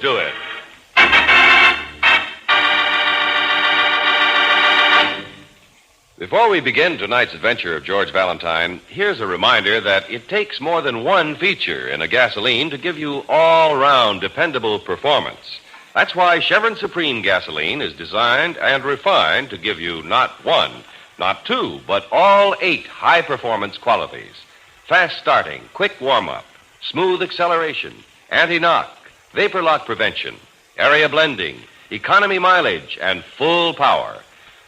Do it. Before we begin tonight's adventure of George Valentine, here's a reminder that it takes more than one feature in a gasoline to give you all-round dependable performance. That's why Chevron Supreme gasoline is designed and refined to give you not one, not two, but all 8 high-performance qualities. Fast starting, quick warm-up, smooth acceleration, anti-knock, vapor lock prevention, area blending, economy mileage, and full power.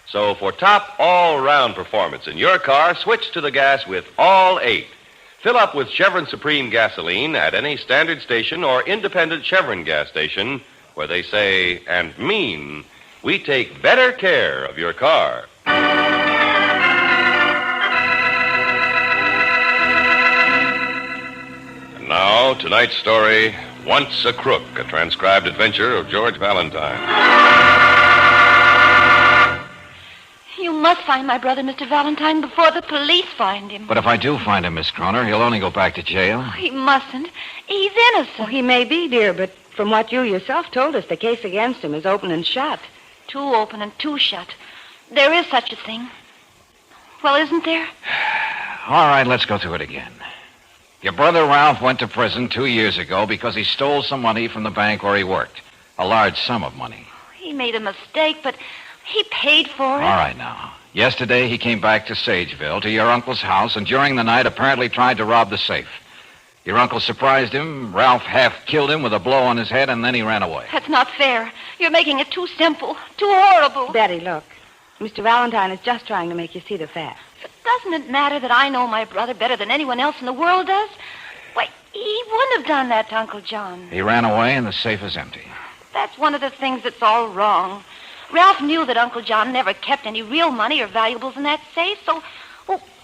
So for top all-round performance in your car, switch to the gas with all 8. Fill up with Chevron Supreme gasoline at any standard station or independent Chevron gas station where they say and mean, we take better care of your car. And now, tonight's story, Once a Crook, a transcribed adventure of George Valentine. You must find my brother, Mr. Valentine, before the police find him. But if I do find him, Miss Croner, he'll only go back to jail. Oh, he mustn't. He's innocent. Well, he may be, dear, but from what you yourself told us, the case against him is open and shut. 2 open and 2 shut. There is such a thing. Well, isn't there? All right, let's go through it again. Your brother Ralph went to prison 2 years ago because he stole some money from the bank where he worked. A large sum of money. He made a mistake, but he paid for it. All right, now. Yesterday, he came back to Sageville, to your uncle's house, and during the night apparently tried to rob the safe. Your uncle surprised him. Ralph half killed him with a blow on his head, and then he ran away. That's not fair. You're making it too simple, too horrible. Betty, look. Mr. Valentine is just trying to make you see the facts. But doesn't it matter that I know my brother better than anyone else in the world does? Why, he wouldn't have done that to Uncle John. He ran away, and the safe is empty. That's one of the things that's all wrong. Ralph knew that Uncle John never kept any real money or valuables in that safe, so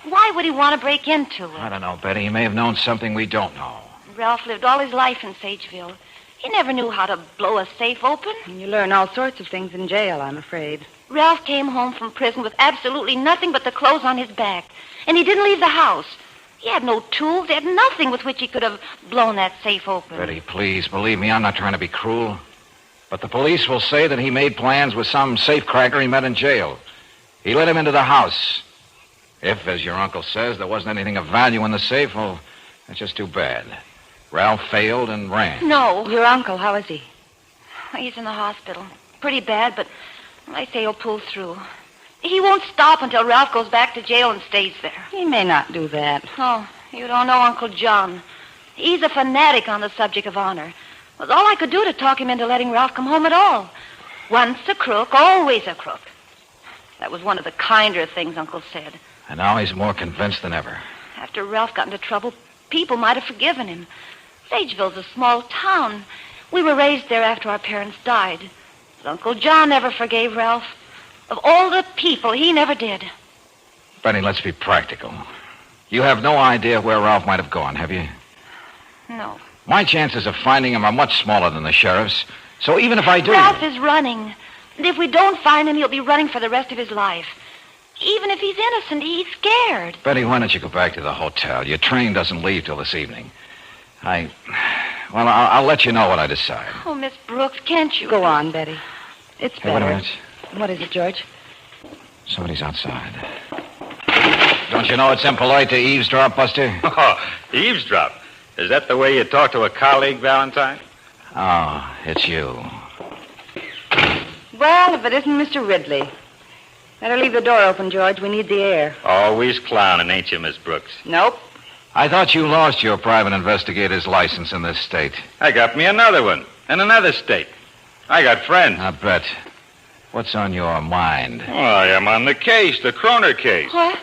why would he want to break into it? I don't know, Betty. He may have known something we don't know. Ralph lived all his life in Sageville. He never knew how to blow a safe open. And you learn all sorts of things in jail, I'm afraid. Ralph came home from prison with absolutely nothing but the clothes on his back, and he didn't leave the house. He had no tools. He had nothing with which he could have blown that safe open. Betty, please, believe me, I'm not trying to be cruel. But the police will say that he made plans with some safecracker he met in jail. He let him into the house. If, as your uncle says, there wasn't anything of value in the safe, well, that's just too bad. Ralph failed and ran. No. Your uncle, how is he? He's in the hospital. Pretty bad, but I say he'll pull through. He won't stop until Ralph goes back to jail and stays there. He may not do that. Oh, you don't know Uncle John. He's a fanatic on the subject of honor. It was all I could do to talk him into letting Ralph come home at all. Once a crook, always a crook. That was one of the kinder things Uncle said. And now he's more convinced than ever. After Ralph got into trouble, people might have forgiven him. Sageville's a small town. We were raised there after our parents died. But Uncle John never forgave Ralph. Of all the people, he never did. Benny, let's be practical. You have no idea where Ralph might have gone, have you? No. My chances of finding him are much smaller than the sheriff's. So even if I do... Ralph is running. And if we don't find him, he'll be running for the rest of his life. Even if he's innocent, he's scared. Betty, why don't you go back to the hotel? Your train doesn't leave till this evening. I'll let you know what I decide. Oh, Miss Brooks, can't you? Go on, Betty. It's better. Hey, wait a minute. What is it, George? Somebody's outside. Don't you know it's impolite to eavesdrop, Buster? Oh, eavesdrop? Is that the way you talk to a colleague, Valentine? Oh, it's you. Well, if it isn't Mr. Ridley. Better leave the door open, George. We need the air. Always clowning, ain't you, Miss Brooks? Nope. I thought you lost your private investigator's license in this state. I got me another one in another state. I got friends. I bet. What's on your mind? Oh, I am on the case, the Croner case. What?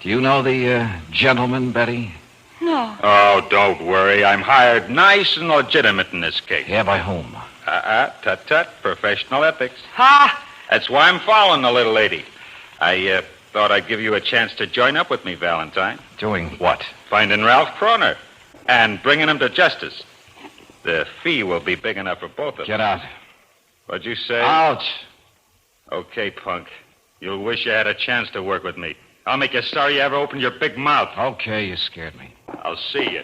Do you know the gentleman, Betty? No. Oh, don't worry. I'm hired nice and legitimate in this case. Yeah, by whom? Tut-tut, professional ethics. Ha! That's why I'm following the little lady. I thought I'd give you a chance to join up with me, Valentine. Doing what? Finding Ralph Croner and bringing him to justice. The fee will be big enough for both of us. Get out. What'd you say? Out. Okay, punk. You'll wish you had a chance to work with me. I'll make you sorry you ever opened your big mouth. Okay, you scared me. I'll see you.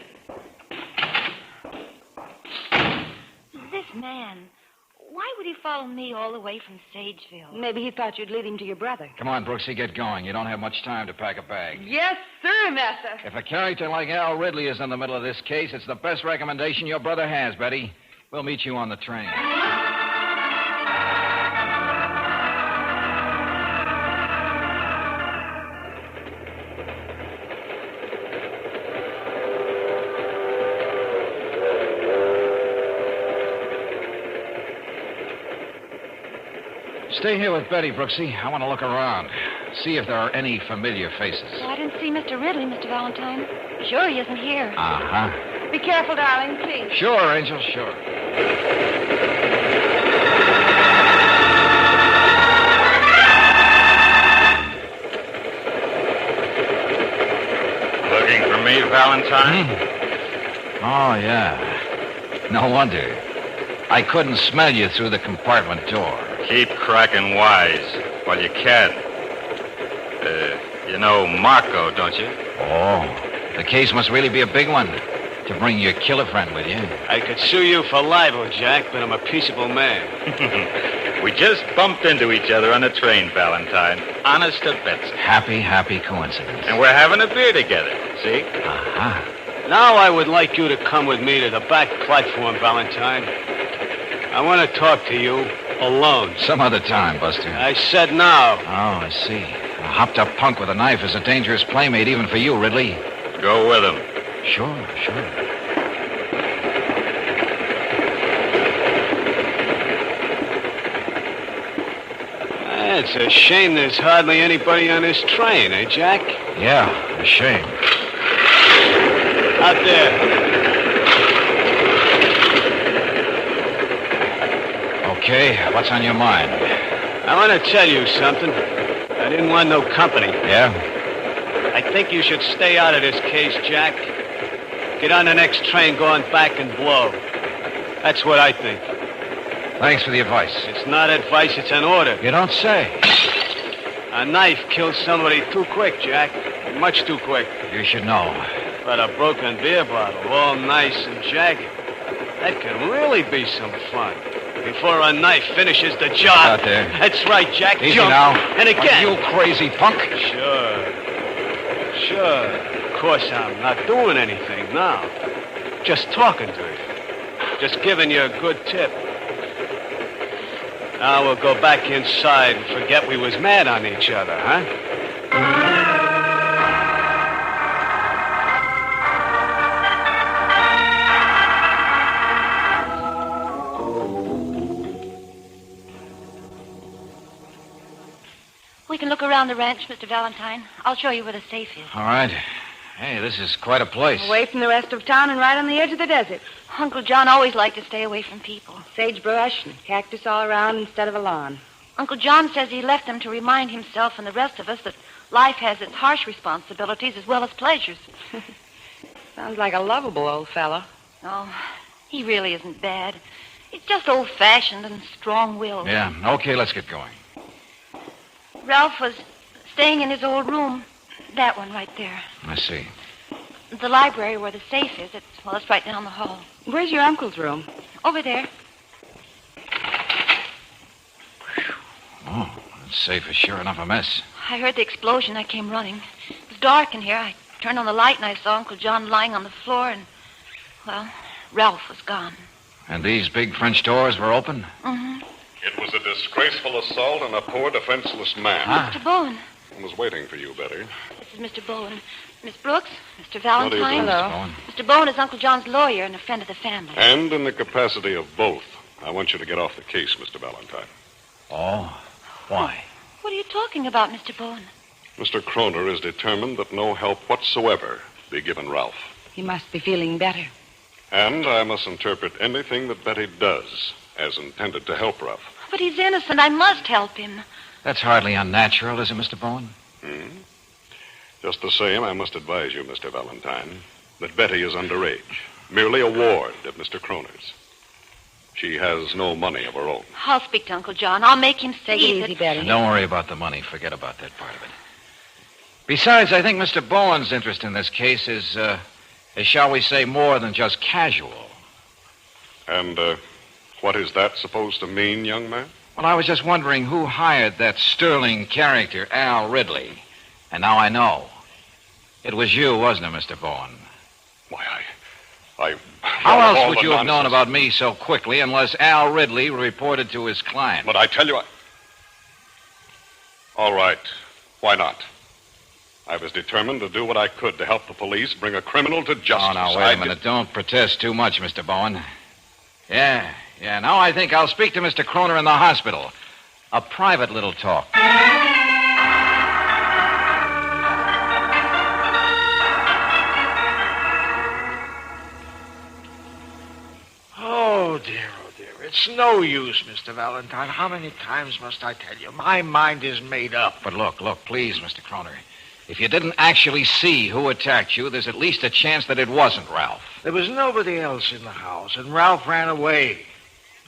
This nice man. Why would he follow me all the way from Sageville? Maybe he thought you'd lead him to your brother. Come on, Brooksy, get going. You don't have much time to pack a bag. Yes, sir, Massa. If a character like Al Ridley is in the middle of this case, it's the best recommendation your brother has, Betty. We'll meet you on the train. Stay here with Betty, Brooksy. I want to look around. See if there are any familiar faces. Well, I didn't see Mr. Ridley, Mr. Valentine. Sure, he isn't here. Uh-huh. Be careful, darling, please. Sure, Angel, sure. Looking for me, Valentine? Oh, yeah. No wonder. I couldn't smell you through the compartment door. Keep cracking wise while you can. You know Marco, don't you? Oh, the case must really be a big one to bring your killer friend with you. I could sue you for libel, Jack, but I'm a peaceable man. We just bumped into each other on the train, Valentine. Honest to Betsy. Happy coincidence. And we're having a beer together, see? Uh-huh. Now I would like you to come with me to the back platform, Valentine. I want to talk to you alone. Some other time, Buster. I said now. Oh, I see. A hopped-up punk with a knife is a dangerous playmate even for you, Ridley. Go with him. Sure. It's a shame there's hardly anybody on this train, eh, Jack? Yeah, a shame. Out there. Okay, what's on your mind? I want to tell you something. I didn't want no company. Yeah? I think you should stay out of this case, Jack. Get on the next train going back and blow. That's what I think. Thanks for the advice. It's not advice, it's an order. You don't say. A knife kills somebody too quick, Jack. Much too quick. You should know. But a broken beer bottle, all nice and jagged, that can really be some fun. Before a knife finishes the job. Out there. That's right, Jack. Easy Jump. now. And again. You crazy punk. Sure. Of course, I'm not doing anything now. Just talking to you. Just giving you a good tip. Now we'll go back inside and forget we was mad on each other, huh? We can look around the ranch, Mr. Valentine. I'll show you where the safe is. All right. Hey, this is quite a place. Away from the rest of town and right on the edge of the desert. Uncle John always liked to stay away from people. Sagebrush and cactus all around instead of a lawn. Uncle John says he left them to remind himself and the rest of us that life has its harsh responsibilities as well as pleasures. Sounds like a lovable old fellow. Oh, he really isn't bad. He's just old-fashioned and strong-willed. Yeah, okay, let's get going. Ralph was staying in his old room. That one right there. I see. The library where the safe is. It's right down the hall. Where's your uncle's room? Over there. Oh, that safe is sure enough a mess. I heard the explosion. I came running. It was dark in here. I turned on the light and I saw Uncle John lying on the floor and, well, Ralph was gone. And these big French doors were open? Mm-hmm. It was a disgraceful assault on a poor, defenseless man. Huh? Mr. Bowen. I was waiting for you, Betty. This is Mr. Bowen. Miss Brooks, Mr. Valentine. How do you do, Hello. Bowen. Mr. Bowen is Uncle John's lawyer and a friend of the family. And in the capacity of both, I want you to get off the case, Mr. Valentine. Oh, why? What are you talking about, Mr. Bowen? Mr. Kroner is determined that no help whatsoever be given Ralph. He must be feeling better. And I must interpret anything that Betty does as intended to help Ralph. But he's innocent. I must help him. That's hardly unnatural, is it, Mr. Bowen? Just the same, I must advise you, Mr. Valentine, that Betty is underage, merely a ward of Mr. Kroner's. She has no money of her own. I'll speak to Uncle John. I'll make him Take see it easy, that... Betty. Don't worry about the money. Forget about that part of it. Besides, I think Mr. Bowen's interest in this case is, shall we say, more than just casual. And What is that supposed to mean, young man? Well, I was just wondering who hired that sterling character, Al Ridley. And now I know. It was you, wasn't it, Mr. Bowen? Why, I How else would you have known about me so quickly unless Al Ridley reported to his client? But I tell you, All right. Why not? I was determined to do what I could to help the police bring a criminal to justice. Oh, now, wait a minute. Don't protest too much, Mr. Bowen. Yeah. Now I think I'll speak to Mr. Kroner in the hospital. A private little talk. Oh, dear. It's no use, Mr. Valentine. How many times must I tell you? My mind is made up. But look, please, Mr. Kroner. If you didn't actually see who attacked you, there's at least a chance that it wasn't Ralph. There was nobody else in the house, and Ralph ran away.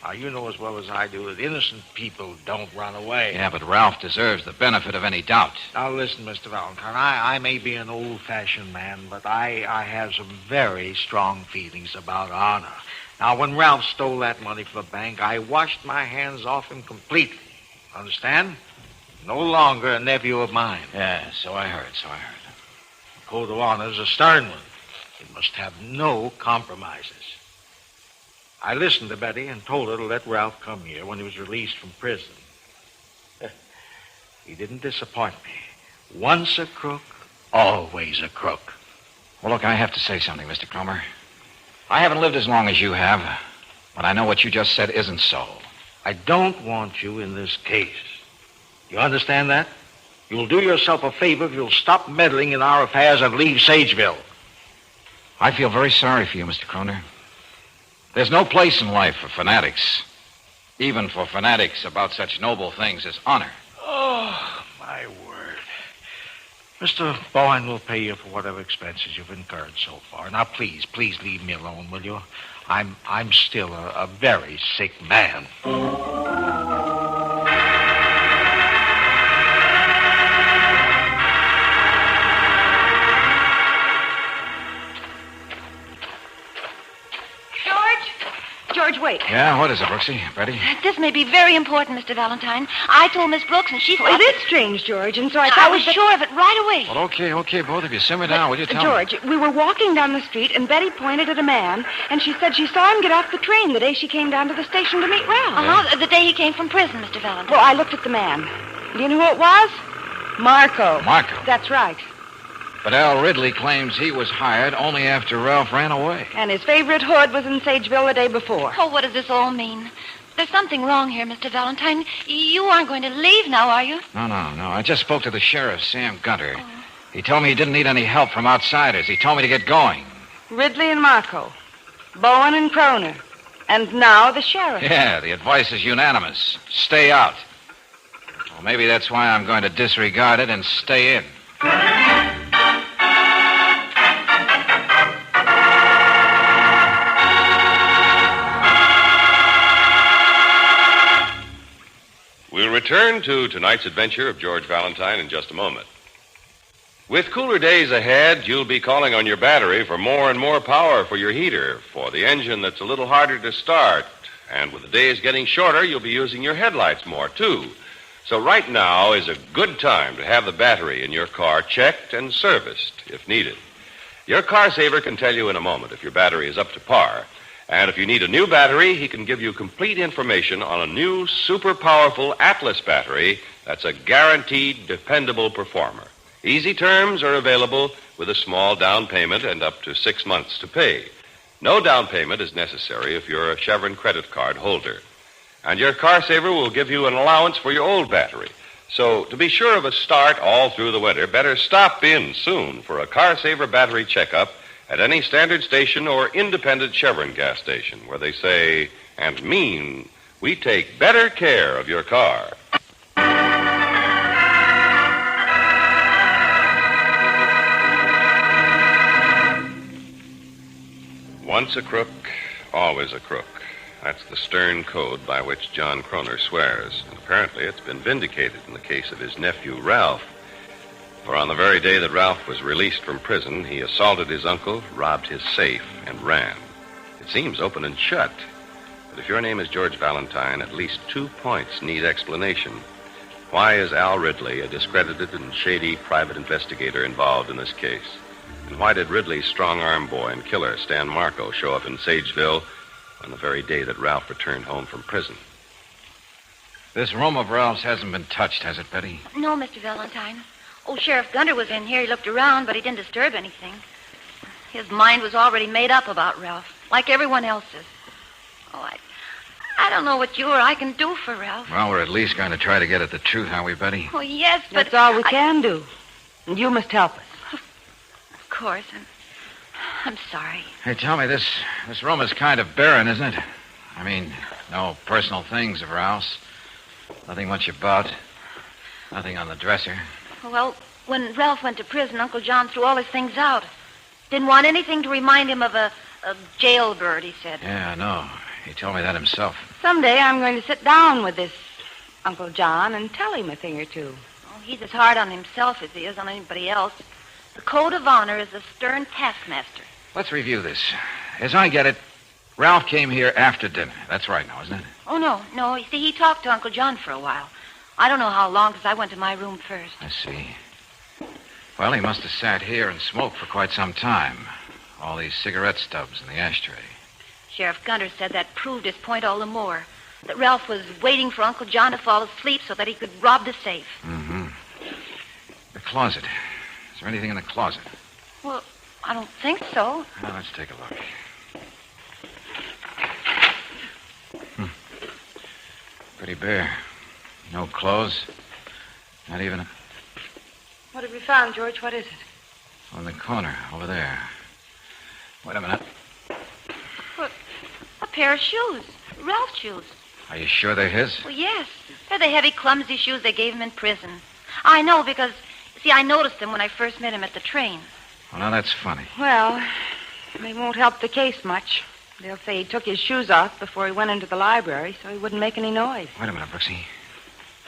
Now, you know as well as I do that innocent people don't run away. Yeah, but Ralph deserves the benefit of any doubt. Now, listen, Mr. Valentine, I may be an old-fashioned man, but I have some very strong feelings about honor. Now, when Ralph stole that money from the bank, I washed my hands off him completely. Understand? No longer a nephew of mine. Yeah, so I heard. The code of honor is a stern one. It must have no compromises. I listened to Betty and told her to let Ralph come here when he was released from prison. He didn't disappoint me. Once a crook, always a crook. Well, look, I have to say something, Mr. Kromer. I haven't lived as long as you have, but I know what you just said isn't so. I don't want you in this case. You understand that? You'll do yourself a favor if you'll stop meddling in our affairs and leave Sageville. I feel very sorry for you, Mr. Kroner. There's no place in life for fanatics, even for fanatics about such noble things as honor. Oh, my word. Mr. Bowen will pay you for whatever expenses you've incurred so far. Now, please leave me alone, will you? I'm still a very sick man. George, wait. Yeah, what is it, Brooksy? Betty? This may be very important, Mr. Valentine. I told Miss Brooks, and she thought... It is strange, George, and so I thought... I was sure of it right away. Well, okay, both of you. Simmer down, will you tell George, we were walking down the street, and Betty pointed at a man, and she said she saw him get off the train the day she came down to the station to meet Ralph. Uh-huh, the day he came from prison, Mr. Valentine. Well, I looked at the man. Do you know who it was? Marco. Marco? That's right. But Al Ridley claims he was hired only after Ralph ran away. And his favorite hood was in Sageville the day before. Oh, what does this all mean? There's something wrong here, Mr. Valentine. You aren't going to leave now, are you? No. I just spoke to the sheriff, Sam Gunter. Oh. He told me he didn't need any help from outsiders. He told me to get going. Ridley and Marco. Bowen and Kroner. And now the sheriff. Yeah, the advice is unanimous. Stay out. Well, maybe that's why I'm going to disregard it and stay in. We'll return to tonight's adventure of George Valentine in just a moment. With cooler days ahead, you'll be calling on your battery for more and more power for your heater, for the engine that's a little harder to start. And with the days getting shorter, you'll be using your headlights more, too. So right now is a good time to have the battery in your car checked and serviced if needed. Your car saver can tell you in a moment if your battery is up to par. And if you need a new battery, he can give you complete information on a new super powerful Atlas battery that's a guaranteed, dependable performer. Easy terms are available with a small down payment and up to 6 months to pay. No down payment is necessary if you're a Chevron credit card holder. And your car saver will give you an allowance for your old battery. So to be sure of a start all through the winter, better stop in soon for a car saver battery checkup at any standard station or independent Chevron gas station where they say and mean we take better care of your car. Once a crook, always a crook. That's the stern code by which John Kroner swears. And apparently it's been vindicated in the case of his nephew, Ralph. For on the very day that Ralph was released from prison, he assaulted his uncle, robbed his safe, and ran. It seems open and shut. But if your name is George Valentine, at least 2 points need explanation. Why is Al Ridley, a discredited and shady private investigator, involved in this case? And why did Ridley's strong-arm boy and killer, Stan Marco, show up in Sageville on the very day that Ralph returned home from prison? This room of Ralph's hasn't been touched, has it, Betty? No, Mr. Valentine. Old Sheriff Gunter was in here. He looked around, but he didn't disturb anything. His mind was already made up about Ralph, like everyone else's. Oh, I don't know what you or I can do for Ralph. Well, we're at least going to try to get at the truth, aren't we, Betty? Oh, yes, but... That's all we can do. And you must help us. Of course. I'm sorry. Hey, tell me, this room is kind of barren, isn't it? I mean, no personal things of Ralph's. Nothing much about. Nothing on the dresser. Well, when Ralph went to prison, Uncle John threw all his things out. Didn't want anything to remind him of a jailbird, he said. Yeah, I know. He told me that himself. Someday I'm going to sit down with this Uncle John and tell him a thing or two. Oh, he's as hard on himself as he is on anybody else. The code of honor is a stern taskmaster. Let's review this. As I get it, Ralph came here after dinner. That's right now, isn't it? Oh, no. You see, he talked to Uncle John for a while. I don't know how long, because I went to my room first. I see. Well, he must have sat here and smoked for quite some time. All these cigarette stubs in the ashtray. Sheriff Gunter said that proved his point all the more. That Ralph was waiting for Uncle John to fall asleep so that he could rob the safe. Mm-hmm. The closet. Is there anything in the closet? Well, I don't think so. Well, let's take a look. Pretty bare. No clothes. Not even a... What have you found, George? What is it? On the corner, over there. Wait a minute. What? A pair of shoes. Ralph's shoes. Are you sure they're his? Well, yes. They're the heavy, clumsy shoes they gave him in prison. I know because, see, I noticed them when I first met him at the train. Well, now that's funny. Well, they won't help the case much. They'll say he took his shoes off before he went into the library so he wouldn't make any noise. Wait a minute, Brooksy.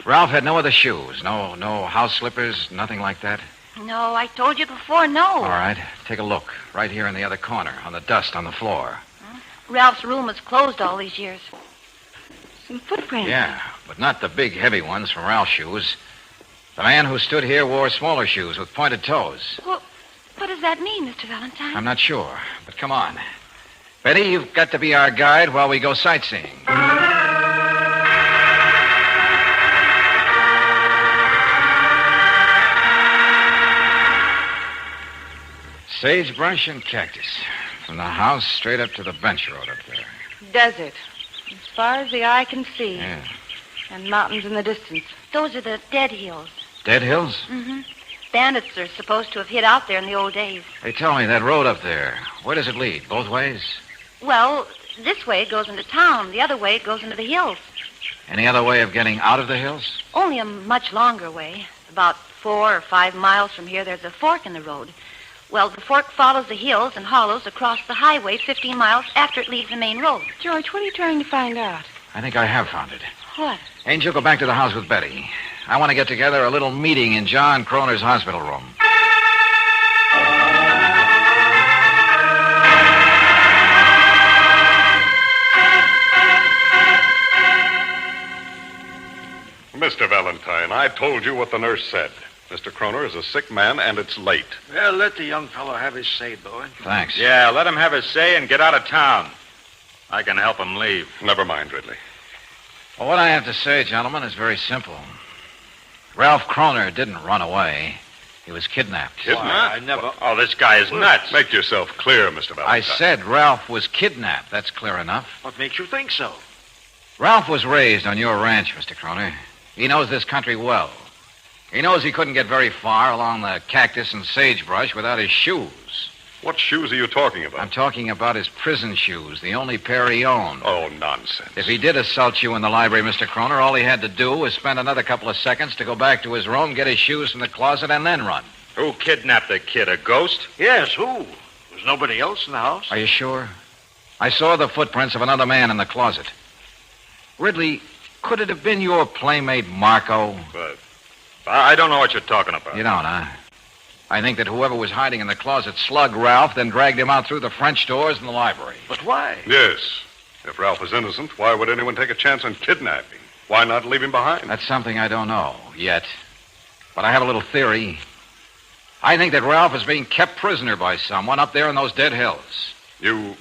Ralph had no other shoes. No house slippers, nothing like that? No, I told you before, no. All right. Take a look. Right here in the other corner, on the dust on the floor. Ralph's room was closed all these years. Some footprints. Yeah, but not the big, heavy ones from Ralph's shoes. The man who stood here wore smaller shoes with pointed toes. Well, what does that mean, Mr. Valentine? I'm not sure, but come on. Betty, you've got to be our guide while we go sightseeing. Sagebrush and cactus. From the house straight up to the bench road up there. Desert. As far as the eye can see. Yeah. And mountains in the distance. Those are the Dead Hills. Dead Hills? Mm-hmm. Bandits are supposed to have hid out there in the old days. Hey, tell me, that road up there, where does it lead? Both ways? Well, this way it goes into town. The other way it goes into the hills. Any other way of getting out of the hills? Only a much longer way. About 4 or 5 miles from here, there's a fork in the road. Well, the fork follows the hills and hollows across the highway 15 miles after it leaves the main road. George, what are you trying to find out? I think I have found it. What? Angel, go back to the house with Betty. I want to get together a little meeting in John Croner's hospital room. Mr. Valentine, I told you what the nurse said. Mr. Croner is a sick man, and it's late. Well, let the young fellow have his say, boy. Thanks. Yeah, let him have his say and get out of town. I can help him leave. Never mind, Ridley. Well, what I have to say, gentlemen, is very simple. Ralph Croner didn't run away. He was kidnapped. Kidnapped? Why, I never... Oh, this guy is nuts. Make yourself clear, Mr. Valentine. I said Ralph was kidnapped. That's clear enough. What makes you think so? Ralph was raised on your ranch, Mr. Croner. He knows this country well. He knows he couldn't get very far along the cactus and sagebrush without his shoes. What shoes are you talking about? I'm talking about his prison shoes, the only pair he owned. Oh, nonsense. If he did assault you in the library, Mr. Croner, all he had to do was spend another couple of seconds to go back to his room, get his shoes from the closet, and then run. Who kidnapped the kid? A ghost? Yes, who? Was nobody else in the house? Are you sure? I saw the footprints of another man in the closet. Ridley, could it have been your playmate Marco? But I don't know what you're talking about. You don't, huh? I think that whoever was hiding in the closet slugged Ralph, then dragged him out through the French doors in the library. But why? Yes. If Ralph is innocent, why would anyone take a chance on kidnapping? Why not leave him behind? That's something I don't know yet. But I have a little theory. I think that Ralph is being kept prisoner by someone up there in those dead hills. You're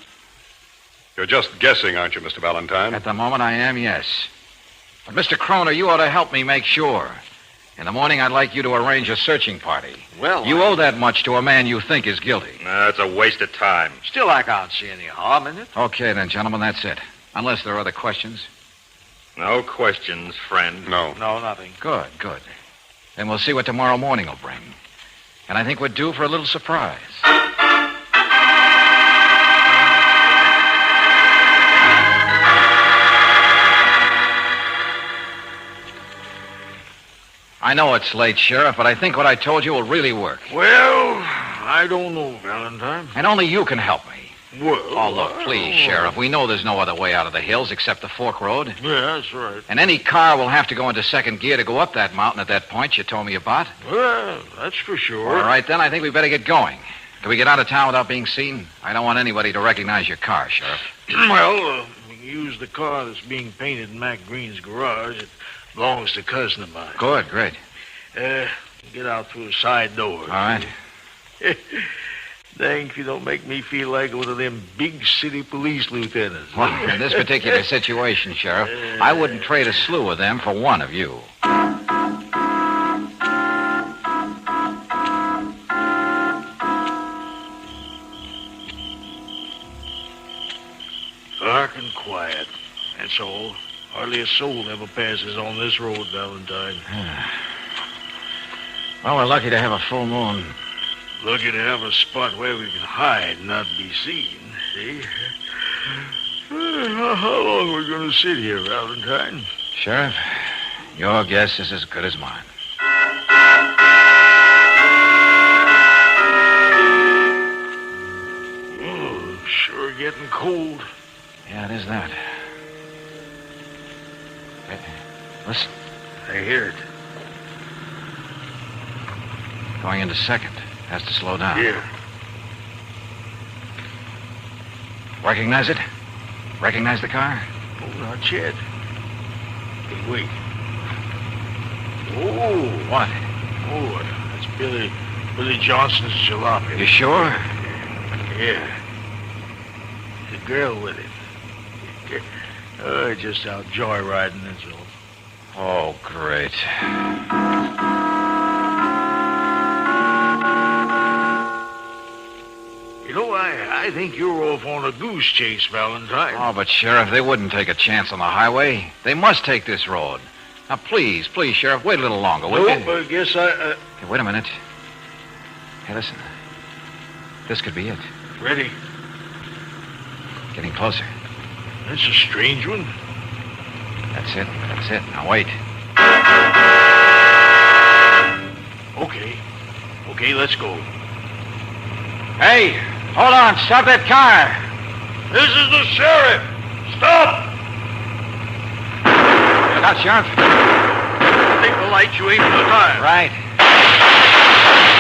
just guessing, aren't you, Mr. Valentine? At the moment, I am, yes. But, Mr. Kroner, you ought to help me make sure. In the morning, I'd like you to arrange a searching party. Well, you owe that much to a man you think is guilty. That's a waste of time. Still, I can't see any harm in it. Okay, then, gentlemen, that's it. Unless there are other questions. No questions, friend. No. No, nothing. Good. Then we'll see what tomorrow morning will bring. And I think we're due for a little surprise. I know it's late, Sheriff, but I think what I told you will really work. Well, I don't know, Valentine. And only you can help me. Well... Oh, look, please, Sheriff. We know there's no other way out of the hills except the fork road. Yeah, that's right. And any car will have to go into second gear to go up that mountain at that point you told me about. Well, that's for sure. All right, then, I think we better get going. Can we get out of town without being seen? I don't want anybody to recognize your car, Sheriff. Well, we can use the car that's being painted in Mac Green's garage. It belongs to a cousin of mine. Good, great. Get out through the side door. All right. Thanks, you don't make me feel like one of them big city police lieutenants. Well, in this particular situation, Sheriff, I wouldn't trade a slew of them for one of you. Dark and quiet. That's all. Hardly a soul ever passes on this road, Valentine. Well, we're lucky to have a full moon. Lucky to have a spot where we can hide and not be seen, see? How long are we going to sit here, Valentine? Sheriff, your guess is as good as mine. Oh, sure getting cold. Yeah, it is that. Listen. I hear it. Going into second. Has to slow down. Here. Recognize it? Recognize the car? Oh, not yet. Hey, wait. Oh. What? Oh, that's Billy Johnson's jalopy. You sure? Yeah. The girl with it. Just out joyriding, that's all. Oh, great. You know, I think you're off on a goose chase, Valentine. Oh, but, Sheriff, they wouldn't take a chance on the highway. They must take this road. Now, please, Sheriff, wait a little longer, will you? Nope, I guess I... Hey, wait a minute. Hey, listen. This could be it. Ready? Getting closer. That's a strange one. That's it. Now, wait. Okay, let's go. Hey, hold on. Stop that car. This is the sheriff. Stop! Look out, Sheriff. Take the light, you aim for the tire. Right.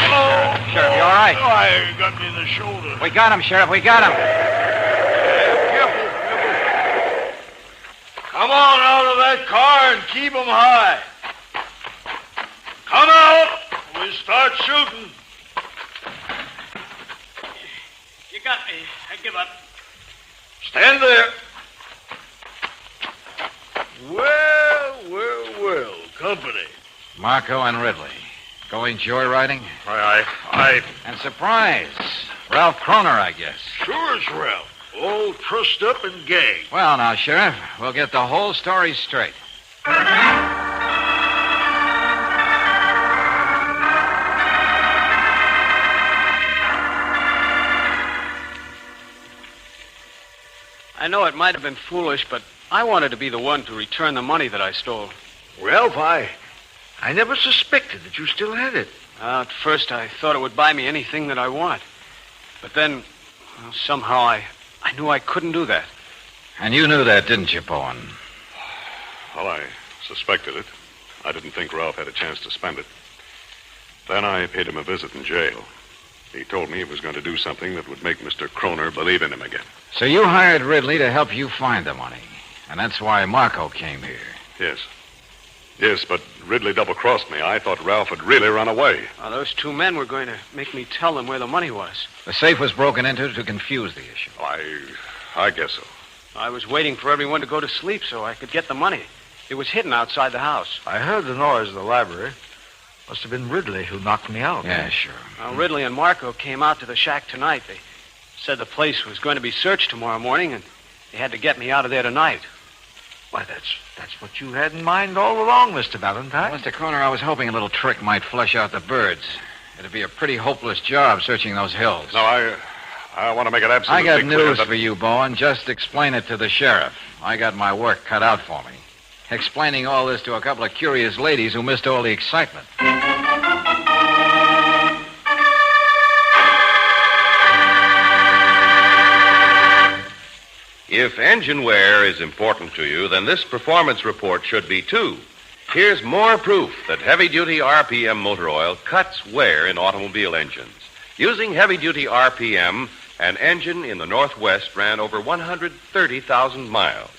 Oh, Sheriff, you all right? Oh, I got me in the shoulder. We got him, Sheriff. We got him. Careful. Come on out of that car and keep them high. Come out. We'll start shooting. You got me. I give up. Stand there. Well, company. Marco and Ridley. Going joyriding? I... And surprise. Ralph Kroner, I guess. Sure it's Ralph. All trussed up and gagged. Well, now, Sheriff, we'll get the whole story straight. I know it might have been foolish, but I wanted to be the one to return the money that I stole. Ralph, I never suspected that you still had it. At first, I thought it would buy me anything that I want. But then, somehow, I knew I couldn't do that. And you knew that, didn't you, Bowen? Well, I suspected it. I didn't think Ralph had a chance to spend it. Then I paid him a visit in jail. He told me he was going to do something that would make Mr. Kroner believe in him again. So you hired Ridley to help you find the money. And that's why Marco came here. Yes. Yes, but Ridley double-crossed me. I thought Ralph had really run away. Those two men were going to make me tell them where the money was. The safe was broken into to confuse the issue. I guess so. I was waiting for everyone to go to sleep so I could get the money. It was hidden outside the house. I heard the noise in the library. Must have been Ridley who knocked me out. Yeah, sure. Ridley and Marco came out to the shack tonight. They said the place was going to be searched tomorrow morning, and they had to get me out of there tonight. Why, that's what you had in mind all along, Mr. Valentine. Mr. Kroner, I was hoping a little trick might flush out the birds. It'd be a pretty hopeless job searching those hills. No, I want to make it absolutely I got clear news that... for you, Bowen. Just explain it to the sheriff. I got my work cut out for me. Explaining all this to a couple of curious ladies who missed all the excitement. If engine wear is important to you, then this performance report should be too. Here's more proof that heavy-duty RPM motor oil cuts wear in automobile engines. Using heavy-duty RPM, an engine in the Northwest ran over 130,000 miles,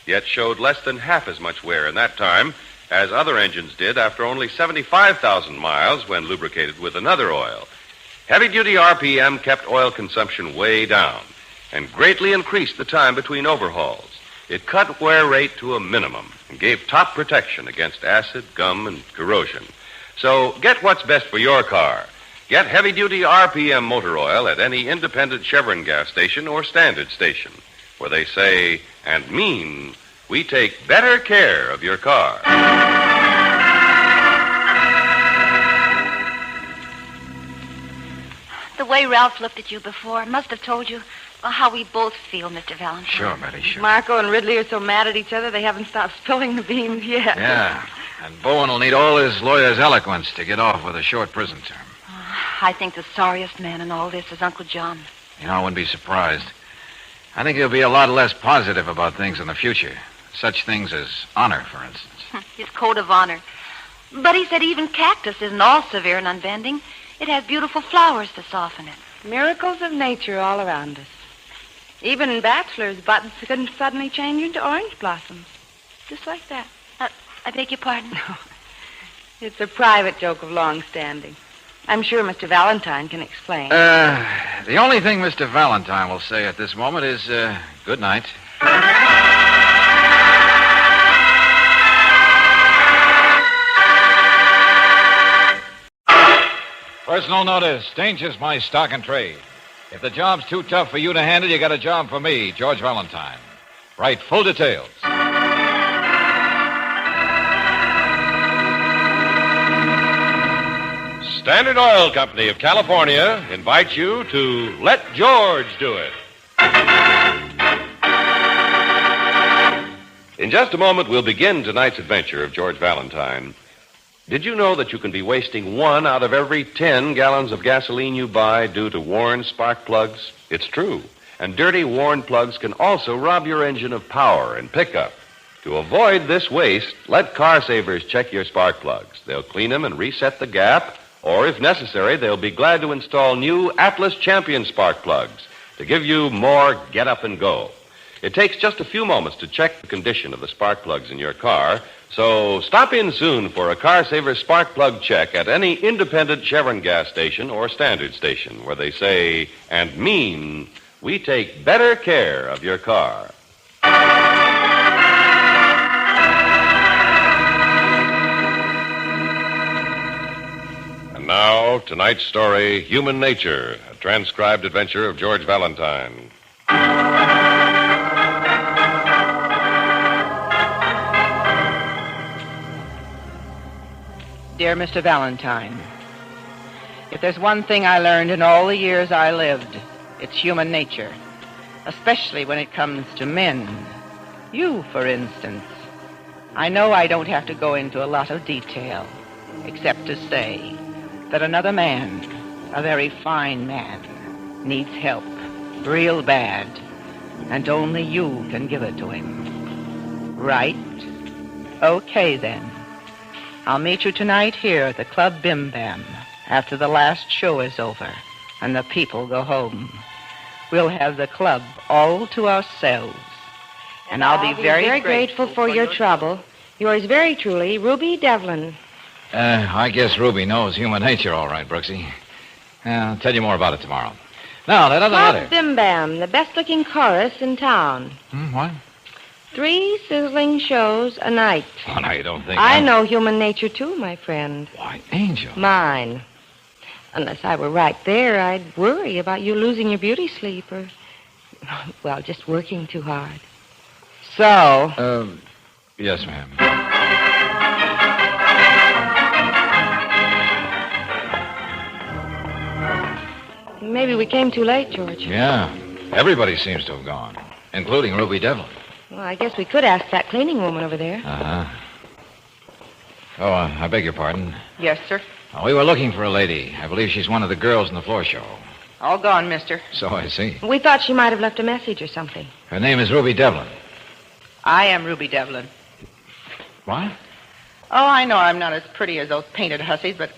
yet showed less than half as much wear in that time as other engines did after only 75,000 miles when lubricated with another oil. Heavy-duty RPM kept oil consumption way down and greatly increased the time between overhauls. It cut wear rate to a minimum and gave top protection against acid, gum, and corrosion. So get what's best for your car. Get heavy-duty RPM motor oil at any independent Chevron gas station or standard station, where they say and mean, we take better care of your car. The way Ralph looked at you before must have told you how we both feel, Mr. Valentine. Sure, Betty, sure. Marco and Ridley are so mad at each other they haven't stopped spilling the beans yet. Yeah, and Bowen will need all his lawyer's eloquence to get off with a short prison term. I think the sorriest man in all this is Uncle John. You know, I wouldn't be surprised. I think he'll be a lot less positive about things in the future. Such things as honor, for instance. His code of honor. But he said even cactus isn't all severe and unbending. It has beautiful flowers to soften it. Miracles of nature all around us. Even bachelors' buttons can suddenly change into orange blossoms. Just like that. I beg your pardon? No. It's a private joke of long standing. I'm sure Mr. Valentine can explain. The only thing Mr. Valentine will say at this moment is, good night. Personal notice. Danger's my stock and trade. If the job's too tough for you to handle, you got a job for me, George Valentine. Write full details. Standard Oil Company of California invites you to Let George Do It. In just a moment, we'll begin tonight's adventure of George Valentine. Did you know that you can be wasting 1 out of every 10 gallons of gasoline you buy due to worn spark plugs? It's true. And dirty, worn plugs can also rob your engine of power and pickup. To avoid this waste, let Car Savers check your spark plugs. They'll clean them and reset the gap, or if necessary, they'll be glad to install new Atlas Champion spark plugs to give you more get up and go. It takes just a few moments to check the condition of the spark plugs in your car, so stop in soon for a Car Saver spark plug check at any independent Chevron gas station or standard station where they say and mean, we take better care of your car. And now, tonight's story, Human Nature, a transcribed adventure of George Valentine. Dear Mr. Valentine, if there's one thing I learned in all the years I lived, it's human nature, especially when it comes to men. You, for instance. I know I don't have to go into a lot of detail, except to say that another man, a very fine man, needs help, real bad, and only you can give it to him. Right? Okay, then. I'll meet you tonight here at the Club Bim Bam after the last show is over. and the people go home. We'll have the club all to ourselves. And I'll be very grateful for your trouble. Yours very truly, Ruby Devlin. I guess Ruby knows human nature all right, Brooksy. I'll tell you more about it tomorrow. Now, that other letter. Bim Bam, the best-looking chorus in town. What? 3 sizzling shows a night. Oh, now you don't think... I know human nature, too, my friend. Why, Angel. Mine. Unless I were right there, I'd worry about you losing your beauty sleep or, well, just working too hard. So... Yes, ma'am. Maybe we came too late, George. Yeah. Everybody seems to have gone, including Ruby Devlin. Well, I guess we could ask that cleaning woman over there. Uh-huh. Oh, I beg your pardon. Yes, sir. We were looking for a lady. I believe she's one of the girls in the floor show. All gone, mister. So I see. We thought she might have left a message or something. Her name is Ruby Devlin. I am Ruby Devlin. What? Oh, I know I'm not as pretty as those painted hussies, but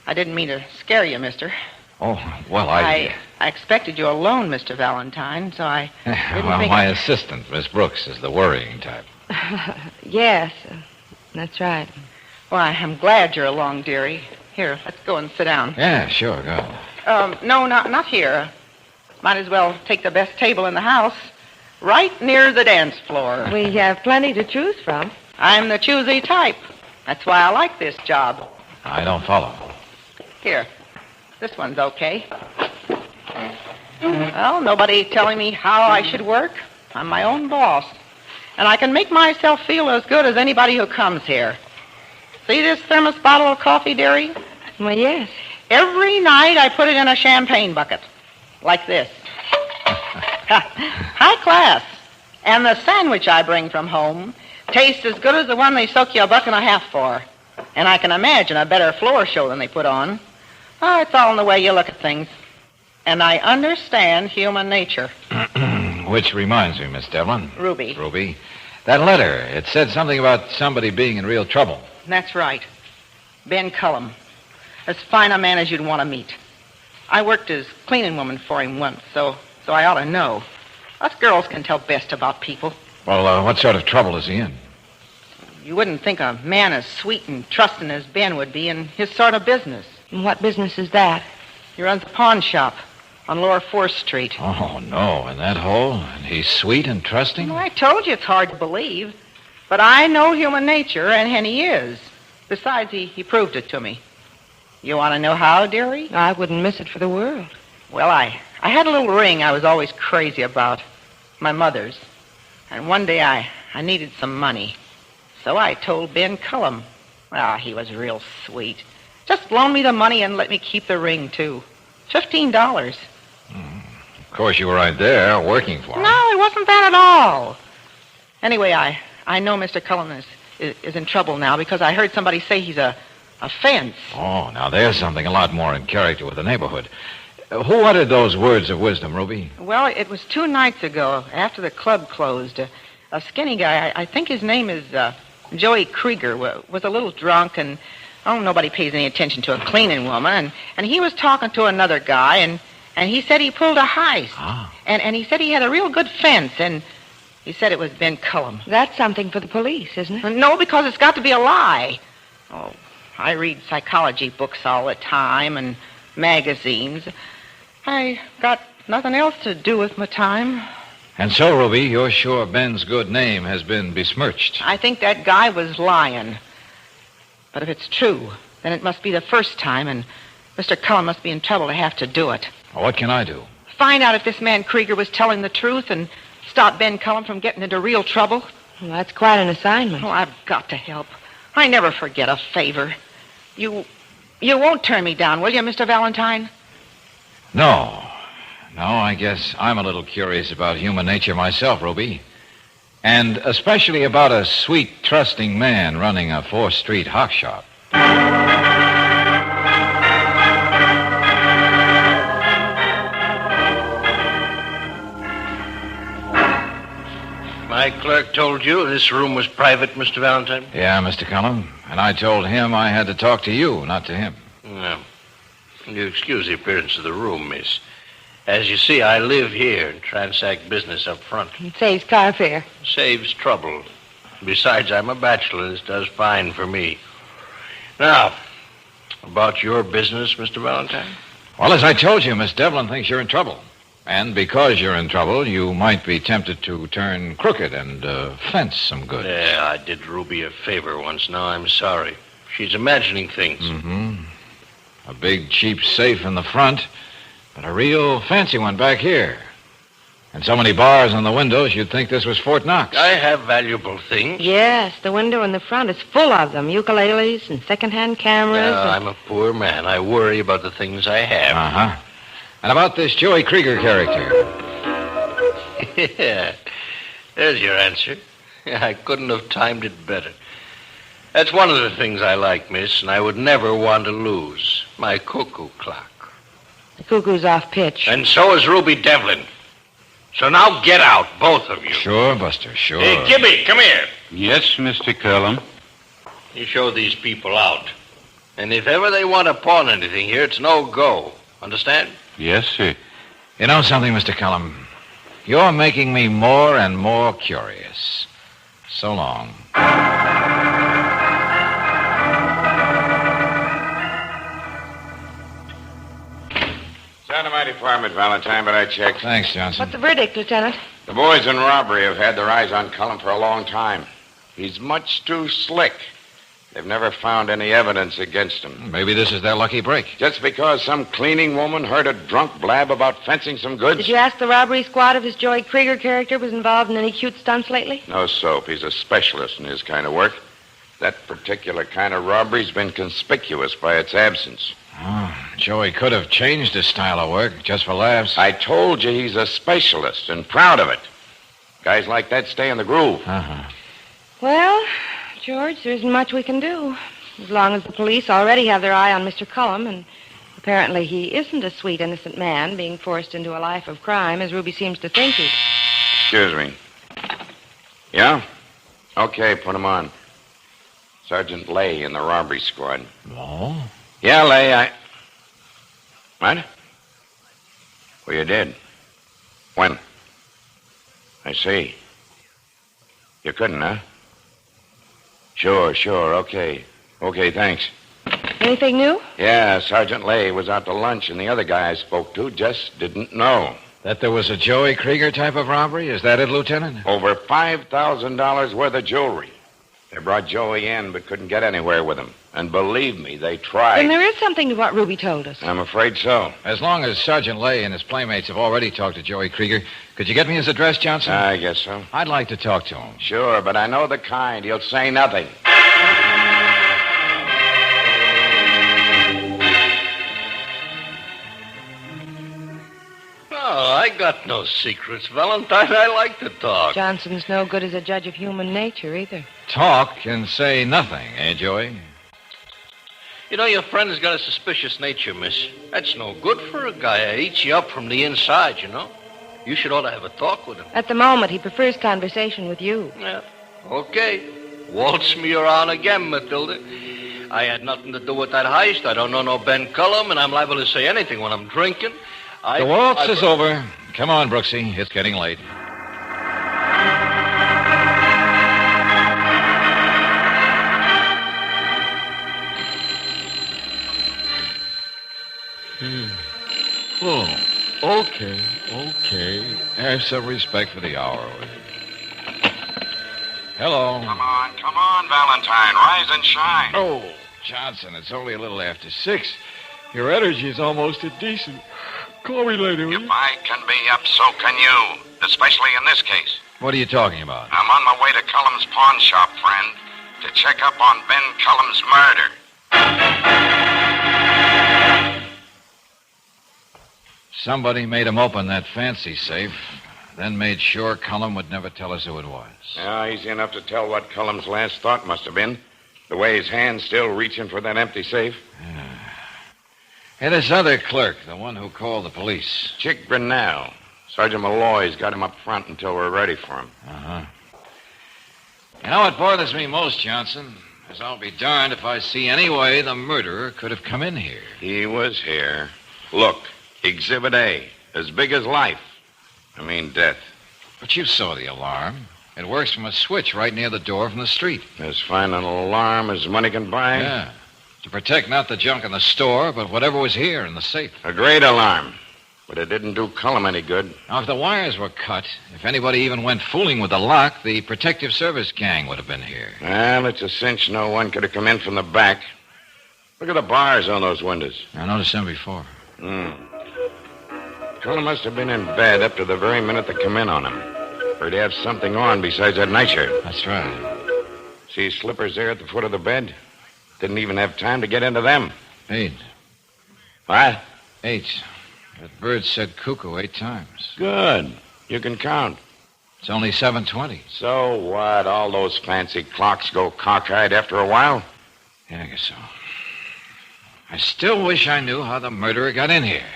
I didn't mean to scare you, mister. Oh, well, I expected you alone, Mr. Valentine, so I didn't well, think... my assistant, Miss Brooks, is the worrying type. Yes, that's right. Well, I'm glad you're along, dearie. Here, let's go and sit down. Yeah, sure, go. No, not here. Might as well take the best table in the house, right near the dance floor. We have plenty to choose from. I'm the choosy type. That's why I like this job. I don't follow. Here, this one's okay. Well, nobody telling me how I should work. I'm my own boss. And I can make myself feel as good as anybody who comes here. See this thermos bottle of coffee, dearie? Well, yes. Every night I put it in a champagne bucket. Like this. High class. And the sandwich I bring from home tastes as good as the one they soak you $1.50 for. And I can imagine a better floor show than they put on. Oh, it's all in the way you look at things. And I understand human nature. Which reminds me, Miss Devlin. Ruby. That letter, it said something about somebody being in real trouble. That's right. Ben Cullum. As fine a man as you'd want to meet. I worked as cleaning woman for him once, so I ought to know. Us girls can tell best about people. Well, what sort of trouble is he in? You wouldn't think a man as sweet and trusting as Ben would be in his sort of business. And what business is that? He runs a pawn shop on Lower 4th Street. Oh, no, in that hole? And he's sweet and trusting? Well, I told you it's hard to believe. But I know human nature, and he is. Besides, he proved it to me. You want to know how, dearie? I wouldn't miss it for the world. Well, I had a little ring I was always crazy about. My mother's. And one day I needed some money. So I told Ben Cullum. Well, he was real sweet. Just loan me the money and let me keep the ring, too. $15. Of course, you were right there, working for him. No, it wasn't that at all. Anyway, I know Mr. Cullum is in trouble now because I heard somebody say he's a fence. Oh, now there's something a lot more in character with the neighborhood. Who uttered those words of wisdom, Ruby? Well, it was 2 nights ago, after the club closed. A skinny guy, I think his name is Joey Krieger, was a little drunk, and nobody pays any attention to a cleaning woman, and he was talking to another guy, and he said he pulled a heist. Ah. And he said he had a real good fence, and he said it was Ben Cullum. That's something for the police, isn't it? No, because it's got to be a lie. Oh, I read psychology books all the time and magazines. I got nothing else to do with my time. And so, Ruby, you're sure Ben's good name has been besmirched? I think that guy was lying. But if it's true, then it must be the first time, and Mr. Cullum must be in trouble to have to do it. Well, what can I do? Find out if this man Krieger was telling the truth and stop Ben Cullum from getting into real trouble. Well, that's quite an assignment. Oh, I've got to help. I never forget a favor. You won't turn me down, will you, Mr. Valentine? No, I guess I'm a little curious about human nature myself, Ruby. And especially about a sweet, trusting man running a 4th Street hock shop. My clerk told you this room was private, Mr. Valentine? Yeah, Mr. Cullum. And I told him I had to talk to you, not to him. No. You excuse the appearance of the room, miss. As you see, I live here and transact business up front. It saves car fare. Saves trouble. Besides, I'm a bachelor. This does fine for me. Now, about your business, Mr. Valentine? Well, as I told you, Miss Devlin thinks you're in trouble. And because you're in trouble, you might be tempted to turn crooked and fence some goods. Yeah, I did Ruby a favor once. Now I'm sorry. She's imagining things. Mm-hmm. A big, cheap safe in the front, but a real fancy one back here. And so many bars on the windows, you'd think this was Fort Knox. I have valuable things. Yes, the window in the front is full of them. Ukuleles and second-hand cameras. Yeah, I'm a poor man. I worry about the things I have. Uh-huh. And about this Joey Krieger character. Yeah, there's your answer. I couldn't have timed it better. That's one of the things I like, miss, and I would never want to lose. My cuckoo clock. The cuckoo's off pitch. And so is Ruby Devlin. So now get out, both of you. Sure, Buster, sure. Hey, Gibby, come here. Yes, Mr. Cullum. You show these people out. And if ever they want to pawn anything here, it's no go. Understand? Yes, sir. You know something, Mr. Cullum? You're making me more and more curious. So long. Sound of my department, Valentine, but I checked. Thanks, Johnson. What's the verdict, Lieutenant? The boys in robbery have had their eyes on Cullum for a long time. He's much too slick. They've never found any evidence against him. Maybe this is their lucky break. Just because some cleaning woman heard a drunk blab about fencing some goods? Did you ask the robbery squad if this Joey Krieger character was involved in any cute stunts lately? No soap. He's a specialist in his kind of work. That particular kind of robbery's been conspicuous by its absence. Oh, Joey could have changed his style of work just for laughs. I told you he's a specialist and proud of it. Guys like that stay in the groove. Uh-huh. Well, George, there isn't much we can do. As long as the police already have their eye on Mr. Cullum, and apparently he isn't a sweet, innocent man being forced into a life of crime, as Ruby seems to think he... Excuse me. Yeah? Okay, put him on. Sergeant Lay in the robbery squad. Oh? Yeah, Lay, What? Well, you did. When? I see. You couldn't, huh? Sure, okay. Okay, thanks. Anything new? Yeah, Sergeant Lay was out to lunch, and the other guy I spoke to just didn't know. That there was a Joey Krieger type of robbery? Is that it, Lieutenant? Over $5,000 worth of jewelry. They brought Joey in, but couldn't get anywhere with him. And believe me, they tried. Then there is something to what Ruby told us. I'm afraid so. As long as Sergeant Lay and his playmates have already talked to Joey Krieger, could you get me his address, Johnson? I guess so. I'd like to talk to him. Sure, but I know the kind. He'll say nothing. Oh, I got no secrets, Valentine. I like to talk. Johnson's no good as a judge of human nature, either. Talk and say nothing, eh, Joey? You know, your friend has got a suspicious nature, miss. That's no good for a guy. It eats you up from the inside, you know. You should ought to have a talk with him. At the moment, he prefers conversation with you. Yeah. Okay. Waltz me around again, Matilda. I had nothing to do with that heist. I don't know no Ben Cullum, and I'm liable to say anything when I'm drinking. The waltz is over. Come on, Brooksy. It's getting late. Oh, okay. Have some respect for the hour. Hello. Come on, Valentine. Rise and shine. Oh, Johnson, it's only a little after 6. Your energy's almost indecent. Call me later, will you? If I can be up, so can you. Especially in this case. What are you talking about? I'm on my way to Cullum's pawn shop, friend, to check up on Ben Cullum's murder. Somebody made him open that fancy safe, then made sure Cullum would never tell us who it was. Yeah, easy enough to tell what Cullum's last thought must have been. The way his hand's still reaching for that empty safe. And this other clerk, the one who called the police. Chick Grinnell. Sergeant Malloy's got him up front until we're ready for him. Uh-huh. You know what bothers me most, Johnson? Because I'll be darned if I see any way the murderer could have come in here. He was here. Look, Exhibit A, as big as life. I mean death. But you saw the alarm. It works from a switch right near the door from the street. As fine an alarm as money can buy? Yeah. To protect not the junk in the store, but whatever was here in the safe. A great alarm. But it didn't do Cullum any good. Now, if the wires were cut, if anybody even went fooling with the lock, the protective service gang would have been here. Well, it's a cinch no one could have come in from the back. Look at the bars on those windows. I noticed them before. Cullum must have been in bed up to the very minute they come in on him. Or he'd have something on besides that nightshirt. That's right. See his slippers there at the foot of the bed? Didn't even have time to get into them. 8. What? 8. That bird said cuckoo 8 times. Good. You can count. It's only 7:20. So what? All those fancy clocks go cockeyed after a while? Yeah, I guess so. I still wish I knew how the murderer got in here.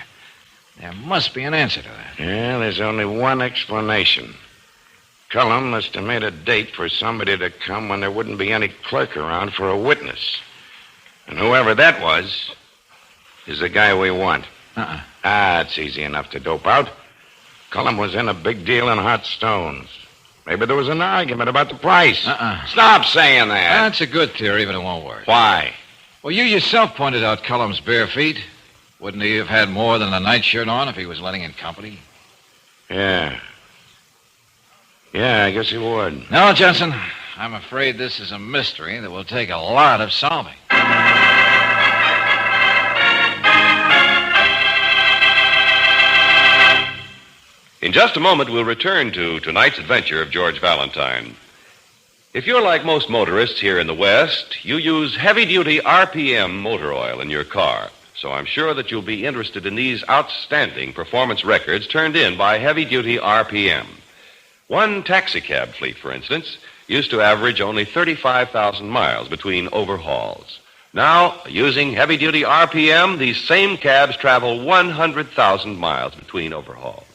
There must be an answer to that. Yeah, there's only one explanation. Cullum must have made a date for somebody to come when there wouldn't be any clerk around for a witness. And whoever that was is the guy we want. It's easy enough to dope out. Cullum was in a big deal in hot stones. Maybe there was an argument about the price. Stop saying that. That's a good theory, but it won't work. Why? Well, you yourself pointed out Cullum's bare feet. Wouldn't he have had more than a nightshirt on if he was letting in company? Yeah, I guess he would. No, Jensen, I'm afraid this is a mystery that will take a lot of solving. In just a moment, we'll return to tonight's adventure of George Valentine. If you're like most motorists here in the West, you use heavy-duty RPM motor oil in your car. So I'm sure that you'll be interested in these outstanding performance records turned in by heavy-duty RPM. One taxicab fleet, for instance, used to average only 35,000 miles between overhauls. Now, using heavy-duty RPM, these same cabs travel 100,000 miles between overhauls.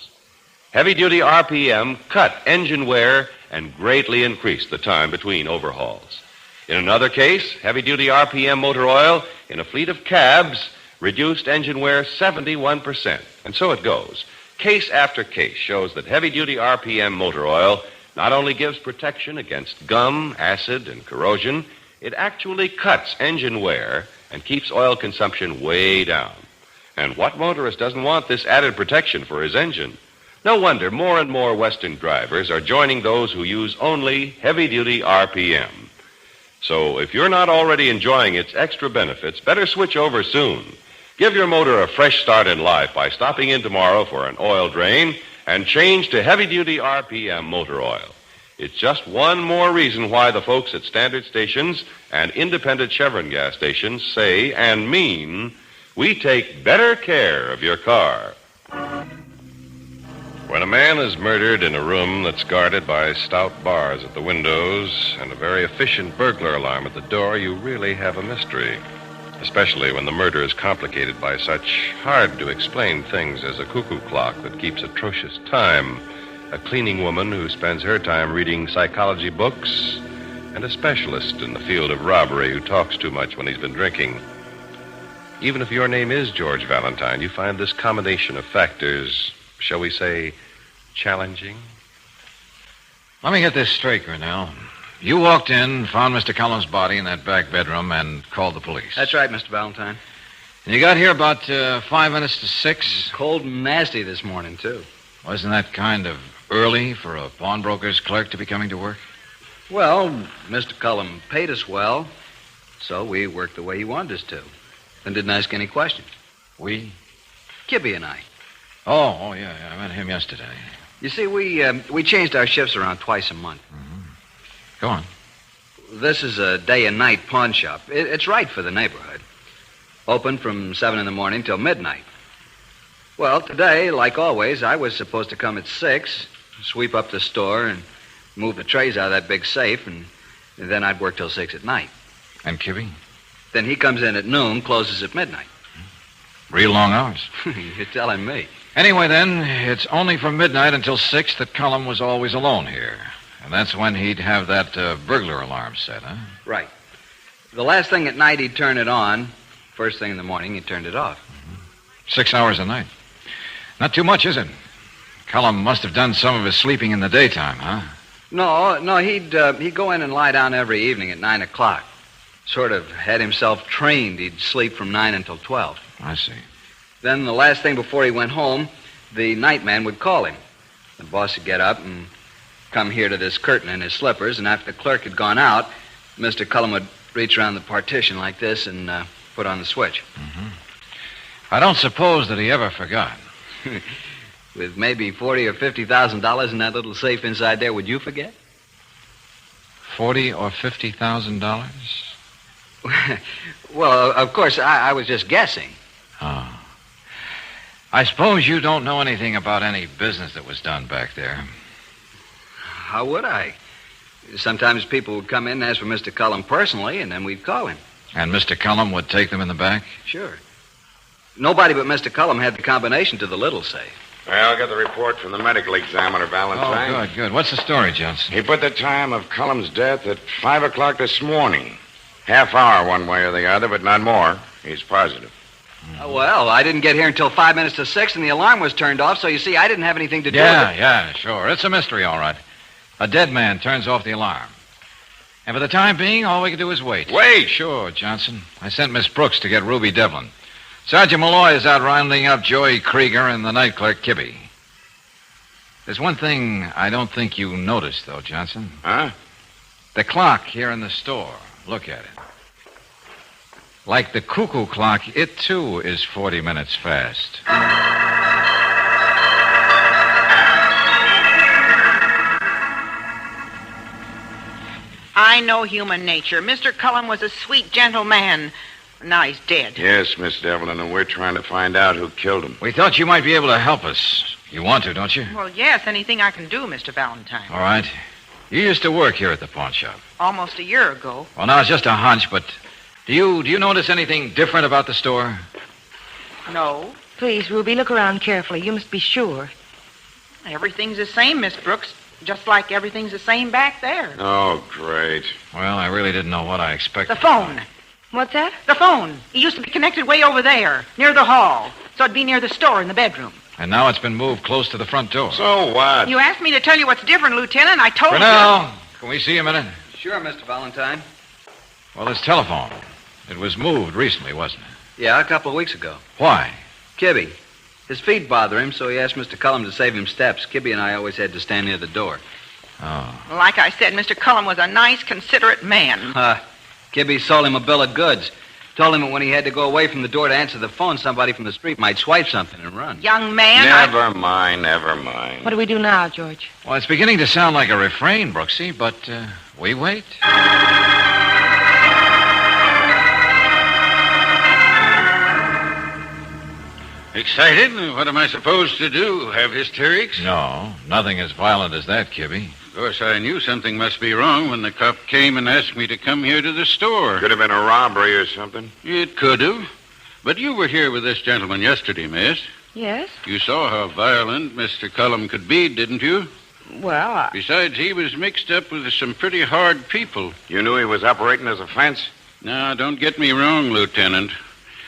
Heavy-duty RPM cut engine wear and greatly increased the time between overhauls. In another case, heavy-duty RPM motor oil in a fleet of cabs reduced engine wear 71%. And so it goes. Case after case shows that heavy-duty RPM motor oil not only gives protection against gum, acid, and corrosion, it actually cuts engine wear and keeps oil consumption way down. And what motorist doesn't want this added protection for his engine? No wonder more and more Western drivers are joining those who use only heavy-duty RPM. So if you're not already enjoying its extra benefits, better switch over soon. Give your motor a fresh start in life by stopping in tomorrow for an oil drain and change to heavy-duty RPM motor oil. It's just one more reason why the folks at standard stations and independent Chevron gas stations say and mean, we take better care of your car. When a man is murdered in a room that's guarded by stout bars at the windows and a very efficient burglar alarm at the door, you really have a mystery. Especially when the murder is complicated by such hard-to-explain things as a cuckoo clock that keeps atrocious time, a cleaning woman who spends her time reading psychology books, and a specialist in the field of robbery who talks too much when he's been drinking. Even if your name is George Valentine, you find this combination of factors, shall we say, challenging? Let me get this straight, Grinnell. You walked in, found Mr. Cullum's body in that back bedroom, and called the police. That's right, Mr. Valentine. And you got here about 5 minutes to 6? Cold and nasty this morning, too. Wasn't that kind of early for a pawnbroker's clerk to be coming to work? Well, Mr. Cullum paid us well, so we worked the way he wanted us to. And didn't ask any questions. We? Kibby and I. Oh, yeah, I met him yesterday. You see, we changed our shifts around twice a month. Mm-hmm. Go on. This is a day and night pawn shop. It's right for the neighborhood. Open from 7 in the morning till midnight. Well, today, like always, I was supposed to come at 6, sweep up the store and move the trays out of that big safe, and then I'd work till 6 at night. And Kibby? Then he comes in at noon, closes at midnight. Real long hours. You're telling me. Anyway, then, it's only from midnight until 6 that Cullum was always alone here. And that's when he'd have that burglar alarm set, huh? Right. The last thing at night, he'd turn it on. First thing in the morning, he turned it off. 6 hours a night. Not too much, is it? Cullum must have done some of his sleeping in the daytime, huh? No, he'd go in and lie down every evening at 9 o'clock. Sort of had himself trained. He'd sleep from 9 until 12. I see. Then the last thing before he went home, the nightman would call him. The boss would get up and come here to this curtain in his slippers, and after the clerk had gone out, Mr. Cullum would reach around the partition like this and put on the switch. Mm-hmm. I don't suppose that he ever forgot. With maybe $40,000 or $50,000 in that little safe inside there, would you forget? $40,000 or $50,000? Well, of course, I was just guessing. Oh. I suppose you don't know anything about any business that was done back there. How would I? Sometimes people would come in and ask for Mr. Cullum personally, and then we'd call him. And Mr. Cullum would take them in the back? Sure. Nobody but Mr. Cullum had the combination to the little safe. Well, I got the report from the medical examiner, Valentine. Oh, good. What's the story, Johnson? He put the time of Cullum's death at 5 o'clock this morning. Half hour one way or the other, but not more. He's positive. Well, I didn't get here until 5 minutes to 6, and the alarm was turned off, so you see, I didn't have anything to do with it. Yeah, sure. It's a mystery, all right. A dead man turns off the alarm. And for the time being, all we can do is wait. Wait! Sure, Johnson. I sent Miss Brooks to get Ruby Devlin. Sergeant Malloy is out rounding up Joey Krieger and the night clerk, Kibbe. There's one thing I don't think you noticed, though, Johnson. Huh? The clock here in the store. Look at it. Like the cuckoo clock, it, too, is 40 minutes fast. I know human nature. Mr. Cullum was a sweet, gentle man. Now he's dead. Yes, Miss Devlin, and we're trying to find out who killed him. We thought you might be able to help us. You want to, don't you? Well, yes, anything I can do, Mr. Valentine. All right. You used to work here at the pawn shop. Almost a year ago. Well, now, it's just a hunch, but do you notice anything different about the store? No. Please, Ruby, look around carefully. You must be sure. Everything's the same, Miss Brooks. Just like everything's the same back there. Oh, great. Well, I really didn't know what I expected. The phone. What's that? The phone. It used to be connected way over there, near the hall. So it'd be near the store in the bedroom. And now it's been moved close to the front door. So what? You asked me to tell you what's different, Lieutenant. I told Brunel, can we see a minute? Sure, Mr. Valentine. Well, this telephone. It was moved recently, wasn't it? Yeah, a couple of weeks ago. Why? Kibbe. His feet bother him, so he asked Mr. Cullum to save him steps. Kibbe and I always had to stand near the door. Oh. you. Like I said, Mr. Cullum was a nice, considerate man. Kibbe sold him a bill of goods. Told him that when he had to go away from the door to answer the phone, somebody from the street might swipe something and run. Young man, Never mind. What do we do now, George? Well, it's beginning to sound like a refrain, Brooksy, but we wait. Excited? What am I supposed to do? Have hysterics? No, nothing as violent as that, Kibbe. Of course, I knew something must be wrong when the cop came and asked me to come here to the store. Could have been a robbery or something. It could have. But you were here with this gentleman yesterday, miss. Yes? You saw how violent Mr. Cullum could be, didn't you? Well, Besides, he was mixed up with some pretty hard people. You knew he was operating as a fence? Now, don't get me wrong, Lieutenant.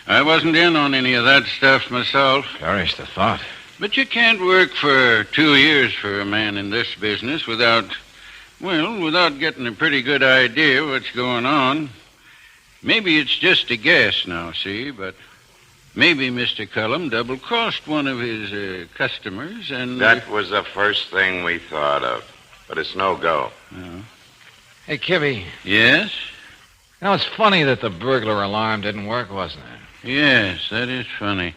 I wasn't in on any of that stuff myself. Perish the thought. But you can't work for 2 years for a man in this business without getting a pretty good idea what's going on. Maybe it's just a guess now, see, but maybe Mr. Cullum double-crossed one of his customers and... That was the first thing we thought of. But it's no go. Oh. Hey, Kibbe. Yes? You know, it's funny that the burglar alarm didn't work, wasn't it? Yes, that is funny.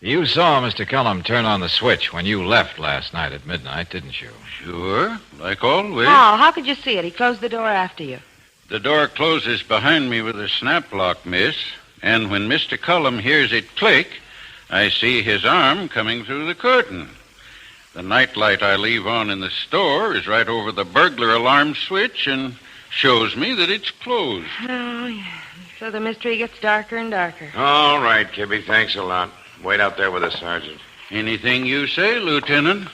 You saw Mr. Cullum turn on the switch when you left last night at midnight, didn't you? Sure, like always. Oh, how could you see it? He closed the door after you. The door closes behind me with a snap lock, miss, and when Mr. Cullum hears it click, I see his arm coming through the curtain. The nightlight I leave on in the store is right over the burglar alarm switch and shows me that it's closed. Oh, yeah. So the mystery gets darker and darker. All right, Kibbe, thanks a lot. Wait out there with the sergeant. Anything you say, Lieutenant.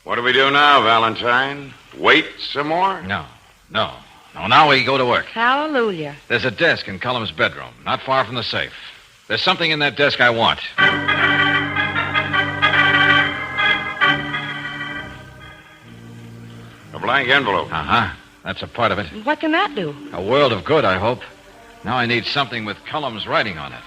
What do we do now, Valentine? Wait some more? No, Well, now we go to work. Hallelujah. There's a desk in Cullum's bedroom, not far from the safe. There's something in that desk I want. A blank envelope. Uh-huh. That's a part of it. What can that do? A world of good, I hope. Now I need something with Cullum's writing on it.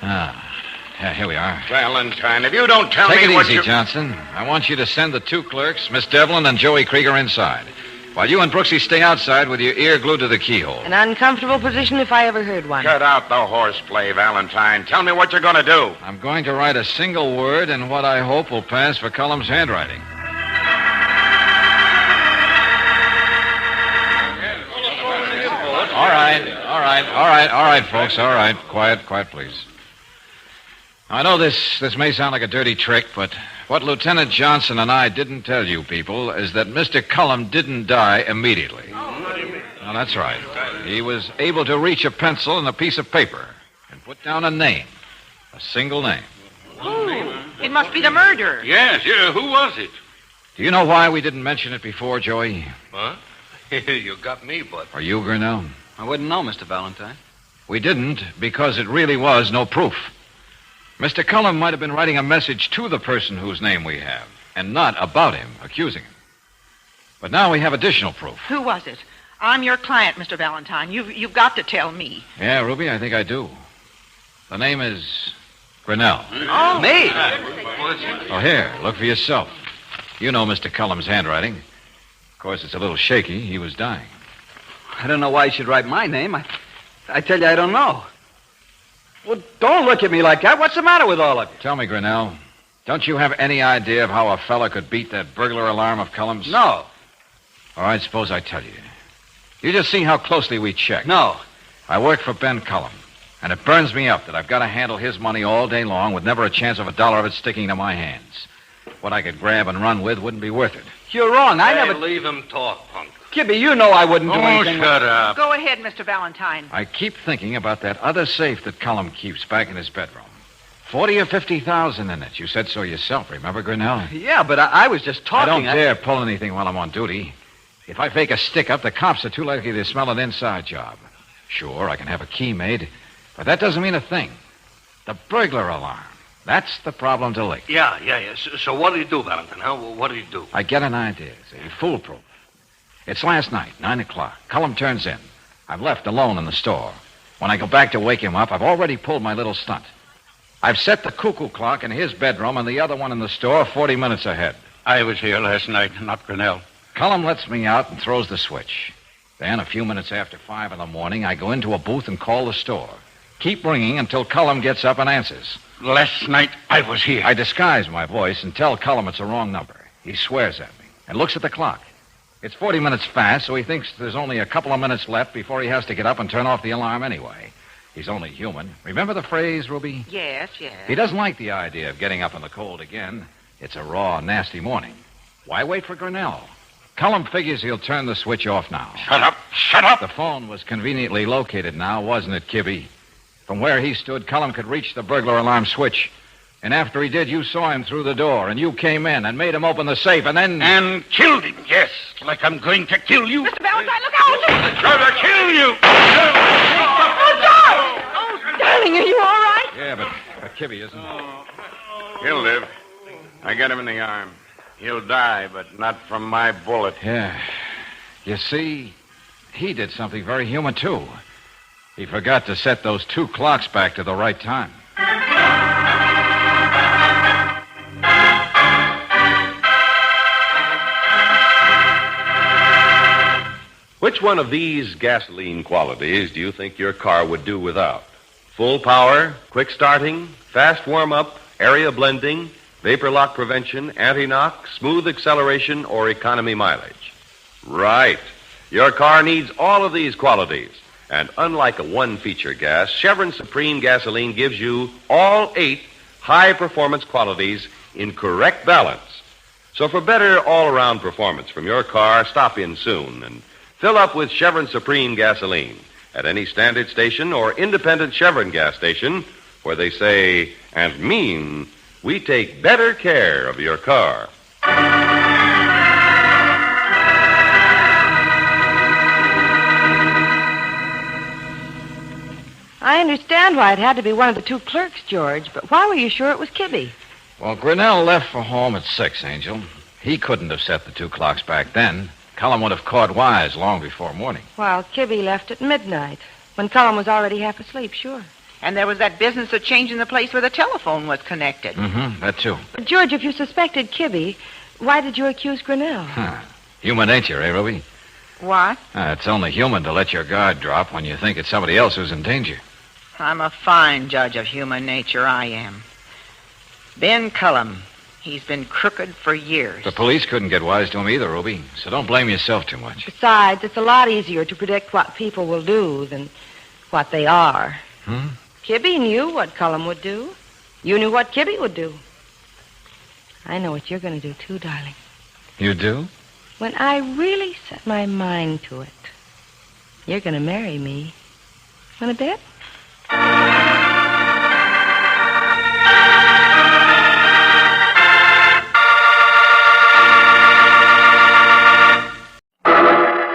Yeah, here we are. Valentine, if you don't tell Take me it what easy, you... Johnson. I want you to send the two clerks, Miss Devlin and Joey Krieger, inside, while you and Brooksy stay outside with your ear glued to the keyhole. An uncomfortable position if I ever heard one. Cut out the horseplay, Valentine. Tell me what you're going to do. I'm going to write a single word in what I hope will pass for Cullum's handwriting. All right, folks. All right. Quiet, please. I know this may sound like a dirty trick, but what Lieutenant Johnson and I didn't tell you people is that Mr. Cullum didn't die immediately. Now, that's right. He was able to reach a pencil and a piece of paper and put down a name, a single name. Oh, it must be the murderer. Yes, who was it? Do you know why we didn't mention it before, Joey? Huh? You got me, Bud. Or you, Grinnell? I wouldn't know, Mr. Valentine. We didn't because it really was no proof. Mr. Cullum might have been writing a message to the person whose name we have, and not about him, accusing him. But now we have additional proof. Who was it? I'm your client, Mr. Valentine. You've got to tell me. Yeah, Ruby, I think I do. The name is Grinnell. Oh, Me? Oh, here, look for yourself. You know Mr. Cullum's handwriting. Of course, it's a little shaky. He was dying. I don't know why you should write my name. I tell you, I don't know. Well, don't look at me like that. What's the matter with all of you? Tell me, Grinnell, don't you have any idea of how a fella could beat that burglar alarm of Cullum's? No. All right, suppose I tell you. You just see how closely we check. No. I work for Ben Cullum, and it burns me up that I've got to handle his money all day long with never a chance of a dollar of it sticking to my hands. What I could grab and run with wouldn't be worth it. You're wrong. I never... Leave him talk, punk. Kibby, you know I wouldn't do anything... Oh, shut up. go ahead, Mr. Valentine. I keep thinking about that other safe that Cullum keeps back in his bedroom. 40 or 50,000 in it. You said so yourself, remember, Grinnell? Yeah, but I was just talking... I don't dare pull anything while I'm on duty. If I fake a stick-up, the cops are too likely to smell an inside job. Sure, I can have a key made, but that doesn't mean a thing. The burglar alarm. That's the problem to lick. Yeah. So what do you do, Valentine? Huh? What do you do? I get an idea. See, foolproof. It's last night, 9 o'clock. Cullum turns in. I'm left alone in the store. When I go back to wake him up, I've already pulled my little stunt. I've set the cuckoo clock in his bedroom and the other one in the store 40 minutes ahead. I was here last night, not Grinnell. Cullum lets me out and throws the switch. Then, a few minutes after 5 in the morning, I go into a booth and call the store. Keep ringing until Cullum gets up and answers. Last night, I was here. I disguise my voice and tell Cullum it's a wrong number. He swears at me and looks at the clock. It's 40 minutes fast, so he thinks there's only a couple of minutes left before he has to get up and turn off the alarm anyway. He's only human. Remember the phrase, Ruby? Yes. He doesn't like the idea of getting up in the cold again. It's a raw, nasty morning. Why wait for Grinnell? Cullum figures he'll turn the switch off now. Shut up! The phone was conveniently located now, wasn't it, Kibby? From where he stood, Cullum could reach the burglar alarm switch. And after he did, you saw him through the door, and you came in and made him open the safe, and then... And killed him, yes. Like I'm going to kill you. Mr. Valentine, look out! I'm going to kill you! Oh, darling, are you all right? Yeah, but Kibby isn't. He'll live. I got him in the arm. He'll die, but not from my bullet. Yeah. You see, he did something very human, too. He forgot to set those 2 clocks back to the right time. Which one of these gasoline qualities do you think your car would do without? Full power, quick starting, fast warm-up, area blending, vapor lock prevention, anti-knock, smooth acceleration, or economy mileage? Right. Your car needs all of these qualities. And unlike a one-feature gas, Chevron Supreme gasoline gives you all 8 high-performance qualities in correct balance. So for better all-around performance from your car, stop in soon and fill up with Chevron Supreme gasoline at any standard station or independent Chevron gas station where they say and mean we take better care of your car. I understand why it had to be one of the two clerks, George, but why were you sure it was Kibby? Well, Grinnell left for home at 6, Angel. He couldn't have set the 2 clocks back then. Cullum would have caught wise long before morning. While Kibby left at midnight, when Cullum was already half asleep, sure. And there was that business of changing the place where the telephone was connected. Mm-hmm, that too. But George, if you suspected Kibby, why did you accuse Grinnell? Human nature, eh, Ruby? What? It's only human to let your guard drop when you think it's somebody else who's in danger. I'm a fine judge of human nature, I am. Ben Cullum, he's been crooked for years. The police couldn't get wise to him either, Ruby, so don't blame yourself too much. Besides, it's a lot easier to predict what people will do than what they are. Kibby knew what Cullum would do. You knew what Kibby would do. I know what you're going to do, too, darling. You do? When I really set my mind to it, you're going to marry me. Want to bet?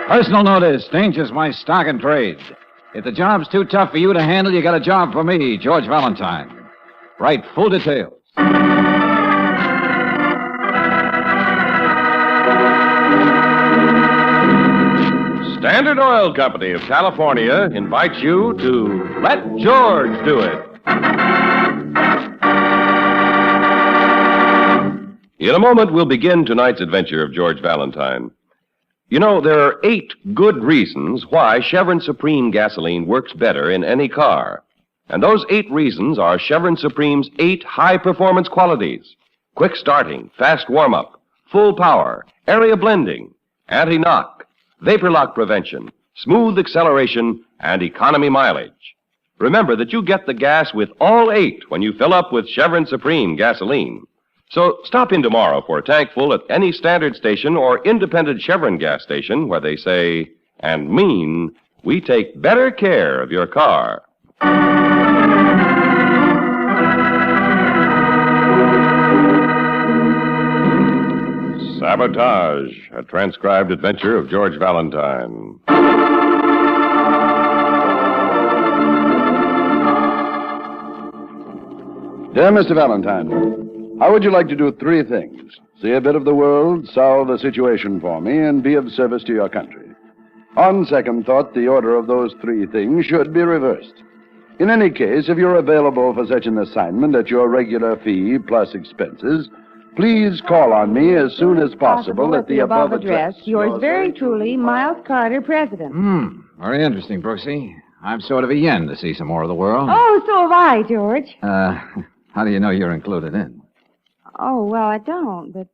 Personal notice. Danger's my stock and trade. If the job's too tough for you to handle, you got a job for me, George Valentine. Write full details. Standard Oil Company of California invites you to Let George Do It. In a moment, we'll begin tonight's adventure of George Valentine. You know, there are 8 good reasons why Chevron Supreme gasoline works better in any car. And those 8 reasons are Chevron Supreme's 8 high-performance qualities. Quick starting, fast warm-up, full power, area blending, anti-knock, vapor lock prevention, smooth acceleration, and economy mileage. Remember that you get the gas with all 8 when you fill up with Chevron Supreme gasoline. So stop in tomorrow for a tank full at any standard station or independent Chevron gas station where they say and mean we take better care of your car. Sabotage, a transcribed adventure of George Valentine. Dear Mr. Valentine, how would you like to do 3 things? See a bit of the world, solve a situation for me, and be of service to your country. On second thought, the order of those 3 things should be reversed. In any case, if you're available for such an assignment at your regular fee plus expenses, please call on me as soon as possible at the above address. Yours very truly, Miles Carter, President. Very interesting, Brooksy. I'm sort of a yen to see some more of the world. Oh, so have I, George. How do you know you're included in? Oh, well, I don't, but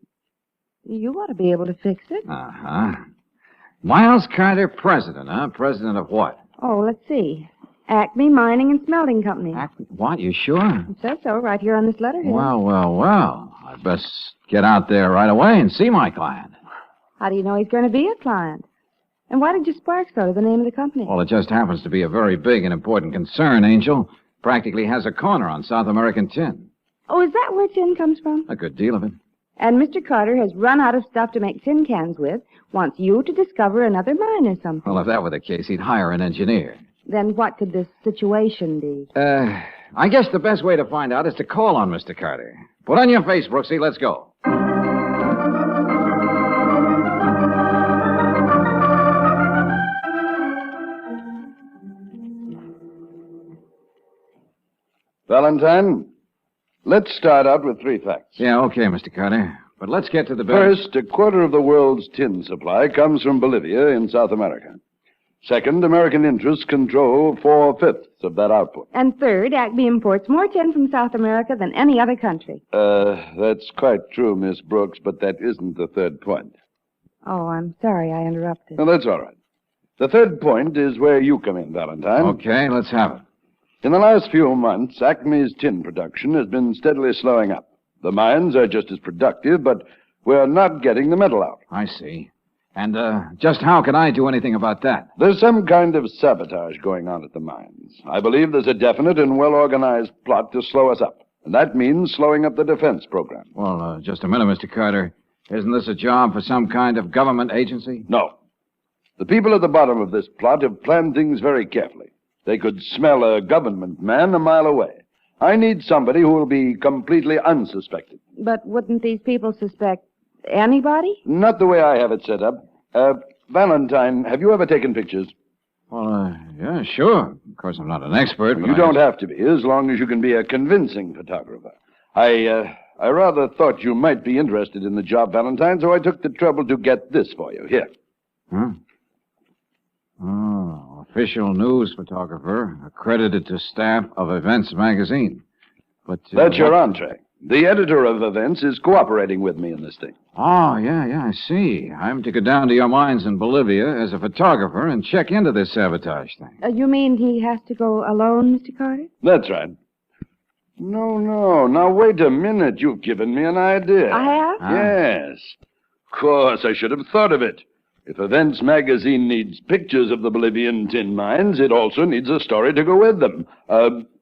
you ought to be able to fix it. Uh-huh. Miles Carter, President, huh? President of what? Oh, let's see. Acme Mining and Smelting Company. Acme? What? You sure? It says so right here on this letterhead. Well. I'd best get out there right away and see my client. How do you know he's going to be a client? And why did you spark so to the name of the company? Well, it just happens to be a very big and important concern, Angel. Practically has a corner on South American tin. Oh, is that where tin comes from? A good deal of it. And Mr. Carter has run out of stuff to make tin cans with, wants you to discover another mine or something. Well, if that were the case, he'd hire an engineer. Then what could this situation be? I guess the best way to find out is to call on Mr. Carter. Put on your face, Brooksy. Let's go. Valentine, let's start out with 3 facts. Yeah, okay, Mr. Carter. But let's get to the business. First, a quarter of the world's tin supply comes from Bolivia in South America. Second, American interests control 4/5 of that output. And third, Acme imports more tin from South America than any other country. That's quite true, Miss Brooks, but that isn't the third point. Oh, I'm sorry I interrupted. No, that's all right. The third point is where you come in, Valentine. Okay, let's have it. In the last few months, Acme's tin production has been steadily slowing up. The mines are just as productive, but we're not getting the metal out. I see. And just how can I do anything about that? There's some kind of sabotage going on at the mines. I believe there's a definite and well-organized plot to slow us up. And that means slowing up the defense program. Well, just a minute, Mr. Carter. Isn't this a job for some kind of government agency? No. The people at the bottom of this plot have planned things very carefully. They could smell a government man a mile away. I need somebody who will be completely unsuspected. But wouldn't these people suspect anybody? Not the way I have it set up. Valentine, have you ever taken pictures? Well, yeah, sure. Of course, I'm not an expert. But You don't have to be, as long as you can be a convincing photographer. I rather thought you might be interested in the job, Valentine, so I took the trouble to get this for you. Here. Huh? Oh, official news photographer, accredited to staff of Events magazine. But That's your entree. The editor of Events is cooperating with me in this thing. Oh, yeah, I see. I'm to go down to your mines in Bolivia as a photographer and check into this sabotage thing. You mean he has to go alone, Mr. Carter? That's right. No. Now, wait a minute. You've given me an idea. I have? Yes. Of course, I should have thought of it. If Events magazine needs pictures of the Bolivian tin mines, it also needs a story to go with them.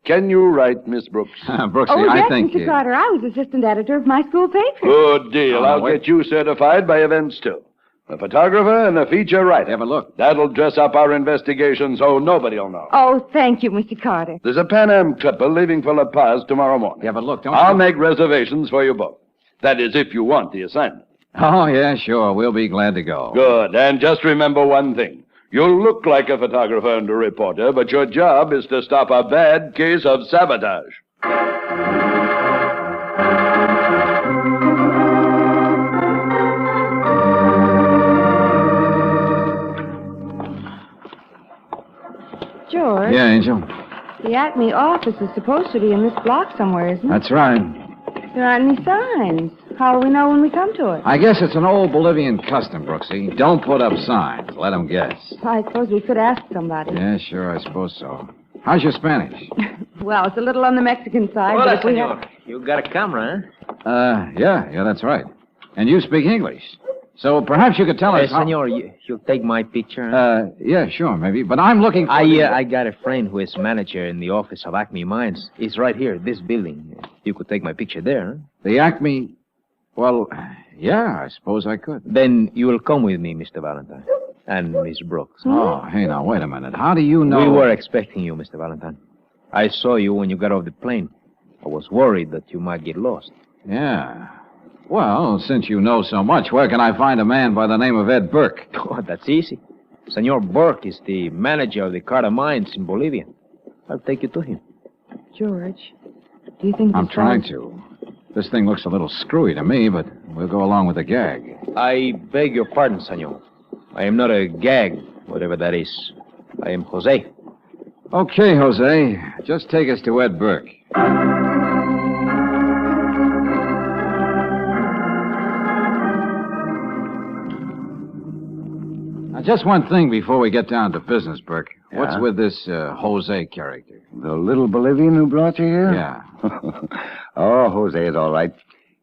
Can you write, Miss Brooks? Brooksy, yes, I think... Mr. Carter, I was assistant editor of my school paper. Good deal. I'll wait. get you certified by Events, too. A photographer and a feature writer. Have a look. That'll dress up our investigation so nobody'll know. Oh, thank you, Mr. Carter. There's a Pan Am clipper leaving for La Paz tomorrow morning. Have a look, don't I'll you? make reservations for you both. That is, if you want the assignment. Oh, yeah, sure. We'll be glad to go. Good. And just remember one thing. You'll look like a photographer and a reporter, but your job is to stop a bad case of sabotage. George, Yeah, Angel. the Acme office is supposed to be in this block somewhere, isn't it? That's right. There aren't any signs. How will we know when we come to it? I guess it's an old Bolivian custom, Brooksy. Don't put up signs. Let them guess. I suppose we could ask somebody. Yeah, sure, I suppose so. How's your Spanish? Well, it's a little on the Mexican side. Hola, but if we senor. You got a camera, huh? Yeah, that's right. And you speak English. So perhaps you could tell us how... Senor, you'll take my picture, huh? Yeah, sure, maybe. But I'm looking for... I got a friend who is manager in the office of Acme Mines. He's right here, this building. You could take my picture there, huh? The Acme... Well, yeah, I suppose I could. Then you will come with me, Mr. Valentine. And Miss Brooks. Oh, hey, now, wait a minute. How do you know... We were expecting you, Mr. Valentine. I saw you when you got off the plane. I was worried that you might get lost. Yeah. Well, since you know so much, where can I find a man by the name of Ed Burke? Oh, that's easy. Senor Burke is the manager of the Carter Mines in Bolivia. I'll take you to him. George, do you think... I'm trying to. This thing looks a little screwy to me, but we'll go along with the gag. I beg your pardon, senor. I am not a gag, whatever that is. I am Jose. Okay, Jose. Just take us to Ed Burke. Now, just one thing before we get down to business, Burke. Yeah? What's with this Jose character? The little Bolivian who brought you here? Yeah. Oh, Jose is all right.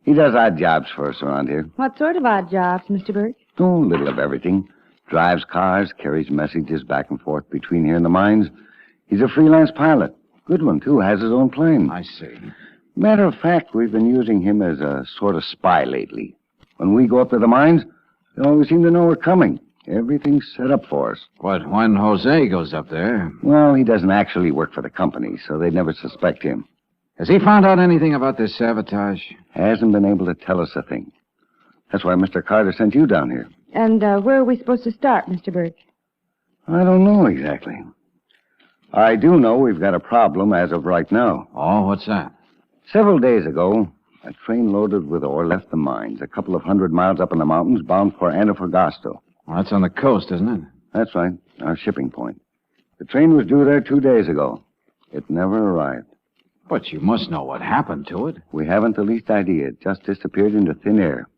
He does odd jobs for us around here. What sort of odd jobs, Mr. Burke? Oh, a little of everything. Drives cars, carries messages back and forth between here and the mines. He's a freelance pilot. Good one, too. Has his own plane. I see. Matter of fact, we've been using him as a sort of spy lately. When we go up to the mines, they always seem to know we're coming. Everything's set up for us. But when Jose goes up there... Well, he doesn't actually work for the company, so they'd never suspect him. Has he found out anything about this sabotage? Hasn't been able to tell us a thing. That's why Mr. Carter sent you down here. And where are we supposed to start, Mr. Burke? I don't know exactly. I do know we've got a problem as of right now. Oh, what's that? Several days ago, a train loaded with ore left the mines, a couple of 100 miles up in the mountains, bound for Antofagasta. Well, that's on the coast, isn't it? That's right, our shipping point. The train was due there 2 days ago. It never arrived. But you must know what happened to it. We haven't the least idea. It just disappeared into thin air.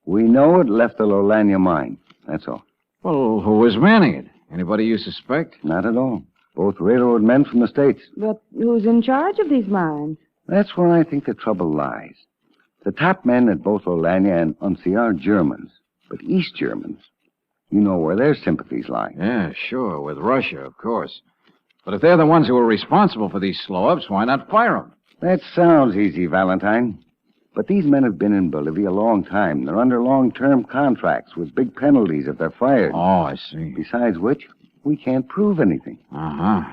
We know it left the Lolania mine. That's all. Well, who was manning it? Anybody you suspect? Not at all. Both railroad men from the States. But who's in charge of these mines? That's where I think the trouble lies. The top men at both Lolania and Unsi are Germans, but East Germans. You know where their sympathies lie. Yeah, sure, with Russia, of course. But if they're the ones who are responsible for these slow-ups, why not fire them? That sounds easy, Valentine. But these men have been in Bolivia a long time. They're under long-term contracts with big penalties if they're fired. Oh, I see. Besides which, we can't prove anything. Uh-huh.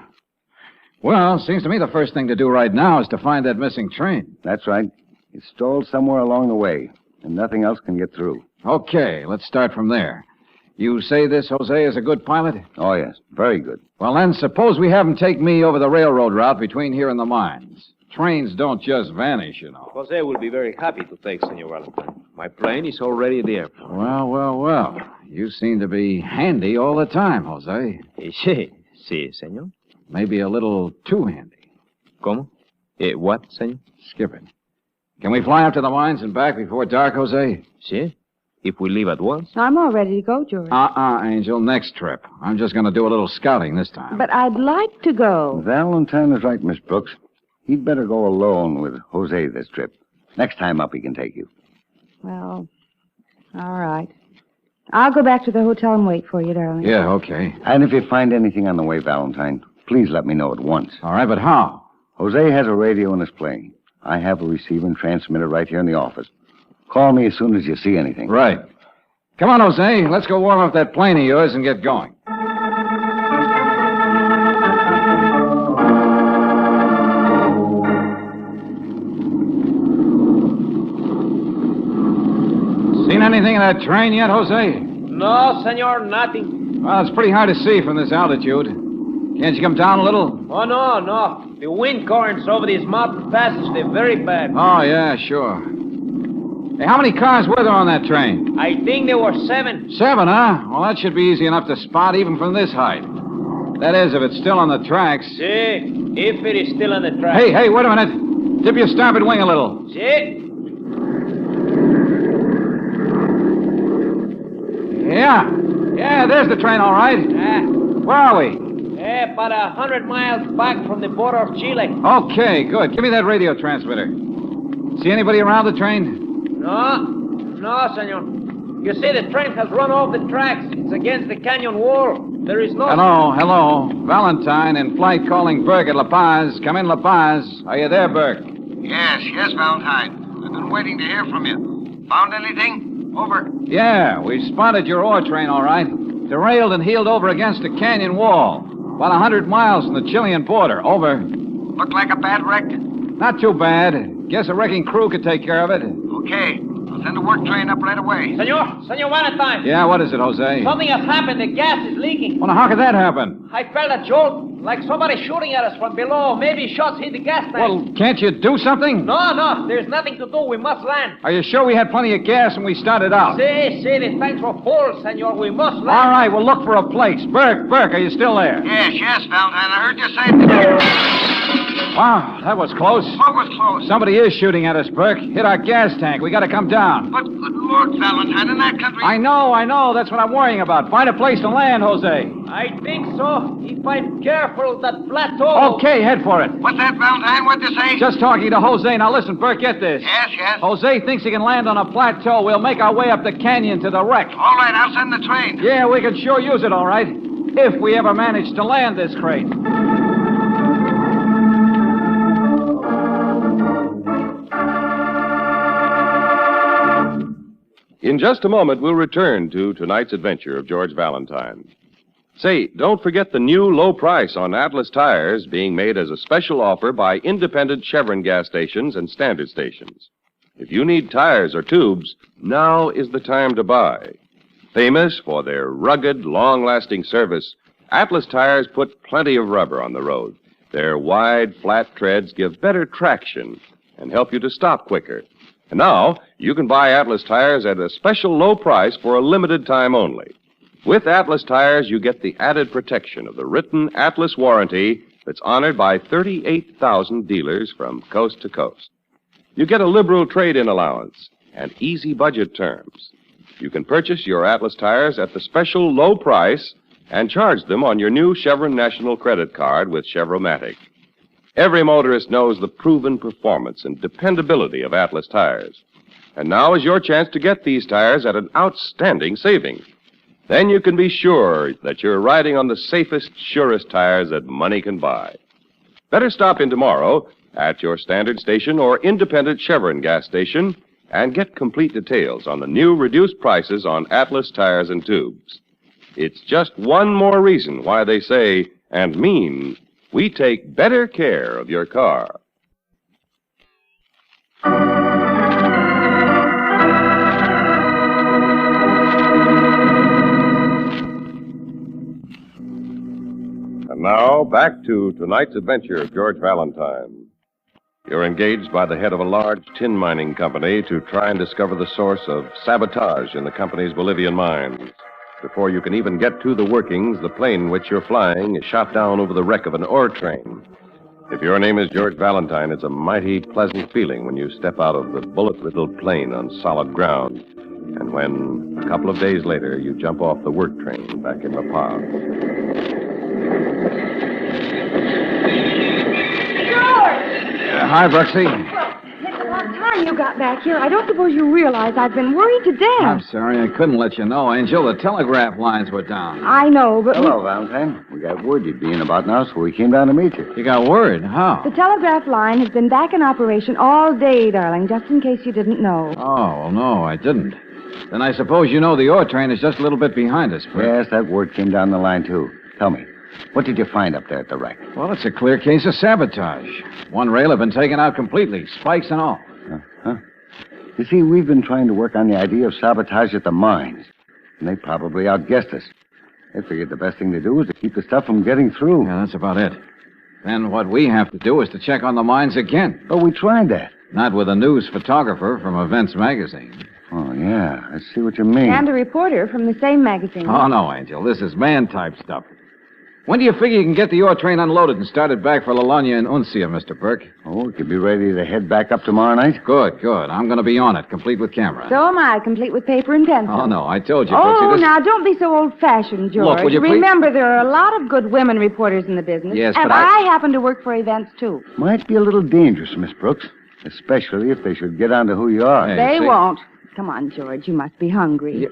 Well, seems to me the first thing to do right now is to find that missing train. That's right. It's stalled somewhere along the way, and nothing else can get through. Okay, let's start from there. You say this Jose is a good pilot? Oh, yes. Very good. Well, then, suppose we have him take me over the railroad route between here and the mines. Trains don't just vanish, you know. Jose will be very happy to take Senor Valentine. My plane is already at the airport. Well. You seem to be handy all the time, Jose. Sí, senor. Maybe a little too handy. ¿Cómo? What, senor? Skip it. Can we fly up to the mines and back before dark, Jose? Sí. If we leave at once. I'm all ready to go, George. Angel. Next trip. I'm just going to do a little scouting this time. But I'd like to go. Valentine is right, Miss Brooks. He'd better go alone with Jose this trip. Next time up, he can take you. Well, all right. I'll go back to the hotel and wait for you, darling. Yeah, okay. And if you find anything on the way, Valentine, please let me know at once. All right, but how? Jose has a radio in his plane. I have a receiver and transmitter right here in the office. Call me as soon as you see anything. Right. Come on, Jose. Let's go warm up that plane of yours and get going. Seen anything of that train yet, Jose? No, senor, nothing. Well, it's pretty hard to see from this altitude. Can't you come down a little? Oh, no. The wind currents over these mountain passes, they're very bad. Oh, yeah, sure. Hey, how many cars were there on that train? I think there were 7. 7, huh? Well, that should be easy enough to spot even from this height. That is, if it's still on the tracks. Si, if it is still on the tracks. Hey, wait a minute. Dip your starboard wing a little. Si. Yeah, there's the train, all right. Where are we? About 100 miles back from the border of Chile. Okay, good. Give me that radio transmitter. See anybody around the train? No, senor. You see, the train has run off the tracks. It's against the canyon wall. There is no... Hello. Valentine in flight calling Burke at La Paz. Come in, La Paz. Are you there, Burke? Yes, Valentine. I've been waiting to hear from you. Found anything? Over. Yeah, we spotted your ore train, all right. Derailed and heeled over against a canyon wall. About 100 miles from the Chilean border. Over. Looked like a bad wreck? Not too bad. Guess a wrecking crew could take care of it. Okay. I'll send a work train up right away. Senor Valentine. Yeah, what is it, Jose? Something has happened. The gas is leaking. Well, now, how could that happen? I felt a jolt, like somebody shooting at us from below. Maybe shots hit the gas tank. Well, can't you do something? No. There's nothing to do. We must land. Are you sure we had plenty of gas when we started out? See, the tanks were full, senor. We must land. All right, we'll look for a place. Burke, are you still there? Yes, Valentine. I heard you say... Wow, that was close. What was close? Somebody is shooting at us, Burke. Hit our gas tank. We got to come down. But, good Lord, Valentine, in that country... I know. That's what I'm worrying about. Find a place to land, Jose. I think so. If I'm careful, that plateau... Okay, head for it. What's that, Valentine? What'd you say? Just talking to Jose. Now, listen, Burke, get this. Yes. Jose thinks he can land on a plateau. We'll make our way up the canyon to the wreck. All right, I'll send the train. Yeah, we can sure use it, all right. If we ever manage to land this crate. In just a moment, we'll return to tonight's adventure of George Valentine. Say, don't forget the new low price on Atlas tires being made as a special offer by independent Chevron gas stations and standard stations. If you need tires or tubes, now is the time to buy. Famous for their rugged, long-lasting service, Atlas tires put plenty of rubber on the road. Their wide, flat treads give better traction and help you to stop quicker. And now, you can buy Atlas tires at a special low price for a limited time only. With Atlas tires, you get the added protection of the written Atlas warranty that's honored by 38,000 dealers from coast to coast. You get a liberal trade-in allowance and easy budget terms. You can purchase your Atlas tires at the special low price and charge them on your new Chevron National Credit Card with Chevromatic. Every motorist knows the proven performance and dependability of Atlas tires. And now is your chance to get these tires at an outstanding saving. Then you can be sure that you're riding on the safest, surest tires that money can buy. Better stop in tomorrow at your standard station or independent Chevron gas station and get complete details on the new reduced prices on Atlas tires and tubes. It's just one more reason why they say and mean We take better care of your car. And now, back to tonight's adventure of George Valentine. You're engaged by the head of a large tin mining company to try and discover the source of sabotage in the company's Bolivian mines. Before you can even get to the workings, the plane in which you're flying is shot down over the wreck of an ore train. If your name is George Valentine, it's a mighty pleasant feeling when you step out of the bullet-riddled plane on solid ground. And when, a couple of days later, you jump off the work train back in La Paz. Hi, Brooksy. It's about time you got back here. I don't suppose you realize I've been worried to death. I'm sorry, I couldn't let you know, Angel. The telegraph lines were down. I know, but... Hello, Valentine. We got word you'd be in about now, so we came down to meet you. You got word? How? The telegraph line has been back in operation all day, darling, just in case you didn't know. Oh, well, no, I didn't. Then I suppose you know the ore train is just a little bit behind us, Brooks. Yes, that word came down the line, too. Tell me, what did you find up there at the wreck? Well, it's a clear case of sabotage. One rail had been taken out completely, spikes and all. Huh? You see, we've been trying to work on the idea of sabotage at the mines, and they probably outguessed us. They figured the best thing to do was to keep the stuff from getting through. Yeah, that's about it. Then what we have to do is to check on the mines again. But we tried that. Not with a news photographer from Events Magazine. Oh, yeah, I see what you mean. And a reporter from the same magazine. Oh, no, Angel. This is man-type stuff. When do you figure you can get the ore train unloaded and started back for Lalagna and Uncia, Mr. Burke? Oh, we could be ready to head back up tomorrow night? Good, good. I'm going to be on it, complete with camera. So am I, complete with paper and pencil. Oh, no, I told you, Oh, Brooksy, now, don't be so old-fashioned, George. Look, will you please... Remember, there are a lot of good women reporters in the business. Yes, and but I happen to work for Events, too. Might be a little dangerous, Miss Brooks, especially if they should get onto who you are. They won't. Come on, George, you must be hungry. Yeah.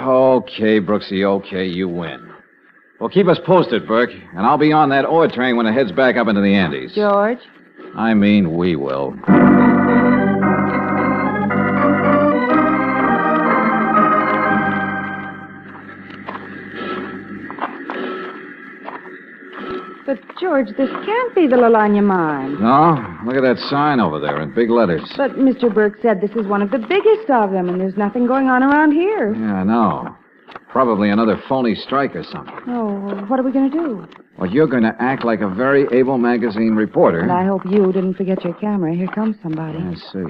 Okay, Brooksy, okay, you win. Well, keep us posted, Burke, and I'll be on that ore train when it heads back up into the Andes. George? I mean, we will. But, George, this can't be the Lalagna mine. No? Look at that sign over there in big letters. But Mr. Burke said this is one of the biggest of them, and there's nothing going on around here. Yeah, I know. Probably another phony strike or something. Oh, what are we going to do? Well, you're going to act like a very able magazine reporter. And I hope you didn't forget your camera. Here comes somebody. I see.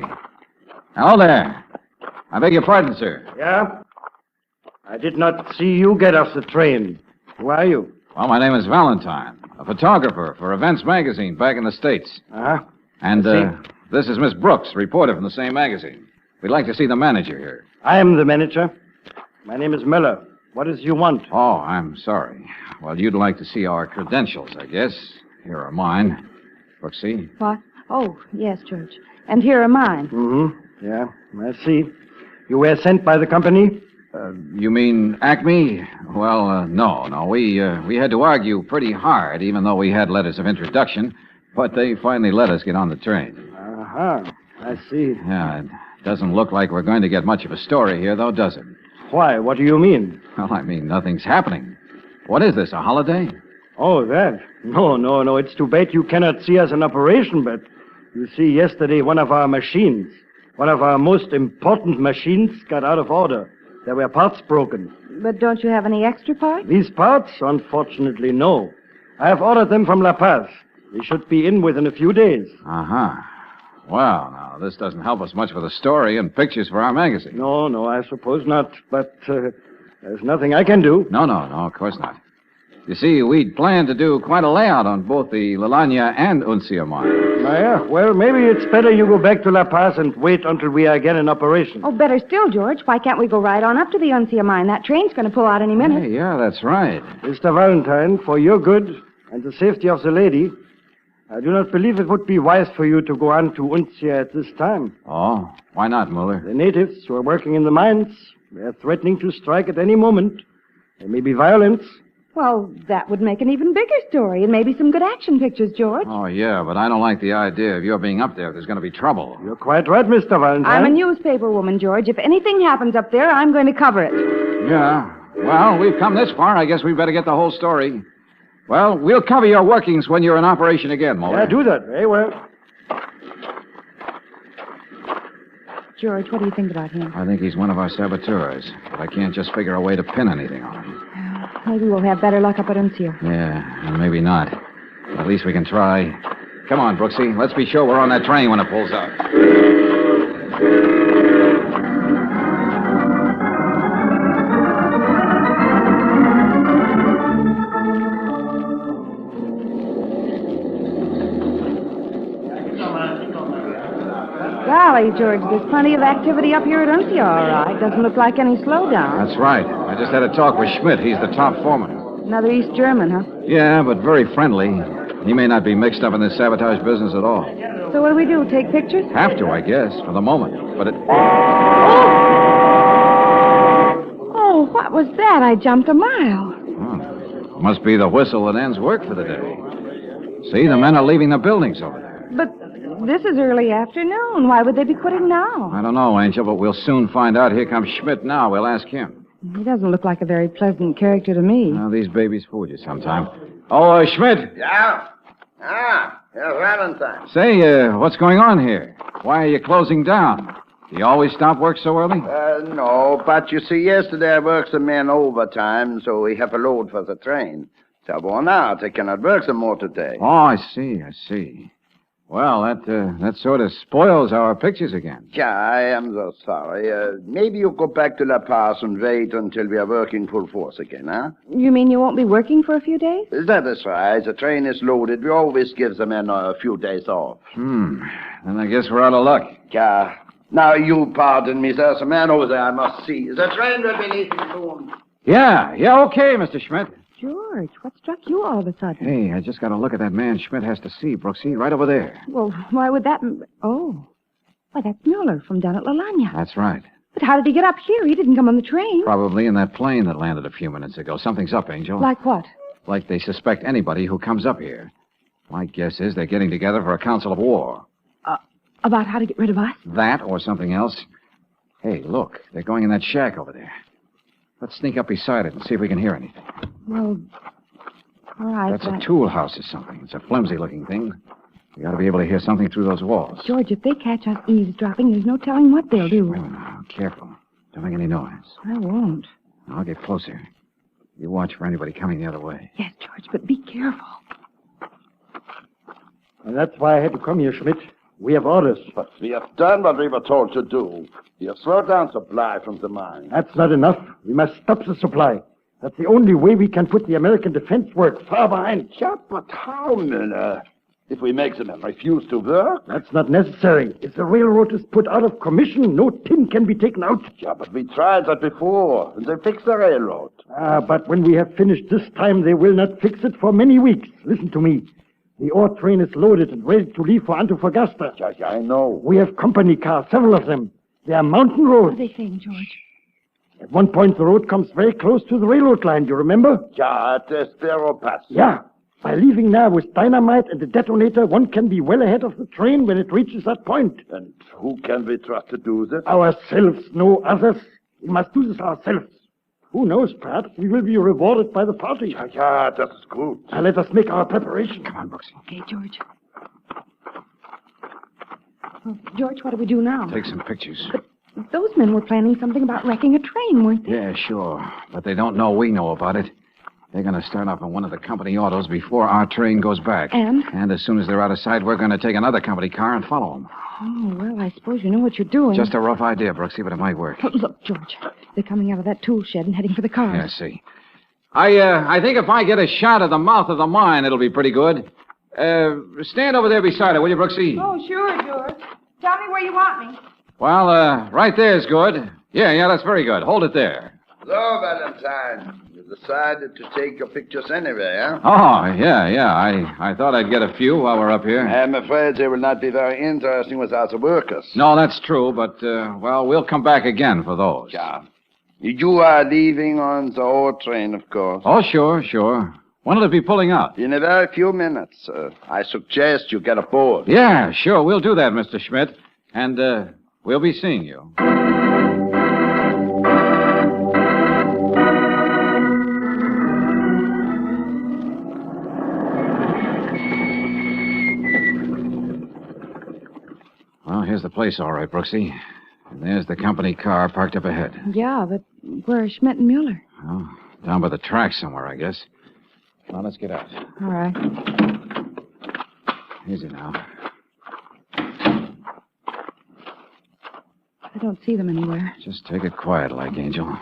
Hello there. I beg your pardon, sir. Yeah? I did not see you get off the train. Who are you? Well, my name is Valentine, a photographer for Events Magazine back in the States. Uh-huh. And this is Miss Brooks, reporter from the same magazine. We'd like to see the manager here. I am the manager. My name is Miller. What is you want? Oh, I'm sorry. Well, you'd like to see our credentials, I guess. Here are mine. Brooksy. What? Oh, yes, George. And here are mine. Mm-hmm. Yeah, I see. You were sent by the company? You mean Acme? Well, no. We had to argue pretty hard, even though we had letters of introduction. But they finally let us get on the train. Uh-huh. I see. Yeah, it doesn't look like we're going to get much of a story here, though, does it? Why? What do you mean? Well, I mean, nothing's happening. What is this, a holiday? Oh, that? No. It's too bad you cannot see us in operation, but you see, yesterday one of our machines, one of our most important machines, got out of order. There were parts broken. But don't you have any extra parts? These parts? Unfortunately, no. I have ordered them from La Paz. They should be in within a few days. Uh-huh. Well, now, this doesn't help us much with the story and pictures for our magazine. No, I suppose not. But there's nothing I can do. No, of course not. You see, we'd planned to do quite a layout on both the Lalagna and Uncia mines. Yeah, well, maybe it's better you go back to La Paz and wait until we are again in operation. Oh, better still, George. Why can't we go right on up to the Uncia mine? That train's going to pull out any minute. Hey, yeah, that's right. Mr. Valentine, for your good and the safety of the lady, I do not believe it would be wise for you to go on to Uncia at this time. Oh, why not, Muller? The natives who are working in the mines, they are threatening to strike at any moment. There may be violence. Well, that would make an even bigger story and maybe some good action pictures, George. Oh, yeah, but I don't like the idea of your being up there if there's going to be trouble. You're quite right, Mr. Valentine. I'm a newspaper woman, George. If anything happens up there, I'm going to cover it. Yeah. Well, we've come this far. I guess we better get the whole story. Well, we'll cover your workings when you're in operation again, Mulder. Yeah, do that. Very well. George, what do you think about him? I think he's one of our saboteurs. But I can't just figure a way to pin anything on him. Maybe we'll have better luck up at Uncio. Yeah, and maybe not. At least we can try. Come on, Brooksy. Let's be sure we're on that train when it pulls out. Golly, George, there's plenty of activity up here at Uncio, all right. Doesn't look like any slowdown. That's right. I just had a talk with Schmidt. He's the top foreman. Another East German, huh? Yeah, but very friendly. He may not be mixed up in this sabotage business at all. So what do we do, take pictures? Have to, I guess, for the moment. But it... Oh, what was that? I jumped a mile. Oh, must be the whistle that ends work for the day. See, the men are leaving the buildings over there. But this is early afternoon. Why would they be quitting now? I don't know, Angel, but we'll soon find out. Here comes Schmidt now. We'll ask him. He doesn't look like a very pleasant character to me. Now, these babies fool you sometime. Oh, Schmidt. Yeah? Here's Valentine. Say, what's going on here? Why are you closing down? Do you always stop work so early? No, but you see, yesterday I worked some men overtime, so we have a load for the train. So worn out, they cannot work some more today. Oh, I see. Well, that sort of spoils our pictures again. Yeah, I am so sorry. Maybe you go back to La Paz and wait until we are working full force again, huh? You mean you won't be working for a few days? That is right. The train is loaded. We always give the men a few days off. Then I guess we're out of luck. Yeah. Now, you pardon me. There's a man over there I must see. The train will be leaving soon. Yeah, okay, Mr. Schmidt. George, what struck you all of a sudden? Hey, I just got to look at that man Schmidt has to see, Brooksy, right over there. Well, why would that... Oh. Why, that's Mueller from down at La Lagna. That's right. But how did he get up here? He didn't come on the train. Probably in that plane that landed a few minutes ago. Something's up, Angel. Like what? Like they suspect anybody who comes up here. My guess is they're getting together for a council of war. About how to get rid of us? That or something else. Hey, look. They're going in that shack over there. Let's sneak up beside it and see if we can hear anything. Well, all right. That's a tool house or something. It's a flimsy-looking thing. We ought to be able to hear something through those walls. George, if they catch us eavesdropping, there's no telling what they'll do. Wait a minute now. Careful. Don't make any noise. I won't. I'll get closer. You watch for anybody coming the other way. Yes, George, but be careful. And that's why I had to come here, Schmidt. We have orders. But we have done what we were told to do. We have slowed down supply from the mine. That's not enough. We must stop the supply. That's the only way we can put the American defense work far behind. Yeah, but how, Miller? If we make them refuse to work? That's not necessary. If the railroad is put out of commission, no tin can be taken out. Yeah, but we tried that before, and they fixed the railroad. But when we have finished this time, they will not fix it for many weeks. Listen to me. The ore train is loaded and ready to leave for Antofagasta. Yeah, I know. We have company cars, several of them. They are mountain roads. What are they saying, George? At one point, the road comes very close to the railroad line, do you remember? Yeah, at Estero Pass. Yeah. By leaving now with dynamite and a detonator, one can be well ahead of the train when it reaches that point. And who can we trust to do this? Ourselves, no others. We must do this ourselves. Who knows, perhaps we will be rewarded by the party. Yeah, that is good. Now let us make our preparation. Come on, Brooksy. Okay, George. Well, George, what do we do now? Take some pictures. But those men were planning something about wrecking a train, weren't they? Yeah, sure. But they don't know we know about it. They're going to start off on one of the company autos before our train goes back. And? And as soon as they're out of sight, we're going to take another company car and follow them. Oh, well, I suppose you know what you're doing. Just a rough idea, Brooksy, but it might work. But look, George, they're coming out of that tool shed and heading for the cars. Yeah, see. I think if I get a shot of the mouth of the mine, it'll be pretty good. Stand over there beside her, will you, Brooksy? Oh, sure, George. Tell me where you want me. Well, right there's good. Yeah, that's very good. Hold it there. So, Valentine, you decided to take your pictures anyway, huh? Oh, yeah. I thought I'd get a few while we're up here. I'm afraid they will not be very interesting without the workers. No, that's true, but, we'll come back again for those. Yeah. You are leaving on the ore train, of course. Oh, sure. When will it be pulling out? In a very few minutes. I suggest you get aboard. Yeah, sure. We'll do that, Mr. Schmidt. And, we'll be seeing you. place, all right, Brooksy. And there's the company car parked up ahead. Yeah, but where are Schmidt and Mueller? Oh, down by the track somewhere, I guess. Now, let's get out. All right. Easy now. I don't see them anywhere. Just take it quiet like, Angel.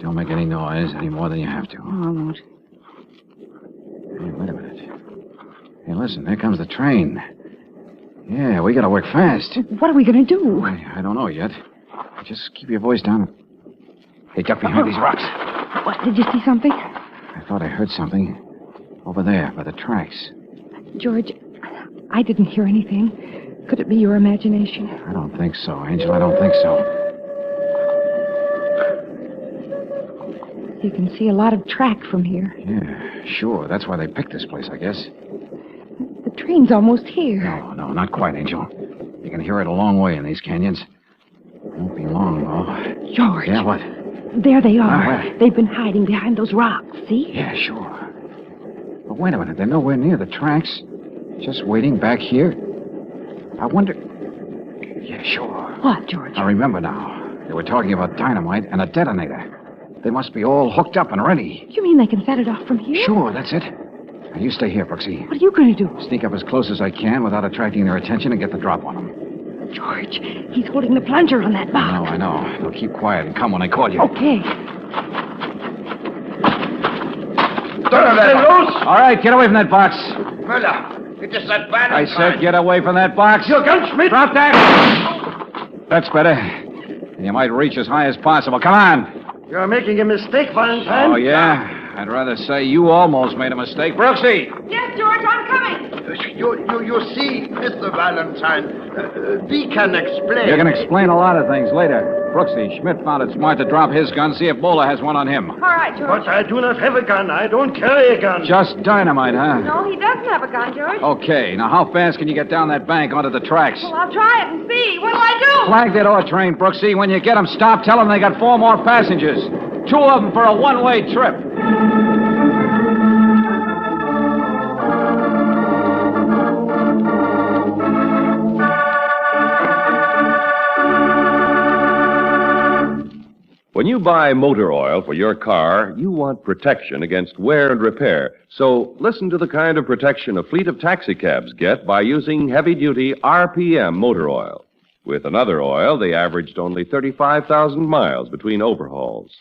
Don't make any noise any more than you have to. Oh, I won't. Hey, wait a minute. Hey, listen, there comes the train. Yeah, we gotta work fast. What are we going to do? I don't know yet. Just keep your voice down. Hey, duck behind these rocks. What, did you see something? I thought I heard something. Over there, by the tracks. George, I didn't hear anything. Could it be your imagination? I don't think so, Angel. I don't think so. You can see a lot of track from here. Yeah, sure. That's why they picked this place, I guess. The train's almost here. No, not quite, Angel. You can hear it a long way in these canyons. Won't be long, though. George. Yeah, what? There they are. Where? They've been hiding behind those rocks, see? Yeah, sure. But wait a minute. They're nowhere near the tracks. Just waiting back here. I wonder... Yeah, sure. What, George? I remember now. They were talking about dynamite and a detonator. They must be all hooked up and ready. You mean they can set it off from here? Sure, that's it. Now, you stay here, Brooksy. What are you going to do? Sneak up as close as I can without attracting their attention and get the drop on them. George, he's holding the plunger on that box. I know. They'll keep quiet and come when I call you. Okay. All right, get away from that box. Müller, it is that Valentine. I said get away from that box. Your gun, Schmidt. Drop that. That's better. And you might reach as high as possible. Come on. You're making a mistake, Valentine. Oh, yeah? I'd rather say you almost made a mistake. Brooksy! Yes, George, I'm coming. You see, Mr. Valentine, we can explain. You can explain a lot of things later. Brooksy, Schmidt found it smart to drop his gun, see if Bowler has one on him. All right, George. But I do not have a gun. I don't carry a gun. Just dynamite, huh? No, he doesn't have a gun, George. Okay, now how fast can you get down that bank onto the tracks? Well, I'll try it and see. What do I do? Flag that ore train, Brooksy. When you get them, stop. Tell them they got 4 more passengers. 2 of them for a one-way trip. When you buy motor oil for your car, you want protection against wear and repair. So listen to the kind of protection a fleet of taxicabs get by using heavy-duty RPM motor oil. With another oil, they averaged only 35,000 miles between overhauls.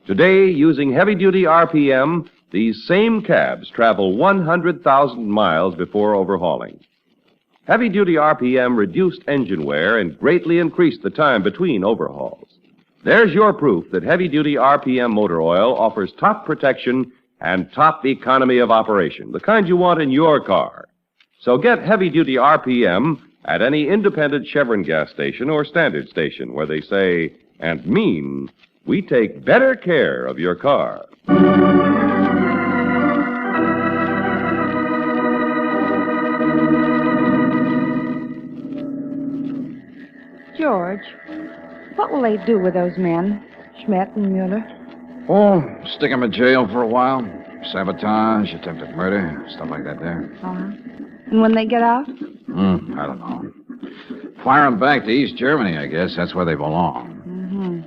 Today, using heavy-duty RPM, these same cabs travel 100,000 miles before overhauling. Heavy-duty RPM reduced engine wear and greatly increased the time between overhauls. There's your proof that heavy-duty RPM motor oil offers top protection and top economy of operation, the kind you want in your car. So get heavy-duty RPM at any independent Chevron gas station or standard station where they say and mean, we take better care of your car. George, what will they do with those men, Schmidt and Mueller? Oh, stick them in jail for a while. Sabotage, attempted murder, stuff like that there. Uh-huh. And when they get out? I don't know. Fire them back to East Germany, I guess. That's where they belong. Mm-hmm.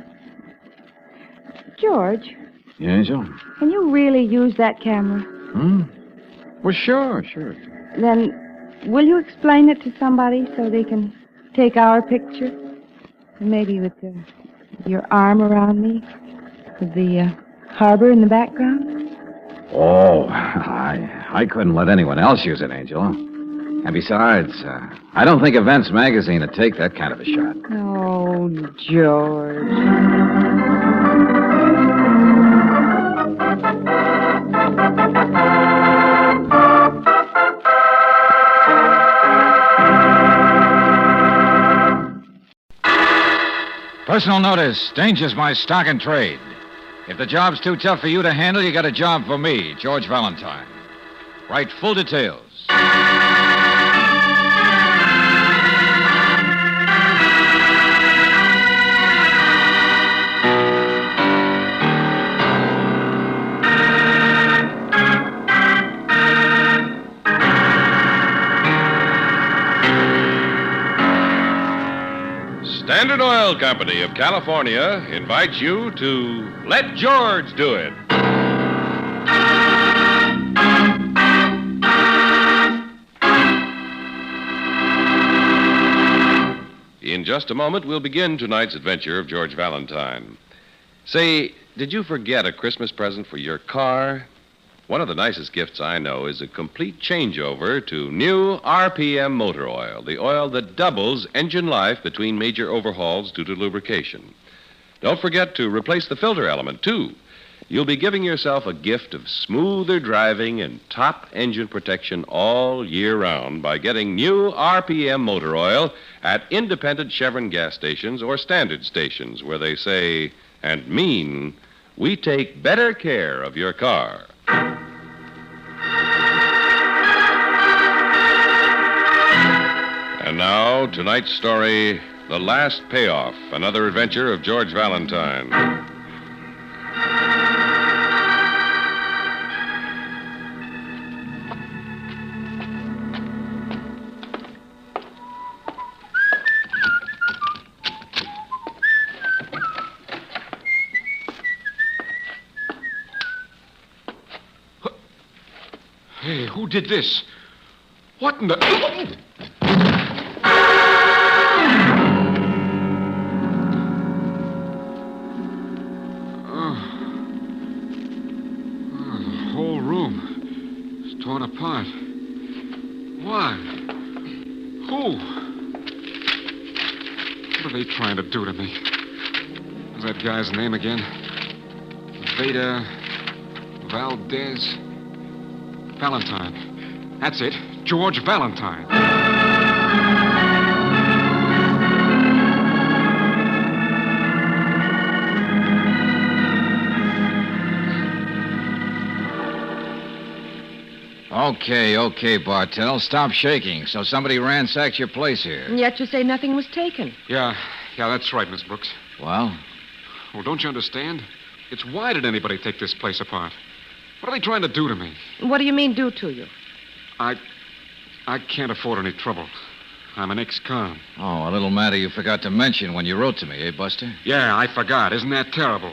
George, Yeah, Angel? can you really use that camera? Well, sure. Then will you explain it to somebody so they can take our picture? And maybe with your arm around me, with the harbor in the background? Oh, I couldn't let anyone else use it, Angel. And besides, I don't think Events Magazine would take that kind of a shot. Oh, George. Personal notice. Danger's my stock and trade. If the job's too tough for you to handle, you got a job for me, George Valentine. Write full details. Standard Oil Company of California invites you to Let George Do It. In just a moment, we'll begin tonight's adventure of George Valentine. Say, did you forget a Christmas present for your car? One of the nicest gifts I know is a complete changeover to new RPM motor oil, the oil that doubles engine life between major overhauls due to lubrication. Don't forget to replace the filter element, too. You'll be giving yourself a gift of smoother driving and top engine protection all year round by getting new RPM motor oil at independent Chevron gas stations or standard stations where they say and mean, we take better care of your car. And now, tonight's story, The Last Payoff, another adventure of George Valentine. Hey, who did this? What in the... the whole room is torn apart. Why? Who? What are they trying to do to me? What's that guy's name again? Veda Valdez... Valentine. That's it. George Valentine. Okay, Bartell. Stop shaking. So somebody ransacked your place here. And yet you say nothing was taken. Yeah, that's right, Miss Brooks. Well? Well, don't you understand? It's why did anybody take this place apart? What are they trying to do to me? What do you mean, do to you? I can't afford any trouble. I'm an ex-con. Oh, a little matter you forgot to mention when you wrote to me, eh, Buster? Yeah, I forgot. Isn't that terrible?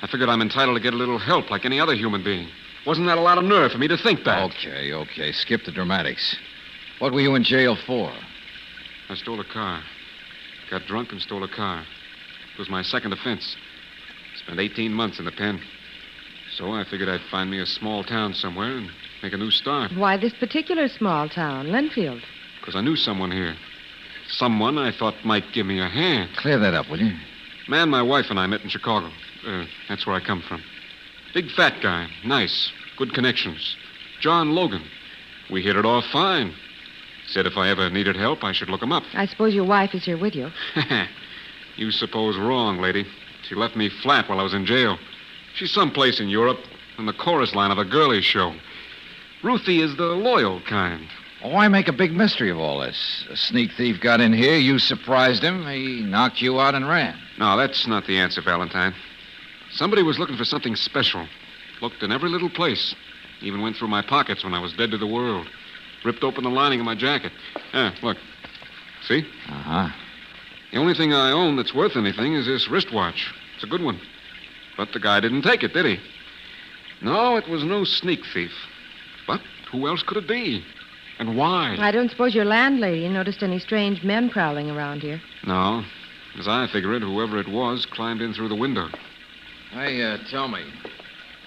I figured I'm entitled to get a little help like any other human being. Wasn't that a lot of nerve for me to think that? Okay. Skip the dramatics. What were you in jail for? I stole a car. Got drunk and stole a car. It was my second offense. Spent 18 months in the pen. So I figured I'd find me a small town somewhere and make a new start. Why this particular small town, Linfield? Because I knew someone here. Someone I thought might give me a hand. Clear that up, will you? Man, my wife and I met in Chicago. That's where I come from. Big fat guy. Nice. Good connections. John Logan. We hit it off fine. Said if I ever needed help, I should look him up. I suppose your wife is here with you. You suppose wrong, lady. She left me flat while I was in jail. She's someplace in Europe, in the chorus line of a girlies show. Ruthie is the loyal kind. Well, why make a big mystery of all this? A sneak thief got in here, you surprised him, he knocked you out and ran. No, that's not the answer, Valentine. Somebody was looking for something special. Looked in every little place. Even went through my pockets when I was dead to the world. Ripped open the lining of my jacket. Look. See? Uh-huh. The only thing I own that's worth anything is this wristwatch. It's a good one. But the guy didn't take it, did he? No, it was no sneak thief. But who else could it be? And why? I don't suppose your landlady noticed any strange men prowling around here. No. As I figure it, whoever it was climbed in through the window. Hey, tell me,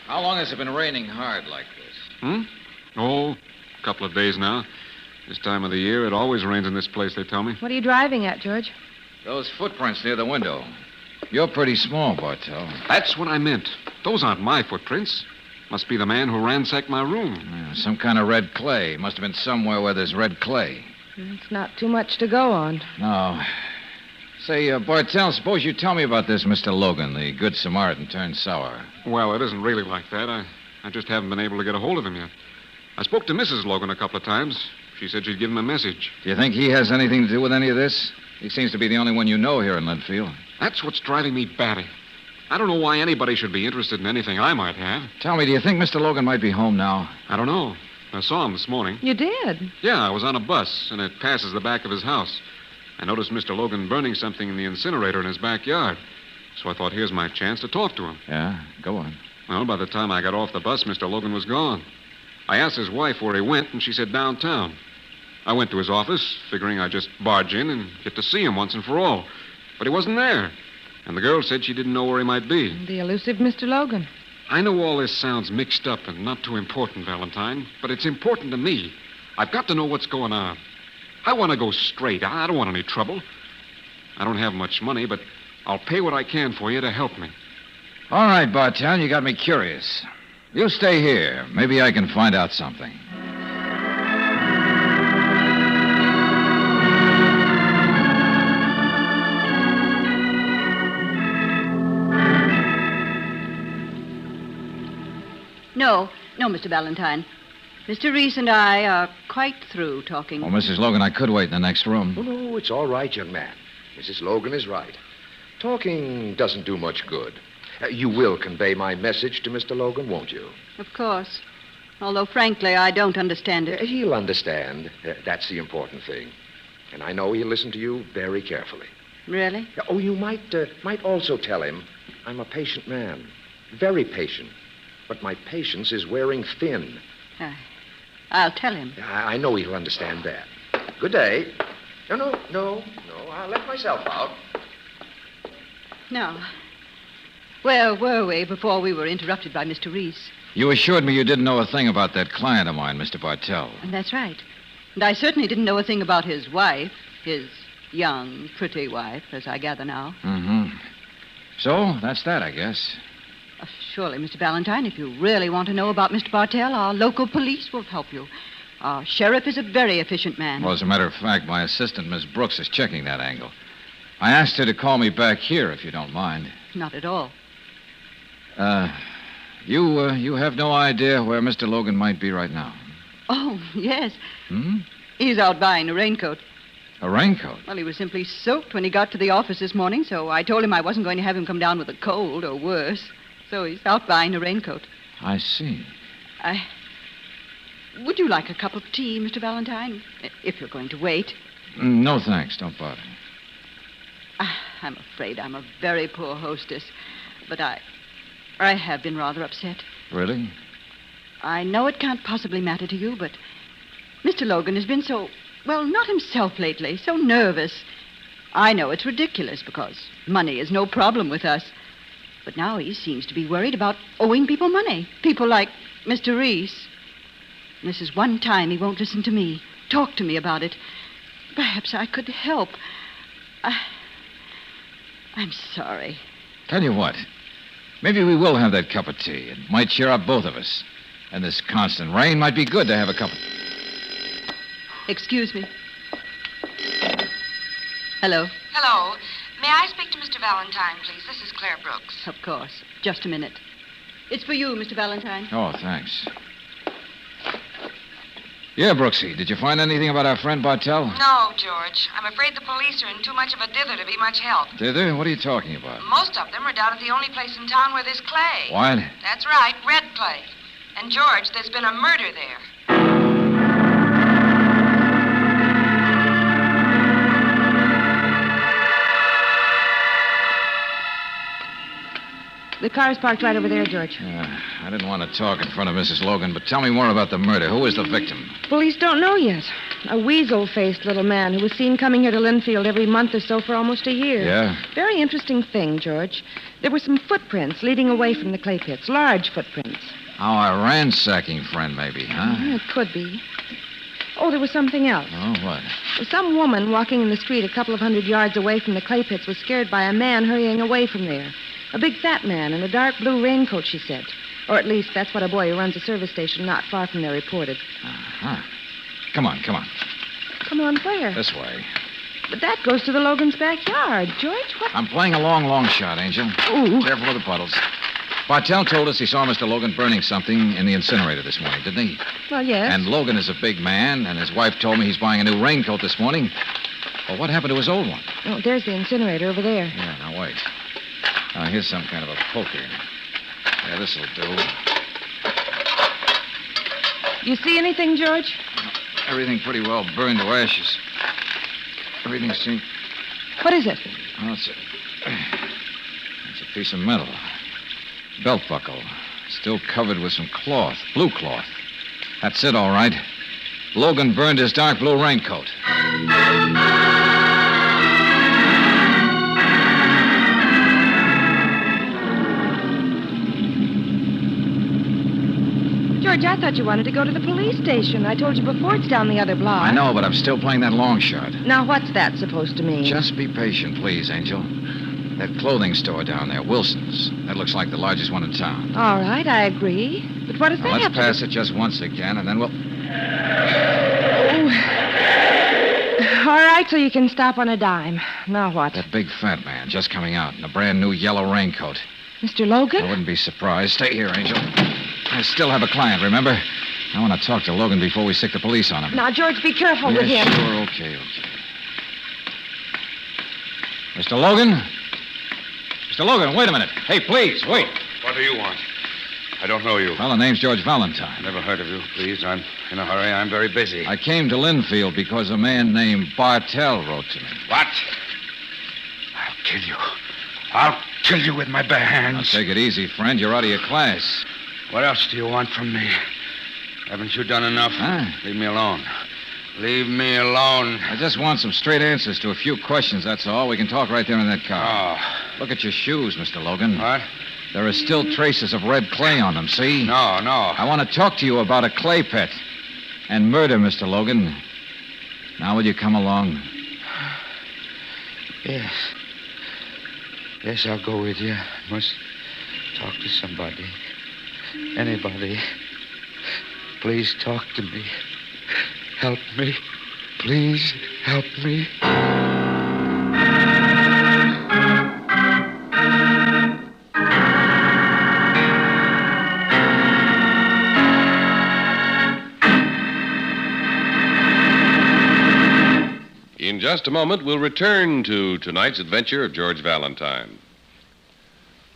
how long has it been raining hard like this? Oh, a couple of days now. This time of the year, it always rains in this place, they tell me. What are you driving at, George? Those footprints near the window. You're pretty small, Bartell. That's what I meant. Those aren't my footprints. Must be the man who ransacked my room. Yeah, some kind of red clay. Must have been somewhere where there's red clay. It's not too much to go on. No. Say, Bartell, suppose you tell me about this Mr. Logan, the good Samaritan turned sour. Well, it isn't really like that. I just haven't been able to get a hold of him yet. I spoke to Mrs. Logan a couple of times. She said she'd give him a message. Do you think he has anything to do with any of this? He seems to be the only one you know here in Linfield. That's what's driving me batty. I don't know why anybody should be interested in anything I might have. Tell me, do you think Mr. Logan might be home now? I don't know. I saw him this morning. You did? Yeah, I was on a bus, and it passes the back of his house. I noticed Mr. Logan burning something in the incinerator in his backyard. So I thought, here's my chance to talk to him. Yeah, go on. Well, by the time I got off the bus, Mr. Logan was gone. I asked his wife where he went, and she said downtown. I went to his office, figuring I'd just barge in and get to see him once and for all. But he wasn't there. And the girl said she didn't know where he might be. The elusive Mr. Logan. I know all this sounds mixed up and not too important, Valentine, but it's important to me. I've got to know what's going on. I want to go straight. I don't want any trouble. I don't have much money, but I'll pay what I can for you to help me. All right, Bartel, you got me curious. You stay here. Maybe I can find out something. No, Mr. Valentine. Mr. Reese and I are quite through talking. Well, Mrs. Logan, I could wait in the next room. Oh, no, it's all right, young man. Mrs. Logan is right. Talking doesn't do much good. You will convey my message to Mr. Logan, won't you? Of course. Although, frankly, I don't understand it. He'll understand. That's the important thing. And I know he'll listen to you very carefully. Really? Oh, you might also tell him I'm a patient man. Very patient. But my patience is wearing thin. I'll tell him. I know he'll understand that. Good day. No. I'll let myself out. Now, where were we before we were interrupted by Mr. Reese? You assured me you didn't know a thing about that client of mine, Mr. Bartel. That's right. And I certainly didn't know a thing about his wife, his young, pretty wife, as I gather now. Mm-hmm. So, that's that, I guess. Surely, Mr. Valentine, if you really want to know about Mr. Bartel, our local police will help you. Our sheriff is a very efficient man. Well, as a matter of fact, my assistant, Miss Brooks, is checking that angle. I asked her to call me back here, if you don't mind. Not at all. You have no idea where Mr. Logan might be right now? Oh, yes. Hmm? He's out buying a raincoat. A raincoat? Well, he was simply soaked when he got to the office this morning, so I told him I wasn't going to have him come down with a cold or worse. So he's out buying a raincoat. I see. Would you like a cup of tea, Mr. Valentine? If you're going to wait. No, thanks. Don't bother. I'm afraid I'm a very poor hostess, but I have been rather upset. Really? I know it can't possibly matter to you, but Mr. Logan has been so, well, not himself lately, so nervous. I know it's ridiculous because money is no problem with us. But now he seems to be worried about owing people money. People like Mr. Reese. And this is one time he won't listen to me, talk to me about it. Perhaps I could help. I'm sorry. Tell you what. Maybe we will have that cup of tea. It might cheer up both of us. And this constant rain might be good to have a cup of... Excuse me. Hello. Hello. May I speak to Mr. Valentine, please? This is Claire Brooks. Of course. Just a minute. It's for you, Mr. Valentine. Oh, thanks. Yeah, Brooksy, did you find anything about our friend Bartel? No, George. I'm afraid the police are in too much of a dither to be much help. Dither? What are you talking about? Most of them are down at the only place in town where there's clay. What? That's right, red clay. And, George, there's been a murder there. The car's parked right over there, George. I didn't want to talk in front of Mrs. Logan, but tell me more about the murder. Who was the victim? Police don't know yet. A weasel-faced little man who was seen coming here to Linfield every month or so for almost a year. Yeah? Very interesting thing, George. There were some footprints leading away from the clay pits. Large footprints. Oh, a ransacking friend, maybe, huh? It could be. Oh, there was something else. Oh, what? Some woman walking in the street a couple of 100 yards away from the clay pits was scared by a man hurrying away from there. A big fat man in a dark blue raincoat, she said. Or at least that's what a boy who runs a service station not far from there reported. Uh-huh. Come on. Come on, where? This way. But that goes to the Logan's backyard. George, what? I'm playing a long shot, Angel. Ooh. Careful with the puddles. Bartel told us he saw Mr. Logan burning something in the incinerator this morning, didn't he? Well, yes. And Logan is a big man, and his wife told me he's buying a new raincoat this morning. Well, what happened to his old one? Oh, there's the incinerator over there. Yeah, now wait. Here's some kind of a poker. Yeah, this'll do. You see anything, George? Everything pretty well burned to ashes. reading scene. What is it? Oh, it's a piece of metal. Belt buckle. Still covered with some cloth. Blue cloth. That's it, all right. Logan burned his dark blue raincoat. George, I thought you wanted to go to the police station. I told you before it's down the other block. I know, but I'm still playing that long shot. Now, what's that supposed to mean? Just be patient, please, Angel. That clothing store down there, Wilson's. That looks like the largest one in town. All right, I agree. But what does that Now, have let's pass it just once again, and then we'll... Oh. All right, so you can stop on a dime. Now what? That big fat man just coming out in a brand new yellow raincoat. Mr. Logan? I wouldn't be surprised. Stay here, Angel. I still have a client, remember? I want to talk to Logan before we stick the police on him. Now, George, be careful with him. Sure, okay. Mr. Logan? Mr. Logan, wait a minute. Hey, please, wait. What do you want? I don't know you. Well, the name's George Valentine. Never heard of you. Please, I'm in a hurry. I'm very busy. I came to Linfield because a man named Bartell wrote to me. What? I'll kill you. I'll kill you with my bare hands. Now, take it easy, friend. You're out of your class. What else do you want from me? Haven't you done enough? Huh? Leave me alone. Leave me alone. I just want some straight answers to a few questions, that's all. We can talk right there in that car. Oh. Look at your shoes, Mr. Logan. What? There are still traces of red clay on them, see? No. I want to talk to you about a clay pit and murder, Mr. Logan. Now will you come along? Yes. Yes, I'll go with you. I must talk to somebody. Anybody. Please talk to me. Help me. Please help me. In just a moment, we'll return to tonight's adventure of George Valentine.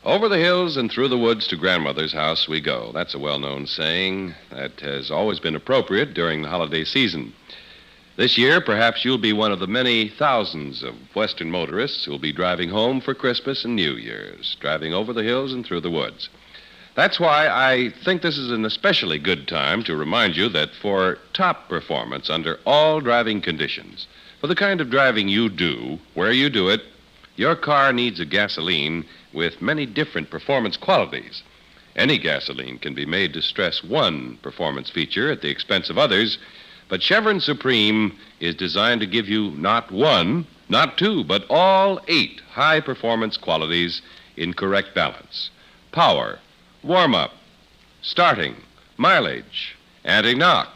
Over the hills and through the woods to Grandmother's house we go. That's a well-known saying that has always been appropriate during the holiday season. This year, perhaps you'll be one of the many thousands of Western motorists who'll be driving home for Christmas and New Year's, driving over the hills and through the woods. That's why I think this is an especially good time to remind you that for top performance under all driving conditions, for the kind of driving you do, where you do it, your car needs a gasoline with many different performance qualities. Any gasoline can be made to stress one performance feature at the expense of others, but Chevron Supreme is designed to give you not one, not two, but all 8 high-performance qualities in correct balance. Power, warm-up, starting, mileage, anti-knock,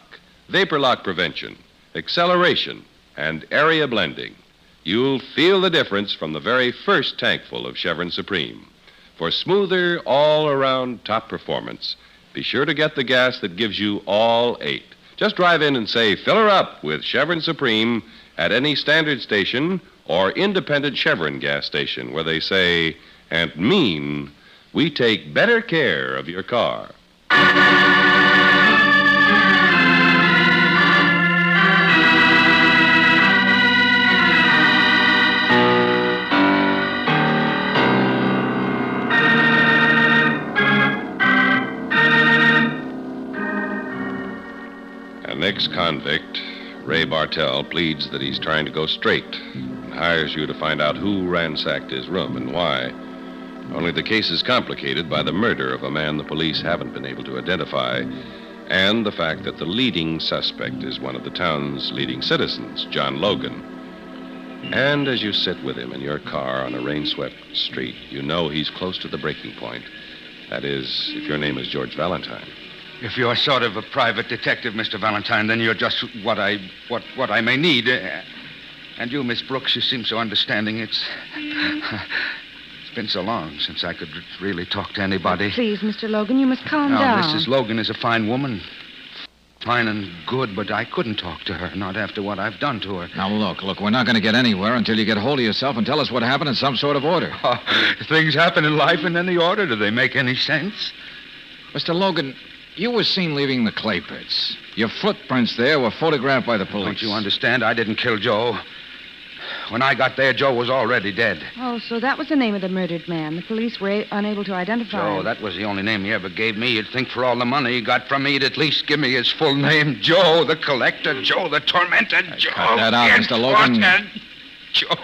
vapor lock prevention, acceleration, and area blending. You'll feel the difference from the very first tankful of Chevron Supreme. For smoother, all-around top performance, be sure to get the gas that gives you all 8. Just drive in and say, fill her up with Chevron Supreme at any standard station or independent Chevron gas station where they say and mean, we take better care of your car. An ex-convict, Ray Bartell, pleads that he's trying to go straight and hires you to find out who ransacked his room and why. Only the case is complicated by the murder of a man the police haven't been able to identify and the fact that the leading suspect is one of the town's leading citizens, John Logan. And as you sit with him in your car on a rain-swept street, you know he's close to the breaking point. That is, if your name is George Valentine. If you're sort of a private detective, Mr. Valentine, then you're just what I may need. And you, Miss Brooks, you seem so understanding. It's been so long since I could really talk to anybody. Please, Mr. Logan, you must calm Now, down. Mrs. Logan is a fine woman. Fine and good, but I couldn't talk to her, not after what I've done to her. Now, look, we're not going to get anywhere until you get hold of yourself and tell us what happened in some sort of order. Things happen in life and then the order. Do they make any sense? Mr. Logan, you were seen leaving the clay pits. Your footprints there were photographed by the police. Don't you understand? I didn't kill Joe. When I got there, Joe was already dead. Oh, so that was the name of the murdered man. The police were unable to identify Joe, him. that was the only name he ever gave me. You'd think for all the money he got from me, he'd at least give me his full name. Joe the collector, Joe the tormentor, Joe. Cut that out, Mr. Logan. Joe.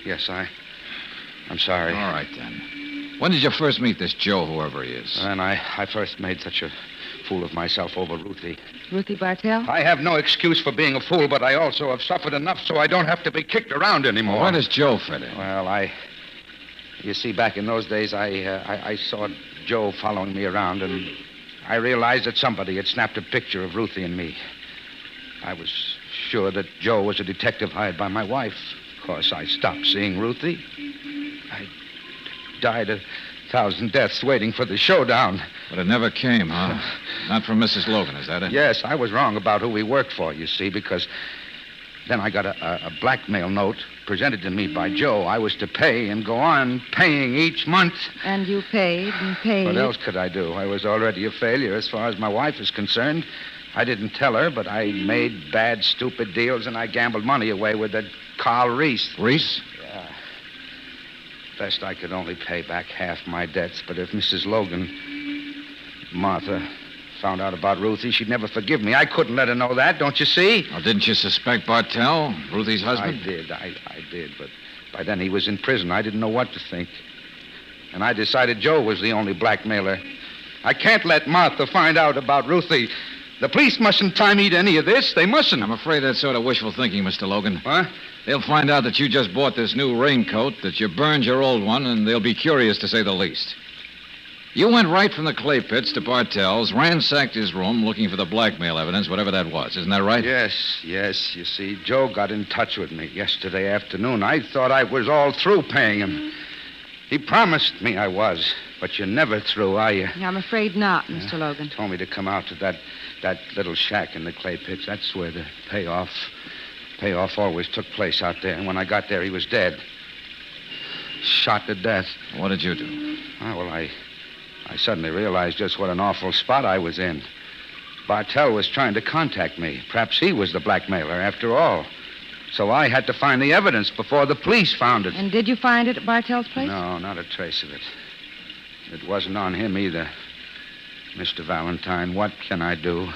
Yes, I'm sorry. All right, then. When did you first meet this Joe, whoever he is? And I first made such a fool of myself over Ruthie. Ruthie Bartell? I have no excuse for being a fool, but I also have suffered enough so I don't have to be kicked around anymore. Well, where does Joe fit in? Well, you see, back in those days, I saw Joe following me around, and I realized that somebody had snapped a picture of Ruthie and me. I was sure that Joe was a detective hired by my wife. Of course, I stopped seeing Ruthie. I died 1,000 deaths waiting for the showdown. But it never came, huh? Not from Mrs. Logan, is that it? Yes, I was wrong about who we worked for, you see, because then I got a blackmail note presented to me by Joe. I was to pay and go on paying each month. And you paid and paid. What else could I do? I was already a failure as far as my wife is concerned. I didn't tell her, but I made bad, stupid deals, and I gambled money away with that Carl Reese. Reese? Yeah. Best I could only pay back half my debts, but if Mrs. Logan, Martha, found out about Ruthie, she'd never forgive me. I couldn't let her know that, don't you see? Well, didn't you suspect Bartell, Ruthie's husband? I did, but by then he was in prison. I didn't know what to think. And I decided Joe was the only blackmailer. I can't let Martha find out about Ruthie. The police mustn't tie me to any of this. They mustn't. I'm afraid that's sort of wishful thinking, Mr. Logan. What? They'll find out that you just bought this new raincoat, that you burned your old one, and they'll be curious, to say the least. You went right from the clay pits to Bartell's, ransacked his room looking for the blackmail evidence, whatever that was. Isn't that right? Yes. You see, Joe got in touch with me yesterday afternoon. I thought I was all through paying him. He promised me I was, but you're never through, are you? I'm afraid not, Mr. Logan. Told me to come out to that little shack in the clay pits. That's where the payoff always took place out there. And when I got there, he was dead. Shot to death. What did you do? Well, I suddenly realized just what an awful spot I was in. Bartell was trying to contact me. Perhaps he was the blackmailer after all. So I had to find the evidence before the police found it. And did you find it at Bartell's place? No, not a trace of it. It wasn't on him either. Mr. Valentine, what can I do?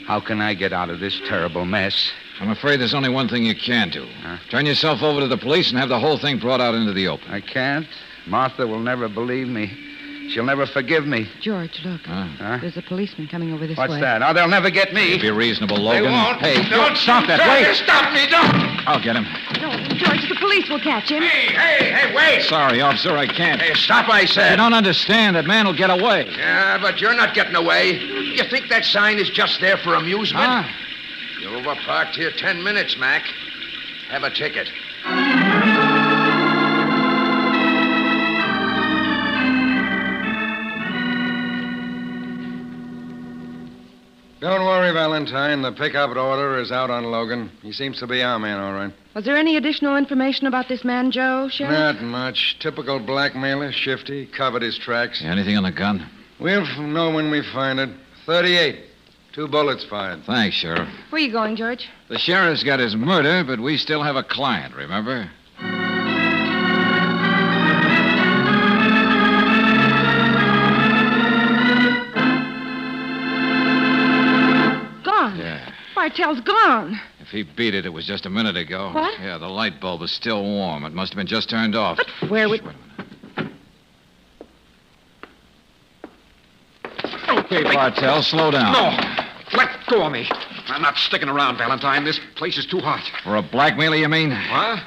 How can I get out of this terrible mess? I'm afraid there's only one thing you can do. Turn yourself over to the police and have the whole thing brought out into the open. I can't. Martha will never believe me. She'll never forgive me. George, look. There's a policeman coming over this way. What's that? Now, they'll never get me. Be reasonable, Logan. They won't. Hey, Don't stop that. Try Wait. to stop me. Don't. I'll get him. No, George, the police will catch him. Hey, wait. Sorry, officer, I can't. Hey, stop, I said. You don't understand. That man will get away. Yeah, but you're not getting away. You think that sign is just there for amusement? Huh? You're overparked here 10 minutes, Mac. Have a ticket. Don't worry, Valentine. The pickup order is out on Logan. He seems to be our man, all right. Was there any additional information about this man, Joe, Sheriff? Not much. Typical blackmailer, shifty, covered his tracks. Anything on the gun? We'll know when we find it. 38. 2 bullets fired. Thanks, Sheriff. Where are you going, George? The sheriff's got his murder, but we still have a client, remember? Gone. Yeah. Bartell's gone. If he beat it, it was just a minute ago. What? Yeah, the light bulb is still warm. It must have been just turned off. But where would... Okay, Bartell, slow down. No! Let go of me. I'm not sticking around, Valentine. This place is too hot. For a blackmailer, you mean? What?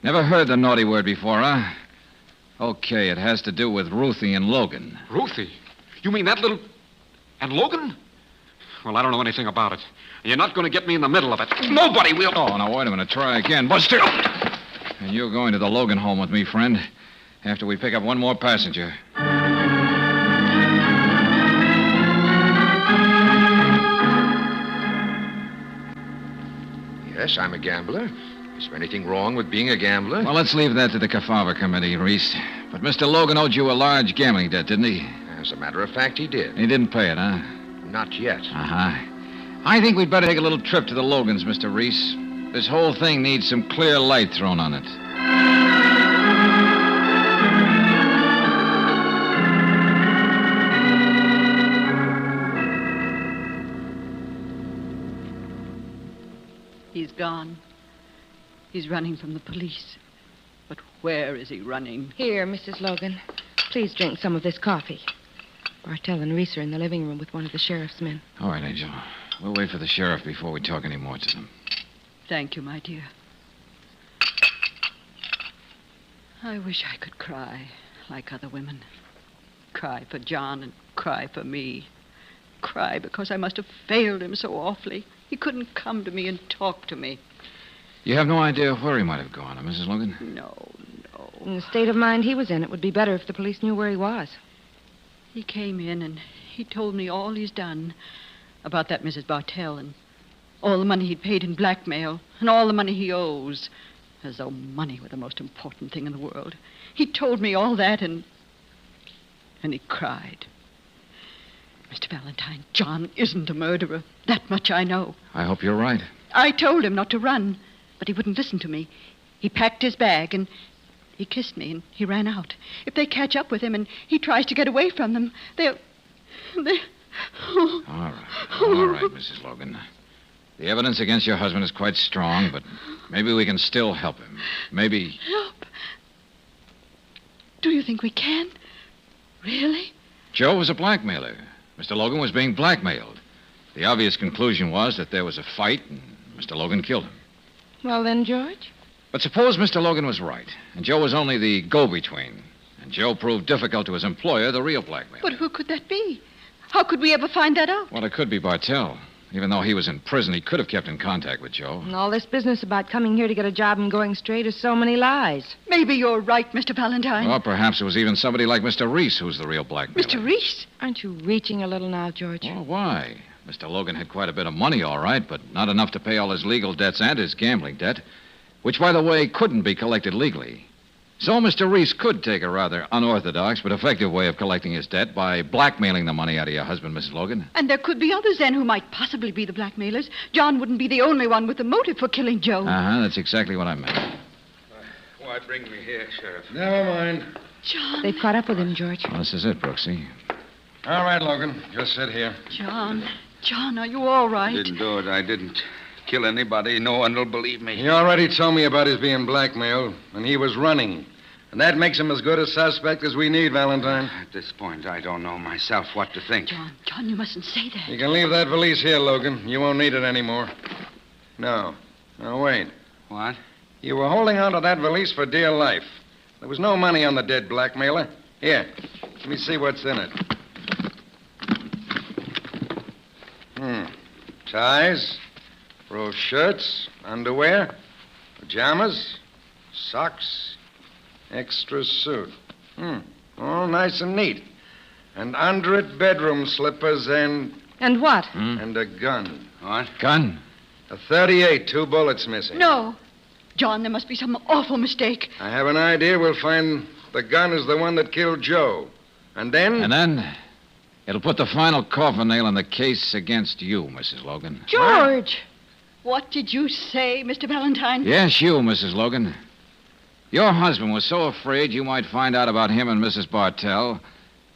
Never heard the naughty word before, huh? Okay, it has to do with Ruthie and Logan. Ruthie? You mean that little... And Logan? Well, I don't know anything about it. You're not going to get me in the middle of it. Nobody will... Oh, now, wait a minute. Try again. But still... And you're going to the Logan home with me, friend, after we pick up one more passenger. Yes, I'm a gambler. Is there anything wrong with being a gambler? Well, let's leave that to the Kafava committee, Reese. But Mr. Logan owed you a large gambling debt, didn't he? As a matter of fact, he did. He didn't pay it, huh? Not yet. Uh-huh. I think we'd better take a little trip to the Logans, Mr. Reese. This whole thing needs some clear light thrown on it. He's gone. He's running from the police. But where is he running? Here, Mrs. Logan. Please drink some of this coffee. Bartell and Reese are in the living room with one of the sheriff's men. All right, Angel. We'll wait for the sheriff before we talk any more to them. Thank you, my dear. I wish I could cry like other women. Cry for John and cry for me. Cry because I must have failed him so awfully. He couldn't come to me and talk to me. You have no idea where he might have gone, Mrs. Logan? No. In the state of mind he was in, it would be better if the police knew where he was. He came in and he told me all he's done about that Mrs. Bartell and all the money he'd paid in blackmail and all the money he owes, as though money were the most important thing in the world. He told me all that and he cried. Mr. Valentine, John isn't a murderer. That much I know. I hope you're right. I told him not to run, but he wouldn't listen to me. He packed his bag and he kissed me and he ran out. If they catch up with him and he tries to get away from them, they'll... All right, Mrs. Logan. The evidence against your husband is quite strong, but maybe we can still help him. Maybe... Help? Do you think we can? Really? Joe was a blackmailer. Mr. Logan was being blackmailed. The obvious conclusion was that there was a fight and Mr. Logan killed him. Well then, George? But suppose Mr. Logan was right, and Joe was only the go-between, and Joe proved difficult to his employer, the real blackmailer. But who could that be? How could we ever find that out? Well, it could be Bartell. Even though he was in prison, he could have kept in contact with Joe. And all this business about coming here to get a job and going straight is so many lies. Maybe you're right, Mr. Valentine. Or perhaps it was even somebody like Mr. Reese who's the real blackmailer. Mr. Reese? Aren't you reaching a little now, George? Well, why? Mr. Logan had quite a bit of money, all right, but not enough to pay all his legal debts and his gambling debt, which, by the way, couldn't be collected legally. So Mr. Reese could take a rather unorthodox but effective way of collecting his debt by blackmailing the money out of your husband, Mrs. Logan. And there could be others then who might possibly be the blackmailers. John wouldn't be the only one with the motive for killing Joe. That's exactly what I meant. Why bring me here, Sheriff? Never mind. John. They've caught up with him, George. Well, this is it, Brooksy. All right, Logan. Just sit here. John, are you all right? I didn't do it. I didn't kill anybody. No one will believe me. He already told me about his being blackmailed, and he was running. And that makes him as good a suspect as we need, Valentine. At this point, I don't know myself what to think. John, you mustn't say that. You can leave that valise here, Logan. You won't need it anymore. No, wait. What? You were holding on to that valise for dear life. There was no money on the dead blackmailer. Here, let me see what's in it. Ties, rose shirts, underwear, pajamas, socks, extra suit. All nice and neat. And under it, bedroom slippers and... And what? And a gun. What? Gun? A .38, 2 bullets missing. No. John, there must be some awful mistake. I have an idea. We'll find the gun is the one that killed Joe. And then... And then... It'll put the final coffin nail in the case against you, Mrs. Logan. George! What did you say, Mr. Valentine? Yes, you, Mrs. Logan. Your husband was so afraid you might find out about him and Mrs. Bartell,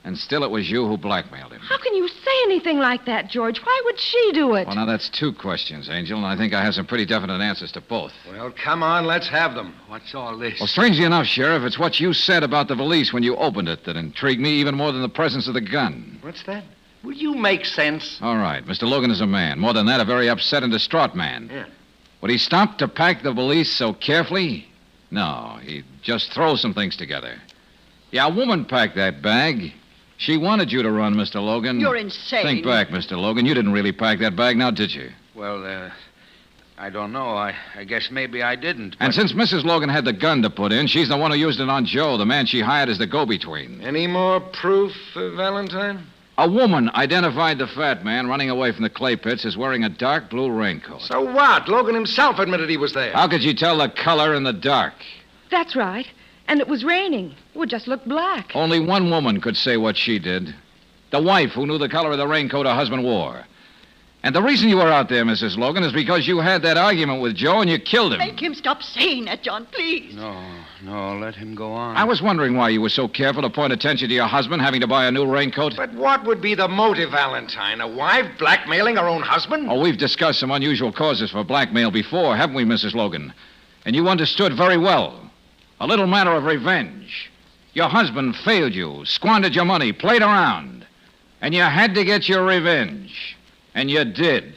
and still it was you who blackmailed him. How can you say anything like that, George? Why would she do it? Well, now, that's 2 questions, Angel, and I think I have some pretty definite answers to both. Well, come on, let's have them. What's all this? Well, strangely enough, Sheriff, it's what you said about the valise when you opened it that intrigued me even more than the presence of the gun. What's that? Will you make sense? All right, Mr. Logan is a man. More than that, a very upset and distraught man. Yeah. Would he stop to pack the valise so carefully? No, he'd just throw some things together. Yeah, a woman packed that bag. She wanted you to run, Mr. Logan. You're insane. Think back, Mr. Logan. You didn't really pack that bag, now did you? Well, I don't know. I guess maybe I didn't. And since Mrs. Logan had the gun to put in, she's the one who used it on Joe, the man she hired as the go-between. Any more proof, Valentine? A woman identified the fat man running away from the clay pits as wearing a dark blue raincoat. So what? Logan himself admitted he was there. How could you tell the color in the dark? That's right. And it was raining. It would just look black. Only one woman could say what she did. The wife who knew the color of the raincoat her husband wore. And the reason you were out there, Mrs. Logan, is because you had that argument with Joe and you killed him. Make him stop saying that, John, please. No, let him go on. I was wondering why you were so careful to point attention to your husband having to buy a new raincoat. But what would be the motive, Valentine? A wife blackmailing her own husband? Oh, we've discussed some unusual causes for blackmail before, haven't we, Mrs. Logan? And you understood very well. A little matter of revenge. Your husband failed you, squandered your money, played around. And you had to get your revenge. And you did.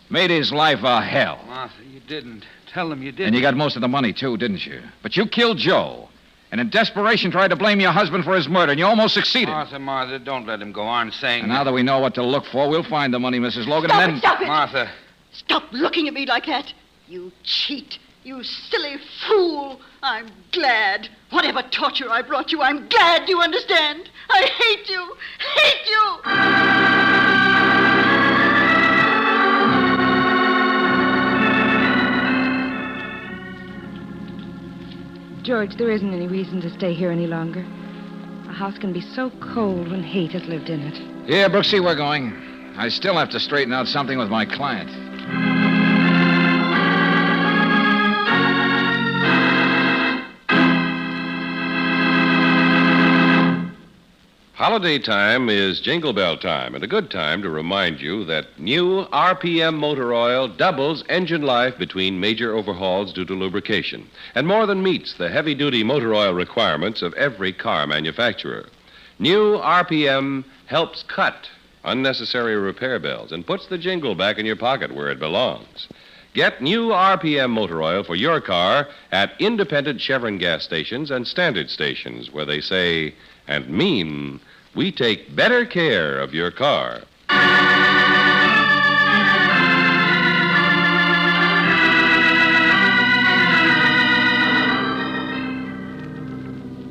Made his life a hell. Martha, you didn't. Tell him you didn't. And you got most of the money, too, didn't you? But you killed Joe. And in desperation tried to blame your husband for his murder, and you almost succeeded. Martha, don't let him go on saying... And now that we know what to look for, we'll find the money, Mrs. Logan, Stop and then... it, stop it! Martha. Stop looking at me like that. You cheat. You silly fool. I'm glad. Whatever torture I brought you, I'm glad you understand. I hate you. Hate you. George, there isn't any reason to stay here any longer. A house can be so cold when hate has lived in it. Yeah, Brooksy, we're going. I still have to straighten out something with my client. Holiday time is Jingle Bell time, and a good time to remind you that new RPM motor oil doubles engine life between major overhauls due to lubrication, and more than meets the heavy-duty motor oil requirements of every car manufacturer. New RPM helps cut unnecessary repair bills and puts the jingle back in your pocket where it belongs. Get new RPM motor oil for your car at independent Chevron gas stations and standard stations where they say and mean, we take better care of your car.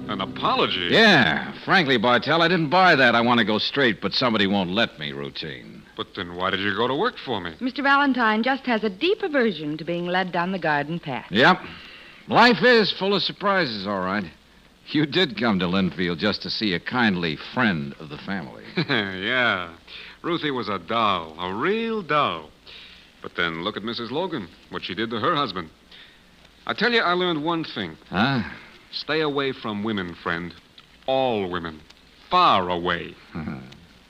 An apology? Yeah. Frankly, Bartell, I didn't buy that. I want to go straight, but somebody won't let me routine. But then why did you go to work for me? Mr. Valentine just has a deep aversion to being led down the garden path. Yep. Life is full of surprises, all right. You did come to Linfield just to see a kindly friend of the family. Yeah. Ruthie was a doll, a real doll. But then look at Mrs. Logan, what she did to her husband. I tell you, I learned one thing. Huh? Stay away from women, friend. All women. Far away.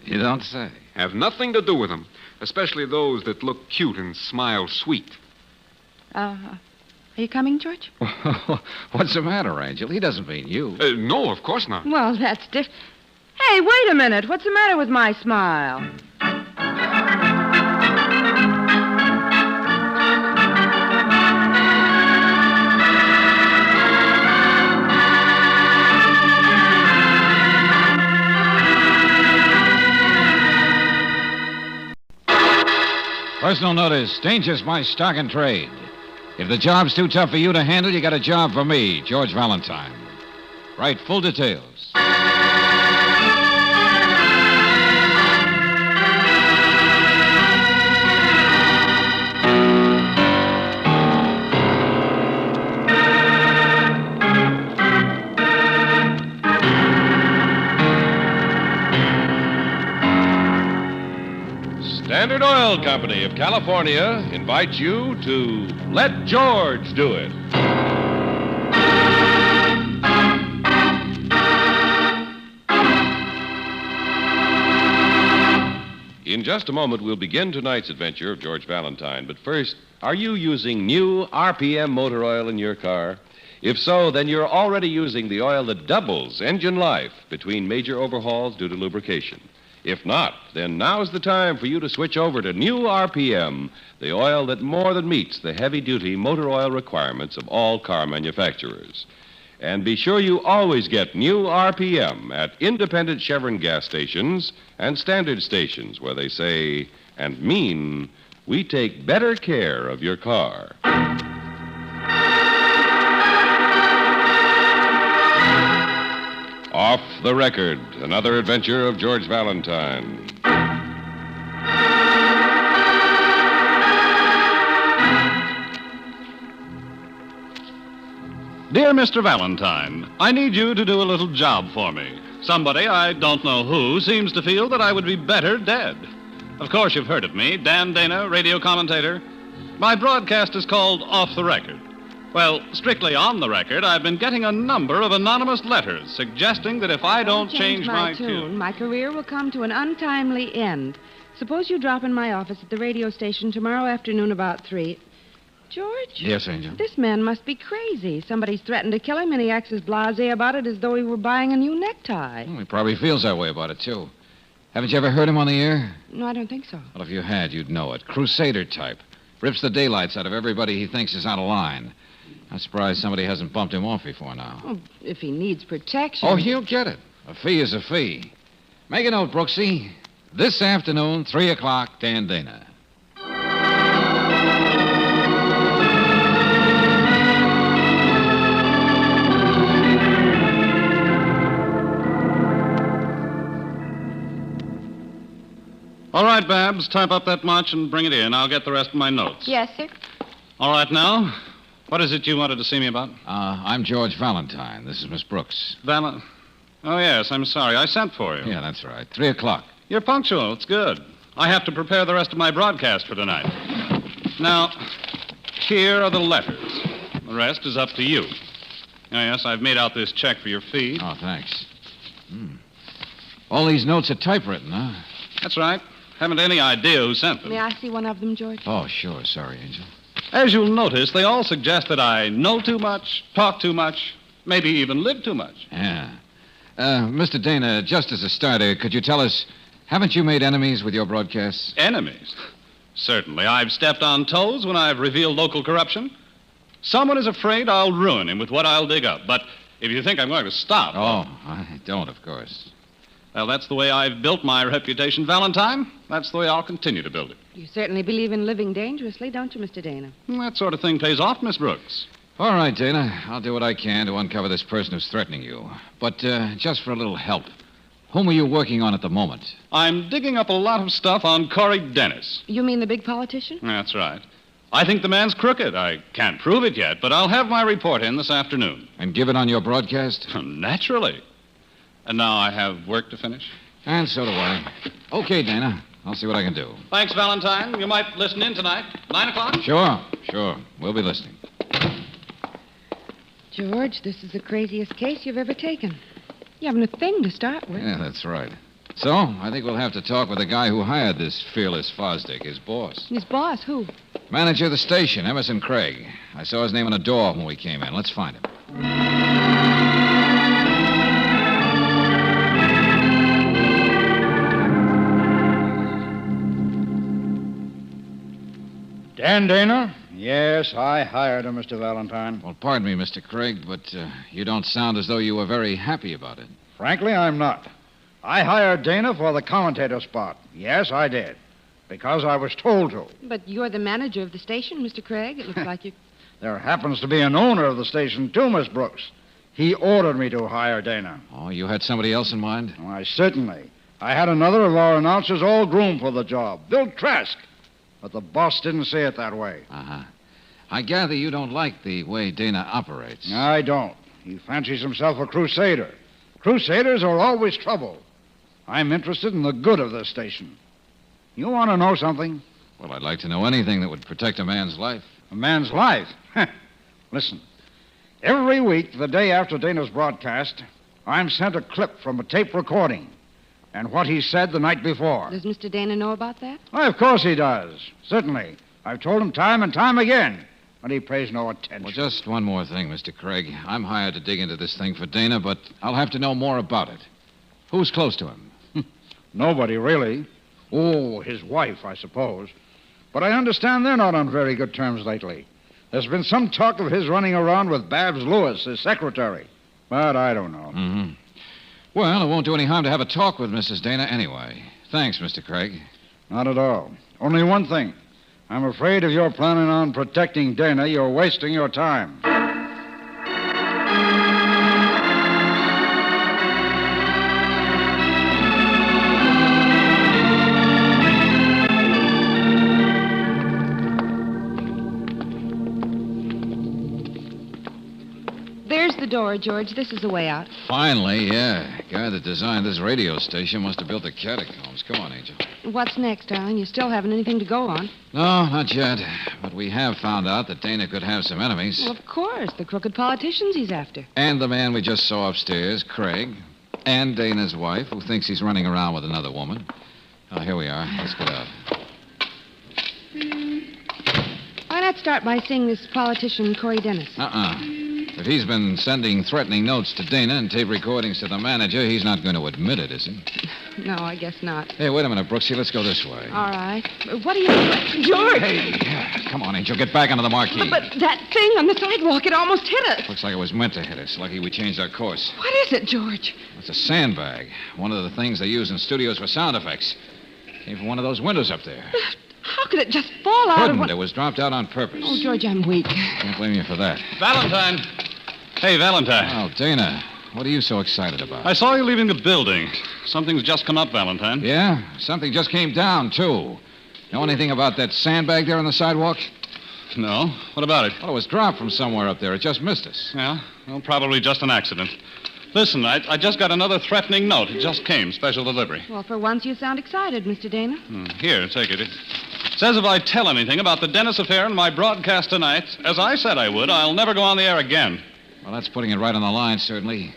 You don't say. Have nothing to do with them, especially those that look cute and smile sweet. Are you coming, George? What's the matter, Angel? He doesn't mean you. No, of course not. Well, that's different. Hey, wait a minute. What's the matter with my smile? Personal notice. Danger's my stock and trade. If the job's too tough for you to handle, you got a job for me, George Valentine. Write full details. Standard Oil Company of California invites you to Let George Do It. In just a moment, we'll begin tonight's adventure of George Valentine. But first, are you using new RPM motor oil in your car? If so, then you're already using the oil that doubles engine life between major overhauls due to lubrication. If not, then now's the time for you to switch over to new RPM, the oil that more than meets the heavy-duty motor oil requirements of all car manufacturers. And be sure you always get new RPM at independent Chevron gas stations and standard stations where they say and mean, we take better care of your car. Off the Record, another adventure of George Valentine. Dear Mr. Valentine, I need you to do a little job for me. Somebody, I don't know who, seems to feel that I would be better dead. Of course, you've heard of me, Dan Dana, radio commentator. My broadcast is called Off the Record. Well, strictly on the record, I've been getting a number of anonymous letters suggesting that if I don't change my tune, my career will come to an untimely end. Suppose you drop in my office at the radio station tomorrow afternoon about 3. George? Yes, Angel. This man must be crazy. Somebody's threatened to kill him, and he acts as blasé about it as though he were buying a new necktie. Well, he probably feels that way about it, too. Haven't you ever heard him on the air? No, I don't think so. Well, if you had, you'd know it. Crusader type. Rips the daylights out of everybody he thinks is out of line. I'm surprised somebody hasn't bumped him off before now. Oh, if he needs protection. Oh, he'll get it. A fee is a fee. Make a note, Brooksy. This afternoon, 3 o'clock, Dan Dana. All right, Babs, type up that much and bring it in. I'll get the rest of my notes. Yes, sir. All right, now, what is it you wanted to see me about? I'm George Valentine. This is Miss Brooks. Oh, yes, I'm sorry. I sent for you. Yeah, that's right. 3 o'clock. You're punctual. It's good. I have to prepare the rest of my broadcast for tonight. Now, here are the letters. The rest is up to you. Oh, yes, I've made out this check for your fee. Oh, thanks. All these notes are typewritten, huh? That's right. Haven't any idea who sent them. May I see one of them, George? Oh, sure. Sorry, Angel. As you'll notice, they all suggest that I know too much, talk too much, maybe even live too much. Yeah. Mr. Dana, just as a starter, could you tell us, haven't you made enemies with your broadcasts? Enemies? Certainly. I've stepped on toes when I've revealed local corruption. Someone is afraid I'll ruin him with what I'll dig up. But if you think I'm going to stop... Oh, I don't, of course. Well, that's the way I've built my reputation, Valentine. That's the way I'll continue to build it. You certainly believe in living dangerously, don't you, Mr. Dana? That sort of thing pays off, Miss Brooks. All right, Dana. I'll do what I can to uncover this person who's threatening you. But just for a little help, whom are you working on at the moment? I'm digging up a lot of stuff on Corey Dennis. You mean the big politician? That's right. I think the man's crooked. I can't prove it yet, but I'll have my report in this afternoon. And give it on your broadcast? Naturally. And now I have work to finish. And so do I. Okay, Dana. I'll see what I can do. Thanks, Valentine. You might listen in tonight. 9 o'clock? Sure. We'll be listening. George, this is the craziest case you've ever taken. You haven't a thing to start with. Yeah, that's right. So, I think we'll have to talk with the guy who hired this fearless Fosdick, his boss. His boss? Who? Manager of the station, Emerson Craig. I saw his name on a door when we came in. Let's find him. Dan Dana? Yes, I hired him, Mr. Valentine. Well, pardon me, Mr. Craig, but you don't sound as though you were very happy about it. Frankly, I'm not. I hired Dana for the commentator spot. Yes, I did. Because I was told to. But you're the manager of the station, Mr. Craig. It looks like you... There happens to be an owner of the station, too, Miss Brooks. He ordered me to hire Dana. Oh, you had somebody else in mind? Why, certainly. I had another of our announcers all groomed for the job, Bill Trask. But the boss didn't see it that way. Uh-huh. I gather you don't like the way Dana operates. I don't. He fancies himself a crusader. Crusaders are always trouble. I'm interested in the good of this station. You want to know something? Well, I'd like to know anything that would protect a man's life. A man's life? Listen. Every week, the day after Dana's broadcast, I'm sent a clip from a tape recording and what he said the night before. Does Mr. Dana know about that? Why, of course he does. Certainly. I've told him time and time again, but he pays no attention. Well, just one more thing, Mr. Craig. I'm hired to dig into this thing for Dana, but I'll have to know more about it. Who's close to him? Nobody, really. Oh, his wife, I suppose. But I understand they're not on very good terms lately. There's been some talk of his running around with Babs Lewis, his secretary. But I don't know. Mm-hmm. Well, it won't do any harm to have a talk with Mrs. Dana anyway. Thanks, Mr. Craig. Not at all. Only one thing. I'm afraid if you're planning on protecting Dana, you're wasting your time. There's the door, George. This is the way out. Finally, yeah. Guy that designed this radio station must have built the catacombs. Come on, Angel. What's next, darling? You still haven't anything to go on. No, not yet. But we have found out that Dana could have some enemies. Well, of course. The crooked politicians he's after. And the man we just saw upstairs, Craig. And Dana's wife, who thinks he's running around with another woman. Oh, here we are. Let's get out. Why not start by seeing this politician, Corey Dennis? If he's been sending threatening notes to Dana and tape recordings to the manager, he's not going to admit it, is he? No, I guess not. Hey, wait a minute, Brooksy. Let's go this way. All right. What are you... George! Hey, come on, Angel. Get back onto the marquee. But that thing on the sidewalk, it almost hit us. Looks like it was meant to hit us. Lucky we changed our course. What is it, George? It's a sandbag. One of the things they use in studios for sound effects. Came from one of those windows up there. How could it just fall out of... It was dropped out on purpose. Oh, George, I'm weak. Can't blame you for that. Valentine. Hey, Valentine. Oh, Dana. What are you so excited about? I saw you leaving the building. Something's just come up, Valentine. Yeah? Something just came down, too. Know anything about that sandbag there on the sidewalk? No. What about it? Well, it was dropped from somewhere up there. It just missed us. Yeah? Well, probably just an accident. Listen, I just got another threatening note. It just came, special delivery. Well, for once you sound excited, Mr. Dana. Here, take it. It says if I tell anything about the Dennis affair in my broadcast tonight, as I said I would, I'll never go on the air again. Well, that's putting it right on the line, certainly.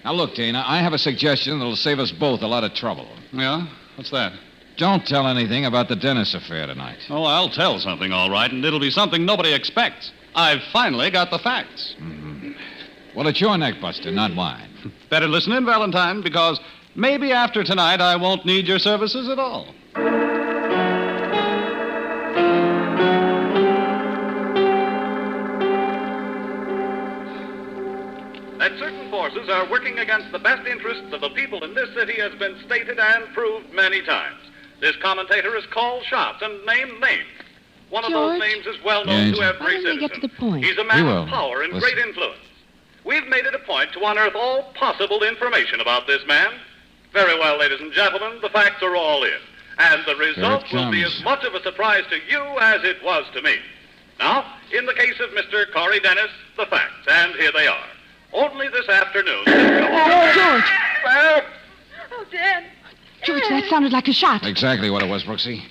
Now, look, Dana, I have a suggestion that'll save us both a lot of trouble. Yeah? What's that? Don't tell anything about the Dennis affair tonight. Oh, I'll tell something, all right, and it'll be something nobody expects. I've finally got the facts. Mm-hmm. Well, it's your neck, Buster, not mine. Better listen in, Valentine, because maybe after tonight I won't need your services at all. That certain forces are working against the best interests of the people in this city has been stated and proved many times. This commentator has called shots and named names. One of those names is well known to every citizen. Get to the point? He's a man of power and great influence. We've made it a point to unearth all possible information about this man. Very well, ladies and gentlemen, the facts are all in. And the result will be as much of a surprise to you as it was to me. Now, in the case of Mr. Corey Dennis, the facts, and here they are. Only this afternoon... Oh, George! Oh, Dad. George, that sounded like a shot. Exactly what it was, Brooksy.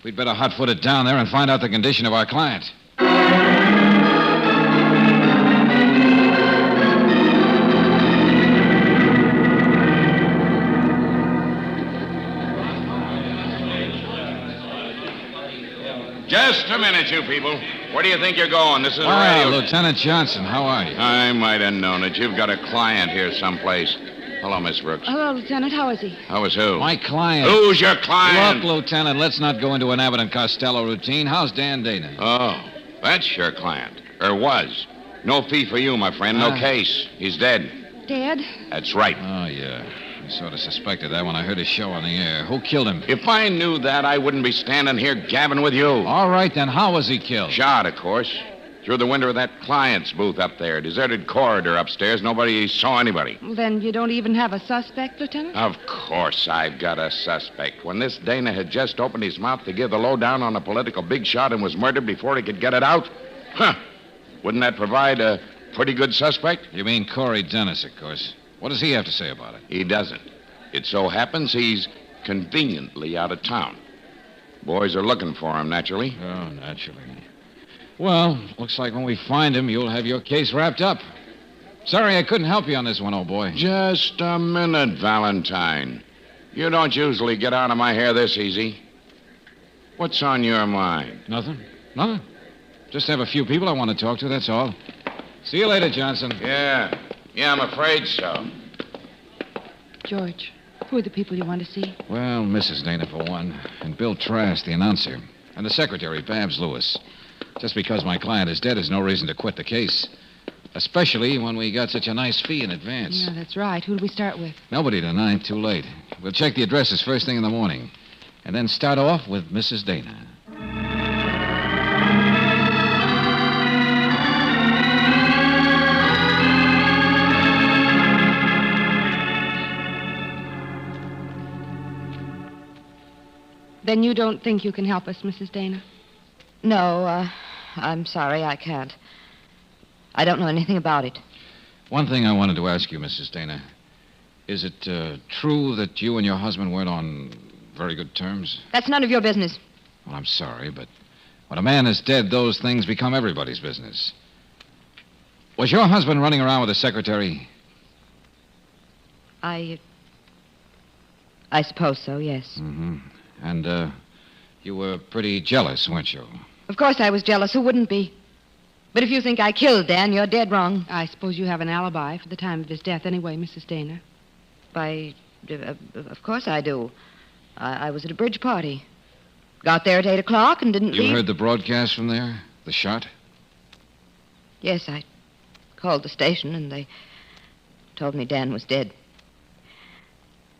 We'd better hot-foot it down there and find out the condition of our client. Just a minute, you people. Where do you think you're going? This is Wow, radio... Lieutenant Johnson, how are you? I might have known it. You've got a client here someplace. Hello, Miss Brooks. Hello, Lieutenant. How is he? How is who? My client. Who's your client? Look, Lieutenant, let's not go into an Abbott and Costello routine. How's Dan Dana? Oh, that's your client. Or was. No fee for you, my friend. No case. He's dead. Dead? That's right. Oh, yeah. I sort of suspected that when I heard his show on the air. Who killed him? If I knew that, I wouldn't be standing here gabbing with you. All right, then how was he killed? Shot, of course. Through the window of that client's booth up there. Deserted corridor upstairs. Nobody saw anybody. Well, then you don't even have a suspect, Lieutenant? Of course I've got a suspect. When this Dana had just opened his mouth to give the lowdown on a political big shot and was murdered before he could get it out, wouldn't that provide a pretty good suspect? You mean Corey Dennis, of course. What does he have to say about it? He doesn't. It so happens he's conveniently out of town. Boys are looking for him, naturally. Oh, naturally. Well, looks like when we find him, you'll have your case wrapped up. Sorry I couldn't help you on this one, old boy. Just a minute, Valentine. You don't usually get out of my hair this easy. What's on your mind? Nothing. Just have a few people I want to talk to, that's all. See you later, Johnson. Yeah, I'm afraid so. George, who are the people you want to see? Well, Mrs. Dana, for one, and Bill Trask, the announcer, and the secretary, Babs Lewis. Just because my client is dead is no reason to quit the case. Especially when we got such a nice fee in advance. Yeah, that's right. Who do we start with? Nobody tonight. Too late. We'll check the addresses first thing in the morning. And then start off with Mrs. Dana. Then you don't think you can help us, Mrs. Dana? No, I'm sorry, I can't. I don't know anything about it. One thing I wanted to ask you, Mrs. Dana. Is it true that you and your husband weren't on very good terms? That's none of your business. Well, I'm sorry, but when a man is dead, those things become everybody's business. Was your husband running around with a secretary? I suppose so, yes. Mm-hmm. And, you were pretty jealous, weren't you? Of course I was jealous. Who wouldn't be? But if you think I killed Dan, you're dead wrong. I suppose you have an alibi for the time of his death anyway, Mrs. Dana. Of course I do. I was at a bridge party. Got there at 8 o'clock and didn't leave. You heard the broadcast from there? The shot? Yes, I called the station and they told me Dan was dead.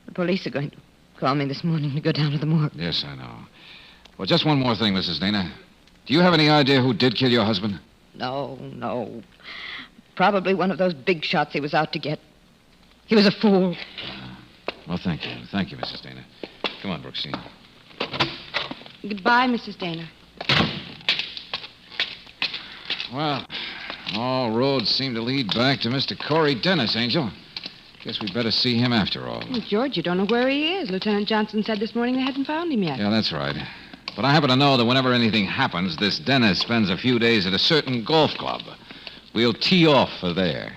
The police are going to call me this morning to go down to the morgue. Yes, I know. Well, just one more thing, Mrs. Dana. Do you have any idea who did kill your husband? No. Probably one of those big shots he was out to get. He was a fool. Well, thank you. Thank you, Mrs. Dana. Come on, Brooksy. Goodbye, Mrs. Dana. Well, all roads seem to lead back to Mr. Corey Dennis, Angel. Guess we'd better see him after all. Well, George, you don't know where he is. Lieutenant Johnson said this morning they hadn't found him yet. Yeah, that's right. But I happen to know that whenever anything happens, this Dennis spends a few days at a certain golf club. We'll tee off for there.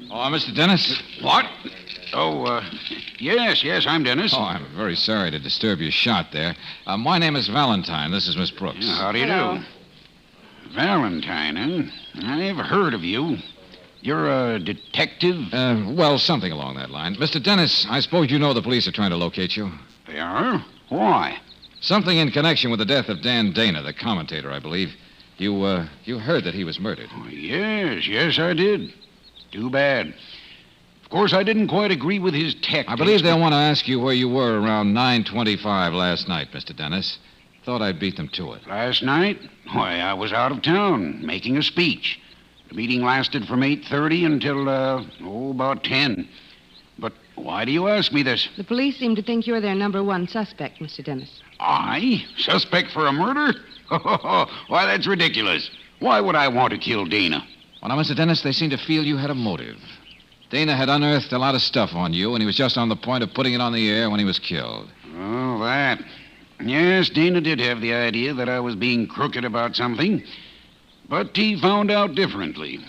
Oh, Mr. Dennis? What? Oh, yes, I'm Dennis. Oh, I'm very sorry to disturb your shot there. My name is Valentine. This is Miss Brooks. Yeah, how do you do? Valentine, huh? I've heard of you. You're a detective? Well, something along that line. Mr. Dennis, I suppose you know the police are trying to locate you. They are? Why? Something in connection with the death of Dan Dana, the commentator, I believe. You heard that he was murdered. Oh, yes, I did. Too bad. Of course, I didn't quite agree with his tactics. I believe they'll want to ask you where you were around 9:25 last night, Mr. Dennis. Thought I'd beat them to it. Last night? Why, I was out of town, making a speech. The meeting lasted from 8:30 until, about 10. But why do you ask me this? The police seem to think you're their number one suspect, Mr. Dennis. I? Suspect for a murder? Why, that's ridiculous. Why would I want to kill Dana? Well, now, Mr. Dennis, they seem to feel you had a motive. Dana had unearthed a lot of stuff on you, and he was just on the point of putting it on the air when he was killed. Oh, that. Yes, Dana did have the idea that I was being crooked about something, but he found out differently.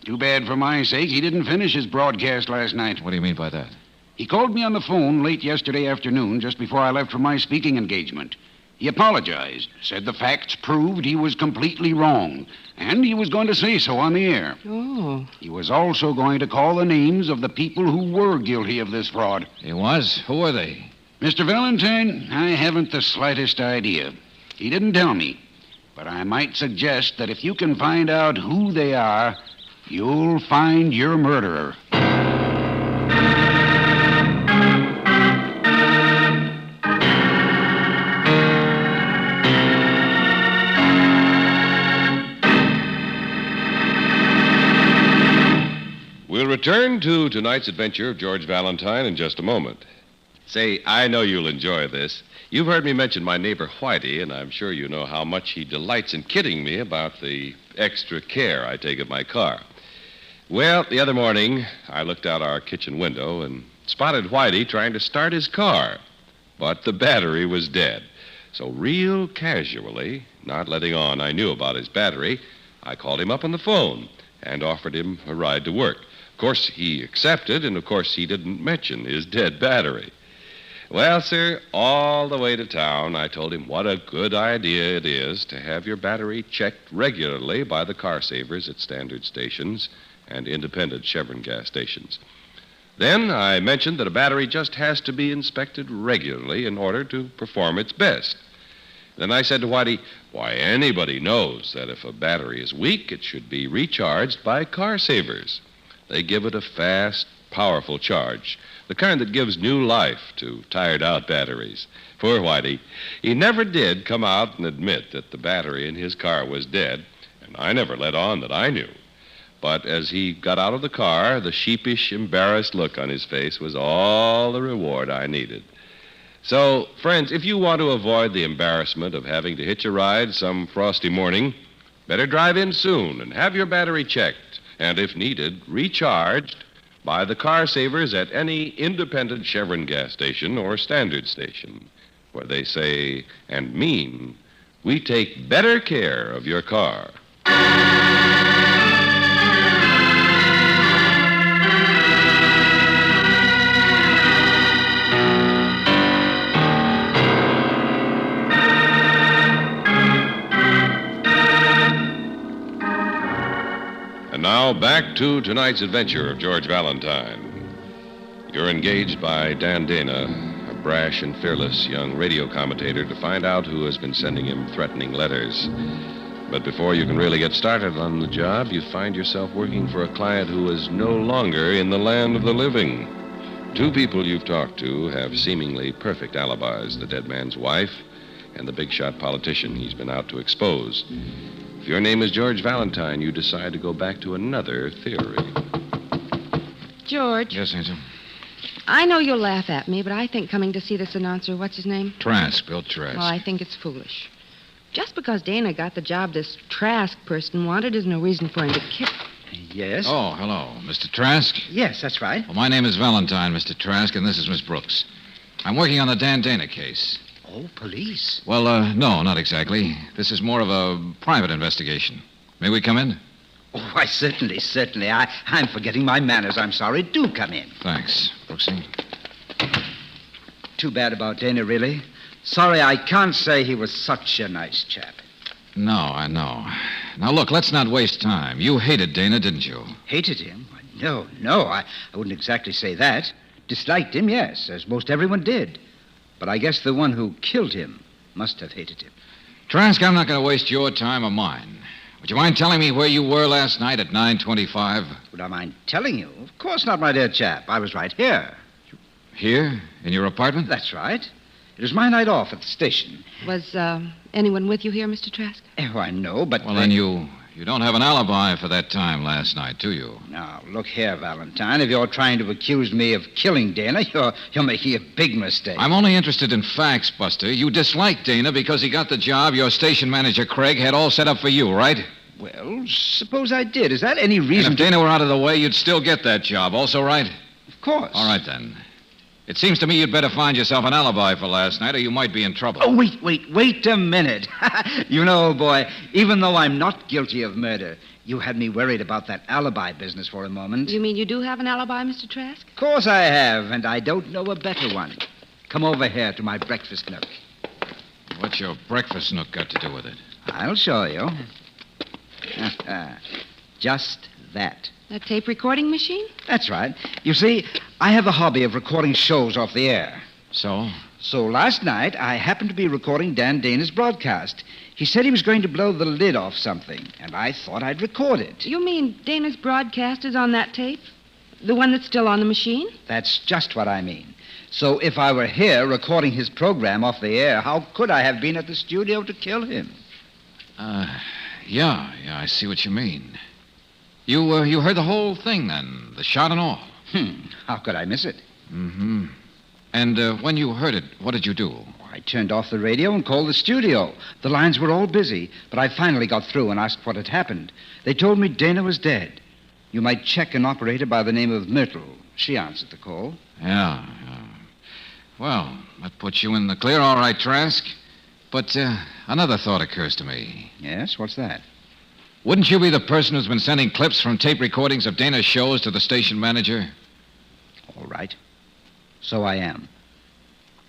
Too bad for my sake he didn't finish his broadcast last night. What do you mean by that? He called me on the phone late yesterday afternoon, just before I left for my speaking engagement. He apologized, said the facts proved he was completely wrong, and he was going to say so on the air. Oh. He was also going to call the names of the people who were guilty of this fraud. He was? Who were they? Mr. Valentine, I haven't the slightest idea. He didn't tell me. But I might suggest that if you can find out who they are, you'll find your murderer. We'll return to tonight's adventure of George Valentine in just a moment. Say, I know you'll enjoy this. You've heard me mention my neighbor Whitey, and I'm sure you know how much he delights in kidding me about the extra care I take of my car. Well, the other morning, I looked out our kitchen window and spotted Whitey trying to start his car. But the battery was dead. So real casually, not letting on I knew about his battery, I called him up on the phone and offered him a ride to work. Of course, he accepted, and of course, he didn't mention his dead battery. Well, sir, all the way to town, I told him what a good idea it is to have your battery checked regularly by the car savers at standard stations and independent Chevron gas stations. Then I mentioned that a battery just has to be inspected regularly in order to perform its best. Then I said to Whitey, why, anybody knows that if a battery is weak, it should be recharged by car savers. They give it a fast, powerful charge, the kind that gives new life to tired-out batteries. Poor Whitey. He never did come out and admit that the battery in his car was dead, and I never let on that I knew. But as he got out of the car, the sheepish, embarrassed look on his face was all the reward I needed. So, friends, if you want to avoid the embarrassment of having to hitch a ride some frosty morning, better drive in soon and have your battery checked, and if needed, recharged by the car savers at any independent Chevron gas station or standard station, where they say and mean, we take better care of your car. And now back to tonight's adventure of George Valentine. You're engaged by Dan Dana, a brash and fearless young radio commentator, to find out who has been sending him threatening letters. But before you can really get started on the job, you find yourself working for a client who is no longer in the land of the living. Two people you've talked to have seemingly perfect alibis, the dead man's wife and the big-shot politician he's been out to expose. If your name is George Valentine, you decide to go back to another theory. George. Yes, Angel? I know you'll laugh at me, but I think coming to see this announcer, what's his name? Trask, Bill Trask. Well, I think it's foolish. Just because Dana got the job this Trask person wanted is no reason for him to kill. Yes? Oh, hello. Mr. Trask? Yes, that's right. Well, my name is Valentine, Mr. Trask, and this is Miss Brooks. I'm working on the Dan Dana case. Oh, police. Well, no, not exactly. This is more of a private investigation. May we come in? Oh, why, certainly. I'm forgetting my manners. I'm sorry. Do come in. Thanks, Brooksy. Too bad about Dana, really. Sorry, I can't say he was such a nice chap. No, I know. Now, look, let's not waste time. You hated Dana, didn't you? Hated him? No, I wouldn't exactly say that. Disliked him, yes, as most everyone did. But I guess the one who killed him must have hated him. Trask, I'm not going to waste your time or mine. Would you mind telling me where you were last night at 9:25? Would I mind telling you? Of course not, my dear chap. I was right here. Here? In your apartment? That's right. It was my night off at the station. Was anyone with you here, Mr. Trask? Oh, I know, but... Well, then you don't have an alibi for that time last night, do you? Now, look here, Valentine. If you're trying to accuse me of killing Dana, you're making a big mistake. I'm only interested in facts, Buster. You dislike Dana because he got the job your station manager, Craig, had all set up for you, right? Well, suppose I did. Is that any reason And if Dana were out of the way, you'd still get that job. Also, right? Of course. All right, then. It seems to me you'd better find yourself an alibi for last night, or you might be in trouble. Oh, wait a minute. You know, boy, even though I'm not guilty of murder, you had me worried about that alibi business for a moment. You mean you do have an alibi, Mr. Trask? Of course I have, and I don't know a better one. Come over here to my breakfast nook. What's your breakfast nook got to do with it? I'll show you. Just that. A tape recording machine? That's right. You see, I have a hobby of recording shows off the air. So? So last night, I happened to be recording Dan Dana's broadcast. He said he was going to blow the lid off something, and I thought I'd record it. You mean Dana's broadcast is on that tape? The one that's still on the machine? That's just what I mean. So if I were here recording his program off the air, how could I have been at the studio to kill him? Yeah, I see what you mean. You heard the whole thing, then? The shot and all? How could I miss it? Mm-hmm. And when you heard it, what did you do? I turned off the radio and called the studio. The lines were all busy, but I finally got through and asked what had happened. They told me Dana was dead. You might check an operator by the name of Myrtle. She answered the call. Yeah. Well, that puts you in the clear, all right, Trask. But another thought occurs to me. Yes? What's that? Wouldn't you be the person who's been sending clips from tape recordings of Dana's shows to the station manager? All right. So I am.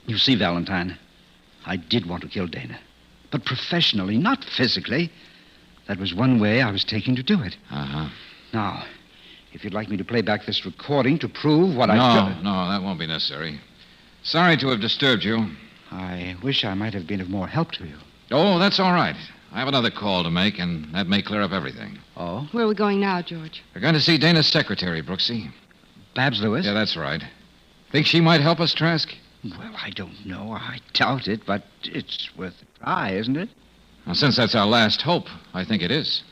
You see, Valentine, I did want to kill Dana. But professionally, not physically. That was one way I was taking to do it. Uh-huh. Now, if you'd like me to play back this recording to prove what I... No, that won't be necessary. Sorry to have disturbed you. I wish I might have been of more help to you. Oh, that's all right. I have another call to make, and that may clear up everything. Oh? Where are we going now, George? We're going to see Dana's secretary, Brooksy. Babs Lewis? Yeah, that's right. Think she might help us, Trask? Well, I don't know. I doubt it, but it's worth a try, isn't it? Well, since that's our last hope, I think it is.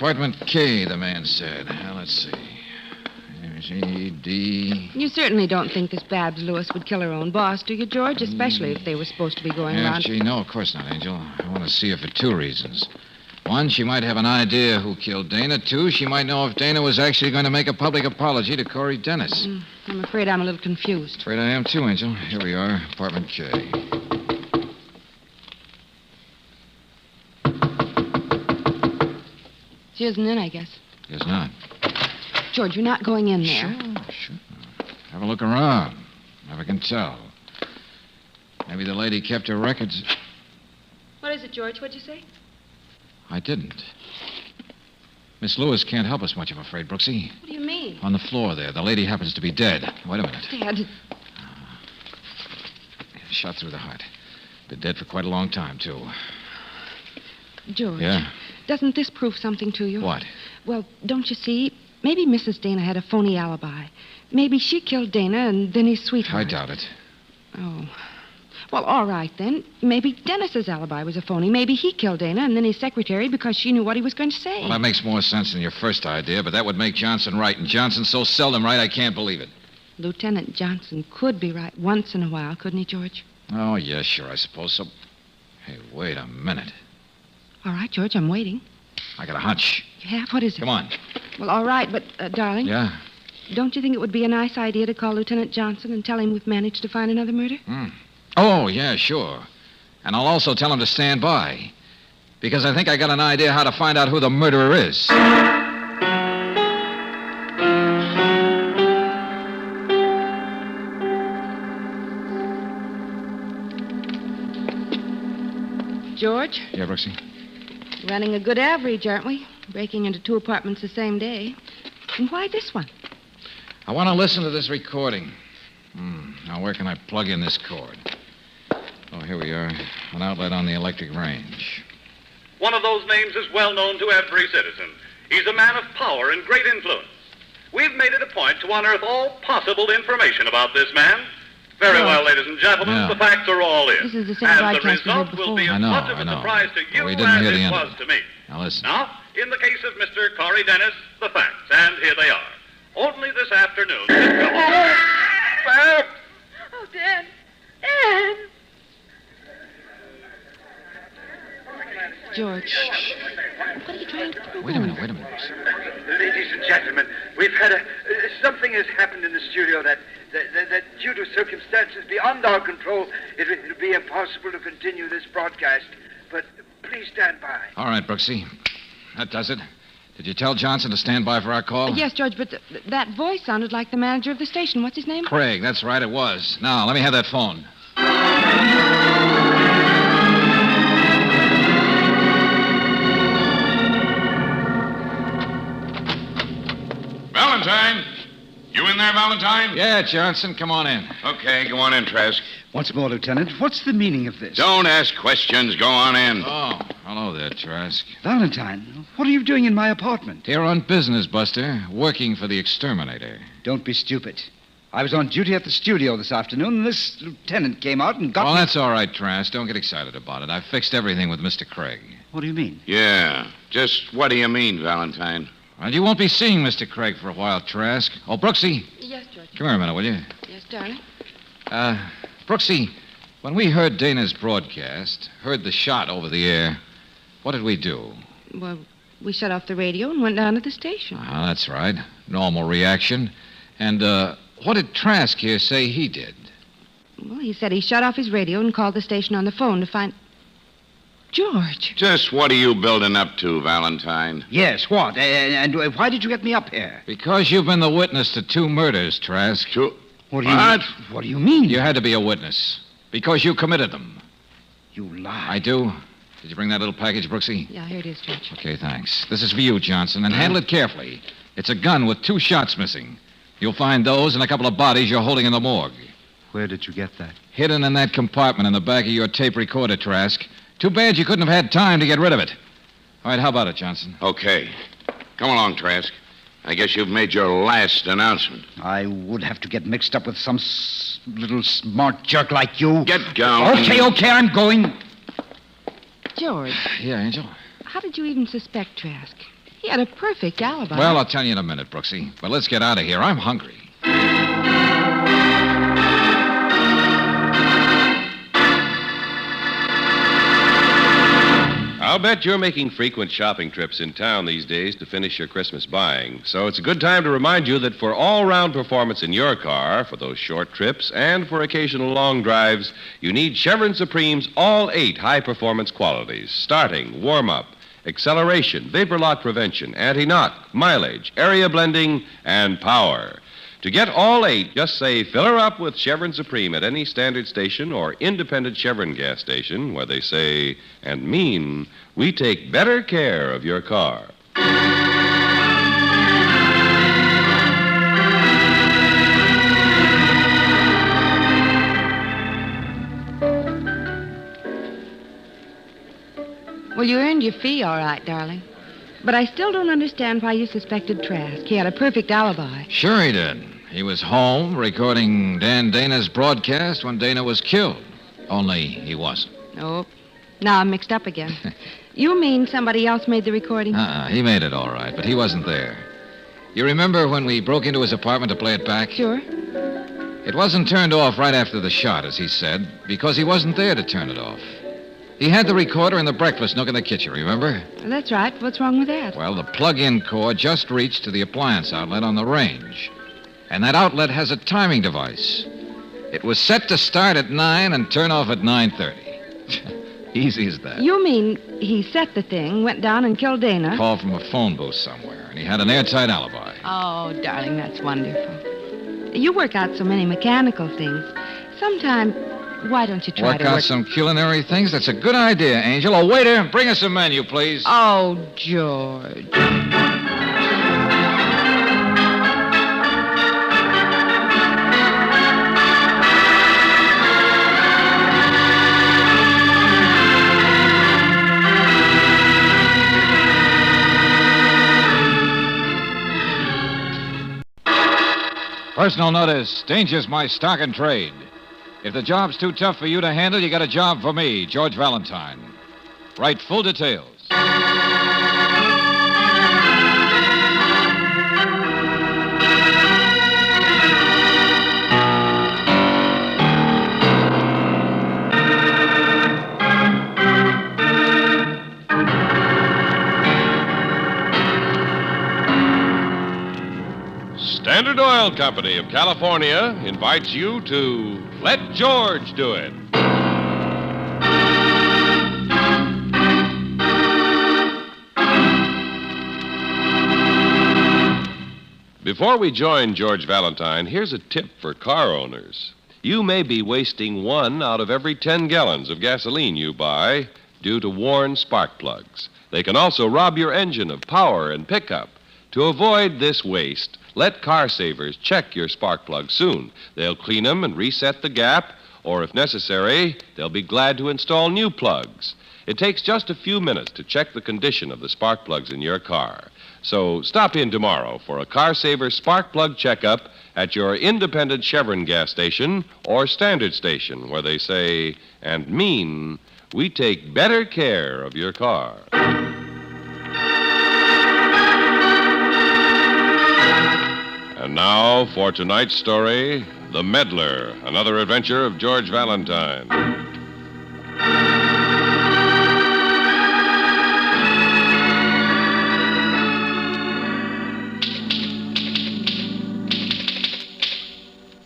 Apartment K, the man said. Now, let's see. D. You certainly don't think this Babs Lewis would kill her own boss, do you, George? Especially if they were supposed to be going around. No, of course not, Angel. I want to see her for two reasons. One, she might have an idea who killed Dana. Two, she might know if Dana was actually going to make a public apology to Corey Dennis. I'm afraid I'm a little confused. Afraid I am too, Angel. Here we are, Apartment K. She isn't in, I guess. Guess not. George, you're not going in there. Sure. Have a look around. Never can tell. Maybe the lady kept her records. What is it, George? What'd you say? I didn't. Miss Lewis can't help us much, I'm afraid, Brooksy. What do you mean? On the floor there. The lady happens to be dead. Wait a minute. Dad. Shot through the heart. Been dead for quite a long time, too. George. Yeah? Doesn't this prove something to you? What? Well, don't you see? Maybe Mrs. Dana had a phony alibi. Maybe she killed Dana and then his sweetheart. I doubt it. Oh. Well, all right, then. Maybe Dennis's alibi was a phony. Maybe he killed Dana and then his secretary because she knew what he was going to say. Well, that makes more sense than your first idea, but that would make Johnson right, and Johnson's so seldom right, I can't believe it. Lieutenant Johnson could be right once in a while, couldn't he, George? Oh, yeah, sure, I suppose so. Hey, wait a minute. All right, George, I'm waiting. I got a hunch. Yeah? What is it? Come on. Well, all right, but, darling. Yeah? Don't you think it would be a nice idea to call Lieutenant Johnson and tell him we've managed to find another murder? Oh, yeah, sure. And I'll also tell him to stand by. Because I think I got an idea how to find out who the murderer is. George? Yeah, Brooksy? Running a good average, aren't we? Breaking into 2 apartments the same day. And why this one? I want to listen to this recording. Now, where can I plug in this cord? Oh, here we are. An outlet on the electric range. One of those names is well known to every citizen. He's a man of power and great influence. We've made it a point to unearth all possible information about this man. Very well, ladies and gentlemen, Yeah. the facts are all in. This is the same and the broadcast we heard result will before. be I as know, much of I a know. surprise to you But we didn't hear as the it end of was it. to me. Now, listen. Now, in the case of Mr. Corey Dennis, the facts, and here they are. Only this afternoon. Oh, Dan. Dan. George. What are you trying to prove? Wait a minute. Ladies and gentlemen, we've had something has happened in the studio that due to circumstances beyond our control, it'll be impossible to continue this broadcast. But please stand by. All right, Brooksy. That does it. Did you tell Johnson to stand by for our call? Yes, George, but that voice sounded like the manager of the station. What's his name? Craig, that's right, it was. Now, let me have that phone. Valentine! You in there, Valentine? Yeah, Johnson, come on in. Okay, go on in, Trask. Once more, Lieutenant, what's the meaning of this? Don't ask questions. Go on in. Oh, hello there, Trask. Valentine, what are you doing in my apartment? Here on business, Buster. Working for the exterminator. Don't be stupid. I was on duty at the studio this afternoon, and this lieutenant came out and got Well, me... that's all right, Trask. Don't get excited about it. I've fixed everything with Mr. Craig. What do you mean? Yeah. Just what do you mean, Valentine? Well, you won't be seeing Mr. Craig for a while, Trask. Oh, Brooksy. Yes, George. Come here a minute, will you? Yes, darling. Brooksy, when we heard Dana's broadcast, heard the shot over the air, what did we do? Well, we shut off the radio and went down to the station. That's right. Normal reaction. And, what did Trask here say he did? Well, he said he shut off his radio and called the station on the phone to find... George. Just what are you building up to, Valentine? Yes, what? And why did you get me up here? Because you've been the witness to 2 murders, Trask. What do you mean? What do you mean? You had to be a witness. Because you committed them. You lie. I do. Did you bring that little package, Brooksy? Yeah, here it is, George. Okay, thanks. This is for you, Johnson, and handle it carefully. It's a gun with 2 shots missing. You'll find those and a couple of bodies you're holding in the morgue. Where did you get that? Hidden in that compartment in the back of your tape recorder, Trask. Too bad you couldn't have had time to get rid of it. All right, how about it, Johnson? Okay. Come along, Trask. I guess you've made your last announcement. I would have to get mixed up with some little smart jerk like you. Get going. Okay, I'm going. George. Yeah, Angel? How did you even suspect Trask? He had a perfect alibi. Well, I'll tell you in a minute, Brooksy. But let's get out of here. I'm hungry. I'll bet you're making frequent shopping trips in town these days to finish your Christmas buying. So it's a good time to remind you that for all-round performance in your car, for those short trips, and for occasional long drives, you need Chevron Supreme's all 8 high-performance qualities, starting, warm-up, acceleration, vapor lock prevention, anti-knock, mileage, area blending, and power. To get all 8, just say, fill her up with Chevron Supreme at any standard station or independent Chevron gas station where they say and mean, we take better care of your car. Well, you earned your fee, all right, darling. But I still don't understand why you suspected Trask. He had a perfect alibi. Sure he did. He was home recording Dan Dana's broadcast when Dana was killed. Only he wasn't. Nope. Now I'm mixed up again. You mean somebody else made the recording? He made it all right, but he wasn't there. You remember when we broke into his apartment to play it back? Sure. It wasn't turned off right after the shot, as he said, because he wasn't there to turn it off. He had the recorder in the breakfast nook in the kitchen, remember? That's right. What's wrong with that? Well, the plug-in cord just reached to the appliance outlet on the range. And that outlet has a timing device. It was set to start at 9 and turn off at 9:30. Easy as that. You mean he set the thing, went down and killed Dana? Called from a phone booth somewhere, and he had an airtight alibi. Oh, darling, that's wonderful. You work out so many mechanical things. Sometime, why don't you try to work out some culinary things? That's a good idea, Angel. Oh, waiter, bring us a menu, please. Oh, George. Personal notice, danger's my stock and trade. If the job's too tough for you to handle, you got a job for me, George Valentine. Write full details. Standard Oil Company of California invites you to Let George Do It. Before we join George Valentine, here's a tip for car owners. You may be wasting 1 out of every 10 gallons of gasoline you buy due to worn spark plugs. They can also rob your engine of power and pickup. To avoid this waste, let Car Savers check your spark plugs soon. They'll clean them and reset the gap, or if necessary, they'll be glad to install new plugs. It takes just a few minutes to check the condition of the spark plugs in your car. So stop in tomorrow for a Car Saver spark plug checkup at your independent Chevron gas station or standard station, where they say and mean, we take better care of your car. And now, for tonight's story, The Meddler, another adventure of George Valentine.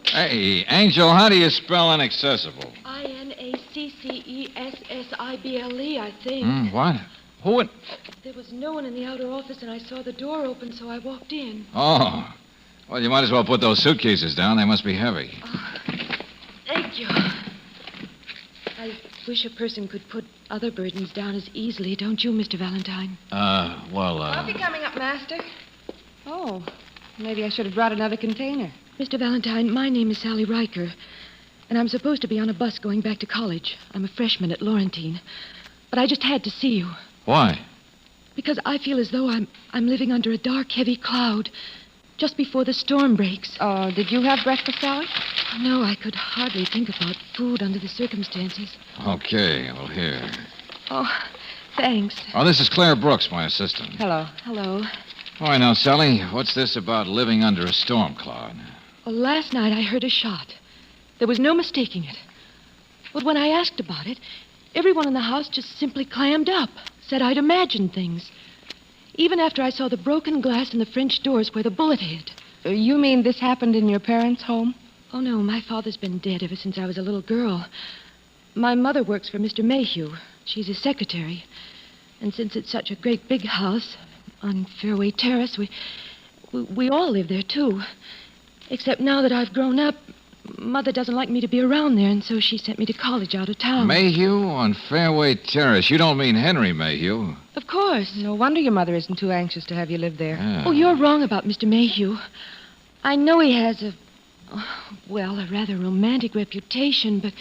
Hey, Angel, how do you spell inaccessible? Inaccessible, I think. What? Who would... There was no one in the outer office, and I saw the door open, so I walked in. Oh. Well, you might as well put those suitcases down. They must be heavy. Thank you. I wish a person could put other burdens down as easily, don't you, Mr. Valentine? Coffee coming up, Master. Oh, maybe I should have brought another container. Mr. Valentine, my name is Sally Riker, and I'm supposed to be on a bus going back to college. I'm a freshman at Laurentine. But I just had to see you. Why? Because I feel as though I'm living under a dark, heavy cloud. Just before the storm breaks. Oh, did you have breakfast, Sally? No, I could hardly think about food under the circumstances. Okay, well, here. Oh, Thanks. Oh, this is Claire Brooks, my assistant. Hello. Hello. All right, now, Sally, what's this about living under a storm cloud? Well, last night I heard a shot. There was no mistaking it. But when I asked about it, everyone in the house just simply clammed up, said I'd imagined things. Even after I saw the broken glass in the French doors where the bullet hit. You mean this happened in your parents' home? Oh, no, my father's been dead ever since I was a little girl. My mother works for Mr. Mayhew. She's his secretary. And since it's such a great big house on Fairway Terrace, we all live there, too. Except now that I've grown up, Mother doesn't like me to be around there, and so she sent me to college out of town. Mayhew on Fairway Terrace. You don't mean Henry Mayhew. Of course. No wonder your mother isn't too anxious to have you live there. Yeah. Oh, you're wrong about Mr. Mayhew. I know he has a rather romantic reputation, but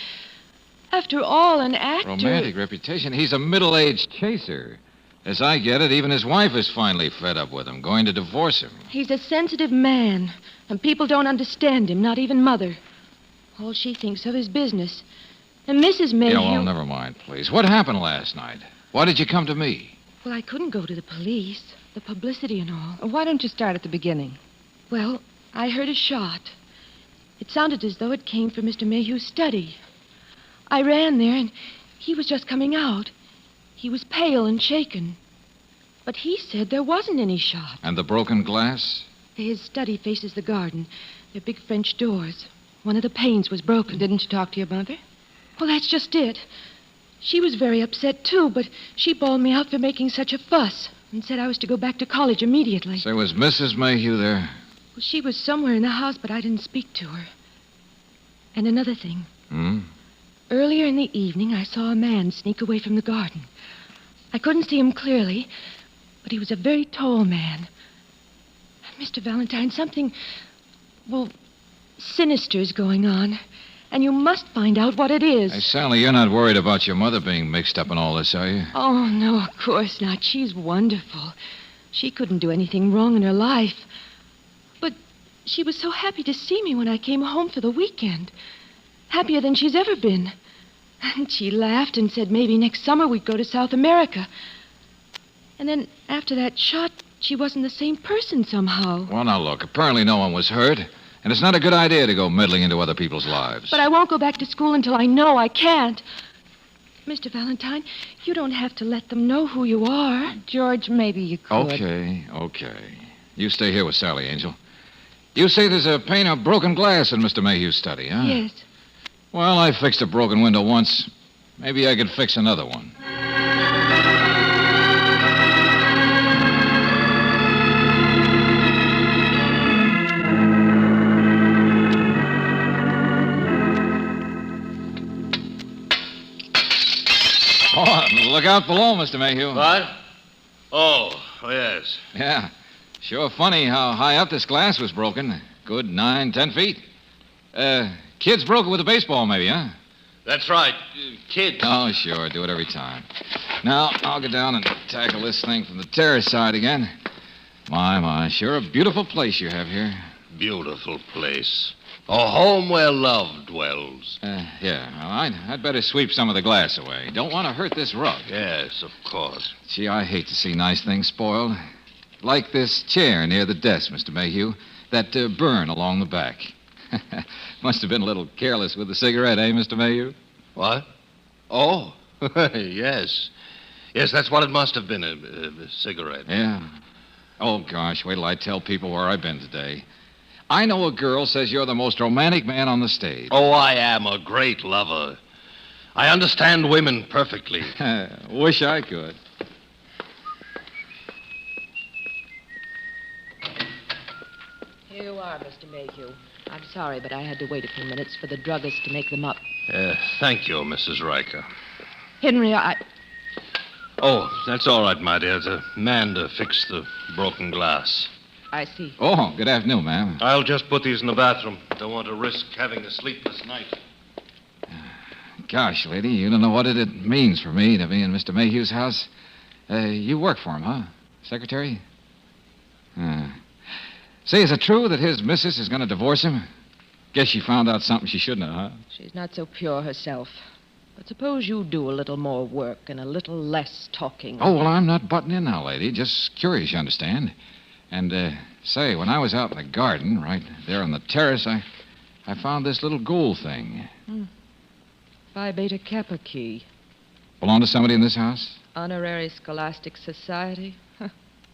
after all, an actor... Romantic reputation? He's a middle-aged chaser. As I get it, even his wife is finally fed up with him, going to divorce him. He's a sensitive man, and people don't understand him, not even Mother. All she thinks of is business. And Mrs. Mayhew... Yeah, well, never mind, please. What happened last night? Why did you come to me? Well, I couldn't go to the police, the publicity and all. Why don't you start at the beginning? Well, I heard a shot. It sounded as though it came from Mr. Mayhew's study. I ran there, and he was just coming out. He was pale and shaken. But he said there wasn't any shot. And the broken glass? His study faces the garden. They're big French doors. One of the panes was broken. Didn't you talk to your mother? Well, that's just it. She was very upset, too, but she bawled me out for making such a fuss and said I was to go back to college immediately. So was Mrs. Mayhew there? Well, she was somewhere in the house, but I didn't speak to her. And another thing. Earlier in the evening, I saw a man sneak away from the garden. I couldn't see him clearly, but he was a very tall man. Mr. Valentine, something, sinister's going on. And you must find out what it is. Hey, Sally, you're not worried about your mother being mixed up in all this, are you? Oh, no, of course not. She's wonderful. She couldn't do anything wrong in her life. But she was so happy to see me when I came home for the weekend. Happier than she's ever been. And she laughed and said maybe next summer we'd go to South America. And then after that shot, she wasn't the same person somehow. Well, now, look, apparently no one was hurt. And it's not a good idea to go meddling into other people's lives. But I won't go back to school until I know I can't. Mr. Valentine, you don't have to let them know who you are. George, maybe you could. Okay. You stay here with Sally, Angel. You say there's a pane of broken glass in Mr. Mayhew's study, huh? Yes. Well, I fixed a broken window once. Maybe I could fix another one. Oh, look out below, Mr. Mayhew. What? Oh, yes. Yeah. Sure funny how high up this glass was broken. Good 9, 10 feet. Kids broke it with a baseball, maybe, huh? That's right. Kids. Oh, sure. Do it every time. Now, I'll go down and tackle this thing from the terrace side again. My. Sure a beautiful place you have here. Beautiful place. A home where love dwells. Yeah. Well, I'd better sweep some of the glass away. Don't want to hurt this rug. Yes, of course. Gee, I hate to see nice things spoiled. Like this chair near the desk, Mr. Mayhew. That burn along the back. Must have been a little careless with the cigarette, eh, Mr. Mayhew? What? Oh, yes. Yes, that's what it must have been, a cigarette. Yeah. Oh, gosh, wait till I tell people where I've been today. I know a girl says you're the most romantic man on the stage. Oh, I am a great lover. I understand women perfectly. Wish I could. Here you are, Mr. Mayhew. I'm sorry, but I had to wait a few minutes for the druggist to make them up. Thank you, Mrs. Riker. Henry, Oh, that's all right, my dear. The man to fix the broken glass. I see. Oh, good afternoon, ma'am. I'll just put these in the bathroom. Don't want to risk having a sleepless night. Gosh, lady, you don't know what it means for me to be in Mr. Mayhew's house. You work for him, huh? Secretary? Say, is it true that his missus is going to divorce him? Guess she found out something she shouldn't have, huh? She's not so pure herself. But suppose you do a little more work and a little less talking. Oh, well, I'm not butting in now, lady. Just curious, you understand. And, say, when I was out in the garden, right there on the terrace, I found this little gold thing. Phi Beta Kappa key. Belong to somebody in this house? Honorary Scholastic Society?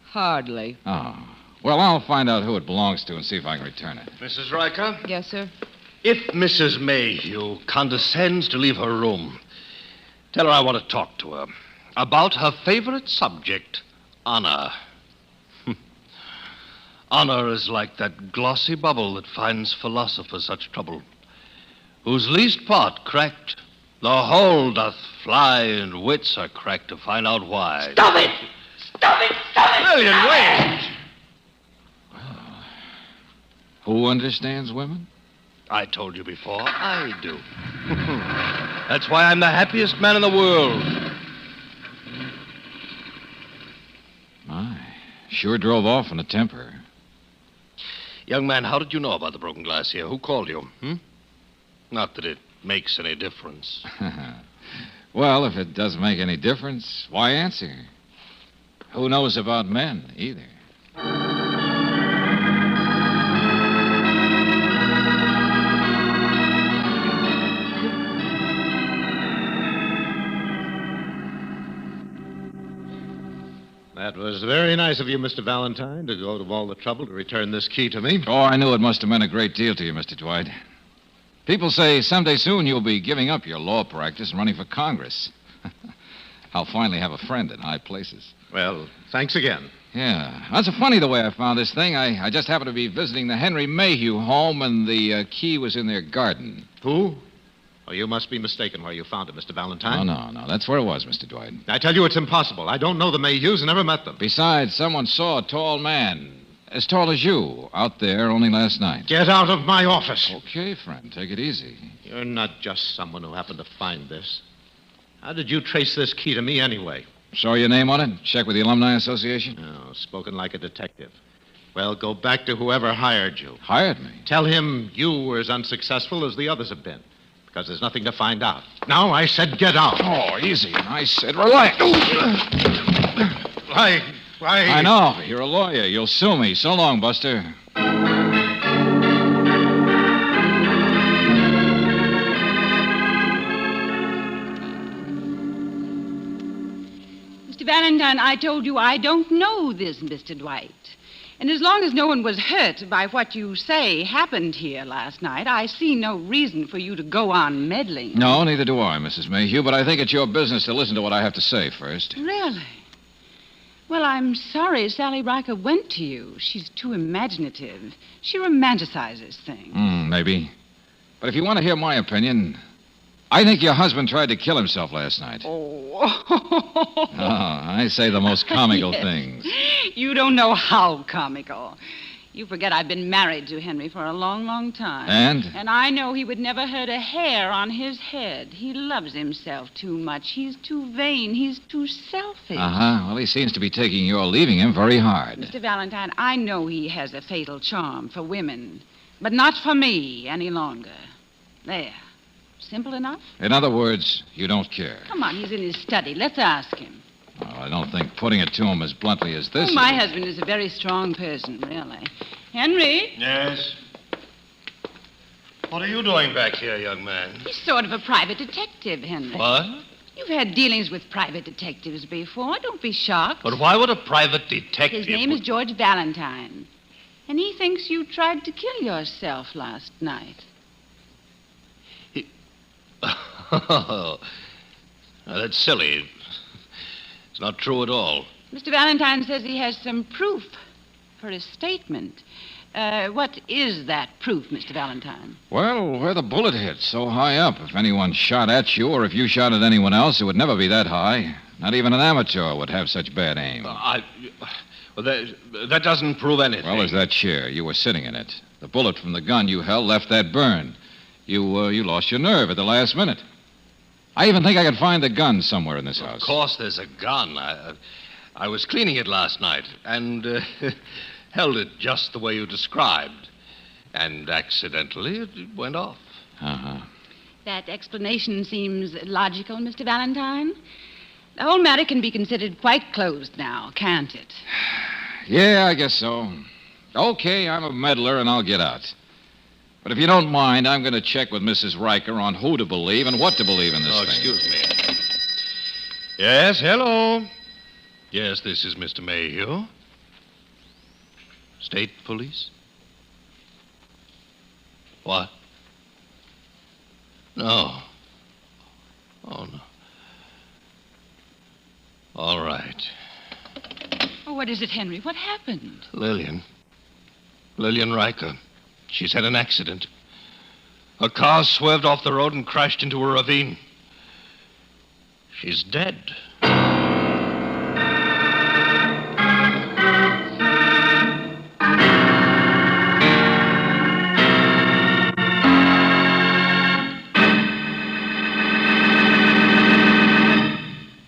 Hardly. Oh. Well, I'll find out who it belongs to and see if I can return it. Mrs. Riker? Yes, sir? If Mrs. Mayhew condescends to leave her room, tell her I want to talk to her about her favorite subject, honor. Honor is like that glossy bubble that finds philosophers such trouble, whose least part cracked, the whole doth fly, and wits are cracked to find out why. Stop it! Stop it! Stop it! Lillian, wait! Who understands women? I told you before, I do. That's why I'm the happiest man in the world. My, sure drove off in a temper. Young man, how did you know about the broken glass here? Who called you? Not that it makes any difference. Well, if it doesn't make any difference, why answer? Who knows about men, either? That was very nice of you, Mr. Valentine, to go to all the trouble to return this key to me. Oh, I knew it must have meant a great deal to you, Mr. Dwight. People say someday soon you'll be giving up your law practice and running for Congress. I'll finally have a friend in high places. Well, thanks again. Yeah. That's funny the way I found this thing. I just happened to be visiting the Henry Mayhew home, and the key was in their garden. Who? Oh, you must be mistaken where you found it, Mr. Valentine. Oh, no. That's where it was, Mr. Dwight. I tell you, it's impossible. I don't know the Mayhews and never met them. Besides, someone saw a tall man, as tall as you, out there only last night. Get out of my office. Okay, friend. Take it easy. You're not just someone who happened to find this. How did you trace this key to me anyway? Saw your name on it? Check with the Alumni Association? Oh, spoken like a detective. Well, go back to whoever hired you. Hired me? Tell him you were as unsuccessful as the others have been. Because there's nothing to find out. Now, I said get out. Oh, easy. I said relax. Why? I know. You're a lawyer. You'll sue me. So long, Buster. Mr. Valentine, I told you I don't know this Mr. Dwight. And as long as no one was hurt by what you say happened here last night, I see no reason for you to go on meddling. No, neither do I, Mrs. Mayhew, but I think it's your business to listen to what I have to say first. Really? Well, I'm sorry Sally Riker went to you. She's too imaginative. She romanticizes things. Maybe. But if you want to hear my opinion, I think your husband tried to kill himself last night. Oh, I say the most comical Yes. things. You don't know how comical. You forget I've been married to Henry for a long, long time. And? And I know he would never hurt a hair on his head. He loves himself too much. He's too vain. He's too selfish. Well, he seems to be taking your leaving him very hard. Mr. Valentine, I know he has a fatal charm for women, but not for me any longer. There. Simple enough? In other words, you don't care. Come on, he's in his study. Let's ask him. I don't think putting it to him as bluntly as this. My husband is a very strong person, really. Henry? Yes? What are you doing back here, young man? He's sort of a private detective, Henry. What? You've had dealings with private detectives before. Don't be shocked. But why would a private detective... His name is George Valentine. And he thinks you tried to kill yourself last night. Oh, now, that's silly. It's not true at all. Mr. Valentine says he has some proof for his statement. What is that proof, Mr. Valentine? Well, where the bullet hit, so high up. If anyone shot at you or if you shot at anyone else, it would never be that high. Not even an amateur would have such bad aim. Well, that doesn't prove anything. Well, there's that chair. You were sitting in it. The bullet from the gun you held left that burn. You lost your nerve at the last minute. I even think I could find the gun somewhere in this house. Of course there's a gun. I was cleaning it last night and held it just the way you described. And accidentally it went off. That explanation seems logical, Mr. Valentine. The whole matter can be considered quite closed now, can't it? Yeah, I guess so. Okay, I'm a meddler and I'll get out. But if you don't mind, I'm going to check with Mrs. Riker on who to believe and what to believe in this thing. Excuse me. Yes, hello. Yes, this is Mr. Mayhew. State police? What? No. Oh, no. All right. Oh, what is it, Henry? What happened? Lillian Riker. She's had an accident. Her car swerved off the road and crashed into a ravine. She's dead.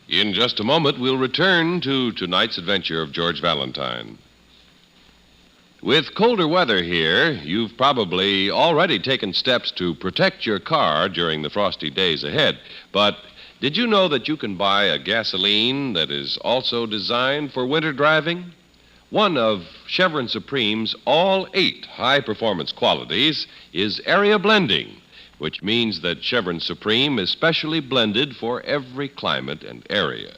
In just a moment, we'll return to tonight's adventure of George Valentine. With colder weather here, you've probably already taken steps to protect your car during the frosty days ahead. But did you know that you can buy a gasoline that is also designed for winter driving? One of Chevron Supreme's all 8 high-performance qualities is area blending, which means that Chevron Supreme is specially blended for every climate and area.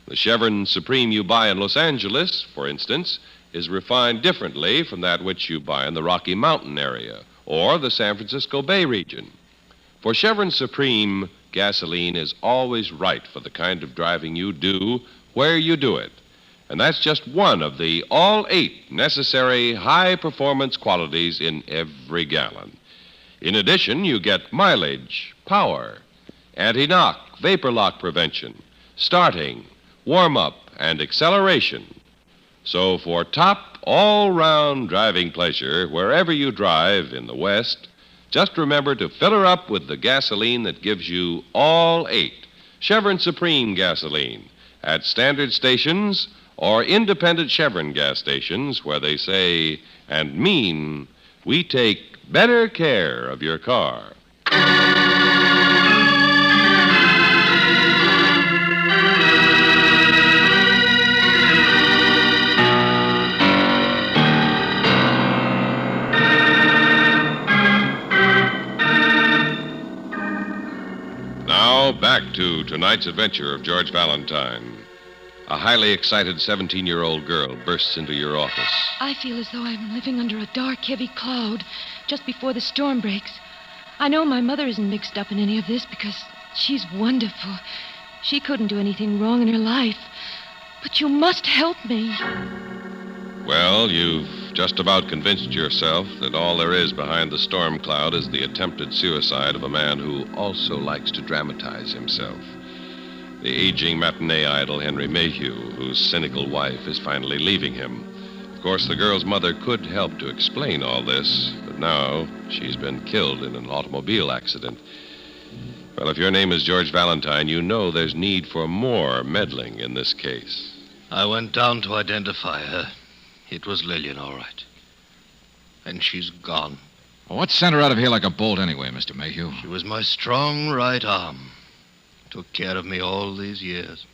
The Chevron Supreme you buy in Los Angeles, for instance, is refined differently from that which you buy in the Rocky Mountain area or the San Francisco Bay region. For Chevron Supreme, gasoline is always right for the kind of driving you do where you do it. And that's just one of the all 8 necessary high-performance qualities in every gallon. In addition, you get mileage, power, anti-knock, vapor lock prevention, starting, warm-up, and acceleration. So for top, all-round driving pleasure, wherever you drive in the West, just remember to fill her up with the gasoline that gives you all 8 Chevron Supreme gasoline at standard stations or independent Chevron gas stations where they say and mean we take better care of your car. Now, back to tonight's adventure of George Valentine. A highly excited 17-year-old girl bursts into your office. I feel as though I'm living under a dark, heavy cloud just before the storm breaks. I know my mother isn't mixed up in any of this because she's wonderful. She couldn't do anything wrong in her life. But you must help me. Well, you've just about convinced yourself that all there is behind the storm cloud is the attempted suicide of a man who also likes to dramatize himself. The aging matinee idol Henry Mayhew, whose cynical wife is finally leaving him. Of course, the girl's mother could help to explain all this, but now she's been killed in an automobile accident. Well, if your name is George Valentine, you know there's need for more meddling in this case. I went down to identify her. It was Lillian, all right. And she's gone. Well, what sent her out of here like a bolt anyway, Mr. Mayhew? She was my strong right arm. Took care of me all these years.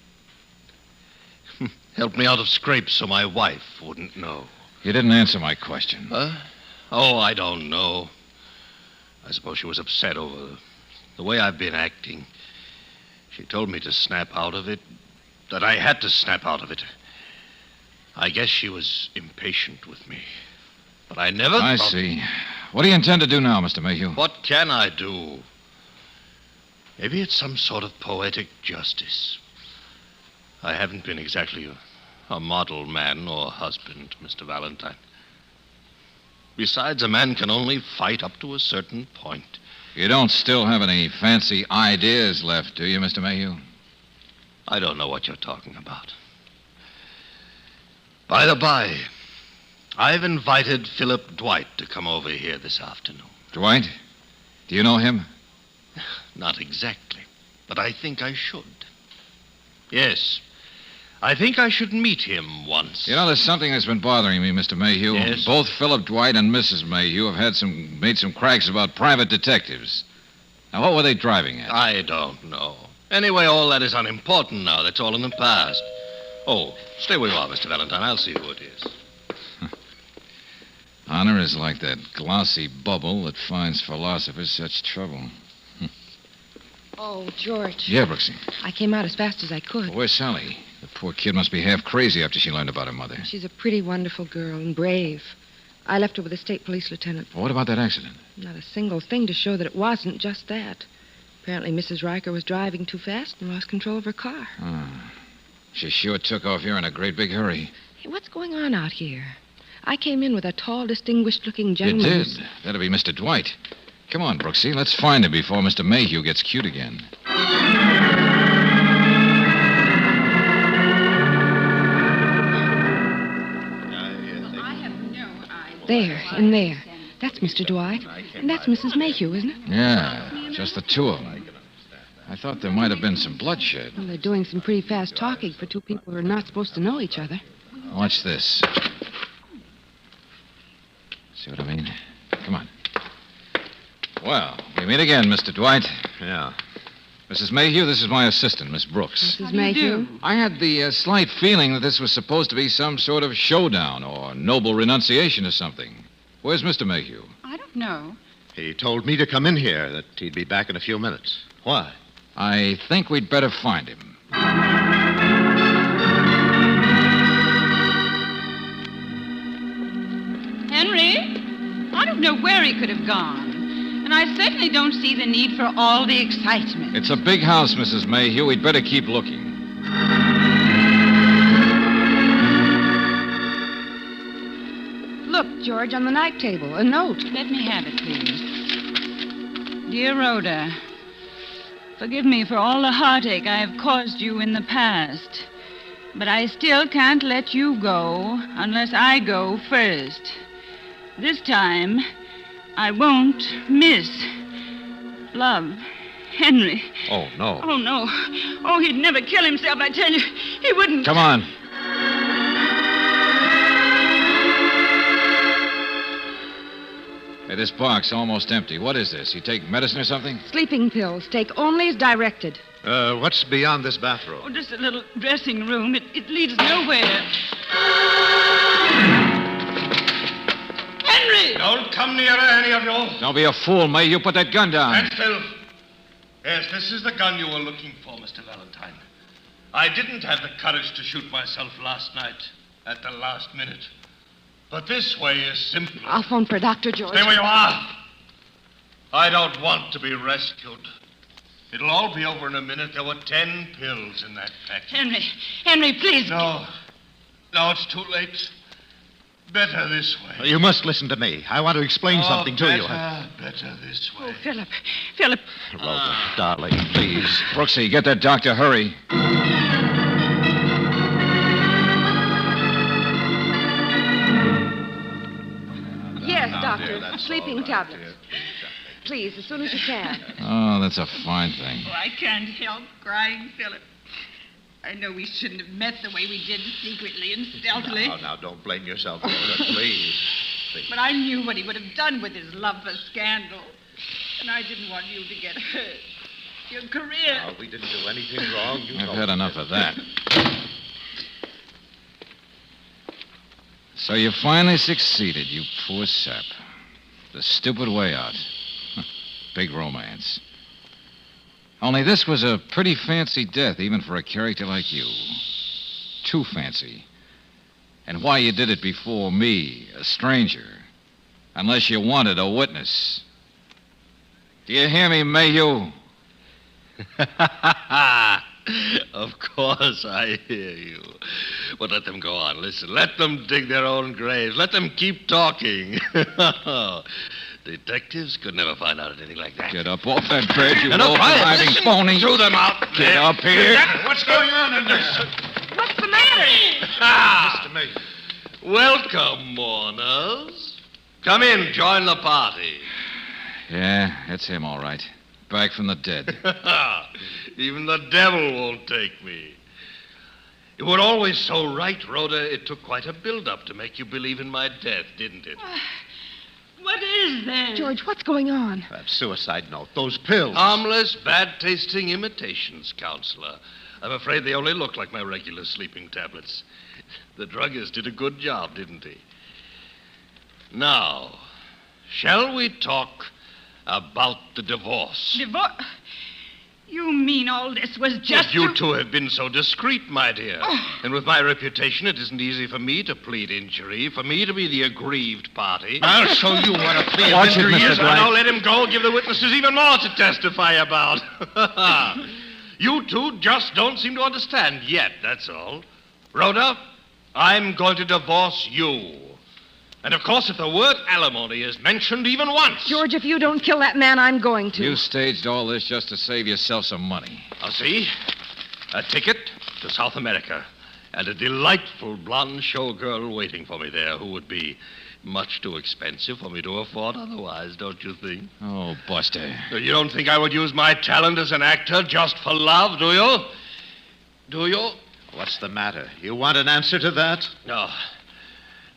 Helped me out of scrapes so my wife wouldn't know. You didn't answer my question. Huh? Oh, I don't know. I suppose she was upset over the way I've been acting. She told me to snap out of it, that I had to snap out of it. I guess she was impatient with me. But I never I thought... see. What do you intend to do now, Mr. Mayhew? What can I do? Maybe it's some sort of poetic justice. I haven't been exactly a model man or husband, Mr. Valentine. Besides, a man can only fight up to a certain point. You don't still have any fancy ideas left, do you, Mr. Mayhew? I don't know what you're talking about. By the by, I've invited Philip Dwight to come over here this afternoon. Dwight? Do you know him? Not exactly, but I think I should. Yes, I think I should meet him once. You know, there's something that's been bothering me, Mr. Mayhew. Yes? Both Philip Dwight and Mrs. Mayhew have made some cracks about private detectives. Now, what were they driving at? I don't know. Anyway, all that is unimportant now. That's all in the past. Oh, stay where you are, Mr. Valentine. I'll see who it is. Honor is like that glossy bubble that finds philosophers such trouble. Oh, George. Yeah, Brooksy. I came out as fast as I could. Where's Sally? The poor kid must be half crazy after she learned about her mother. She's a pretty, wonderful girl and brave. I left her with the state police lieutenant. Well, what about that accident? Not a single thing to show that it wasn't just that. Apparently, Mrs. Riker was driving too fast and lost control of her car. She sure took off here in a great big hurry. Hey, what's going on out here? I came in with a tall, distinguished-looking gentleman. You did? That'll be Mr. Dwight. Come on, Brooksy. Let's find him before Mr. Mayhew gets cute again. There, in there. That's Mr. Dwight. And that's Mrs. Mayhew, isn't it? Yeah, just the two of them. I thought there might have been some bloodshed. Well, they're doing some pretty fast talking for two people who are not supposed to know each other. Watch this. See what I mean? Come on. Well, we meet again, Mr. Dwight. Yeah. Mrs. Mayhew, this is my assistant, Miss Brooks. Mrs. Mayhew? I had the slight feeling that this was supposed to be some sort of showdown or noble renunciation or something. Where's Mr. Mayhew? I don't know. He told me to come in here, that he'd be back in a few minutes. Why? I think we'd better find him. Henry? I don't know where he could have gone. And I certainly don't see the need for all the excitement. It's a big house, Mrs. Mayhew. We'd better keep looking. Look, George, on the night table, a note. Let me have it, please. Dear Rhoda, forgive me for all the heartache I have caused you in the past. But I still can't let you go unless I go first. This time, I won't miss. Love, Henry. Oh, no. Oh, no. Oh, he'd never kill himself, I tell you. He wouldn't. Come on. Hey, this box almost empty. What is this? You take medicine or something? Sleeping pills. Take only as directed. What's beyond this bathroom? Oh, just a little dressing room. It leads nowhere. Henry! Don't come nearer, any of you. Don't be a fool, May. You put that gun down. Stand still. Yes, this is the gun you were looking for, Mr. Valentine. I didn't have the courage to shoot myself last night at the last minute. But this way is simpler. I'll phone for a doctor, George. Stay where you are. I don't want to be rescued. It'll all be over in a minute. There were 10 pills in that package. Henry, please. No, it's too late. Better this way. You must listen to me. I want to explain something to you. Better this way. Oh, Philip. Rhoda, darling, please. Brooksy, get that doctor. Hurry. Yes, doctor. Sleeping tablets. Please, as soon as you can. Oh, that's a fine thing. Oh, I can't help crying, Philip. I know we shouldn't have met the way we did, secretly and stealthily. Now, don't blame yourself, Rhoda, please. But I knew what he would have done with his love for scandal. And I didn't want you to get hurt. Your career. No, we didn't do anything wrong. I've had enough of that. So you finally succeeded, you poor sap. The stupid way out. Big romance. Only this was a pretty fancy death, even for a character like you. Too fancy. And why you did it before me, a stranger. Unless you wanted a witness. Do you hear me, Mayhew? Of course I hear you. But let them go on. Listen, let them dig their own graves. Let them keep talking. Detectives could never find out anything like that. Get up off that bed, you no, low-driving phony. Threw them out. Get up here. What's going on in this? What's the matter? Mr. Mayhew. Welcome, mourners. Come in, join the party. Yeah, it's him, all right. Back from the dead. Even the devil won't take me. You were always so right, Rhoda. It took quite a build-up to make you believe in my death, didn't it? What is there? George, what's going on? That suicide note, those pills. Harmless, bad-tasting imitations, Counselor. I'm afraid they only look like my regular sleeping tablets. The druggist did a good job, didn't he? Now, shall we talk about the divorce? Divorce? You mean all this was just... If you two have been so discreet, my dear. Oh. And with my reputation, it isn't easy for me to plead injury, for me to be the aggrieved party. I'll show you what a plea of Watch it, injury Mr. is. Dwight. Now let him go. Give the witnesses even more to testify about. You two just don't seem to understand yet, that's all. Rhoda, I'm going to divorce you. And, of course, if the word alimony is mentioned even once... George, if you don't kill that man, I'm going to. You staged all this just to save yourself some money. I'll see. A ticket to South America. And a delightful blonde showgirl waiting for me there who would be much too expensive for me to afford otherwise, don't you think? Oh, Buster. You don't think I would use my talent as an actor just for love, do you? Do you? What's the matter? You want an answer to that? No.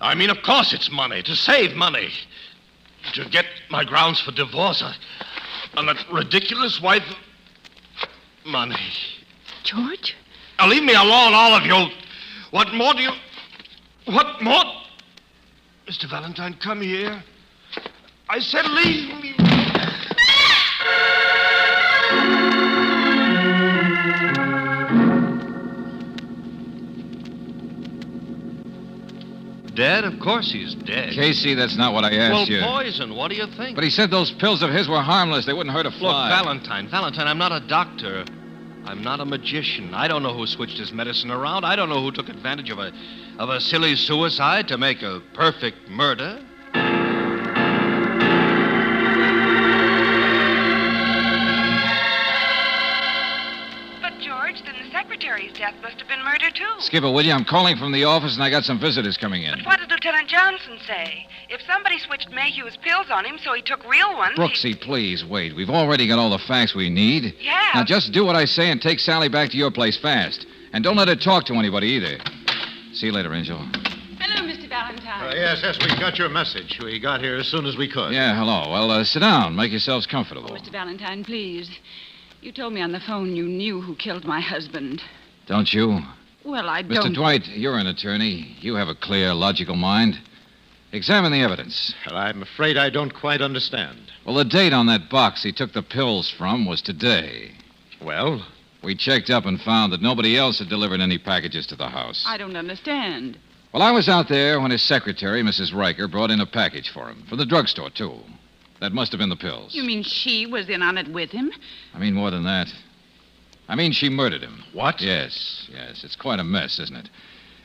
I mean, of course it's money, to save money. To get my grounds for divorce on that ridiculous wife. Money. George? Now, leave me alone, all of you. What more do you... What more... Mr. Valentine, come here. I said leave me... Dead? Of course he's dead. Casey, that's not what I asked you. Well, poison. What do you think? But he said those pills of his were harmless. They wouldn't hurt a fly. Look, Valentine, I'm not a doctor. I'm not a magician. I don't know who switched his medicine around. I don't know who took advantage of a silly suicide to make a perfect murder. But, George, then the secretary's death must have been murder, too. Skipper, will you? I'm calling from the office, and I got some visitors coming in. But what did Lieutenant Johnson say? If somebody switched Mayhew's pills on him so he took real ones... Brooksy, please, wait. We've already got all the facts we need. Yeah. Now, just do what I say and take Sally back to your place fast. And don't let her talk to anybody either. See you later, Angel. Hello, Mr. Valentine. Yes, we got your message. We got here as soon as we could. Yeah, hello. Well, sit down. Make yourselves comfortable. Oh, Mr. Valentine, please. You told me on the phone you knew who killed my husband. Don't you? Well, I Mr. don't... Dwight, you're an attorney. You have a clear, logical mind. Examine the evidence. Well, I'm afraid I don't quite understand. Well, the date on that box he took the pills from was today. Well? We checked up and found that nobody else had delivered any packages to the house. I don't understand. Well, I was out there when his secretary, Mrs. Riker, brought in a package for him. From the drugstore, too. That must have been the pills. You mean she was in on it with him? I mean more than that. I mean she murdered him. What? Yes. It's quite a mess, isn't it?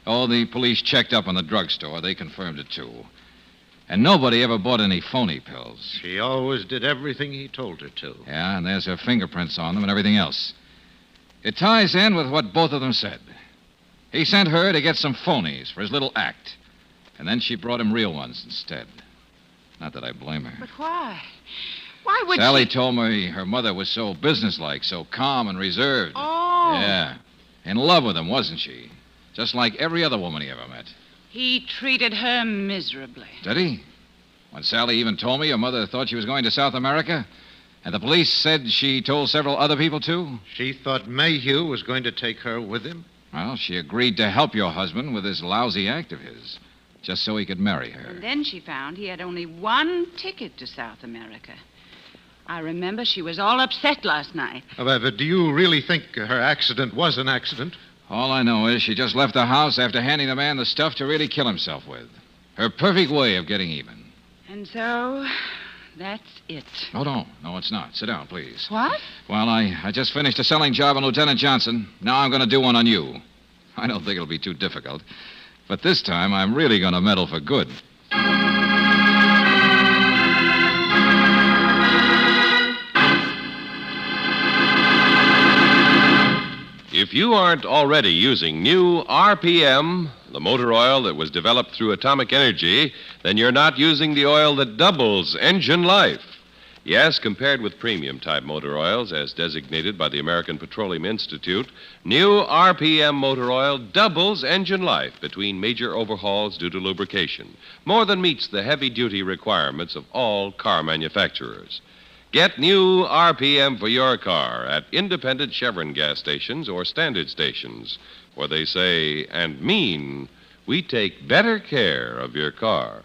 Oh, the police checked up on the drugstore. They confirmed it, too. And nobody ever bought any phony pills. She always did everything he told her to. Yeah, and there's her fingerprints on them and everything else. It ties in with what both of them said. He sent her to get some phonies for his little act. And then she brought him real ones instead. Not that I blame her. But why? Why would Sally she... told me her mother was so businesslike, so calm and reserved. Oh. Yeah. In love with him, wasn't she? Just like every other woman he ever met. He treated her miserably. Did he? When Sally even told me her mother thought she was going to South America, and the police said she told several other people, too? She thought Mayhew was going to take her with him? Well, she agreed to help your husband with this lousy act of his, just so he could marry her. And then she found he had only one ticket to South America. I remember she was all upset last night. But do you really think her accident was an accident? All I know is she just left the house after handing the man the stuff to really kill himself with. Her perfect way of getting even. And so, that's it. Oh, no, it's not. Sit down, please. What? Well, I just finished a selling job on Lieutenant Johnson. Now I'm going to do one on you. I don't think it'll be too difficult. But this time, I'm really going to meddle for good. If you aren't already using new RPM, the motor oil that was developed through atomic energy, then you're not using the oil that doubles engine life. Yes, compared with premium-type motor oils, as designated by the American Petroleum Institute, new RPM motor oil doubles engine life between major overhauls due to lubrication, more than meets the heavy-duty requirements of all car manufacturers. Get new RPM for your car at independent Chevron gas stations or standard stations, where they say and mean, we take better care of your car.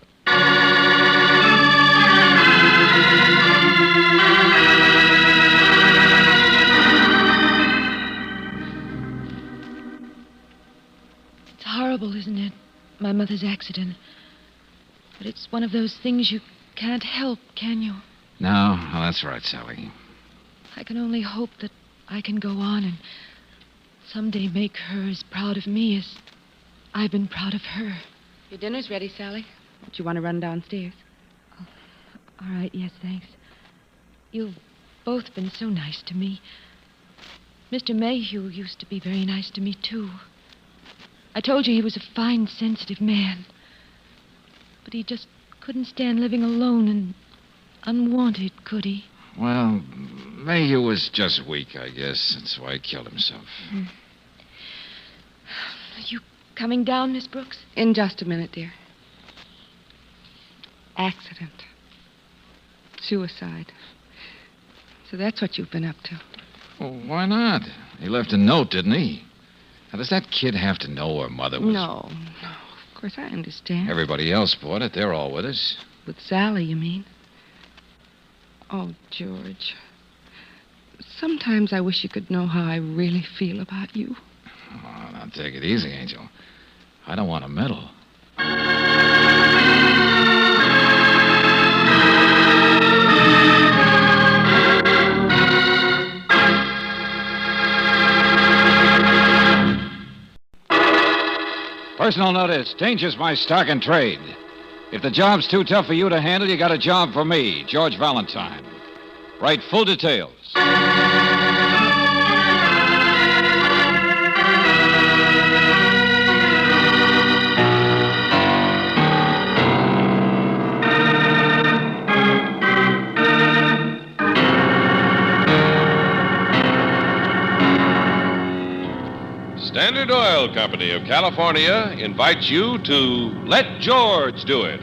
It's horrible, isn't it? My mother's accident. But it's one of those things you can't help, can you? No, well, that's right, Sally. I can only hope that I can go on and someday make her as proud of me as I've been proud of her. Your dinner's ready, Sally. Do you want to run downstairs? All right, yes, thanks. You've both been so nice to me. Mr. Mayhew used to be very nice to me, too. I told you he was a fine, sensitive man. But he just couldn't stand living alone and unwanted, could he? Well, Mayhew was just weak, I guess. That's why he killed himself. Are you coming down, Miss Brooks? In just a minute, dear. Accident. Suicide. So that's what you've been up to. Well, why not? He left a note, didn't he? Now, does that kid have to know her mother was... No. Of course, I understand. Everybody else bought it. They're all with us. With Sally, you mean? Oh, George. Sometimes I wish you could know how I really feel about you. Oh, now take it easy, Angel. I don't want to meddle. Personal notice. Danger's my stock and trade. If the job's too tough for you to handle, you got a job for me, George Valentine. Write full details. Standard Oil Company of California invites you to Let George Do It.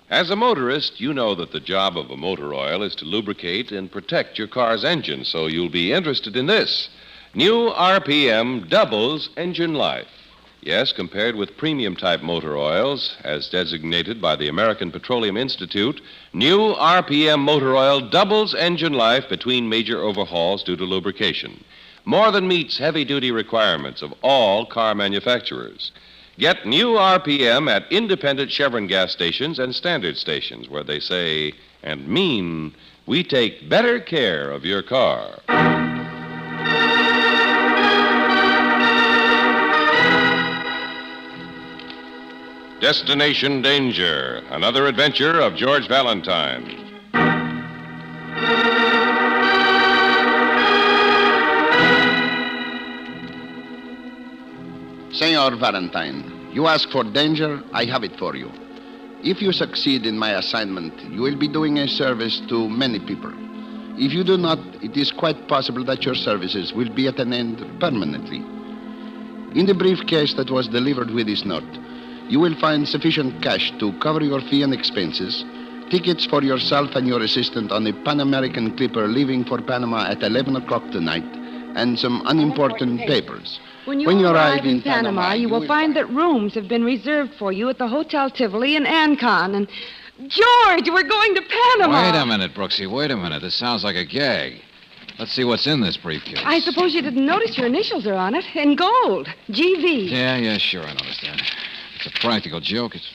As a motorist, you know that the job of a motor oil is to lubricate and protect your car's engine, so you'll be interested in this. New RPM doubles engine life. Yes, compared with premium-type motor oils, as designated by the American Petroleum Institute, new RPM motor oil doubles engine life between major overhauls due to lubrication, more than meets heavy-duty requirements of all car manufacturers. Get new RPM at independent Chevron gas stations and standard stations, where they say and mean, we take better care of your car. Destination Danger, another adventure of George Valentine. Senor Valentine, you ask for danger, I have it for you. If you succeed in my assignment, you will be doing a service to many people. If you do not, it is quite possible that your services will be at an end permanently. In the briefcase that was delivered with this note, you will find sufficient cash to cover your fee and expenses, tickets for yourself and your assistant on a Pan American clipper leaving for Panama at 11 o'clock tonight, and some unimportant papers. When you arrive in Panama, you will find that rooms have been reserved for you at the Hotel Tivoli in Ancon. And, George, we're going to Panama. Wait a minute, Brooksy. Wait a minute. This sounds like a gag. Let's see what's in this briefcase. I suppose you didn't notice your initials are on it in gold. GV. Yeah, sure, I noticed that. It's a practical joke. It's...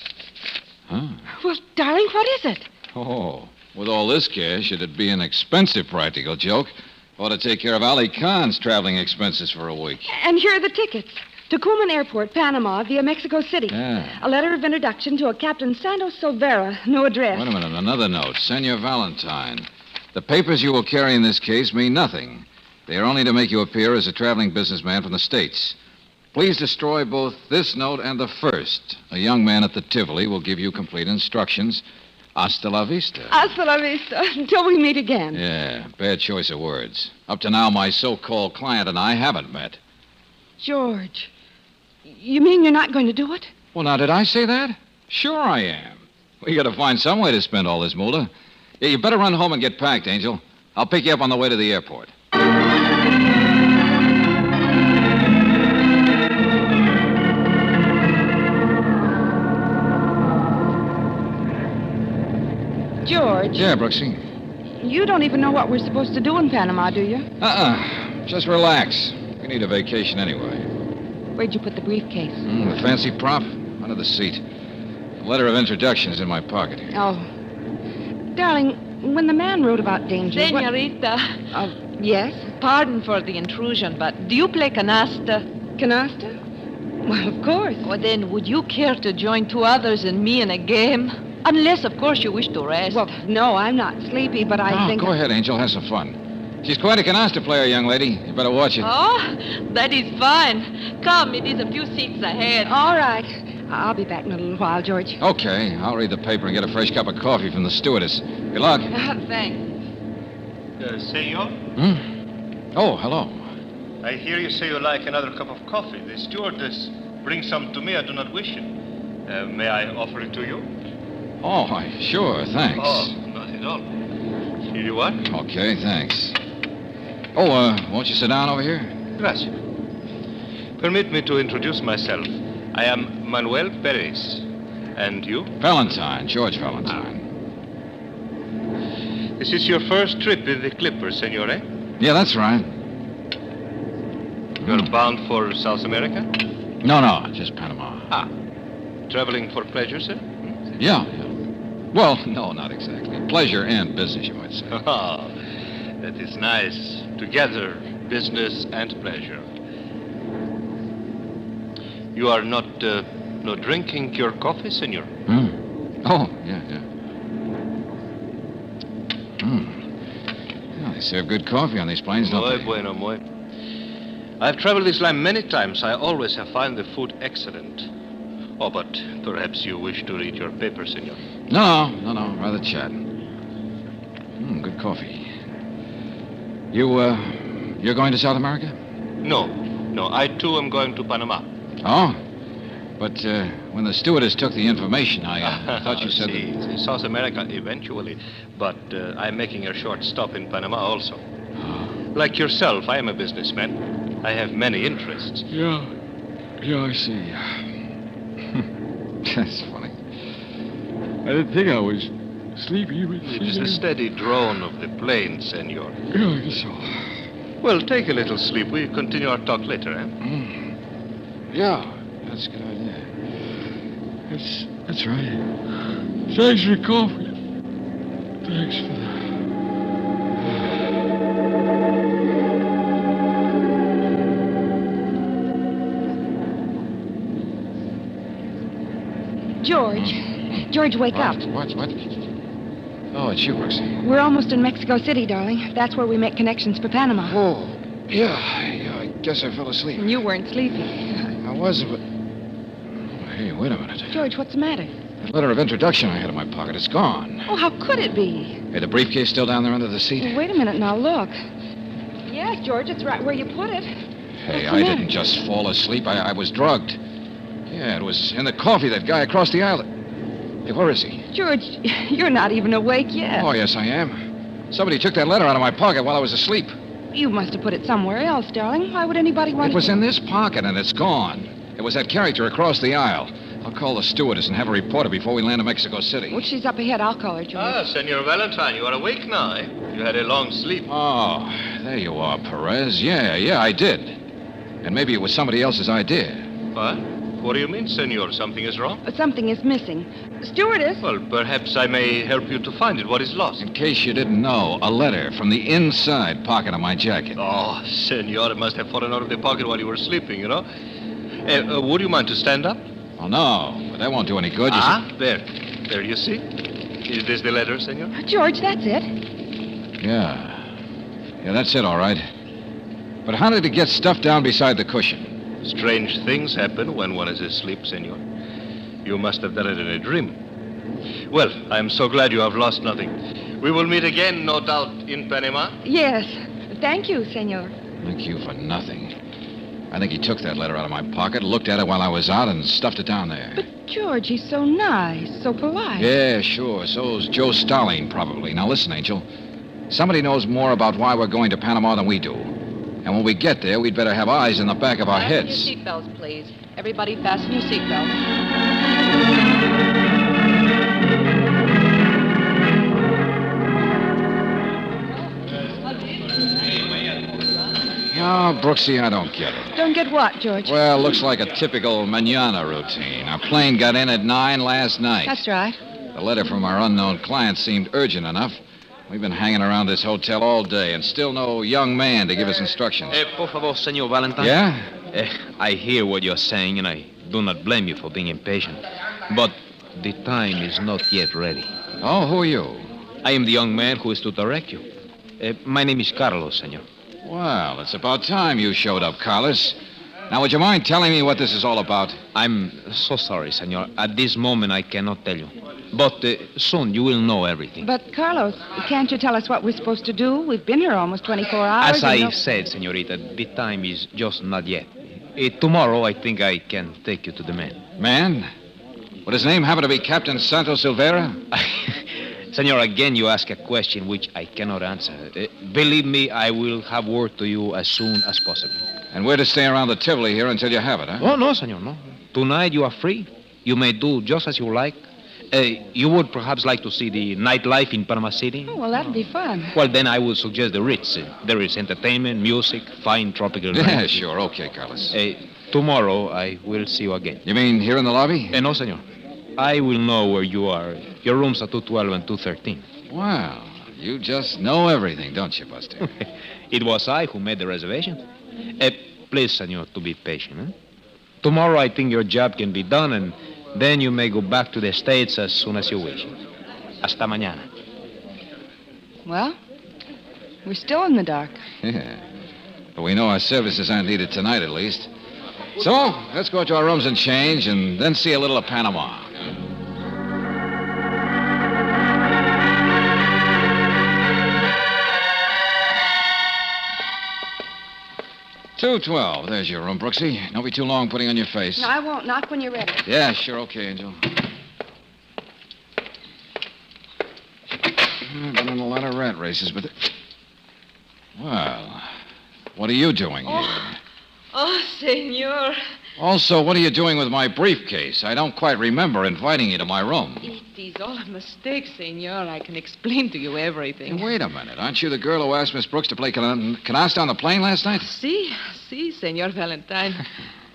Huh? Well, darling, what is it? Oh, with all this cash, it'd be an expensive practical joke. Ought to take care of Ali Khan's traveling expenses for a week. And here are the tickets. To Cuman Airport, Panama, via Mexico City. Yeah. A letter of introduction to a Captain Santos Silvera. No address. Wait a minute. Another note. Senor Valentine. The papers you will carry in this case mean nothing. They are only to make you appear as a traveling businessman from the States. Please destroy both this note and the first. A young man at the Tivoli will give you complete instructions. Hasta la vista. Hasta la vista. Until we meet again. Yeah, bad choice of words. Up to now, my so-called client and I haven't met. George, you mean you're not going to do it? Well, now, did I say that? Sure I am. We got to find some way to spend all this moolah. Yeah, you better run home and get packed, Angel. I'll pick you up on the way to the airport. George. Yeah, Brooksy. You don't even know what we're supposed to do in Panama, do you? Just relax. We need a vacation anyway. Where'd you put the briefcase? The fancy prop? Under the seat. The letter of introduction is in my pocket here. Oh. Darling, when the man wrote about danger... Senorita. Yes? Pardon for the intrusion, but do you play canasta? Canasta? Well, of course. Well, then, would you care to join two others and me in a game? Unless, of course, you wish to rest. Well, no, I'm not sleepy, but I think... Go ahead, Angel. Have some fun. She's quite a canasta player, young lady. You better watch it. Oh, that is fine. Come, it is a few seats ahead. All right. I'll be back in a little while, George. Okay. I'll read the paper and get a fresh cup of coffee from the stewardess. Good luck. Thanks. Senor? Oh, hello. I hear you say you like another cup of coffee. The stewardess brings some to me. I do not wish it. May I offer it to you? Oh, sure. Thanks. Oh, not at all. Here you are. Okay, thanks. Oh, won't you sit down over here? Gracias. Permit me to introduce myself. I am Manuel Perez. And you? Valentine, George Valentine. This is your first trip in the Clipper, senor, eh? Yeah, that's right. You're bound for South America? No, just Panama. Traveling for pleasure, sir? Yeah. Well, no, not exactly. Pleasure and business, you might say. Oh, that is nice. Together, business and pleasure. You are not drinking your coffee, senor? Oh, yeah. Yeah, they serve good coffee on these planes, don't they? Muy bueno, muy. I've traveled this line many times. I always have found the food excellent. Oh, but perhaps you wish to read your paper, senor. No. Rather chat. Good coffee. You're going to South America? No. I, too, am going to Panama. Oh? But when the stewardess took the information, I thought you said that... South America eventually. But I'm making a short stop in Panama also. Like yourself, I am a businessman. I have many interests. Yeah, I see. That's funny. I didn't think I was sleepy. But... It is the steady drone of the plane, senor. Yeah, I guess so. Well, take a little sleep. We'll continue our talk later, eh? Yeah, that's a good idea. That's right. Thanks for the coffee. Thanks for that. George, wake up. What? Oh, it's you, Brooksy. We're almost in Mexico City, darling. That's where we make connections for Panama. Oh, yeah, I guess I fell asleep. You weren't sleepy. I wasn't, but... Hey, wait a minute. George, what's the matter? That letter of introduction I had in my pocket, it's gone. Oh, how could it be? Hey, the briefcase still down there under the seat? Well, wait a minute now, look. Yes, George, it's right where you put it. Hey, I didn't just fall asleep. I was drugged. Yeah, it was in the coffee, that guy across the aisle. Hey, where is he? George, you're not even awake yet. Oh, yes, I am. Somebody took that letter out of my pocket while I was asleep. You must have put it somewhere else, darling. Why would anybody want It was in this pocket, and it's gone. It was that character across the aisle. I'll call the stewardess and have her report it before we land in Mexico City. Well, she's up ahead. I'll call her, George. Senor Valentine, you are awake now, eh? You had a long sleep. Oh, there you are, Perez. Yeah, I did. And maybe it was somebody else's idea. What? What do you mean, senor? Something is wrong? Something is missing. Stewardess? Well, perhaps I may help you to find it. What is lost? In case you didn't know, a letter from the inside pocket of my jacket. Oh, senor, it must have fallen out of the pocket while you were sleeping, you know. Would you mind to stand up? Oh, no, but that won't do any good. There, you see? Is this the letter, senor? George, that's it. Yeah, that's it, all right. But how did it get stuffed down beside the cushion? Strange things happen when one is asleep, senor. You must have done it in a dream. Well, I am so glad you have lost nothing. We will meet again, no doubt, in Panama. Yes. Thank you, senor. Thank you for nothing. I think he took that letter out of my pocket, looked at it while I was out, and stuffed it down there. But, George, he's so nice, so polite. Yeah, sure. So's Joe Starling, probably. Now, listen, Angel. Somebody knows more about why we're going to Panama than we do. And when we get there, we'd better have eyes in the back of our Fasten heads. your seatbelts, please. Everybody fasten your seatbelts. Oh, Brooksy, I don't get it. Don't get what, George? Well, looks like a typical manana routine. Our plane got in at 9 last night. That's right. The letter from our unknown client seemed urgent enough. We've been hanging around this hotel all day and still no young man to give us instructions. Por favor, Senor Valentine. Yeah? I hear what you're saying, and I do not blame you for being impatient. But the time is not yet ready. Oh, who are you? I am the young man who is to direct you. My name is Carlos, senor. Well, it's about time you showed up, Carlos. Now, would you mind telling me what this is all about? I'm so sorry, senor. At this moment, I cannot tell you. But soon you will know everything. But, Carlos, can't you tell us what we're supposed to do? We've been here almost 24 hours. As I said, senorita, the time is just not yet. Tomorrow, I think I can take you to the man. Man? Would his name happen to be Captain Santos Silvera? Senor, again, you ask a question which I cannot answer. Believe me, I will have word to you as soon as possible. And we're to stay around the Tivoli here until you have it, huh? Oh, no, senor, no. Tonight you are free. You may do just as you like. You would perhaps like to see the nightlife in Panama City? Oh, well, that'd be fun. Well, then I would suggest the Ritz. There is entertainment, music, fine tropical... Yeah, sure. Okay, Carlos. Tomorrow I will see you again. You mean here in the lobby? No, senor. I will know where you are. Your rooms are 212 and 213. Wow. You just know everything, don't you, Buster? It was I who made the reservation. Please, senor, to be patient. Huh? Tomorrow I think your job can be done, and then you may go back to the States as soon as you wish. Hasta mañana. Well, we're still in the dark. Yeah. But we know our services aren't needed tonight, at least. So, let's go to our rooms and change, and then see a little of Panama. $212. There's your room, Brooksy. Don't be too long putting on your face. No, I won't. Not when you're ready. Yeah, sure. Okay, Angel. I've been in a lot of rat races, but... Well, what are you doing here? Oh, senor. Also, what are you doing with my briefcase? I don't quite remember inviting you to my room. It is all a mistake, senor. I can explain to you everything. Hey, wait a minute. Aren't you the girl who asked Miss Brooks to play canasta on the plane last night? Si, senor Valentine.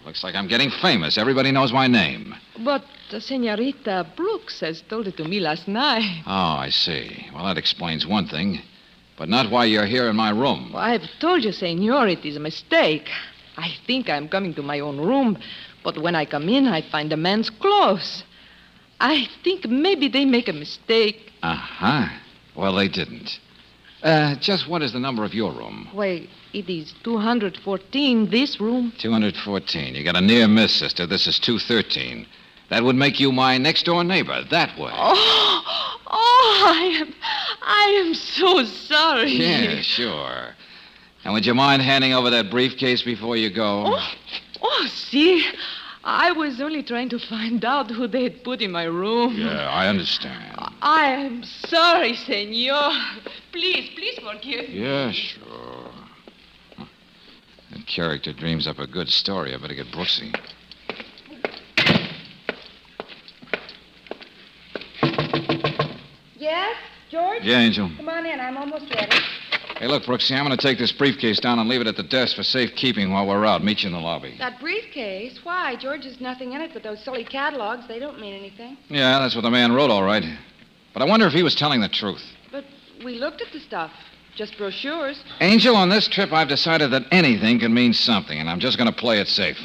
Looks like I'm getting famous. Everybody knows my name. But Senorita Brooks has told it to me last night. Oh, I see. Well, that explains one thing. But not why you're here in my room. Well, I've told you, senor, it is a mistake. I think I'm coming to my own room, but when I come in, I find the man's clothes. I think maybe they make a mistake. Uh-huh. Well, they didn't. Just what is the number of your room? Why, it is 214, this room. 214. You got a near miss, sister. This is 213. That would make you my next-door neighbor, that way. I am so sorry. Yeah, sure. And would you mind handing over that briefcase before you go? See, I was only trying to find out who they had put in my room. Yeah, I understand. I am sorry, senor. Please forgive me. Yeah, sure. That character dreams up a good story. I better get Brooksy. Yes, George? Yeah, Angel. Come on in. I'm almost ready. Hey, look, Brooksy, I'm going to take this briefcase down and leave it at the desk for safekeeping while we're out. Meet you in the lobby. That briefcase? Why? George, there's nothing in it but those silly catalogs. They don't mean anything. Yeah, that's what the man wrote, all right. But I wonder if he was telling the truth. But we looked at the stuff. Just brochures. Angel, on this trip, I've decided that anything can mean something, and I'm just going to play it safe.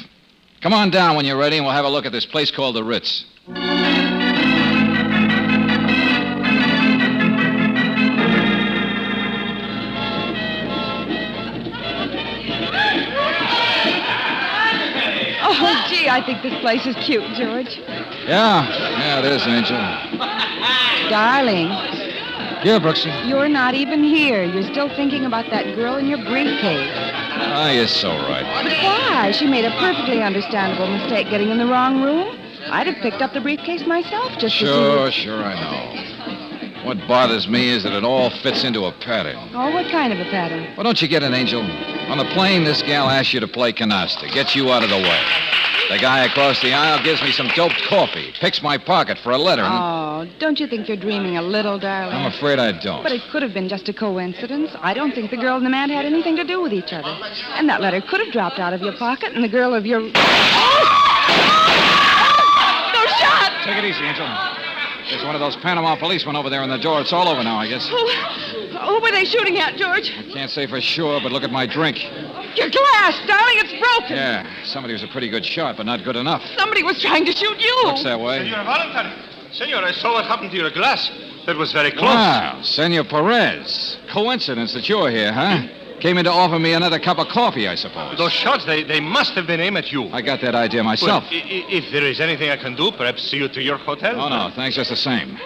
Come on down when you're ready, and we'll have a look at this place called the Ritz. I think this place is cute, George. Yeah, it is, Angel. Darling, Yeah, Brooksy. you're not even here. You're still thinking about that girl in your briefcase. Ah, you're so right. But why? She made a perfectly understandable mistake getting in the wrong room. I'd have picked up the briefcase myself just to see what... Sure, I know. What bothers me is that it all fits into a pattern. Oh, what kind of a pattern? Well, don't you get it, Angel? On the plane, this gal asks you to play canasta, gets you out of the way. The guy across the aisle gives me some doped coffee, picks my pocket for a letter. Oh, don't you think you're dreaming a little, darling? I'm afraid I don't. But it could have been just a coincidence. I don't think the girl and the man had anything to do with each other. And that letter could have dropped out of your pocket, and the girl of your... No shot! Take it easy, Angel. There's one of those Panama policemen over there in the door. It's all over now, I guess. Who were they shooting at, George? I can't say for sure, but look at my drink. Your glass, darling, it's broken. Yeah, somebody was a pretty good shot, but not good enough. Somebody was trying to shoot you. Looks that way. Senor Valentine. Senor, I saw what happened to your glass. That was very close. Wow, Senor Perez. Coincidence that you're here, huh? Came in to offer me another cup of coffee, I suppose. Those shots, they must have been aimed at you. I got that idea myself. Well, if there is anything I can do, perhaps see you to your hotel. Oh, no, thanks just the same.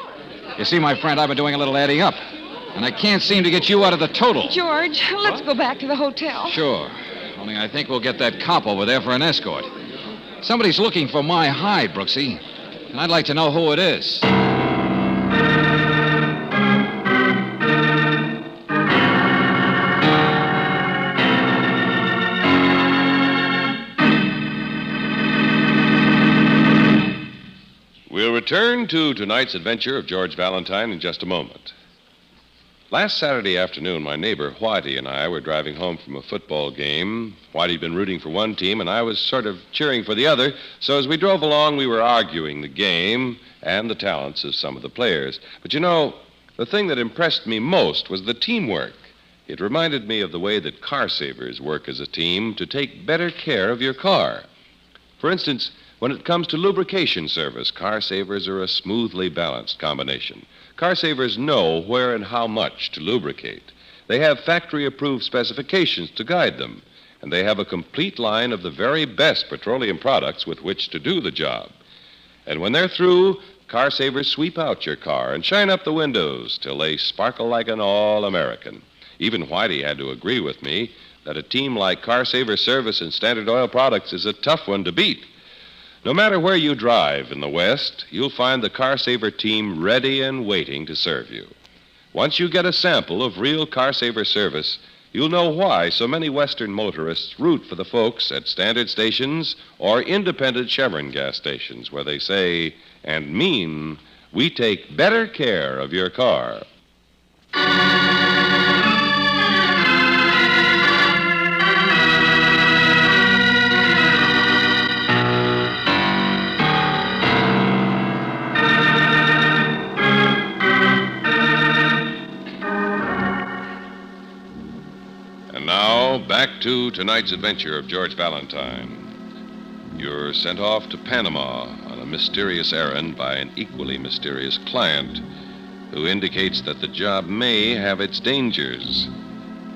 You see, my friend, I've been doing a little adding up, and I can't seem to get you out of the total. George, let's go back to the hotel. Sure. Only I think we'll get that cop over there for an escort. Somebody's looking for my hide, Brooksy, and I'd like to know who it is. We'll return to tonight's adventure of George Valentine in just a moment. Last Saturday afternoon, my neighbor Whitey and I were driving home from a football game. Whitey'd been rooting for one team, and I was sort of cheering for the other. So as we drove along, we were arguing the game and the talents of some of the players. But you know, the thing that impressed me most was the teamwork. It reminded me of the way that car savers work as a team to take better care of your car. For instance, when it comes to lubrication service, car savers are a smoothly balanced combination. Car savers know where and how much to lubricate. They have factory-approved specifications to guide them, and they have a complete line of the very best petroleum products with which to do the job. And when they're through, car savers sweep out your car and shine up the windows till they sparkle like an all-American. Even Whitey had to agree with me that a team like Car Saver Service and Standard Oil Products is a tough one to beat. No matter where you drive in the West, you'll find the Car Saver team ready and waiting to serve you. Once you get a sample of real Car Saver service, you'll know why so many Western motorists root for the folks at standard stations or independent Chevron gas stations where they say and mean, we take better care of your car. Back to tonight's adventure of George Valentine. You're sent off to Panama on a mysterious errand by an equally mysterious client who indicates that the job may have its dangers.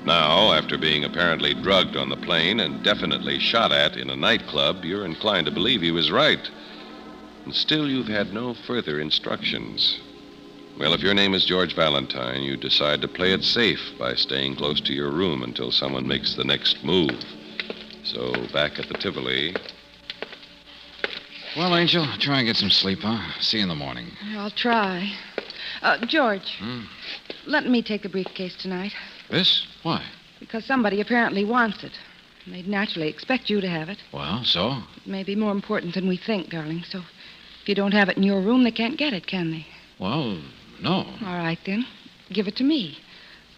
Now, after being apparently drugged on the plane and definitely shot at in a nightclub, you're inclined to believe he was right. And still, you've had no further instructions. Well, if your name is George Valentine, you decide to play it safe by staying close to your room until someone makes the next move. So, back at the Tivoli. Well, Angel, try and get some sleep, huh? See you in the morning. I'll try. George, let me take the briefcase tonight. This? Why? Because somebody apparently wants it. And they'd naturally expect you to have it. Well, so? It may be more important than we think, darling. So if you don't have it in your room, they can't get it, can they? Well, no. All right, then. Give it to me.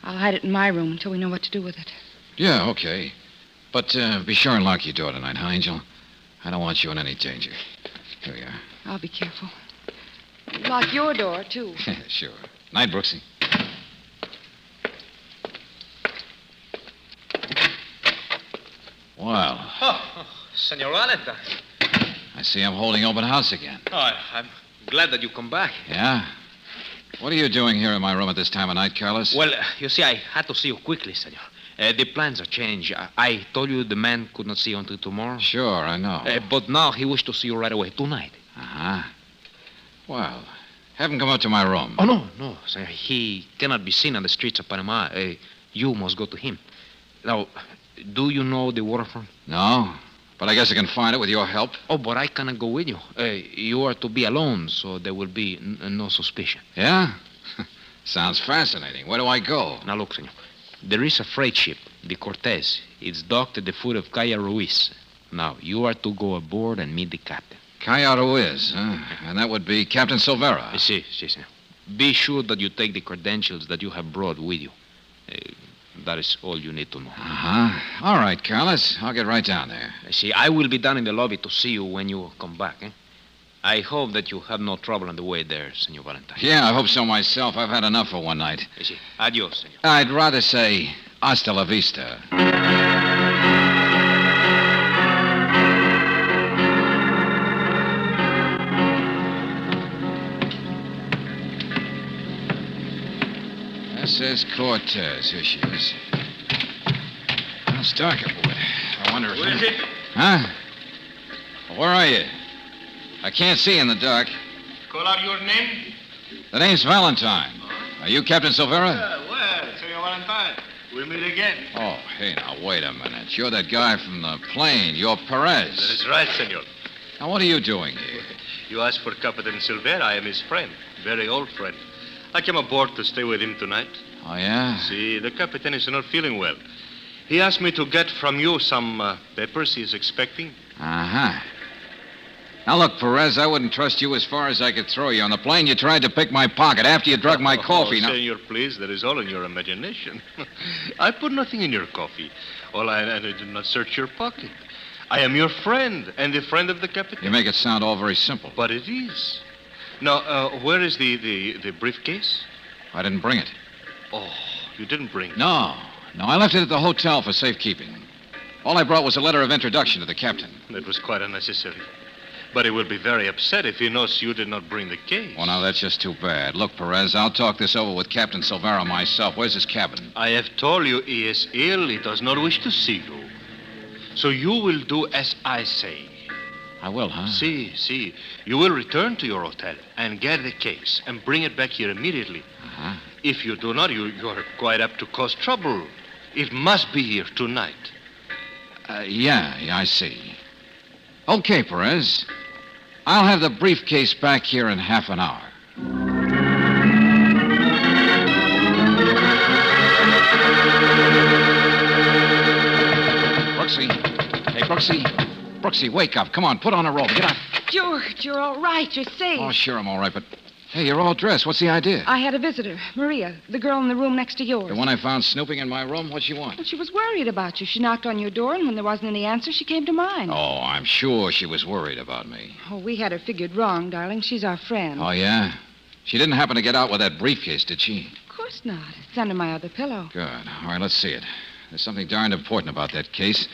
I'll hide it in my room until we know what to do with it. Yeah, okay. But be sure and lock your door tonight, huh, Angel? I don't want you in any danger. Here we are. I'll be careful. Lock your door, too. Sure. Night, Brooksy. Well. Oh, Senor Valentine. I see I'm holding open house again. Oh, I'm glad that you come back. Yeah? What are you doing here in my room at this time of night, Carlos? Well, you see, I had to see you quickly, senor. The plans are changed. I told you the man could not see you until tomorrow. Sure, I know. But now he wished to see you right away, tonight. Uh-huh. Well, have him come up to my room. Oh, no, senor. He cannot be seen on the streets of Panama. You must go to him. Now, do you know the waterfront? No, but I guess I can find it with your help. Oh, but I cannot go with you. You are to be alone, so there will be no suspicion. Yeah? Sounds fascinating. Where do I go? Now, look, senor. There is a freight ship, the Cortez. It's docked at the foot of Calle Ruiz. Now, you are to go aboard and meet the captain. Calle Ruiz, huh? And that would be Captain Silvera. Si, senor. Be sure that you take the credentials that you have brought with you. That is all you need to know. Uh-huh. All right, Carlos. I'll get right down there. See, I will be down in the lobby to see you when you come back, I hope that you have no trouble on the way there, Senor Valentine. Yeah, I hope so myself. I've had enough for one night. Sí. Adios, senor. I'd rather say hasta la vista. This is Cortez. Here she is. Well, it's dark aboard. I wonder if... Who is it? Huh? Well, where are you? I can't see in the dark. Call out your name? The name's Valentine. Are you Captain Silvera? Well, Senor Valentine. We'll meet again. Oh, hey, now, wait a minute. You're that guy from the plane. You're Perez. That is right, senor. Now, what are you doing here? You asked for Captain Silvera. I am his friend. Very old friend. I came aboard to stay with him tonight. Oh, yeah? See, the Captain is not feeling well. He asked me to get from you some papers he is expecting. Uh-huh. Now, look, Perez, I wouldn't trust you as far as I could throw you. On the plane, you tried to pick my pocket after you drug my coffee. Now, senor, please, that is all in your imagination. I put nothing in your coffee. I did not search your pocket. I am your friend and the friend of the Captain. You make it sound all very simple. But it is. Now, where is the briefcase? I didn't bring it. Oh, you didn't bring it? No, I left it at the hotel for safekeeping. All I brought was a letter of introduction to the captain. That was quite unnecessary. But he will be very upset if he knows you did not bring the case. Well, now, that's just too bad. Look, Perez, I'll talk this over with Captain Silvera myself. Where's his cabin? I have told you he is ill. He does not wish to see you. So you will do as I say. I will, huh? See. You will return to your hotel and get the case and bring it back here immediately. Uh-huh. If you do not, you are quite apt to cause trouble. It must be here tonight. Yeah, I see. Okay, Perez. I'll have the briefcase back here in half an hour. Brooksy. Hey, Brooksy. Brooksy, wake up. Come on, put on a robe. Get up. George, you're all right. You're safe. Oh, sure, I'm all right, but... Hey, you're all dressed. What's the idea? I had a visitor, Maria, the girl in the room next to yours. The one I found snooping in my room? What'd she want? Well, she was worried about you. She knocked on your door, and when there wasn't any answer, she came to mine. Oh, I'm sure she was worried about me. Oh, we had her figured wrong, darling. She's our friend. Oh, yeah? She didn't happen to get out with that briefcase, did she? Of course not. It's under my other pillow. Good. All right, let's see it. There's something darned important about that case,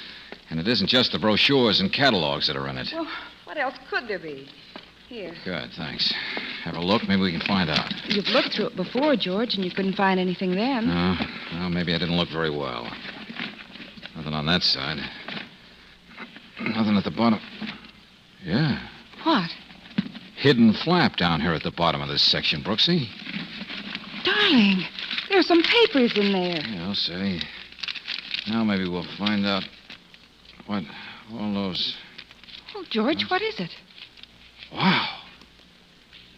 and it isn't just the brochures and catalogs that are in it. Well, what else could there be? Here. Good, thanks. Have a look. Maybe we can find out. You've looked through it before, George, and you couldn't find anything then. No. Well, maybe I didn't look very well. Nothing on that side. Nothing at the bottom. Yeah. What? Hidden flap down here at the bottom of this section, Brooksy. Darling, there's some papers in there. Yeah, I'll say. Now maybe we'll find out what all those... Oh, George, what is it? Wow.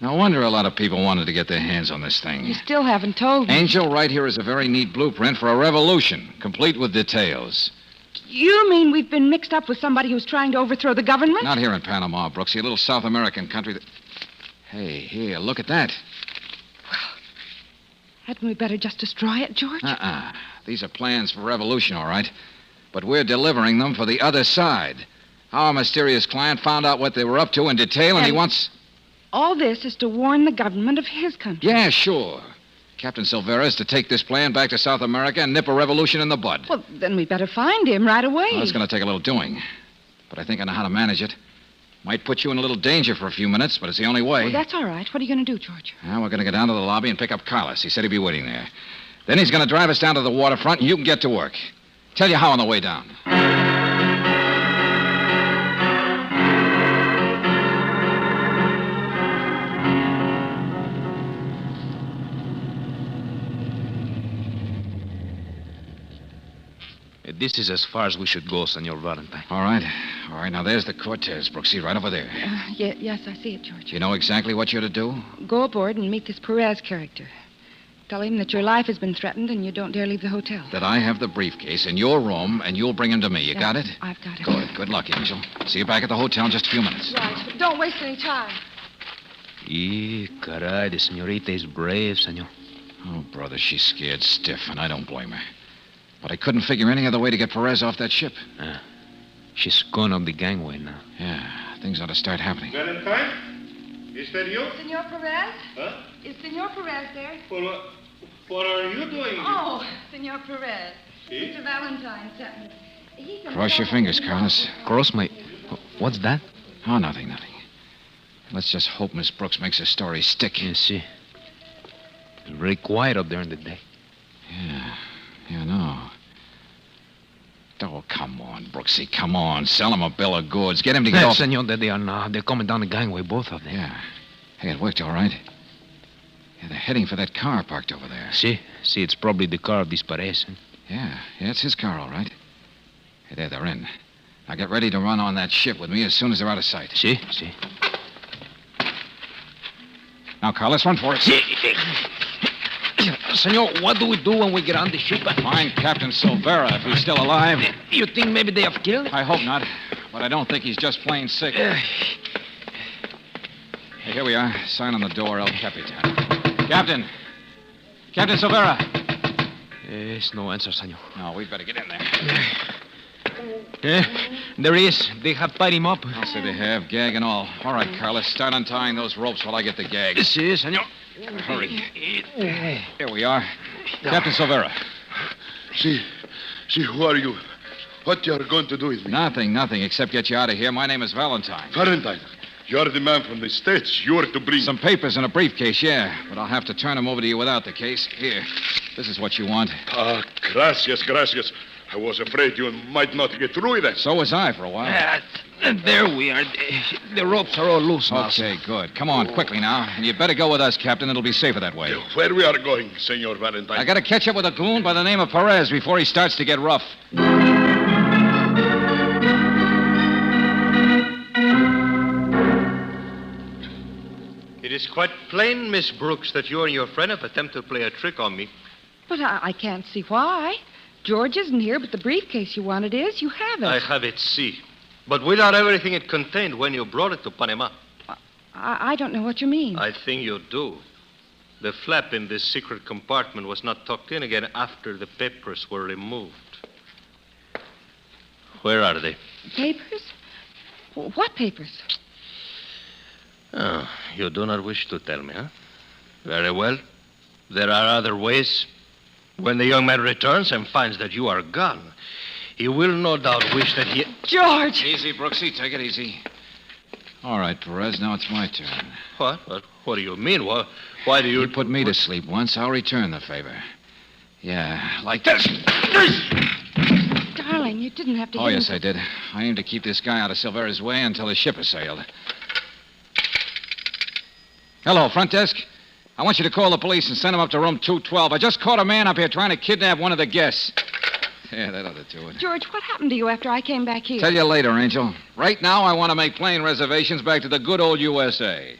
No wonder a lot of people wanted to get their hands on this thing. You still haven't told me. Angel, right here is a very neat blueprint for a revolution, complete with details. You mean we've been mixed up with somebody who's trying to overthrow the government? Not here in Panama, Brooksy, a little South American country that... Hey, here, look at that. Well, hadn't we better just destroy it, George? These are plans for revolution, all right. But we're delivering them for the other side. Our mysterious client found out what they were up to in detail, and he wants... All this is to warn the government of his country. Yeah, sure. Captain Silvera is to take this plan back to South America and nip a revolution in the bud. Well, then we better find him right away. Well, it's going to take a little doing. But I think I know how to manage it. Might put you in a little danger for a few minutes, but it's the only way. Well, that's all right. What are you going to do, George? Well, we're going to go down to the lobby and pick up Carlos. He said he'd be waiting there. Then he's going to drive us down to the waterfront, and you can get to work. Tell you how on the way down. This is as far as we should go, Senor Valentine. All right. All right, now there's the Cortez, Brooksy, right over there. Yes, I see it, George. You know exactly what you're to do? Go aboard and meet this Perez character. Tell him that your life has been threatened and you don't dare leave the hotel. That I have the briefcase in your room, and you'll bring him to me. You got it? I've got it. Good. Good luck, Angel. See you back at the hotel in just a few minutes. Right, but don't waste any time. Caray, the senorita is brave, senor. Oh, brother, she's scared stiff, and I don't blame her. But I couldn't figure any other way to get Perez off that ship. She's gone up the gangway now. Yeah, things ought to start happening. Valentine? Is that you? Senor Perez? Huh? Is Senor Perez there? Well, what are you doing? Oh, Senor Perez. See? Mr. Valentine sent me. He's Cross your fingers, Carlos. Cross my... What's that? Oh, nothing. Let's just hope Miss Brooks makes her story stick. You see. It's very quiet up there in the day. Yeah, I know. Oh, come on, Brooksy, come on. Sell him a bill of goods. Get him to get off. Senor, there they are now. They're coming down the gangway, both of them. Yeah. Hey, it worked all right. Yeah, they're heading for that car parked over there. See, it's probably the car of this Perez. Yeah, it's his car, all right. Hey, there, they're in. Now get ready to run on that ship with me as soon as they're out of sight. See. Now, Carlos, run for it. Senor, what do we do when we get on the ship? Find Captain Silvera if he's still alive. You think maybe they have killed him? I hope not, but I don't think he's just plain sick. Hey, here we are. Sign on the door, El Capitan. Captain Silvera. There's no answer, senor. No, we'd better get in there. There he is. They have tied him up. I'll say they have, gag and all. All right, Carlos, start untying those ropes while I get the gag. Si, senor. Hurry. Here we are. Captain Silvera. See, who are you? What you are going to do with me? Nothing, except get you out of here. My name is Valentine. Valentine, you are the man from the States. You are to bring... Some papers in a briefcase, yeah. But I'll have to turn them over to you without the case. Here, this is what you want. Gracias. I was afraid you might not get through with that. So was I for a while. There we are. The ropes are all loose now. Okay, good. Come on, quickly now. And you'd better go with us, Captain. It'll be safer that way. Where we are going, Senor Valentine? I gotta catch up with a goon by the name of Perez before he starts to get rough. It is quite plain, Miss Brooks, that you and your friend have attempted to play a trick on me. But I can't see why. George isn't here, but the briefcase you wanted is. You have it. I have it, see. But without everything it contained when you brought it to Panama. I don't know what you mean. I think you do. The flap in this secret compartment was not tucked in again after the papers were removed. Where are they? Papers? What papers? Oh, you do not wish to tell me, huh? Very well. There are other ways. When the young man returns and finds that you are gone, he will no doubt wish that he... George! Easy, Brooksy. Take it easy. All right, Perez, now it's my turn. What? What do you mean? Why do you... You put me to sleep once, I'll return the favor. Yeah, like this. Darling, you didn't have to... Oh, yes, I did. I aim to keep this guy out of Silvera's way until his ship has sailed. Hello, front desk. I want you to call the police and send them up to room 212. I just caught a man up here trying to kidnap one of the guests. Yeah, that ought to do it. George, what happened to you after I came back here? Tell you later, Angel. Right now, I want to make plane reservations back to the good old USA.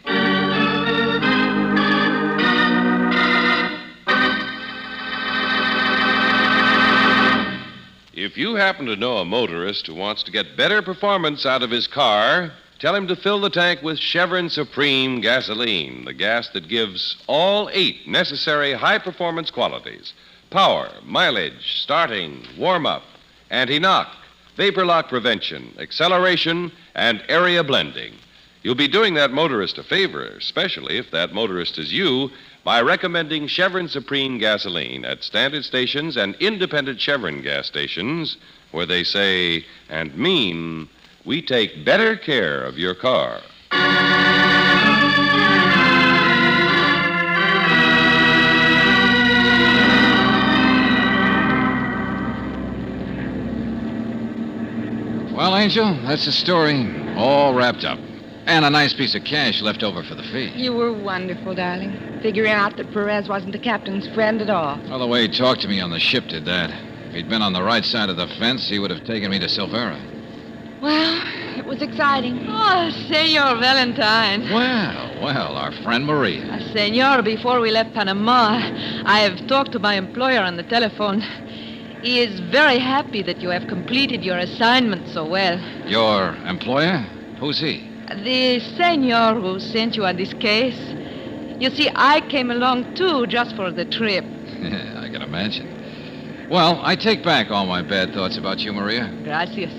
If you happen to know a motorist who wants to get better performance out of his car, tell him to fill the tank with Chevron Supreme gasoline, the gas that gives all 8 necessary high-performance qualities: power, mileage, starting, warm-up, anti-knock, vapor lock prevention, acceleration, and area blending. You'll be doing that motorist a favor, especially if that motorist is you, by recommending Chevron Supreme gasoline at standard stations and independent Chevron gas stations, where they say and mean, we take better care of your car. Angel, that's the story. All wrapped up. And a nice piece of cash left over for the fee. You were wonderful, darling. Figuring out that Perez wasn't the captain's friend at all. Well, the way he talked to me on the ship did that. If he'd been on the right side of the fence, he would have taken me to Silvera. Well, it was exciting. Oh, Senor Valentine. Well, our friend Maria. Senor, before we left Panama, I have talked to my employer on the telephone. He is very happy that you have completed your assignment so well. Your employer? Who's he? The senor who sent you on this case. You see, I came along, too, just for the trip. I can imagine. Well, I take back all my bad thoughts about you, Maria. Gracias.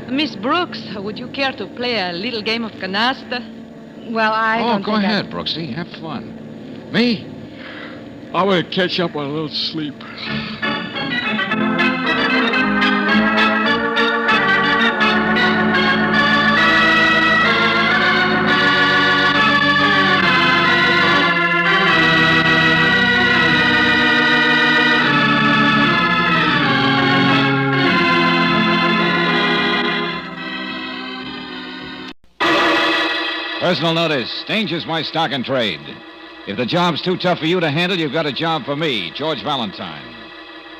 Miss Brooks, would you care to play a little game of canasta? Well, I don't go ahead, Brooksy. Have fun. Me? I want to catch up on a little sleep. Personal notice. Danger's my stock and trade. If the job's too tough for you to handle, you've got a job for me, George Valentine.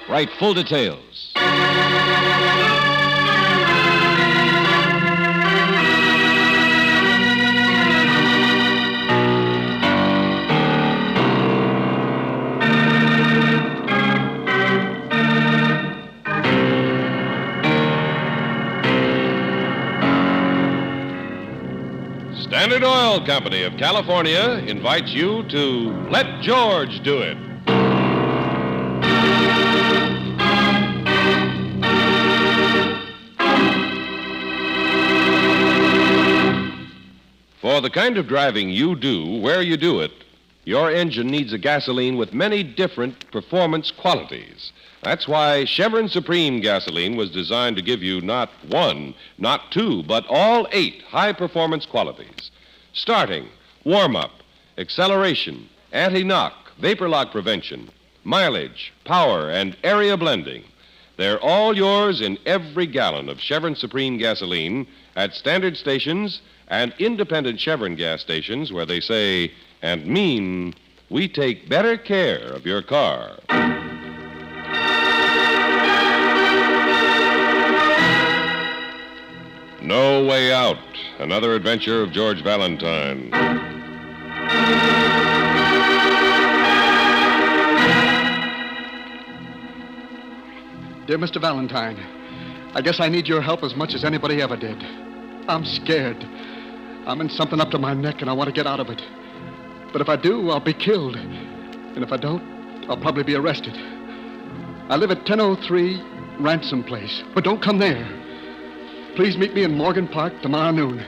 Write full details. Standard Oil Company of California invites you to Let George Do It. For the kind of driving you do, where you do it, your engine needs a gasoline with many different performance qualities. That's why Chevron Supreme gasoline was designed to give you not one, not two, but all 8 high-performance qualities. Starting, warm-up, acceleration, anti-knock, vapor lock prevention, mileage, power, and area blending. They're all yours in every gallon of Chevron Supreme gasoline at standard stations and independent Chevron gas stations where they say and mean we take better care of your car. No Way Out, another adventure of George Valentine. Dear Mr. Valentine, I guess I need your help as much as anybody ever did. I'm scared. I'm in something up to my neck, and I want to get out of it. But if I do, I'll be killed. And if I don't, I'll probably be arrested. I live at 1003 Ransom Place, but don't come there. Please meet me in Morgan Park tomorrow noon.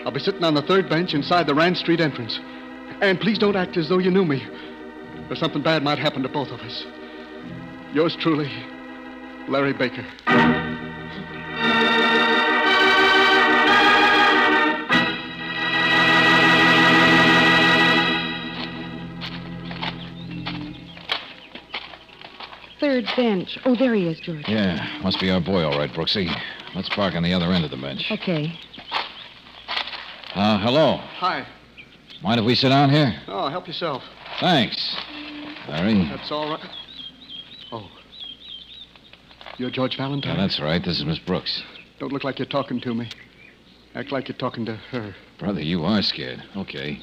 I'll be sitting on the 3rd bench inside the Rand Street entrance. And please don't act as though you knew me, or something bad might happen to both of us. Yours truly, Larry Baker. Third bench. Oh, there he is, George. Yeah, must be our boy, all right, Brooksy. Let's park on the other end of the bench. Okay. Hello. Hi. Mind if we sit down here? Oh, help yourself. Thanks. Larry. That's all right. Oh. You're George Valentine? Yeah, that's right. This is Miss Brooks. Don't look like you're talking to me. Act like you're talking to her. Brother, you are scared. Okay.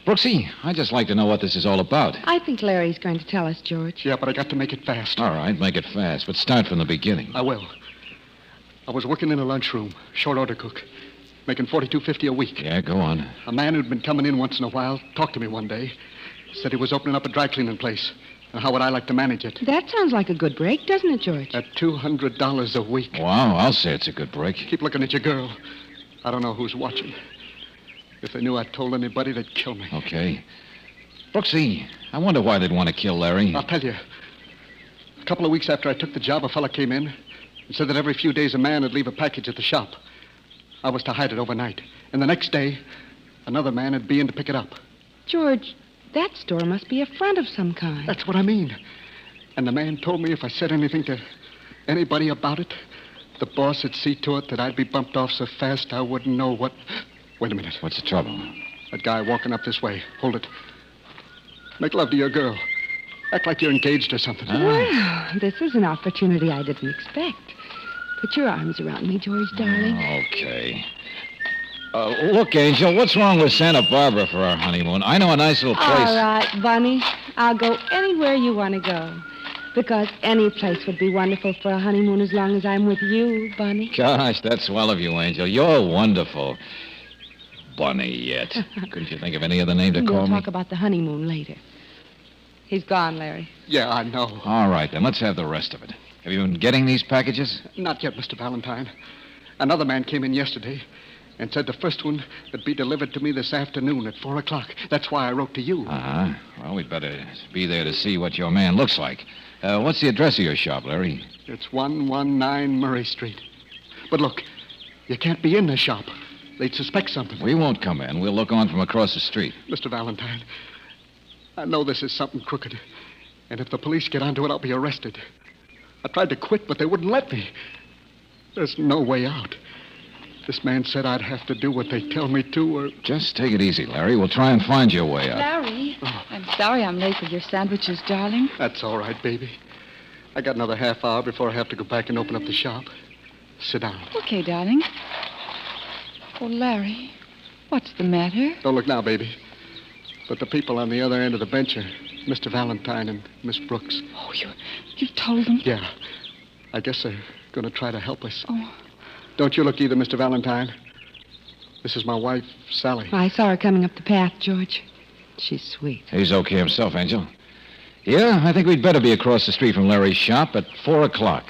Brooksy, I'd just like to know what this is all about. I think Larry's going to tell us, George. Yeah, but I got to make it fast. All right, make it fast, but start from the beginning. I will. I was working in a lunchroom, short order cook, making $42.50 a week. Yeah, go on. A man who'd been coming in once in a while talked to me one day. Said he was opening up a dry cleaning place. And how would I like to manage it? That sounds like a good break, doesn't it, George? At $200 a week. Wow, I'll say it's a good break. Keep looking at your girl. I don't know who's watching. If they knew I told anybody, they'd kill me. Okay. Brooksy, I wonder why they'd want to kill Larry. I'll tell you. A couple of weeks after I took the job, a fella came in and said that every few days a man would leave a package at the shop. I was to hide it overnight. And the next day, another man would be in to pick it up. George, that store must be a front of some kind. That's what I mean. And the man told me if I said anything to anybody about it, the boss would see to it that I'd be bumped off so fast I wouldn't know what... Wait a minute. What's the trouble? That guy walking up this way. Hold it. Make love to your girl. Act like you're engaged or something. Well, this is an opportunity I didn't expect. Put your arms around me, George, darling. Okay. Look, Angel, what's wrong with Santa Barbara for our honeymoon? I know a nice little place. All right, Bunny. I'll go anywhere you want to go. Because any place would be wonderful for a honeymoon as long as I'm with you, Bunny. Gosh, that's swell of you, Angel. You're wonderful. Bunny yet. Couldn't you think of any other name to call We'll me? talk about the honeymoon later. He's gone, Larry. Yeah, I know. All right, then. Let's have the rest of it. Have you been getting these packages? Not yet, Mr. Valentine. Another man came in yesterday and said the first one would be delivered to me this afternoon at 4 o'clock. That's why I wrote to you. Uh-huh. Well, we'd better be there to see what your man looks like. What's the address of your shop, Larry? It's 119 Murray Street. But look, you can't be in the shop. They'd suspect something. We won't come in. We'll look on from across the street. Mr. Valentine, I know this is something crooked. And if the police get onto it, I'll be arrested. I tried to quit, but they wouldn't let me. There's no way out. This man said I'd have to do what they tell me to, or... Just take it easy, Larry. We'll try and find your way out. Larry, I'm sorry I'm late with your sandwiches, darling. That's all right, baby. I got another half hour before I have to go back and open up the shop. Sit down. Okay, darling. Oh, Larry, what's the matter? Don't look now, baby. But the people on the other end of the bench are Mr. Valentine and Miss Brooks. Oh, you've told them? Yeah. I guess they're going to try to help us. Oh. Don't you look either, Mr. Valentine. This is my wife, Sally. I saw her coming up the path, George. She's sweet. He's okay himself, Angel. Yeah, I think we'd better be across the street from Larry's shop at 4 o'clock.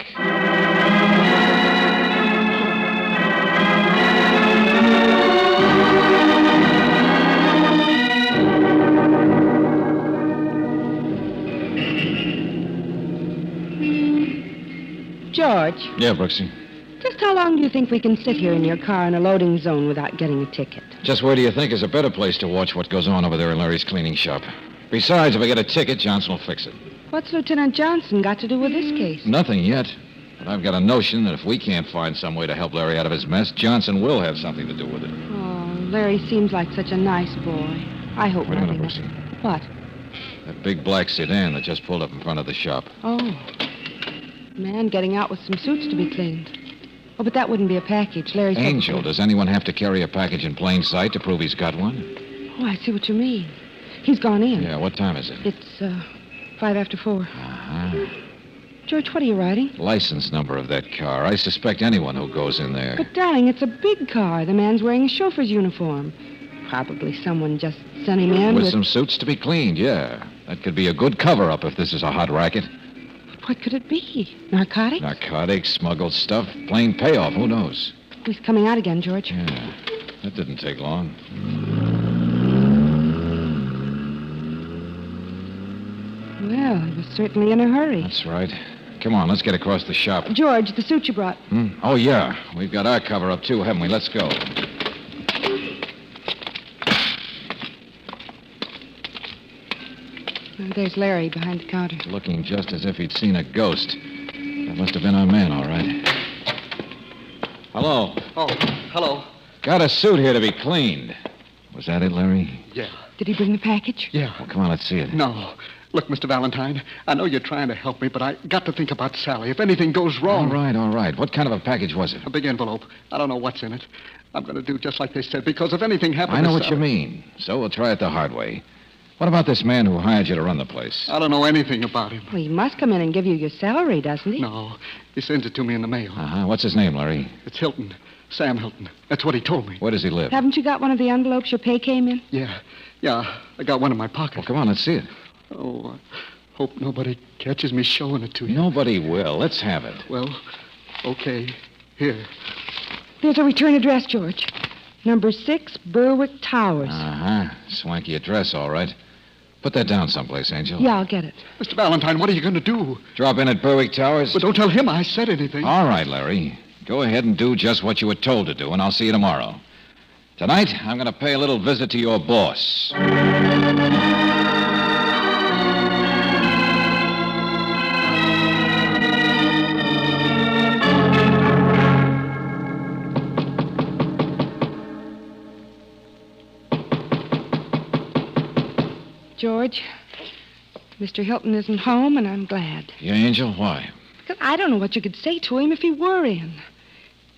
George, Yeah, Brooksy. just how long do you think we can sit here in your car in a loading zone without getting a ticket? Just where do you think is a better place to watch what goes on over there in Larry's cleaning shop? Besides, if I get a ticket, Johnson will fix it. What's Lieutenant Johnson got to do with this case? Nothing yet. But I've got a notion that if we can't find some way to help Larry out of his mess, Johnson will have something to do with it. Oh, Larry seems like such a nice boy. I hope Wait a minute, nothing... Brooksy. What? That big black sedan that just pulled up in front of the shop. Oh. Man getting out with some suits to be cleaned. Oh, but that wouldn't be a package. Larry's... Angel, does anyone have to carry a package in plain sight to prove he's got one? Oh, I see what you mean. He's gone in. Yeah, what time is it? It's, 5 after 4. Uh-huh. George, what are you writing? License number of that car. I suspect anyone who goes in there. But, darling, it's a big car. The man's wearing a chauffeur's uniform. Probably someone just sent him in with some suits to be cleaned, yeah. That could be a good cover-up if this is a hot racket. What could it be? Narcotics? Narcotics, smuggled stuff, plain payoff, who knows? He's coming out again, George. Yeah, that didn't take long. Well, he was certainly in a hurry. That's right. Come on, let's get across the shop. George, the suit you brought. Oh, yeah. We've got our cover-up, too, haven't we? Let's go. There's Larry behind the counter. Looking just as if he'd seen a ghost. That must have been our man, all right. Hello. Oh, hello. Got a suit here to be cleaned. Was that it, Larry? Yeah. Did he bring the package? Yeah. Well, come on, let's see it. No. Look, Mr. Valentine, I know you're trying to help me, but I got to think about Sally. If anything goes wrong... All right. What kind of a package was it? A big envelope. I don't know what's in it. I'm going to do just like they said, because if anything happens... I know to what Sally... you mean. So we'll try it the hard way. What about this man who hired you to run the place? I don't know anything about him. Well, he must come in and give you your salary, doesn't he? No. He sends it to me in the mail. Uh-huh. What's his name, Larry? It's Hilton. Sam Hilton. That's what he told me. Where does he live? Haven't you got one of the envelopes your pay came in? Yeah. I got one in my pocket. Well, come on, let's see it. Oh, I hope nobody catches me showing it to you. Nobody will. Let's have it. Well, okay. Here. There's a return address, George. Number 6, Berwick Towers. Uh-huh. Swanky address, all right. Put that down someplace, Angel. Yeah, I'll get it. Mr. Valentine, what are you going to do? Drop in at Berwick Towers? But don't tell him I said anything. All right, Larry. Go ahead and do just what you were told to do, and I'll see you tomorrow. Tonight, I'm going to pay a little visit to your boss. George. Mr. Hilton isn't home, and I'm glad. Yeah, Angel? Why? Because I don't know what you could say to him if he were in.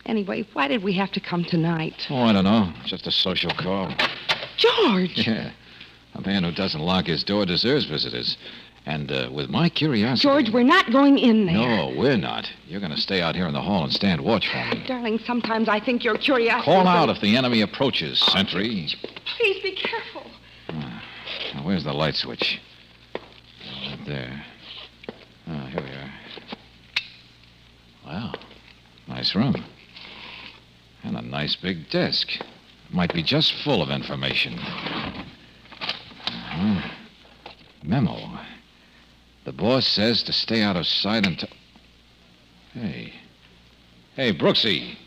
Anyway, why did we have to come tonight? Oh, I don't know. Just a social call. George! Yeah. A man who doesn't lock his door deserves visitors. And with my curiosity... George, we're not going in there. No, we're not. You're going to stay out here in the hall and stand watch for me. Darling, sometimes I think your curiosity... Call out if the enemy approaches, sentry. Please be careful. Now, where's the light switch? Right there. Here we are. Wow. Nice room. And a nice big desk. Might be just full of information. Memo. The boss says to stay out of sight until... Hey, Brooksy.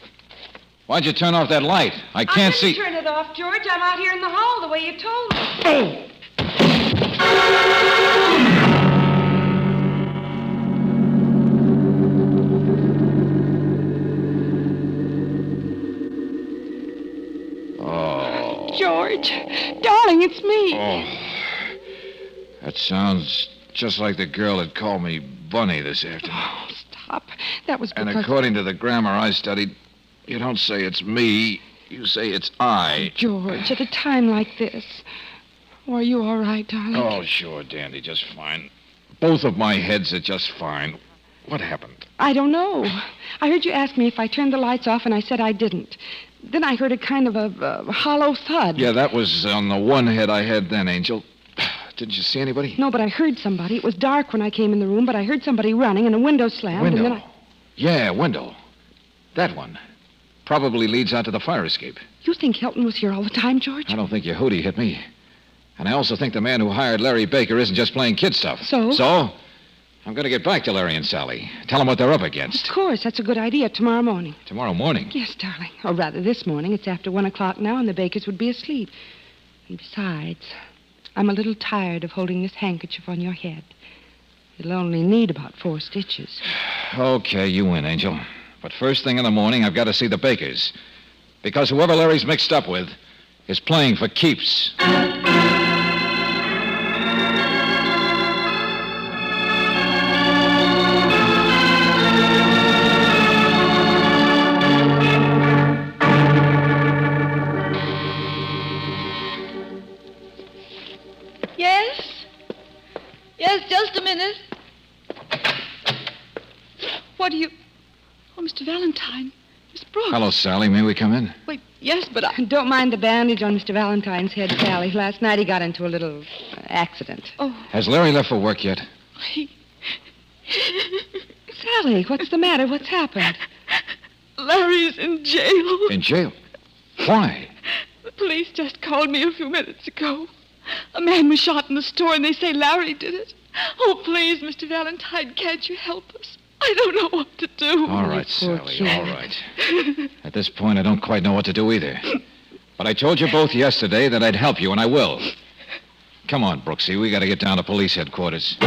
Why'd you turn off that light? I can't see... I didn't turn it off, George. I'm out here in the hall the way you told me. Oh. George, darling, it's me. Oh. That sounds just like the girl that called me Bunny this afternoon. Oh, stop. That was because... And according to the grammar I studied, you don't say it's me, you say it's I. George, at a time like this. Oh, are you all right, darling? Oh, sure, Dandy, just fine. Both of my heads are just fine. What happened? I don't know. I heard you ask me if I turned the lights off, and I said I didn't. Then I heard a kind of a hollow thud. Yeah, that was on the one head I had then, Angel. Didn't you see anybody? No, but I heard somebody. It was dark when I came in the room, but I heard somebody running, and a window slammed, Window? and then Yeah, window. That one. Probably leads out to the fire escape. You think Hilton was here all the time, George? I don't think your hootie hit me. And I also think the man who hired Larry Baker isn't just playing kid stuff. So? So? I'm going to get back to Larry and Sally. Tell them what they're up against. Of course, that's a good idea. Tomorrow morning. Tomorrow morning? Yes, darling. Or rather, this morning. It's after 1 o'clock now, and the Bakers would be asleep. And besides, I'm a little tired of holding this handkerchief on your head. It'll only need about 4 stitches. Okay, you win, Angel. But first thing in the morning, I've got to see the Bakers. Because whoever Larry's mixed up with is playing for keeps. Yes, just a minute. What do you... Oh, Mr. Valentine. Miss Brooks. Hello, Sally. May we come in? Wait, yes, but I... Don't mind the bandage on Mr. Valentine's head, Sally. Last night he got into a little accident. Oh. Has Larry left for work yet? Sally, what's the matter? What's happened? Larry's in jail. In jail? Why? The police just called me a few minutes ago. A man was shot in the store, and they say Larry did it. Oh, please, Mr. Valentine, can't you help us? I don't know what to do. All right, Sally, all right. At this point, I don't quite know what to do either. But I told you both yesterday that I'd help you, and I will. Come on, Brooksy. We got to get down to police headquarters.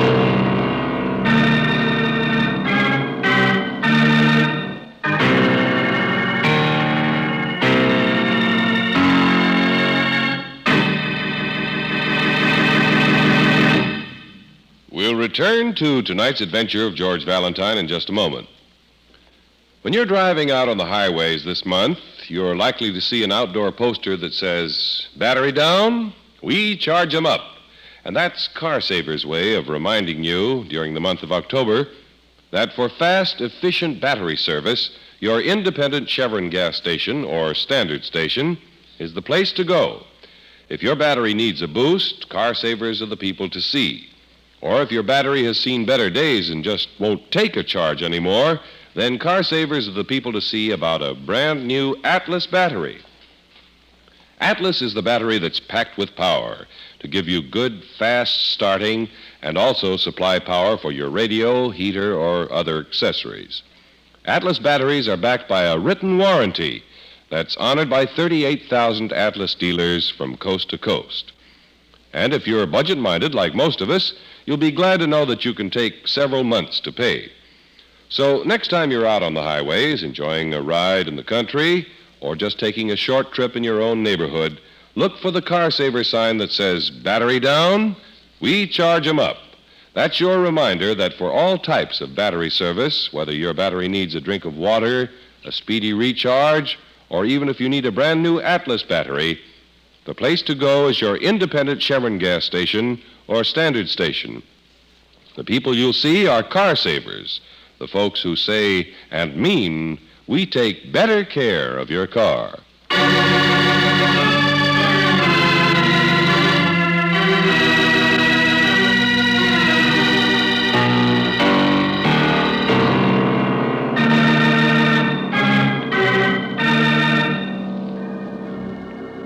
We'll return to tonight's adventure of George Valentine in just a moment. When you're driving out on the highways this month, you're likely to see an outdoor poster that says, "Battery down? We charge 'em up." And that's Car Saver's way of reminding you during the month of October that for fast, efficient battery service, your independent Chevron gas station or standard station is the place to go. If your battery needs a boost, Car Savers are the people to see. Or if your battery has seen better days and just won't take a charge anymore, then Car Savers are the people to see about a brand new Atlas battery. Atlas is the battery that's packed with power to give you good, fast starting and also supply power for your radio, heater, or other accessories. Atlas batteries are backed by a written warranty that's honored by 38,000 Atlas dealers from coast to coast. And if you're budget-minded, like most of us, you'll be glad to know that you can take several months to pay. So next time you're out on the highways, enjoying a ride in the country, or just taking a short trip in your own neighborhood, look for the Car Saver sign that says, "Battery down? We charge 'em up. That's your reminder that for all types of battery service, whether your battery needs a drink of water, a speedy recharge, or even if you need a brand new Atlas battery, the place to go is your independent Chevron gas station or standard station. The people you'll see are car savers, the folks who say and mean, we take better care of your car.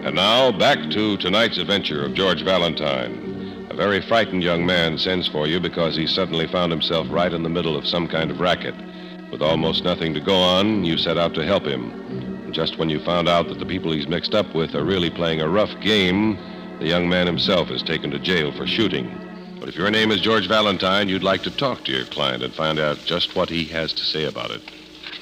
And now, back to tonight's adventure of George Valentine. A very frightened young man sends for you because he suddenly found himself right in the middle of some kind of racket. With almost nothing to go on, you set out to help him. And just when you found out that the people he's mixed up with are really playing a rough game, the young man himself is taken to jail for shooting. But if your name is George Valentine, you'd like to talk to your client and find out just what he has to say about it.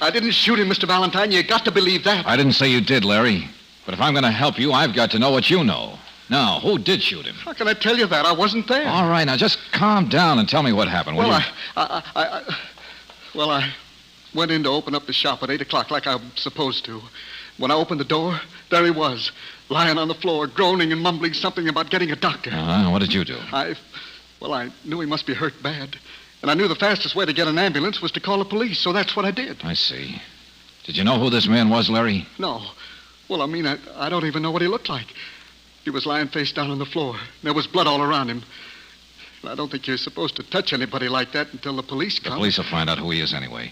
I didn't shoot him, Mr. Valentine. You got to believe that. I didn't say you did, Larry. But if I'm going to help you, I've got to know what you know. Now, who did shoot him? How can I tell you that? I wasn't there. All right, now just calm down and tell me what happened, will you? I went in to open up the shop at 8 o'clock like I was supposed to. When I opened the door, there he was, lying on the floor, groaning and mumbling something about getting a doctor. What did you do? I knew he must be hurt bad. And I knew the fastest way to get an ambulance was to call the police, so that's what I did. I see. Did you know who this man was, Larry? No. Well, I don't even know what he looked like. He was lying face down on the floor. There was blood all around him. I don't think you're supposed to touch anybody like that until the police come. The police will find out who he is anyway.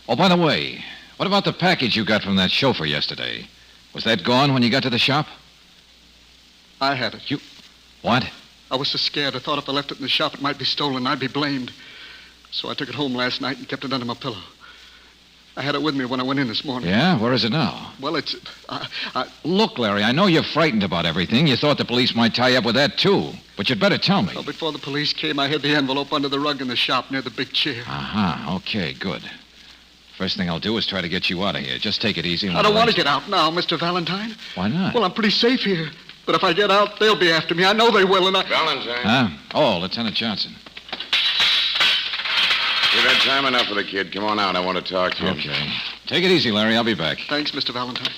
Oh, by the way, what about the package you got from that chauffeur yesterday? Was that gone when you got to the shop? I had it. You... What? I was so scared. I thought if I left it in the shop, it might be stolen. I'd be blamed. So I took it home last night and kept it under my pillow. I had it with me when I went in this morning. Yeah? Where is it now? Well, it's... Look, Larry, I know you're frightened about everything. You thought the police might tie you up with that, too. But you'd better tell me. Well, before the police came, I hid the envelope under the rug in the shop near the big chair. Okay, good. First thing I'll do is try to get you out of here. Just take it easy. I don't want to get out now, Mr. Valentine. Why not? Well, I'm pretty safe here. But if I get out, they'll be after me. I know they will, and Valentine. Lieutenant Johnson. You've had time enough for the kid. Come on out. I want to talk to you. Okay. Take it easy, Larry. I'll be back. Thanks, Mr. Valentine.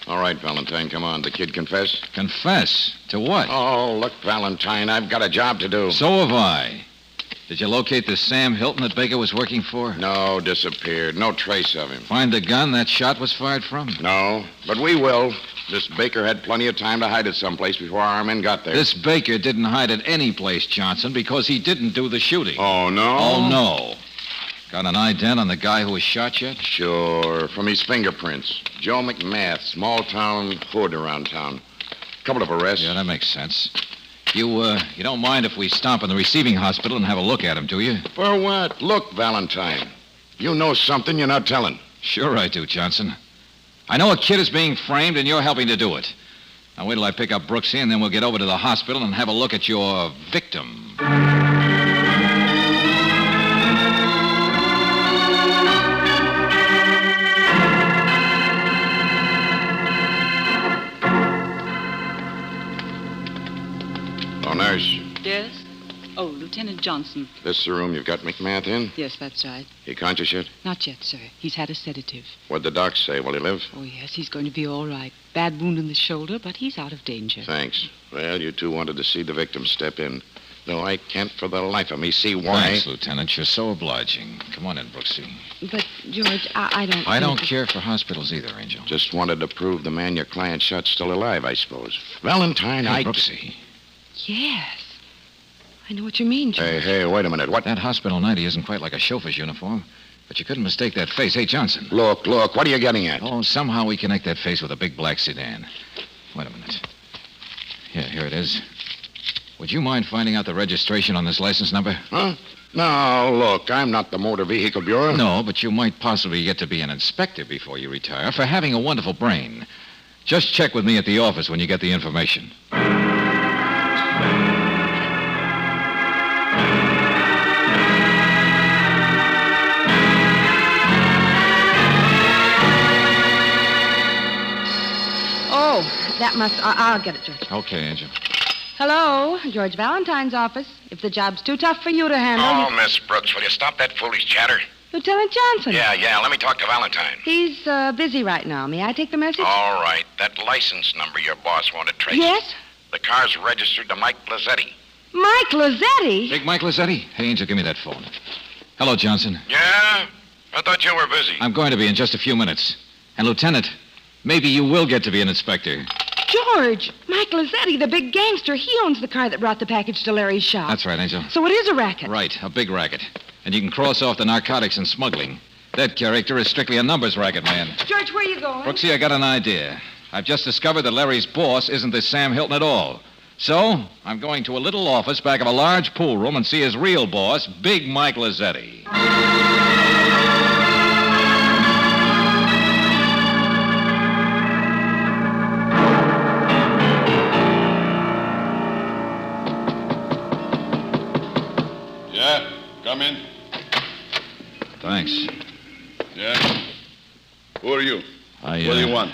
All right, Valentine, come on. The kid confess? Confess? To what? Oh, look, Valentine, I've got a job to do. So have I. Did you locate this Sam Hilton that Baker was working for? No, disappeared. No trace of him. Find the gun that shot was fired from? No, but we will. This Baker had plenty of time to hide it someplace before our men got there. This Baker didn't hide it any place, Johnson, because he didn't do the shooting. Oh, no? Oh, no. Got an ident on the guy who was shot yet? Sure, from his fingerprints. Joe McMath, small-town hood around town. Couple of arrests. Yeah, that makes sense. You don't mind if we stop in the receiving hospital and have a look at him, do you? For what? Look, Valentine, you know something you're not telling. Sure I do, Johnson. I know a kid is being framed, and you're helping to do it. Now, wait till I pick up Brooksy, and then we'll get over to the hospital and have a look at your victim. Oh, nurse. Yes? Oh, Lieutenant Johnson. This the room you've got McMath in? Yes, that's right. He conscious yet? Not yet, sir. He's had a sedative. What'd the doc say? Will he live? Oh, yes, he's going to be all right. Bad wound in the shoulder, but he's out of danger. Thanks. Well, you two wanted to see the victim step in. Though I can't for the life of me see why. Thanks, Lieutenant. You're so obliging. Come on in, Brooksy. But, George, I don't... I don't care for hospitals either, Angel. Just wanted to prove the man your client shot's still alive, I suppose. Valentine, Brooksy. Yes. I know what you mean, George. Hey, wait a minute. What? That hospital 90 isn't quite like a chauffeur's uniform, but you couldn't mistake that face. Hey, Johnson. Look, what are you getting at? Oh, somehow we connect that face with a big black sedan. Wait a minute. Here it is. Would you mind finding out the registration on this license number? Huh? No, look, I'm not the Motor Vehicle Bureau. No, but you might possibly get to be an inspector before you retire for having a wonderful brain. Just check with me at the office when you get the information. Oh, that must... I'll get it, George. Okay, Angel. Hello, George Valentine's office. If the job's too tough for you to handle... Oh, Miss Brooks, will you stop that foolish chatter? Lieutenant Johnson. Yeah, let me talk to Valentine. He's busy right now. May I take the message? All right, that license number your boss wanted traced. Yes? The car's registered to Mike Lazzetti. Mike Lazzetti? Big Mike Lazzetti? Hey, Angel, give me that phone. Hello, Johnson. Yeah? I thought you were busy. I'm going to be in just a few minutes. And, Lieutenant, maybe you will get to be an inspector. George, Mike Lazzetti, the big gangster. He owns the car that brought the package to Larry's shop. That's right, Angel. So it is a racket. Right, a big racket. And you can cross off the narcotics and smuggling. That character is strictly a numbers racket, man. George, where are you going? Brooksy, I got an idea. I've just discovered that Larry's boss isn't this Sam Hilton at all. So, I'm going to a little office back of a large pool room and see his real boss, Big Mike Lazzetti. Yeah, come in. Thanks. Yeah? Who are you? What do you want?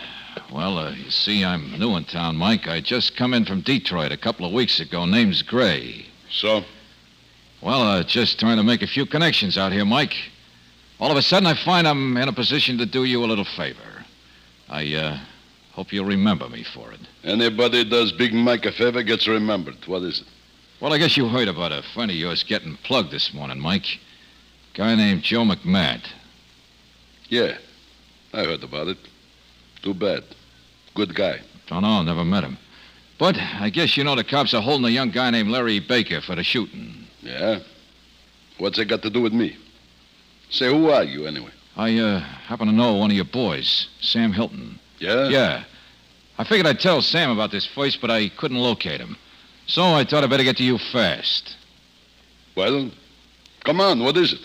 Well, you see, I'm new in town, Mike. I just come in from Detroit a couple of weeks ago. Name's Gray. So? Well, just trying to make a few connections out here, Mike. All of a sudden, I find I'm in a position to do you a little favor. I hope you'll remember me for it. Anybody does Big Mike a favor gets remembered. What is it? Well, I guess you heard about a friend of yours getting plugged this morning, Mike. Guy named Joe McMahon. Yeah, I heard about it. Too bad. Good guy. Don't know, never met him. But I guess you know the cops are holding a young guy named Larry Baker for the shooting. Yeah? What's it got to do with me? Say, who are you, anyway? I happen to know one of your boys, Sam Hilton. Yeah? Yeah. I figured I'd tell Sam about this first, but I couldn't locate him. So I thought I'd better get to you fast. Well, come on, what is it?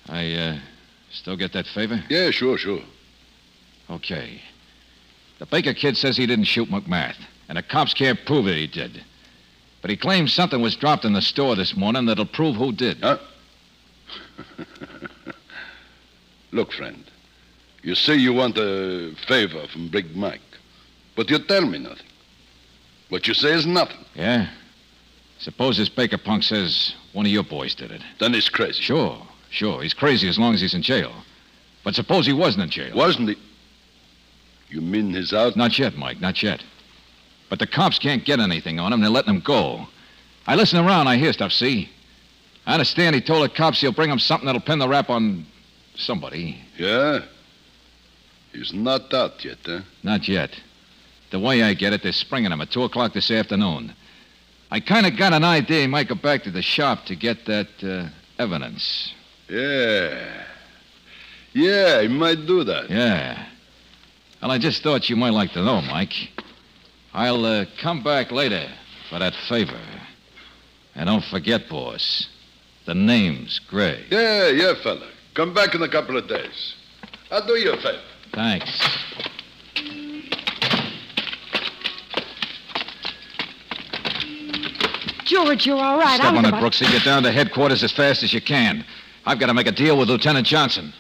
I still get that favor? Yeah, sure. Okay. The Baker kid says he didn't shoot McMath, and the cops can't prove that he did. But he claims something was dropped in the store this morning that'll prove who did. Huh? Look, friend, you say you want a favor from Big Mike, but you tell me nothing. What you say is nothing. Yeah? Suppose this Baker punk says one of your boys did it. Then he's crazy. Sure. He's crazy as long as he's in jail. But suppose he wasn't in jail. Wasn't he? You mean he's out? Not yet, Mike, not yet. But the cops can't get anything on him. They're letting him go. I listen around. I hear stuff, see? I understand he told the cops he'll bring them something that'll pin the rap on somebody. Yeah? He's not out yet, huh? Not yet. The way I get it, they're springing him at 2 o'clock this afternoon. I kind of got an idea he might go back to the shop to get that evidence. Yeah. Yeah, he might do that. Yeah. Well, I just thought you might like to know, Mike. I'll come back later for that favor. And don't forget, boss, the name's Gray. Yeah, fella. Come back in a couple of days. I'll do you a favor. Thanks. George, you're all right. Step on it, Brooksy. Get down to headquarters as fast as you can. I've got to make a deal with Lieutenant Johnson.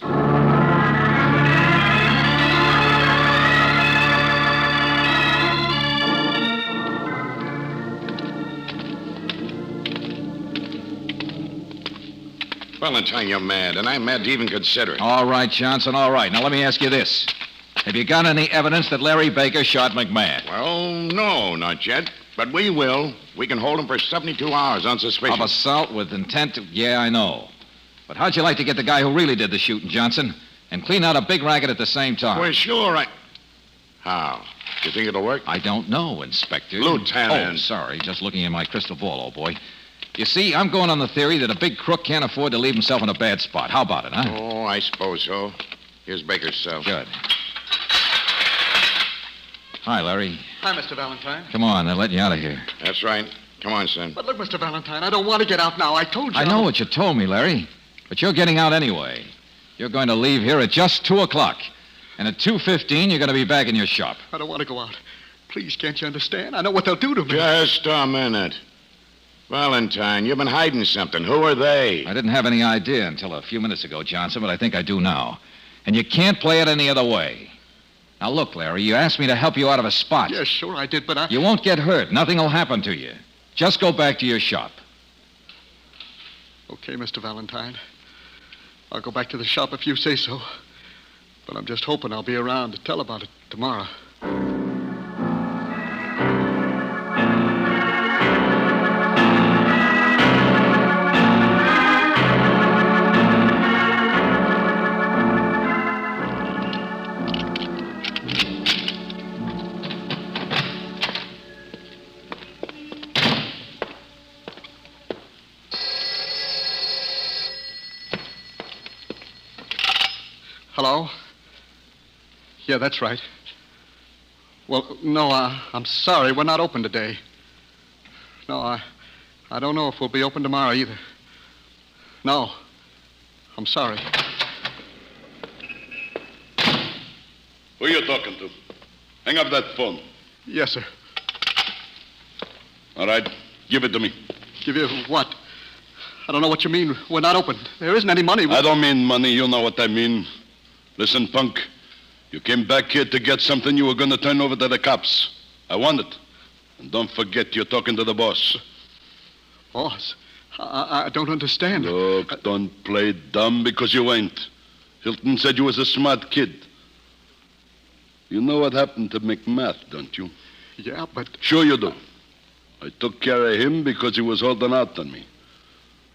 Valentine, you're mad, and I'm mad to even consider it. All right, Johnson, all right. Now, let me ask you this. Have you got any evidence that Larry Baker shot McMahon? Well, no, not yet. But we will. We can hold him for 72 hours on suspicion. Of assault with intent to... Yeah, I know. But how'd you like to get the guy who really did the shooting, Johnson, and clean out a big racket at the same time? Well, sure, How? You think it'll work? I don't know, Inspector. Lieutenant. Oh, sorry. Just looking in my crystal ball, old boy. You see, I'm going on the theory that a big crook can't afford to leave himself in a bad spot. How about it, huh? Oh, I suppose so. Here's Baker's cell. Good. Hi, Larry. Hi, Mr. Valentine. Come on, they're letting you out of here. That's right. Come on, son. But look, Mr. Valentine, I don't want to get out now. I told you. I know what you told me, Larry. But you're getting out anyway. You're going to leave here at just 2 o'clock. And at 2:15, you're going to be back in your shop. I don't want to go out. Please, can't you understand? I know what they'll do to me. Just a minute. Valentine, you've been hiding something. Who are they? I didn't have any idea until a few minutes ago, Johnson, but I think I do now. And you can't play it any other way. Now, look, Larry, you asked me to help you out of a spot. Yes, sure I did, but I... You won't get hurt. Nothing will happen to you. Just go back to your shop. Okay, Mr. Valentine. I'll go back to the shop if you say so. But I'm just hoping I'll be around to tell about it tomorrow. Hello? Yeah, that's right. Well, no, I'm sorry. We're not open today. No, I don't know if we'll be open tomorrow either. No. I'm sorry. Who are you talking to? Hang up that phone. Yes, sir. All right. Give it to me. Give you what? I don't know what you mean. We're not open. There isn't any money. I don't mean money. You know what I mean. Listen, punk. You came back here to get something you were going to turn over to the cops. I want it. And don't forget you're talking to the boss. Boss? I don't understand. Look, don't play dumb because you ain't. Hilton said you was a smart kid. You know what happened to McMath, don't you? Yeah, but... Sure you do. I took care of him because he was holding out on me.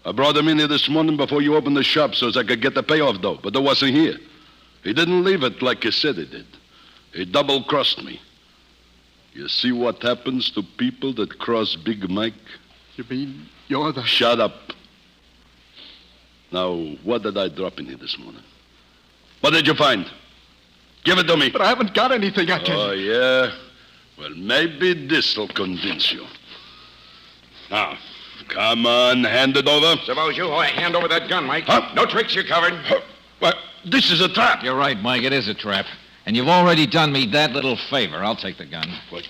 I brought him in here this morning before you opened the shop so as I could get the payoff dough, but it wasn't here. He didn't leave it like he said he did. He double-crossed me. You see what happens to people that cross Big Mike? You mean you're the... Shut up. Now, what did I drop in here this morning? What did you find? Give it to me. But I haven't got anything, I tell you. Oh, yeah? Well, maybe this'll convince you. Now, come on, hand it over. Suppose you hand over that gun, Mike. Huh? No tricks, you're covered. What? This is a trap. You're right, Mike. It is a trap. And you've already done me that little favor. I'll take the gun. What?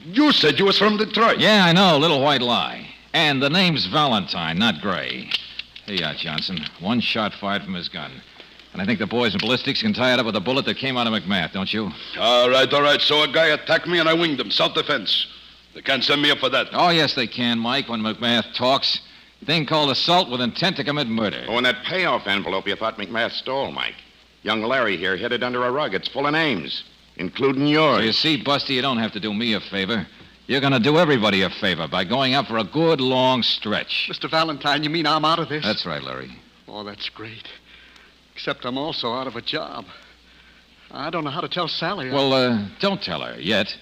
You said you was from Detroit. Yeah, I know. Little white lie. And the name's Valentine, not Gray. Here you are, Johnson. One shot fired from his gun. And I think the boys in ballistics can tie it up with a bullet that came out of McMath, don't you? All right. So a guy attacked me and I winged him. Self-defense. They can't send me up for that. Oh, yes, they can, Mike, when McMath talks. Thing called assault with intent to commit murder. Oh, and that payoff envelope you thought McMath stole, Mike. Young Larry here hid it under a rug. It's full of names, including yours. So you see, Busty, you don't have to do me a favor. You're going to do everybody a favor by going out for a good long stretch. Mr. Valentine, you mean I'm out of this? That's right, Larry. Oh, that's great. Except I'm also out of a job. I don't know how to tell Sally. Well, don't tell her yet.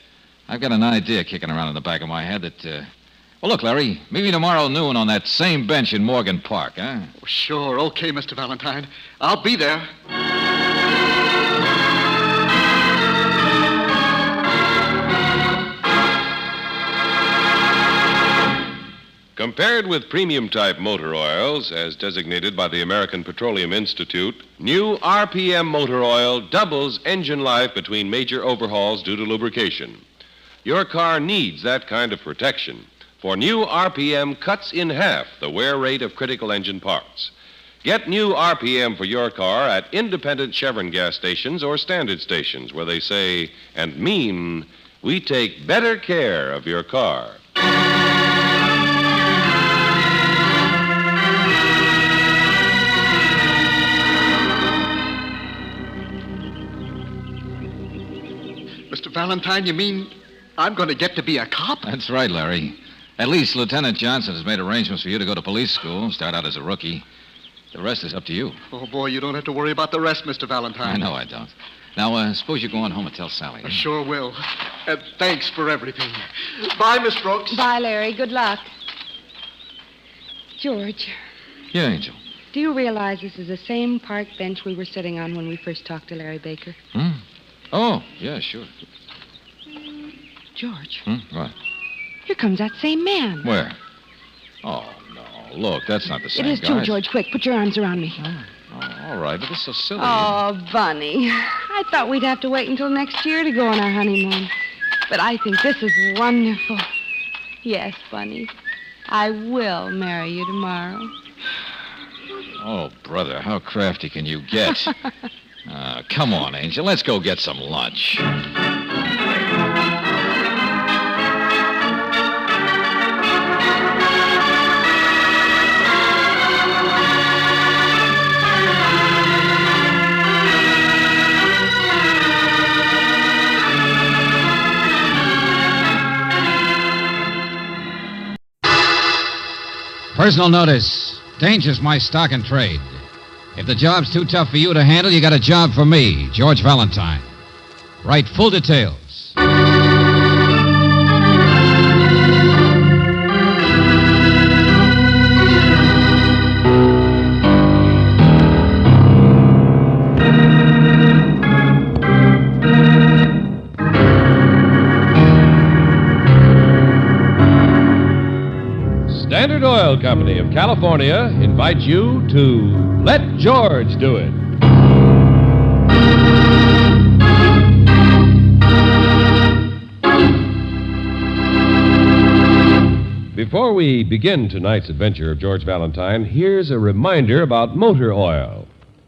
I've got an idea kicking around in the back of my head that... Well, look, Larry, meet me tomorrow noon on that same bench in Morgan Park, huh? Oh, sure. Okay, Mr. Valentine. I'll be there. Compared with premium-type motor oils, as designated by the American Petroleum Institute, new RPM motor oil doubles engine life between major overhauls due to lubrication. Your car needs that kind of protection, for new RPM cuts in half the wear rate of critical engine parts. Get new RPM for your car at independent Chevron gas stations or standard stations where they say and mean, we take better care of your car. Mr. Valentine, you mean I'm going to get to be a cop? That's right, Larry. At least Lieutenant Johnson has made arrangements for you to go to police school, start out as a rookie. The rest is up to you. Oh, boy, you don't have to worry about the rest, Mr. Valentine. I know I don't. Now, suppose you go on home and tell Sally. I sure will. Thanks for everything. Bye, Miss Brooks. Bye, Larry. Good luck. George. Yeah, Angel. Do you realize this is the same park bench we were sitting on when we first talked to Larry Baker? Oh, yeah, sure. George. What? Here comes that same man. Where? Oh, no. Look, that's not the same It is guy. too, George. Quick, put your arms around me. Oh, all right, but this is so silly. Oh, Bunny. I thought we'd have to wait until next year to go on our honeymoon. But I think this is wonderful. Yes, Bunny. I will marry you tomorrow. Oh, brother, how crafty can you get? Come on, Angel. Let's go get some lunch. Personal notice. Danger's my stock and trade. If the job's too tough for you to handle, you got a job for me, George Valentine. Write full details. Standard Oil Company of California invites you to Let George Do It. Before we begin tonight's adventure of George Valentine, here's a reminder about motor oil.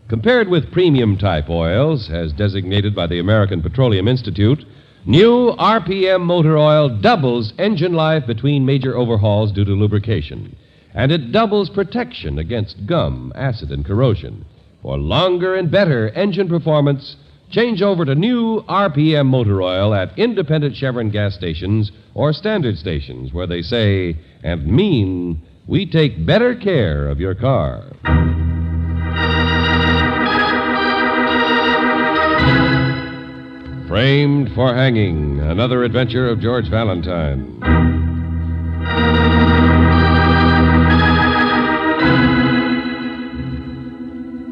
Compared with premium type oils, as designated by the American Petroleum Institute, new RPM motor oil doubles engine life between major overhauls due to lubrication. And it doubles protection against gum, acid, and corrosion. For longer and better engine performance, change over to new RPM motor oil at independent Chevron gas stations or standard stations where they say and mean we take better care of your car. Framed for Hanging, another adventure of George Valentine.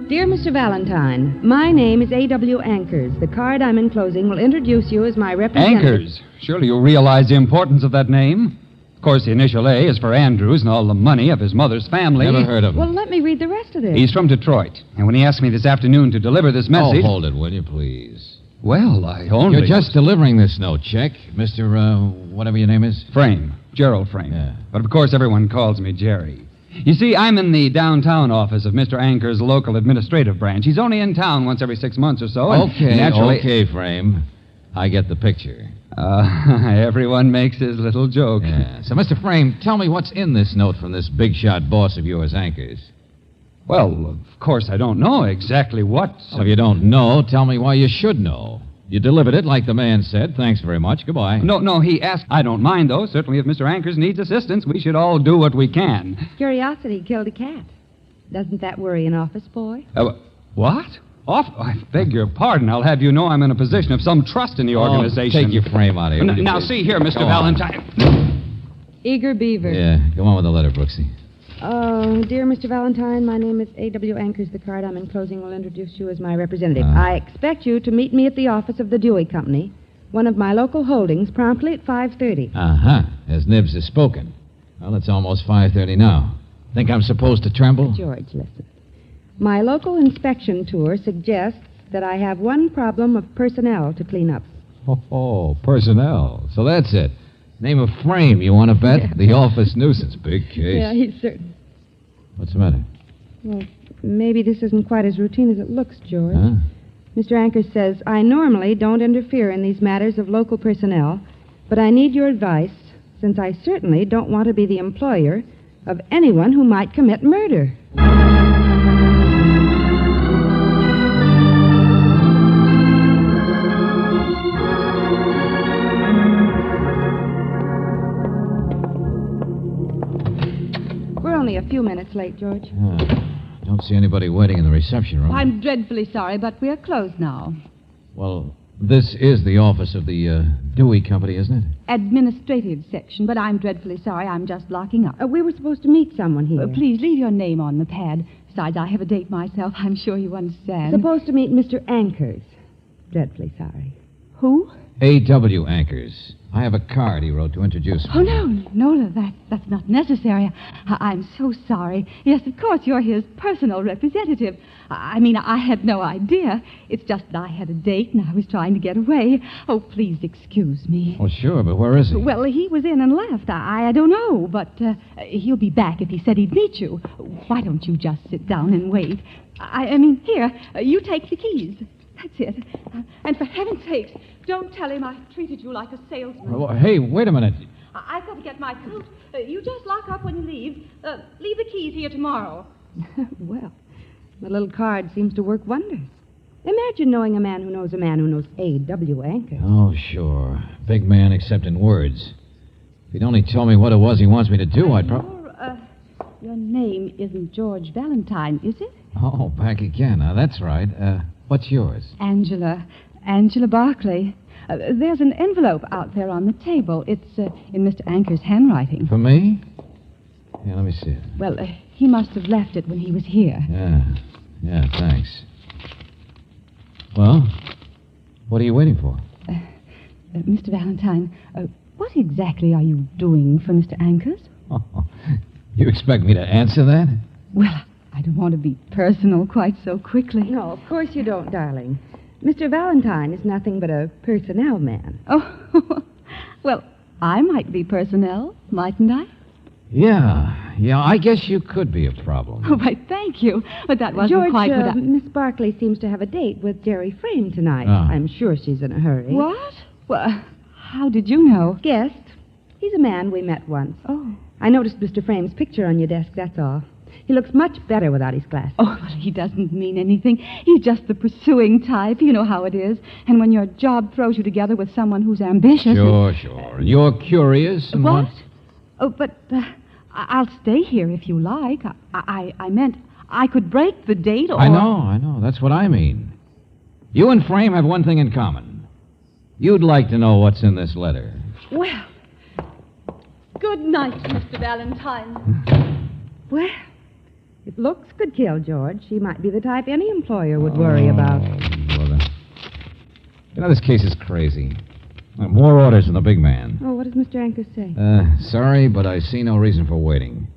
Dear Mr. Valentine, my name is A.W. Anchors. The card I'm enclosing will introduce you as my representative. Anchors. Surely you realize the importance of that name. Of course, the initial A is for Andrews and all the money of his mother's family. Never heard of him. Well, let me read the rest of this. He's from Detroit. And when he asked me this afternoon to deliver this message... Oh, hold it, will you, please? Well, I only... You're just delivering this note, check, Mr., whatever your name is? Frame. Gerald Frame. Yeah. But, of course, everyone calls me Jerry. You see, I'm in the downtown office of Mr. Anchor's local administrative branch. He's only in town once every 6 months or so. And Okay, Frame. I get the picture. Everyone makes his little joke. Yeah. So, Mr. Frame, tell me what's in this note from this big-shot boss of yours, Anchors. Well, of course, I don't know exactly what... Well, if you don't know, tell me why you should know. You delivered it like the man said. Thanks very much. Goodbye. No, he asked. I don't mind, though. Certainly, if Mr. Anchors needs assistance, we should all do what we can. Curiosity killed a cat. Doesn't that worry an office boy? What? I beg your pardon. I'll have you know I'm in a position of some trust in the organization. Take your frame out of here. Now, see here, Mr. Valentine. Eager Beaver. Yeah, go on with the letter, Brooksy. Oh, dear Mr. Valentine, my name is A.W. Anchors. The card I'm enclosing will introduce you as my representative. I expect you to meet me at the office of the Dewey Company, one of my local holdings, promptly at 5:30. Uh-huh. As Nibs has spoken. Well, it's almost 5:30 now. Think I'm supposed to tremble? George, listen. My local inspection tour suggests that I have one problem of personnel to clean up. Oh, personnel. So that's it. Name of Frame, you want to bet? Yeah. The office nuisance. Big case. Yeah, he's certain. What's the matter? Well, maybe this isn't quite as routine as it looks, George. Huh? Mr. Anchors says, I normally don't interfere in these matters of local personnel, but I need your advice, since I certainly don't want to be the employer of anyone who might commit murder. Only a few minutes late, George. Don't see anybody waiting in the reception room. I'm dreadfully sorry, but we're closed now. Well, this is the office of the Dewey Company, isn't it? Administrative section, but I'm dreadfully sorry. I'm just locking up. We were supposed to meet someone here. Please leave your name on the pad. Besides, I have a date myself. I'm sure you understand. Supposed to meet Mr. Anchors. Dreadfully sorry. Who? A.W. Anchors. I have a card he wrote to introduce me. Oh, no, that's not necessary. I'm so sorry. Yes, of course, you're his personal representative. I mean, I had no idea. It's just that I had a date and I was trying to get away. Oh, please excuse me. Well, sure, but where is he? Well, he was in and left. I don't know, but he'll be back if he said he'd meet you. Why don't you just sit down and wait? I mean, here, you take the keys. That's it. And for heaven's sakes, don't tell him I treated you like a salesman. Oh, hey, wait a minute. I've got to get my coat. You just lock up when you leave. Leave the keys here tomorrow. Well, the little card seems to work wonders. Imagine knowing a man who knows A.W. Ankers. Oh, sure. Big man except in words. If he'd only told me what it was he wants me to do, I'd probably... Your name isn't George Valentine, is it? Oh, back again. That's right. What's yours? Angela Barclay. There's an envelope out there on the table. It's in Mr. Anker's handwriting. For me? Yeah, let me see it. Well, he must have left it when he was here. Yeah, thanks. Well, what are you waiting for? Mr. Valentine, what exactly are you doing for Mr. Ankers? Oh, you expect me to answer that? Well, I don't want to be personal quite so quickly. No, of course you don't, darling. Mr. Valentine is nothing but a personnel man. Oh, well, I might be personnel, mightn't I? Yeah, I guess you could be a problem. Oh, why, thank you. But that wasn't George, quite what I... Miss Barclay seems to have a date with Jerry Frame tonight. Ah. I'm sure she's in a hurry. What? Well, how did you know? Guessed. He's a man we met once. Oh. I noticed Mr. Frame's picture on your desk, that's all. He looks much better without his glasses. Oh, well, he doesn't mean anything. He's just the pursuing type. You know how it is. And when your job throws you together with someone who's ambitious... Sure. You're curious and What? Oh, but I'll stay here if you like. I meant I could break the date or... I know. That's what I mean. You and Frame have one thing in common. You'd like to know what's in this letter. Well, good night, Mr. Valentine. Well, if looks could kill George, she might be the type any employer would worry about. Brother. You know, this case is crazy. More orders than the big man. Oh, what does Mr. Ankers say? Sorry, but I see no reason for waiting.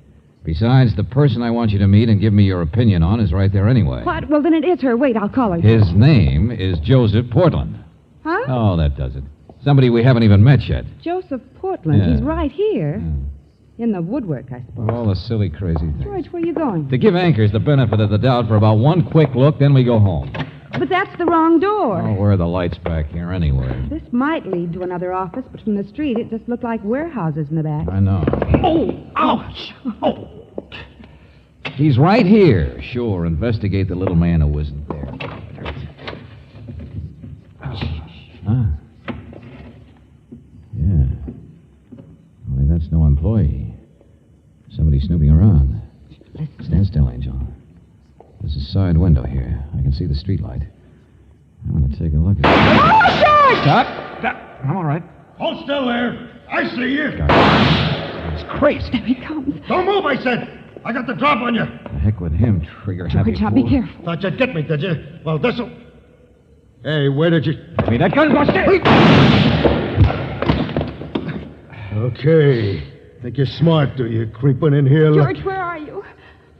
Besides, the person I want you to meet and give me your opinion on is right there anyway. What? Well, then it is her. Wait, I'll call her. His name is Joseph Portland. Huh? Oh, that does it. Somebody we haven't even met yet. Joseph Portland. Yeah. He's right here. In the woodwork, I suppose. All the silly, crazy things. George, where are you going? To give Ankers the benefit of the doubt for about one quick look, then we go home. But that's the wrong door. Oh, where are the lights back here anyway? This might lead to another office, but from the street, it just looked like warehouses in the back. I know. Oh, ouch. Oh. He's right here. Sure, investigate the little man who wasn't there. Huh? Yeah. Only that's no employee. Somebody snooping around. Stand still, Angel. There's a side window here. I can see the street light. I'm going to take a look at it. Oh, George! Stop! I'm all right. Hold still there. I see you. It's crazy. There he comes. Don't move, I said. I got the drop on you. The heck with him, trigger-happy George, now be fool. careful. Thought you'd get me, did you? Well, this'll... Hey, where did you... Give me that gun, Buster! Okay. Think you're smart, do you? Creeping in here... George, where are you?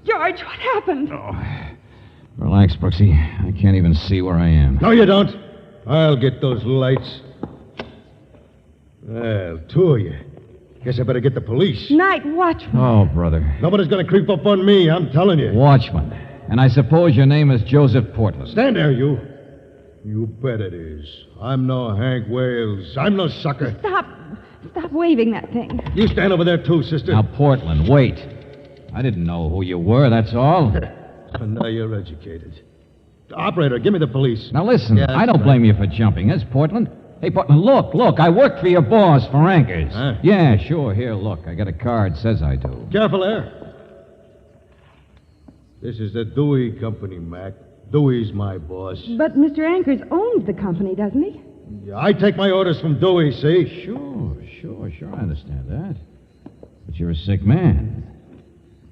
George, what happened? Relax, Brooksy. I can't even see where I am. No, you don't. I'll get those lights. Well, two of you. Guess I better get the police. Night watchman. Oh, brother. Nobody's going to creep up on me, I'm telling you. Watchman. And I suppose your name is Joseph Portland. Stand there, you. You bet it is. I'm no Hank Wales. I'm no sucker. Stop waving that thing. You stand over there, too, sister. Now, Portland, wait. I didn't know who you were, that's all. And now you're educated. Operator, give me the police. Now, listen, Yeah, I don't blame you for jumping us, Portland. Hey, Portland, look. I work for your boss for Ankers. Huh? Yeah, sure. Here, look. I got a card. Says I do. Careful there. This is the Dewey Company, Mac. Dewey's my boss. But Mr. Ankers owns the company, doesn't he? Yeah, I take my orders from Dewey, see? Sure. I understand that. But you're a sick man.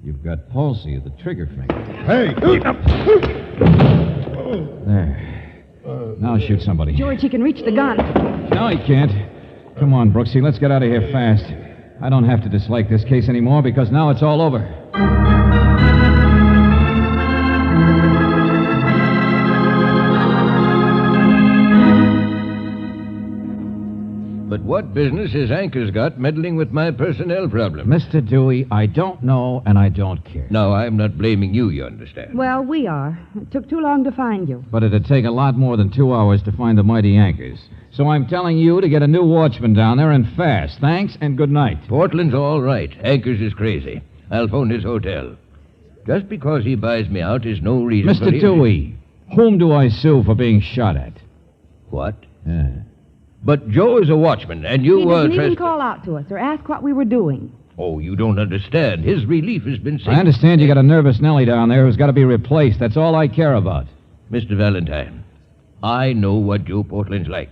You've got palsy of the trigger finger. Hey! There. Now shoot somebody. George, he can reach the gun. No, he can't. Come on, Brooksy. Let's get out of here fast. I don't have to dislike this case anymore because now it's all over. But What business has Anchors got meddling with my personnel problem? Mr. Dewey, I don't know and I don't care. No, I'm not blaming you, you understand. Well, we are. It took too long to find you. But it'd take a lot more than 2 hours to find the mighty Anchors. So I'm telling you to get a new watchman down there and fast. Thanks and good night. Portland's all right. Anchors is crazy. I'll phone his hotel. Just because he buys me out is no reason for... Mr. Dewey, whom do I sue for being shot at? What? Yeah. But Joe is a watchman, and you He didn't even trespass- call out to us or ask what we were doing. Oh, you don't understand. His relief has been... I understand you got a nervous Nellie down there who's got to be replaced. That's all I care about. Mr. Valentine, I know what Joe Portland's like.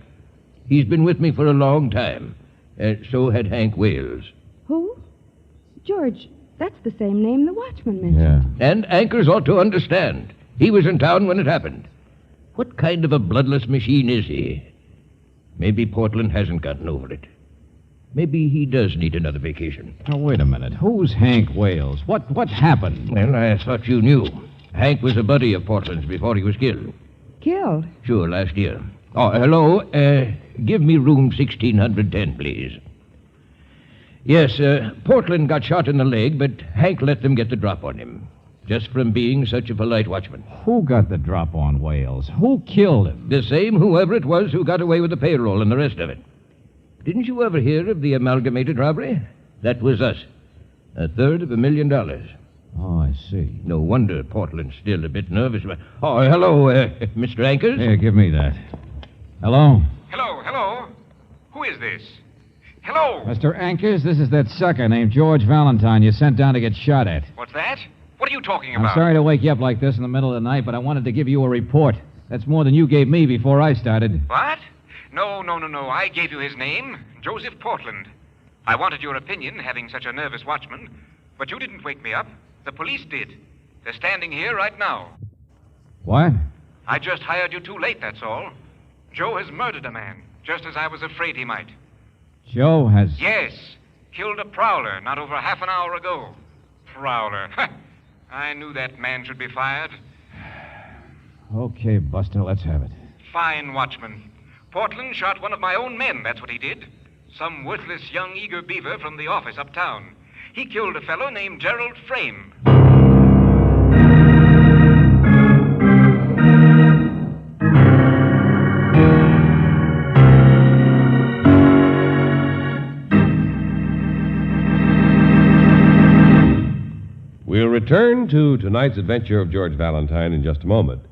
He's been with me for a long time. So had Hank Wales. Who? George, that's the same name the watchman mentioned. Yeah. And Anchors ought to understand. He was in town when it happened. What kind of a bloodless machine is he? Maybe Portland hasn't gotten over it. Maybe he does need another vacation. Now, wait a minute. Who's Hank Wales? What happened? Well, I thought you knew. Hank was a buddy of Portland's before he was killed. Killed? Sure, last year. Oh, hello. Give me room 1610, please. Yes, Portland got shot in the leg, but Hank let them get the drop on him. Just from being such a polite watchman. Who got the drop on Wales? Who killed him? The same whoever it was who got away with the payroll and the rest of it. Didn't you ever hear of the amalgamated robbery? That was us. $250,000. Oh, I see. No wonder Portland's still a bit nervous. Oh, hello, Mr. Anchors. Here, give me that. Hello? Hello? Who is this? Hello? Mr. Anchors, this is that sucker named George Valentine you sent down to get shot at. What's that? What are you talking about? I'm sorry to wake you up like this in the middle of the night, but I wanted to give you a report. That's more than you gave me before I started. What? No. I gave you his name, Joseph Portland. I wanted your opinion, having such a nervous watchman, but you didn't wake me up. The police did. They're standing here right now. What? I just hired you too late, that's all. Joe has murdered a man, just as I was afraid he might. Joe has... Yes, killed a prowler not over half an hour ago. Prowler. I knew that man should be fired. Okay, Buster, let's have it. Fine watchman. Portland shot one of my own men, that's what he did. Some worthless young eager beaver from the office uptown. He killed a fellow named Gerald Frame. We'll return to tonight's adventure of George Valentine in just a moment.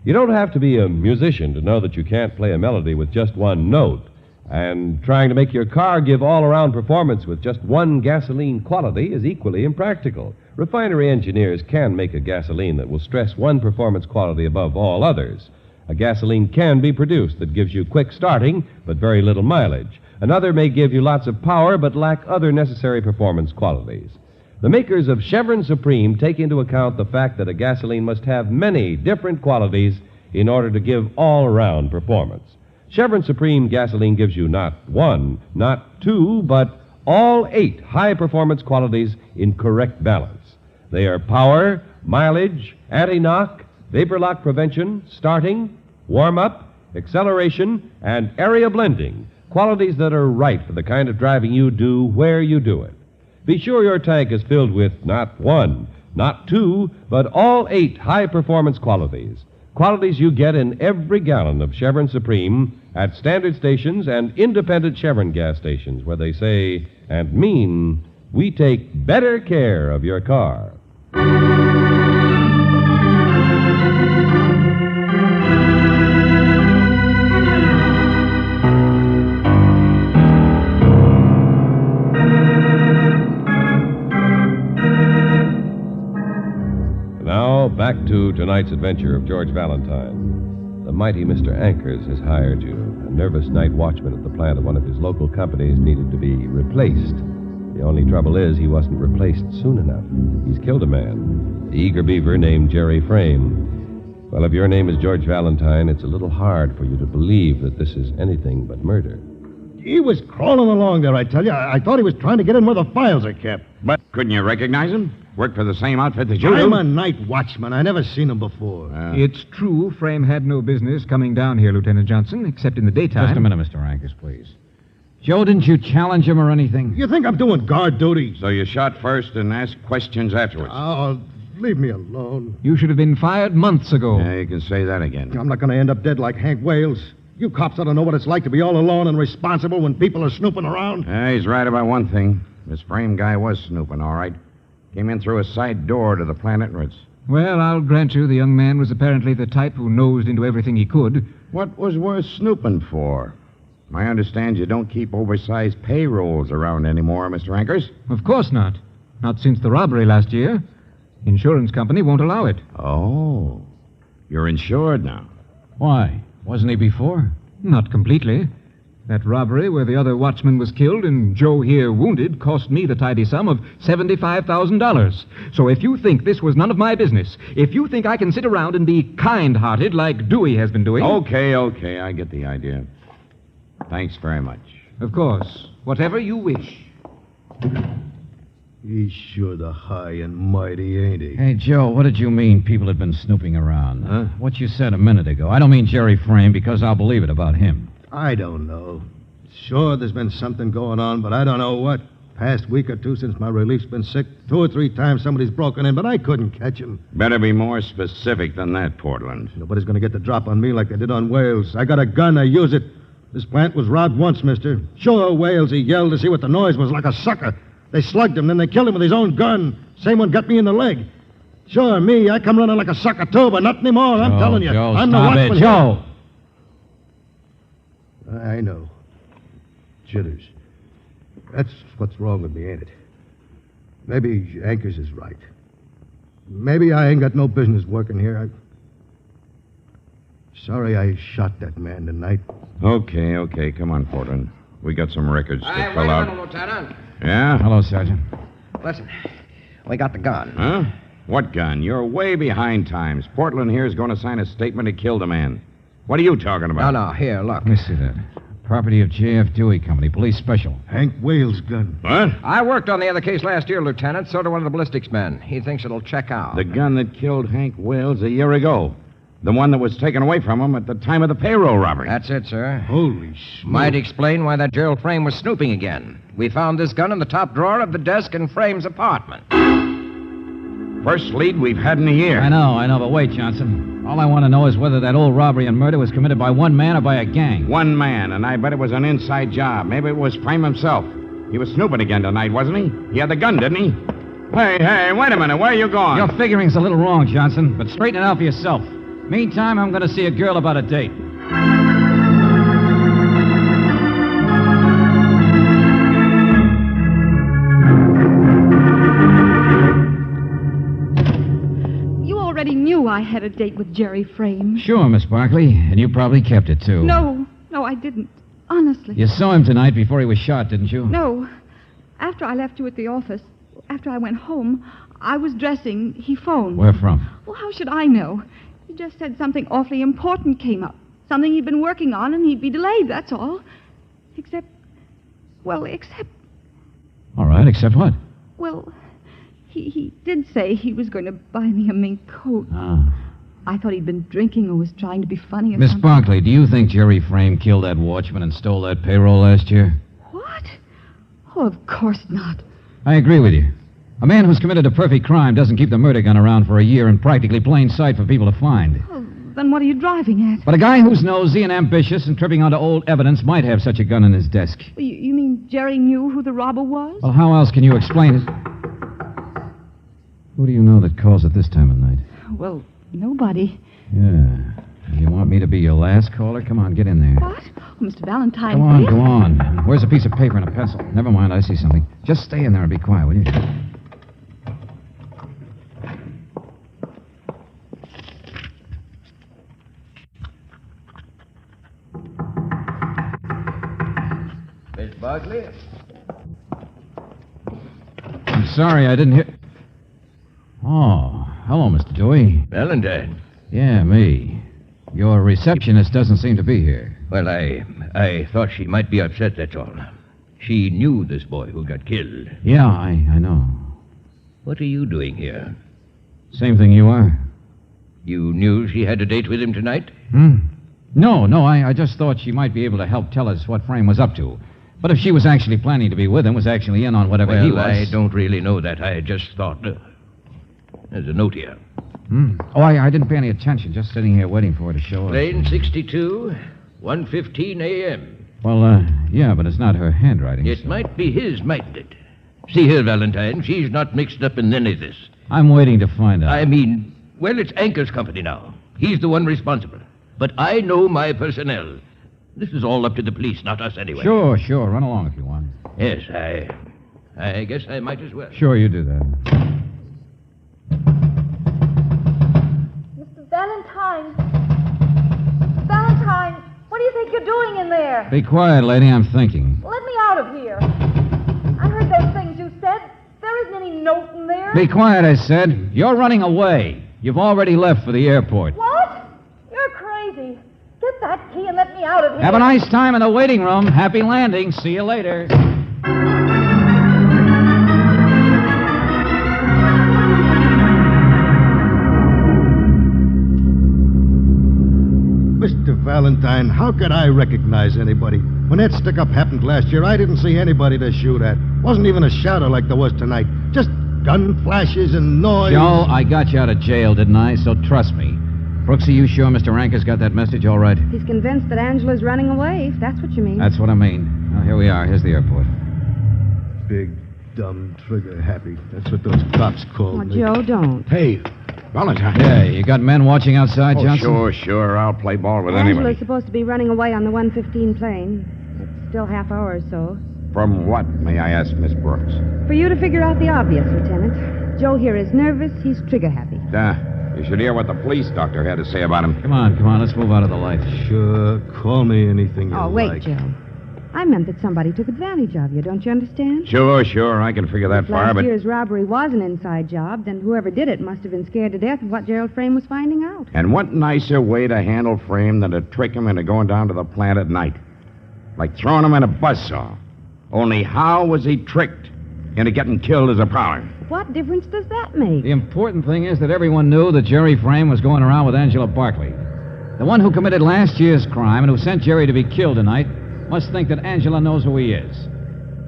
You don't have to be a musician to know that you can't play a melody with just one note. And trying to make your car give all-around performance with just one gasoline quality is equally impractical. Refinery engineers can make a gasoline that will stress one performance quality above all others. A gasoline can be produced that gives you quick starting but very little mileage. Another may give you lots of power but lack other necessary performance qualities. The makers of Chevron Supreme take into account the fact that a gasoline must have many different qualities in order to give all-around performance. Chevron Supreme gasoline gives you not one, not two, but all 8 high-performance qualities in correct balance. They are power, mileage, anti-knock, vapor lock prevention, starting, warm-up, acceleration, and area blending, qualities that are right for the kind of driving you do where you do it. Be sure your tank is filled with not one, not two, but all 8 high-performance qualities. Qualities you get in every gallon of Chevron Supreme at standard stations and independent Chevron gas stations where they say and mean, we take better care of your car. Now, back to tonight's adventure of George Valentine. The mighty Mr. Anchors has hired you. A nervous night watchman at the plant of one of his local companies needed to be replaced. The only trouble is he wasn't replaced soon enough. He's killed a man, the eager beaver named Jerry Frame. Well, if your name is George Valentine, it's a little hard for you to believe that this is anything but murder. He was crawling along there, I tell you. I thought he was trying to get in where the files are kept. But couldn't you recognize him? Worked for the same outfit that you I'm do? a night watchman. I never seen him before. It's true Frame had no business coming down here, Lieutenant Johnson, except in the daytime. Just a minute, Mr. Anchors, please. Joe, didn't you challenge him or anything? You think I'm doing guard duty? So you shot first and asked questions afterwards. Oh, leave me alone. You should have been fired months ago. Yeah, you can say that again. I'm not going to end up dead like Hank Wales. You cops ought to know what it's like to be all alone and responsible when people are snooping around. Yeah, he's right about one thing. This frame guy was snooping, all right. Came in through a side door to the Planet Ritz. Well, I'll grant you the young man was apparently the type who nosed into everything he could. What was worth snooping for? I understand you don't keep oversized payrolls around anymore, Mr. Ankers. Of course not. Not since the robbery last year. Insurance company won't allow it. Oh. You're insured now. Why? Wasn't he before? Not completely. That robbery where the other watchman was killed and Joe here wounded cost me the tidy sum of $75,000. So if you think this was none of my business, if you think I can sit around and be kind-hearted like Dewey has been doing... Okay, I get the idea. Thanks very much. Of course. Whatever you wish. He's sure the high and mighty, ain't he? Hey, Joe, what did you mean people had been snooping around? Huh? What you said a minute ago. I don't mean Jerry Frame because I'll believe it about him. I don't know. Sure, there's been something going on, but I don't know what. Past week or two since my relief's been sick, 2 or 3 times somebody's broken in, but I couldn't catch him. Better be more specific than that, Portland. Nobody's going to get the drop on me like they did on Wales. I got a gun, I use it. This plant was robbed once, mister. Sure, Wales, he yelled to see what the noise was, like a sucker. They slugged him, then they killed him with his own gun. Same one got me in the leg. Sure, me, I come running like a sucker, too, but not anymore, I'm telling you. Joe, I'm stop it, Joe! I know. Jitters. That's what's wrong with me, ain't it? Maybe Ankers is right. Maybe I ain't got no business working here. Sorry I shot that man tonight. Okay. Come on, Portland. We got some records to Wait fill a out. minute, Lieutenant. Yeah? Hello, Sergeant. Listen, we got the gun. Huh? What gun? You're way behind times. Portland here is going to sign a statement he killed a man. What are you talking about? No, here, look. Let me see that. Property of J.F. Dewey Company, police special. Hank Wales' gun. What? I worked on the other case last year, Lieutenant. So did one of the ballistics men. He thinks it'll check out. The gun that killed Hank Wales a year ago. The one that was taken away from him at the time of the payroll robbery. That's it, sir. Holy smoke. Might explain why that jail Frame was snooping again. We found this gun in the top drawer of the desk in Frame's apartment. First lead we've had in a year. I know, but wait, Johnson. All I want to know is whether that old robbery and murder was committed by one man or by a gang. One man, and I bet it was an inside job. Maybe it was Frame himself. He was snooping again tonight, wasn't he? He had the gun, didn't he? Hey, wait a minute. Where are you going? Your figuring's a little wrong, Johnson, but straighten it out for yourself. Meantime, I'm going to see a girl about a date. You already knew I had a date with Jerry Frame. Sure, Miss Barkley, and you probably kept it, too. No, I didn't. Honestly. You saw him tonight before he was shot, didn't you? No. After I left you at the office, after I went home, I was dressing. He phoned. Where from? Well, how should I know? He just said something awfully important came up. Something he'd been working on, and he'd be delayed, that's all. Except... All right, except what? Well, he did say he was going to buy me a mink coat. Ah. I thought he'd been drinking or was trying to be funny or Miss something. Barkley, do you think Jerry Frame killed that watchman and stole that payroll last year? What? Oh, of course not. I agree with you. A man who's committed a perfect crime doesn't keep the murder gun around for a year in practically plain sight for people to find. Well, then what are you driving at? But a guy who's nosy and ambitious and tripping onto old evidence might have such a gun in his desk. Well, you mean Jerry knew who the robber was? Well, how else can you explain it? Who do you know that calls at this time of night? Well, nobody. Yeah. You want me to be your last caller? Come on, get in there. What? Oh, Mr. Valentine. Go on. Where's a piece of paper and a pencil? Never mind, I see something. Just stay in there and be quiet, will you? Miss Barkley? I'm sorry, I didn't hear... Oh, hello, Mr. Dewey. Valentine. Yeah, me. Your receptionist doesn't seem to be here. Well, I thought she might be upset, that's all. She knew this boy who got killed. Yeah, I know. What are you doing here? Same thing you are. You knew she had a date with him tonight? No, I just thought she might be able to help tell us what Frame was up to. But if she was actually planning to be with him, was actually in on whatever he was... I don't really know that. I just thought... there's a note here. Oh, I didn't pay any attention. Just sitting here waiting for her to show up. Lane 62, 1:15 a.m. Well, yeah, but it's not her handwriting. It might be his, mightn't it? See here, Valentine, she's not mixed up in any of this. I'm waiting to find out. I mean, well, it's Anker's company now. He's the one responsible. But I know my personnel. This is all up to the police, not us anyway. Sure. Run along if you want. Yes, I guess I might as well. Sure, you do that. Mr. Valentine. Valentine, what do you think you're doing in there? Be quiet, lady. I'm thinking. Let me out of here. I heard those things you said. There isn't any note in there. Be quiet, I said. You're running away. You've already left for the airport. What? You're crazy. Get that key and let me out of here. Have a nice time in the waiting room. Happy landing. See you later. Mr. Valentine, how could I recognize anybody? When that stick-up happened last year, I didn't see anybody to shoot at. Wasn't even a shadow like there was tonight. Just gun flashes and noise. Joe, I got you out of jail, didn't I? So trust me. Brooksy, you sure Mr. Anker's got that message all right? He's convinced that Angela's running away, if that's what you mean. That's what I mean. Well, here we are. Here's the airport. Big, dumb, trigger-happy. That's what those cops call me. Joe, don't. Hey, Valentine. Yeah, you got men watching outside, Johnson? Sure. I'll play ball with Angela's anybody. supposed to be running away on the 1:15 plane. It's still half hour or so. From what, may I ask, Miss Brooks? For you to figure out the obvious, Lieutenant. Joe here is nervous. He's trigger-happy. You should hear what the police doctor had to say about him. Come on. Let's move out of the light. Sure. Call me anything you Oh, wait, like. Joe. I meant that somebody took advantage of you. Don't you understand? Sure. I can figure that If far, last but... year's robbery was an inside job, then whoever did it must have been scared to death of what Gerald Frame was finding out. And what nicer way to handle Frame than to trick him into going down to the plant at night? Like throwing him in a buzzsaw. Only how was he tricked into getting killed as a prowler? What difference does that make? The important thing is that everyone knew that Jerry Frame was going around with Angela Barkley. The one who committed last year's crime and who sent Jerry to be killed tonight must think that Angela knows who he is.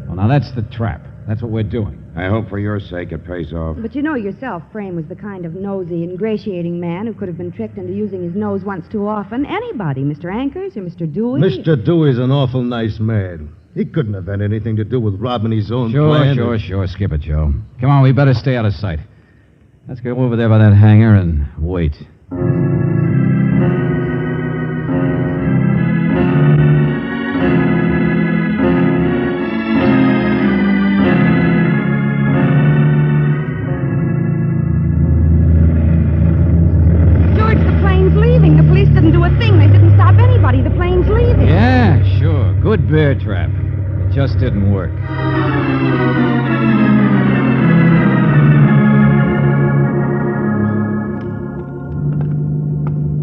Well, now that's the trap. That's what we're doing. I hope for your sake it pays off. But you know yourself, Frame was the kind of nosy, ingratiating man who could have been tricked into using his nose once too often. Anybody, Mr. Ankers or Mr. Dewey. Mr. Dewey's an awful nice man. He couldn't have had anything to do with robbing his own plant. Sure. Skip it, Joe. Come on, we better stay out of sight. Let's go over there by that hangar and wait. George, the plane's leaving. The police didn't do a thing. They didn't stop anybody. The plane's leaving. Yeah, sure. Good bear trap. It just didn't work.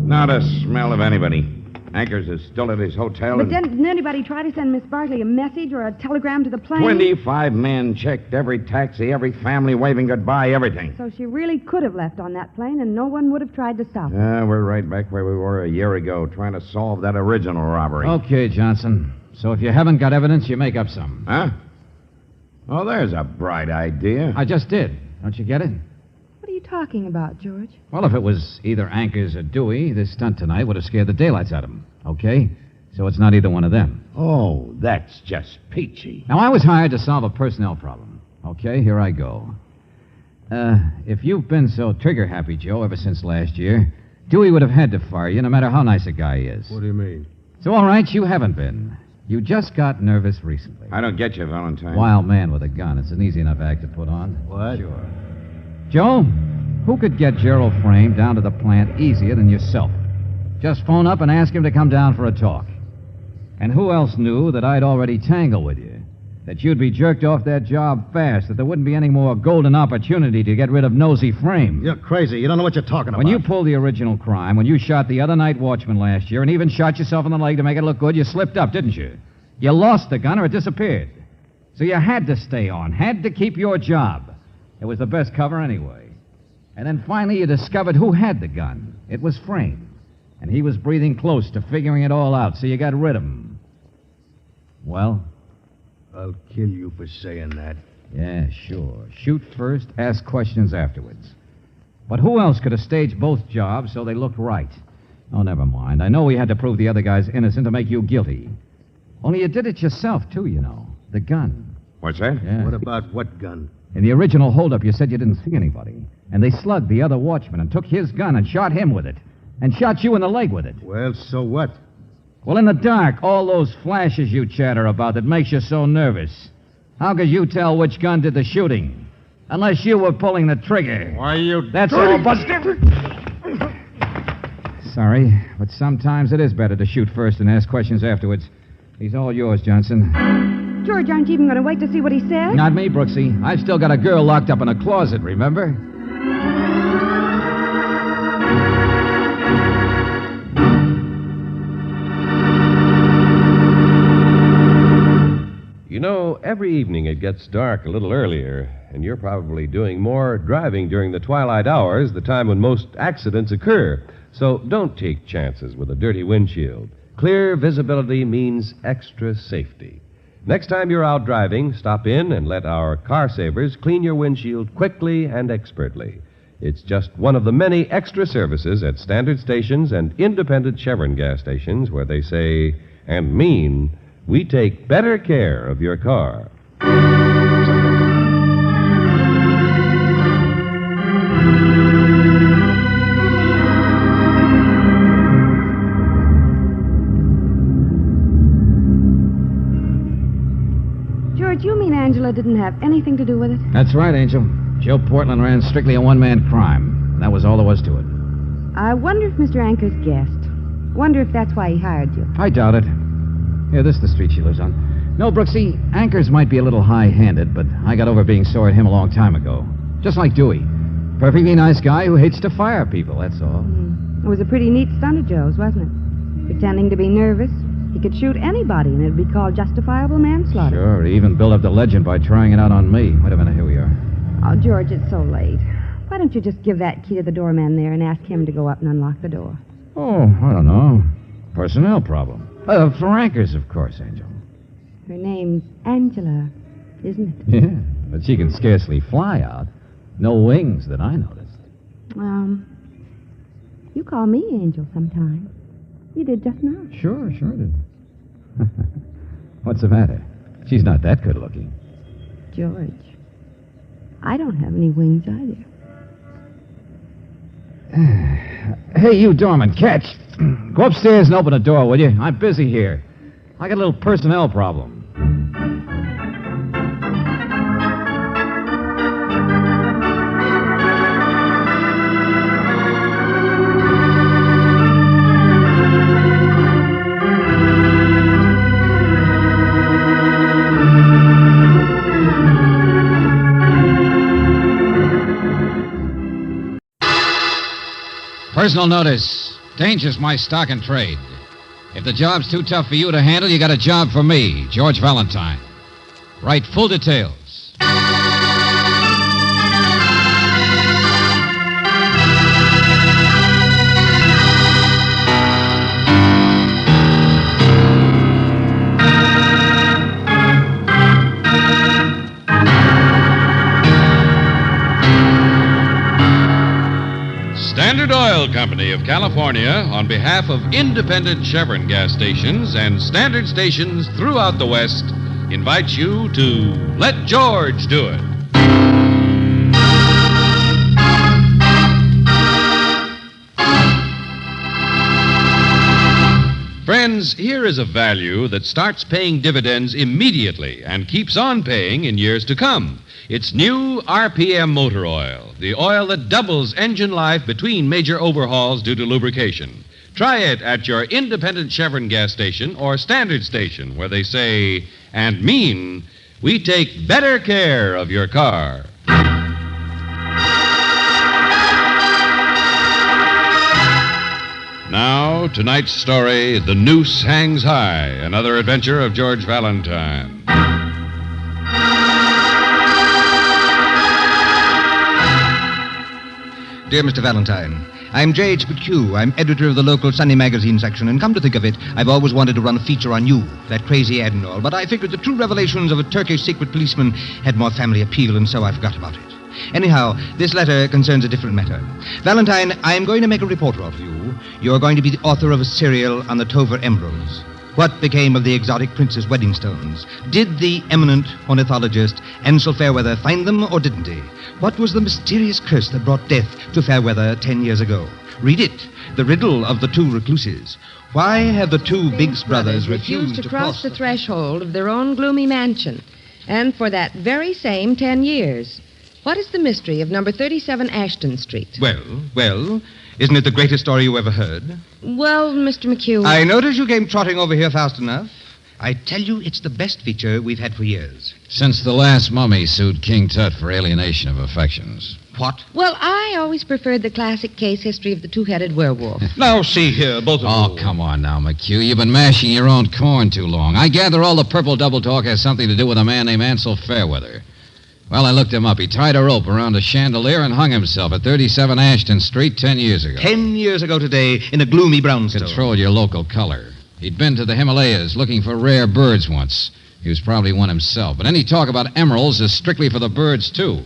Not a smell of anybody. Ankers is still at his hotel. But didn't anybody try to send Miss Barkley a message or a telegram to the plane? 25 men checked every taxi, every family waving goodbye, everything. So she really could have left on that plane, and no one would have tried to stop her. Yeah, we're right back where we were a year ago, trying to solve that original robbery. Okay, Johnson. So if you haven't got evidence, you make up some. Huh? Oh, there's a bright idea. I just did. Don't you get it? What are you talking about, George? Well, if it was either Ankers or Dewey, this stunt tonight would have scared the daylights out of them. Okay? So it's not either one of them. Oh, that's just peachy. Now, I was hired to solve a personnel problem. Okay, here I go. If you've been so trigger-happy, Joe, ever since last year, Dewey would have had to fire you no matter how nice a guy he is. What do you mean? So, all right, you haven't been. You just got nervous recently. I don't get you, Valentine. Wild man with a gun. It's an easy enough act to put on. What? Sure. Joe, who could get Gerald Frame down to the plant easier than yourself? Just phone up and ask him to come down for a talk. And who else knew that I'd already tangled with you? That you'd be jerked off that job fast, that there wouldn't be any more golden opportunity to get rid of nosy Frame. You're crazy. You don't know what you're talking about. When you pulled the original crime, when you shot the other night watchman last year, and even shot yourself in the leg to make it look good, you slipped up, didn't you? You lost the gun or it disappeared. So you had to stay on, had to keep your job. It was the best cover anyway. And then finally you discovered who had the gun. It was Frame. And he was breathing close to figuring it all out, so you got rid of him. Well, I'll kill you for saying that. Yeah, sure. Shoot first, ask questions afterwards. But who else could have staged both jobs so they looked right? Oh, never mind. I know we had to prove the other guy's innocent to make you guilty. Only you did it yourself, too, you know. The gun. What's that? Yeah. What about what gun? In the original holdup, you said you didn't see anybody. And they slugged the other watchman and took his gun and shot him with it. And shot you in the leg with it. Well, so what? Well, in the dark, all those flashes you chatter about that makes you so nervous. How could you tell which gun did the shooting? Unless you were pulling the trigger. Why, you... That's all, Buster. Sorry, but sometimes it is better to shoot first and ask questions afterwards. He's all yours, Johnson. George, aren't you even going to wait to see what he says? Not me, Brooksy. I've still got a girl locked up in a closet, remember? You know, every evening it gets dark a little earlier, and you're probably doing more driving during the twilight hours, the time when most accidents occur. So don't take chances with a dirty windshield. Clear visibility means extra safety. Next time you're out driving, stop in and let our car savers clean your windshield quickly and expertly. It's just one of the many extra services at standard stations and independent Chevron gas stations where they say and mean, we take better care of your car. George, you mean Angela didn't have anything to do with it? That's right, Angel. Joe Portland ran strictly a one-man crime. That was all there was to it. I wonder if Mr. Anker's guessed. Wonder if that's why he hired you. I doubt it. Here, this is the street she lives on. No, Brooksy, Anker's might be a little high-handed, but I got over being sore at him a long time ago. Just like Dewey. Perfectly nice guy who hates to fire people, that's all. It was a pretty neat stunt of Joe's, wasn't it? Pretending to be nervous. He could shoot anybody, and it'd be called justifiable manslaughter. Sure, he even built up the legend by trying it out on me. Wait a minute, here we are. Oh, George, it's so late. Why don't you just give that key to the doorman there and ask him to go up and unlock the door? Oh, I don't know. Personnel problem. For Anker's, of course, Angel. Her name's Angela, isn't it? Yeah, but she can scarcely fly out. No wings that I noticed. You call me Angel sometime. You did just now. Sure did. What's the matter? She's not that good looking. George, I don't have any wings either. Hey, you doorman, catch. Go upstairs and open the door, will you? I'm busy here. I got a little personnel problem. Personal notice. Danger's my stock and trade. If the job's too tough for you to handle, you got a job for me, George Valentine. Write full details. Standard Oil Company of California, on behalf of independent Chevron gas stations and standard stations throughout the West, invites you to Let George Do It. Friends, here is a value that starts paying dividends immediately and keeps on paying in years to come. It's new RPM motor oil, the oil that doubles engine life between major overhauls due to lubrication. Try it at your independent Chevron gas station or standard station where they say and mean, we take better care of your car. Now, tonight's story, The Noose Hangs High, another adventure of George Valentine. Dear Mr. Valentine, I'm J.H. McHugh. I'm editor of the local Sunday magazine section, and come to think of it, I've always wanted to run a feature on you, that crazy ad and all, but I figured the true revelations of a Turkish secret policeman had more family appeal, and so I forgot about it. Anyhow, this letter concerns a different matter. Valentine, I'm going to make a report of you. You're going to be the author of a serial on the Tover emeralds. What became of the exotic princess wedding stones? Did the eminent ornithologist Ansel Fairweather find them, or didn't he? What was the mysterious curse that brought death to Fairweather 10 years ago? Read it. The riddle of the two recluses. Why have the two Biggs brothers refused to cross the threshold of their own gloomy mansion? And for that very same 10 years. What is the mystery of number 37 Ashton Street? Well, isn't it the greatest story you ever heard? Well, Mr. McHugh... I noticed you came trotting over here fast enough. I tell you, it's the best feature we've had for years. Since the last mummy sued King Tut for alienation of affections. What? Well, I always preferred the classic case history of the two-headed werewolf. Now, see here, both of you. Oh, come on now, McHugh. You've been mashing your own corn too long. I gather all the purple double talk has something to do with a man named Ansel Fairweather. Well, I looked him up. He tied a rope around a chandelier and hung himself at 37 Ashton Street 10 years ago. 10 years ago today in a gloomy brownstone. Control your local color. He'd been to the Himalayas looking for rare birds once. He was probably one himself. But any talk about emeralds is strictly for the birds, too.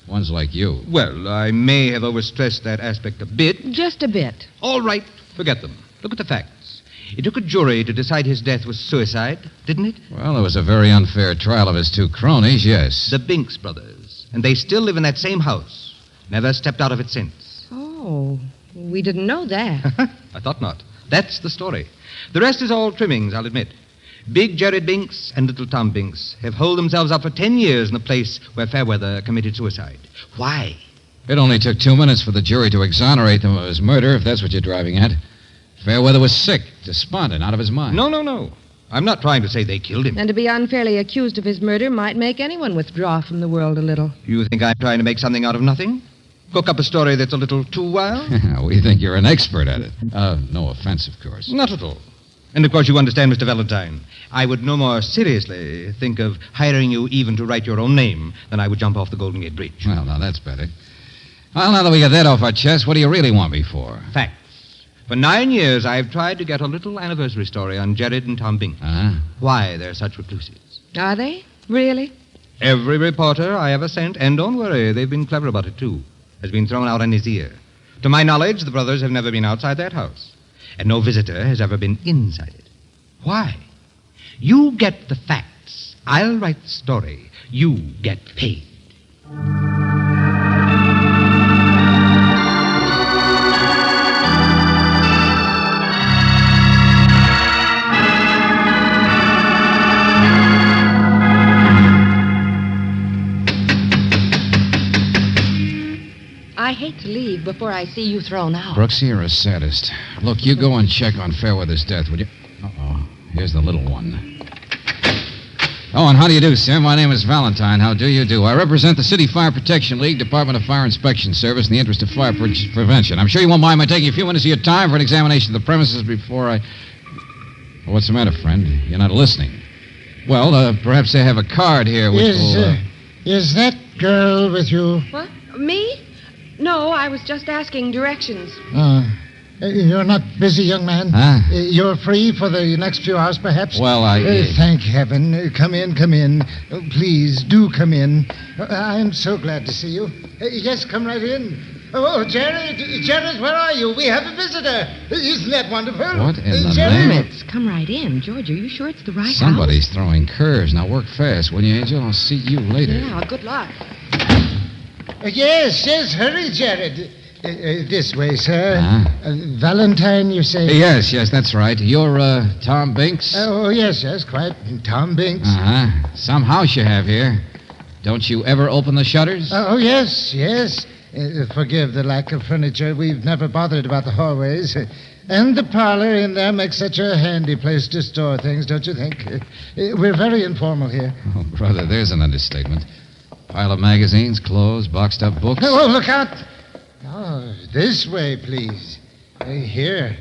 Ones like you. Well, I may have overstressed that aspect a bit. Just a bit. All right, forget them. Look at the facts. It took a jury to decide his death was suicide, didn't it? Well, it was a very unfair trial of his two cronies, yes. The Binks brothers. And they still live in that same house. Never stepped out of it since. Oh, we didn't know that. I thought not. That's the story. The rest is all trimmings, I'll admit. Big Jared Binks and Little Tom Binks have holed themselves up for 10 years in the place where Fairweather committed suicide. Why? It only took 2 minutes for the jury to exonerate them of his murder, if that's what you're driving at. Fairweather was sick, despondent, out of his mind. No. I'm not trying to say they killed him. And to be unfairly accused of his murder might make anyone withdraw from the world a little. You think I'm trying to make something out of nothing? Cook up a story that's a little too wild? We think you're an expert at it. No offense, of course. Not at all. And of course you understand, Mr. Valentine. I would no more seriously think of hiring you even to write your own name than I would jump off the Golden Gate Bridge. Well, now that's better. Well, now that we got that off our chest, what do you really want me for? Facts. For 9 years, I've tried to get a little anniversary story on Jared and Tom Binks. Uh-huh. Why they're such recluses. Are they? Really? Every reporter I ever sent, and don't worry, they've been clever about it, too, has been thrown out on his ear. To my knowledge, the brothers have never been outside that house, and no visitor has ever been inside it. Why? You get the facts. I'll write the story. You get paid. I hate to leave before I see you thrown out. Brooksy, you're a sadist. Look, you go and check on Fairweather's death, would you? Uh-oh. Here's the little one. Oh, and how do you do, sir? My name is Valentine. How do you do? I represent the City Fire Protection League, Department of Fire Inspection Service, in the interest of fire prevention. I'm sure you won't mind my taking a few minutes of your time for an examination of the premises before I... Well, what's the matter, friend? You're not listening. Well, perhaps they have a card here which will... Is that girl with you? What? Me? No, I was just asking directions. You're not busy, young man? Huh? You're free for the next few hours, perhaps? Well, thank heaven. Come in. Please, do come in. I'm so glad to see you. Yes, come right in. Oh, Jared, where are you? We have a visitor. Isn't that wonderful? What in the Jared? name? Come right in. George, are you sure it's the right Somebody's house? throwing curves. Now work fast, will you, Angel? I'll see you later. Yeah, good luck. Yes, hurry, Jared. This way, sir. Valentine, you say? Yes, that's right. You're, Tom Binks? Oh, yes, quite. Tom Binks. Uh-huh. Some house you have here. Don't you ever open the shutters? Oh, yes. Forgive the lack of furniture. We've never bothered about the hallways. And the parlor in there makes such a handy place to store things, don't you think? We're very informal here. Oh, brother, there's an understatement. Pile of magazines, clothes, boxed up books. Oh, look out. Oh, this way, please. Here.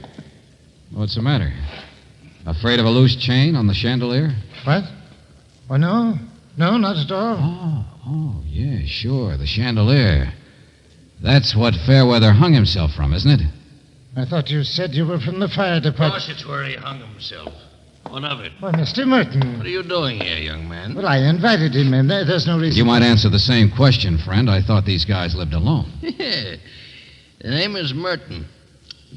What's the matter? Afraid of a loose chain on the chandelier? What? Oh, no, not at all. Oh, yeah, sure, the chandelier. That's what Fairweather hung himself from, isn't it? I thought you said you were from the fire Of department. course, it's where he hung himself. What of it? Why, Mr. Merton. What are you doing here, young man? Well, I invited him, and there's no reason. You might answer the same question, friend. I thought these guys lived alone. The name is Merton.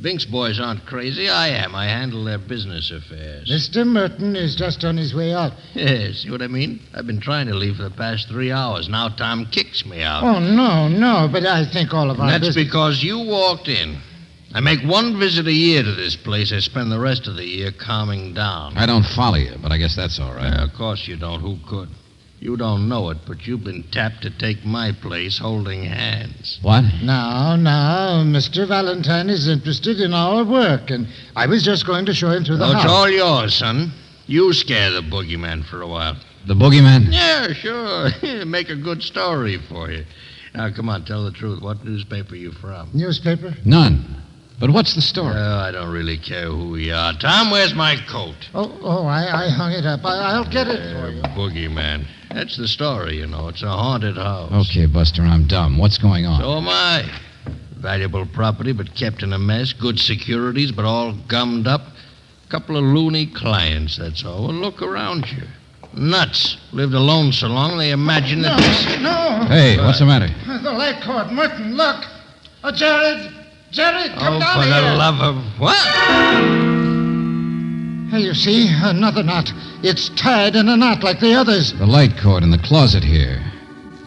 Bink's boys aren't crazy. I am. I handle their business affairs. Mr. Merton is just on his way out. Yes, see what I mean? I've been trying to leave for the past 3 hours. Now Tom kicks me out. Oh, no, but I think all of our That's business... because you walked in. I make one visit a year to this place. I spend the rest of the year calming down. I don't follow you, but I guess that's all right. Of course you don't. Who could? You don't know it, but you've been tapped to take my place holding hands. What? Now, Mr. Valentine is interested in our work, and I was just going to show him through the house. It's all yours, son. You scare the boogeyman for a while. The boogeyman? Yeah, sure. Make a good story for you. Now, come on, tell the truth. What newspaper you from? Newspaper? None. But what's the story? Oh, I don't really care who we are. Tom, where's my coat? I hung it up. I'll get it for you. Boogeyman. That's the story, you know. It's a haunted house. Okay, Buster, I'm dumb. What's going on? So am I. Valuable property, but kept in a mess. Good securities, but all gummed up. Couple of loony clients, that's all. Well, look around you. Nuts. Lived alone so long, they imagine that this... No! Hey, what's the matter? The light cord. Merton, look. Oh, Jared, come down for here. the love of... What? Hey, you see? Another knot. It's tied in a knot like the others. The light cord in the closet here.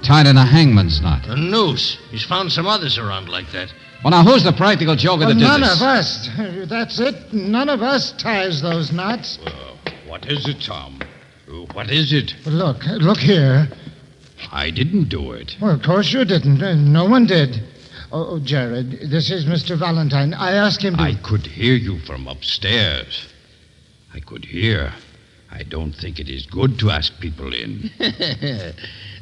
Tied in a hangman's knot. A noose. He's found some others around like that. Well, now, who's the practical joker that did None this? of us. That's it. None of us ties those knots. What is it, Tom? What is it? Look here. I didn't do it. Well, of course you didn't. No one did. Oh, Jared, this is Mr. Valentine. I asked him to... I could hear you from upstairs. I could hear. I don't think it is good to ask people in.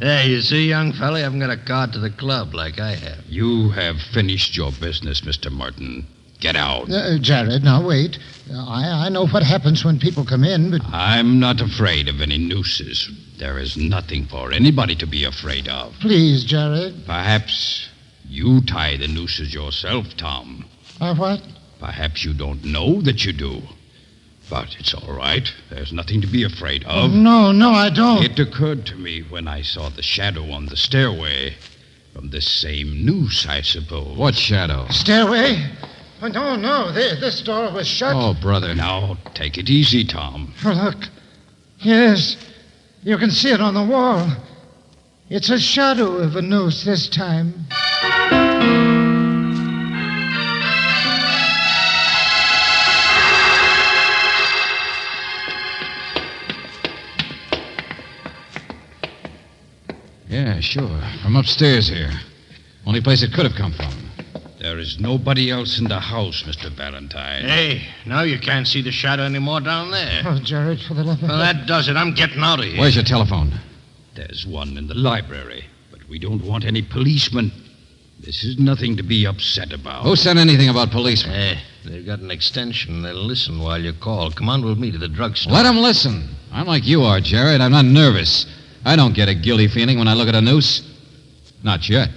Hey, you see, young fella, I haven't got a card to the club like I have. You have finished your business, Mr. Merton. Get out. Jared, now wait. I know what happens when people come in, but... I'm not afraid of any nooses. There is nothing for anybody to be afraid of. Please, Jared. Perhaps you tie the nooses yourself, Tom. What? Perhaps you don't know that you do. But it's all right. There's nothing to be afraid of. No, I don't. It occurred to me when I saw the shadow on the stairway. From this same noose, I suppose. What shadow? Stairway? Oh, no. This door was shut. Oh, brother, now take it easy, Tom. Oh, look. Yes. You can see it on the wall. It's a shadow of a noose this time. Yeah, sure. From upstairs here. Only place it could have come from. There is nobody else in the house, Mr. Valentine. Hey, now you can't see the shadow anymore down there. Oh, Jared, for the love of... Well, that does it. I'm getting out of here. Where's your telephone? There's one in the library, but we don't want any policemen. This is nothing to be upset about. Who said anything about policemen? Hey, they've got an extension. They'll listen while you call. Come on, we'll meet at the drugstore. Let them listen. I'm like you are, Jared. I'm not nervous. I don't get a guilty feeling when I look at a noose. Not yet.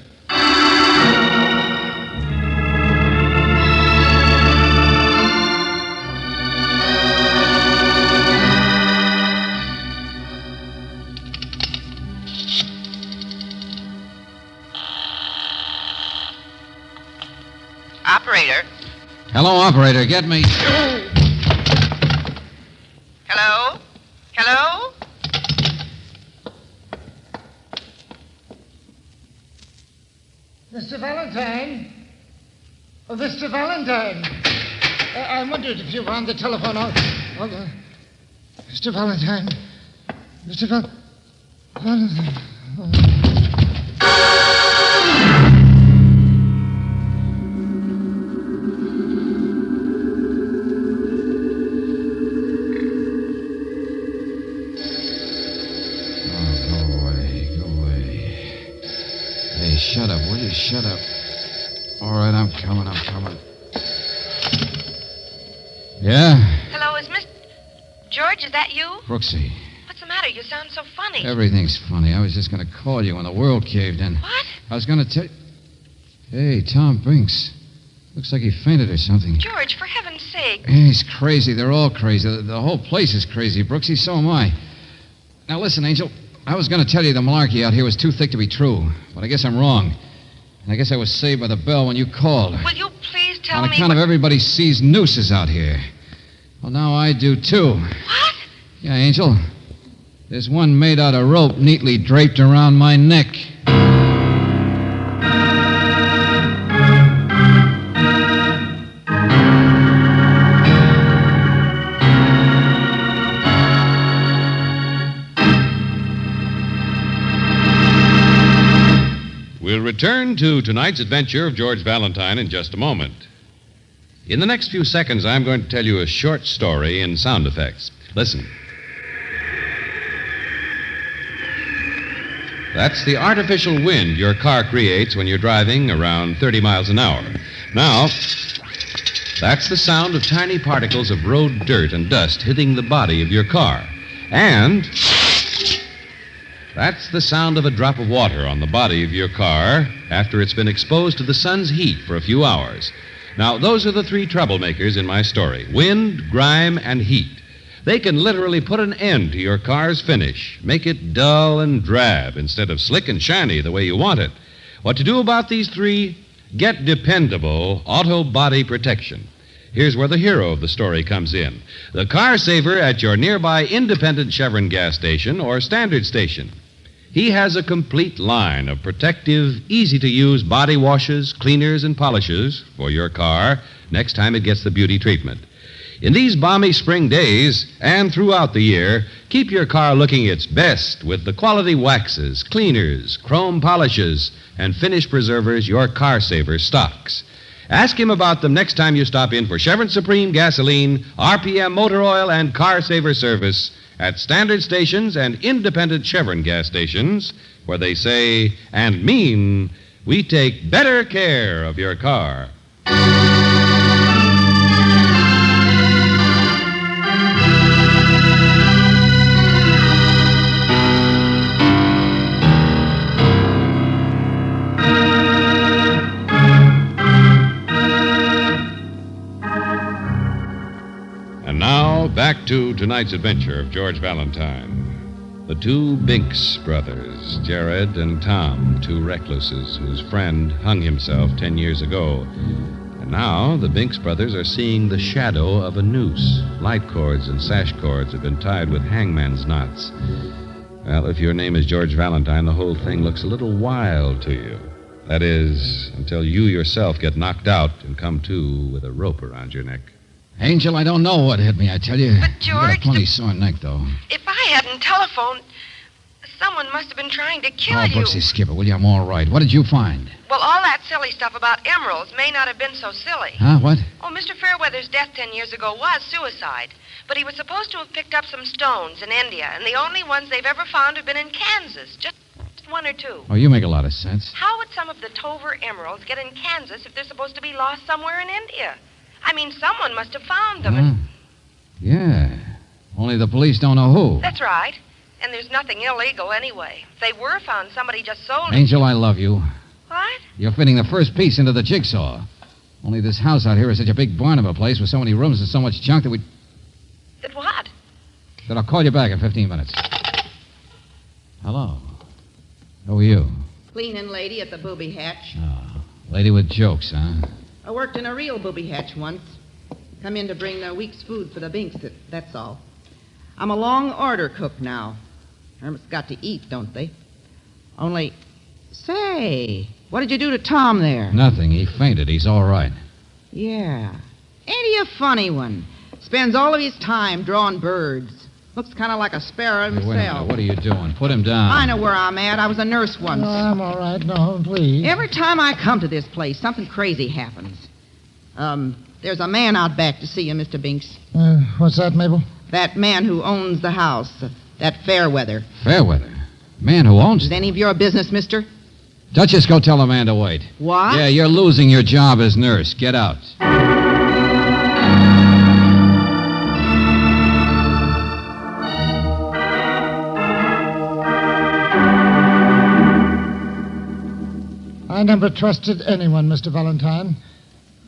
Operator. Hello, operator. Get me. Hello? Hello? Mr. Valentine? Oh, Mr. Valentine. I wondered if you were on the telephone. Mr. Valentine. Mr. Valentine. Shut up, will you? Shut up. All right, I'm coming. Yeah? Hello, is Miss... George, is that you? Brooksy. What's the matter? You sound so funny. Everything's funny. I was just going to call you when the world caved in. What? I was going to tell... Hey, Tom Binks. Looks like he fainted or something. George, for heaven's sake. Hey, he's crazy. They're all crazy. The whole place is crazy, Brooksy. So am I. Now, listen, Angel. I was going to tell you the malarkey out here was too thick to be true, but I guess I'm wrong. And I guess I was saved by the bell when you called. Will you please tell me... On account of everybody sees nooses out here. Well, now I do, too. What? Yeah, Angel. There's one made out of rope neatly draped around my neck. We'll return to tonight's adventure of George Valentine in just a moment. In the next few seconds, I'm going to tell you a short story in sound effects. Listen. That's the artificial wind your car creates when you're driving around 30 miles an hour. Now, that's the sound of tiny particles of road dirt and dust hitting the body of your car. And that's the sound of a drop of water on the body of your car after it's been exposed to the sun's heat for a few hours. Now, those are the three troublemakers in my story: wind, grime, and heat. They can literally put an end to your car's finish, make it dull and drab instead of slick and shiny the way you want it. What to do about these three? Get dependable auto body protection. Here's where the hero of the story comes in. The car saver at your nearby independent Chevron gas station or standard station. He has a complete line of protective, easy-to-use body washes, cleaners, and polishes for your car next time it gets the beauty treatment. In these balmy spring days and throughout the year, keep your car looking its best with the quality waxes, cleaners, chrome polishes, and finish preservers your car saver stocks. Ask him about them next time you stop in for Chevron Supreme gasoline, RPM motor oil, and car saver service at standard stations and independent Chevron gas stations, where they say and mean, we take better care of your car. And now, back to tonight's adventure of George Valentine. The two Binks brothers, Jared and Tom, two recluses whose friend hung himself 10 years ago. And now the Binks brothers are seeing the shadow of a noose. Light cords and sash cords have been tied with hangman's knots. Well, if your name is George Valentine, the whole thing looks a little wild to you. That is, until you yourself get knocked out and come to with a rope around your neck. Angel, I don't know what hit me, I tell you. But, George... You got a plenty sore neck, though. If I hadn't telephoned, someone must have been trying to kill Oh, you. Brooksy, skip it, will you? I'm all right. What did you find? Well, all that silly stuff about emeralds may not have been so silly. Huh, what? Oh, Mr. Fairweather's death 10 years ago was suicide. But he was supposed to have picked up some stones in India, and the only ones they've ever found have been in Kansas. Just one or two. Oh, you make a lot of sense. How would some of the Tover emeralds get in Kansas if they're supposed to be lost somewhere in India? I mean, someone must have found them. And... Yeah. Only the police don't know who. That's right. And there's nothing illegal anyway. If they were found, somebody just sold them. Angel, I love you. What? You're fitting the first piece into the jigsaw. Only this house out here is such a big barn of a place with so many rooms and so much junk that we... That what? That I'll call you back in 15 minutes. Hello. Who are you? Cleaning lady at the booby hatch. Oh, lady with jokes, huh? I worked in a real booby hatch once. Come in to bring their week's food for the Binks, that's all. I'm a long order cook now. Hermits got to eat, don't they? Only, say, what did you do to Tom there? Nothing. He fainted. He's all right. Yeah. Ain't he a funny one? Spends all of his time drawing birds. Looks kind of like a sparrow Hey, wait a minute. himself. What are you doing? Put him down. I know where I'm at. I was a nurse once. No, I'm all right. No, please. Every time I come to this place, something crazy happens. There's a man out back to see you, Mr. Binks. What's that, Mabel? That man who owns the house, that Fairweather. Fairweather? Man who owns Is any of your business, mister? Duchess, go tell the man to wait. What? Yeah, you're losing your job as nurse. Get out. I never trusted anyone, Mr. Valentine.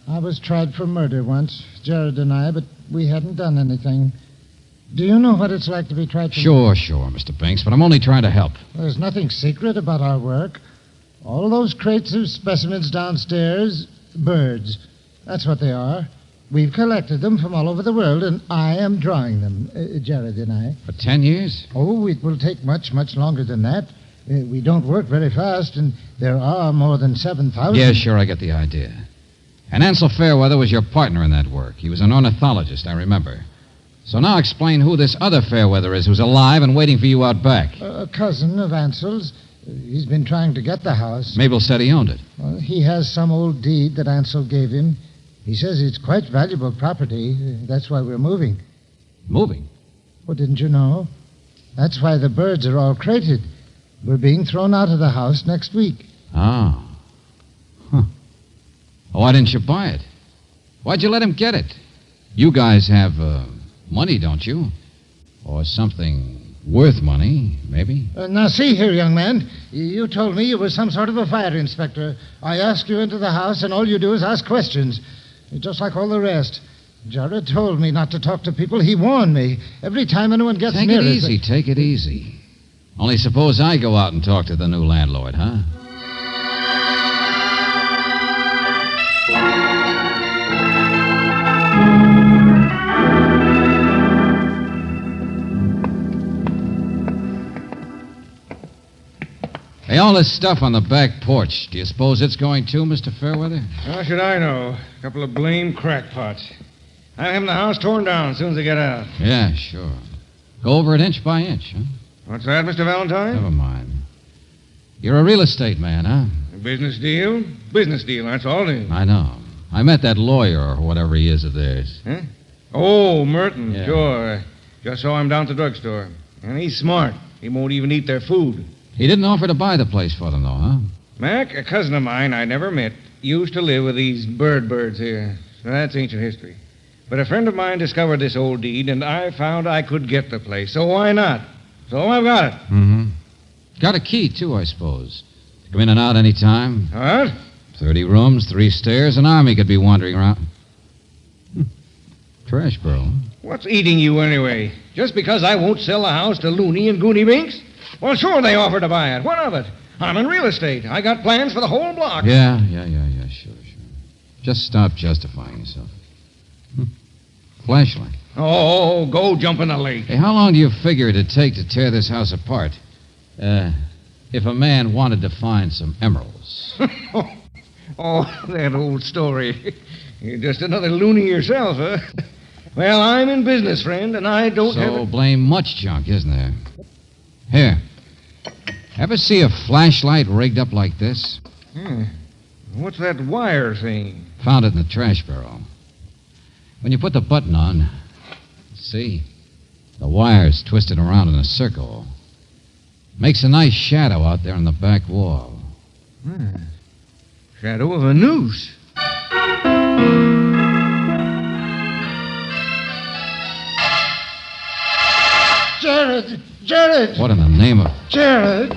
I was tried for murder once, Jared and I, but we hadn't done anything. Do you know what it's like to be tried for Sure, Mr. Binks, but I'm only trying to help. There's nothing secret about our work. All those crates of specimens downstairs, birds. That's what they are. We've collected them from all over the world, and I am drawing them, Jared and I. For 10 years? Oh, it will take much, much longer than that. We don't work very fast, and there are more than 7,000. Yeah, sure, I get the idea. And Ansel Fairweather was your partner in that work. He was an ornithologist, I remember. So now explain who this other Fairweather is who's alive and waiting for you out back. A cousin of Ansel's. He's been trying to get the house. Mabel said he owned it. Well, he has some old deed that Ansel gave him. He says it's quite valuable property. That's why we're moving. Moving? Well, didn't you know? That's why the birds are all crated. We're being thrown out of the house next week. Oh. Huh. Why didn't you buy it? Why'd you let him get it? You guys have money, don't you? Or something worth money, maybe? Now, see here, young man. You told me you were some sort of a fire inspector. I asked you into the house, and all you do is ask questions. Just like all the rest. Jared told me not to talk to people. He warned me. Every time anyone gets near it... Take it easy. Only suppose I go out and talk to the new landlord, huh? Hey, all this stuff on the back porch, do you suppose it's going too, Mr. Fairweather? How should I know? A couple of blame crackpots. I'm having the house torn down as soon as they get out. Yeah, sure. Go over it inch by inch, huh? What's that, Mr. Valentine? Never mind. You're a real estate man, huh? A business deal? Business deal, that's all it is. I know. I met that lawyer or whatever he is of theirs. Huh? Oh, Merton, Yeah. sure. Just saw him down at the drugstore. And he's smart. He won't even eat their food. He didn't offer to buy the place for them, though, huh? Mac, a cousin of mine I never met, used to live with these birds here. So that's ancient history. But a friend of mine discovered this old deed, and I found I could get the place. So why not? So I've got it. Mm-hmm. Got a key, too, I suppose. Come in and out any time. What? 30 rooms, 3 stairs. An army could be wandering around. Trash barrel. What's eating you anyway? Just because I won't sell the house to Looney and Goony Binks? Well, sure they offered to buy it. What of it? I'm in real estate. I got plans for the whole block. Yeah, sure. Just stop justifying yourself. Flashlight. Oh, go jump in the lake. Hey, how long do you figure it'd take to tear this house apart? If a man wanted to find some emeralds. Oh, that old story. You're just another loony yourself, huh? Well, I'm in business, friend, and I don't have... So blame much junk, isn't there? Here. Ever see a flashlight rigged up like this? What's that wire thing? Found it in the trash barrel. When you put the button on, see, the wire's twisted around in a circle. Makes a nice shadow out there on the back wall. Shadow of a noose. Jared! What in the name of... Jared!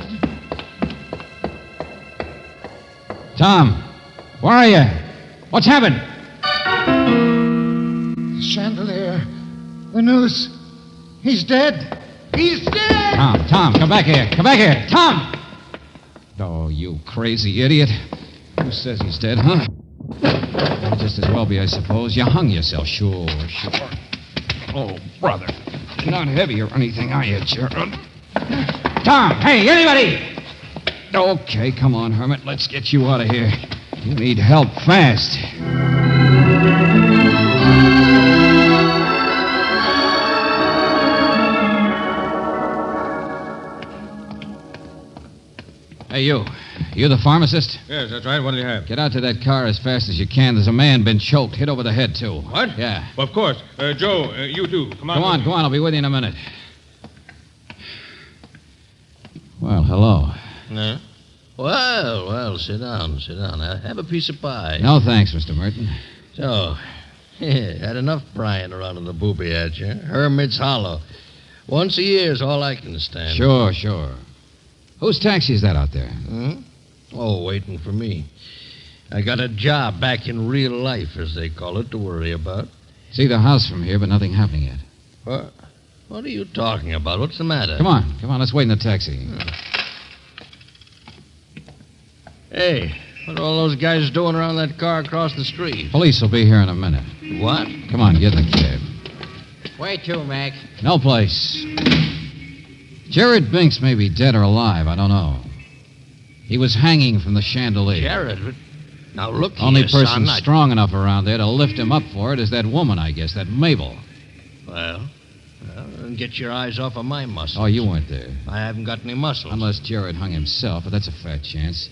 Tom, where are you? What's happened? The chandelier. The noose. He's dead. He's dead! Tom, come back here. Come back here. Tom! Oh, you crazy idiot. Who says he's dead, huh? Just as well be, I suppose. You hung yourself. Sure. Oh, brother. Not heavy or anything, are you, Gerald? Tom! Hey, anybody! Okay, come on, Hermit. Let's get you out of here. You need help fast. Hey, you. You the pharmacist? Yes, that's right. What do you have? Get out to that car as fast as you can. There's a man been choked, hit over the head, too. What? Yeah. Well, of course. Joe, you too. Come on. Go on. I'll be with you in a minute. Well, hello. No? Well, sit down. Have a piece of pie. No, thanks, Mr. Merton. So, had enough prying around in the booby at you. Hermit's Hollow. Once a year is all I can stand. Sure. Whose taxi is that out there? Oh, waiting for me. I got a job back in real life, as they call it, to worry about. See the house from here, but nothing happening yet. What are you talking about? What's the matter? Come on, let's wait in the taxi. Hey, what are all those guys doing around that car across the street? Police will be here in a minute. What? Come on, get in the cab. Where to, Mac? No place. Jared Binks may be dead or alive, I don't know. He was hanging from the chandelier. Jared? Now look here, Only person son, strong enough around there to lift him up for it is that woman, I guess, that Mabel. Well, then get your eyes off of my muscles. Oh, you weren't there. I haven't got any muscles. Unless Jared hung himself, but that's a fat chance.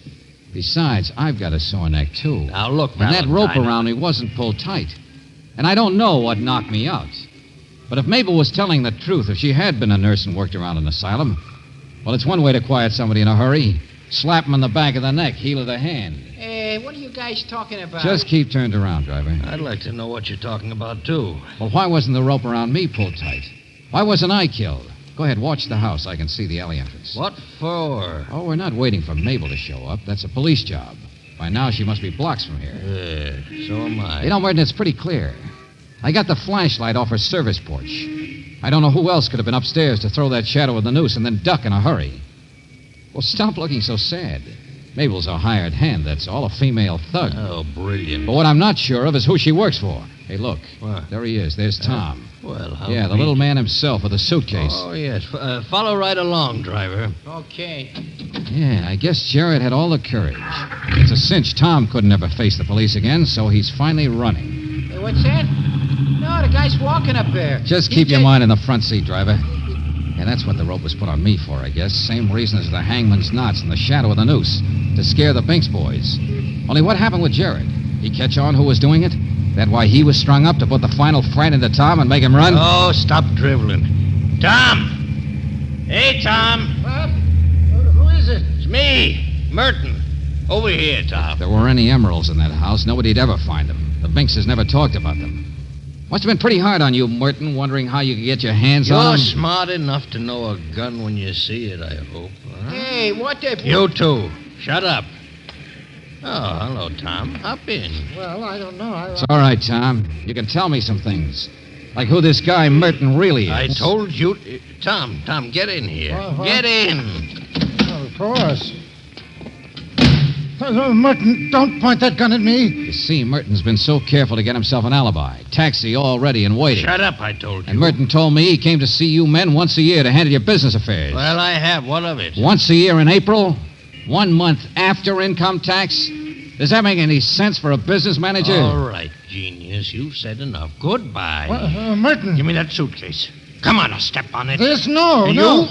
Besides, I've got a sore neck, too. Now look, and that rope Valentine, around me wasn't pulled tight. And I don't know what knocked me out. But if Mabel was telling the truth, if she had been a nurse and worked around an asylum, well, it's one way to quiet somebody in a hurry. Slap him in the back of the neck, heel of the hand. Hey, what are you guys talking about? Just keep turned around, driver. I'd like to know what you're talking about, too. Well, why wasn't the rope around me pulled tight? Why wasn't I killed? Go ahead, watch the house. I can see the alley entrance. What for? Oh, we're not waiting for Mabel to show up. That's a police job. By now, she must be blocks from here. Yeah, so am I. You know, Merlin, it's pretty clear. I got the flashlight off her service porch. I don't know who else could have been upstairs to throw that shadow of the noose and then duck in a hurry. Well, stop looking so sad. Mabel's a hired hand, that's all, a female thug. Oh, brilliant. But what I'm not sure of is who she works for. Hey, look. What? There he is. There's Tom. Well, how Yeah, the little man himself with a suitcase. Oh, yes. Follow right along, driver. Okay. Yeah, I guess Jared had all the courage. It's a cinch Tom couldn't ever face the police again, so he's finally running. Hey, what's that? No, the guy's walking up there. Just keep your mind in the front seat, driver. Yeah, that's what the rope was put on me for, I guess. Same reason as the hangman's knots and the shadow of the noose. To scare the Binks boys. Only what happened with Jared? He catch on who was doing it? That why he was strung up to put the final fright into Tom and make him run? Oh, stop driveling. Tom! Hey, Tom! What? Who is it? It's me, Merton. Over here, Tom. If there were any emeralds in that house, nobody'd ever find them. The Binkses never talked about them. Must have been pretty hard on you, Merton, wondering how you could get your hands on them. You're smart enough to know a gun when you see it, I hope. Huh? Hey, what the... You too. Shut up. Oh, hello, Tom. Hop in. Well, I don't know. It's all right, Tom. You can tell me some things. Like who this guy Merton really is. I told you... Tom, get in here. Get in. Of course. Merton, don't point that gun at me. You see, Merton's been so careful to get himself an alibi. Taxi all ready and waiting. Shut up, I told you. And Merton told me he came to see you men once a year to handle your business affairs. Well, I have. What of it? Once a year in April? 1 month after income tax? Does that make any sense for a business manager? All right, genius. You've said enough. Goodbye. Merton. Give me that suitcase. Come on, now, step on it. No.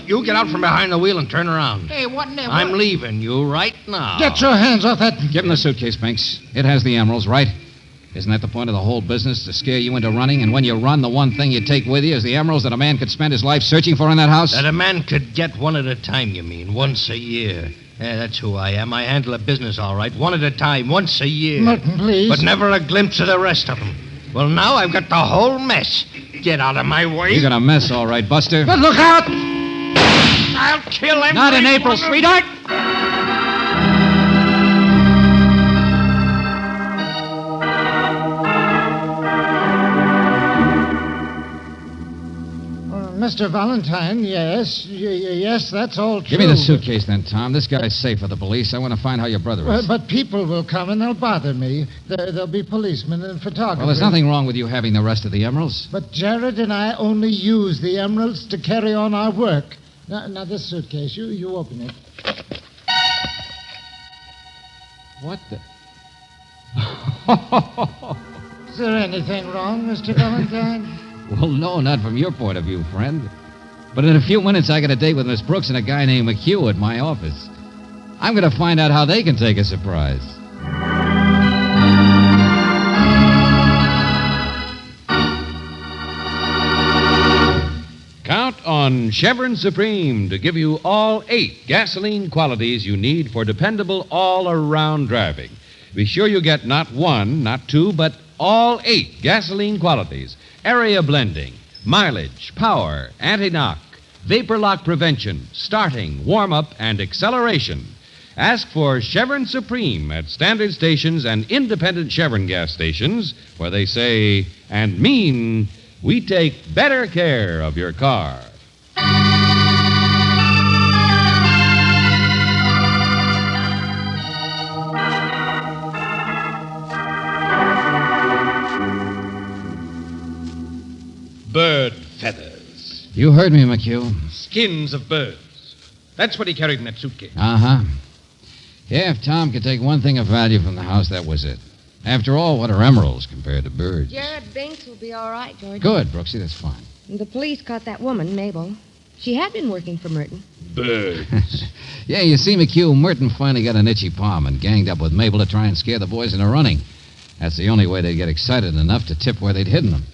You get out from behind the wheel and turn around. Hey, what in the... I'm leaving you right now. Get your hands off that... Give him the suitcase, Binks. It has the emeralds, right? Isn't that the point of the whole business, to scare you into running? And when you run, the one thing you take with you is the emeralds that a man could spend his life searching for in that house? That a man could get one at a time, you mean, once a year. Yeah, that's who I am. I handle a business all right, one at a time, once a year. Merton, please. But never a glimpse of the rest of them. Well, now I've got the whole mess. Get out of my way. You got a mess, all right, Buster. But look out! I'll kill him. Not in April, sweetheart. Mr. Valentine, yes. Yes, that's all true. Give me the suitcase then, Tom. This guy's safe for the police. I want to find how your brother is. But people will come and they'll bother me. There'll be policemen and photographers. Well, there's nothing wrong with you having the rest of the emeralds. But Jared and I only use the emeralds to carry on our work. Now this suitcase, you open it. What the... Is there anything wrong, Mr. Valentine? Well, no, not from your point of view, friend. But in a few minutes, I got a date with Miss Brooks and a guy named McHugh at my office. I'm going to find out how they can take a surprise. Count on Chevron Supreme to give you all 8 gasoline qualities you need for dependable all-around driving. Be sure you get not 1, not 2, but all 8 gasoline qualities. Area blending, mileage, power, anti-knock, vapor lock prevention, starting, warm-up, and acceleration. Ask for Chevron Supreme at standard stations and independent Chevron gas stations, where they say and mean, we take better care of your car. Bird feathers. You heard me, McHugh. Skins of birds. That's what he carried in that suitcase. Uh-huh. Yeah, if Tom could take one thing of value from the house, that was it. After all, what are emeralds compared to birds? Jared Binks will be all right, George. Good, Brooksy, that's fine. The police caught that woman, Mabel. She had been working for Merton. Birds. Yeah, you see, McHugh, Merton finally got an itchy palm and ganged up with Mabel to try and scare the boys into running. That's the only way they'd get excited enough to tip where they'd hidden them.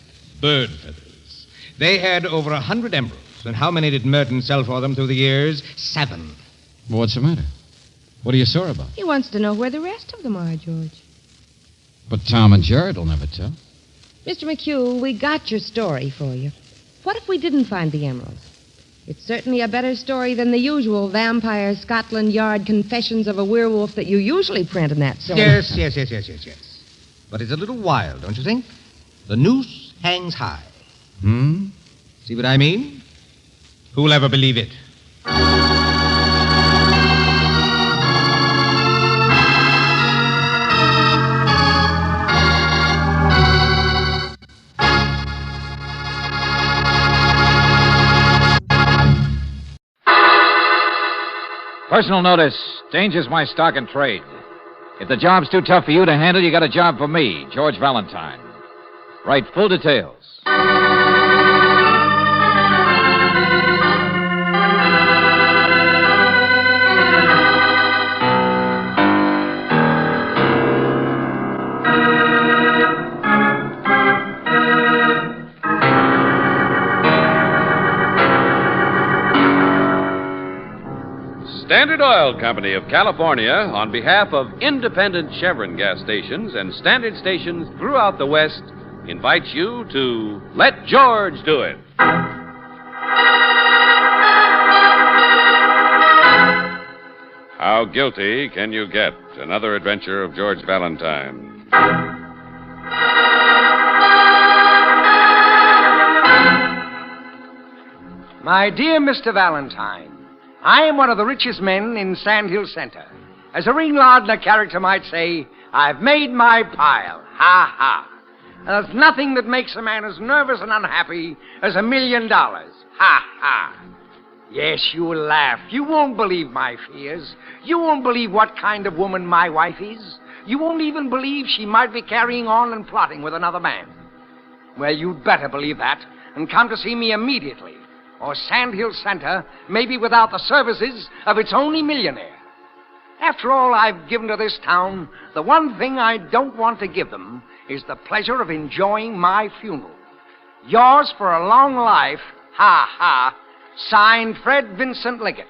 Bird feathers. They had over 100 emeralds. And how many did Merton sell for them through the years? 7. Well, what's the matter? What are you sore about? He wants to know where the rest of them are, George. But Tom and Jared will never tell. Mr. McHugh, we got your story for you. What if we didn't find the emeralds? It's certainly a better story than the usual vampire Scotland Yard confessions of a werewolf that you usually print in that sort. Yes. But it's a little wild, don't you think? The noose hangs high. See what I mean? Who'll ever believe it? Personal notice. Danger's my stock and trade. If the job's too tough for you to handle, you got a job for me, George Valentine. Write full details. Standard Oil Company of California, on behalf of independent Chevron gas stations and standard stations throughout the West, invites you to Let George Do It. How guilty can you get? Another adventure of George Valentine. My dear Mr. Valentine, I am one of the richest men in Sand Hill Center. As a Ringlardner character might say, I've made my pile. Ha, ha. There's nothing that makes a man as nervous and unhappy as $1 million. Ha, ha. Yes, you will laugh. You won't believe my fears. You won't believe what kind of woman my wife is. You won't even believe she might be carrying on and plotting with another man. Well, you'd better believe that and come to see me immediately, or Sand Hill Center may be without the services of its only millionaire. After all I've given to this town, the one thing I don't want to give them is the pleasure of enjoying my funeral. Yours for a long life, ha, ha, signed Fred Vincent Liggett.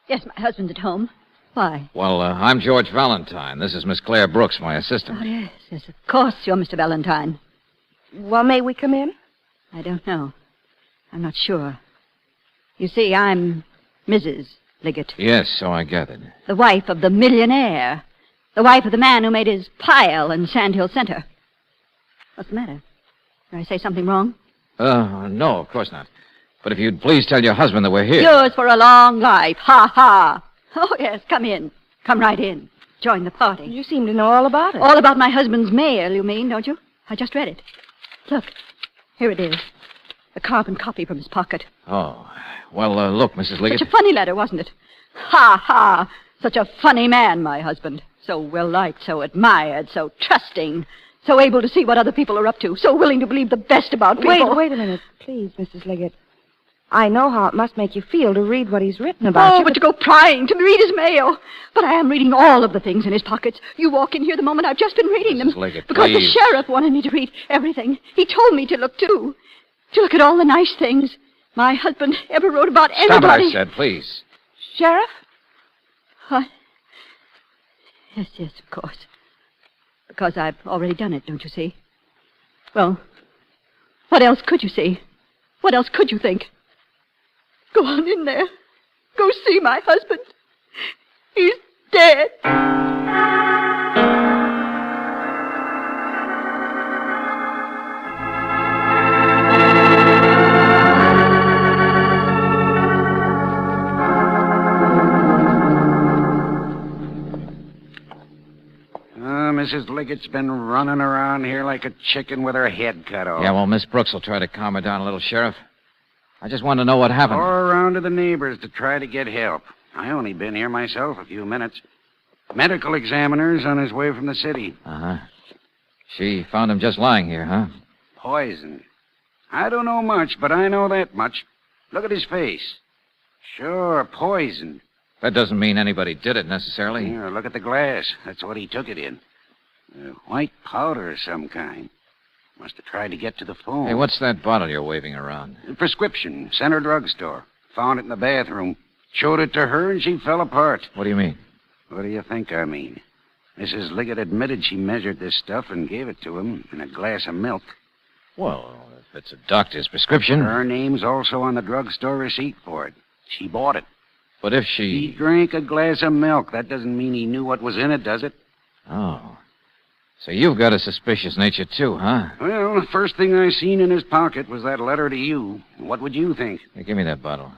Yes, my husband's at home. Why? Well, I'm George Valentine. This is Miss Claire Brooks, my assistant. Oh, yes, of course you're Mr. Valentine. Well, may we come in? I don't know. I'm not sure. You see, I'm Mrs. Liggett. Yes, so I gathered. The wife of the millionaire. The wife of the man who made his pile in Sand Hill Center. What's the matter? Did I say something wrong? No, of course not. But if you'd please tell your husband that we're here. Yours for a long life. Ha, ha. Oh, yes, come in. Come right in. Join the party. You seem to know all about it. All about my husband's mail, you mean, don't you? I just read it. Look, here it is. A carbon copy from his pocket. Oh, well, look, Mrs. Liggett. Such a funny letter, wasn't it? Ha, ha. Such a funny man, my husband. So well-liked, so admired, so trusting, so able to see what other people are up to, so willing to believe the best about people. Wait a minute, please, Mrs. Liggett. I know how it must make you feel to read what he's written about you. Oh, but to go prying, to read his mail. But I am reading all of the things in his pockets. You walk in here the moment I've just been reading them. Mrs. Liggett, because please. the sheriff wanted me to read everything. He told me to look, too. To look at all the nice things my husband ever wrote about anybody. Stop it, I said, please. Sheriff? What? Yes, of course. Because I've already done it, don't you see? Well, what else could you see? What else could you think? Go on in there. Go see my husband. He's dead. Mrs. Liggett's been running around here like a chicken with her head cut off. Yeah, well, Miss Brooks will try to calm her down a little, Sheriff. I just want to know what happened. Or around to the neighbors to try to get help. I only been here myself a few minutes. Medical examiner's on his way from the city. Uh-huh. She found him just lying here, huh? Poison. I don't know much, but I know that much. Look at his face. Sure, poison. That doesn't mean anybody did it, necessarily. Yeah, look at the glass. That's what he took it in. White powder of some kind. Must have tried to get to the phone. Hey, what's that bottle you're waving around? A prescription. Center drugstore. Found it in the bathroom. Showed it to her, and she fell apart. What do you mean? What do you think I mean? Mrs. Liggett admitted she measured this stuff and gave it to him in a glass of milk. Well, if it's a doctor's prescription... Her name's also on the drugstore receipt for it. She bought it. But if she... He drank a glass of milk. That doesn't mean he knew what was in it, does it? Oh. So you've got a suspicious nature, too, huh? Well, the first thing I seen in his pocket was that letter to you. What would you think? Hey, give me that bottle.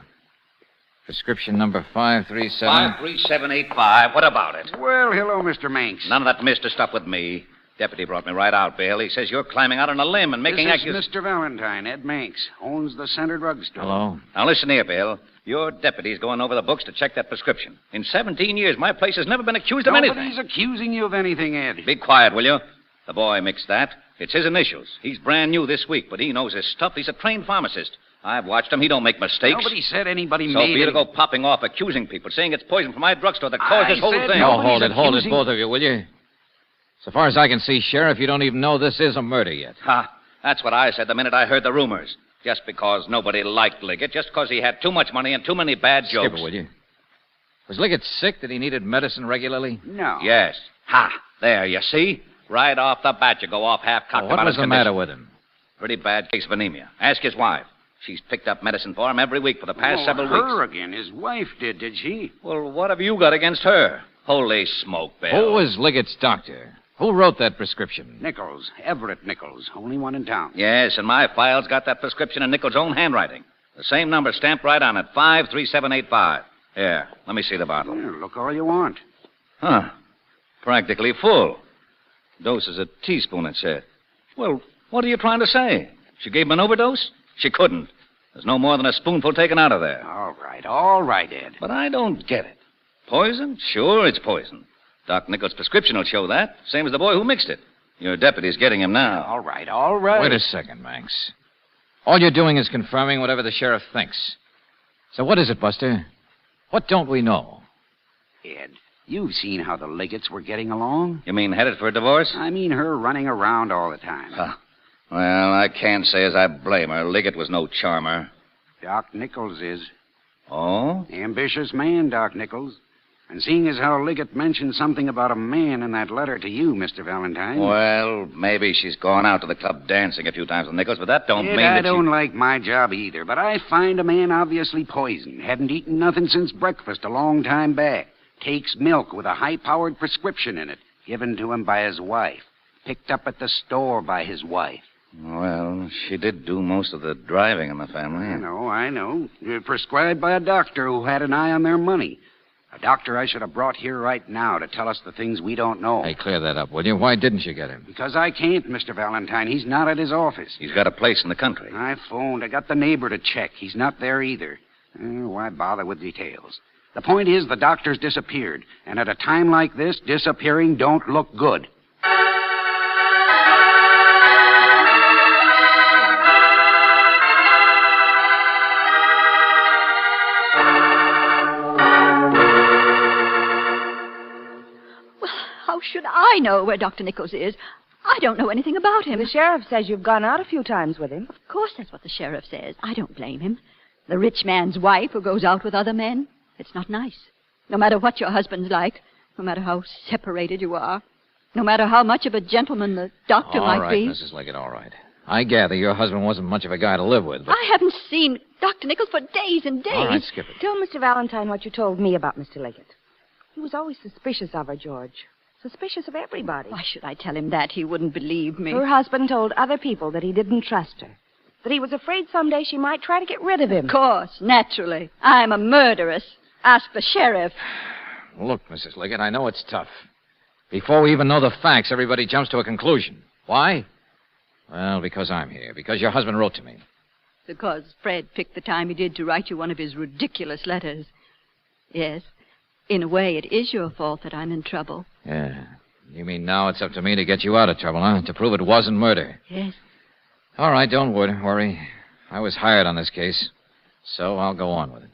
Prescription number 537... 53785. What about it? Well, hello, Mr. Manx. None of that Mr. stuff with me. Deputy brought me right out, Bill. He says you're climbing out on a limb and making This is Mr. Valentine, Ed Manx. Owns the Center Drugstore. Hello? Now, listen here, Bill. Your deputy's going over the books to check that prescription. In 17 years, my place has never been accused of anything. Nobody's accusing you of anything, Ed. Be quiet, will you? The boy mixed that. It's his initials. He's brand new this week, but he knows his stuff. He's a trained pharmacist. I've watched him. He don't make mistakes. Nobody said anybody so made for you it. to go popping off, accusing people, saying it's poison from my drugstore that caused this whole thing. No, hold it, both of you, will you? So far as I can see, Sheriff, you don't even know this is a murder yet. Ha! That's what I said the minute I heard the rumors. Just because nobody liked Liggett, just because he had too much money and too many bad jokes. Skip it, will you? Was Liggett sick that he needed medicine regularly? No. Yes. Ha! There, you see? Right off the bat, you go off half-cocked What about was his the condition. matter with him? Pretty bad case of anemia. Ask his wife. She's picked up medicine for him every week for the past several weeks. Her again. His wife did she? Well, what have you got against her? Holy smoke, Bill. Who was Liggett's doctor? Who wrote that prescription? Nichols. Everett Nichols. Only one in town. Yes, and my file's got that prescription in Nichols' own handwriting. The same number stamped right on it, 53785. Here, let me see the bottle. Yeah, look all you want. Huh. Practically full. Dose is a teaspoon, it said. Well, what are you trying to say? She gave him an overdose? She couldn't. There's no more than a spoonful taken out of there. All right, Ed. But I don't get it. Poison? Sure, it's poison. Doc Nichols' prescription will show that. Same as the boy who mixed it. Your deputy's getting him now. All right. Wait a second, Manx. All you're doing is confirming whatever the sheriff thinks. So what is it, Buster? What don't we know? Ed, you've seen how the Liggetts were getting along. You mean headed for a divorce? I mean her running around all the time. Huh. Well, I can't say as I blame her. Liggett was no charmer. Doc Nichols is. Oh? Ambitious man, Doc Nichols. And seeing as how Liggett mentioned something about a man in that letter to you, Mr. Valentine. Well, maybe she's gone out to the club dancing a few times with Nichols, but that don't mean that I don't like my job either, but I find a man obviously poisoned. Hadn't eaten nothing since breakfast a long time back. Takes milk with a high-powered prescription in it, given to him by his wife. Picked up at the store by his wife. Well, she did do most of the driving in the family. I know. Prescribed by a doctor who had an eye on their money. A doctor I should have brought here right now to tell us the things we don't know. Hey, clear that up, will you? Why didn't you get him? Because I can't, Mr. Valentine. He's not at his office. He's got a place in the country. I phoned. I got the neighbor to check. He's not there either. Why bother with details? The point is the doctor's disappeared. And at a time like this, disappearing don't look good. How should I know where Dr. Nichols is? I don't know anything about him. The sheriff says you've gone out a few times with him. Of course that's what the sheriff says. I don't blame him. The rich man's wife who goes out with other men. It's not nice. No matter what your husband's like, no matter how separated you are. No matter how much of a gentleman the doctor All might right, be. Mrs. Liggett, all right. I gather your husband wasn't much of a guy to live with, but... I haven't seen Dr. Nichols for days and days. All right, skip it. Tell Mr. Valentine what you told me about Mr. Liggett. He was always suspicious of her, George. Suspicious of everybody. Why should I tell him that? He wouldn't believe me. Her husband told other people that he didn't trust her. That he was afraid someday she might try to get rid of him. Of course, naturally. I'm a murderess. Ask the sheriff. Look, Mrs. Liggett, I know it's tough. Before we even know the facts, everybody jumps to a conclusion. Why? Well, because I'm here. Because your husband wrote to me. Because Fred picked the time he did to write you one of his ridiculous letters. Yes, in a way, it is your fault that I'm in trouble. Yeah. You mean now it's up to me to get you out of trouble, huh? To prove it wasn't murder. Yes. All right, don't worry. I was hired on this case, so I'll go on with it.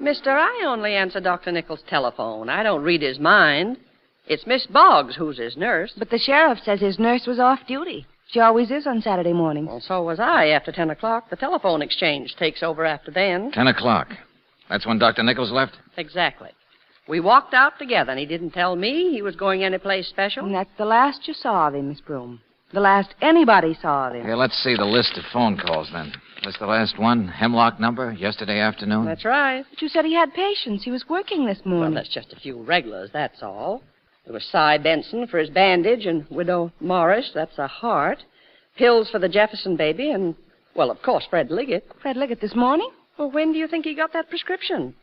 Mister, I only answer Dr. Nichols' telephone. I don't read his mind. It's Miss Boggs who's his nurse. But the sheriff says his nurse was off duty. She always is on Saturday mornings. Well, so was I after 10 o'clock. The telephone exchange takes over after then. 10 o'clock. That's when Dr. Nichols left? Exactly. We walked out together, and he didn't tell me he was going anyplace special. And that's the last you saw of him, Miss Broom. The last anybody saw of him. Here, let's see the list of phone calls, then. This the last one? Hemlock number, yesterday afternoon? That's right. But you said he had patients. He was working this morning. Well, that's just a few regulars, that's all. There was Cy Benson for his bandage, and Widow Morris, that's a heart. Pills for the Jefferson baby, and, well, of course, Fred Liggett. Fred Liggett this morning? Well, when do you think he got that prescription?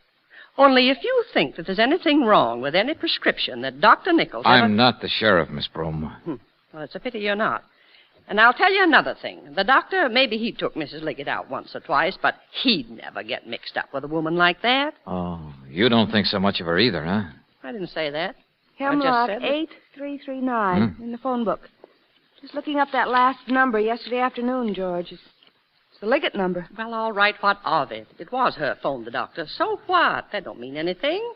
Only if you think that there's anything wrong with any prescription that Dr. Nichols ever... I'm not the sheriff, Miss Broom. Well, it's a pity you're not. And I'll tell you another thing. The doctor, maybe he took Mrs. Liggett out once or twice, but he'd never get mixed up with a woman like that. Oh, you don't think so much of her either, huh? I didn't say that. Hemlock I just said 8339 in the phone book. Just looking up that last number yesterday afternoon, George. It's the Liggett number. Well, all right, what of it? It was her phone, the doctor. So what? That don't mean anything.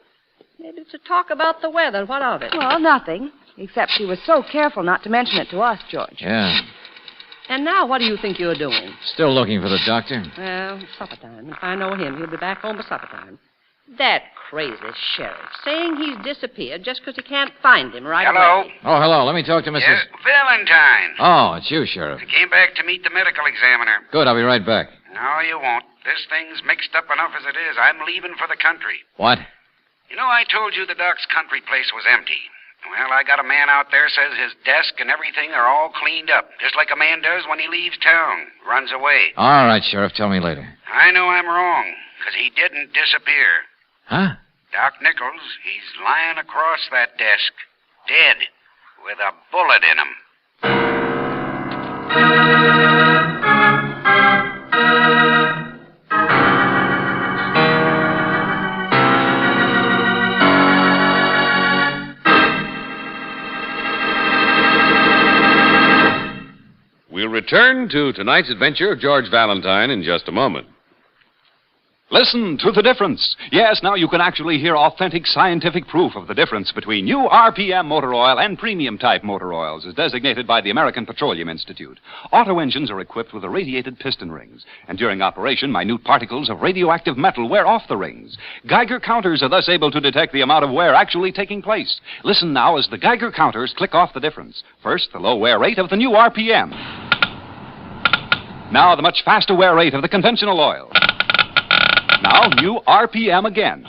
Maybe it's a talk about the weather. What of it? Well, nothing. Except she was so careful not to mention it to us, George. Yeah. And now what do you think you're doing? Still looking for the doctor? Well, supper time. If I know him, he'll be back home by supper time. That crazy sheriff saying he's disappeared just because he can't find him right Hello? away. Oh, hello. Let me talk to Mrs. Valentine. Oh, it's you, Sheriff. I came back to meet the medical examiner. Good, I'll be right back. No, you won't. This thing's mixed up enough as it is. I'm leaving for the country. What? You know, I told you the doc's country place was empty. Well, I got a man out there says his desk and everything are all cleaned up, just like a man does when he leaves town, runs away. All right, Sheriff. Tell me later. I know I'm wrong, because he didn't disappear. Huh? Doc Nichols, he's lying across that desk, dead, with a bullet in him. We'll return to tonight's adventure of George Valentine in just a moment. Listen to the difference. Yes, now you can actually hear authentic scientific proof of the difference between new RPM motor oil and premium type motor oils as designated by the American Petroleum Institute. Auto engines are equipped with irradiated piston rings, and during operation, minute particles of radioactive metal wear off the rings. Geiger counters are thus able to detect the amount of wear actually taking place. Listen now as the Geiger counters click off the difference. First, the low wear rate of the new RPM. Now, the much faster wear rate of the conventional oil. Now, new RPM again.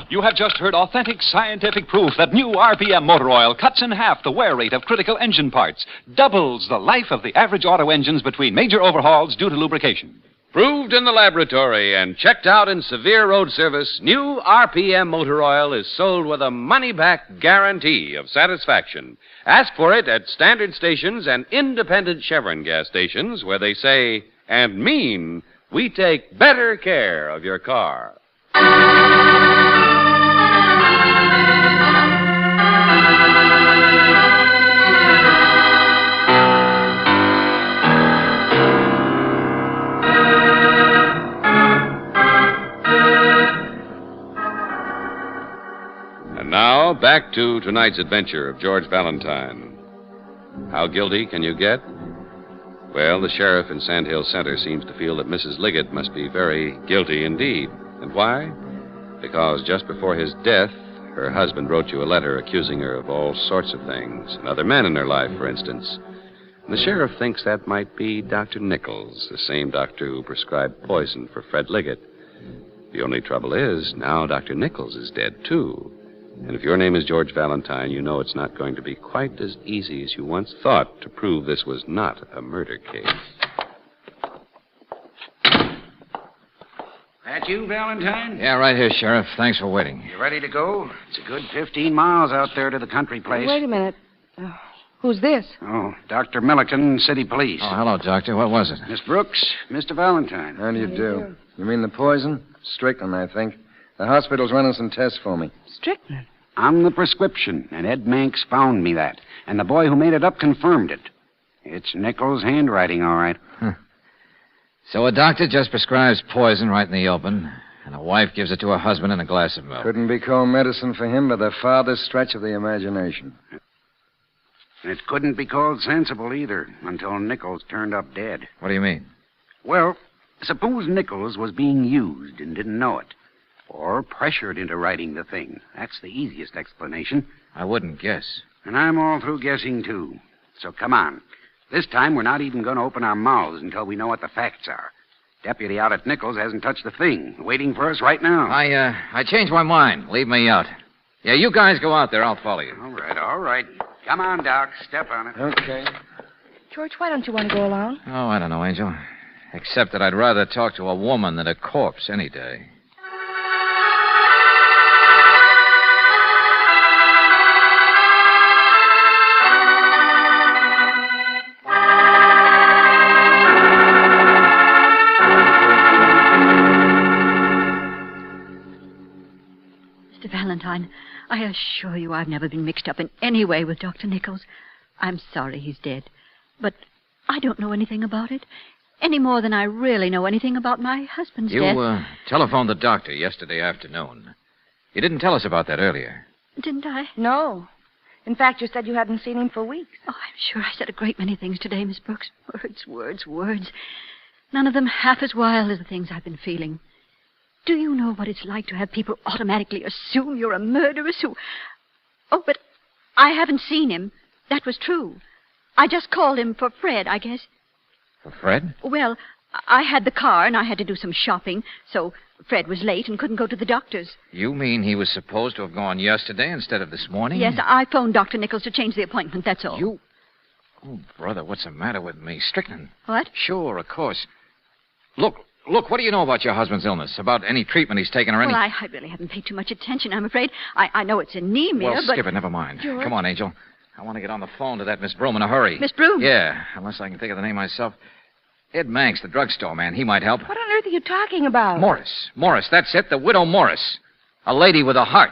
You have just heard authentic scientific proof that new RPM motor oil cuts in half the wear rate of critical engine parts, doubles the life of the average auto engines between major overhauls due to lubrication. Proved in the laboratory and checked out in severe road service, new RPM motor oil is sold with a money-back guarantee of satisfaction. Ask for it at standard stations and independent Chevron gas stations where they say and mean we take better care of your car. And now, back Back to tonight's adventure of George Valentine. How guilty can you get? Well, the sheriff in Sand Hill Center seems to feel that Mrs. Liggett must be very guilty indeed. And why? Because just before his death, her husband wrote you a letter accusing her of all sorts of things. Another man in her life, for instance. And the sheriff thinks that might be Dr. Nichols, the same doctor who prescribed poison for Fred Liggett. The only trouble is, now Dr. Nichols is dead, too. And if your name is George Valentine, you know it's not going to be quite as easy as you once thought to prove this was not a murder case. That you, Valentine? Yeah, right here, Sheriff. Thanks for waiting. You ready to go? It's a good 15 miles out there to the country place. Wait a minute. Who's this? Oh, Dr. Milliken, City Police. Oh, hello, Doctor. What was it? Miss Brooks, Mr. Valentine. How do you do? You mean the poison? Strychnine, I think. The hospital's running some tests for me. Strychnine? I'm the prescription, and Ed Manx found me that. And the boy who made it up confirmed it. It's Nichols' handwriting, all right. Huh. So a doctor just prescribes poison right in the open, and a wife gives it to her husband in a glass of milk. Couldn't be called medicine for him by the farthest stretch of the imagination. And it couldn't be called sensible either, until Nichols turned up dead. What do you mean? Well, suppose Nichols was being used and didn't know it. Or pressured into writing the thing. That's the easiest explanation. I wouldn't guess. And I'm all through guessing, too. So come on. This time, we're not even going to open our mouths until we know what the facts are. Deputy out at Nichols hasn't touched a thing. Waiting for us right now. I changed my mind. Leave me out. Yeah, you guys go out there. I'll follow you. All right. Come on, Doc. Step on it. Okay. George, why don't you want to go along? Oh, I don't know, Angel. Except that I'd rather talk to a woman than a corpse any day. Mr. Valentine, I assure you I've never been mixed up in any way with Dr. Nichols. I'm sorry he's dead, but I don't know anything about it, any more than I really know anything about my husband's death. You telephoned the doctor yesterday afternoon. You didn't tell us about that earlier. Didn't I? No. In fact, you said you hadn't seen him for weeks. Oh, I'm sure I said a great many things today, Miss Brooks. Words. None of them half as wild as the things I've been feeling. Do you know what it's like to have people automatically assume you're a murderess who... Oh, but I haven't seen him. That was true. I just called him for Fred, I guess. For Fred? Well, I had the car and I had to do some shopping, so Fred was late and couldn't go to the doctor's. You mean he was supposed to have gone yesterday instead of this morning? Yes, I phoned Dr. Nichols to change the appointment, that's all. You... Oh, brother, what's the matter with me? Strychnine. What? Sure, of course. Look, what do you know about your husband's illness? About any treatment he's taken or any... Well, I really haven't paid too much attention, I'm afraid. I know it's anemia, well, but... skip it, never mind. George? Come on, Angel. I want to get on the phone to that Miss Broom in a hurry. Miss Broom? Yeah, unless I can think of the name myself. Ed Manx, the drugstore man. He might help. What on earth are you talking about? Morris, that's it. The widow Morris. A lady with a heart.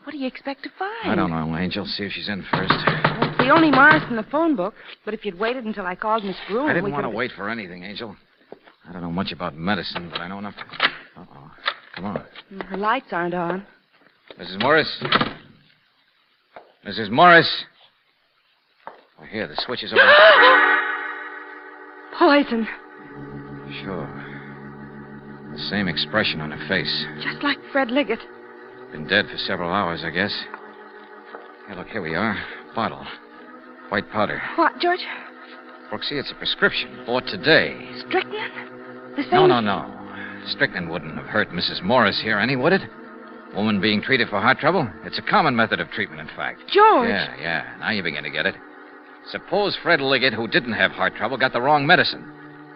What do you expect to find? I don't know, Angel. See if she's in first. Well, it's the only Morris in the phone book. But if you'd waited until I called Miss Broom... I didn't want to wait for anything, Angel. I don't know much about medicine, but I know enough to... Uh-oh. Come on. Her lights aren't on. Mrs. Morris? Mrs. Morris? Oh, here, the switch is over. Poison. Sure. The same expression on her face. Just like Fred Liggett. Been dead for several hours, I guess. Hey, look, here we are. Bottle. White powder. What, George? Brooksy, it's a prescription. Bought today. Strychnine? The same... No. Strychnine wouldn't have hurt Mrs. Morris here, any, would it? Woman being treated for heart trouble? It's a common method of treatment, in fact. George! Yeah. Now you begin to get it. Suppose Fred Liggett, who didn't have heart trouble, got the wrong medicine.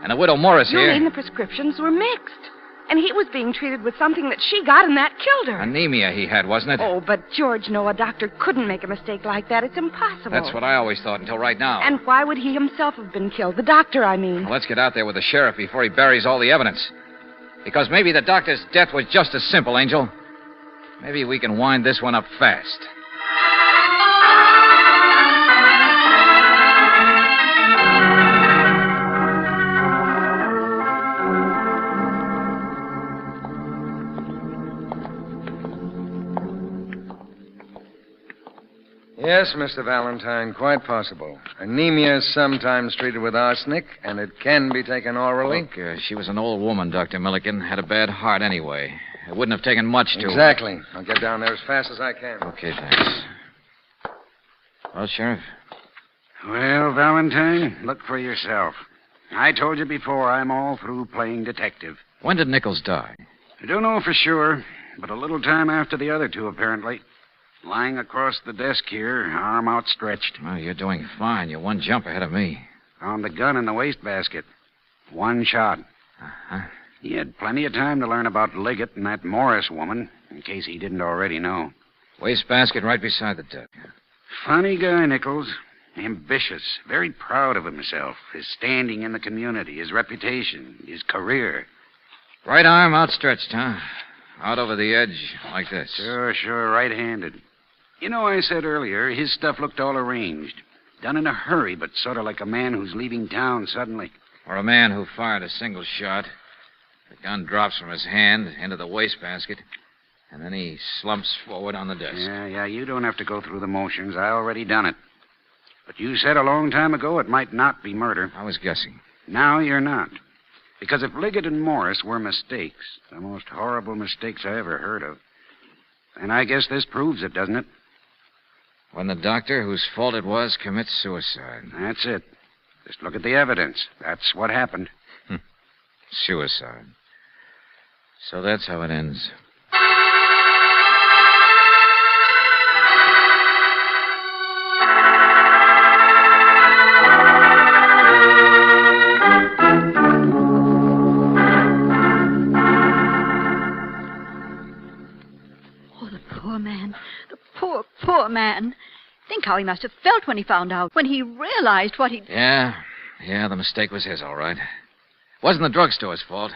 And the widow Morris You here... mean the prescriptions were mixed. And he was being treated with something that she got, and that killed her. Anemia he had, wasn't it? Oh, but George, no, a doctor couldn't make a mistake like that. It's impossible. That's what I always thought until right now. And why would he himself have been killed? The doctor, I mean. Well, let's get out there with the sheriff before he buries all the evidence. Because maybe the doctor's death was just as simple, Angel. Maybe we can wind this one up fast. Yes, Mr. Valentine, quite possible. Anemia is sometimes treated with arsenic, and it can be taken orally. Look, she was an old woman, Dr. Milliken. Had a bad heart anyway. It wouldn't have taken much to... Exactly. I'll get down there as fast as I can. Okay, thanks. Well, Sheriff? Well, Valentine, look for yourself. I told you before, I'm all through playing detective. When did Nichols die? I don't know for sure, but a little time after the other two, apparently. Lying across the desk here, arm outstretched. Well, you're doing fine. You're one jump ahead of me. Found the gun in the wastebasket. One shot. Uh-huh. He had plenty of time to learn about Liggett and that Morris woman, in case he didn't already know. Wastebasket right beside the desk. Funny guy, Nichols. Ambitious, very proud of himself, his standing in the community, his reputation, his career. Right arm outstretched, huh? Out over the edge, like this. Sure, right-handed. You know, I said earlier, his stuff looked all arranged. Done in a hurry, but sort of like a man who's leaving town suddenly. Or a man who fired a single shot. The gun drops from his hand into the wastebasket, and then he slumps forward on the desk. Yeah, you don't have to go through the motions. I already done it. But you said a long time ago it might not be murder. I was guessing. Now you're not. Because if Liggett and Morris were mistakes, the most horrible mistakes I ever heard of, then I guess this proves it, doesn't it? When the doctor, whose fault it was, commits suicide. That's it. Just look at the evidence. That's what happened. Suicide. So that's how it ends. Poor man. Think how he must have felt when he found out, when he realized what he... Yeah, the mistake was his, all right. Wasn't the drugstore's fault.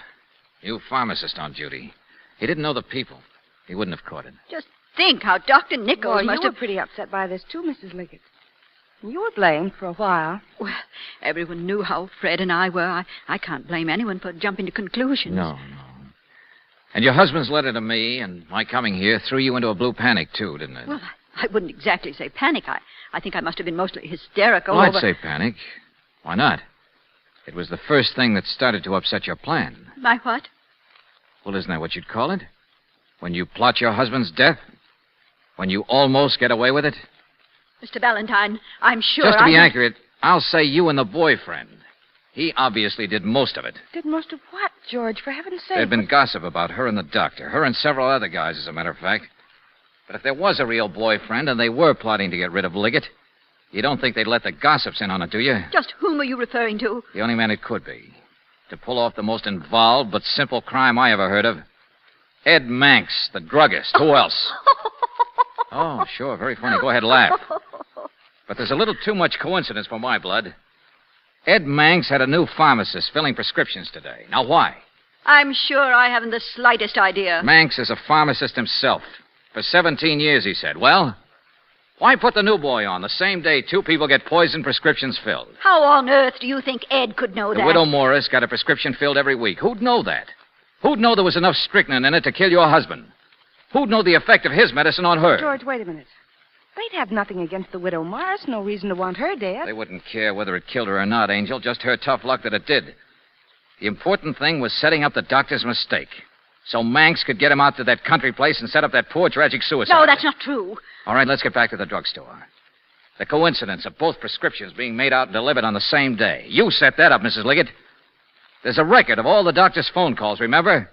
You pharmacist on duty. He didn't know the people. He wouldn't have caught it. Just think how Dr. Nichols must you have... were pretty upset by this, too, Mrs. Liggett. You were blamed for a while. Well, everyone knew how Fred and I were. I can't blame anyone for jumping to conclusions. No. And your husband's letter to me and my coming here threw you into a blue panic, too, didn't it? Well, I wouldn't exactly say panic. I think I must have been mostly hysterical Well, over... I'd say panic. Why not? It was the first thing that started to upset your plan. My what? Well, isn't that what you'd call it? When you plot your husband's death? When you almost get away with it? Mr. Valentine, I'm sure Just to be accurate, I'll say you and the boyfriend. He obviously did most of it. Did most of what, George, for heaven's sake? There'd been gossip about her and the doctor. Her and several other guys, as a matter of fact. But if there was a real boyfriend and they were plotting to get rid of Liggett, you don't think they'd let the gossips in on it, do you? Just whom are you referring to? The only man it could be. To pull off the most involved but simple crime I ever heard of. Ed Manx, the druggist. Who else? Oh, sure, very funny. Go ahead, laugh. But there's a little too much coincidence for my blood. Ed Manx had a new pharmacist filling prescriptions today. Now, why? I'm sure I haven't the slightest idea. Manx is a pharmacist himself. For 17 years, he said. Well, why put the new boy on the same day two people get poison prescriptions filled? How on earth do you think Ed could know The that? widow Morris got a prescription filled every week. Who'd know that? Who'd know there was enough strychnine in it to kill your husband? Who'd know the effect of his medicine on her? George, wait a minute. They'd have nothing against the widow Morris. No reason to want her dead. They wouldn't care whether it killed her or not, Angel. Just her tough luck that it did. The important thing was setting up the doctor's mistake. So Manx could get him out to that country place and set up that poor tragic suicide. No, that's not true. All right, let's get back to the drugstore. The coincidence of both prescriptions being made out and delivered on the same day. You set that up, Mrs. Liggett. There's a record of all the doctor's phone calls, remember?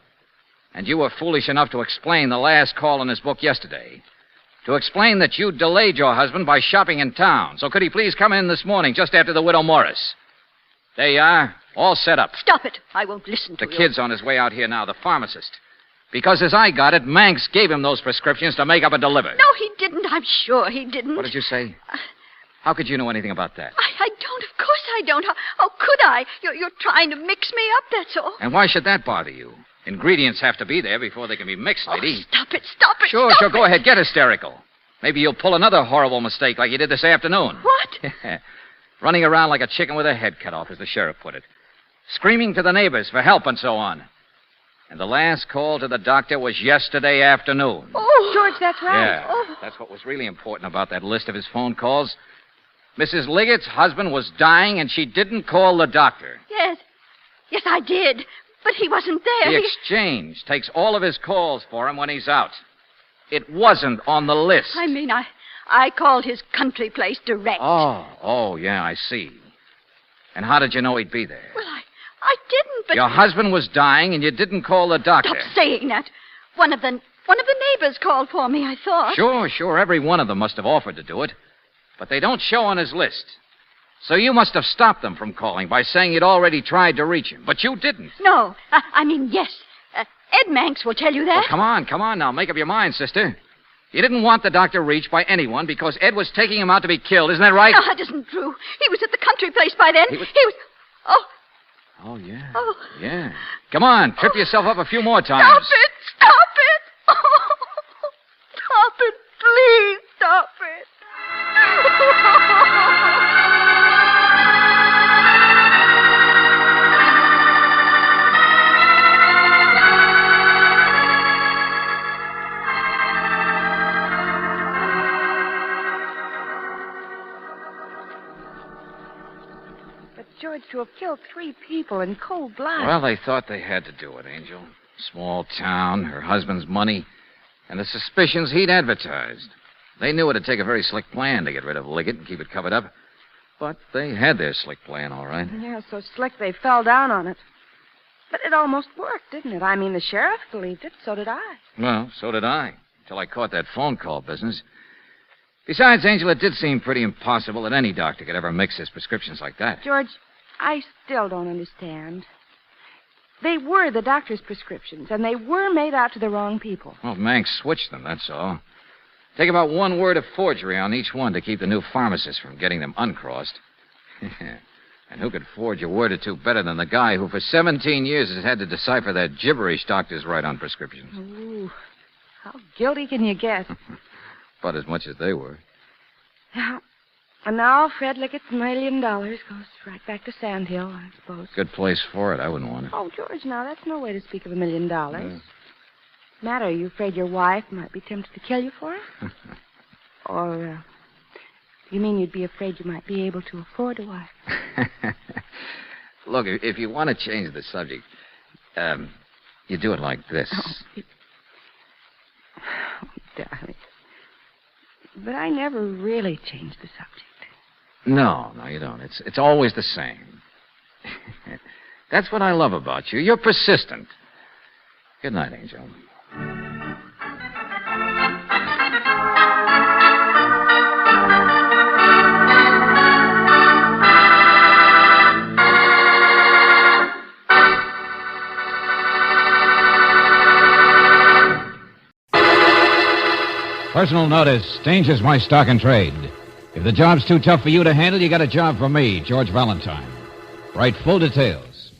And you were foolish enough to explain the last call in his book yesterday. To explain that you delayed your husband by shopping in town. So could he please come in this morning just after the widow Morris? There you are, all set up. Stop it. I won't listen to The you. kid's on his way out here now, the pharmacist. Because as I got it, Manx gave him those prescriptions to make up and deliver. No, he didn't. I'm sure he didn't. What did you say? How could you know anything about that? I don't. Of course I don't. How could I? You're trying to mix me up, that's all. And why should that bother you? Ingredients have to be there before they can be mixed, lady. Stop it. Sure, go ahead. Get hysterical. Maybe you'll pull another horrible mistake like you did this afternoon. What? Running around like a chicken with a head cut off, as the sheriff put it. Screaming to the neighbors for help and so on. And the last call to the doctor was yesterday afternoon. Oh, George, that's right. Yeah. Oh. That's what was really important about that list of his phone calls. Mrs. Liggett's husband was dying, and she didn't call the doctor. Yes. Yes, I did. But he wasn't there. The exchange takes all of his calls for him when he's out. It wasn't on the list. I mean, I called his country place direct. Oh, yeah, I see. And how did you know he'd be there? Well, I didn't, but... Your husband was dying, and you didn't call the doctor. Stop saying that. One of the neighbors called for me, I thought. Sure. Every one of them must have offered to do it. But they don't show on his list. So you must have stopped them from calling by saying you'd already tried to reach him. But you didn't. No. I mean, yes. Ed Manx will tell you that. Well, come on now. Make up your mind, sister. You didn't want the doctor reached by anyone because Ed was taking him out to be killed. Isn't that right? No, that isn't true. He was at the country place by then. He was... Oh. Oh, yeah. Oh. Yeah. Come on. Trip yourself up a few more times. Stop it. Stop it. Oh. Stop it. Please stop it. But, George, to have killed 3 people in cold blood. Well, they thought they had to do it, Angel. Small town, her husband's money, and the suspicions he'd advertised. They knew it'd take a very slick plan to get rid of Liggett and keep it covered up. But they had their slick plan, all right. Yeah, so slick they fell down on it. But it almost worked, didn't it? I mean, the sheriff believed it, so did I. Well, so did I, until I caught that phone call business. Besides, Angel, it did seem pretty impossible that any doctor could ever mix his prescriptions like that. George, I still don't understand. They were the doctor's prescriptions, and they were made out to the wrong people. Well, Manx switched them, that's all. Take about 1 word of forgery on each one to keep the new pharmacist from getting them uncrossed. And who could forge a word or two better than the guy who for 17 years has had to decipher that gibberish doctors write on prescriptions? Ooh, how guilty can you get? About as much as they were. And now Fred Liggett's $1 million goes right back to Sandhill, I suppose. Good place for it. I wouldn't want it. Oh, George, now that's no way to speak of $1 million. Matter, are you afraid your wife might be tempted to kill you for it? Or, you mean you'd be afraid you might be able to afford a wife? Look, if you want to change the subject, you do it like this. Oh, darling. But I never really change the subject. No, you don't. It's always the same. That's what I love about you. You're persistent. Good night, Angel. Personal notice. Danger's my stock and trade. If the job's too tough for you to handle, you got a job for me, George Valentine. Write full details.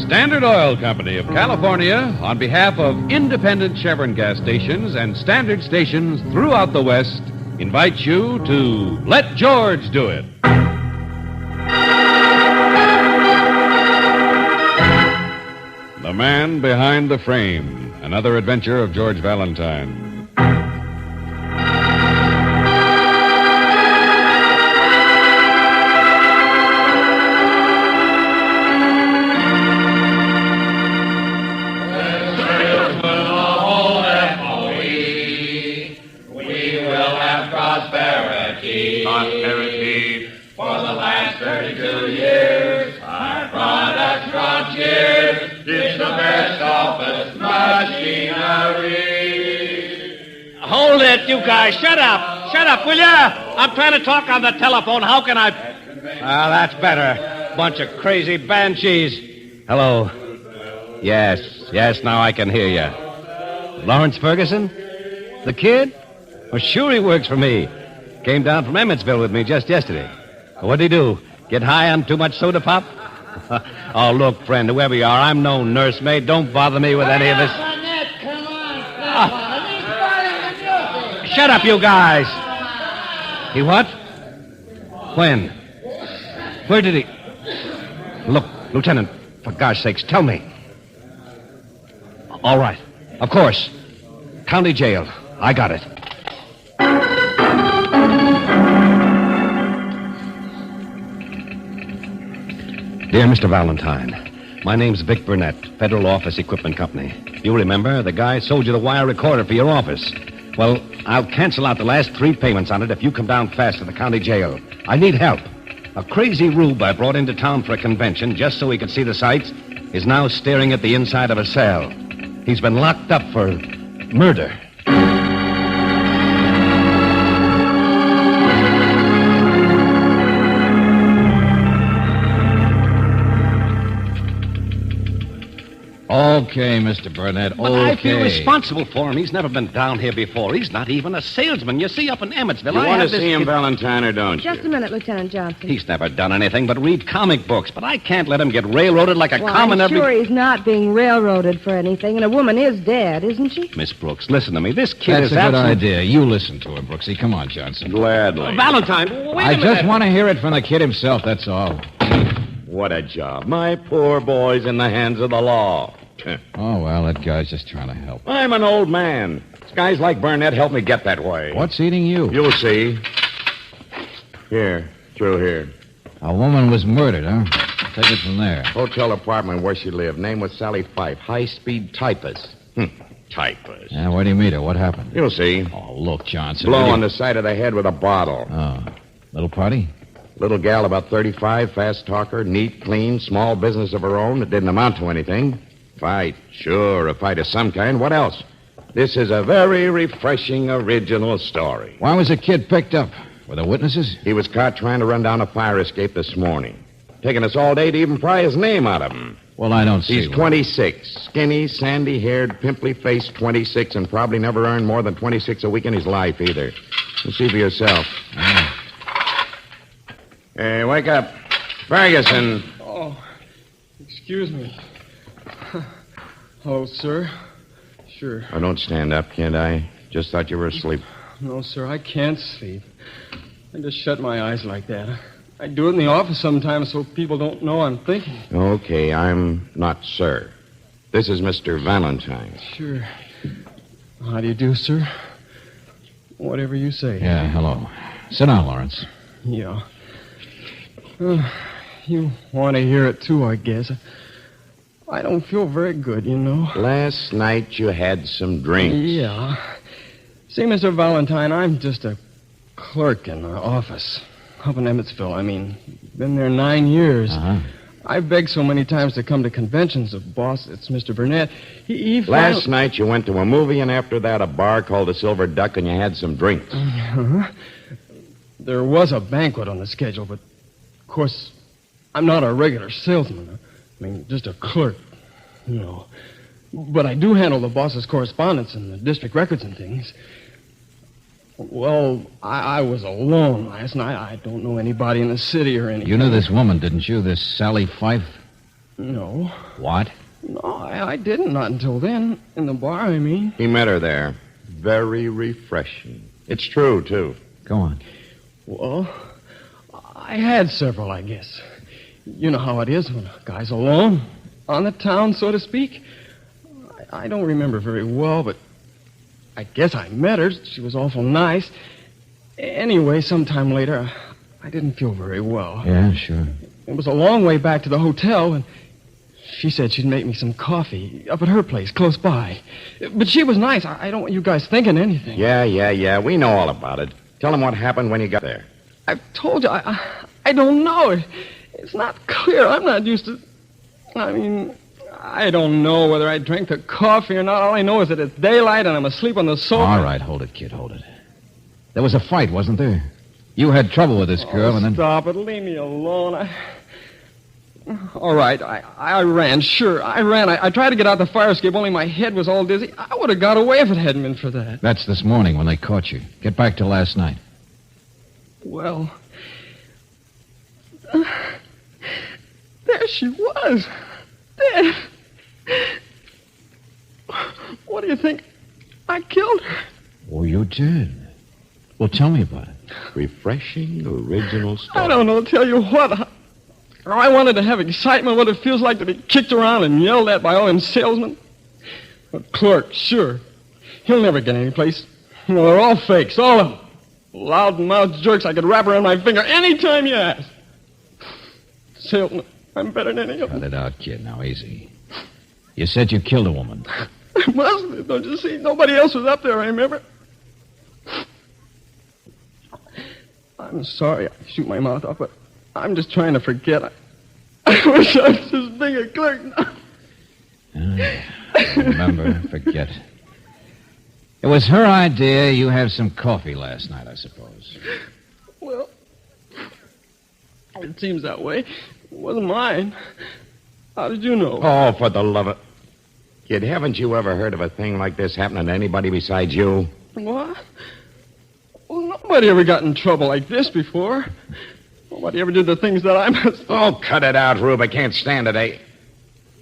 Standard Oil Company of California, on behalf of independent Chevron gas stations and standard stations throughout the West, invites you to Let George Do It. The Man Behind the Frame, another adventure of George Valentine. Prosperity. For the last 32 years, our products brought cheers. It's the best office machinery. Hold it, you guys. Shut up. Shut up, will ya? I'm trying to talk on the telephone. How can I... Ah, that's better. Bunch of crazy banshees. Hello. Yes, now I can hear you. Lawrence Ferguson? The kid? Well, sure he works for me. Came down from Emmetsville with me just yesterday. What'd he do? Get high on too much soda pop? Oh, look, friend, whoever you are, I'm no nursemaid. Don't bother me with any of this. Shut up, you guys. He what? When? Where did he... Look, Lieutenant, for gosh sakes, tell me. All right. Of course. County jail. I got it. Dear Mr. Valentine, my name's Vic Burnett, Federal Office Equipment Company. You remember, the guy sold you the wire recorder for your office. Well, I'll cancel out the last 3 payments on it if you come down fast to the county jail. I need help. A crazy rube I brought into town for a convention just so he could see the sights is now staring at the inside of a cell. He's been locked up for murder. Okay, Mr. Burnett, But I feel okay. responsible for him. He's never been down here before. He's not even a salesman. You see, up in Emmetsville, You I want have to this see him, kid- Valentine, or don't you? Just a minute, Lieutenant Johnson. He's never done anything but read comic books, but I can't let him get railroaded like a Well, common I'm sure he's not being railroaded for anything, and a woman is dead, isn't she? Miss Brooks, listen to me. This kid That's is a good absolute- idea. You listen to him, Brooksy. Come on, Johnson. Gladly. Valentine, wait I a minute. just want to hear it from the kid himself, that's all. What a job. My poor boy's in the hands of the law. Oh, well, that guy's just trying to help. I'm an old man. Guys like Burnett help me get that way. What's eating you? You'll see. Here, through here. A woman was murdered, huh? Take it from there. Hotel apartment where she lived. Name was Sally Fife. High-speed typist. Typist. Yeah, where'd he meet her? What happened? You'll see. Oh, look, Johnson. Blow will you- on the side of the head with a bottle. Oh. Little party? Little gal about 35, fast talker, neat, clean, small business of her own that didn't amount to anything. Fight, sure, a fight of some kind. What else? This is a very refreshing, original story. Why was the kid picked up? Were there witnesses? He was caught trying to run down a fire escape this morning. Taking us all day to even pry his name out of him. Well, I don't see He's why. 26. Skinny, sandy-haired, pimply-faced 26, and probably never earned more than 26 a week in his life, either. You see for yourself. Hey, wake up. Ferguson. Oh, excuse me. Hello, sir. Sure. Oh, don't stand up, kid. I just thought you were asleep. No, sir, I can't sleep. I just shut my eyes like that. I do it in the office sometimes so people don't know I'm thinking. Okay, I'm not sir. This is Mr. Valentine. Sure. How do you do, sir? Whatever you say. Yeah, hello. Sit down, Lawrence. Yeah. You want to hear it, too, I guess. I don't feel very good, you know. Last night you had some drinks. Yeah. See, Mr. Valentine, I'm just a clerk in the office. Up in Emmetsville, I mean. Been there 9 years. Uh-huh. I've begged so many times to come to conventions. The boss, it's Mr. Burnett. He Last night you went to a movie, and after that a bar called the Silver Duck, and you had some drinks. Uh-huh. There was a banquet on the schedule, but, of course, I'm not a regular salesman. I mean, just a clerk, you know. But I do handle the boss's correspondence and the district records and things. Well, I was alone last night. I don't know anybody in the city or anything. You knew this woman, didn't you? This Sally Fife? No. What? No, I didn't. Not until then. In the bar, I mean. He met her there. Very refreshing. It's true, too. Go on. Well, I had several, I guess. You know how it is when a guy's alone, on the town, so to speak. I don't remember very well, but I guess I met her. She was awful nice. Anyway, sometime later, I didn't feel very well. Yeah, sure. It was a long way back to the hotel, and she said she'd make me some coffee up at her place, close by. But she was nice. I don't want you guys thinking anything. Yeah. We know all about it. Tell him what happened when you got there. I've told you, I don't know. It's not clear. I'm not used to... I mean, I don't know whether I drank the coffee or not. All I know is that it's daylight and I'm asleep on the sofa. All right, hold it, kid, hold it. There was a fight, wasn't there? You had trouble with this girl, and then... Stop it. Leave me alone. All right, I ran. Sure, I ran. I tried to get out the fire escape, only my head was all dizzy. I would have got away if it hadn't been for that. That's this morning when they caught you. Get back to last night. Well... she was. Dead. What do you think? I killed her. Oh, you did? Well, tell me about it. Refreshing, original story. I don't know, tell you what. I wanted to have excitement, what it feels like to be kicked around and yelled at by all them salesmen. But clerk, sure. He'll never get any place. You know, they're all fakes, all of them. Loud-mouthed jerks I could wrap around my finger any time you ask. Salesman, I'm better than any of them. Cut it out, kid. Now, easy. You said you killed a woman. I must have, don't you see? Nobody else was up there, I remember. I'm sorry I shoot my mouth off, but I'm just trying to forget. I wish I was as big a clerk now. Remember, forget. It was her idea you had some coffee last night, I suppose. Well, it seems that way. It wasn't mine. How did you know? Oh, for the love of... Kid, haven't you ever heard of a thing like this happening to anybody besides you? What? Well, nobody ever got in trouble like this before. Nobody ever did the things that I must... Oh, cut it out, Rube. I can't stand it, eh?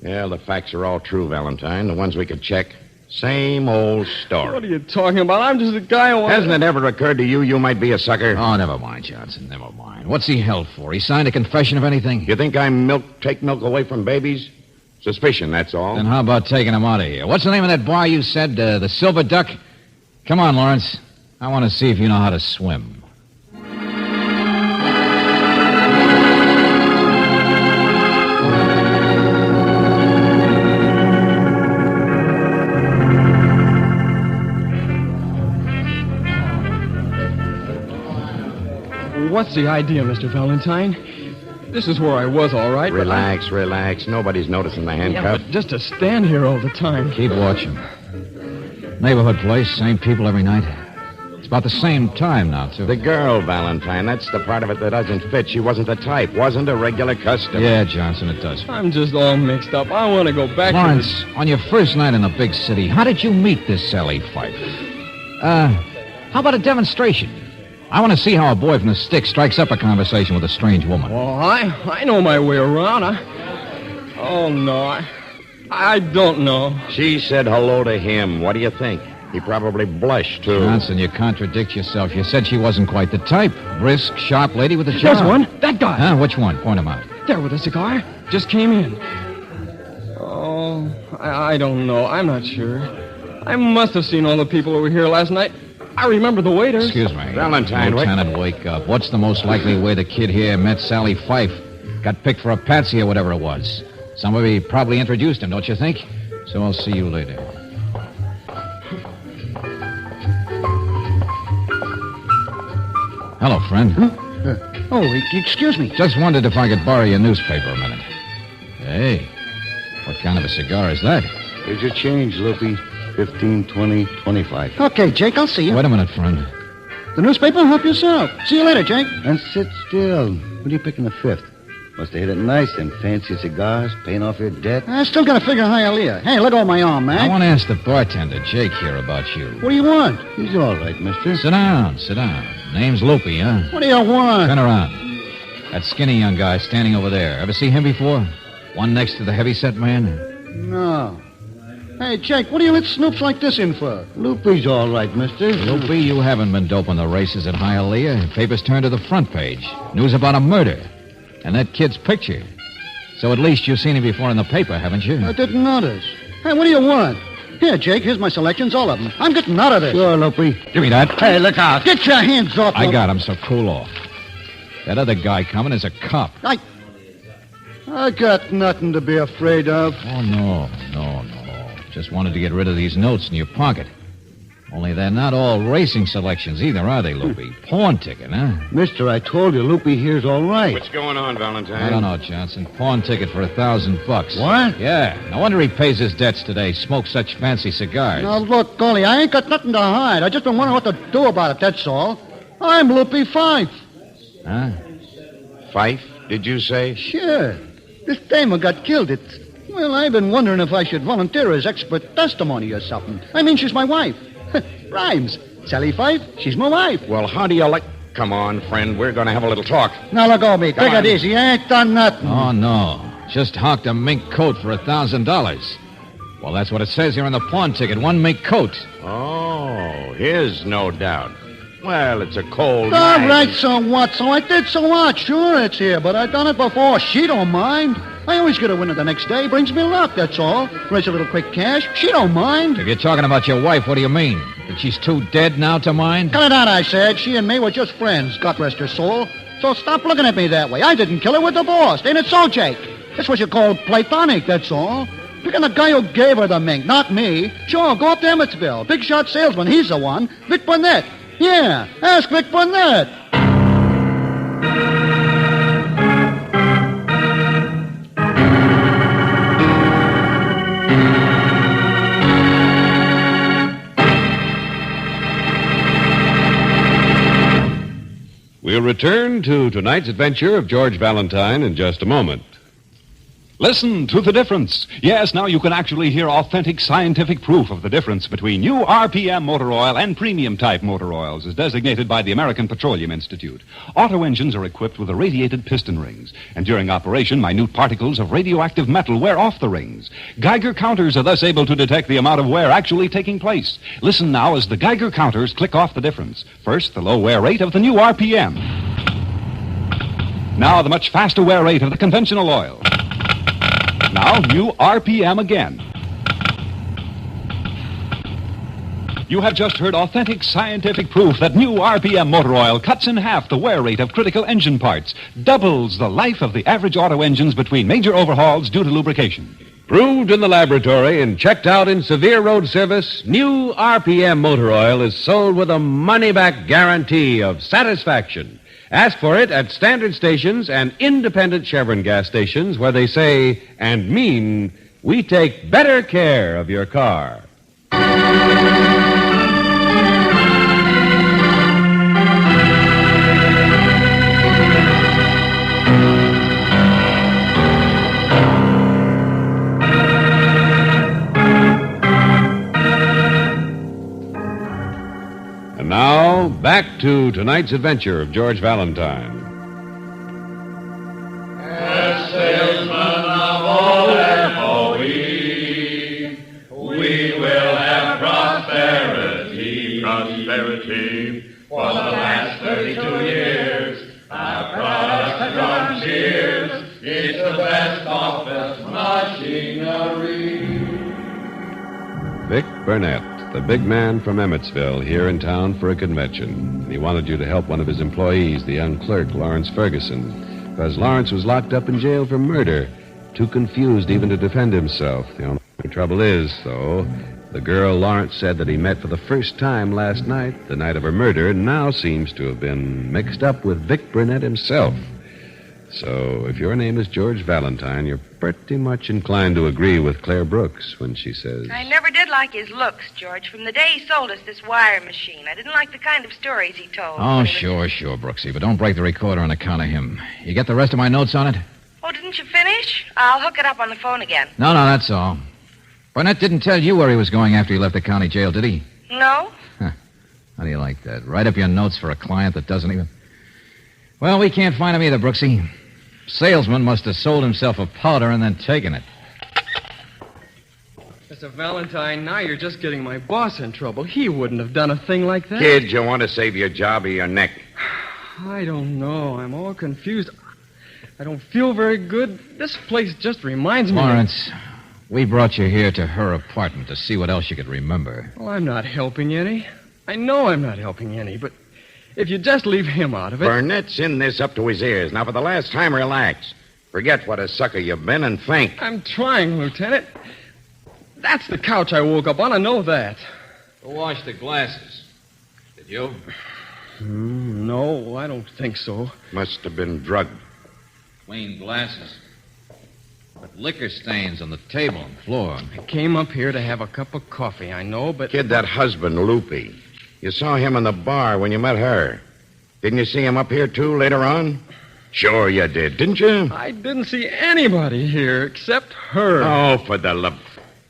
Yeah, the facts are all true, Valentine. The ones we could check. Same old story. What are you talking about? I'm just a guy who... Hasn't it ever occurred to you might be a sucker? Oh, never mind, Johnson, never mind. What's he held for? He signed a confession of anything? You think I take milk away from babies? Suspicion, that's all. Then how about taking him out of here? What's the name of that bar you said? The Silver Duck? Come on, Lawrence. I want to see if you know how to swim. What's the idea, Mr. Valentine? This is where I was, all right. Relax, relax. Nobody's noticing the handcuff. Yeah, but just to stand here all the time. Keep watching. Neighborhood place, same people every night. It's about the same time now, too. The girl, Valentine, that's the part of it that doesn't fit. She wasn't the type, wasn't a regular customer. Yeah, Johnson, it does. I'm just all mixed up. I want to go back Lawrence, on your first night in the big city, how did you meet this Sally Fife? How about a demonstration? I want to see how a boy from the stick strikes up a conversation with a strange woman. Well, I know my way around. Oh, no. I don't know. She said hello to him. What do you think? He probably blushed, too. Johnson, you contradict yourself. You said she wasn't quite the type. Brisk, sharp lady with a job. There's one. That guy. Huh? Which one? Point him out. There with a cigar. Just came in. Oh, I don't know. I'm not sure. I must have seen all the people who were here last night. I remember the waiters. Excuse me. Valentine, Lieutenant, wake up. What's the most likely way the kid here met Sally Fife? Got picked for a patsy or whatever it was. Somebody probably introduced him, don't you think? So I'll see you later. Hello, friend. Oh, excuse me. Just wondered if I could borrow your newspaper a minute. Hey, what kind of a cigar is that? Here's your change, Loopy. 15, 20, 25. Okay, Jake, I'll see you. Wait a minute, friend. The newspaper? Help yourself. See you later, Jake. And sit still. What are you picking the fifth? Must have hit it nice, them fancy cigars, paying off your debt. I still got to figure Hialeah. Hey, let go of my arm, man. I want to ask the bartender, Jake, here about you. What do you want? He's all right, mister. Sit down, sit down. Name's Loopy, huh? What do you want? Turn around. That skinny young guy standing over there. Ever see him before? One next to the heavy-set man? No. Hey, Jake, what do you let snoops like this in for? Loopy's all right, mister. Loopy, you haven't been doping the races at Hialeah. Papers turned to the front page. News about a murder. And that kid's picture. So at least you've seen him before in the paper, haven't you? I didn't notice. Hey, what do you want? Here, Jake, here's my selections, all of them. I'm getting out of this. Sure, Loopy. Give me that. Hey, look out. Get your hands off I got him, so cool off. That other guy coming is a cop. I got nothing to be afraid of. Oh, no. Just wanted to get rid of these notes in your pocket. Only they're not all racing selections either, are they, Loopy? Pawn ticket, huh? Mister, I told you, Loopy here's all right. What's going on, Valentine? I don't know, Johnson. Pawn ticket for $1,000. What? Yeah. No wonder he pays his debts today. Smokes such fancy cigars. Now, look, Golly, I ain't got nothing to hide. I just been wondering what to do about it, that's all. I'm Loopy Fife. Huh? Fife, did you say? Sure. This dame who got killed, well, I've been wondering if I should volunteer as expert testimony or something. I mean, she's my wife. Rhymes. Sally Fife, she's my wife. Well, how do you like... Come on, friend. We're going to have a little talk. Now, let go of me. Take it easy. I ain't done nothing. Oh, no. Just hawked a mink coat for $1,000. Well, that's what it says here on the pawn ticket. One mink coat. Oh, his, no doubt. Well, it's a cold All night. right, so what? So I did, so what? Sure, it's here, but I've done it before. She don't mind. I always get a winner the next day. Brings me luck, that's all. Raise a little quick cash. She don't mind. If you're talking about your wife, what do you mean? That she's too dead now to mind? Cut it out, I said. She and me were just friends, God rest her soul. So stop looking at me that way. I didn't kill her, we're divorced. Ain't it so, Jake? That's what you call platonic, that's all. Picking the guy who gave her the mink, not me. Sure, go up to Emmetsville. Big shot salesman, he's the one. Vic Burnett. Yeah, ask Vic Burnett. We'll return to tonight's adventure of George Valentine in just a moment. Listen to the difference. Yes, now you can actually hear authentic scientific proof of the difference between new RPM motor oil and premium-type motor oils as designated by the American Petroleum Institute. Auto engines are equipped with irradiated piston rings, and during operation, minute particles of radioactive metal wear off the rings. Geiger counters are thus able to detect the amount of wear actually taking place. Listen now as the Geiger counters click off the difference. First, the low wear rate of the new RPM. Now, the much faster wear rate of the conventional oil. Now, new RPM again. You have just heard authentic scientific proof that new RPM motor oil cuts in half the wear rate of critical engine parts, doubles the life of the average auto engines between major overhauls due to lubrication. Proved in the laboratory and checked out in severe road service, new RPM motor oil is sold with a money-back guarantee of satisfaction. Ask for it at standard stations and independent Chevron gas stations where they say and mean, we take better care of your car. And now, back to tonight's adventure of George Valentine. As salesmen of old FOE, we will have prosperity. Prosperity. For the last 32 years, our products have drawn cheers. It's the best office machinery. Vic Burnett, the big man from Emmetsville, here in town for a convention. He wanted you to help one of his employees, the young clerk, Lawrence Ferguson, because Lawrence was locked up in jail for murder, too confused even to defend himself. The only trouble is, though, the girl Lawrence said that he met for the first time last night, the night of her murder, now seems to have been mixed up with Vic Burnett himself. So, if your name is George Valentine, you're pretty much inclined to agree with Claire Brooks when she says... I never did like his looks, George. From the day he sold us this wire machine, I didn't like the kind of stories he told. Oh, sure, Brooksy, but don't break the recorder on account of him. You get the rest of my notes on it? Oh, didn't you finish? I'll hook it up on the phone again. No, that's all. Burnett didn't tell you where he was going after he left the county jail, did he? No. How do you like that? Write up your notes for a client that doesn't even... Well, we can't find him either, Brooksy. Salesman must have sold himself a powder and then taken it. Mr. Valentine, now you're just getting my boss in trouble. He wouldn't have done a thing like that. Kid, you want to save your job or your neck? I don't know. I'm all confused. I don't feel very good. This place just reminds me... Lawrence, we brought you here to her apartment to see what else you could remember. Well, I'm not helping any. I know I'm not helping any, but if you just leave him out of it... Burnett's in this up to his ears. Now, for the last time, relax. Forget what a sucker you've been and think. I'm trying, Lieutenant. That's the couch I woke up on. I know that. Go wash the glasses. Did you? No, I don't think so. Must have been drugged. Clean glasses. But liquor stains on the table and floor. I came up here to have a cup of coffee, I know, but... Kid, that husband, Loopy. You saw him in the bar when you met her. Didn't you see him up here, too, later on? Sure you did, didn't you? I didn't see anybody here except her. Oh, for the love...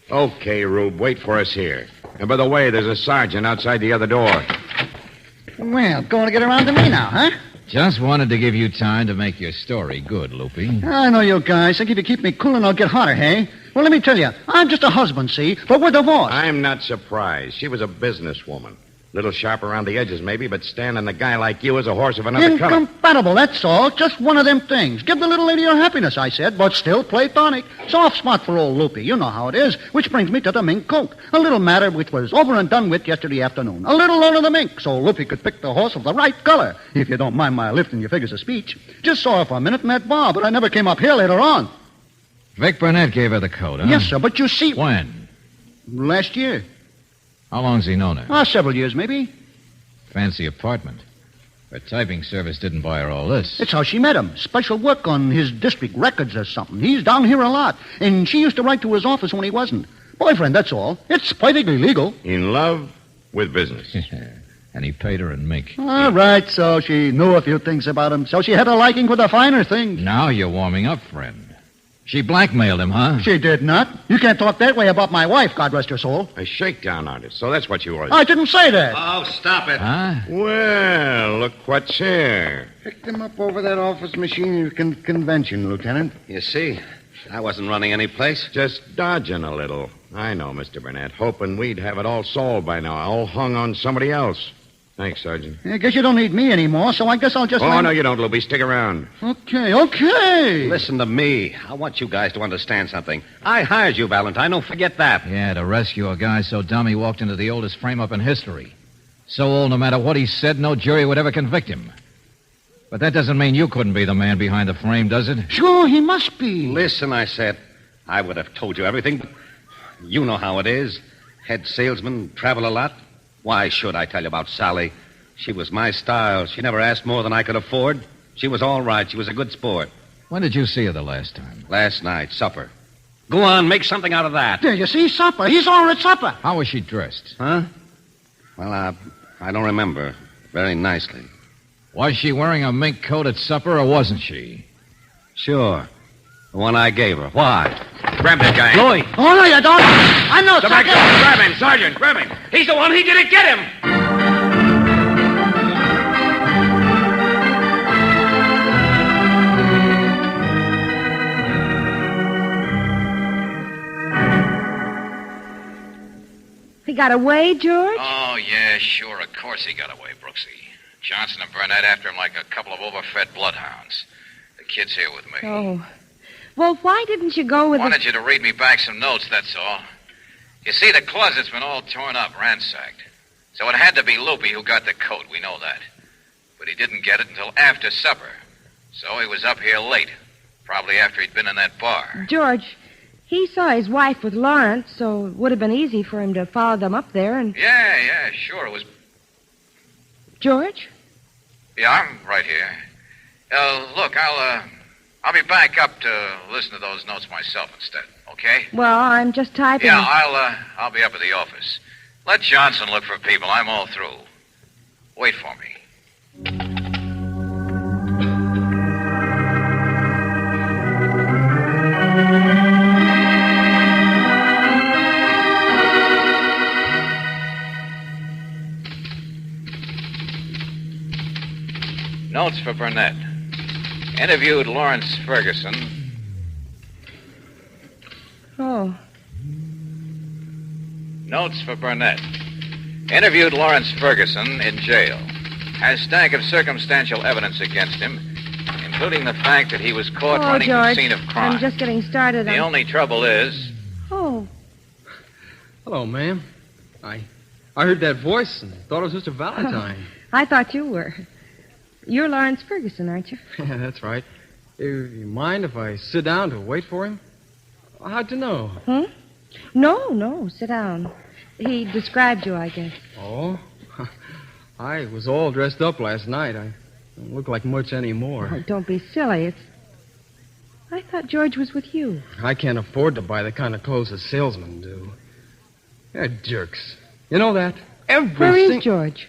Okay, Rube, wait for us here. And by the way, there's a sergeant outside the other door. Well, going to get around to me now, huh? Just wanted to give you time to make your story good, Loopy. I know you guys. Think if you keep me cool and I'll get hotter, hey? Well, let me tell you, I'm just a husband, see? But we're divorced. I'm not surprised. She was a businesswoman. Little sharp around the edges, maybe, but standing a guy like you as a horse of another color. Incompatible, that's all. Just one of them things. Give the little lady her happiness, I said, but still platonic. Soft spot for old Loopy. You know how it is. Which brings me to the mink coat. A little matter which was over and done with yesterday afternoon. A little loan of the mink, so Loopy could pick the horse of the right color. If you don't mind my lifting your figures of speech. Just saw her for a minute in that bar, but I never came up here later on. Vic Burnett gave her the coat, huh? Yes, sir, but you see... When? Last year. How long's he known her? Several years, maybe. Fancy apartment. Her typing service didn't buy her all this. It's how she met him. Special work on his district records or something. He's down here a lot. And she used to write to his office when he wasn't. Boyfriend, that's all. It's perfectly legal. In love with business. And he paid her in mink. All right, so she knew a few things about him. So she had a liking for the finer things. Now you're warming up, friend. She blackmailed him, huh? She did not. You can't talk that way about my wife, God rest her soul. A shakedown artist, so that's what you were. I didn't say that. Oh, stop it. Huh? Well, look what's here. Picked him up over that office machine convention, Lieutenant. You see, I wasn't running any place. Just dodging a little. I know, Mr. Burnett. Hoping we'd have it all solved by now. All hung on somebody else. Thanks, Sergeant. I guess you don't need me anymore, so I guess I'll just... Oh, no, you don't, Loopy. Stick around. Okay. Listen to me. I want you guys to understand something. I hired you, Valentine. Don't forget that. Yeah, to rescue a guy so dumb he walked into the oldest frame-up in history. So old, no matter what he said, no jury would ever convict him. But that doesn't mean you couldn't be the man behind the frame, does it? Sure, he must be. Listen, I said. I would have told you everything, but you know how it is. Head salesman, travel a lot. Why should I tell you about Sally? She was my style. She never asked more than I could afford. She was all right. She was a good sport. When did you see her the last time? Last night, supper. Go on, make something out of that. There, you see, supper. He's all at supper. How was she dressed? Huh? Well, I don't remember. Very nicely. Was she wearing a mink coat at supper, or wasn't she? Sure. The one I gave her. Why? Grab that guy. Louis. Oh, no, you don't. I know, Come back. Grab him, Sergeant. Grab him. He's the one. He did it. Get him. He got away, George? Oh, yeah, sure. Of course he got away, Brooksy. Johnson and Burnett after him like a couple of overfed bloodhounds. The kid's here with me. Oh. Well, why didn't you go with Wanted you to read me back some notes, that's all. You see, the closet's been all torn up, ransacked. So it had to be Loopy who got the coat, we know that. But he didn't get it until after supper. So he was up here late. Probably after he'd been in that bar. George, he saw his wife with Lawrence, so it would have been easy for him to follow them up there and... Yeah, sure. It was... George? Yeah, I'm right here. Look, I'll be back up to listen to those notes myself instead, okay? Well, I'm just typing. Yeah, I'll be up at the office. Let Johnson look for people. I'm all through. Wait for me. Notes for Burnett. Interviewed Lawrence Ferguson. Oh. Notes for Burnett. Interviewed Lawrence Ferguson in jail. Has stack of circumstantial evidence against him, including the fact that he was caught running George, the scene of crime. I'm just getting started. The only trouble is... Oh. Hello, ma'am. I heard that voice and thought it was Mr. Valentine. I thought you were. You're Lawrence Ferguson, aren't you? Yeah, that's right. You mind if I sit down to wait for him? How'd you know? No, sit down. He described you, I guess. Oh? I was all dressed up last night. I don't look like much anymore. Oh, don't be silly. I thought George was with you. I can't afford to buy the kind of clothes a salesmen do. They're jerks. You know that? Where is George?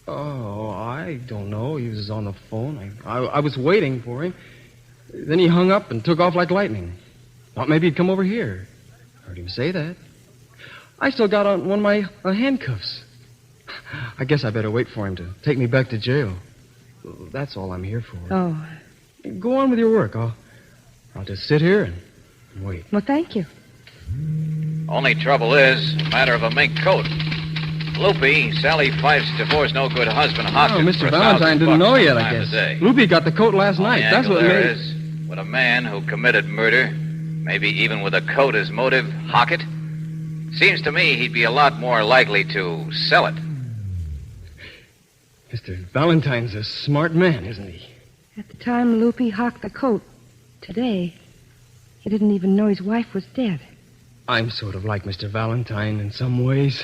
Oh, I don't know. He was on the phone. I was waiting for him. Then he hung up and took off like lightning. Thought maybe he'd come over here. Heard him say that. I still got on one of my handcuffs. I guess I better wait for him to take me back to jail. That's all I'm here for. Oh. Go on with your work. I'll just sit here and wait. Well, thank you. Only trouble is, a matter of a mink coat. Loopy, Sally Fife's divorced no good husband, Hawkins. Oh, Mr. Valentine didn't know yet, I guess. Loopy got the coat last night. That's what made it. With a man who committed murder, maybe even with a coat as motive, hock it, seems to me he'd be a lot more likely to sell it. Mr. Valentine's a smart man, isn't he? At the time Loopy hocked the coat, today, he didn't even know his wife was dead. I'm sort of like Mr. Valentine in some ways.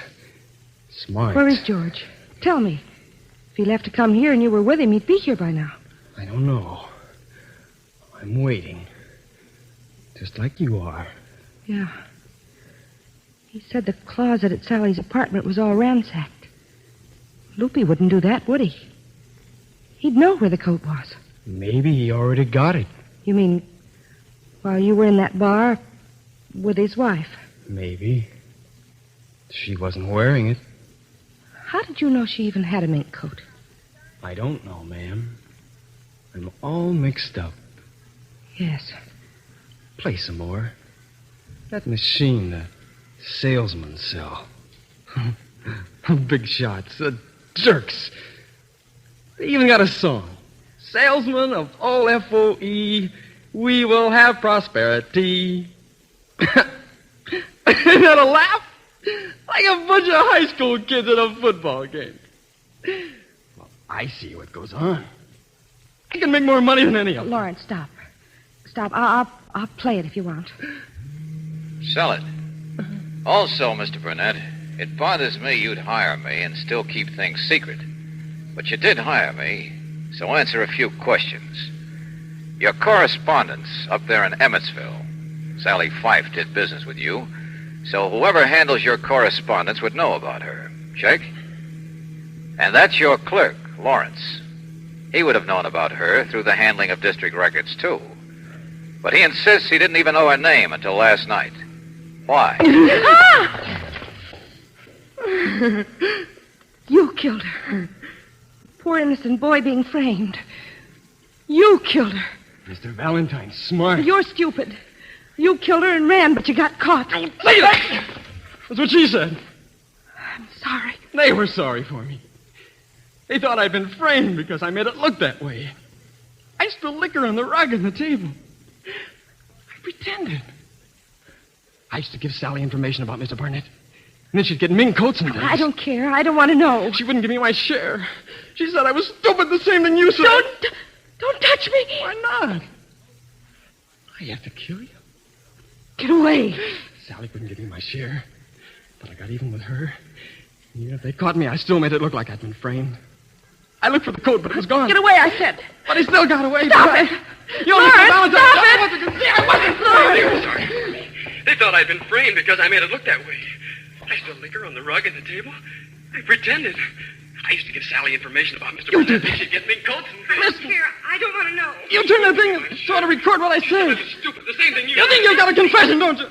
Smart. Where is George? Tell me. If he left to come here and you were with him, he'd be here by now. I don't know. I'm waiting. Just like you are. Yeah. He said the closet at Sally's apartment was all ransacked. Loopy wouldn't do that, would he? He'd know where the coat was. Maybe he already got it. You mean while you were in that bar with his wife? Maybe. She wasn't wearing it. How did you know she even had a mink coat? I don't know, ma'am. I'm all mixed up. Yes. Play some more. That machine the salesmen sell. Big shots. Jerks. They even got a song. Salesman of all FOE, we will have prosperity. Isn't that a laugh? Like a bunch of high school kids at a football game. Well, I see what goes on. I can make more money than any of them. Lawrence, stop. Stop. I'll play it if you want. Sell it. Also, Mr. Burnett, it bothers me you'd hire me and still keep things secret. But you did hire me, so answer a few questions. Your correspondence up there in Emmetsville. Sally Fife did business with you, so whoever handles your correspondence would know about her. Check? And that's your clerk, Lawrence. He would have known about her through the handling of district records, too. But he insists he didn't even know her name until last night. Why? You killed her. Poor innocent boy being framed. You killed her. Mr. Valentine's smart. You're stupid. You killed her and ran, but you got caught. Don't say that! That's what she said. I'm sorry. They were sorry for me. They thought I'd been framed because I made it look that way. I spilled liquor on the rug and the table. I pretended. I used to give Sally information about Mr. Burnett. And then she'd get mink coats and things. I don't care. I don't want to know. She wouldn't give me my share. She said I was stupid, the same thing you said. Don't touch me. Why not? I have to kill you. Get away. Sally couldn't give me my share. But I got even with her. And even if they caught me, I still made it look like I'd been framed. I looked for the coat, but it was gone. Get away, I said. But he still got away. Stop it. You only said Valentine. I wasn't framed. Sorry for me. They thought I'd been framed because I made it look that way. I spilled liquor on the rug and the table. I pretended. I used to give Sally information about Mr. Burnett. She'd get mink coats and things. Listen here, I don't want to know. You turn that thing and try to record what I say. Stupid, the same thing You think you got a confession, don't you?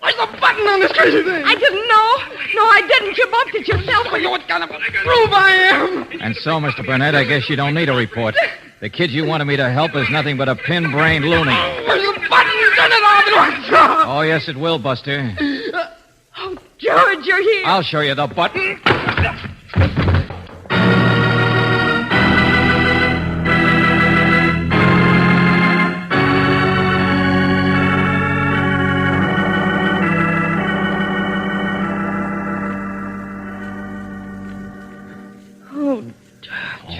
Where's the button on this crazy thing? I didn't know. No, I didn't. You bumped it yourself. I know what kind of proof I am. And so, Mr. Burnett, I guess you don't need a report. The kid you wanted me to help is nothing but a pin-brained loony. Where's the button? Turn it off. Oh, yes, it will, Buster. Oh, George, you're here. I'll show you the button.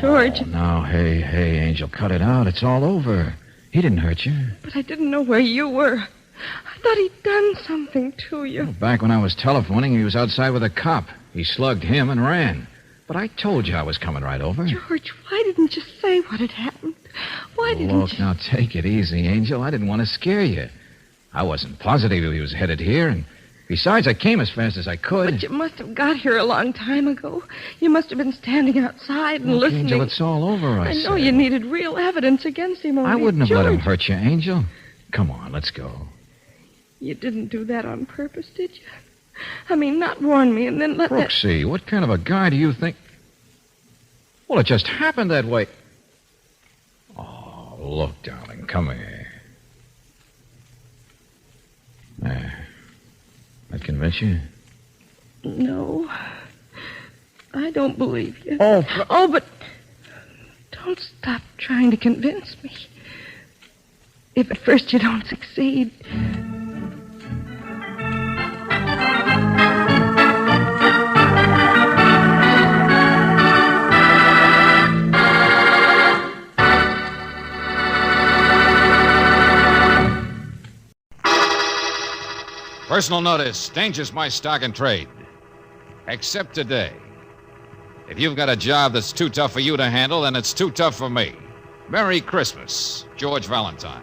George. Oh, no, hey, Angel, cut it out. It's all over. He didn't hurt you. But I didn't know where you were. I thought he'd done something to you. Well, back when I was telephoning, he was outside with a cop. He slugged him and ran. But I told you I was coming right over. George, why didn't you say what had happened? Why didn't Look, now take it easy, Angel. I didn't want to scare you. I wasn't positive he was headed here, and besides, I came as fast as I could. But you must have got here a long time ago. You must have been standing outside and listening. Angel, it's all over, I know you needed real evidence against him. I wouldn't have George. let him hurt you, Angel. Come on, let's go. You didn't do that on purpose, did you? I mean, not warn me and then let Brooksy, what kind of a guy do you think... Well, it just happened that way. look, darling, come here. There. That convince you? No. I don't believe you. Oh, but don't stop trying to convince me. If at first you don't succeed. Personal notice. Danger's my stock and trade. Except today. If you've got a job that's too tough for you to handle, then it's too tough for me. Merry Christmas, George Valentine.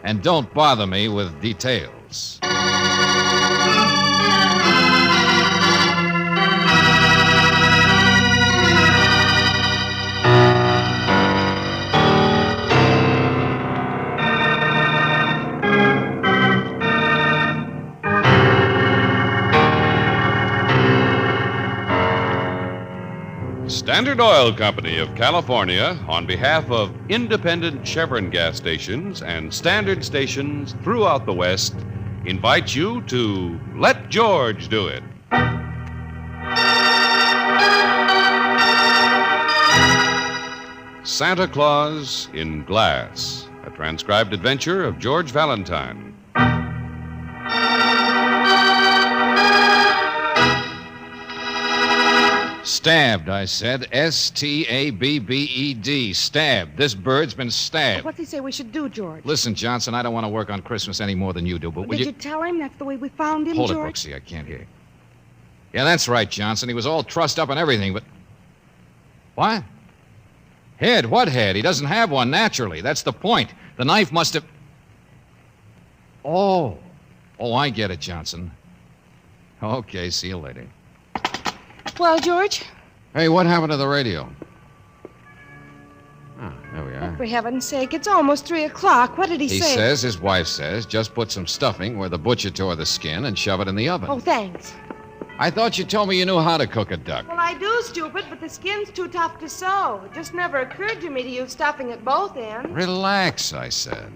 And don't bother me with details. Standard Oil Company of California, on behalf of independent Chevron gas stations and standard stations throughout the West, invites you to Let George Do It. Santa Claus in Glass, a transcribed adventure of George Valentine. Stabbed, I said. S-T-A-B-B-E-D. Stabbed. This bird's been stabbed. What do you say we should do, George? Listen, Johnson, I don't want to work on Christmas any more than you do, but will Did you tell him that's the way we found him, Hold George? it, Brooksy. I can't hear. Yeah, that's right, Johnson. He was all trussed up and everything, but... What? Head? What head? He doesn't have one, naturally. That's the point. The knife must have... Oh, I get it, Johnson. Okay, see you later. Well, George? Hey, what happened to the radio? Oh, there we are. For heaven's sake, it's almost 3 o'clock. What did he say? He says, his wife says, just put some stuffing where the butcher tore the skin and shove it in the oven. Oh, thanks. I thought you told me you knew how to cook a duck. Well, I do, stupid, but the skin's too tough to sew. It just never occurred to me to use stuffing at both ends. Relax, I said.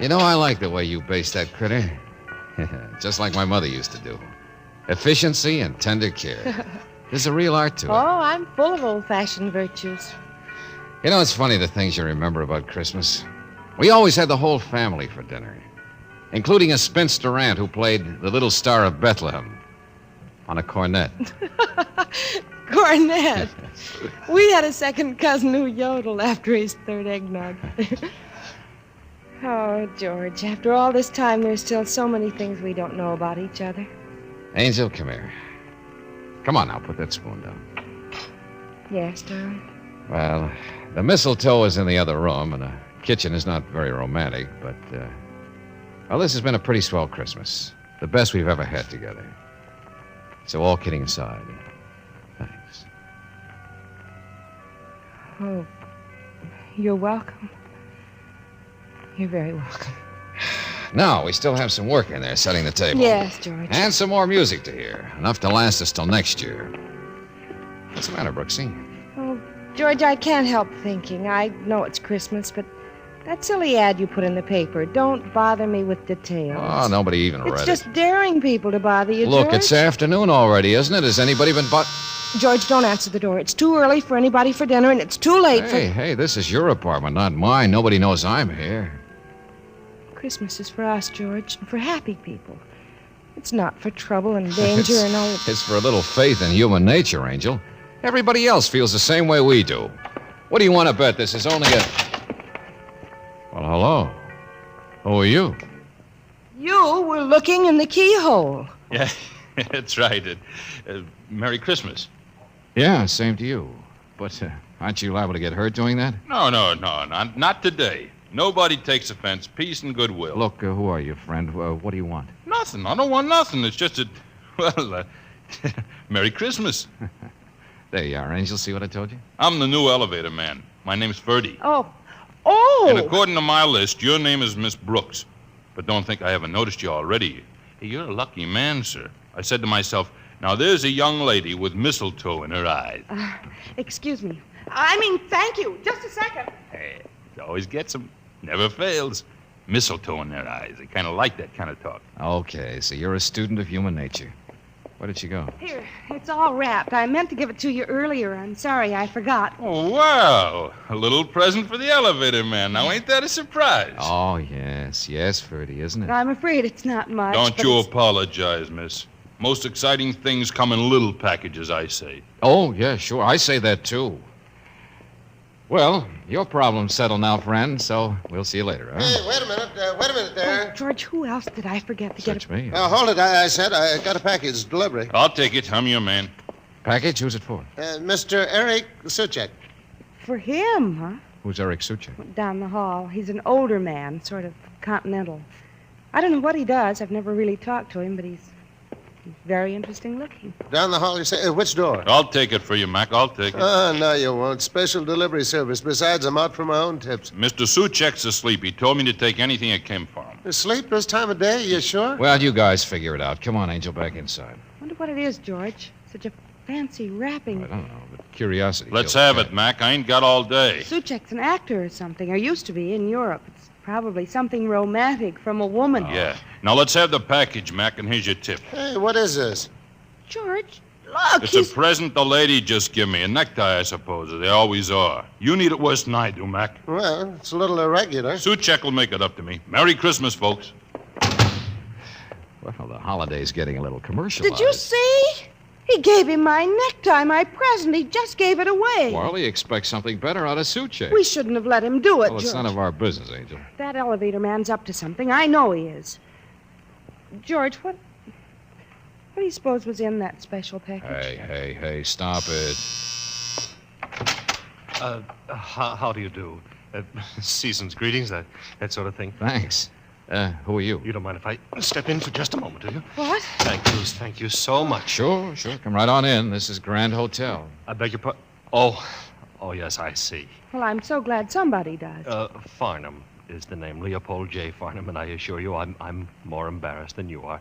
You know, I like the way you baste that critter. Just like my mother used to do. Efficiency and tender care. There's a real art to it. Oh, I'm full of old-fashioned virtues. You know, it's funny the things you remember about Christmas. We always had the whole family for dinner, including a spinster aunt who played the little star of Bethlehem on a cornet. Cornet. We had a second cousin who yodeled after his third eggnog. Oh, George, after all this time, there's still so many things we don't know about each other. Angel, come here. Come on now, put that spoon down. Yes, darling. Well, the mistletoe is in the other room, and the kitchen is not very romantic, but, well, this has been a pretty swell Christmas. The best we've ever had together. So, all kidding aside, thanks. Oh, you're welcome. You're very welcome. Now, we still have some work in there setting the table. Yes, George. And some more music to hear. Enough to last us till next year. What's the matter, Brooksy? Oh, George, I can't help thinking. I know it's Christmas, but that silly ad you put in the paper, don't bother me with details. Oh, nobody even read it. It's just daring people to bother you, Look, George. it's afternoon already, isn't it? Has anybody been George, don't answer the door. It's too early for anybody for dinner, and it's too late for... Hey, this is your apartment, not mine. Nobody knows I'm here. Christmas is for us, George, and for happy people. It's not for trouble and danger and all... It's for a little faith in human nature, Angel. Everybody else feels the same way we do. What do you want to bet this is only a... Well, hello. Who are you? You were looking in the keyhole. Yeah, that's right. Merry Christmas. Yeah, same to you. But aren't you liable to get hurt doing that? No, not today. Nobody takes offense. Peace and goodwill. Look, who are you, friend? What do you want? Nothing. I don't want nothing. It's just Merry Christmas. There you are, Angel. See what I told you? I'm the new elevator man. My name's Ferdy. Oh. And according to my list, your name is Miss Brooks. But don't think I haven't noticed you already. Hey, you're a lucky man, sir. I said to myself, now there's a young lady with mistletoe in her eyes. Excuse me. Thank you. Just a second. Hey, it always gets them. Never fails. Mistletoe in their eyes. They kind of like that kind of talk. Okay, so you're a student of human nature. Where did she go? Here, it's all wrapped. I meant to give it to you earlier. I'm sorry, I forgot. Oh, wow. A little present for the elevator man. Now, ain't that a surprise? Oh, yes, Ferdy, isn't it? I'm afraid it's not much. Don't you apologize, miss. Most exciting things come in little packages, I say. Oh, yeah, sure. I say that, too. Well, your problem's settled now, friend, so we'll see you later, huh? Hey, wait a minute there. Oh, George, who else did I forget to get? Me. Hold it, I said. I got a package delivery. I'll take it. I'm your man. Package? Who's it for? Mr. Eric Suchek. For him, huh? Who's Eric Suchek? Down the hall. He's an older man, sort of continental. I don't know what he does. I've never really talked to him, but he's very interesting looking. Down the hall, you say? Which door? I'll take it for you, Mac. I'll take it. No, you won't. Special delivery service. Besides, I'm out for my own tips. Mr. Suchek's asleep. He told me to take anything that came for him. Asleep this time of day? You sure? Well, you guys figure it out. Come on, Angel, back inside. Wonder what it is, George. Such a fancy wrapping. I don't know, but curiosity. Let's have it, Mac. I ain't got all day. Suchek's an actor or something, or used to be in Europe. It's probably something romantic from a woman. Yeah. Now, let's have the package, Mac, and here's your tip. Hey, what is this? George, look, It's a present the lady just gave me. A necktie, I suppose. They always are. You need it worse than I do, Mac. Well, it's a little irregular. Suchek will make it up to me. Merry Christmas, folks. Well, the holiday's getting a little commercialized. Did you see? He gave him my necktie, my present. He just gave it away. Well, he expects something better out of Suchek. We shouldn't have let him do it, Well, it's George. none of our business, Angel. That elevator man's up to something. I know he is. George, what do you suppose was in that special package? Hey, stop it. How do you do? Season's greetings, that sort of thing. Thanks. Who are you? You don't mind if I step in for just a moment, do you? What? Thank you so much. Sure. Come right on in. This is Grand Hotel. I beg your pardon. Oh, yes, I see. Well, I'm so glad somebody does. Farnham is the name, Leopold J. Farnham, and I assure you I'm more embarrassed than you are.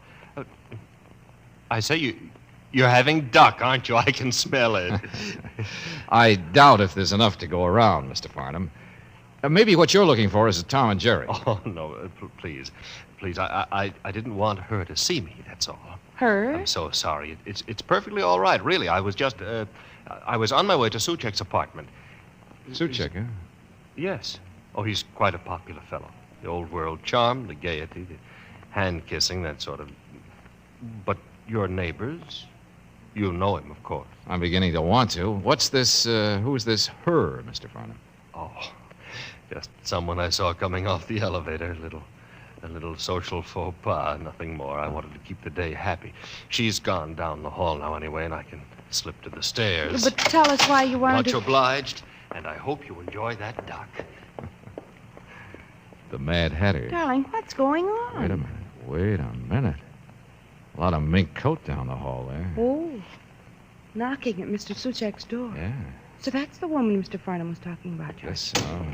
I say you're having duck, aren't you? I can smell it. I doubt if there's enough to go around, Mr. Farnham. Maybe what you're looking for is a Tom and Jerry. Oh, no, please. I didn't want her to see me, that's all. Her? I'm so sorry. It's perfectly all right, really. I was just, I was on my way to Suchek's apartment. Suchek, huh? Yes. Oh, he's quite a popular fellow. The old world charm, the gaiety, the hand-kissing, that sort of... But your neighbors, you know him, of course. I'm beginning to want to. What's this, who's this her, Mr. Farnham? Oh, just someone I saw coming off the elevator. A little social faux pas, nothing more. I wanted to keep the day happy. She's gone down the hall now anyway, and I can slip to the stairs. But tell us why you wanted Much to... obliged, and I hope you enjoy that duck. The Mad Hatter. Darling, what's going on? Wait a minute. A lot of mink coat down the hall there. Oh, knocking at Mr. Suchek's door. Yeah. So that's the woman Mr. Farnham was talking about, George. Guess so.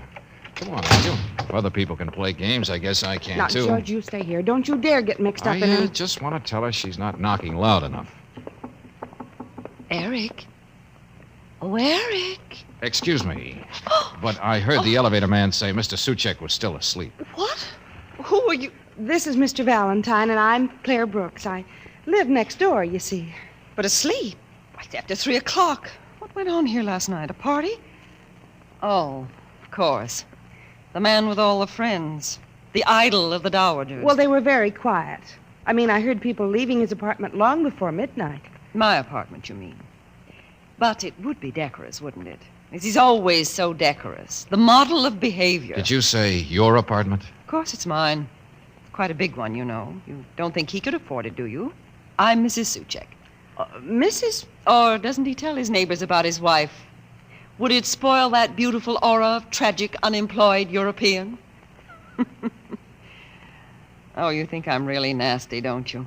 Come on, Angel. If other people can play games, I guess I can, Now, too. George, you stay here. Don't you dare get mixed up in I it. just want to tell her she's not knocking loud enough. Eric? Oh, Eric. Excuse me, but I heard the elevator man say Mr. Suchek was still asleep. What? Who are you? This is Mr. Valentine, and I'm Claire Brooks. I live next door, you see. But asleep? Right after 3 o'clock. What went on here last night? A party? Oh, of course. The man with all the friends. The idol of the dowagers. Well, they were very quiet. I mean, I heard people leaving his apartment long before midnight. My apartment, you mean? But it would be decorous, wouldn't it? As he's always so decorous. The model of behavior. Did you say your apartment? Of course it's mine. Quite a big one, you know. You don't think he could afford it, do you? I'm Mrs. Suchek. Mrs.? Or doesn't he tell his neighbors about his wife? Would it spoil that beautiful aura of tragic, unemployed European? Oh, you think I'm really nasty, don't you?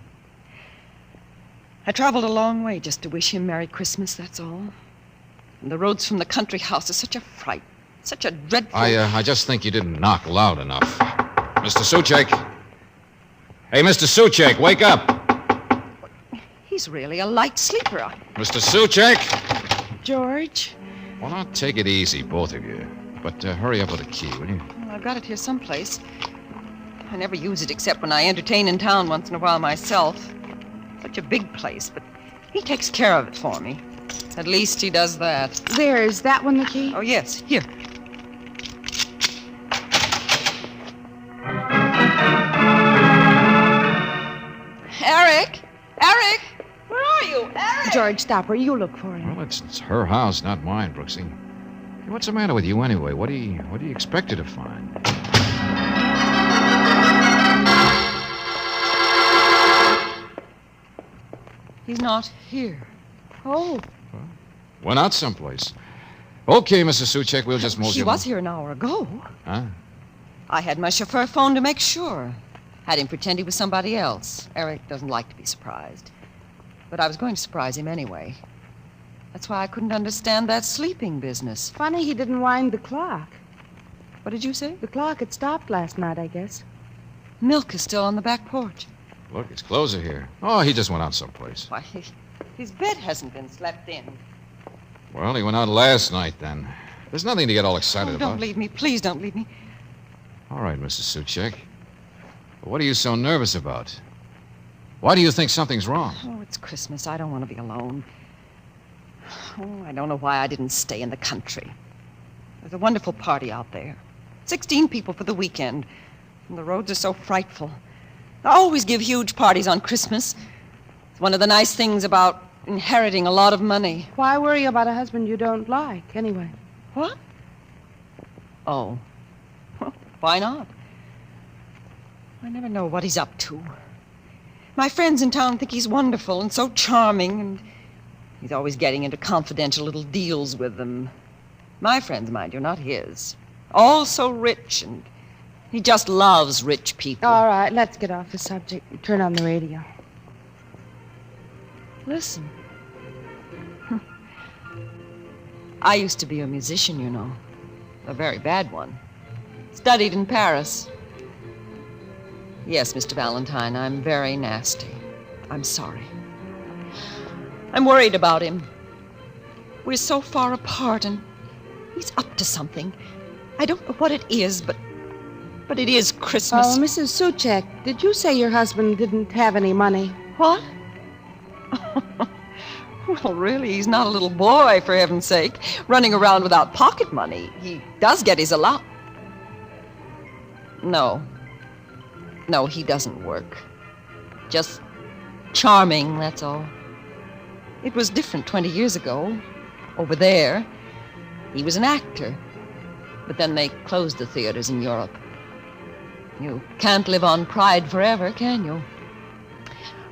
I traveled a long way just to wish him Merry Christmas, that's all. And the roads from the country house are such a fright, such a dreadful... I just think you didn't knock loud enough. Mr. Suchek. Hey, Mr. Suchek, wake up. He's really a light sleeper. Mr. Suchek. George, Well, now take it easy, both of you. But hurry up with the key, will you? Well, I've got it here someplace. I never use it except when I entertain in town once in a while myself. Such a big place, but he takes care of it for me. At least he does that. There, is that one the key? Oh, yes. Here. Eric! Eric! Where are you? Eric! George, stop her. You look for him. Well, it's her house, not mine, Brooksy. Hey, what's the matter with you anyway? What do you expect her to find? He's not here. Oh. Went out someplace. Okay, Mrs. Suchek, we'll just move She was here an hour ago. Huh? I had my chauffeur phone to make sure. Had him pretend he was somebody else. Eric doesn't like to be surprised. But I was going to surprise him anyway. That's why I couldn't understand that sleeping business. Funny he didn't wind the clock. What did you say? The clock had stopped last night, I guess. Milk is still on the back porch. Look, his clothes are here. Oh, he just went out someplace. Why, his bed hasn't been slept in. Well, he went out last night, then. There's nothing to get all excited about. Don't leave me. Please don't leave me. All right, Mrs. Suchek. But what are you so nervous about? Why do you think something's wrong? Oh, it's Christmas. I don't want to be alone. Oh, I don't know why I didn't stay in the country. There's a wonderful party out there. 16 people for the weekend. And the roads are so frightful. They always give huge parties on Christmas. It's one of the nice things about inheriting a lot of money. Why worry about a husband you don't like, anyway? What? Oh. Well, why not? I never know what he's up to. My friends in town think he's wonderful and so charming, and he's always getting into confidential little deals with them. My friends, mind you, not his. All so rich, and he just loves rich people. All right, let's get off the subject and turn on the radio. Listen. I used to be a musician, you know. A very bad one. Studied in Paris. Yes, Mr. Valentine, I'm very nasty. I'm sorry. I'm worried about him. We're so far apart, and he's up to something. I don't know what it is, but it is Christmas. Oh, Mrs. Suchek, did you say your husband didn't have any money? What? Well, really, he's not a little boy, for heaven's sake, running around without pocket money. He does get his allowance. No, he doesn't work. Just charming, that's all. It was different 20 years ago. Over there, he was an actor. But then they closed the theaters in Europe. You can't live on pride forever, can you?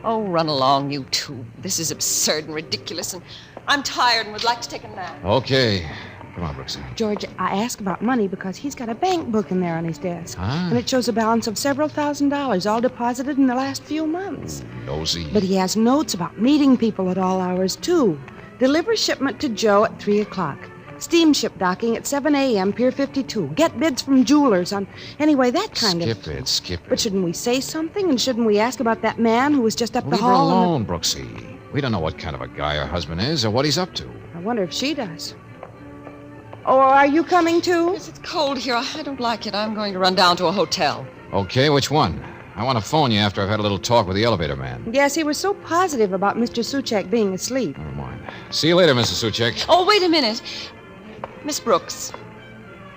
Oh, run along, you two. This is absurd and ridiculous, and I'm tired and would like to take a nap. Okay. Come on, Brooksy. George, I asked about money because he's got a bank book in there on his desk. Huh? And it shows a balance of several $1,000s, all deposited in the last few months. Nosy. But he has notes about meeting people at all hours, too. Deliver shipment to Joe at 3 o'clock. Steamship docking at 7 a.m., Pier 52. Get bids from jewelers on... Anyway, that kind of... Skip it. But shouldn't we say something? And shouldn't we ask about that man who was just up the Leave her hall? alone, Brooksy. We don't know what kind of a guy her husband is or what he's up to. I wonder if she does. Oh, are you coming, too? Yes, it's cold here. I don't like it. I'm going to run down to a hotel. Okay, which one? I want to phone you after I've had a little talk with the elevator man. Yes, he was so positive about Mr. Suchek being asleep. Never mind. See you later, Mrs. Suchek. Oh, wait a minute. Miss Brooks,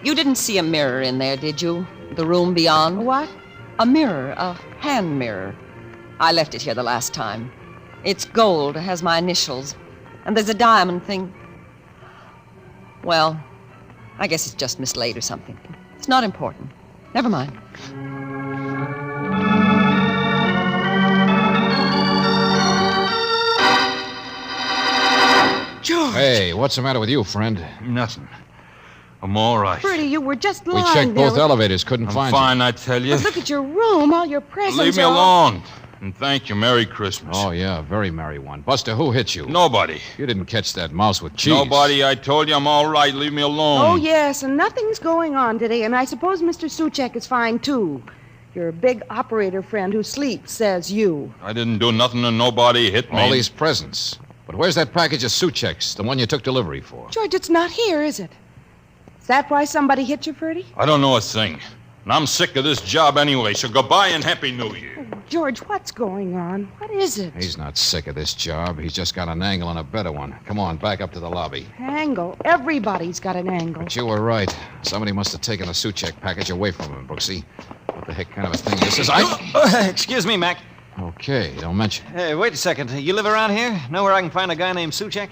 you didn't see a mirror in there, did you? The room beyond? What? A mirror, a hand mirror. I left it here the last time. It's gold, it has my initials. And there's a diamond thing. Well, I guess it's just mislaid or something. It's not important. Never mind. George! Hey, what's the matter with you, friend? Nothing. I'm all right. Bertie, you were just We lying checked there both elevators, couldn't I'm find fine, I tell you. But look at your room, all your presents. Leave me are all- alone. And thank you. Merry Christmas. Oh, yeah, a very merry one. Buster, who hit you? Nobody. You didn't catch that mouse with cheese. Nobody. I told you I'm all right. Leave me alone. Oh, yes, and nothing's going on today, and I suppose Mr. Suchek is fine, too. Your big operator friend who sleeps says you. I didn't do nothing and nobody hit me. All these presents. But where's that package of suit checks, the one you took delivery for? George, it's not here, is it? Is that why somebody hit you, Ferdy? I don't know a thing. And I'm sick of this job anyway, so goodbye and Happy New Year. Oh, George, what's going on? What is it? He's not sick of this job. He's just got an angle on a better one. Come on, back up to the lobby. Angle. Everybody's got an angle. But you were right. Somebody must have taken the suit check package away from him, Brooksy. What the heck kind of a thing this is? Excuse me, Mac. Okay, don't mention. Hey, wait a second. You live around here? Know where I can find a guy named Suchek?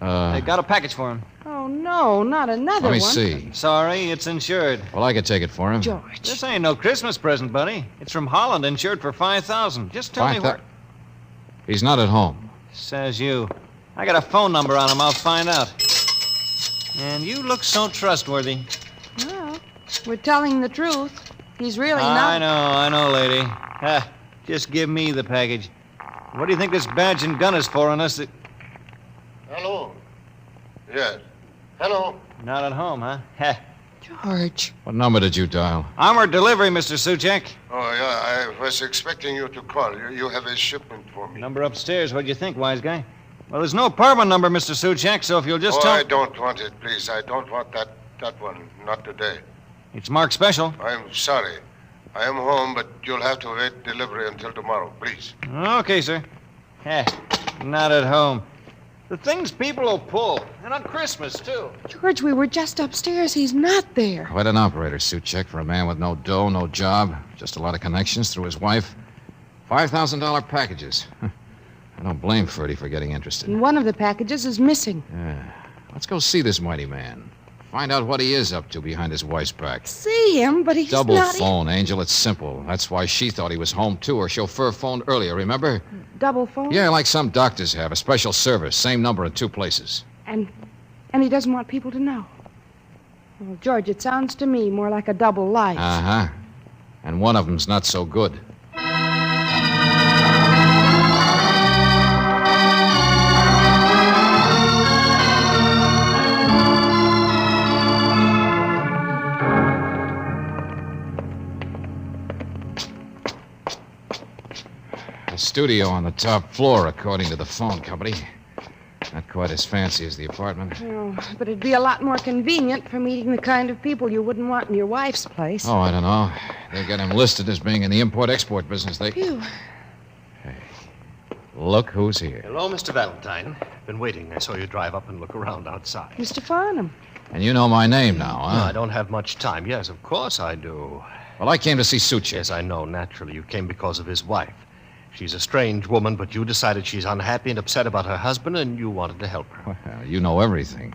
I got a package for him. Oh, no, not another Let me one. see. Sorry, it's insured. Well, I could take it for him. George. This ain't no Christmas present, buddy. It's from Holland, insured for $5,000. Just tell me where. He's not at home. Says you. I got a phone number on him. I'll find out. And you look so trustworthy. Well, we're telling the truth. He's really not. I know, lady. Just give me the package. What do you think this badge and gun is for on us? Hello. Yes. Hello. Not at home, huh? George. What number did you dial? Armored delivery, Mr. Suchek. Oh, yeah, I was expecting you to call. You have a shipment for me. Number upstairs. What do you think, wise guy? Well, there's no apartment number, Mr. Suchek, so if you'll just tell... I don't want it, please. I don't want that one. Not today. It's marked special. I'm sorry. I am home, but you'll have to wait delivery until tomorrow, please. Okay, sir. Not at home. The things people will pull. And on Christmas, too. George, we were just upstairs. He's not there. Quite an operator suit check for a man with no dough, no job, just a lot of connections through his wife. $5,000 packages. I don't blame Ferdy for getting interested. And one of the packages is missing. Yeah. Let's go see this mighty man. Find out what he is up to behind his wife's back. See him, but he's Double not... phone, Angel. It's simple. That's why she thought he was home, too. Her chauffeur phoned earlier, remember? Double phone? Yeah, like some doctors have. A special service. Same number in two places. And he doesn't want people to know. Well, George, it sounds to me more like a double life. Uh-huh. And one of them's not so good. Studio on the top floor, according to the phone company. Not quite as fancy as the apartment. Oh, but it'd be a lot more convenient for meeting the kind of people you wouldn't want in your wife's place. Oh, I don't know. They got him listed as being in the import-export business. Phew. Hey, look who's here. Hello, Mr. Valentine. Been waiting. I saw you drive up and look around outside. Mr. Farnham. And you know my name now, huh? No, I don't have much time. Yes, of course I do. Well, I came to see Suchek. Yes, I know. Naturally, you came because of his wife. She's a strange woman, but you decided she's unhappy and upset about her husband, and you wanted to help her. Well, you know everything.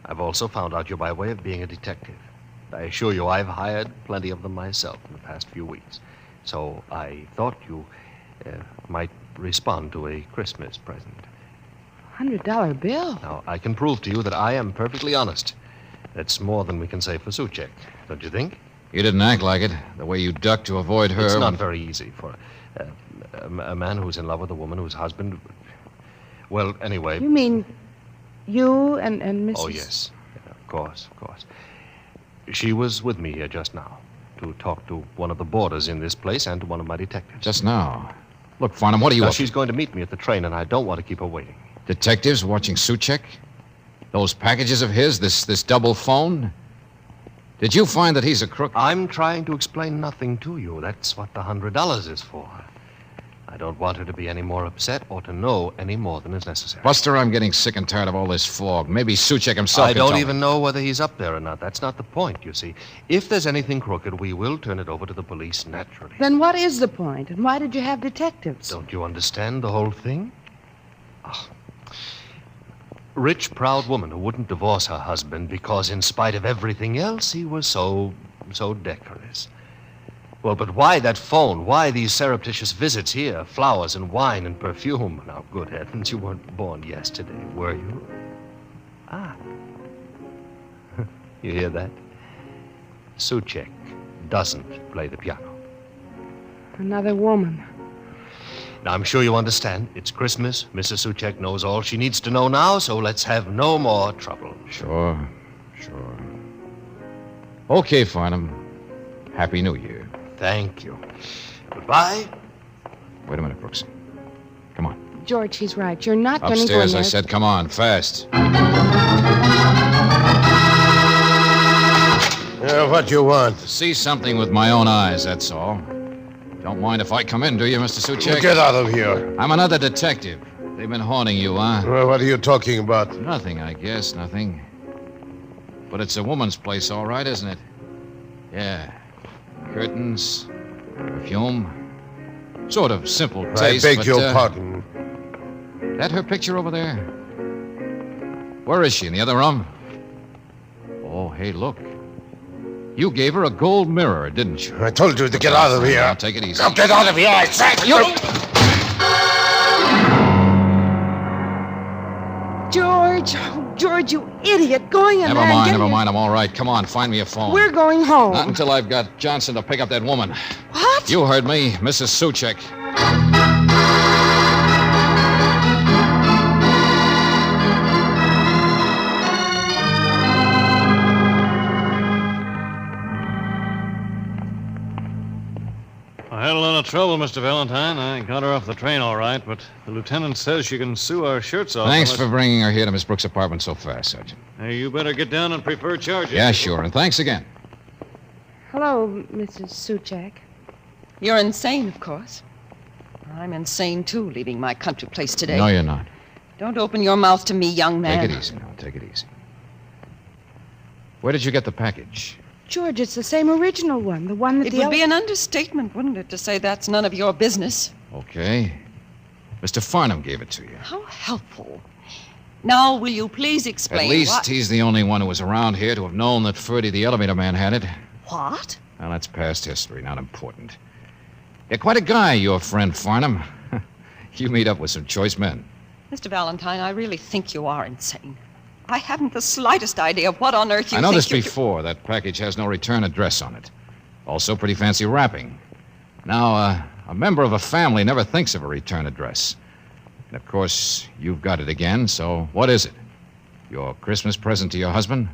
I've also found out you're by way of being a detective. I assure you I've hired plenty of them myself in the past few weeks. So I thought you might respond to a Christmas present. $100 bill? Now, I can prove to you that I am perfectly honest. That's more than we can say for Suchek, don't you think? You didn't act like it. The way you ducked to avoid her... It's not very easy for a man who's in love with a woman whose husband... Well, anyway... You mean you and Mrs... Oh, yes. Yeah, of course. She was with me here just now to talk to one of the boarders in this place and to one of my detectives. Just now? Look, Farnham, what are you up to? She's going to meet me at the train, and I don't want to keep her waiting. Detectives watching Suchek? Those packages of his, this double phone? Did you find that he's a crook? I'm trying to explain nothing to you. That's what the $100 is for. I don't want her to be any more upset or to know any more than is necessary. Buster, I'm getting sick and tired of all this fog. Maybe Suchek himself I can don't tell even me. know whether he's up there or not. That's not the point, you see. If there's anything crooked, we will turn it over to the police naturally. Then what is the point? And why did you have detectives? Don't you understand the whole thing? Rich, proud woman who wouldn't divorce her husband because, in spite of everything else, he was so decorous. Well, but why that phone? Why these surreptitious visits here? Flowers and wine and perfume. Now, good heavens, you weren't born yesterday, were you? You hear that? Suchek doesn't play the piano. Another woman. Now, I'm sure you understand. It's Christmas. Mrs. Suchek knows all she needs to know now, so let's have no more trouble. Sure. Okay, Farnham. Happy New Year. Thank you. Goodbye. Wait a minute, Brooks. Come on. George, he's right. You're not going to go in Upstairs, there. I said, come on, fast. What you want? To see something with my own eyes, that's all. Don't mind if I come in, do you, Mr. Suchek? Get out of here. I'm another detective. They've been haunting you, huh? Well, what are you talking about? Nothing, I guess, nothing. But it's a woman's place, all right, isn't it? Yeah. Curtains, perfume. Sort of simple taste, I beg but, your pardon. That her picture over there? Where is she, in the other room? Oh, hey, look. You gave her a gold mirror, didn't you? I told you to get out of here. Now, take it easy. Now get out of here, I said. George, oh, George, you idiot. Going in Never there and mind, getting never mind. I'm all right. Come on, find me a phone. We're going home. Not until I've got Johnson to pick up that woman. What? You heard me, Mrs. Suchek. I had a lot of trouble, Mr. Valentine. I got her off the train all right, but the lieutenant says she can sue our shirts off. Thanks for bringing her here to Miss Brooks' apartment so fast, Sergeant. Hey, you better get down and prefer charges. Yeah, sure, and thanks again. Hello, Mrs. Suchek. You're insane, of course. I'm insane, too, leaving my country place today. No, you're not. Don't open your mouth to me, young man. Take it easy now, take it easy. Where did you get the package? George, it's the same original one, the one that It the would be an understatement, wouldn't it, to say that's none of your business? Okay. Mr. Farnham gave it to you. How helpful. Now, will you please explain At least what... he's the only one who was around here to have known that Ferdy, the elevator man, had it. What? Well, that's past history, not important. You're quite a guy, your friend Farnham. You meet up with some choice men. Mr. Valentine, I really think you are insane. I haven't the slightest idea of what on earth you I think noticed you before that package has no return address on it. Also pretty fancy wrapping. Now, a member of a family never thinks of a return address. And, of course, you've got it again, so what is it? Your Christmas present to your husband?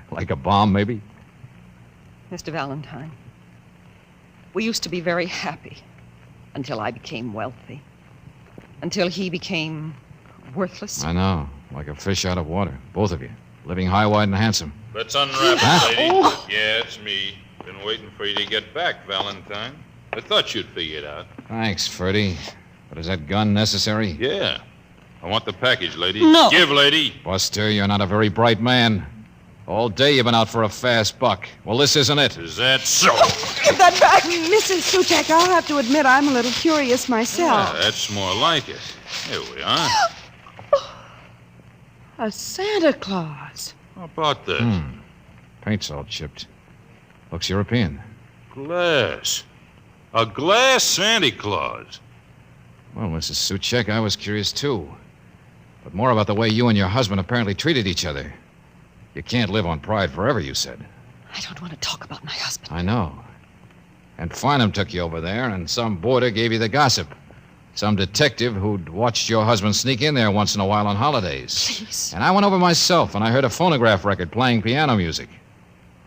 Like a bomb, maybe? Mr. Valentine, we used to be very happy until I became wealthy. Until he became worthless. I know. Like a fish out of water. Both of you. Living high, wide, and handsome. Let's unwrap Huh? it, lady. Oh. Yeah, it's me. Been waiting for you to get back, Valentine. I thought you'd figure it out. Thanks, Ferdy. But is that gun necessary? Yeah. I want the package, lady. No. Give, lady. Buster, you're not a very bright man. All day you've been out for a fast buck. Well, this isn't it. Is that so? Give that back. Mrs. Suchek, I'll have to admit I'm a little curious myself. Yeah, that's more like it. Here we are. A Santa Claus. How about this? Paint's all chipped. Looks European. Glass. A glass Santa Claus. Well, Mrs. Suchek, I was curious, too. But more about the way you and your husband apparently treated each other. You can't live on pride forever, you said. I don't want to talk about my husband. I know. And Farnham took you over there, and some boarder gave you the gossip. Some detective who'd watched your husband sneak in there once in a while on holidays. Please. And I went over myself, and I heard a phonograph record playing piano music.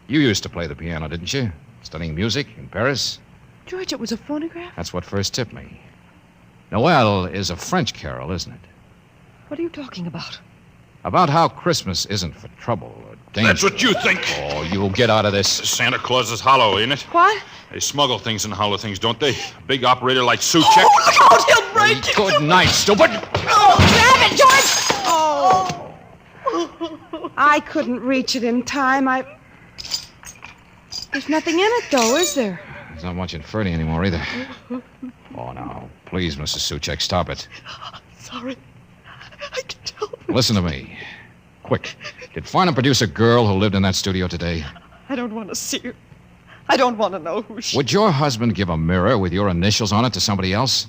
You used to play the piano, didn't you? Studying music in Paris? George, it was a phonograph? That's what first tipped me. Noel is a French carol, isn't it? What are you talking about? About how Christmas isn't for trouble or danger. That's what you think. Oh, you'll get out of this. Santa Claus is hollow, ain't it? What? They smuggle things and hollow things, don't they? A big operator like Suchek. Oh, look out! He'll break you! Good night, stupid. Oh, grab it, George! Oh. I couldn't reach it in time. There's nothing in it, though, is there? There's not much in Ferdy anymore, either. Oh, now, please, Mrs. Suchek, stop it. Sorry. I can't help it. Listen to me. Quick. Did Farnham produce a girl who lived in that studio today? I don't want to see her. I don't want to know who she... Would your husband give a mirror with your initials on it to somebody else?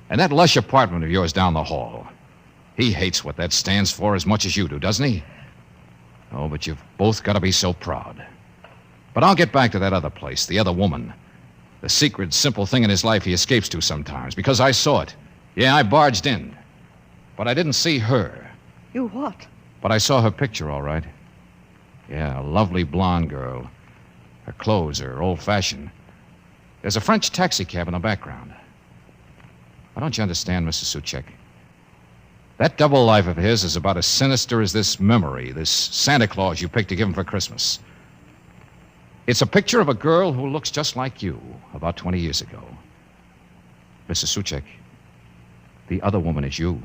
And that lush apartment of yours down the hall. He hates what that stands for as much as you do, doesn't he? Oh, but you've both got to be so proud. But I'll get back to that other place, the other woman. The secret, simple thing in his life he escapes to sometimes, because I saw it. Yeah, I barged in. But I didn't see her. You what? But I saw her picture, all right. Yeah, a lovely blonde girl. Her clothes are old-fashioned. There's a French taxicab in the background. Why don't you understand, Mrs. Suchek? That double life of his is about as sinister as this memory, this Santa Claus you picked to give him for Christmas. It's a picture of a girl who looks just like you about 20 years ago. Mrs. Suchek, the other woman is you.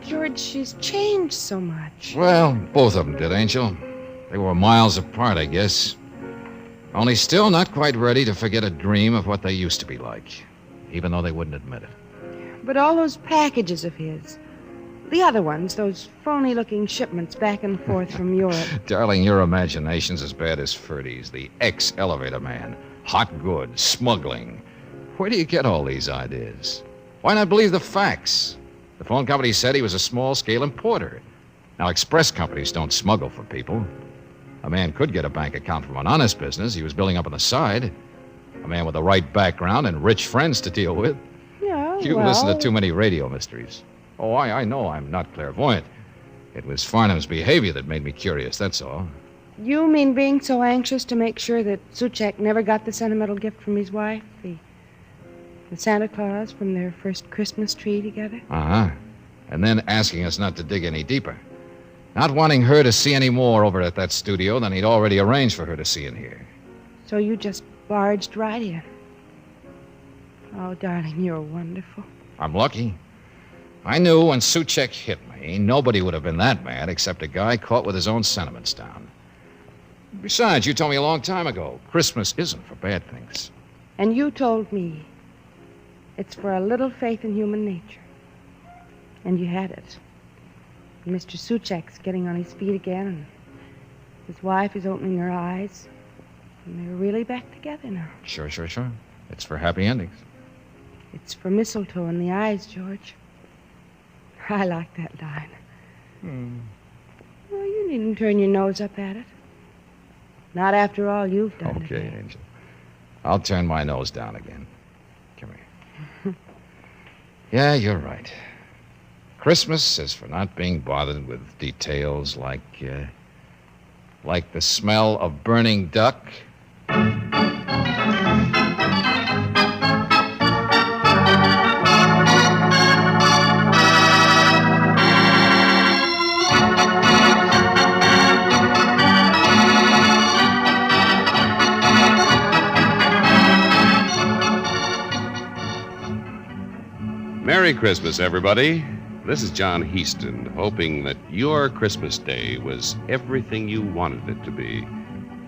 George, she's changed so much. Well, both of them did, Angel. They were miles apart, I guess. Only still not quite ready to forget a dream of what they used to be like, even though they wouldn't admit it. But all those packages of his, the other ones, those phony-looking shipments back and forth from Europe. Darling, your imagination's as bad as Ferdy's, the ex-elevator man. Hot goods, smuggling. Where do you get all these ideas? Why not believe the facts? The phone company said he was a small-scale importer. Now, express companies don't smuggle for people. A man could get a bank account from an honest business he was building up on the side. A man with the right background and rich friends to deal with. Yeah, You listen to too many radio mysteries. Oh, I know I'm not clairvoyant. It was Farnham's behavior that made me curious, that's all. You mean being so anxious to make sure that Suchek never got the sentimental gift from his wife? The Santa Claus from their first Christmas tree together? Uh-huh. And then asking us not to dig any deeper. Not wanting her to see any more over at that studio than he'd already arranged for her to see in here. So you just barged right in. Oh, darling, you're wonderful. I'm lucky. I knew when Suchek hit me, nobody would have been that mad except a guy caught with his own sentiments down. Besides, you told me a long time ago, Christmas isn't for bad things. And you told me it's for a little faith in human nature. And you had it. And Mr. Suchek's getting on his feet again, and his wife is opening her eyes. And they're really back together now. Sure. It's for happy endings. It's for mistletoe in the eyes, George. I like that line. Well, you needn't turn your nose up at it. Not after all you've done Okay, today. Angel. I'll turn my nose down again. Come here. Yeah, you're right. Christmas is for not being bothered with details like the smell of burning duck. Merry Christmas, everybody. This is John Heaston, hoping that your Christmas day was everything you wanted it to be.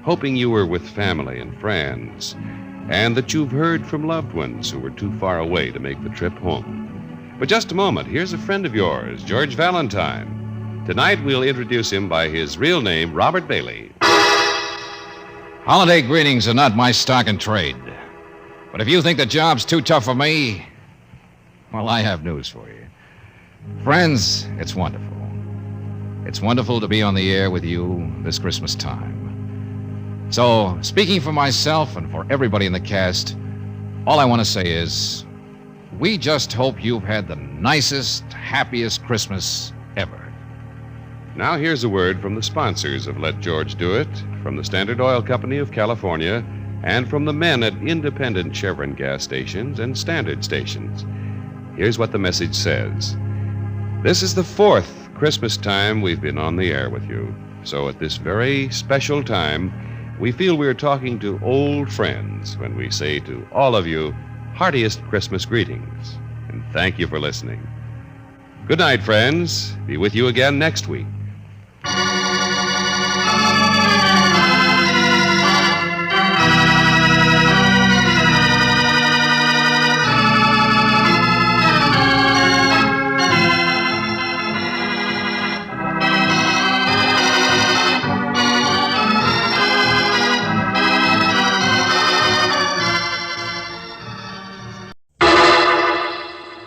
Hoping you were with family and friends, and that you've heard from loved ones who were too far away to make the trip home. But just a moment, here's a friend of yours, George Valentine. Tonight we'll introduce him by his real name, Robert Bailey. Holiday greetings are not my stock in trade. But if you think the job's too tough for me, well, I have news for you. Friends, it's wonderful. It's wonderful to be on the air with you this Christmas time. So, speaking for myself and for everybody in the cast, all I want to say is, we just hope you've had the nicest, happiest Christmas ever. Now here's a word from the sponsors of Let George Do It, from the Standard Oil Company of California, and from the men at independent Chevron gas stations and Standard stations. Here's what the message says. This is the 4th Christmas time we've been on the air with you. So at this very special time, we feel we're talking to old friends when we say to all of you, heartiest Christmas greetings. And thank you for listening. Good night, friends. Be with you again next week.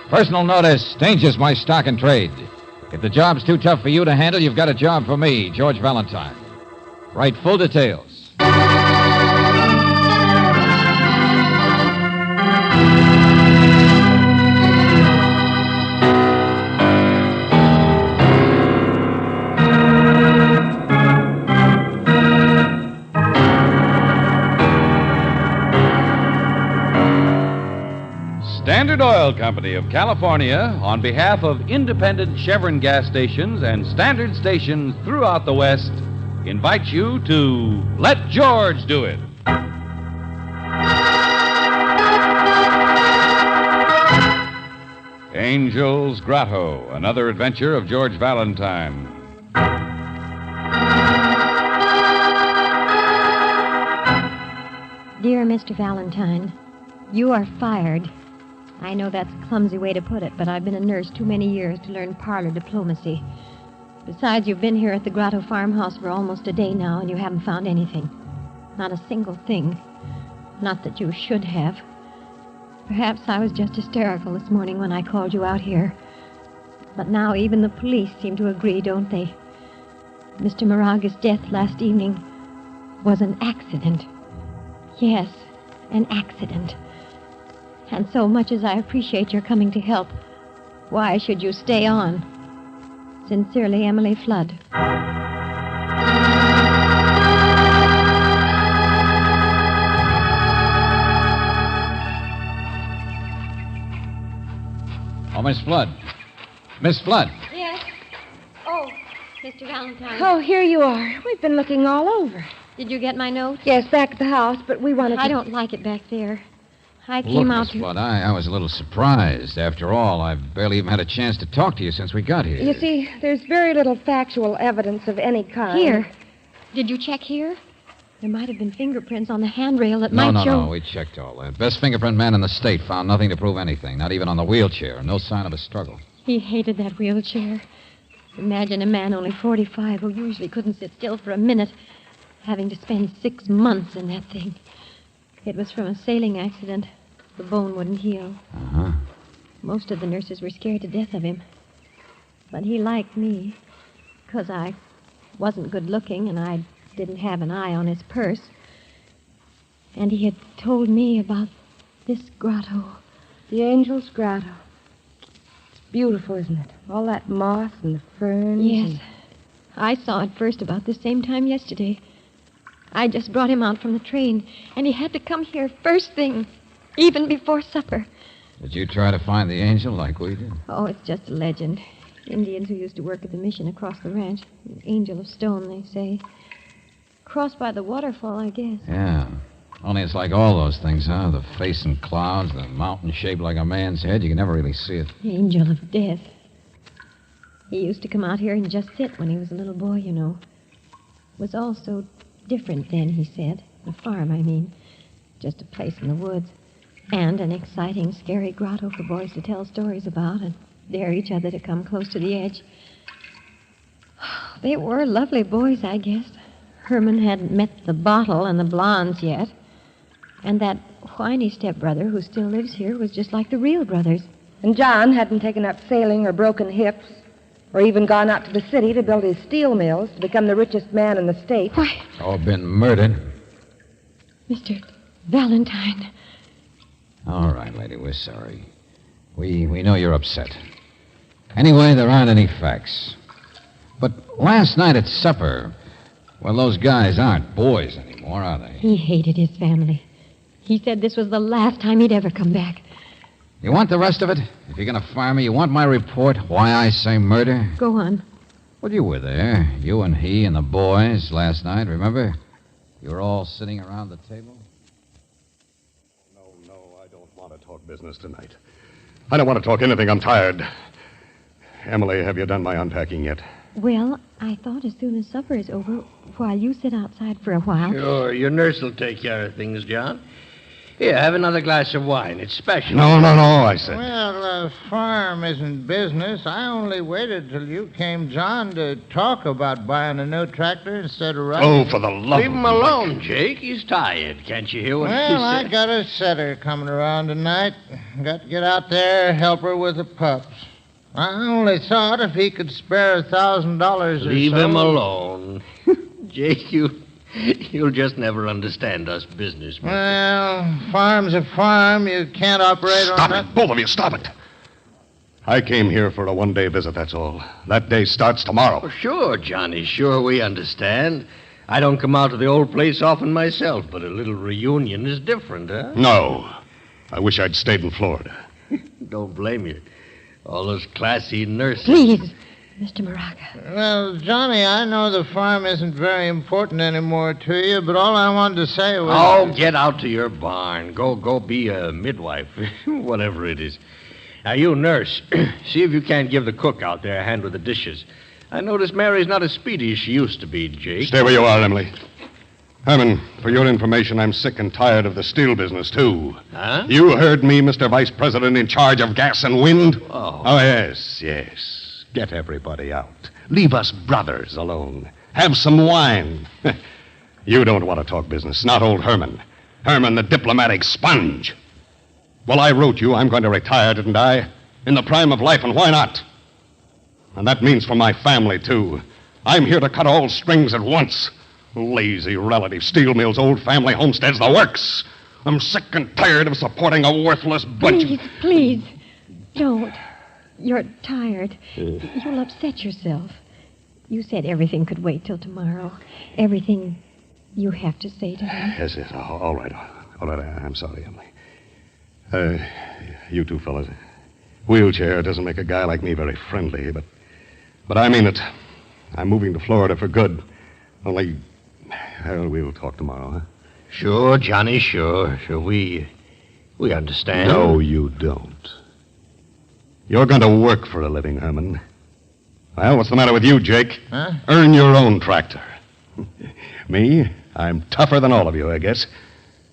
Personal notice, danger's my stock and trade. If the job's too tough for you to handle, you've got a job for me, George Valentine. Write full details. Standard Oil Company of California, on behalf of independent Chevron gas stations and Standard stations throughout the West, invites you to Let George Do It. Angel's Grotto, another adventure of George Valentine. Dear Mr. Valentine, you are fired. I know that's a clumsy way to put it, but I've been a nurse too many years to learn parlor diplomacy. Besides, you've been here at the Grotto farmhouse for almost a day now, and you haven't found anything. Not a single thing. Not that you should have. Perhaps I was just hysterical this morning when I called you out here. But now even the police seem to agree, don't they? Mr. Moraga's death last evening was an accident. Yes, an accident. And so much as I appreciate your coming to help, why should you stay on? Sincerely, Emily Flood. Oh, Miss Flood. Miss Flood. Yes? Oh, Mr. Valentine. Oh, here you are. We've been looking all over. Did you get my note? Yes, back at the house, but we wanted to... I don't like it back there. I Look, came out Miss to... Flood, I was a little surprised. After all, I've barely even had a chance to talk to you since we got here. You see, there's very little factual evidence of any kind. Here. Did you check here? There might have been fingerprints on the handrail that might show... No, we checked all that. Best fingerprint man in the state found nothing to prove anything, not even on the wheelchair. No sign of a struggle. He hated that wheelchair. Imagine a man only 45 who usually couldn't sit still for a minute, having to spend 6 months in that thing. It was from a sailing accident. The bone wouldn't heal. Uh-huh. Most of the nurses were scared to death of him. But he liked me, because I wasn't good looking and I didn't have an eye on his purse. And he had told me about this grotto. The Angel's Grotto. It's beautiful, isn't it? All that moss and the ferns. Yes. I saw it first about the same time yesterday. I just brought him out from the train, and he had to come here first thing, even before supper. Did you try to find the angel like we did? Oh, it's just a legend. Indians who used to work at the mission across the ranch. An angel of stone, they say. Crossed by the waterfall, I guess. Yeah. Only it's like all those things, huh? The face in clouds, the mountain shaped like a man's head. You can never really see it. Angel of death. He used to come out here and just sit when he was a little boy, you know. It was all so different then, he said. The farm, I mean. Just a place in the woods. And an exciting, scary grotto for boys to tell stories about and dare each other to come close to the edge. They were lovely boys, I guess. Herman hadn't met the bottle and the blondes yet. And that whiny stepbrother who still lives here was just like the real brothers. And John hadn't taken up sailing or broken hips, or even gone out to the city to build his steel mills to become the richest man in the state. Why? All been murdered. Mr. Valentine. All right, lady, we're sorry. We know you're upset. Anyway, there aren't any facts. But last night at supper, well, those guys aren't boys anymore, are they? He hated his family. He said this was the last time he'd ever come back. You want the rest of it? If you're going to fire me, you want my report, why I say murder? Go on. Well, you were there. You and he and the boys last night, remember? You were all sitting around the table. No, I don't want to talk business tonight. I don't want to talk anything. I'm tired. Emily, have you done my unpacking yet? Well, I thought as soon as supper is over, while you sit outside for a while... Sure, your nurse will take care of things, John. Here, have another glass of wine. It's special. No, I said. Well, the farm isn't business. I only waited till you came, John, to talk about buying a new tractor instead of riding. Oh, for the love Leave of him alone, Jake. He's tired. Can't you hear what he Well, I said? got a setter coming around tonight. Got to get out there, help her with the pups. I only thought if he could spare $1,000 or so. Leave him alone. Jake, you'll just never understand us businessmen. Well, farm's a farm. You can't operate on Stop that. it, both of you, stop it. I came here for a one-day visit, that's all. That day starts tomorrow. Oh, sure, Johnny, sure, we understand. I don't come out to the old place often myself, but a little reunion is different, huh? No. I wish I'd stayed in Florida. Don't blame you. All those classy nurses. Please, Mr. Moraga. Well, Johnny, I know the farm isn't very important anymore to you, but all I wanted to say was... Oh, get out to your barn. Go be a midwife, whatever it is. Now, you nurse, see if you can't give the cook out there a hand with the dishes. I notice Mary's not as speedy as she used to be, Jake. Stay where you are, Emily. Herman, for your information, I'm sick and tired of the steel business, too. Huh? You heard me, Mr. Vice President, in charge of gas and wind? Oh. Oh, yes. Get everybody out. Leave us brothers alone. Have some wine. You don't want to talk business, not old Herman. Herman, the diplomatic sponge. Well, I wrote you I'm going to retire, didn't I? In the prime of life, and why not? And that means for my family, too. I'm here to cut all strings at once. Lazy relative steel mills, old family homesteads, the works. I'm sick and tired of supporting a worthless bunch of... Please, don't. You're tired. You'll upset yourself. You said everything could wait till tomorrow. Everything you have to say to him. Yes. All right. I'm sorry, Emily. You two fellas. Wheelchair doesn't make a guy like me very friendly, but I mean it. I'm moving to Florida for good. Only, we'll talk tomorrow, huh? Sure, Johnny, sure. We understand. No, you don't. You're going to work for a living, Herman. Well, what's the matter with you, Jake? Huh? Earn your own tractor. Me? I'm tougher than all of you, I guess.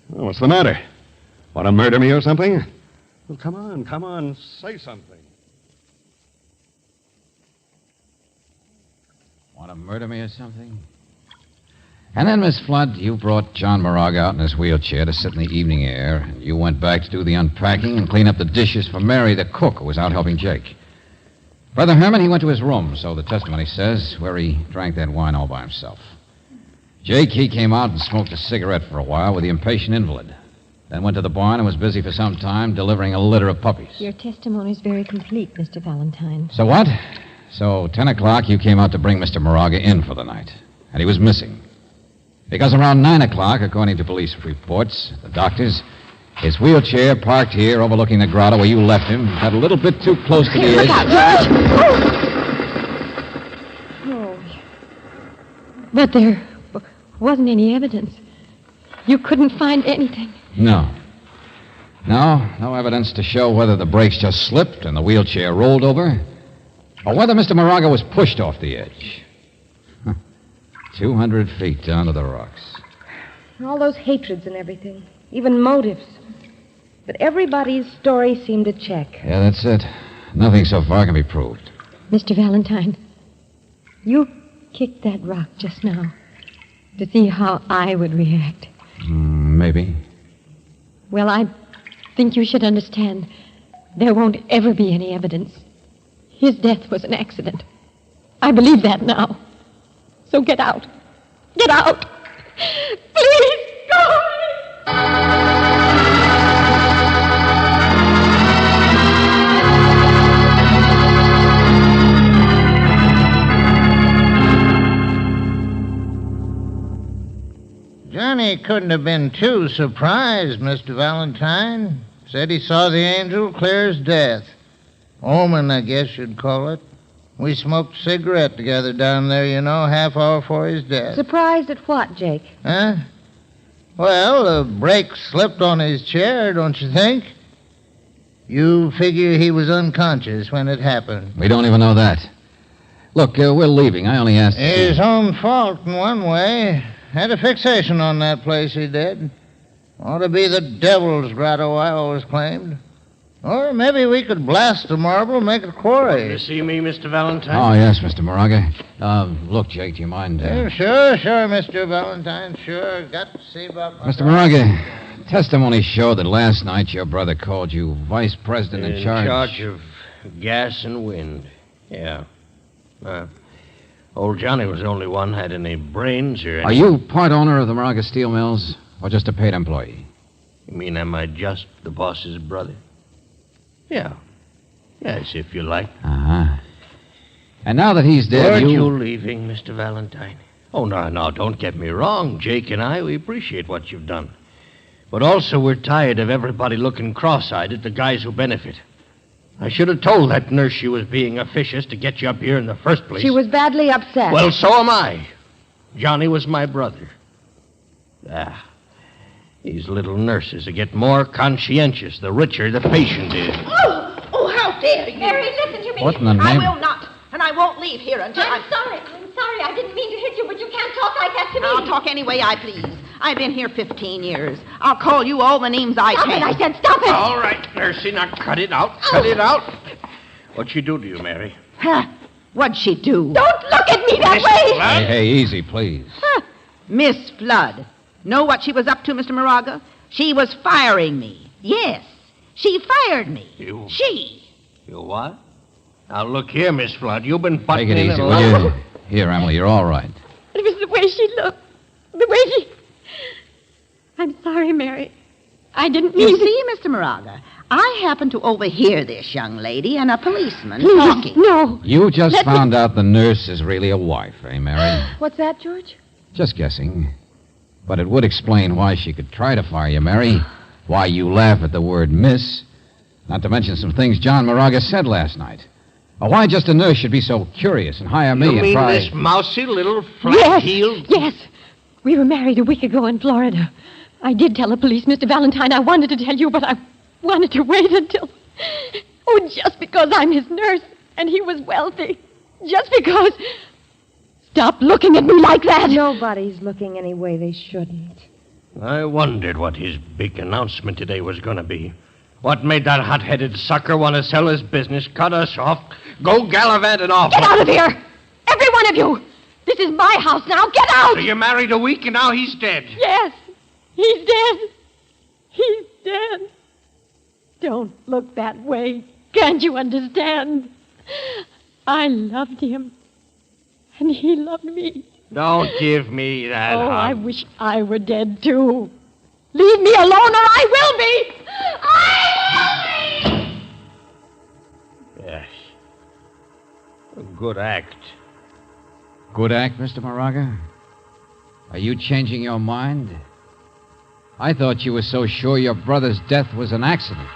Well, what's the matter? Want to murder me or something? Well, come on, say something. Want to murder me or something? And then, Miss Flood, you brought John Moraga out in his wheelchair to sit in the evening air, and you went back to do the unpacking and clean up the dishes for Mary, the cook, who was out helping Jake. Brother Herman, he went to his room, so the testimony says, where he drank that wine all by himself. Jake, he came out and smoked a cigarette for a while with the impatient invalid. Then went to the barn and was busy for some time delivering a litter of puppies. Your testimony's very complete, Mr. Valentine. So what? So 10 o'clock, you came out to bring Mr. Moraga in for the night. And he was missing. Because around 9 o'clock, according to police reports, the doctors, his wheelchair parked here overlooking the grotto where you left him, got a little bit too close to the edge. Look out, George! Oh. But there wasn't any evidence. You couldn't find anything. No evidence to show whether the brakes just slipped and the wheelchair rolled over, or whether Mr. Moraga was pushed off the edge. 200 feet down to the rocks. All those hatreds and everything, even motives. But everybody's story seemed to check. Yeah, that's it. Nothing so far can be proved. Mr. Valentine, you kicked that rock just now to see how I would react. Maybe. Well, I think you should understand there won't ever be any evidence. His death was an accident. I believe that now. So get out. Get out. Please, go Johnny couldn't have been too surprised, Mr. Valentine. Said he saw the angel clear as death. Omen, I guess you'd call it. We smoked a cigarette together down there, you know, half hour before his death. Surprised at what, Jake? Huh? Well, the brake slipped on his chair, don't you think? You figure he was unconscious when it happened. We don't even know that. Look, we're leaving. I only asked... His own fault in one way. Had a fixation on that place, he did. Ought to be the devil's grotto, I always claimed. Or maybe we could blast the marble and make a quarry. You see me, Mr. Valentine? Oh, yes, Mr. Moraga. Look, Jake, do you mind... Sure, Mr. Valentine, sure. Got to see about my... Mr. Moraga, testimony showed that last night your brother called you vice president in charge... In charge of gas and wind. Yeah. Old Johnny was the only one had any brains or... Are you part owner of the Moraga Steel Mills, or just a paid employee? You mean am I just the boss's brother? Yeah. Yes, if you like. Uh-huh. And now that he's dead, Weren't you leaving, Mr. Valentine? Oh, no, don't get me wrong. Jake and I, we appreciate what you've done. But also we're tired of everybody looking cross-eyed at the guys who benefit. I should have told that nurse she was being officious to get you up here in the first place. She was badly upset. Well, so am I. Johnny was my brother. These little nurses get more conscientious the richer the patient is. Oh, how dare you! Mary, listen to me. What in the I name? will not, and I won't leave here until I'm sorry. I didn't mean to hit you, but you can't talk like that to me. I'll talk any way I please. I've been here 15 years. I'll call you all the names I Stop can. it, I said stop it. All right, nursey, now cut it out. Cut it out. What'd she do to you, Mary? Huh. What'd she do? Don't look at me that way. Hey, easy, please. Huh. Miss Flood. Know what she was up to, Mr. Moraga? She was firing me. Yes, she fired me. You what? Now, look here, Miss Flood. You've been butting Take it in easy, a will lot. you? Here, Emily, you're all right. It was the way she looked. The way she... I'm sorry, Mary. I didn't mean You to... see, Mr. Moraga, I happened to overhear this young lady and a policeman Please, talking. no. You just Let me- found out the nurse is really a wife, eh, Mary? What's that, George? Just guessing. But it would explain why she could try to fire you, Mary. Why you laugh at the word miss. Not to mention some things John Moraga said last night. Or why just a nurse should be so curious and hire me You and mean try... this mousy little flat-heeled... Yes. We were married a week ago in Florida. I did tell the police, Mr. Valentine. I wanted to tell you, but I wanted to wait until... Oh, just because I'm his nurse and he was wealthy. Just because... Stop looking at me like that. Nobody's looking any way they shouldn't. I wondered what his big announcement today was going to be. What made that hot-headed sucker want to sell his business, cut us off, go gallivanting off? Get out of here! Every one of you! This is my house now. Get out! So you married a week and now he's dead. Yes. He's dead. He's dead. Don't look that way. Can't you understand? I loved him. And he loved me. Don't give me that Oh, hug. I wish I were dead, too. Leave me alone or I will be! Yes. A good act. Good act, Mr. Moraga? Are you changing your mind? I thought you were so sure your brother's death was an accident.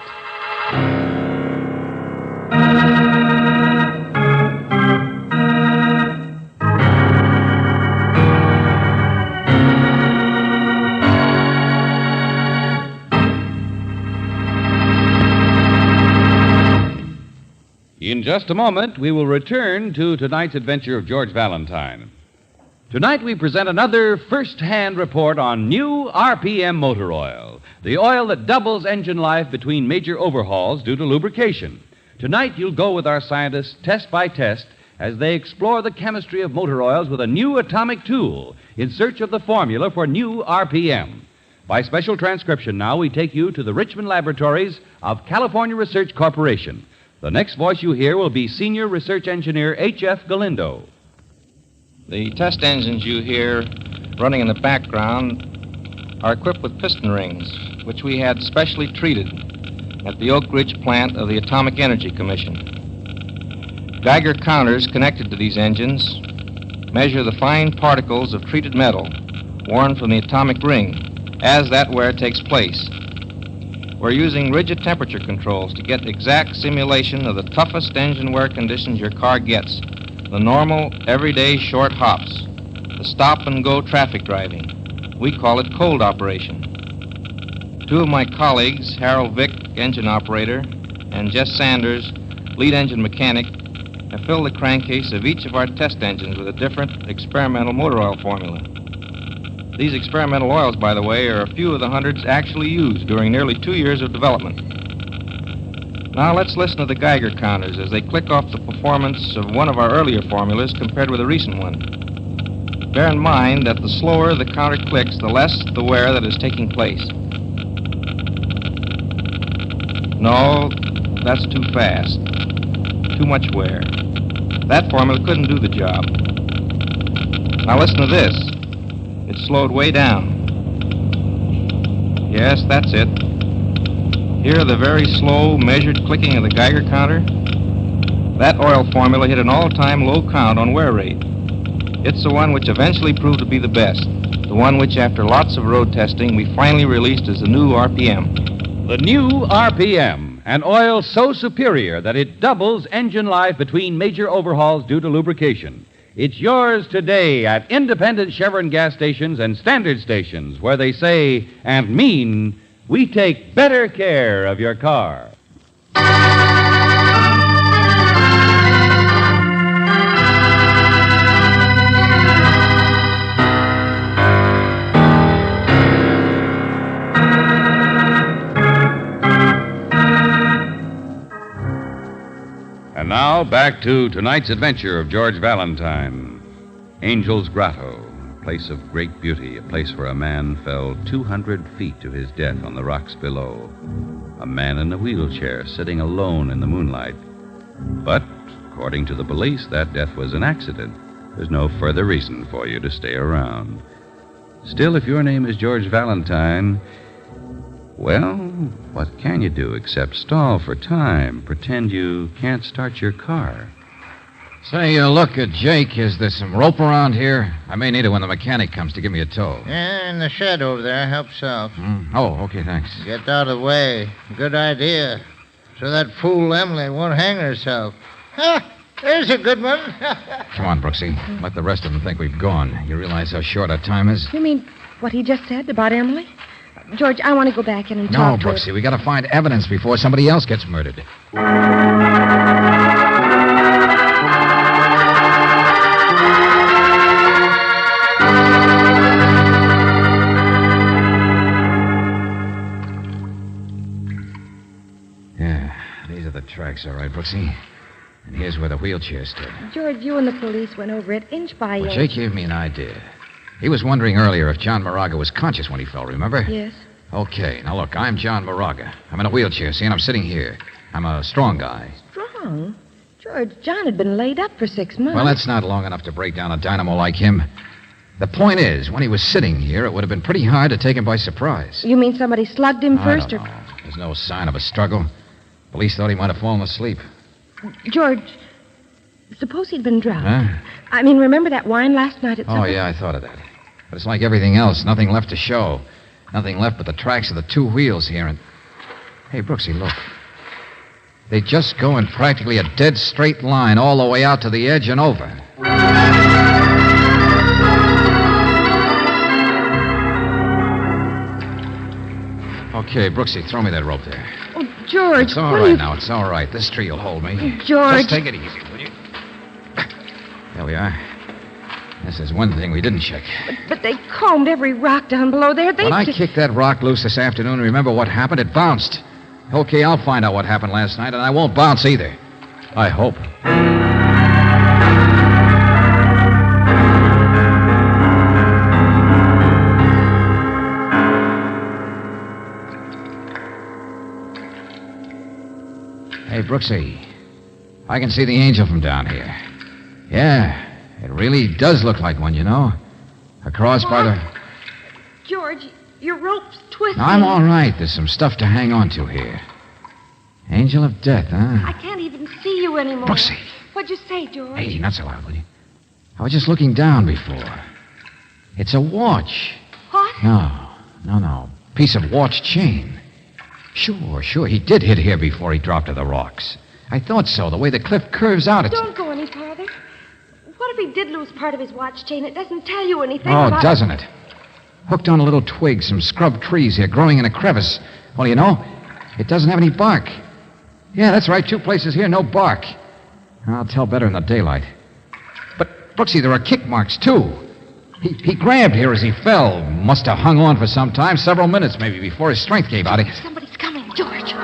In just a moment, we will return to tonight's adventure of George Valentine. Tonight, we present another first-hand report on new RPM motor oil, the oil that doubles engine life between major overhauls due to lubrication. Tonight, you'll go with our scientists test by test as they explore the chemistry of motor oils with a new atomic tool in search of the formula for new RPM. By special transcription now, we take you to the Richmond laboratories of California Research Corporation. The next voice you hear will be Senior Research Engineer H.F. Galindo. The test engines you hear running in the background are equipped with piston rings, which we had specially treated at the Oak Ridge plant of the Atomic Energy Commission. Geiger counters connected to these engines measure the fine particles of treated metal worn from the atomic ring as that wear takes place. We're using rigid temperature controls to get exact simulation of the toughest engine wear conditions your car gets. The normal, everyday short hops. The stop-and-go traffic driving. We call it cold operation. Two of my colleagues, Harold Vick, engine operator, and Jess Sanders, lead engine mechanic, have filled the crankcase of each of our test engines with a different experimental motor oil formula. These experimental oils, by the way, are a few of the hundreds actually used during nearly 2 years of development. Now let's listen to the Geiger counters as they click off the performance of one of our earlier formulas compared with a recent one. Bear in mind that the slower the counter clicks, the less the wear that is taking place. No, that's too fast. Too much wear. That formula couldn't do the job. Now listen to this. It's slowed way down. Yes, that's it. Hear the very slow, measured clicking of the Geiger counter? That oil formula hit an all-time low count on wear rate. It's the one which eventually proved to be the best. The one which, after lots of road testing, we finally released as the new RPM. The new RPM, An oil so superior that it doubles engine life between major overhauls due to lubrication. It's yours today at independent Chevron gas stations and standard stations where they say and mean, we take better care of your car. And now, back to tonight's adventure of George Valentine. Angel's Grotto, a place of great beauty, a place where a man fell 200 feet to his death on the rocks below. A man in a wheelchair sitting alone in the moonlight. But, according to the police, that death was an accident. There's no further reason for you to stay around. Still, if your name is George Valentine, well, what can you do except stall for time, pretend you can't start your car? Say, look, Jake, is there some rope around here? I may need it when the mechanic comes to give me a tow. Yeah, in the shed over there. Help yourself. Oh, okay, thanks. Get out of the way. Good idea. So that fool Emily won't hang herself. Ha! There's a good one. Come on, Brooksy. Let the rest of them think we've gone. You realize how short our time is? You mean what he just said about Emily? George, I want to go back in and No, talk to her. Brooksy, we got to find evidence before somebody else gets murdered. Yeah, these are the tracks, all right, Brooksy. And here's where the wheelchair stood. George, you and the police went over it inch by Well, inch. Jake gave me an idea. He was wondering earlier if John Moraga was conscious when he fell, remember? Yes. Okay, now look, I'm John Moraga. I'm in a wheelchair, see, and I'm sitting here. I'm a strong guy. Strong? George, John had been laid up for 6 months. Well, that's not long enough to break down a dynamo like him. The point is, when he was sitting here, it would have been pretty hard to take him by surprise. You mean somebody slugged him first? I don't know. There's no sign of a struggle. Police thought he might have fallen asleep. George, suppose he'd been drunk. Huh? I mean, remember that wine last night at Oh, supper? yeah, I thought of that. But it's like everything else. Nothing left to show. Nothing left but the tracks of the two wheels here. And hey, Brooksy, look. They just go in practically a dead straight line all the way out to the edge and over. Okay, Brooksy, throw me that rope there. Oh, George, It's all what right are you... now. It's all right. This tree will hold me. George. Just take it easy, will you? There we are. This is one thing we didn't check. But they combed every rock down below there. When I kicked that rock loose this afternoon, remember what happened? It bounced. Okay, I'll find out what happened last night, and I won't bounce either. I hope. Hey, Brooksy. I can see the angel from down here. Yeah, it really does look like one, you know. Across by the... George, your rope's twisting. I'm all right. There's some stuff to hang on to here. Angel of death, huh? I can't even see you anymore. Brooksy. What'd you say, George? Hey, not so loud, will you? I was just looking down before. It's a watch. What? No. Piece of watch chain. Sure. He did hit here before he dropped to the rocks. I thought so, the way the cliff curves out. It's... Don't go any farther. What if he did lose part of his watch chain? It doesn't tell you anything Oh, about... doesn't it? Hooked on a little twig, some scrub trees here growing in a crevice. Well, you know, it doesn't have any bark. Yeah, that's right. 2 places here, no bark. I'll tell better in the daylight. But, Brooksy, there are kick marks, too. He grabbed here as he fell. Must have hung on for some time, several minutes maybe, before his strength gave out. Somebody's coming, George.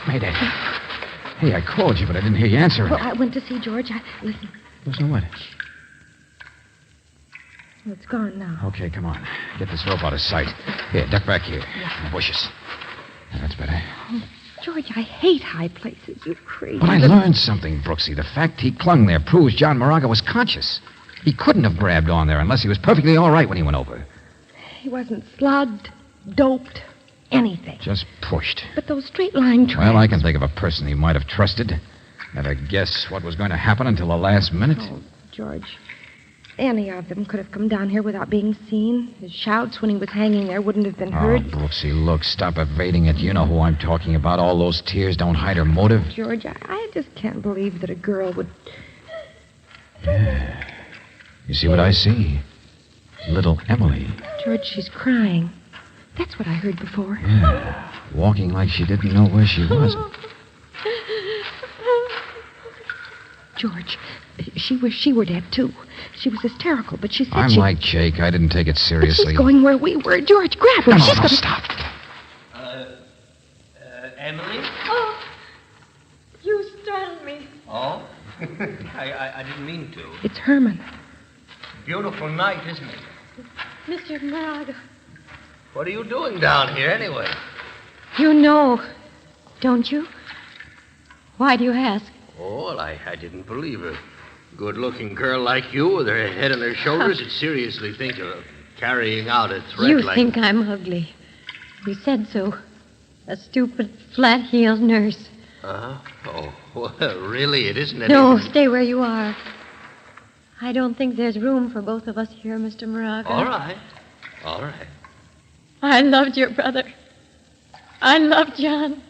Mayday. Hey, I called you, but I didn't hear you answering. Well, I went to see George. Listen. Listen, what? Well, it's gone now. Okay, come on. Get this rope out of sight. Here, duck back here. In the bushes. Yeah, that's better. Oh, George, I hate high places. You crazy. But I learned something, Brooksy. The fact he clung there proves John Moraga was conscious. He couldn't have grabbed on there unless he was perfectly all right when he went over. He wasn't slugged, doped, anything. Just pushed. But those straight line tracks... Well, I can think of a person he might have trusted. Never guess what was going to happen until the last minute. Oh, George. Any of them could have come down here without being seen. His shouts when he was hanging there wouldn't have been heard. Oh, Brooksy, look, stop evading it. You know who I'm talking about. All those tears don't hide her motive. George, I just can't believe that a girl would... Yeah. You see what I see? Little Emily. George, she's crying. That's what I heard before. Yeah. Walking like she didn't know where she was. George, she wished she were dead, too. She was hysterical, but she said I'm like Jake. I didn't take it But seriously. she's going where we were. George, grab her. No, She's no, gonna... stop. Emily? Oh, you startled me. Oh? I didn't mean to. It's Herman. Beautiful night, isn't it? Mr. Moraga. What are you doing down here, anyway? You know, don't you? Why do you ask? Oh, well, I didn't believe a good-looking girl like you with her head on her shoulders would seriously think of carrying out a threat You like... think I'm ugly. You said so. A stupid, flat-heeled nurse. Oh, well, really, it isn't anything... No, stay where you are. I don't think there's room for both of us here, Mr. Moraga. All right. All right. I loved your brother. I loved John.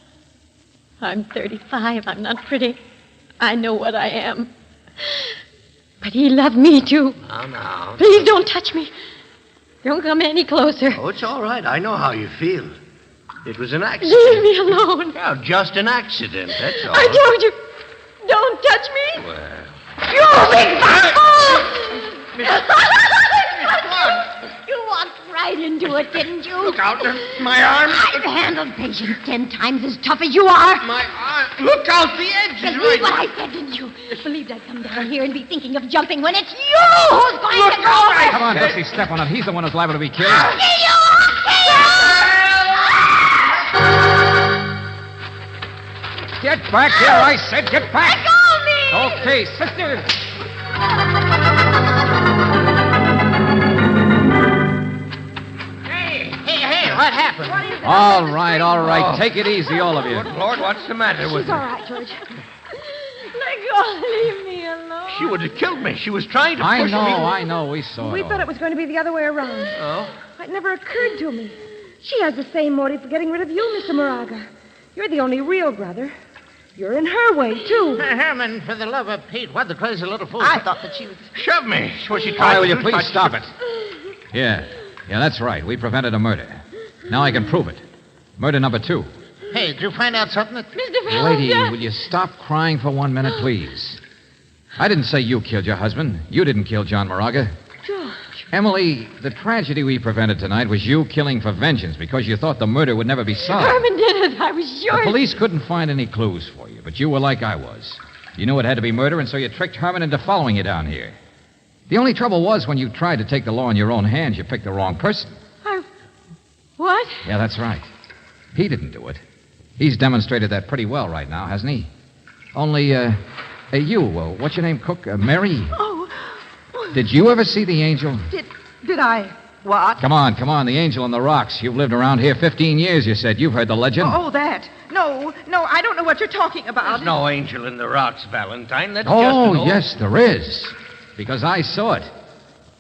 I'm 35. I'm not pretty. I know what I am. But he loved me, too. Now. Please don't touch me. Don't come any closer. Oh, it's all right. I know how you feel. It was an accident. Leave me alone. Yeah, just an accident, that's all. I told you. Don't touch me. Well... You big You walked right into it, didn't you? Look out, my arm. I've handled patients 10 times as tough as you are. My arm. Look out, the edge is Believe right. what I said, didn't you? Believed I'd come down here and be thinking of jumping when it's you who's going to go. Come on, Brooksy, step on it. He's the one who's liable to be killed. Get back here, I said. Get back. Let go of me. Okay, sister. Hey, what happened? What is it? All right. Take it easy, all of you. Good Lord, what's the matter with She's all her? right, George. Let go. Leave me alone. She would have killed me. She was trying to I push me. know. We saw We it all. thought it was going to be the other way around. Oh? It never occurred to me. She has the same motive for getting rid of you, Mr. Moraga. You're the only real brother. You're in her way, too. Herman, for the love of Pete, what the crazy little fool... I thought that she was... Shove me. What she All tried right, will to you do. please stop it? Yeah, that's right. We prevented a murder. Now I can prove it. Murder number 2. Hey, did you find out something that... Mr. Lady, Valentine. will you stop crying for 1 minute, please? I didn't say you killed your husband. You didn't kill John Moraga. George. Emily, the tragedy we prevented tonight was you killing for vengeance because you thought the murder would never be solved. Herman did it. I was sure. The police couldn't find any clues for you, but you were like I was. You knew it had to be murder, and so you tricked Herman into following you down here. The only trouble was when you tried to take the law in your own hands, you picked the wrong person. What? Yeah, that's right. He didn't do it. He's demonstrated that pretty well right now, hasn't he? Only, what's your name, Cook? Mary? Oh. Did you ever see the angel? Did I? What? Come on, the angel on the rocks. You've lived around here 15 years, you said. You've heard the legend. Oh, that. No, I don't know what you're talking about. There's no angel in the rocks, Valentine. That's Oh, just an old... yes, there is. Because I saw it.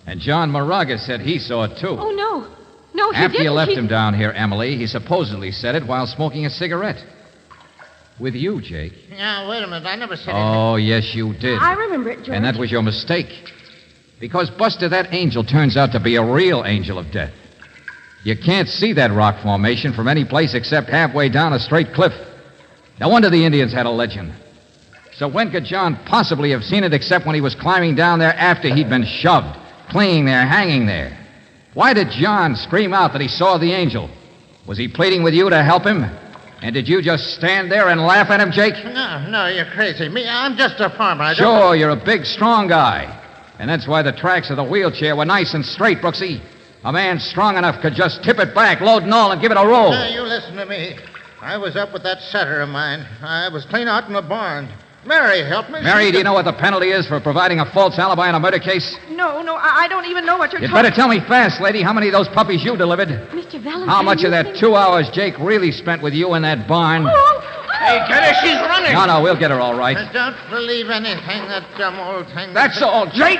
And John Moraga said he saw it, too. Oh, no. No, he After didn't. you left He- him down here, Emily, he supposedly said it while smoking a cigarette. With you, Jake. Now, wait a minute. I never said Oh, yes, you did. I remember it, George. And that was your mistake. Because, Buster, that angel turns out to be a real angel of death. You can't see that rock formation from any place except halfway down a straight cliff. No wonder the Indians had a legend. So when could John possibly have seen it except when he was climbing down there after he'd been shoved, clinging there, hanging there? Why did John scream out that he saw the angel? Was he pleading with you to help him? And did you just stand there and laugh at him, Jake? No, you're crazy. Me, I'm just a farmer. I don't... Sure, you're a big, strong guy. And that's why the tracks of the wheelchair were nice and straight, Brooksy. A man strong enough could just tip it back, load and all, and give it a roll. Now, you listen to me. I was up with that setter of mine. I was clean out in the barn. Mary helped me. Mary, do you know what the penalty is for providing a false alibi in a murder case? No, I don't even know what you're You'd talking better tell me fast, lady, how many of those puppies you delivered. Mr. Valentine. How much of you that think- 2 hours Jake really spent with you in that barn? Hey, get her. She's running. No, we'll get her all right. I don't believe anything that dumb old thing... That's all, Jake.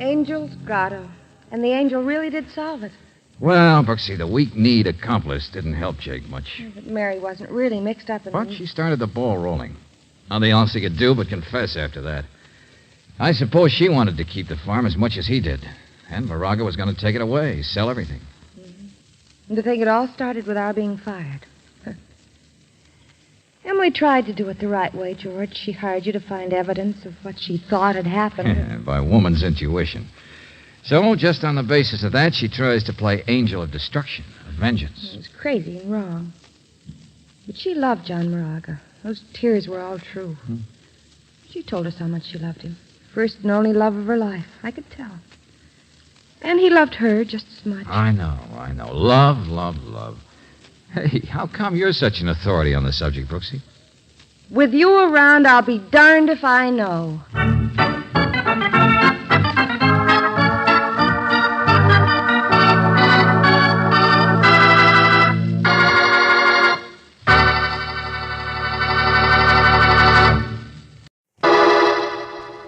Angel's Grotto. And the angel really did solve it. Well, Brooksy, the weak need accomplice didn't help Jake much. But Mary wasn't really mixed up in But it. she started the ball rolling. Nothing else he could do but confess after that. I suppose she wanted to keep the farm as much as he did. And Moraga was going to take it away, sell everything. And to think it all started with our being fired. Emily tried to do it the right way, George. She hired you to find evidence of what she thought had happened. By woman's intuition. So, just on the basis of that, she tries to play angel of destruction, of vengeance. It was crazy and wrong. But she loved John Moraga. Those tears were all true. She told us how much she loved him. First and only love of her life. I could tell. And he loved her just as much. I know. Love, love, love. Hey, how come you're such an authority on the subject, Brooksy? With you around, I'll be darned if I know.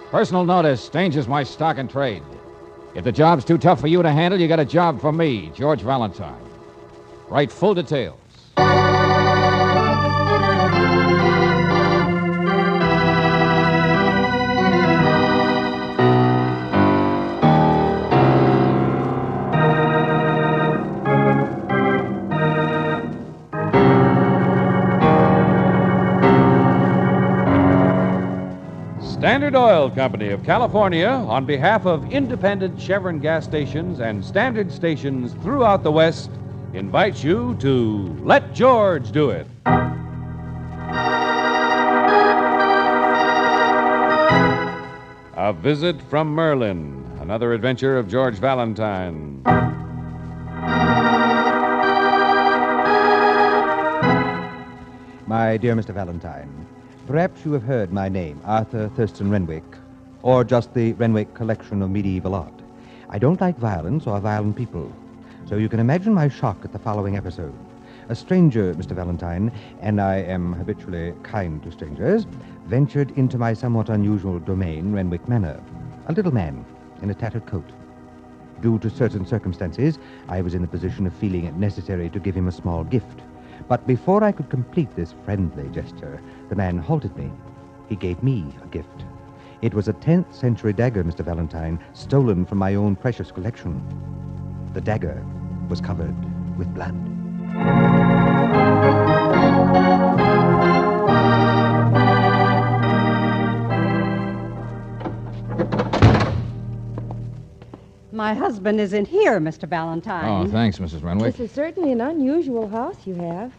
Personal notice. Danger's my stock and trade. If the job's too tough for you to handle, you got a job for me, George Valentine. Write full details. Standard Oil Company of California, on behalf of independent Chevron gas stations and Standard stations throughout the West, invites you to Let George Do It. A Visit from Merlin, another adventure of George Valentine. My dear Mr. Valentine, perhaps you have heard my name, Arthur Thurston Renwick, or just the Renwick collection of medieval art. I don't like violence or violent people, so you can imagine my shock at the following episode. A stranger, Mr. Valentine, and I am habitually kind to strangers, ventured into my somewhat unusual domain, Renwick Manor. A little man in a tattered coat. Due to certain circumstances, I was in the position of feeling it necessary to give him a small gift. But before I could complete this friendly gesture, the man halted me. He gave me a gift. It was a 10th century dagger, Mr. Valentine, stolen from my own precious collection. The dagger was covered with blood. My husband is in here, Mr. Valentine. Oh, thanks, Mrs. Renwick. This is certainly an unusual house you have.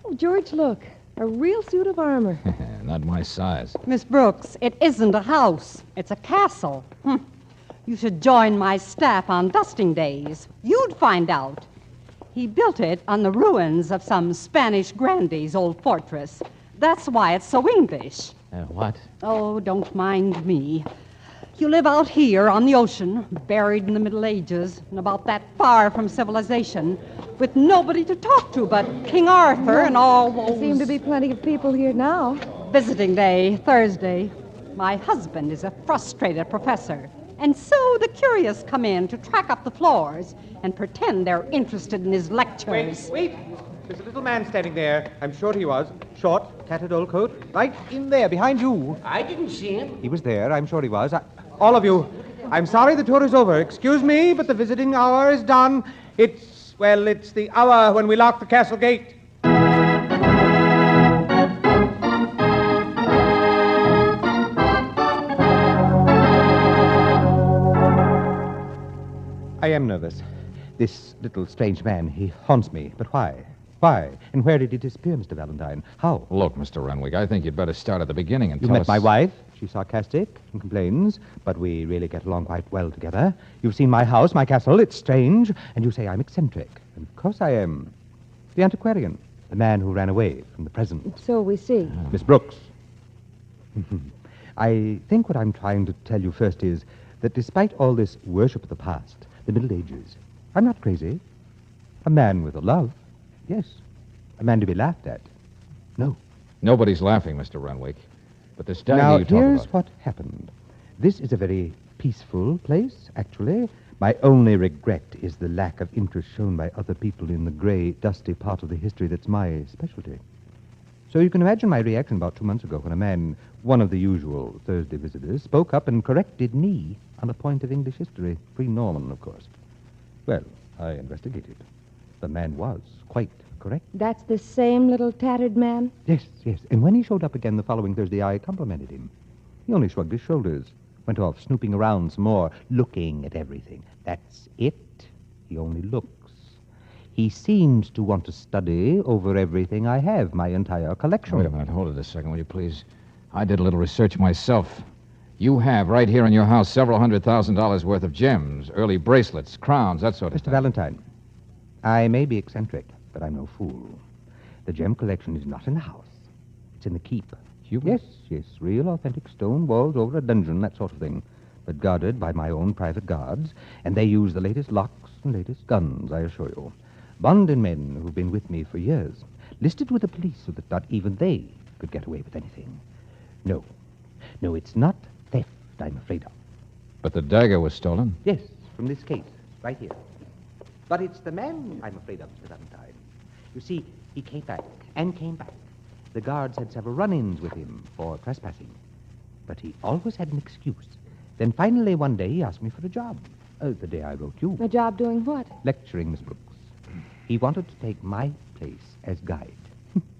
Oh, George, look. A real suit of armor. Not my size. Miss Brooks, it isn't a house. It's a castle. You should join my staff on dusting days. You'd find out. He built it on the ruins of some Spanish grandee's old fortress. That's why it's so English. What? Oh, don't mind me. You live out here on the ocean, buried in the Middle Ages, and about that far from civilization, with nobody to talk to but King Arthur and all those... There seem to be plenty of people here now. Visiting day, Thursday. My husband is a frustrated professor, and so the curious come in to track up the floors and pretend they're interested in his lectures. Wait! There's a little man standing there. I'm sure he was. Short, tattered old coat. Right in there, behind you. I didn't see him. He was there. I'm sure he was. All of you, I'm sorry the tour is over. Excuse me, but the visiting hour is done. It's the hour when we lock the castle gate. I am nervous. This little strange man, he haunts me. But why? Why? And where did he disappear, Mr. Valentine? How? Look, Mr. Renwick, I think you'd better start at the beginning and You tell met us... my wife. She's sarcastic and complains, but we really get along quite well together. You've seen my house, my castle. It's strange. And you say I'm eccentric. And of course I am. The antiquarian. The man who ran away from the present. So we see. Miss Brooks. I think what I'm trying to tell you first is that despite all this worship of the past, the Middle Ages, I'm not crazy. A man with a love, yes. A man to be laughed at, no. Nobody's laughing, Mr. Renwick. But this dagger Now, you talk here's about... what happened. This is a very peaceful place, actually. My only regret is the lack of interest shown by other people in the gray, dusty part of the history that's my specialty. So you can imagine my reaction about 2 months ago when a man, one of the usual Thursday visitors, spoke up and corrected me on a point of English history. Pre-Norman, of course. Well, I investigated. The man was quite correct. That's the same little tattered man? Yes, yes. And when he showed up again the following Thursday, I complimented him. He only shrugged his shoulders, went off snooping around some more, looking at everything. That's it. He only looks. He seems to want to study over everything I have, my entire collection. Wait a minute. Hold it a second, will you please? I did a little research myself. You have right here in your house several $100,000 worth of gems, early bracelets, crowns, that sort of Mr. thing. Valentine, I may be eccentric, but I'm no fool. The gem collection is not in the house. It's in the keep. Yes, yes, real authentic stone walls over a dungeon, that sort of thing. But guarded by my own private guards, and they use the latest locks and latest guns, I assure you. Bonded men who've been with me for years, listed with the police so that not even they could get away with anything. No, it's not theft I'm afraid of. But the dagger was stolen? Yes, from this case, right here. But it's the man I'm afraid of, Mr. Valentine. You see, he came back and came back. The guards had several run-ins with him for trespassing. But he always had an excuse. Then finally one day he asked me for a job. The day I wrote you. A job doing what? Lecturing, Miss Brooks. He wanted to take my place as guide.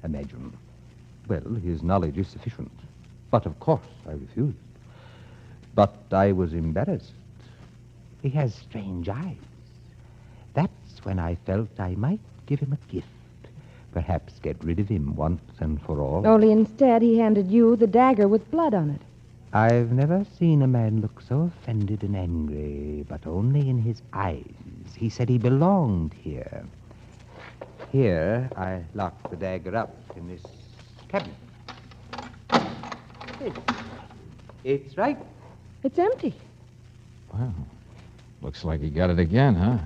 Imagine. Well, his knowledge is sufficient. But of course I refused. But I was embarrassed. He has strange eyes. That's when I felt I might give him a gift. Perhaps get rid of him once and for all. Only instead he handed you the dagger with blood on it. I've never seen a man look so offended and angry, but only in his eyes. He said he belonged here. Here, I locked the dagger up in this cabinet. It's right. It's empty. Well, looks like he got it again, huh?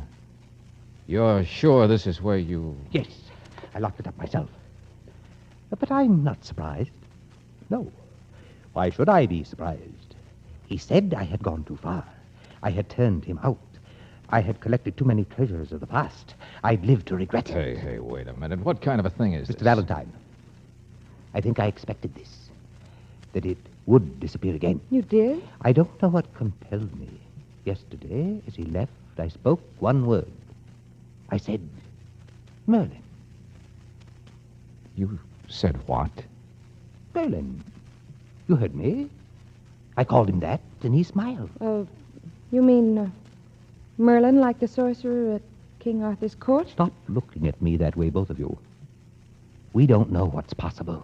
You're sure this is where you... Yes, I locked it up myself. But I'm not surprised. No. Why should I be surprised? He said I had gone too far. I had turned him out. I had collected too many treasures of the past. I'd lived to regret it. Hey, wait a minute. What kind of a thing is this? Mr. Valentine, I think I expected this. That it would disappear again. You did? I don't know what compelled me. Yesterday, as he left, I spoke one word. I said, Merlin. You said what? Merlin. You heard me. I called him that, and he smiled. You mean Merlin, like the sorcerer at King Arthur's court? Stop looking at me that way, both of you. We don't know what's possible.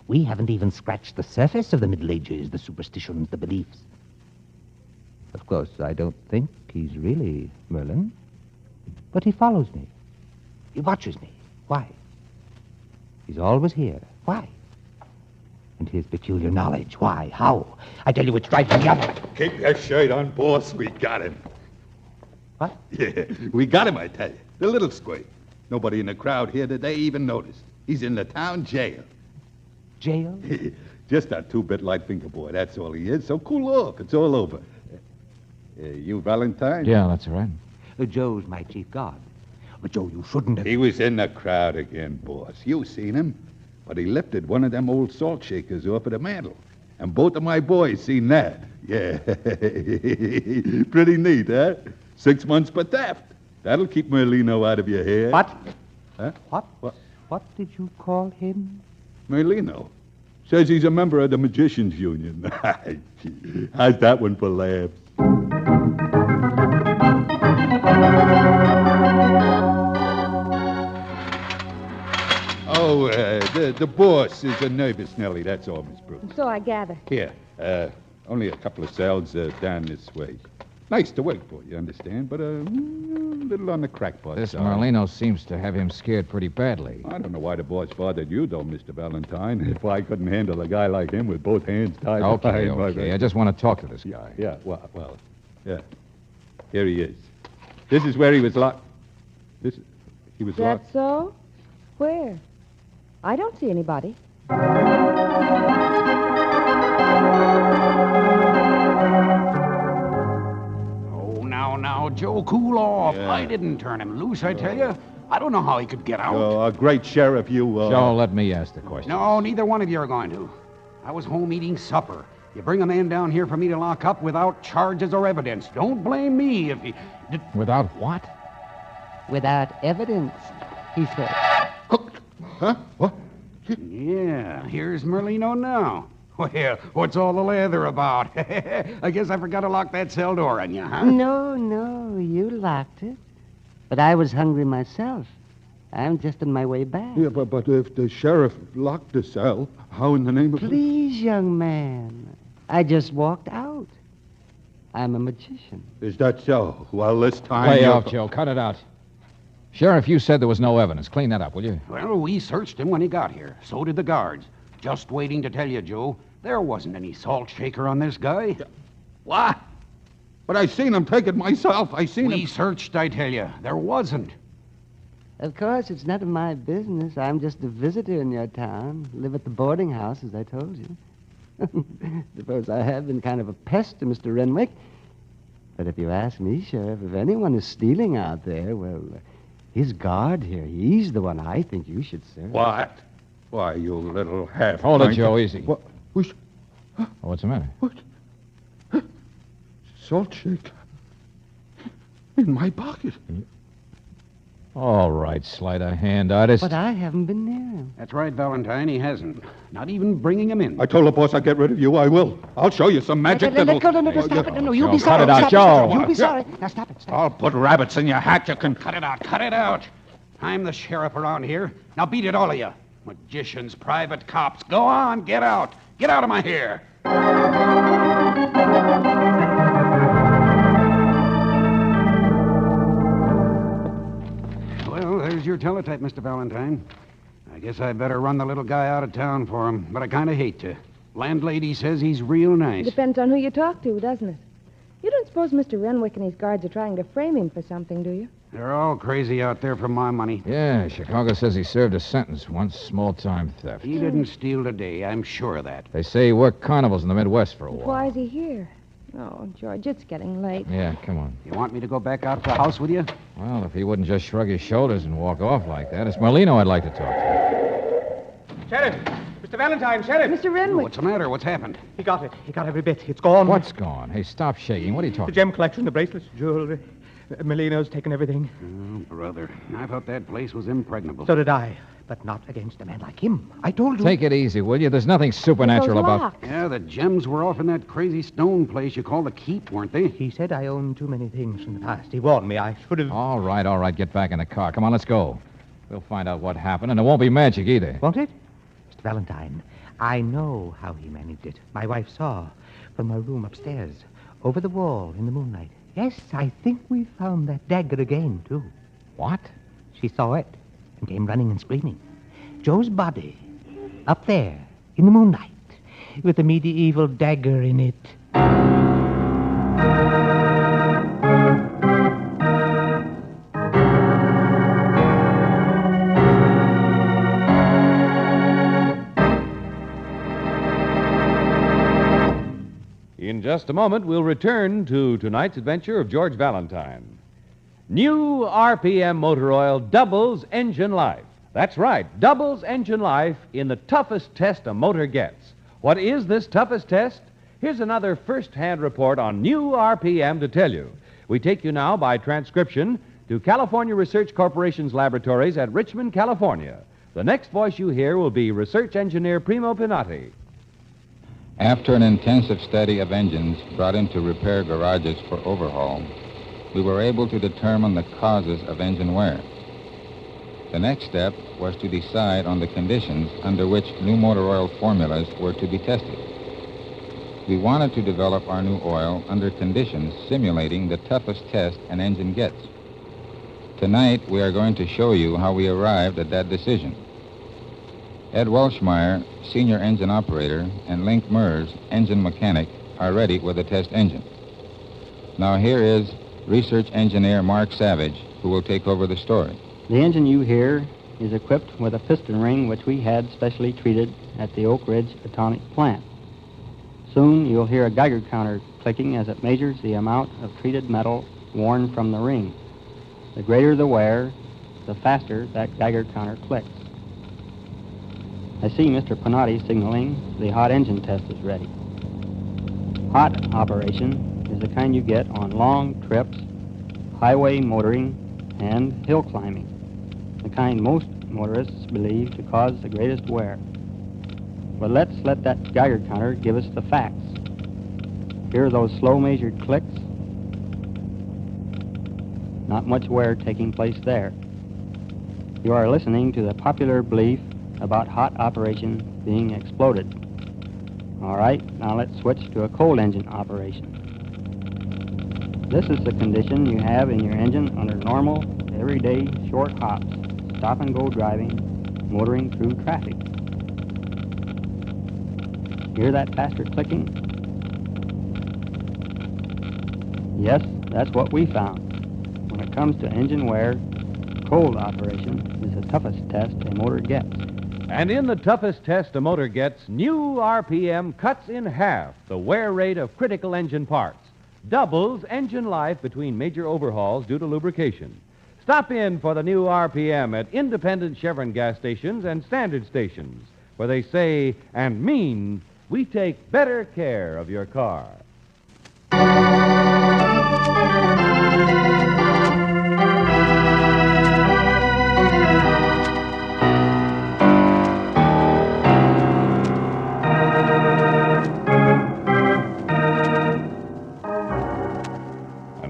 We haven't even scratched the surface of the Middle Ages, the superstitions, the beliefs. Of course, I don't think he's really Merlin. But he follows me. He watches me. Why? He's always here. Why? And his peculiar knowledge. Why? How? I tell you, it's driving me up. Keep your shirt on, boss. We got him. What? Yeah, we got him, I tell you. The little squid. Nobody in the crowd here today even noticed. He's in the town jail. Jail? Just a two-bit light finger boy, that's all he is. So cool off. It's all over. You Valentine? Yeah, that's all right. Joe's my chief guard. But Joe, you shouldn't have... He was in the crowd again, boss. You seen him. But he lifted one of them old salt shakers off of the mantle. And both of my boys seen that. Yeah. Pretty neat, huh? 6 months for theft. That'll keep Merlino out of your hair. What? Huh? What did you call him? Merlino. Says he's a member of the Magicians Union. How's that one for laughs? Oh, the boss is a nervous Nellie, that's all, Miss Brooks. So I gather. Here, only a couple of cells down this way. Nice to work for, you understand, but a little on the crackpot This side. Merlino seems to have him scared pretty badly. I don't know why the boss bothered you, though, Mr. Valentine. If I couldn't handle a guy like him with both hands tied behind my Okay. I just want to talk to this guy. Yeah, well, yeah. Here he is. This is where he was locked. He was locked. That so? Where? I don't see anybody. Now, Joe, cool off. Yeah. I didn't turn him loose, I tell you. I don't know how he could get out. Oh, a great sheriff, you... Joe, let me ask the question. No, neither one of you are going to. I was home eating supper. You bring a man down here for me to lock up without charges or evidence. Don't blame me if he... Without what? Without evidence, he said. Huh? What? Yeah, here's Merlino now. Well, what's all the lather about? I guess I forgot to lock that cell door on you, huh? No, you locked it. But I was hungry myself. I'm just on my way back. Yeah, but if the sheriff locked the cell, how in the name of... Please, young man. I just walked out. I'm a magician. Is that so? Well, this time... Lay off, Joe. Cut it out. Sheriff, you said there was no evidence. Clean that up, will you? Well, we searched him when he got here. So did the guards. Just waiting to tell you, Joe. There wasn't any salt shaker on this guy. What? But I seen him take it myself. We searched, I tell you. There wasn't. Of course, it's none of my business. I'm just a visitor in your town. Live at the boarding house, as I told you. Suppose I have been kind of a pest to Mr. Renwick. But if you ask me, Sheriff, if anyone is stealing out there, well, his guard here, he's the one I think you should serve. What? Why, you little half... Hold it, Joe, easy. What? What's the matter? What? Salt shaker. In my pocket. All right, sleight of hand artist. But I haven't been near him. That's right, Valentine. He hasn't. Not even bringing him in. I told the boss I'd get rid of you. I will. I'll show you some magic No, that'll... no, stop it. No, you'll Joe, be sorry. cut it out, Stop Joe. You'll be sorry. Now, stop it. I'll put rabbits in your hat. You can... Cut it out. Cut it out. I'm the sheriff around here. Now beat it, all of you. Magicians, private cops. Go on. Get out. Get out of my hair. Well, there's your teletype, Mr. Valentine. I guess I'd better run the little guy out of town for him, but I kind of hate to. Landlady says he's real nice. Depends on who you talk to, doesn't it? You don't suppose Mr. Renwick and his guards are trying to frame him for something, do you? They're all crazy out there for my money. Yeah, Chicago says he served a sentence once, small-time theft. He didn't steal today, I'm sure of that. They say he worked carnivals in the Midwest for a while. Why is he here? Oh, George, it's getting late. Yeah, come on. You want me to go back out to the house with you? Well, if he wouldn't just shrug his shoulders and walk off like that, it's Merlino I'd like to talk to. Sheriff! Mr. Valentine, Sheriff! Mr. Renwick! What's the matter? What's happened? He got it. He got every bit. It's gone. What's gone? Hey, stop shaking. What are you The talking gem collection, the bracelets, jewelry. Melino's taken everything. Oh, brother. I thought that place was impregnable. So did I. But not against a man like him. I told you. Take it easy, will you? There's nothing supernatural about... Yeah, the gems were off in that crazy stone place you call the Keep, weren't they? He said I owned too many things from the past. He warned me. I should have... All right. Get back in the car. Come on, let's go. We'll find out what happened, and it won't be magic either. Won't it? Mr. Valentine, I know how he managed it. My wife saw from her room upstairs, over the wall in the moonlight. Yes, I think we found that dagger again, too. What? She saw it and came running and screaming. Joe's body, up there, in the moonlight, with the medieval dagger in it. In just a moment, we'll return to tonight's adventure of George Valentine. New RPM motor oil doubles engine life. That's right, doubles engine life in the toughest test a motor gets. What is this toughest test? Here's another first-hand report on new RPM to tell you. We take you now by transcription to California Research Corporation's laboratories at Richmond, California. The next voice you hear will be research engineer Primo Pinati. After an intensive study of engines brought into repair garages for overhaul, we were able to determine the causes of engine wear. The next step was to decide on the conditions under which new motor oil formulas were to be tested. We wanted to develop our new oil under conditions simulating the toughest test an engine gets. Tonight, we are going to show you how we arrived at that decision. Ed Welshmeyer, senior engine operator, and Link Mers, engine mechanic, are ready with the test engine. Now here is research engineer Mark Savage, who will take over the story. The engine you hear is equipped with a piston ring which we had specially treated at the Oak Ridge Atomic plant. Soon you'll hear a Geiger counter clicking as it measures the amount of treated metal worn from the ring. The greater the wear, the faster that Geiger counter clicks. I see Mr. Panotti signaling the hot engine test is ready. Hot operation is the kind you get on long trips, highway motoring, and hill climbing, the kind most motorists believe to cause the greatest wear. But let's let that Geiger counter give us the facts. Hear those slow measured clicks? Not much wear taking place there. You are listening to the popular belief about hot operation being exploded. All right, now let's switch to a cold engine operation. This is the condition you have in your engine under normal, everyday short hops, stop-and-go driving, motoring through traffic. Hear that faster clicking? Yes, that's what we found. When it comes to engine wear, cold operation is the toughest test a motor gets. And in the toughest test a motor gets, new RPM cuts in half the wear rate of critical engine parts, doubles engine life between major overhauls due to lubrication. Stop in for the new RPM at independent Chevron gas stations and standard stations, where they say and mean, we take better care of your car.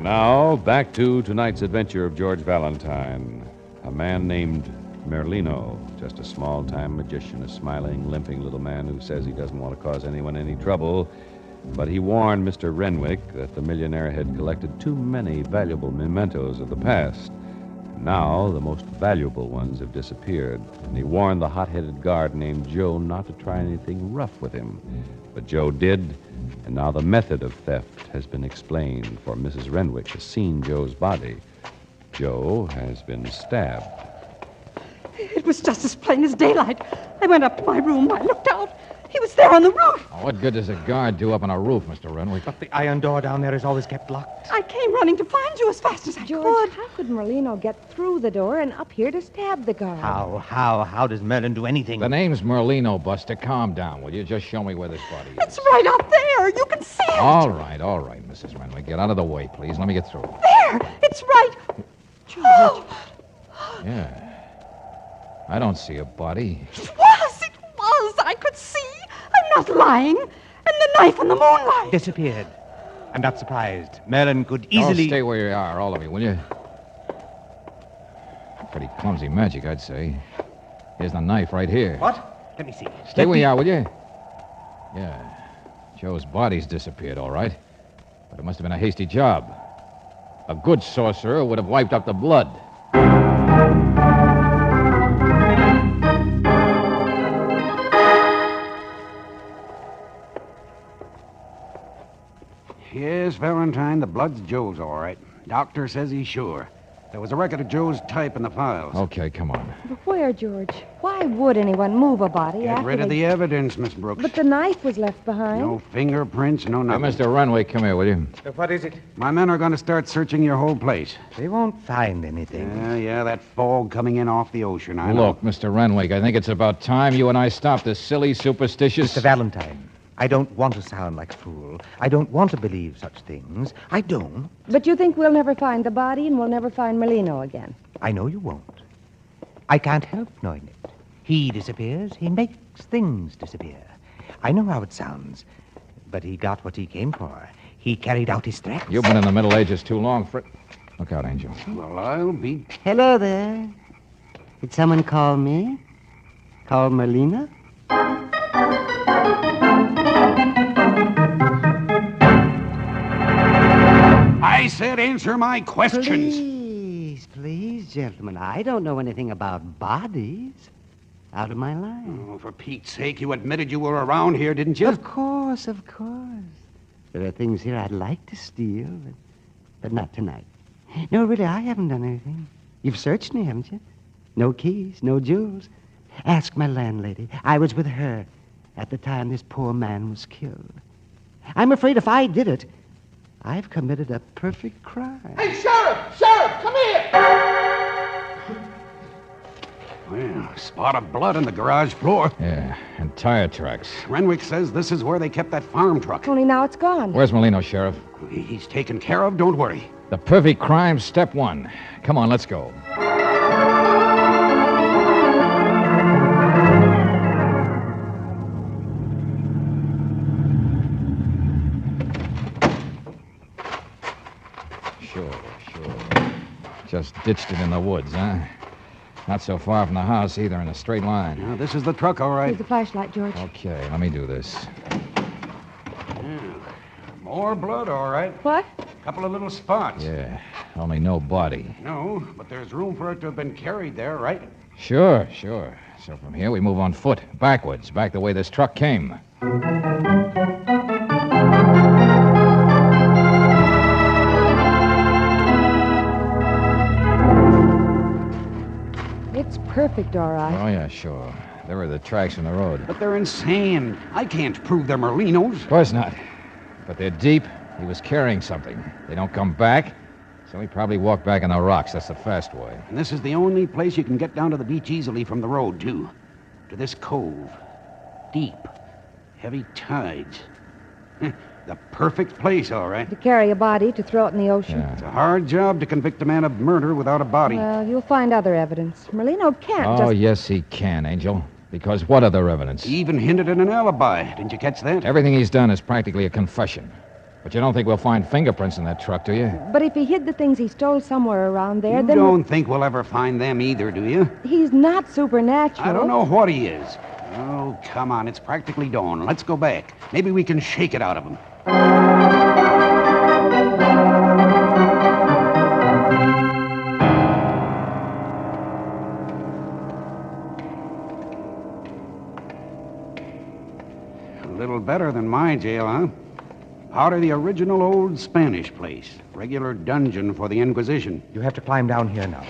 Now, back to tonight's adventure of George Valentine, a man named Merlino, just a small-time magician, a smiling, limping little man who says he doesn't want to cause anyone any trouble. But he warned Mr. Renwick that the millionaire had collected too many valuable mementos of the past. Now, the most valuable ones have disappeared, and he warned the hot-headed guard named Joe not to try anything rough with him. But Joe did, and now the method of theft has been explained, for Mrs. Renwick has seen Joe's body. Joe has been stabbed. It was just as plain as daylight. I went up to my room. I looked out. He was there on the roof. Oh, what good does a guard do up on a roof, Mr. Renwick? But the iron door down there is always kept locked. I came running to find you as fast as I George, could. how could Merlino get through the door and up here to stab the guard? How does Merlin do anything? The name's Merlino, Buster. Calm down, will you? Just show me where this body is. It's right out there. You can see it. All right, Mrs. Renwick. Get out of the way, please. Let me get through. There. It's right. George. Yeah. I don't see a body. It was. I could see. I'm not lying. And the knife in the moonlight. Disappeared. I'm not surprised. Merlin could easily... Oh, stay where you are, all of you, will you? Pretty clumsy magic, I'd say. Here's the knife right here. What? Let me see. Stay where you are, will you? Yeah. Joe's body's disappeared, all right. But it must have been a hasty job. A good sorcerer would have wiped up the blood. Yes, Valentine, the blood's Joe's, all right. Doctor says he's sure. There was a record of Joe's type in the files. Okay, come on. But where, George? Why would anyone move a body Get after rid of the evidence, Miss Brooks. But the knife was left behind. No fingerprints, no nothing. Mr. Renwick, come here, will you? What is it? My men are going to start searching your whole place. They won't find anything. Yeah, that fog coming in off the ocean, I know. Look, Mr. Renwick, I think it's about time you and I stop this silly, superstitious... Mr. Valentine, I don't want to sound like a fool. I don't want to believe such things. I don't. But you think we'll never find the body and we'll never find Merlino again? I know you won't. I can't help knowing it. He disappears, he makes things disappear. I know how it sounds, but he got what he came for. He carried out his threats. You've been in the Middle Ages too long for... Look out, Angel. Well, I'll be... Hello there. Did someone call me? Call Merlina? I said answer my questions. Please, gentlemen. I don't know anything about bodies. Out of my line. Oh, for Pete's sake, you admitted you were around here, didn't you? Of course. There are things here I'd like to steal, but not tonight. No, really, I haven't done anything. You've searched me, haven't you? No keys, no jewels. Ask my landlady. I was with her at the time this poor man was killed. I'm afraid if I did it, I've committed a perfect crime. Hey, Sheriff! Sheriff, come here! Well, spot of blood on the garage floor. Yeah, and tire tracks. Renwick says this is where they kept that farm truck. Only now it's gone. Where's Molino, Sheriff? He's taken care of, don't worry. The perfect crime, step one. Come on, let's go. Sure. Just ditched it in the woods, huh? Not so far from the house either, in a straight line. Now, this is the truck, all right. Here's the flashlight, George. Okay, let me do this. More blood, all right. What? Couple of little spots. Yeah, only no body. No, but there's room for it to have been carried there, right? Sure. So from here we move on foot, backwards, back the way this truck came. It's perfect, all right. Oh, yeah, sure. There were the tracks in the road. But they're insane. I can't prove they're Merlinos. Of course not. But they're deep. He was carrying something. They don't come back, so he probably walked back on the rocks. That's the fast way. And this is the only place you can get down to the beach easily from the road, too. To this cove. Deep. Heavy tides. The perfect place, all right. To carry a body, to throw it in the ocean. Yeah. It's a hard job to convict a man of murder without a body. Well, you'll find other evidence. Merlino can't Oh, just... yes, he can, Angel. Because what other evidence? He even hinted at an alibi. Didn't you catch that? Everything he's done is practically a confession. But you don't think we'll find fingerprints in that truck, do you? But if he hid the things he stole somewhere around there, You then... don't think we'll ever find them either, do you? He's not supernatural. I don't know what he is. Oh, come on. It's practically dawn. Let's go back. Maybe we can shake it out of him. A little better than my jail, huh? Out of the original old Spanish place. Regular dungeon for the Inquisition. You have to climb down here now.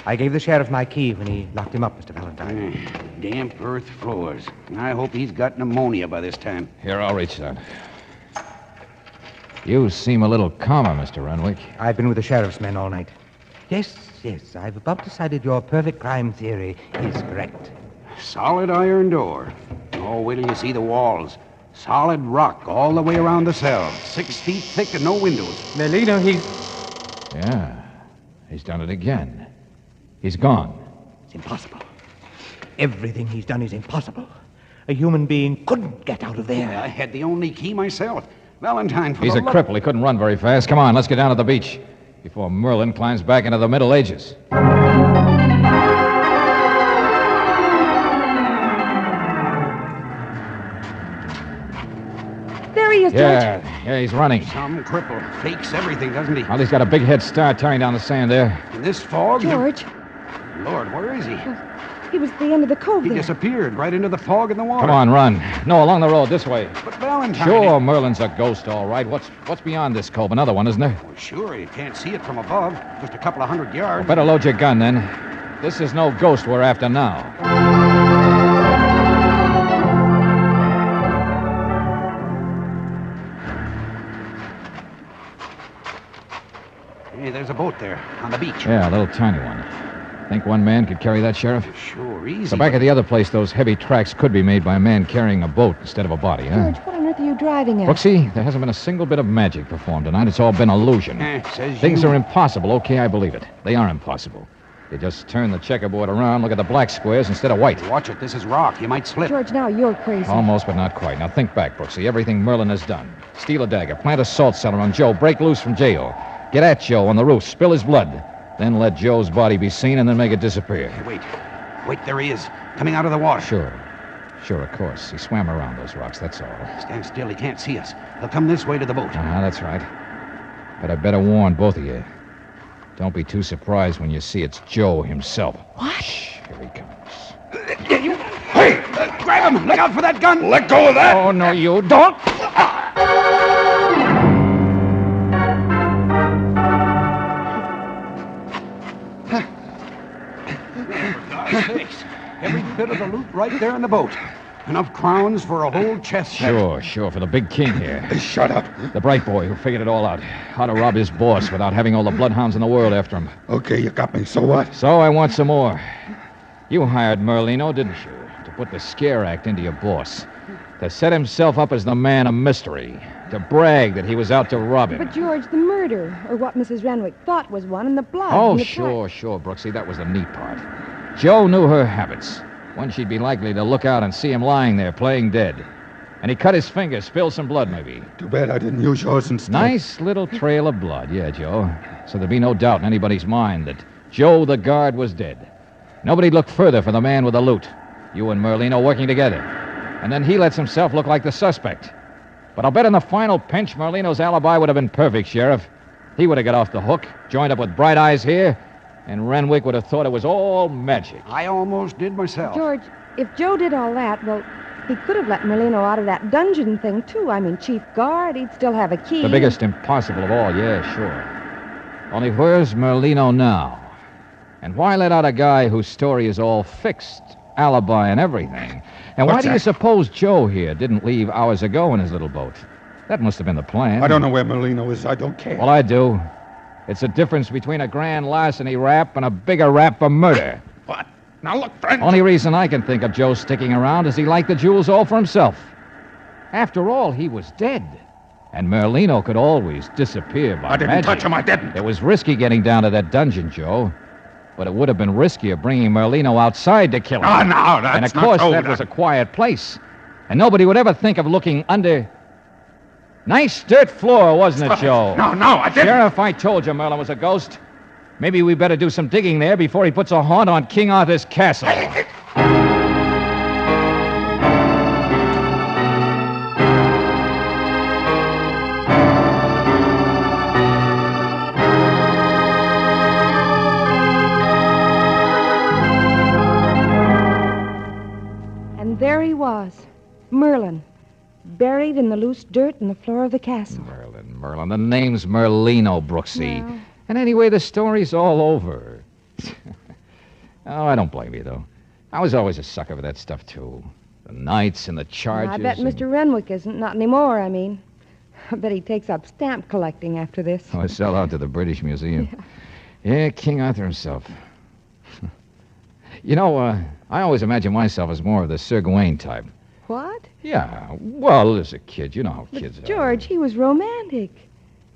I gave the sheriff my key when he locked him up, Mr. Valentine. Damp earth floors. I hope he's got pneumonia by this time. Here, I'll reach that. You seem a little calmer, Mr. Renwick. I've been with the sheriff's men all night. Yes, I've about decided your perfect crime theory is correct. Solid iron door. Oh, wait till you see the walls. Solid rock all the way around the cell. 6 feet thick and no windows. Merlino, Yeah, he's done it again. He's gone. It's impossible. Everything he's done is impossible. A human being couldn't get out of there. I had the only key myself. Valentine, for He's a cripple. He couldn't run very fast. Come on, let's get down to the beach before Merlin climbs back into the Middle Ages. There he is, George. Yeah, he's running. Some cripple. Fakes everything, doesn't he? Well, he's got a big head start tearing down the sand there. In this fog? George. Lord, where is he? He was at the end of the cove He there. disappeared right into the fog and the water. Come on, run. No, along the road, this way. But Valentine... Sure, Merlin's a ghost, all right. What's beyond this cove? Another one, isn't there? Well, sure, you can't see it from above. Just a couple of 100 yards. Better load your gun, then. This is no ghost we're after now. Hey, there's a boat there on the beach. Yeah, a little tiny one. Think one man could carry that, Sheriff? Sure, easy. So back at the other place, those heavy tracks could be made by a man carrying a boat instead of a body, huh? George, what on earth are you driving at? Brooksy, there hasn't been a single bit of magic performed tonight. It's all been illusion. Says Things you. are impossible. Okay, I believe it. They are impossible. You just turn the checkerboard around, look at the black squares instead of white. Watch it. This is rock. You might slip. George, now you're crazy. Almost, but not quite. Now think back, Brooksy. Everything Merlin has done. Steal a dagger, plant a salt cellar on Joe, break loose from jail. Get at Joe on the roof, spill his blood. Then let Joe's body be seen and then make it disappear. Wait, there he is. Coming out of the water. Sure, of course. He swam around those rocks, that's all. Stand still. He can't see us. He'll come this way to the boat. That's right. But I better warn both of you. Don't be too surprised when you see it's Joe himself. What? Shh, here he comes. Hey! Grab him! Look out for that gun! Let go of that! Oh, no, you don't! Sakes. Every bit of the loot right there in the boat. Enough crowns for a whole chest set. Sure, for the big king here. Shut up. The bright boy who figured it all out. How to rob his boss without having all the bloodhounds in the world after him. Okay, you got me. So what? So I want some more. You hired Merlino, didn't you? To put the scare act into your boss. To set himself up as the man of mystery. To brag that he was out to rob him. But, George, the murder, or what Mrs. Renwick thought was one, and the blood. Oh, and the sure, Brooksy. That was the neat part. Joe knew her habits. When she'd be likely to look out and see him lying there playing dead. And he cut his finger, spilled some blood, maybe. Too bad I didn't use yours instead. Nice little trail of blood, yeah, Joe. So there'd be no doubt in anybody's mind that Joe the guard was dead. Nobody'd look further for the man with the loot. You and Merlino working together. And then he lets himself look like the suspect. But I'll bet in the final pinch, Merlino's alibi would have been perfect, Sheriff. He would have got off the hook, joined up with Bright Eyes here, and Renwick would have thought it was all magic. I almost did myself. George, if Joe did all that, well, he could have let Merlino out of that dungeon thing, too. I mean, chief guard, he'd still have a key. The biggest impossible of all, yeah, sure. Only where's Merlino now? And why let out a guy whose story is all fixed, alibi and everything? And why do you suppose Joe here didn't leave hours ago in his little boat? That must have been the plan. I don't know where Merlino is. I don't care. Well, I do. It's the difference between a grand larceny rap and a bigger rap for murder. What? Now, look, friend. Only reason I can think of Joe sticking around is he liked the jewels all for himself. After all, he was dead. And Merlino could always disappear by magic. I didn't touch him, I didn't. It was risky getting down to that dungeon, Joe. But it would have been riskier bringing Merlino outside to kill him. Oh, no, that's And of not course, so. that was a quiet place. And nobody would ever think of looking under... Nice dirt floor, wasn't it, Joe? No, I didn't. Sheriff, I told you Merlin was a ghost. Maybe we better do some digging there before he puts a haunt on King Arthur's castle. And there he was, Merlin, buried in the loose dirt in the floor of the castle. Merlin. The name's Merlino, Brooksy. Well. And anyway, the story's all over. Oh, I don't blame you, though. I was always a sucker for that stuff, too. The knights and the charges. I bet Mr. Renwick isn't. Not anymore, I mean. I bet he takes up stamp collecting after this. Oh, I sell out to the British Museum. Yeah, King Arthur himself. You know, I always imagine myself as more of the Sir Gawain type. What? Yeah, well, as a kid, you know how But kids are. George, he was romantic.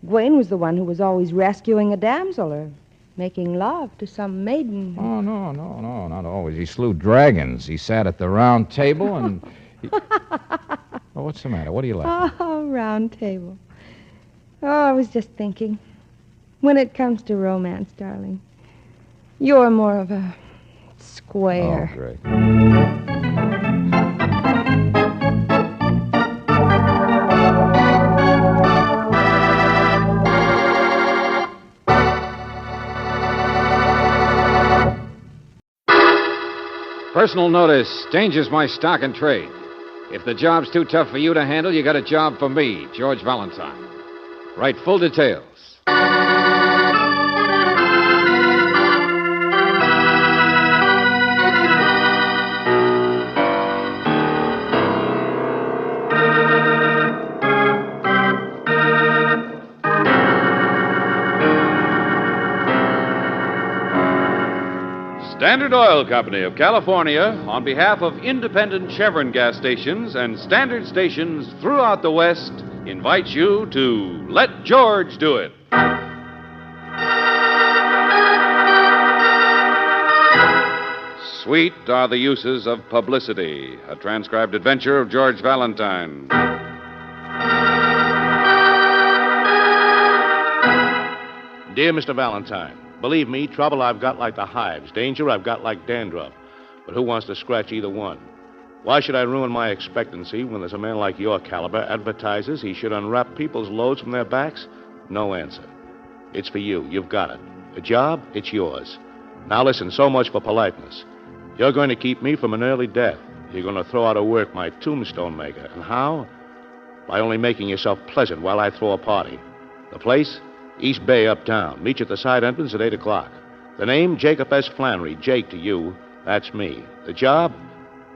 Gawain was the one who was always rescuing a damsel or making love to some maiden. Oh, no, not always. He slew dragons. He sat at the round table and... Oh, what's the matter? What are you laughing at? Oh, round table. Oh, I was just thinking. When it comes to romance, darling, you're more of a square. Oh, great. Personal notice. Danger's my stock and trade. If the job's too tough for you to handle, you got a job for me, George Valentine. Write full details. Standard Oil Company of California, on behalf of independent Chevron gas stations and standard stations throughout the West, invites you to Let George Do It. Sweet are the uses of publicity, a transcribed adventure of George Valentine. Dear Mr. Valentine, believe me, trouble I've got like the hives. Danger I've got like dandruff. But who wants to scratch either one? Why should I ruin my expectancy when there's a man like your caliber advertises he should unwrap people's loads from their backs? No answer. It's for you. You've got it. A job, it's yours. Now listen, so much for politeness. You're going to keep me from an early death. You're going to throw out of work my tombstone maker. And how? By only making yourself pleasant while I throw a party. The place? East Bay uptown. Meet you at the side entrance at 8 o'clock. The name, Jacob S. Flannery. Jake to you. That's me. The job?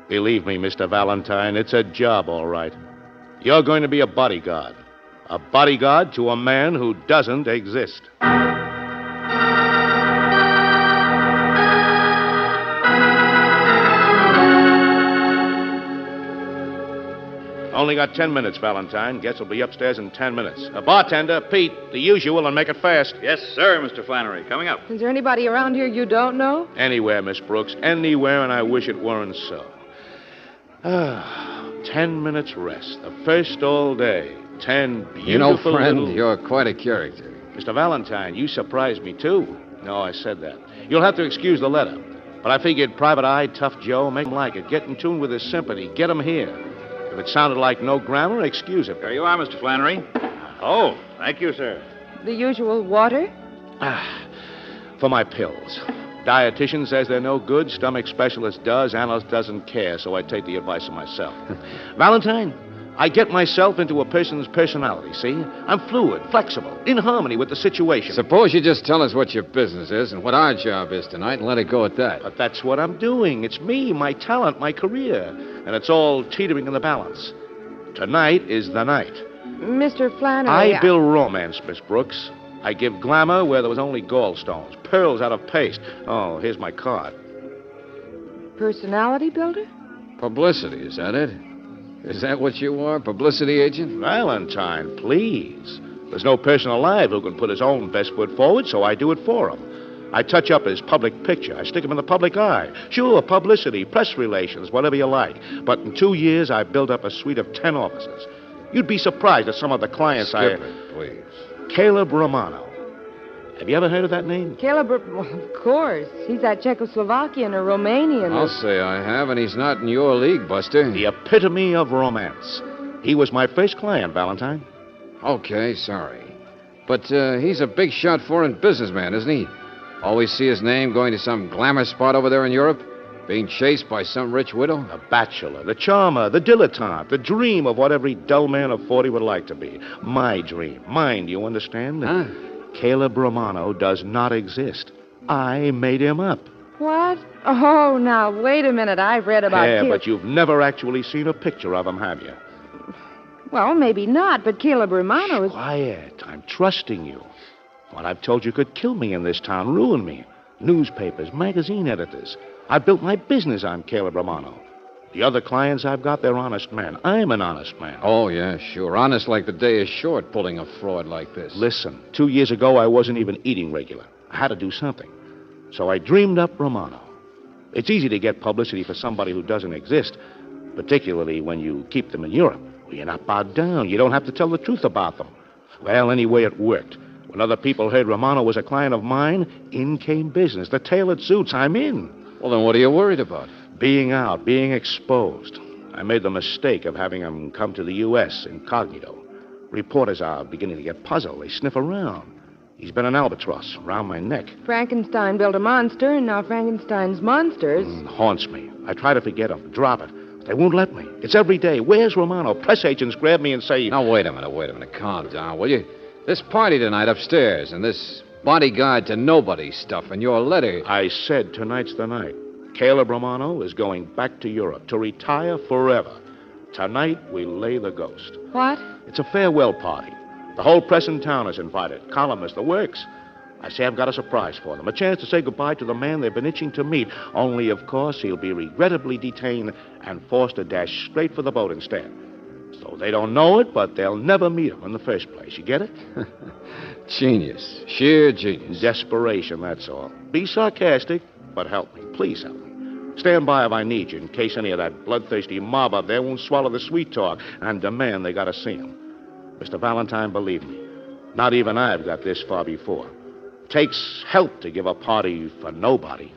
Believe me, Mr. Valentine, it's a job, all right. You're going to be a bodyguard. A bodyguard to a man who doesn't exist. Only got 10 minutes, Valentine. Guess we'll be upstairs in 10 minutes. A bartender, Pete, the usual, and make it fast. Yes, sir, Mr. Flannery. Coming up. Is there anybody around here you don't know? Anywhere, Miss Brooks. Anywhere, and I wish it weren't so. 10 minutes rest. The first all day. 10 beautiful You know, friend, little... you're quite a character. Mr. Valentine, you surprised me, too. No, I said that. You'll have to excuse the letter. But I figured Private Eye, Tough Joe, make him like it. Get in tune with his sympathy. Get him here. If it sounded like no grammar, excuse it. There you are, Mr. Flannery. Oh, thank you, sir. The usual water? For my pills. Dietitian says they're no good. Stomach specialist does. Analyst doesn't care, so I take the advice of myself. Valentine, I get myself into a person's personality, see? I'm fluid, flexible, in harmony with the situation. Suppose you just tell us what your business is and what our job is tonight and let it go at that. But that's what I'm doing. It's me, my talent, my career. And it's all teetering in the balance. Tonight is the night. Mr. Flannery... I build romance, Miss Brooks. I give glamour where there was only gallstones, pearls out of paste. Oh, here's my card. Personality builder? Publicity, is that it? Is that what you are, publicity agent? Valentine, please. There's no person alive who can put his own best foot forward, so I do it for him. I touch up his public picture. I stick him in the public eye. Sure, publicity, press relations, whatever you like. But in 2 years, I built up a suite of 10 offices. You'd be surprised at some of the clients Skip it, please. Caleb Romano. Have you ever heard of that name? Caleb, well, of course. He's that Czechoslovakian or Romanian. I'll say I have, and he's not in your league, Buster. The epitome of romance. He was my first client, Valentine. Okay, sorry. But he's a big shot foreign businessman, isn't he? Always see his name going to some glamour spot over there in Europe? Being chased by some rich widow? The bachelor, the charmer, the dilettante, the dream of what every dull man of 40 would like to be. My dream. Mine, you understand? Huh? Caleb Romano does not exist. I made him up. What? Oh, now, wait a minute. I've read about Yeah, Caleb. but you've never actually seen a picture of him, have you? Well, maybe not, but Caleb Romano is... Quiet. I'm trusting you. What I've told you could kill me in this town, ruin me. Newspapers, magazine editors. I built my business on Caleb Romano. The other clients I've got, they're honest men. I'm an honest man. Oh, yeah, sure. Honest like the day is short, pulling a fraud like this. Listen, 2 years ago, I wasn't even eating regular. I had to do something. So I dreamed up Romano. It's easy to get publicity for somebody who doesn't exist, particularly when you keep them in Europe. You're not bowed down. You don't have to tell the truth about them. Well, anyway, it worked. When other people heard Romano was a client of mine, in came business. The tailored suits, I'm in. Well, then what are you worried about? Being out, being exposed. I made the mistake of having him come to the U.S. incognito. Reporters are beginning to get puzzled. They sniff around. He's been an albatross around my neck. Frankenstein built a monster, and now Frankenstein's monsters... Haunts me. I try to forget him, drop it. They won't let me. It's every day. Where's Romano? Press agents grab me and say... Now, wait a minute. Calm down, will you? This party tonight upstairs, and this bodyguard to nobody stuff, and your letter... I said tonight's the night. Caleb Romano is going back to Europe to retire forever. Tonight, we lay the ghost. What? It's a farewell party. The whole press in town is invited. Columnists, the works. I say I've got a surprise for them. A chance to say goodbye to the man they've been itching to meet. Only, of course, he'll be regrettably detained and forced to dash straight for the boat instead. So they don't know it, but they'll never meet him in the first place. You get it? Genius. Sheer genius. Desperation, that's all. Be sarcastic, but help me. Please help me. Stand by if I need you, in case any of that bloodthirsty mob up there won't swallow the sweet talk and demand they gotta see him. Mr. Valentine, believe me, not even I've got this far before. Takes help to give a party for nobody.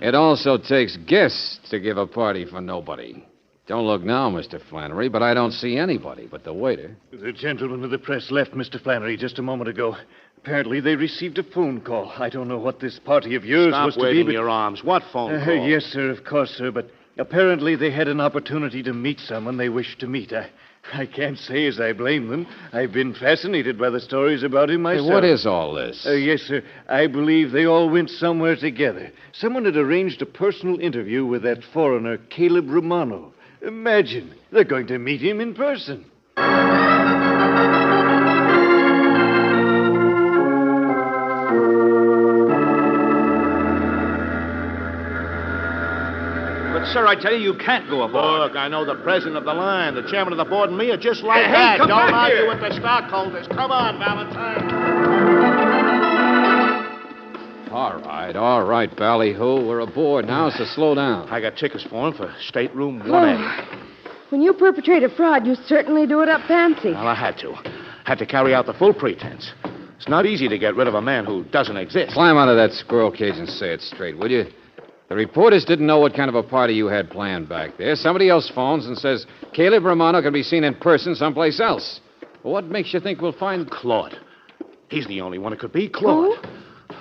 It also takes guests to give a party for nobody. Don't look now, Mr. Flannery, but I don't see anybody but the waiter. The gentleman of the press left Mr. Flannery just a moment ago. Apparently, they received a phone call. I don't know what this party of yours was to be, waving but... your arms. What phone call? Yes, sir, of course, sir, but Apparently, they had an opportunity to meet someone they wished to meet. I can't say as I blame them. I've been fascinated by the stories about him myself. Hey, what is all this? Yes, sir. I believe they all went somewhere together. Someone had arranged a personal interview with that foreigner, Caleb Romano. Imagine, they're going to meet him in person. Sir, I tell you, you can't go aboard. Look, I know the president of the line, the chairman of the board, and me are just like that. come Don't back argue here. with the stockholders. Come on, Valentine. All right, ballyhoo. We're aboard now, so slow down. I got tickets for him for stateroom 1A. When you perpetrate a fraud, you certainly do it up fancy. Well, I had to. Had to carry out the full pretense. It's not easy to get rid of a man who doesn't exist. Climb out of that squirrel cage and say it straight, will you? The reporters didn't know what kind of a party you had planned back there. Somebody else phones and says Caleb Romano can be seen in person someplace else. Well, what makes you think we'll find Claude? He's the only one it could be. Claude.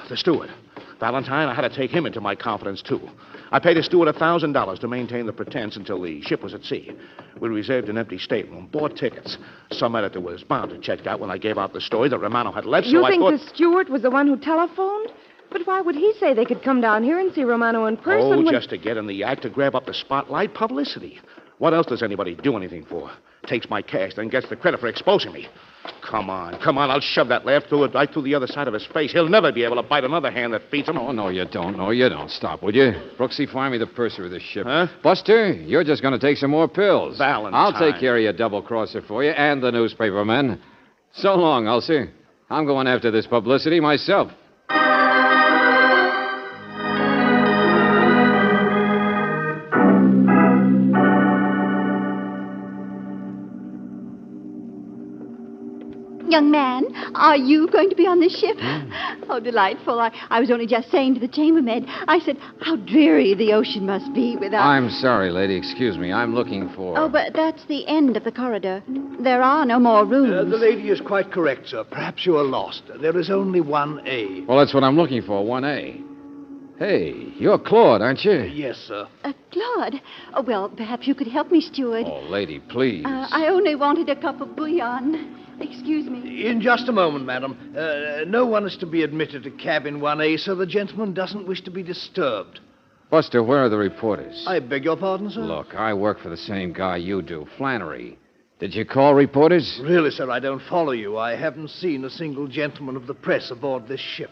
The steward. Valentine, I had to take him into my confidence, too. I paid the steward $1,000 to maintain the pretense until the ship was at sea. We reserved an empty stateroom, bought tickets. Some editor was bound to check out when I gave out the story that Romano had left, You so think I thought... the steward was the one who telephoned? But why would he say they could come down here and see Romano in person? Oh, when... just to get in the act, to grab up the spotlight, publicity. What else does anybody do anything for? Takes my cash, then gets the credit for exposing me. Come on. I'll shove that laugh right through the other side of his face. He'll never be able to bite another hand that feeds him. Oh, no, you don't. No, you don't. Stop, would you? Brooksy, find me the purser of this ship. Huh? Buster, you're just going to take some more pills. Valentine. I'll take care of your double-crosser for you and the newspaper men. So long, Ulcer. I'm going after this publicity myself. Young man, are you going to be on this ship? Oh, delightful. I was only just saying to the chambermaid, I said, how dreary the ocean must be without... I'm sorry, lady. Excuse me. I'm looking for... Oh, but that's the end of the corridor. There are no more rooms. The lady is quite correct, sir. Perhaps you are lost. There is only 1A. Well, that's what I'm looking for, 1A. Hey, you're Claude, aren't you? Yes, sir. Claude. Oh, well, perhaps you could help me, steward. Oh, lady, please. I only wanted a cup of bouillon. Excuse me. In just a moment, madam. No one is to be admitted to cabin 1A, so the gentleman doesn't wish to be disturbed. Buster, where are the reporters? I beg your pardon, sir? Look, I work for the same guy you do, Flannery. Did you call reporters? Really, sir, I don't follow you. I haven't seen a single gentleman of the press aboard this ship.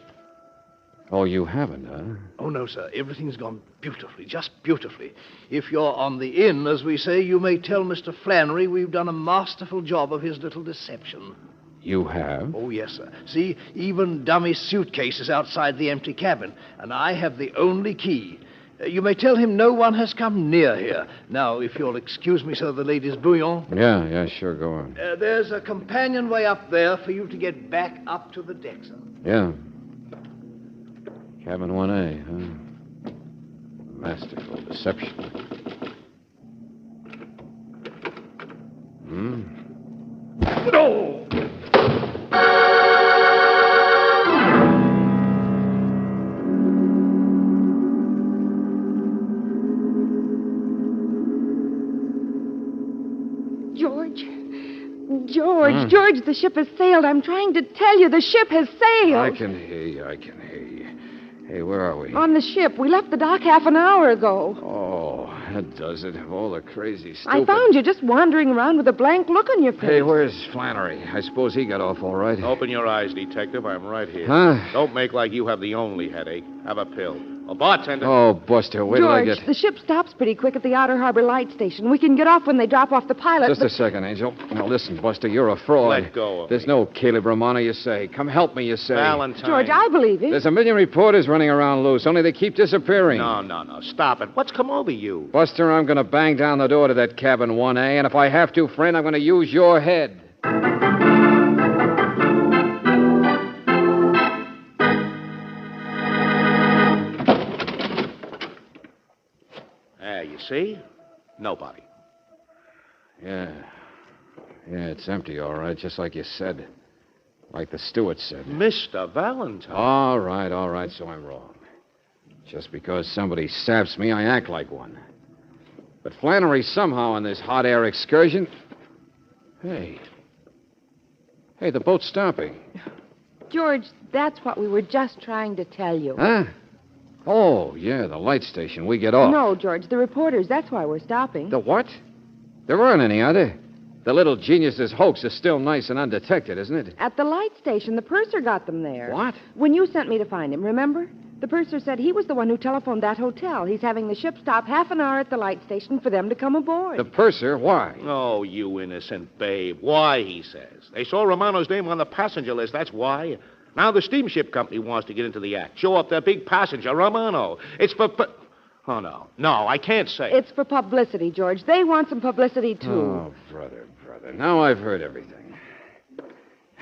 Oh, you haven't, huh? Oh, no, sir. Everything's gone beautifully, just beautifully. If you're on the in, as we say, you may tell Mr. Flannery we've done a masterful job of his little deception. You have? Oh, yes, sir. See, even dummy suitcases outside the empty cabin, and I have the only key. You may tell him no one has come near here. Now, if you'll excuse me, sir, the lady's bouillon. Yeah, sure, go on. There's a companionway up there for you to get back up to the deck, sir. Yeah. Cabin 1A, huh? Masterful deception. No! George, the ship has sailed. I'm trying to tell you, the ship has sailed. I can hear you. Hey, where are we? On the ship. We left the dock half an hour ago. Oh, that does it. All the crazy stupid... I found you just wandering around with a blank look on your face. Hey, where's Flannery? I suppose he got off all right. Open your eyes, detective. I'm right here. Huh? Don't make like you have the only headache. Have a pill. Oh, bartender. Oh, Buster, wait till I get... the ship stops pretty quick at the Outer Harbor Light Station. We can get off when they drop off the pilot. Just a second, Angel. Now, listen, Buster, you're a fraud. Let go of There's no Caleb Romano, you say. Come help me, you say. Valentine. George, I believe him. There's a million reporters running around loose, only they keep disappearing. No. Stop it. What's come over you? Buster, I'm going to bang down the door to that cabin 1A, and if I have to, friend, I'm going to use your head. You see? Nobody. Yeah, it's empty, all right, just like you said. Like the steward said. Mr. Valentine. All right, so I'm wrong. Just because somebody saps me, I act like one. But Flannery somehow on this hot air excursion... Hey, the boat's stopping. George, that's what we were just trying to tell you. Huh? Oh, yeah, the light station. We get off. No, George, the reporters. That's why we're stopping. The what? There aren't any, are there? The little genius's hoax is still nice and undetected, isn't it? At the light station, the purser got them there. What? When you sent me to find him, remember? The purser said he was the one who telephoned that hotel. He's having the ship stop half an hour at the light station for them to come aboard. The purser? Why? Oh, you innocent babe. Why, he says. They saw Romano's name on the passenger list, that's why. Now the steamship company wants to get into the act. Show up their big passenger, Romano. It's for... Oh, no. No, I can't say. It's for publicity, George. They want some publicity, too. Oh, brother. Now I've heard everything.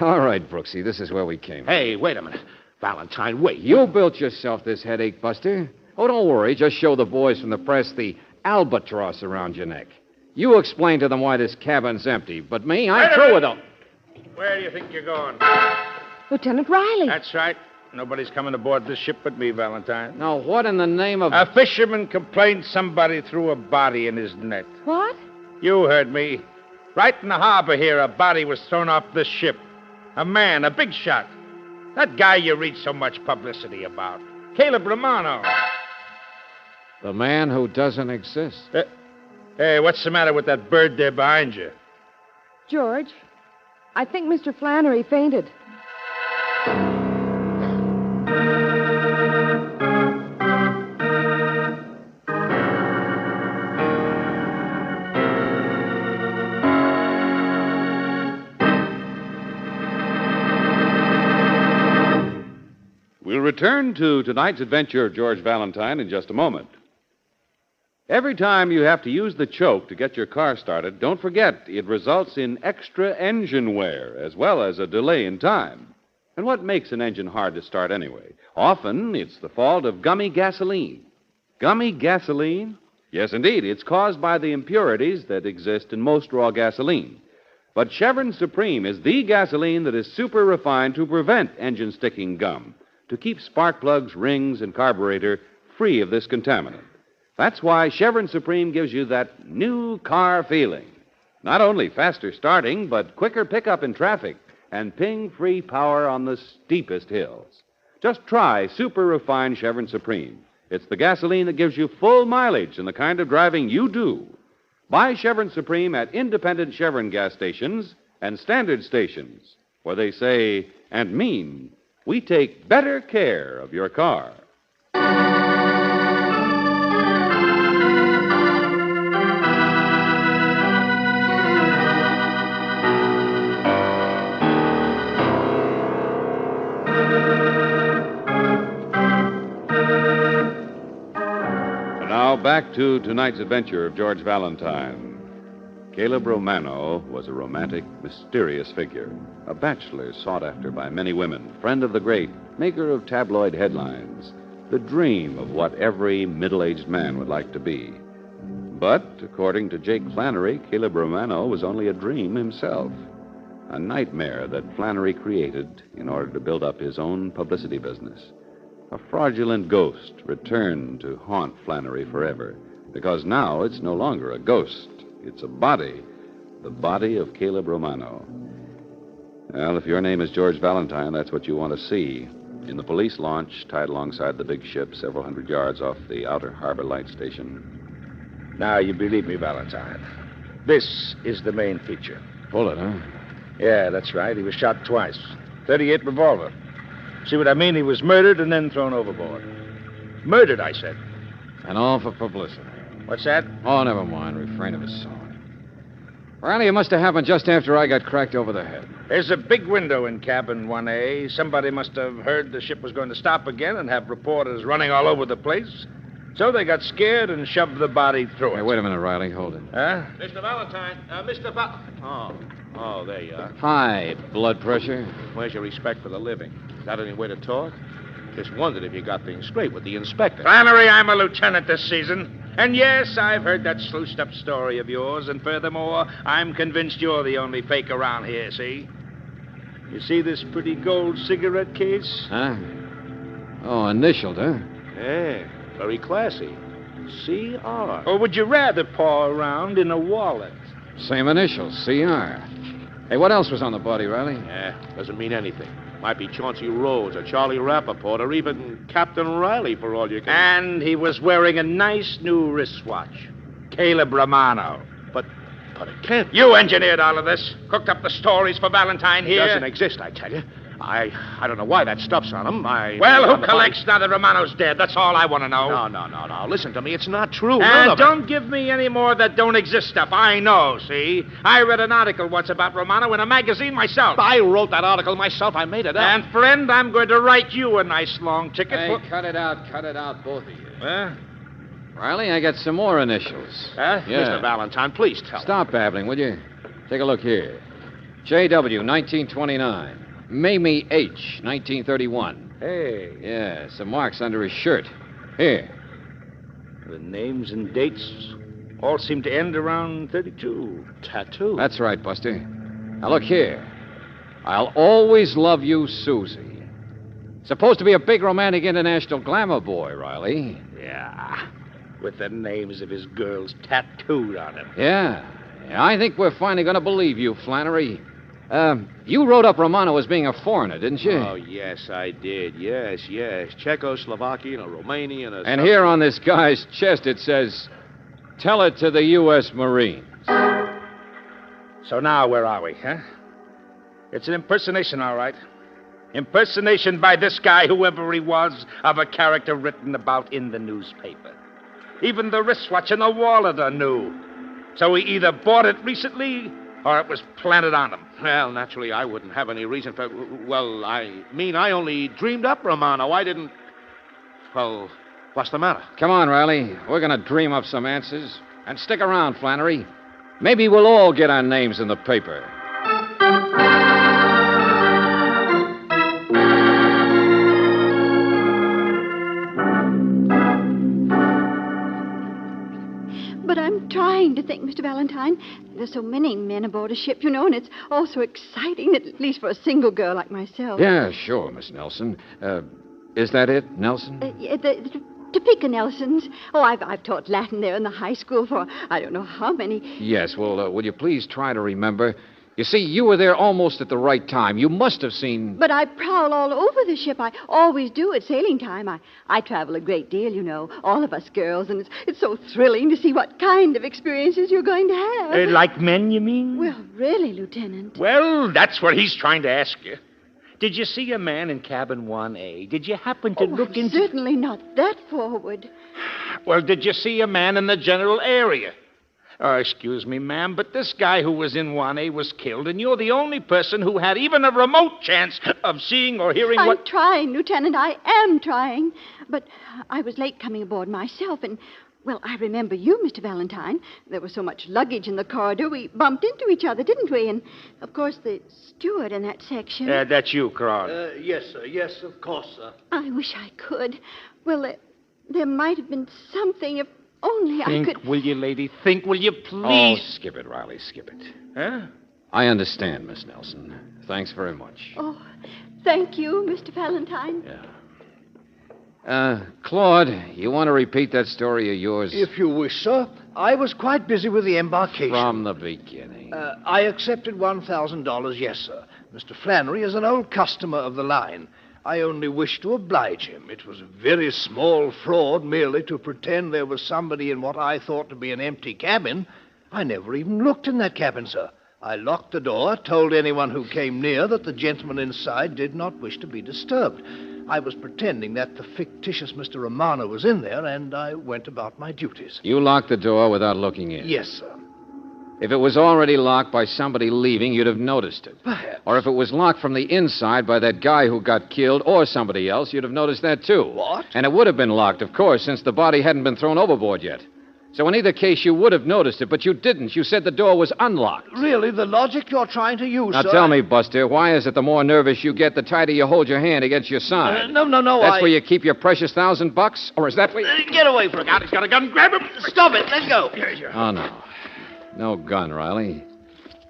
All right, Brooksy, this is where we came. Hey, wait a minute. Valentine, wait. You built yourself this headache, Buster. Oh, don't worry. Just show the boys from the press the albatross around your neck. You explain to them why this cabin's empty. But me, I'm through with them. Where do you think you're going? Lieutenant Riley. That's right. Nobody's coming aboard this ship but me, Valentine. Now, what in the name of... A fisherman complained somebody threw a body in his net. What? You heard me. Right in the harbor here, a body was thrown off this ship. A man, a big shot. That guy you read so much publicity about. Caleb Romano. The man who doesn't exist. Hey, what's the matter with that bird there behind you? George, I think Mr. Flannery fainted. We'll return to tonight's adventure of George Valentine in just a moment. Every time you have to use the choke to get your car started, don't forget it results in extra engine wear as well as a delay in time. And what makes an engine hard to start anyway? Often it's the fault of gummy gasoline. Gummy gasoline? Yes, indeed. It's caused by the impurities that exist in most raw gasoline. But Chevron Supreme is the gasoline that is super refined to prevent engine sticking gum, to keep spark plugs, rings, and carburetor free of this contaminant. That's why Chevron Supreme gives you that new car feeling. Not only faster starting, but quicker pickup in traffic and ping-free power on the steepest hills. Just try super refined Chevron Supreme. It's the gasoline that gives you full mileage in the kind of driving you do. Buy Chevron Supreme at independent Chevron gas stations and standard stations, where they say and mean, we take better care of your car. And now back to tonight's adventure of George Valentine. Caleb Romano was a romantic, mysterious figure, a bachelor sought after by many women, friend of the great, maker of tabloid headlines, the dream of what every middle-aged man would like to be. But, according to Jake Flannery, Caleb Romano was only a dream himself, a nightmare that Flannery created in order to build up his own publicity business. A fraudulent ghost returned to haunt Flannery forever, because now it's no longer a ghost. It's a body, the body of Caleb Romano. Well, if your name is George Valentine, that's what you want to see. In the police launch, tied alongside the big ship several hundred yards off the outer harbor light station. Now, you believe me, Valentine. This is the main feature. Bullet, huh? Yeah, that's right. He was shot twice. .38 revolver. See what I mean? He was murdered and then thrown overboard. Murdered, I said. And all for publicity. What's that? Oh, never mind. Refrain of his song. Riley, it must have happened just after I got cracked over the head. There's a big window in cabin 1A. Somebody must have heard the ship was going to stop again and have reporters running all over the place. So they got scared and shoved the body through it. Hey, wait a minute, Riley. Hold it. Huh? Mr. Valentine. Oh, there you are. Hi, blood pressure. Where's your respect for the living? Got any way to talk? Just wondered if you got things straight with the inspector. Flannery, I'm a lieutenant this season. And yes, I've heard that sluiced-up story of yours. And furthermore, I'm convinced you're the only fake around here, see? You see this pretty gold cigarette case? Huh? Oh, initialed, huh? Yeah, very classy. C.R. Or would you rather paw around in a wallet? Same initials, CR. Hey, what else was on the body, Riley? Doesn't mean anything. Might be Chauncey Rhodes or Charlie Rappaport or even Captain Riley for all you can... And he was wearing a nice new wristwatch. Caleb Romano. But it can't... You engineered all of this. Cooked up the stories for Valentine He here. doesn't exist, I tell you. I don't know why that stuff's on him. Well, who collects now that Romano's dead? That's all I want to know. No. Listen to me. It's not true. And don't give me any more that don't exist stuff. I know, see? I read an article once about Romano in a magazine myself. I wrote that article myself. I made it up. And, friend, I'm going to write you a nice long ticket Hey, cut it out, both of you. Riley, I got some more initials. Huh? Yeah. Mr. Valentine, please tell me. Stop babbling, will you? Take a look here. J.W., 1929. Mamie H., 1931. Hey. Yeah, some marks under his shirt. Here. The names and dates all seem to end around 32. Tattoo? That's right, Buster. Now, look here. I'll always love you, Susie. Supposed to be a big romantic international glamour boy, Riley. Yeah. With the names of his girls tattooed on him. Yeah. I think we're finally going to believe you, Flannery. You wrote up Romano as being a foreigner, didn't you? Oh, yes, I did. Yes. Czechoslovakian, a Romanian, a... And here on this guy's chest it says, tell it to the U.S. Marines. So now where are we, huh? It's an impersonation, all right. Impersonation by this guy, whoever he was, of a character written about in the newspaper. Even the wristwatch and the wallet are new. So he either bought it recently or it was planted on him. Well, naturally, I wouldn't have any reason for... Well, I only dreamed up Romano. I didn't... Well, what's the matter? Come on, Riley. We're going to dream up some answers. And stick around, Flannery. Maybe we'll all get our names in the paper. But I'm trying to think, Mr. Valentine. There's so many men aboard a ship, you know, and it's all so exciting, at least for a single girl like myself. Yeah, sure, Miss Nelson. Is that it, Nelson? The Topeka Nelsons. Oh, I've taught Latin there in the high school for I don't know how many. Yes, well, will you please try to remember? You see, you were there almost at the right time. You must have seen... But I prowl all over the ship. I always do at sailing time. I travel a great deal, you know, all of us girls, and it's so thrilling to see what kind of experiences you're going to have. Like men, you mean? Well, really, Lieutenant. Well, that's what he's trying to ask you. Did you see a man in cabin 1A? Did you happen to look into... Certainly not that forward. Well, did you see a man in the general area? Oh, excuse me, ma'am, but this guy who was in 1A was killed, and you're the only person who had even a remote chance of seeing or hearing what... I'm trying, Lieutenant. I am trying. But I was late coming aboard myself, and, well, I remember you, Mr. Valentine. There was so much luggage in the corridor, we bumped into each other, didn't we? And, of course, the steward in that section... that's you, Claus. Yes, sir. Yes, of course, sir. I wish I could. Well, there might have been something if... Only I could... Think, will you, lady? Think, will you, Oh, please? skip it, Riley, skip it. Huh? I understand, Miss Nelson. Thanks very much. Oh, thank you, Mr. Valentine. Claude, you want to repeat that story of yours? If you wish, sir. I was quite busy with the embarkation. From the beginning. I accepted $1,000, yes, sir. Mr. Flannery is an old customer of the line. I only wished to oblige him. It was a very small fraud, merely to pretend there was somebody in what I thought to be an empty cabin. I never even looked in that cabin, sir. I locked the door, told anyone who came near that the gentleman inside did not wish to be disturbed. I was pretending that the fictitious Mr. Romano was in there, and I went about my duties. You locked the door without looking in? Yes, sir. If it was already locked by somebody leaving, you'd have noticed it. Perhaps. Or if it was locked from the inside by that guy who got killed or somebody else, you'd have noticed that too. What? And it would have been locked, of course, since the body hadn't been thrown overboard yet. So in either case, you would have noticed it, but you didn't. You said the door was unlocked. Really, the logic you're trying to use, Now sir... tell me, Buster, why is it the more nervous you get, the tighter you hold your hand against your side? No, That's where you keep your precious $1,000? Or is that where you... Get away from him. He's got a gun. Grab him. Stop it. Let go. Oh, no. No gun, Riley.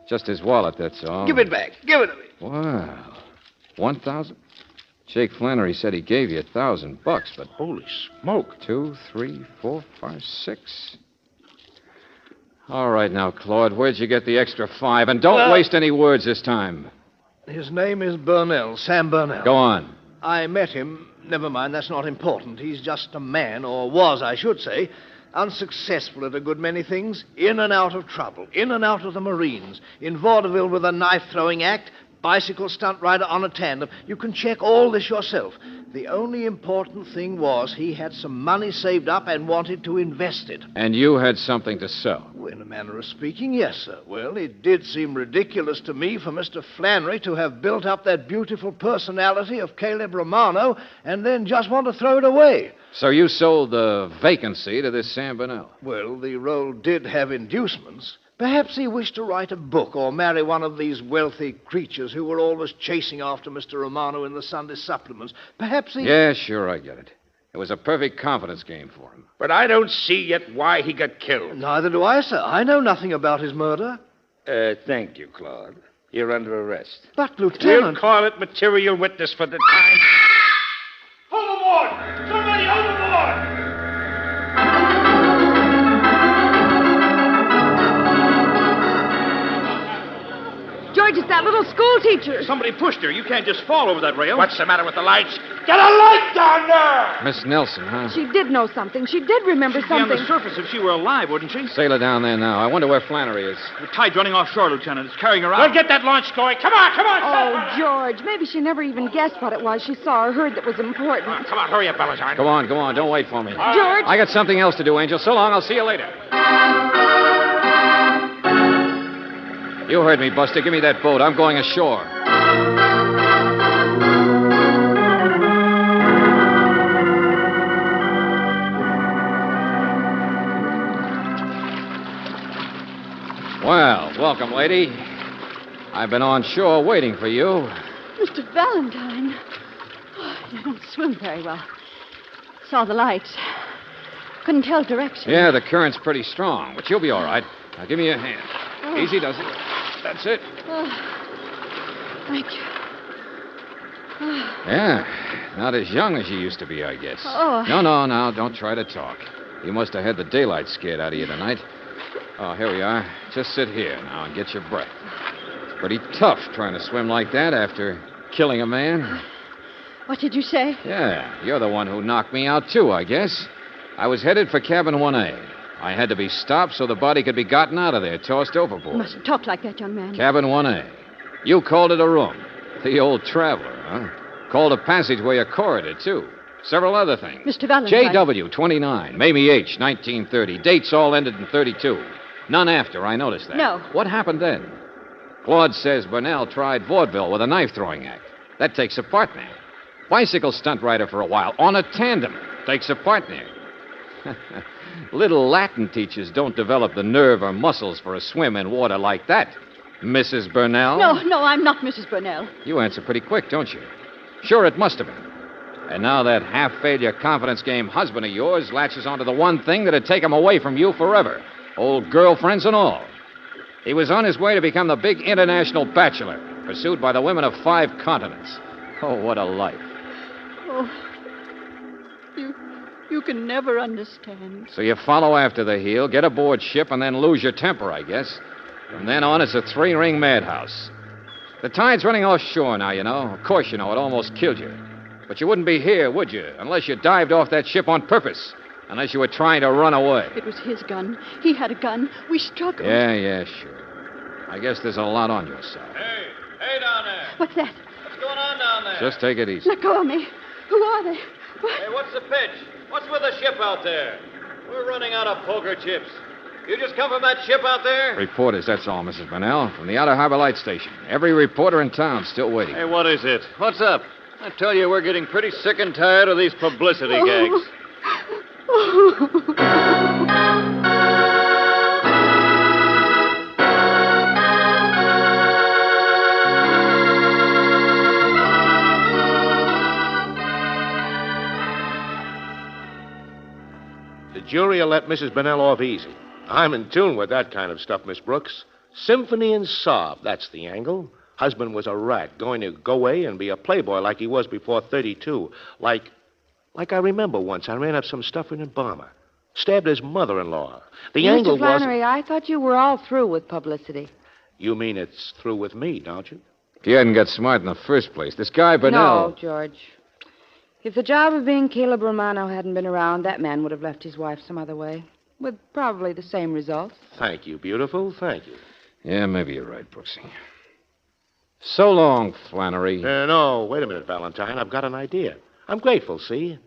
Just his wallet, that's all. Give it back. Give it to me. Wow. 1,000? Jake Flannery said he gave you $1,000, but Holy smoke. 2, 3, 4, 5, 6. All right now, Claude, where'd you get the extra 5? And don't waste any words this time. His name is Burnell, Sam Burnell. Go on. I met him. Never mind, that's not important. He's just a man, or was, I should say, unsuccessful at a good many things, in and out of trouble, in and out of the Marines, in vaudeville with a knife-throwing act, bicycle stunt rider on a tandem. You can check all this yourself. The only important thing was he had some money saved up and wanted to invest it. And you had something to sell. Well, in a manner of speaking, yes, sir. Well, it did seem ridiculous to me for Mr. Flannery to have built up that beautiful personality of Caleb Romano and then just want to throw it away. So you sold the vacancy to this Sam Burnell? Well, the role did have inducements. Perhaps he wished to write a book or marry one of these wealthy creatures who were always chasing after Mr. Romano in the Sunday supplements. Perhaps he... Yeah, sure, I get it. It was a perfect confidence game for him. But I don't see yet why he got killed. Neither do I, sir. I know nothing about his murder. Thank you, Claude. You're under arrest. But, Lieutenant... We'll call it material witness for the time. Overboard! Somebody overboard! George, it's that little school teacher. Somebody pushed her. You can't just fall over that rail. What's the matter with the lights? Get a light down there! Miss Nelson, huh? She did know something. She did remember She'd be on something. the surface if she were alive, wouldn't she? Sail her down there now. I wonder where Flannery is. The tide's running offshore, Lieutenant. It's carrying her out. We'll get that launch going. Come on, come on. Oh, George, maybe she never even guessed what it was she saw or heard that was important. Come on, hurry up, Valentine. Go on. Don't wait for me. George? I got something else to do, Angel. So long. I'll see you later. You heard me, Buster. Give me that boat. I'm going ashore. Well, welcome, lady. I've been on shore waiting for you. Mr. Valentine. Oh, you don't swim very well. Saw the lights. Couldn't tell direction. Yeah, the current's pretty strong, but you'll be all right. Now, give me your hand. Easy does it. That's it. Oh, thank you. Oh. Yeah, not as young as you used to be, I guess. Oh. No, don't try to talk. You must have had the daylight scared out of you tonight. Oh, here we are. Just sit here now and get your breath. It's pretty tough trying to swim like that after killing a man. What did you say? Yeah, you're the one who knocked me out, too, I guess. I was headed for cabin 1A. I had to be stopped so the body could be gotten out of there, tossed overboard. You mustn't talk like that, young man. Cabin 1A. You called it a room. The old traveler, huh? Called a passageway a corridor, too. Several other things. Mr. Valentine. JW, 29. Mamie H, 1930. Dates all ended in 32. None after, I noticed that. No. What happened then? Claude says Burnell tried vaudeville with a knife-throwing act. That takes a partner. Bicycle stunt rider for a while. On a tandem. Takes a partner. Little Latin teachers don't develop the nerve or muscles for a swim in water like that. Mrs. Burnell? No, I'm not Mrs. Burnell. You answer pretty quick, don't you? Sure, it must have been. And now that half-failure confidence game husband of yours latches onto the one thing that'd take him away from you forever. Old girlfriends and all. He was on his way to become the big international bachelor, pursued by the women of 5 continents. Oh, what a life. Oh, you can never understand. So you follow after the heel, get aboard ship, and then lose your temper, I guess. From then on, it's a 3-ring madhouse. The tide's running offshore now, you know. Of course you know, it almost killed you. But you wouldn't be here, would you? Unless you dived off that ship on purpose. Unless you were trying to run away. It was his gun. He had a gun. We struggled. Yeah, sure. I guess there's a lot on your side. Hey, down there. What's that? What's going on down there? Just take it easy. Let go of me. Who are they? What? Hey, what's the pitch? What's with the ship out there? We're running out of poker chips. You just come from that ship out there? Reporters, that's all, Mrs. Burnell. From the Outer Harbor Light Station. Every reporter in town still waiting. Hey, what is it? What's up? I tell you, we're getting pretty sick and tired of these publicity gags. The jury will let Mrs. Burnell off easy. I'm in tune with that kind of stuff, Miss Brooks. Symphony and sob, that's the angle. Husband was a rat, going to go away and be a playboy like he was before 32. Like I remember once I ran up some stuff in a bomber. Stabbed his mother-in-law. The angle Mr. Flannery, I thought you were all through with publicity. You mean it's through with me, don't you? If you hadn't got smart in the first place, this guy Burnell... No, George. If the job of being Caleb Romano hadn't been around, that man would have left his wife some other way. With probably the same result. Thank you, beautiful. Thank you. Yeah, maybe you're right, Brooksy. So long, Flannery. No, wait a minute, Valentine. I've got an idea. I'm grateful, see?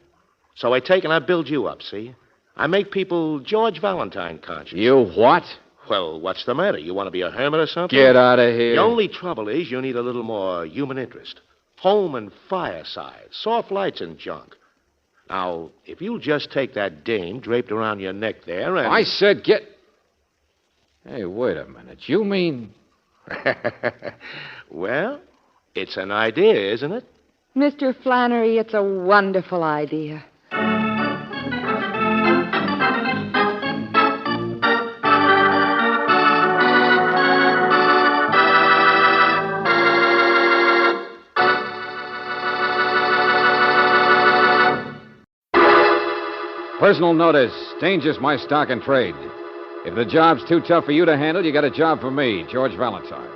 So I take and I build you up, see? I make people George Valentine conscious. You what? Well, what's the matter? You want to be a hermit or something? Get out of here. The only trouble is you need a little more human interest. Home and fireside, soft lights and junk. Now, if you'll just take that dame draped around your neck there and... I said get... Hey, wait a minute. You mean... Well, it's an idea, isn't it? Mr. Flannery, it's a wonderful idea. Personal notice. Danger's my stock and trade. If the job's too tough for you to handle, you got a job for me, George Valentine.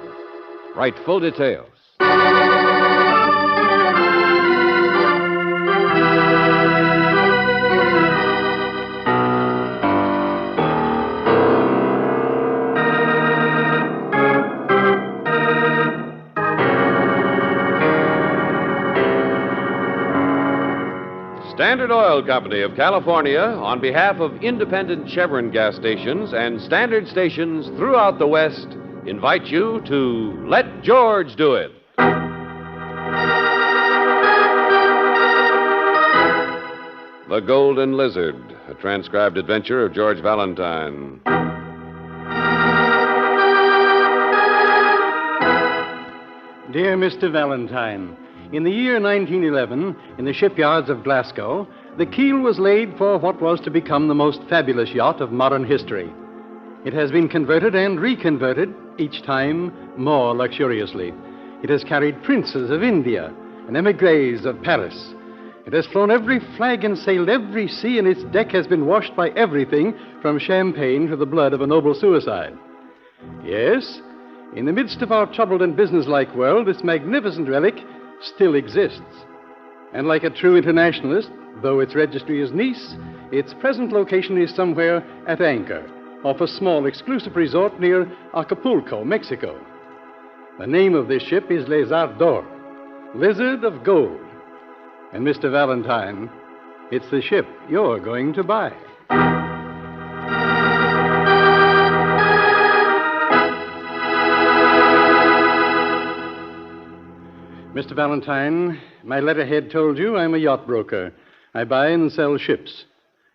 Write full details. Standard Oil Company of California, on behalf of independent Chevron gas stations and standard stations throughout the West, invite you to Let George Do It. The Golden Lizard, a transcribed adventure of George Valentine. Dear Mr. Valentine, in the year 1911, in the shipyards of Glasgow, the keel was laid for what was to become the most fabulous yacht of modern history. It has been converted and reconverted, each time more luxuriously. It has carried princes of India and emigres of Paris. It has flown every flag and sailed every sea, and its deck has been washed by everything from champagne to the blood of a noble suicide. Yes, in the midst of our troubled and businesslike world, this magnificent relic still exists. And like a true internationalist, though its registry is Nice, its present location is somewhere at anchor, off a small exclusive resort near Acapulco, Mexico. The name of this ship is Lézard d'Or, Lizard of Gold. And Mr. Valentine, it's the ship you're going to buy. Mr. Valentine, my letterhead told you I'm a yacht broker. I buy and sell ships.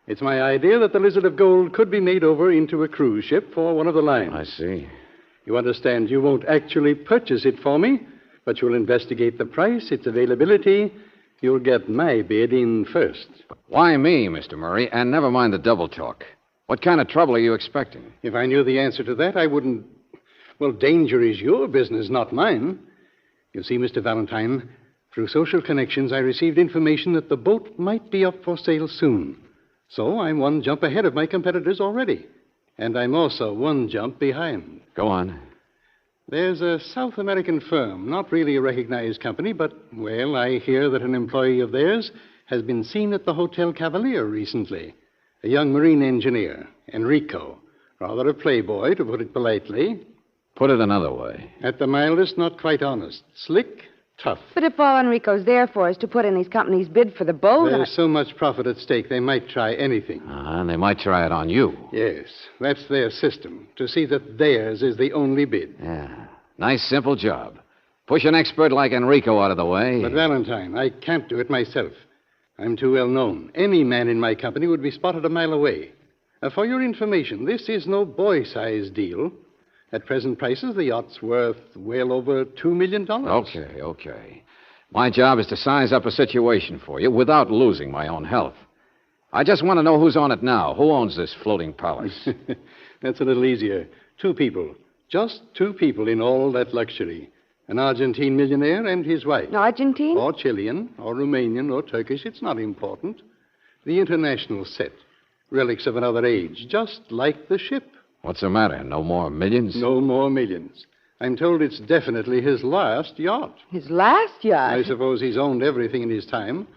It's my idea that the Lizard of Gold could be made over into a cruise ship for one of the lines. I see. You understand, you won't actually purchase it for me, but you'll investigate the price, its availability. You'll get my bid in first. Why me, Mr. Murray? And never mind the double talk. What kind of trouble are you expecting? If I knew the answer to that, I wouldn't... Well, danger is your business, not mine. You see, Mr. Valentine, through social connections, I received information that the boat might be up for sale soon. So I'm one jump ahead of my competitors already. And I'm also one jump behind. Go on. There's a South American firm, not really a recognized company, but, well, I hear that an employee of theirs has been seen at the Hotel Cavalier recently. A young marine engineer, Enrico. Rather a playboy, to put it politely. Put it another way. At the mildest, not quite honest. Slick, tough. But if all Enrico's there for is to put in his company's bid for the boat... There's so much profit at stake, they might try anything. And they might try it on you. Yes, that's their system, to see that theirs is the only bid. Yeah. Nice, simple job. Push an expert like Enrico out of the way. But, Valentine, I can't do it myself. I'm too well known. Any man in my company would be spotted a mile away. For your information, this is no boy-sized deal. At present prices, the yacht's worth well over $2 million. Okay. My job is to size up a situation for you without losing my own health. I just want to know who's on it now. Who owns this floating palace? That's a little easier. 2 people. Just 2 people in all that luxury. An Argentine millionaire and his wife. Argentine? Or Chilean, or Romanian, or Turkish. It's not important. The international set. Relics of another age, just like the ship. What's the matter? No more millions? No more millions. I'm told it's definitely his last yacht. His last yacht? I suppose he's owned everything in his time,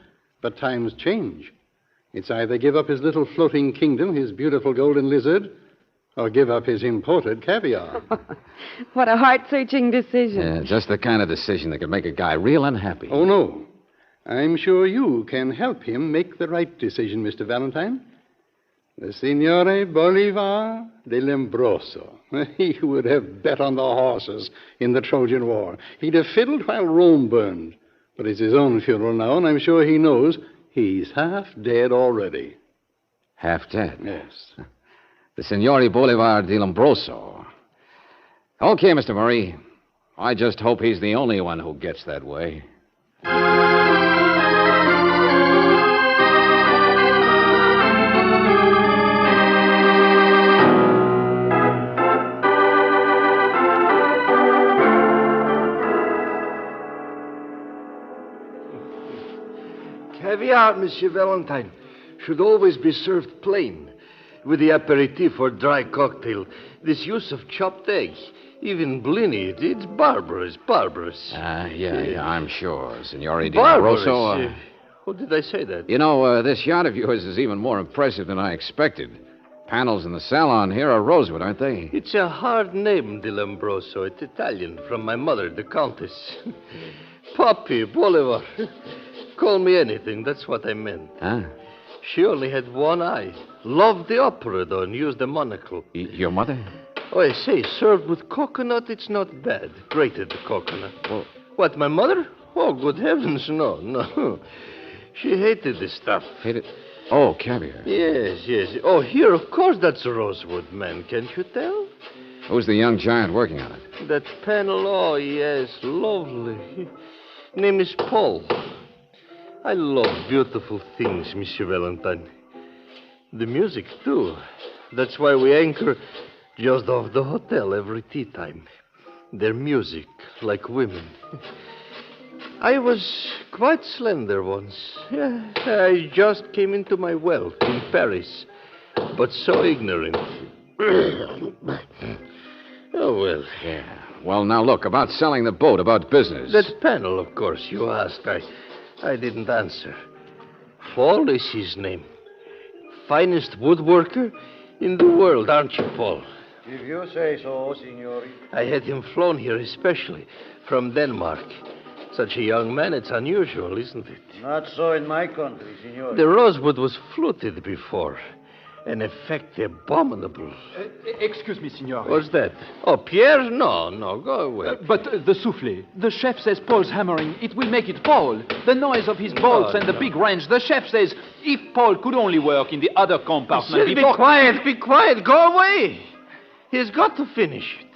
but times change. It's either give up his little floating kingdom, his beautiful golden lizard, or give up his imported caviar. What a heart-searching decision. Yeah, just the kind of decision that could make a guy real unhappy. Oh, no. I'm sure you can help him make the right decision, Mr. Valentine. The Signore Bolivar de Lombroso. He would have bet on the horses in the Trojan War. He'd have fiddled while Rome burned. But it's his own funeral now, and I'm sure he knows he's half dead already. Half dead? Yes. The Signore Bolivar de Lombroso. Okay, Mr. Murray. I just hope he's the only one who gets that way. Caviar, Monsieur Valentine, should always be served plain, with the aperitif or dry cocktail. This use of chopped egg, even blini, it's barbarous. Yeah, I'm sure. Signore de Barbarous. Lombroso. How did I say that? You know, this yacht of yours is even more impressive than I expected. Panels in the salon here are rosewood, aren't they? It's a hard name, de Lombroso. It's Italian, from my mother, the Countess. Poppy, Bolivar. Call me anything, that's what I meant. Huh? She only had one eye. Loved the opera, though, and used a monocle. Your mother? Oh, I say, served with coconut, it's not bad. Grated the coconut. Well, what, my mother? Oh, good heavens, no. She hated this stuff. Hated? Oh, caviar. Yes. Oh, here, of course, that's a rosewood, man. Can't you tell? Who's the young giant working on it? That panel, oh, yes, lovely. Name is Paul. I love beautiful things, Monsieur Valentine. The music, too. That's why we anchor just off the hotel every tea time. Their music, like women. I was quite slender once. Yeah, I just came into my wealth in Paris, but so ignorant. Oh, well. Yeah. Well, now look, about selling the boat, about business. That panel, of course, you asked. I didn't answer. Paul is his name. Finest woodworker in the world, aren't you, Paul? If you say so, signore. I had him flown here especially from Denmark. Such a young man, it's unusual, isn't it? Not so in my country, signore. The rosewood was fluted before. An effect abominable. Excuse me, signore. What's that? Oh, Pierre? No, go away. But the souffle. The chef says Paul's hammering. It will make it fall. The noise of his bolts and the big wrench. The chef says if Paul could only work in the other compartment Be before... Be quiet. Go away. He's got to finish it.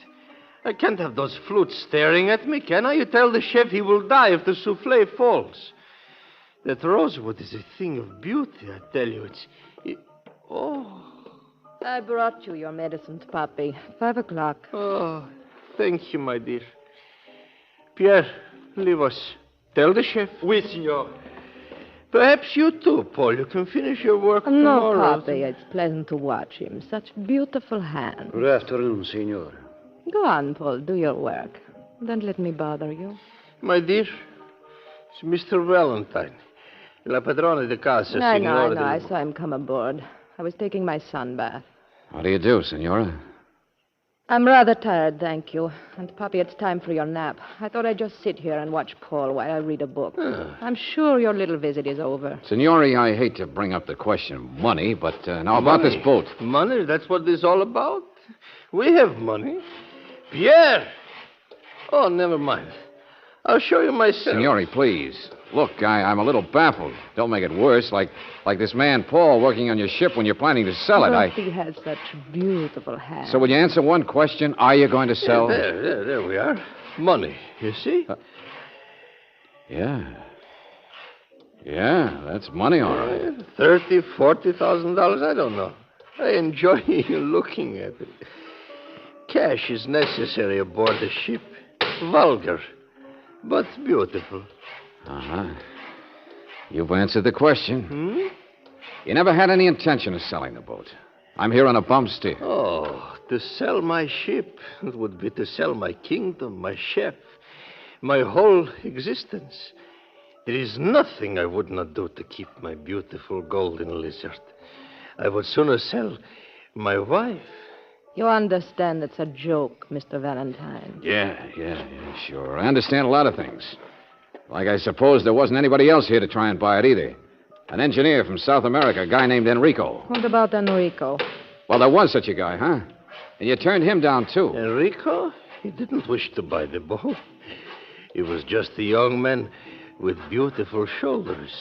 I can't have those flutes staring at me, can I? You tell the chef he will die if the souffle falls. That rosewood is a thing of beauty, I tell you. Oh. I brought you your medicines, Papi. 5 o'clock. Oh, thank you, my dear. Pierre, leave us. Tell the chef. Oui, signor. Perhaps you too, Paul. You can finish your work tomorrow. No, Papi. It's pleasant to watch him. Such beautiful hands. Good afternoon, signor. Go on, Paul. Do your work. Don't let me bother you. My dear, it's Mr. Valentine. La padrona de casa, I know. signora. I saw him come aboard. I was taking my sun bath. How do you do, Senora? I'm rather tired, thank you. And, Papi, it's time for your nap. I thought I'd just sit here and watch Paul while I read a book. I'm sure your little visit is over. Signori, I hate to bring up the question of money, but now about this boat. Money? That's what this is all about? We have money. Pierre! Oh, never mind. I'll show you myself. Signori, please. Look, I'm a little baffled. Don't make it worse. Like this man Paul working on your ship when you're planning to sell it. He has such beautiful hands. So will you answer one question? Are you going to sell? There we are. Money, you see? Yeah, that's money, all right. $30,000, $40,000, I don't know. I enjoy looking at it. Cash is necessary aboard the ship. Vulgar. but beautiful. Uh-huh. You've answered the question. You never had any intention of selling the boat. I'm here on a bum steer. Oh, to sell my ship, it would be to sell my kingdom, my chef, my whole existence. There is nothing I would not do to keep my beautiful golden lizard. I would sooner sell my wife. You understand it's a joke, Mr. Valentine. Yeah, sure. I understand a lot of things. Like I suppose there wasn't anybody else here to try and buy it either. An engineer from South America, a guy named Enrico. What about Enrico? Well, there was such a guy, huh? And you turned him down, too. Enrico? He didn't wish to buy the boat. He was just a young man with beautiful shoulders.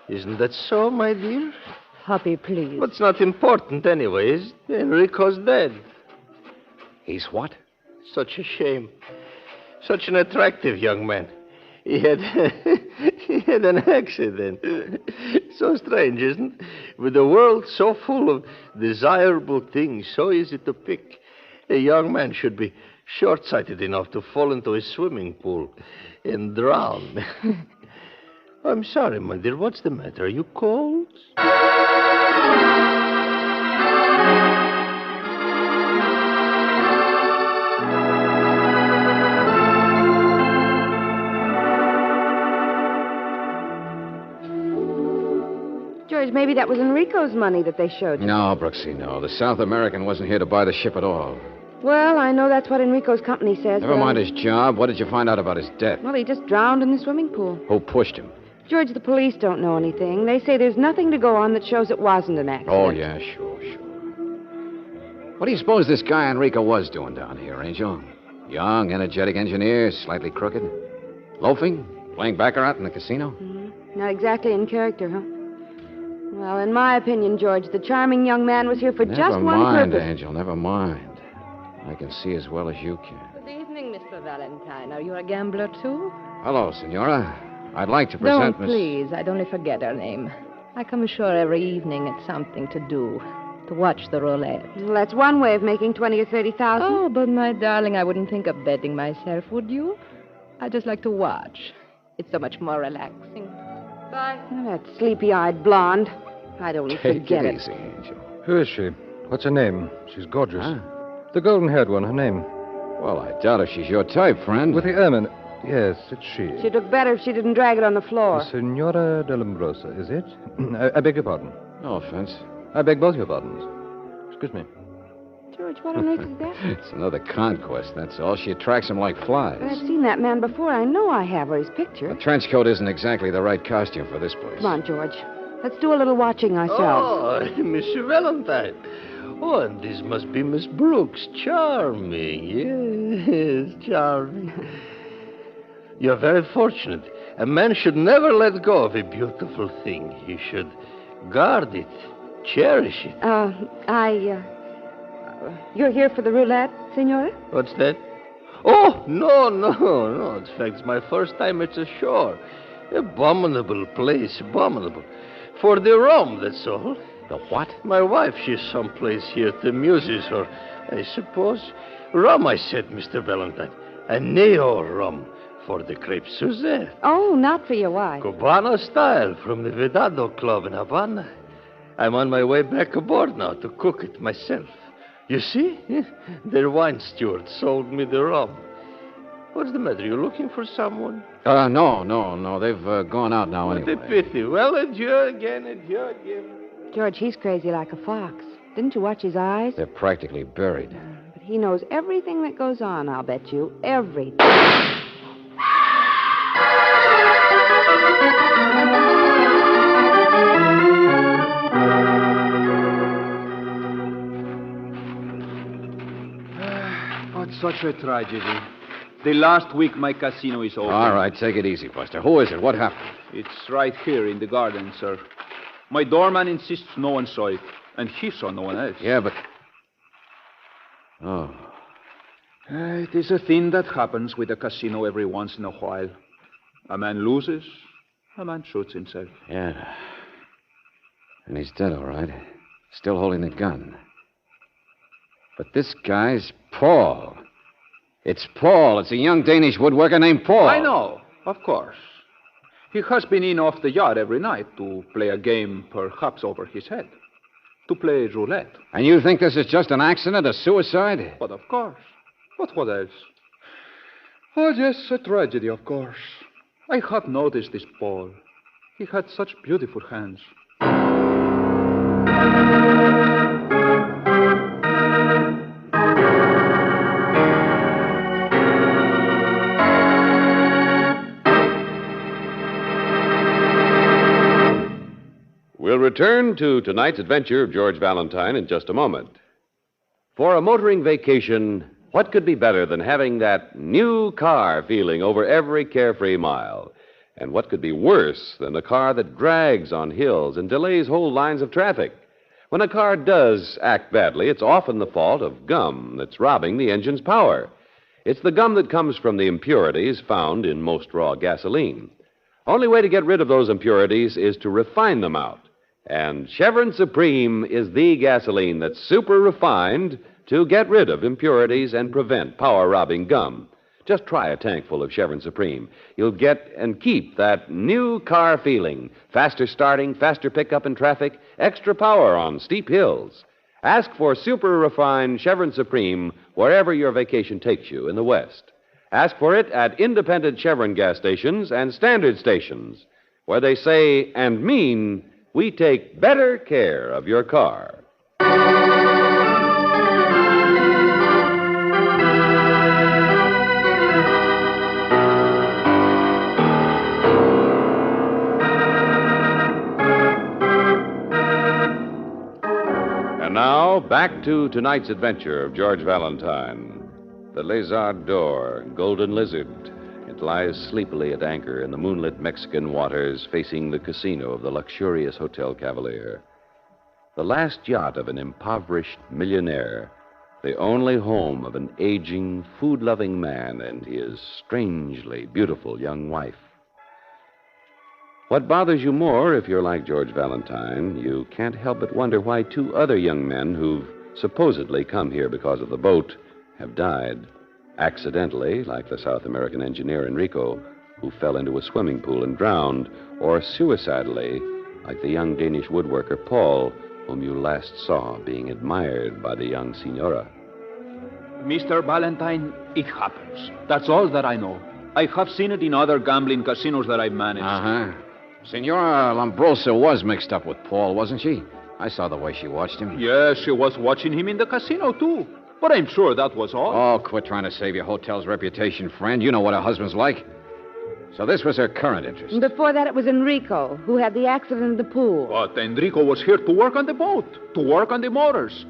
Isn't that so, my dear? Happy, please. What's not important, anyways. Enrico's dead. He's what? Such a shame. Such an attractive young man. He had an accident. So strange, isn't it? With a world so full of desirable things, so easy to pick, a young man should be short-sighted enough to fall into a swimming pool and drown. I'm sorry, my dear. What's the matter? Are you cold? George, maybe that was Enrico's money that they showed you. No, Brooksy, no. The South American wasn't here to buy the ship at all. Well, I know that's what Enrico's company says. Never mind his job. What did you find out about his death? Well, he just drowned in the swimming pool. Who pushed him? George, the police don't know anything. They say there's nothing to go on that shows it wasn't an accident. Oh, yeah, sure. What do you suppose this guy Enrico was doing down here, Angel? Young, energetic engineer, slightly crooked. Loafing? Playing baccarat in the casino? Not exactly in character, huh? Well, in my opinion, George, the charming young man was here for just one purpose. Never mind, Angel, never mind. I can see as well as you can. Good evening, Mr. Valentine. Are you a gambler, too? Hello, Senora. I'd like to present Don't, please. I'd only forget her name. I come ashore every evening at something to do. To watch the roulette. Well, that's one way of making 20 or 30,000. Oh, but my darling, I wouldn't think of betting myself, would you? I just like to watch. It's so much more relaxing. Bye. That sleepy-eyed blonde. I'd only forget it. Easy, Angel. Who is she? What's her name? She's gorgeous. Huh? The golden-haired one, her name. Well, I doubt if she's your type, friend. With the ermine. Yes, it's she. She'd look better if she didn't drag it on the floor. Signora Dell'Ambrosa, is it? I beg your pardon. No offense. I beg both your pardons. Excuse me. George, what on earth is that? It's another conquest, that's all. She attracts them like flies. I've seen that man before. I know I have, or his picture. A trench coat isn't exactly the right costume for this place. Come on, George. Let's do a little watching ourselves. Oh, Mr. Valentine. Oh, and this must be Miss Brooks. Charming. Yes, charming. You're very fortunate. A man should never let go of a beautiful thing. He should guard it, cherish it. You're here for the roulette, Senora? What's that? Oh, no. In fact, it's my first time at the shore. Abominable place, abominable. For the rum, that's all. The what? My wife, she's someplace here to amuses her, I suppose. Rum, I said, Mr. Valentine. A neo rum for the Crepe Suzette. Oh, not for your wife. Cubana style from the Vedado Club in Havana. I'm on my way back aboard now to cook it myself. You see? Their wine steward sold me the rum. What's the matter? You looking for someone? No. They've gone out now anyway. What a pity. Well, adieu again. George, he's crazy like a fox. Didn't you watch his eyes? They're practically buried. But he knows everything that goes on, I'll bet you. Everything. What such a tragedy. The last week my casino is open. All right, take it easy, Buster. Who is it? What happened? It's right here in the garden, sir. My doorman insists no one saw it, and he saw no one else. Yeah, but... Oh. It is a thing that happens with a casino every once in a while. A man loses, a man shoots himself. Yeah. And he's dead, all right. Still holding the gun. But this guy's Paul. It's Paul. It's a young Danish woodworker named Paul. I know, of course. He has been in off the yacht every night to play a game perhaps over his head. To play roulette. And you think this is just an accident, a suicide? But of course. But what else? Oh, yes, a tragedy, of course. I have noticed this Paul. He had such beautiful hands. We'll return to tonight's adventure of George Valentine in just a moment. For a motoring vacation, what could be better than having that new car feeling over every carefree mile? And what could be worse than a car that drags on hills and delays whole lines of traffic? When a car does act badly, it's often the fault of gum that's robbing the engine's power. It's the gum that comes from the impurities found in most raw gasoline. Only way to get rid of those impurities is to refine them out. And Chevron Supreme is the gasoline that's super refined to get rid of impurities and prevent power-robbing gum. Just try a tank full of Chevron Supreme. You'll get and keep that new car feeling. Faster starting, faster pickup in traffic, extra power on steep hills. Ask for super refined Chevron Supreme wherever your vacation takes you in the West. Ask for it at independent Chevron gas stations and standard stations, where they say and mean, we take better care of your car. And now, back to tonight's adventure of George Valentine. The Lézard d'Or, Golden Lizard. It lies sleepily at anchor in the moonlit Mexican waters facing the casino of the luxurious Hotel Cavalier. The last yacht of an impoverished millionaire, the only home of an aging, food-loving man and his strangely beautiful young wife. What bothers you more, if you're like George Valentine, you can't help but wonder why two other young men who've supposedly come here because of the boat have died. Accidentally, like the South American engineer Enrico, who fell into a swimming pool and drowned, or suicidally, like the young Danish woodworker Paul, whom you last saw being admired by the young Signora. Mr. Valentine, it happens. That's all that I know. I have seen it in other gambling casinos that I've managed. Uh-huh. Senora Lombroso was mixed up with Paul, wasn't she? I saw the way she watched him. Yes, she was watching him in the casino, too. But I'm sure that was all. Oh, quit trying to save your hotel's reputation, friend. You know what her husband's like. So this was her current interest. And before that, it was Enrico, who had the accident in the pool. But Enrico was here to work on the boat, to work on the motors.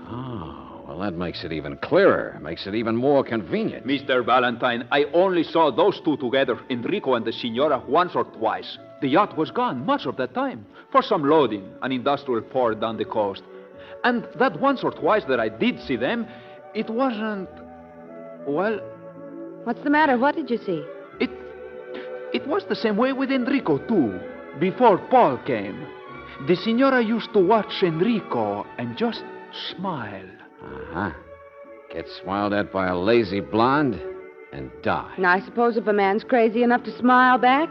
Oh, well, that makes it even clearer. Makes it even more convenient. Mr. Valentine, I only saw those two together, Enrico and the Signora, once or twice. The yacht was gone much of that time for some loading, an industrial port down the coast. And that once or twice that I did see them, it wasn't... Well... What's the matter? What did you see? It was the same way with Enrico, too, before Paul came. The Signora used to watch Enrico and just smile. Uh-huh. Get smiled at by a lazy blonde and die. Now, I suppose if a man's crazy enough to smile back,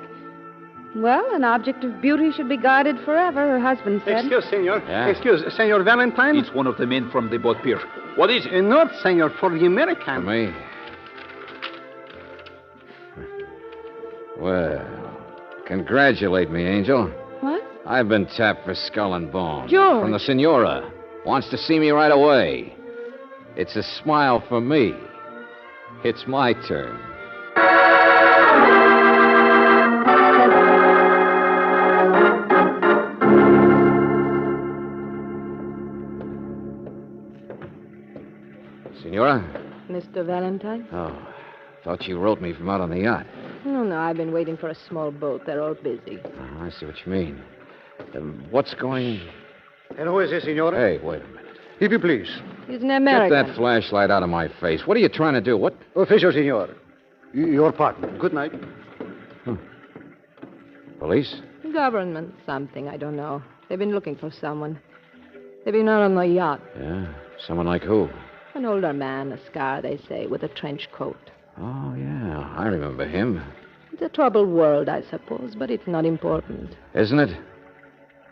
well, an object of beauty should be guarded forever, her husband said. Excuse, senor. Yeah. Excuse, Senor Valentine? It's one of the men from the boat pier. What is it? Not, senor, for the American. For me? Well, congratulate me, Angel. What? I've been tapped for skull and bone. George. From the Senora. Wants to see me right away. It's a smile for me. It's my turn. Senora? Mr. Valentine? Oh, thought you wrote me from out on the yacht. No, I've been waiting for a small boat. They're all busy. Oh, I see what you mean. What's going... And who is this, senor? Hey, wait a minute. If you please. He's an American. Get that flashlight out of my face. What are you trying to do? What? Official, senor. Your partner. Good night. Police? Government, something, I don't know. They've been looking for someone. They've been out on the yacht. Yeah? Someone like who? An older man, a scar, they say, with a trench coat. Oh, yeah, I remember him. It's a troubled world, I suppose, but it's not important. Isn't it?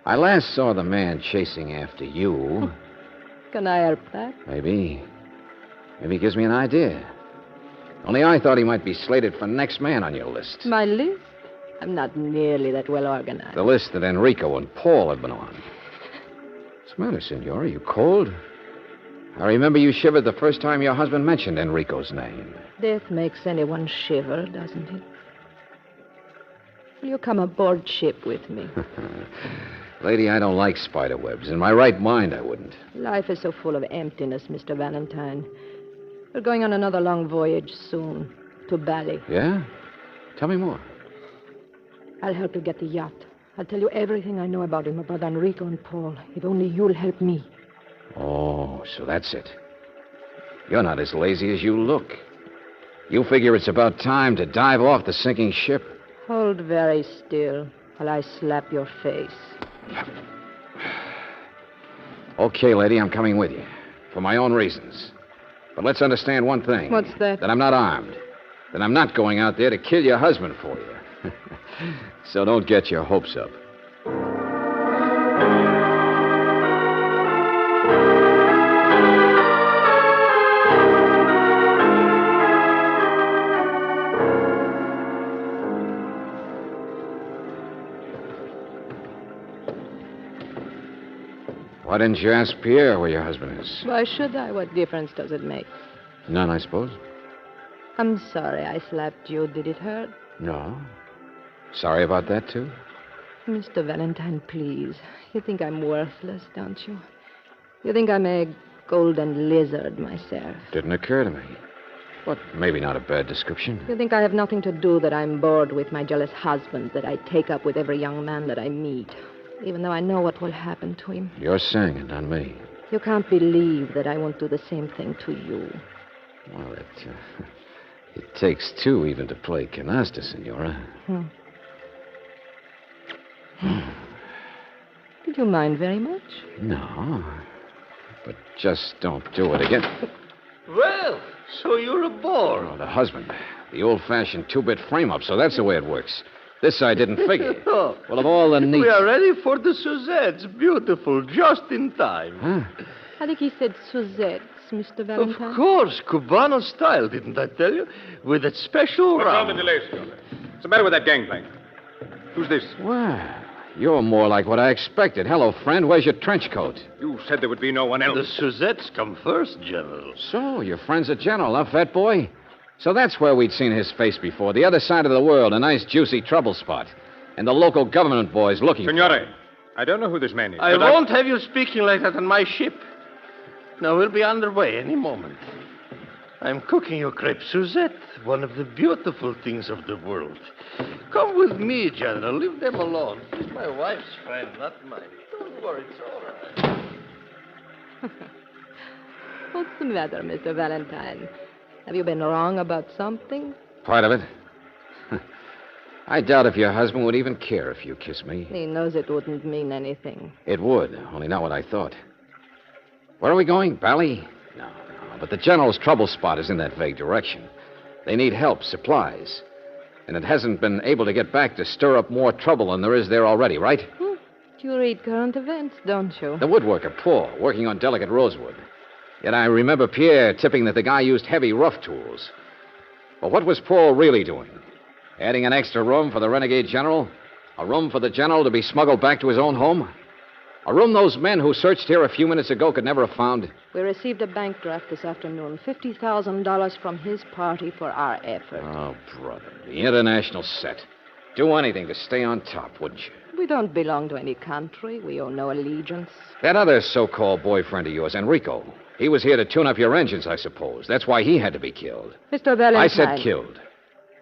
I last saw the man chasing after you. Can I help that? Maybe. Maybe he gives me an idea. Only I thought he might be slated for next man on your list. My list? I'm not nearly that well organized. The list that Enrico and Paul have been on. What's the matter, Senor? Are you cold? I remember you shivered the first time your husband mentioned Enrico's name. Death makes anyone shiver, doesn't it? Will you come aboard ship with me? Lady, I don't like spider webs. In my right mind, I wouldn't. Life is so full of emptiness, Mr. Valentine. We're going on another long voyage soon, to Bali. Yeah? Tell me more. I'll help you get the yacht. I'll tell you everything I know about him, about Enrico and Paul, if only you'll help me. Oh, so that's it. You're not as lazy as you look. You figure it's about time to dive off the sinking ship. Hold very still while I slap your face. Okay, lady, I'm coming with you. For my own reasons. But let's understand one thing. What's that? That I'm not armed. That I'm not going out there to kill your husband for you. So don't get your hopes up. Why didn't you ask Pierre where your husband is? Why should I? What difference does it make? None, I suppose. I'm sorry I slapped you. Did it hurt? No. Sorry about that, too? Mr. Valentine, please. You think I'm worthless, don't you? You think I'm a golden lizard myself. Didn't occur to me. But maybe not a bad description. You think I have nothing to do, that I'm bored with my jealous husband, that I take up with every young man that I meet, even though I know what will happen to him. You're saying it, not me. You can't believe that I won't do the same thing to you. Well, it takes two even to play canasta, Senora. Did you mind very much? No. But just don't do it again. Well, so you're aboard. Oh, the husband. The old-fashioned two-bit frame-up, so that's the way it works. This I didn't figure. Oh, well, of all the neat... We are ready for the Suzettes. Beautiful, just in time. Huh? I think he said Suzettes, Mr. Valentine. Of course, Cubano style, didn't I tell you? With that special What's all rum. the delay, Senor? What's the matter with that gangplank? Who's this? Well, you're more like what I expected. Hello, friend. Where's your trench coat? You said there would be no one else. The Suzettes come first, General. So, your friend's a general, huh, fat boy? So that's where we'd seen his face before. The other side of the world, a nice, juicy trouble spot. And the local government boys looking Signore, I don't know who this man is. I won't have you speaking like that on my ship. Now, we'll be underway any moment. I'm cooking you crepe Suzette, one of the beautiful things of the world. Come with me, General. Leave them alone. He's my wife's friend, not mine. Don't worry, it's all right. What's the matter, Mr. Valentine? Have you been wrong about something? Part of it. I doubt if your husband would even care if you kissed me. He knows it wouldn't mean anything. It would, only not what I thought. Where are we going? Bali? No. But the general's trouble spot is in that vague direction. They need help, supplies. And it hasn't been able to get back to stir up more trouble than there is there already, right? You read current events, don't you? The woodworker, Paul, working on delicate rosewood. Yet I remember Pierre tipping that the guy used heavy, rough tools. But what was Paul really doing? Adding an extra room for the renegade general? A room for the general to be smuggled back to his own home? A room those men who searched here a few minutes ago could never have found? We received a bank draft this afternoon, $50,000 from his party for our effort. Oh, brother, the international set. Do anything to stay on top, wouldn't you? We don't belong to any country. We owe no allegiance. That other so-called boyfriend of yours, Enrico, he was here to tune up your engines, I suppose. That's why he had to be killed. Mr. Valentine. I said killed.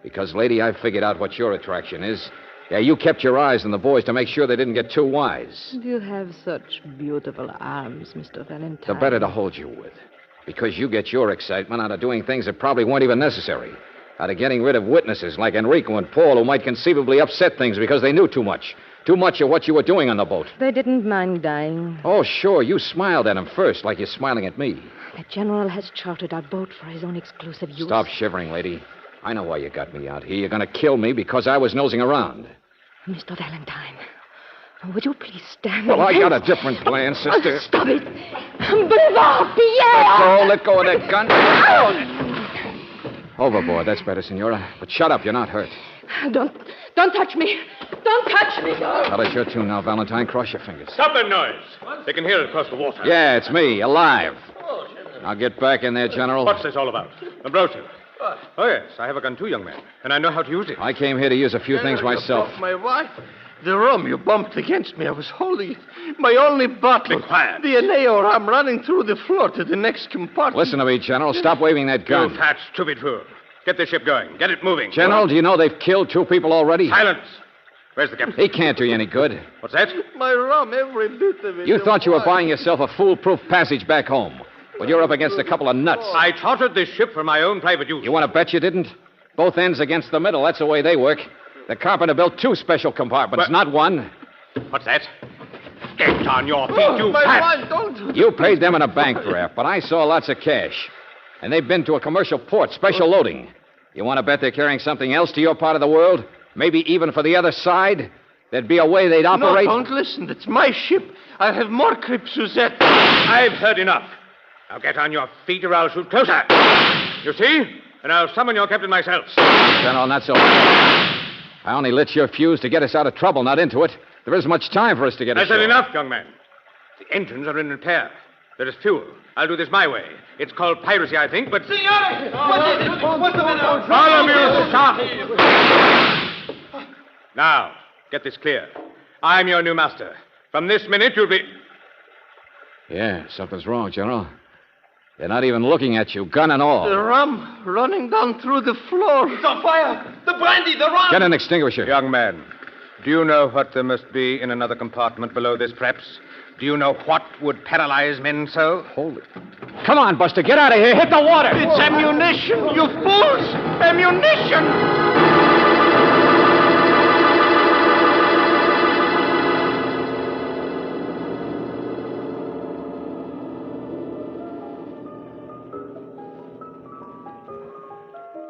Because, lady, I figured out what your attraction is. Yeah, you kept your eyes on the boys to make sure they didn't get too wise. You have such beautiful arms, Mr. Valentine. The better to hold you with. Because you get your excitement out of doing things that probably weren't even necessary. Out of getting rid of witnesses like Enrico and Paul who might conceivably upset things because they knew too much. Too much of what you were doing on the boat. They didn't mind dying. Oh, sure. You smiled at them first, like you're smiling at me. The General has chartered our boat for his own exclusive use. Stop shivering, lady. I know why you got me out here. You're going to kill me because I was nosing around. Mr. Valentine, would you please stand? Well, I got a different plan, sister. Stop it. Boulevard, Pierre! Let go of that gun. Overboard, that's better, Senora. But shut up, you're not hurt. Don't touch me. Don't touch me. Well, it's your tune now, Valentine. Cross your fingers. Stop that noise. They can hear it across the water. Yeah, it's me, alive. Now get back in there, General. What's this all about? A brochure. Oh, yes, I have a gun too, young man. And I know how to use it. I came here to use a few things myself. My wife. The rum you bumped against me, I was holding it. My only bottle. Be quiet. The Eneo rum running through the floor to the next compartment. Listen to me, General. Stop waving that gun. You fat, stupid fool. Get the ship going. Get it moving. General, do you know they've killed 2 people already? Silence. Where's the captain? He can't do you any good. What's that? My rum, every bit of it. You thought you were buying yourself a foolproof passage back home. But you're up against a couple of nuts. I chartered this ship for my own private use. You want to bet you didn't? Both ends against the middle. That's the way they work. The carpenter built 2 special compartments, not one. What's that? Get on your feet, you my fat... wife, don't. You paid them in a bank draft, but I saw lots of cash. And they've been to a commercial port, special loading. You want to bet they're carrying something else to your part of the world? Maybe even for the other side? There'd be a way they'd operate... No, don't listen. It's my ship. I'll have more crepe Suzette. I've heard enough. Now get on your feet or I'll shoot closer. You see? And I'll summon your captain myself. General, not so fast. I only lit your fuse to get us out of trouble, not into it. There isn't much time for us to get I ashore. said enough, young man. The engines are in repair. There is fuel. I'll do this my way. It's called piracy, I think, but... Signore! What's the matter? All of you, stop! Now, get this clear. I'm your new master. From this minute, you'll be... Yeah, something's wrong, General. They're not even looking at you, gun and all. The rum running down through the floor. It's on fire! The brandy, the rum! Get an extinguisher. Young man, do you know what there must be in another compartment below this, perhaps? Do you know what would paralyze men so? Hold it. Come on, Buster, get out of here. Hit the water. It's ammunition, you fools! Ammunition!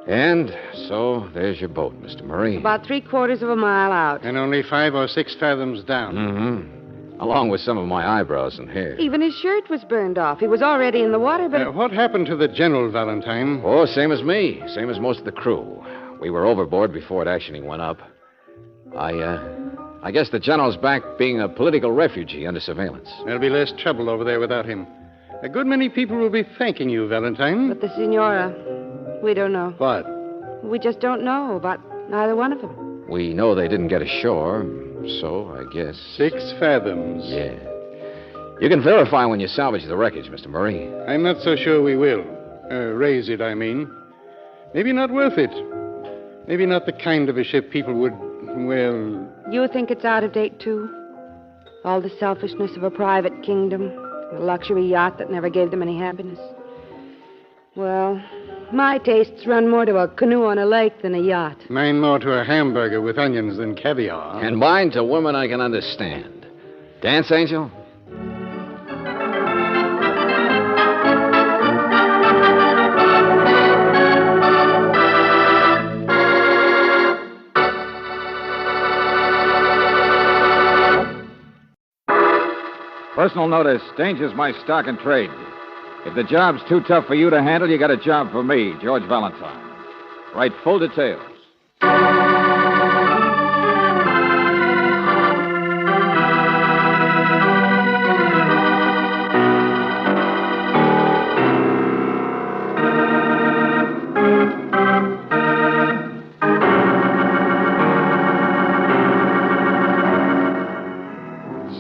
And so there's your boat, Mr. Murray. About 3/4 of a mile out. And only 5 or 6 fathoms down. Mm-hmm. Along with some of my eyebrows and hair. Even his shirt was burned off. He was already in the water, but... What happened to the General, Valentine? Oh, same as me. Same as most of the crew. We were overboard before it actually went up. I guess the General's back being a political refugee under surveillance. There'll be less trouble over there without him. A good many people will be thanking you, Valentine. But the Signora, we don't know. What? We just don't know about neither one of them. We know they didn't get ashore, so I guess... 6 fathoms. Yeah. You can verify when you salvage the wreckage, Mr. Murray. I'm not so sure we will. Raise it, I mean. Maybe not worth it. Maybe not the kind of a ship people would, well... You think it's out of date, too? All the selfishness of a private kingdom, a luxury yacht that never gave them any happiness. Well, my tastes run more to a canoe on a lake than a yacht. Mine more to a hamburger with onions than caviar. And mine to women I can understand. Dance, Angel? Personal notice. Danger's my stock and trade. If the job's too tough for you to handle, you got a job for me, George Valentine. Write full details.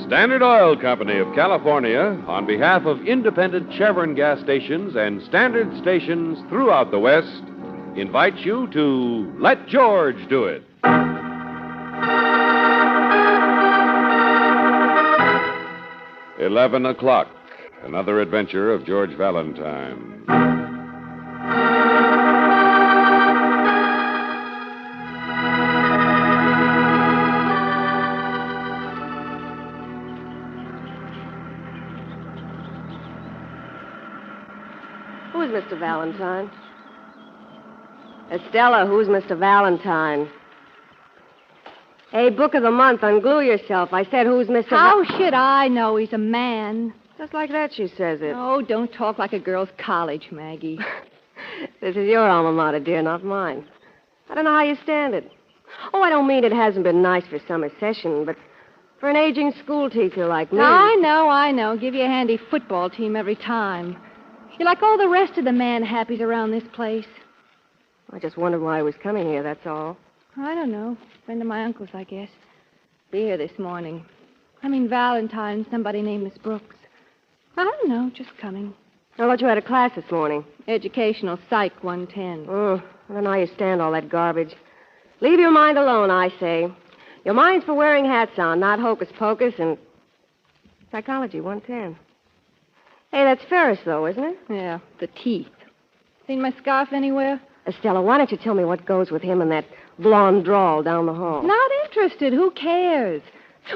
Standard Oil Company of California, on behalf of independent Chevron gas stations and Standard stations throughout the West, invites you to Let George Do It. $11, another adventure of George Valentine. Mr. Valentine. Estella, who's Mr. Valentine? Hey, book of the month, unglue yourself. I said, who's Mr. How should I know he's a man? Just like that, she says it. Oh, don't talk like a girl's college, Maggie. This is your alma mater, dear, not mine. I don't know how you stand it. Oh, I don't mean it hasn't been nice for summer session, but for an aging school teacher like me... I know. Give you a handy football team every time. You're like all the rest of the man-happies around this place. I just wondered why I was coming here, that's all. I don't know. Friend of my uncle's, I guess. Be here this morning. I mean, Valentine and somebody named Miss Brooks. I don't know, just coming. I thought you had a class this morning. Educational Psych 110. Oh, I don't know how you stand all that garbage. Leave your mind alone, I say. Your mind's for wearing hats on, not hocus pocus, and Psychology 110. Hey, that's Ferris, though, isn't it? Yeah, the teeth. Seen my scarf anywhere? Estella, why don't you tell me what goes with him and that blonde drawl down the hall? Not interested. Who cares?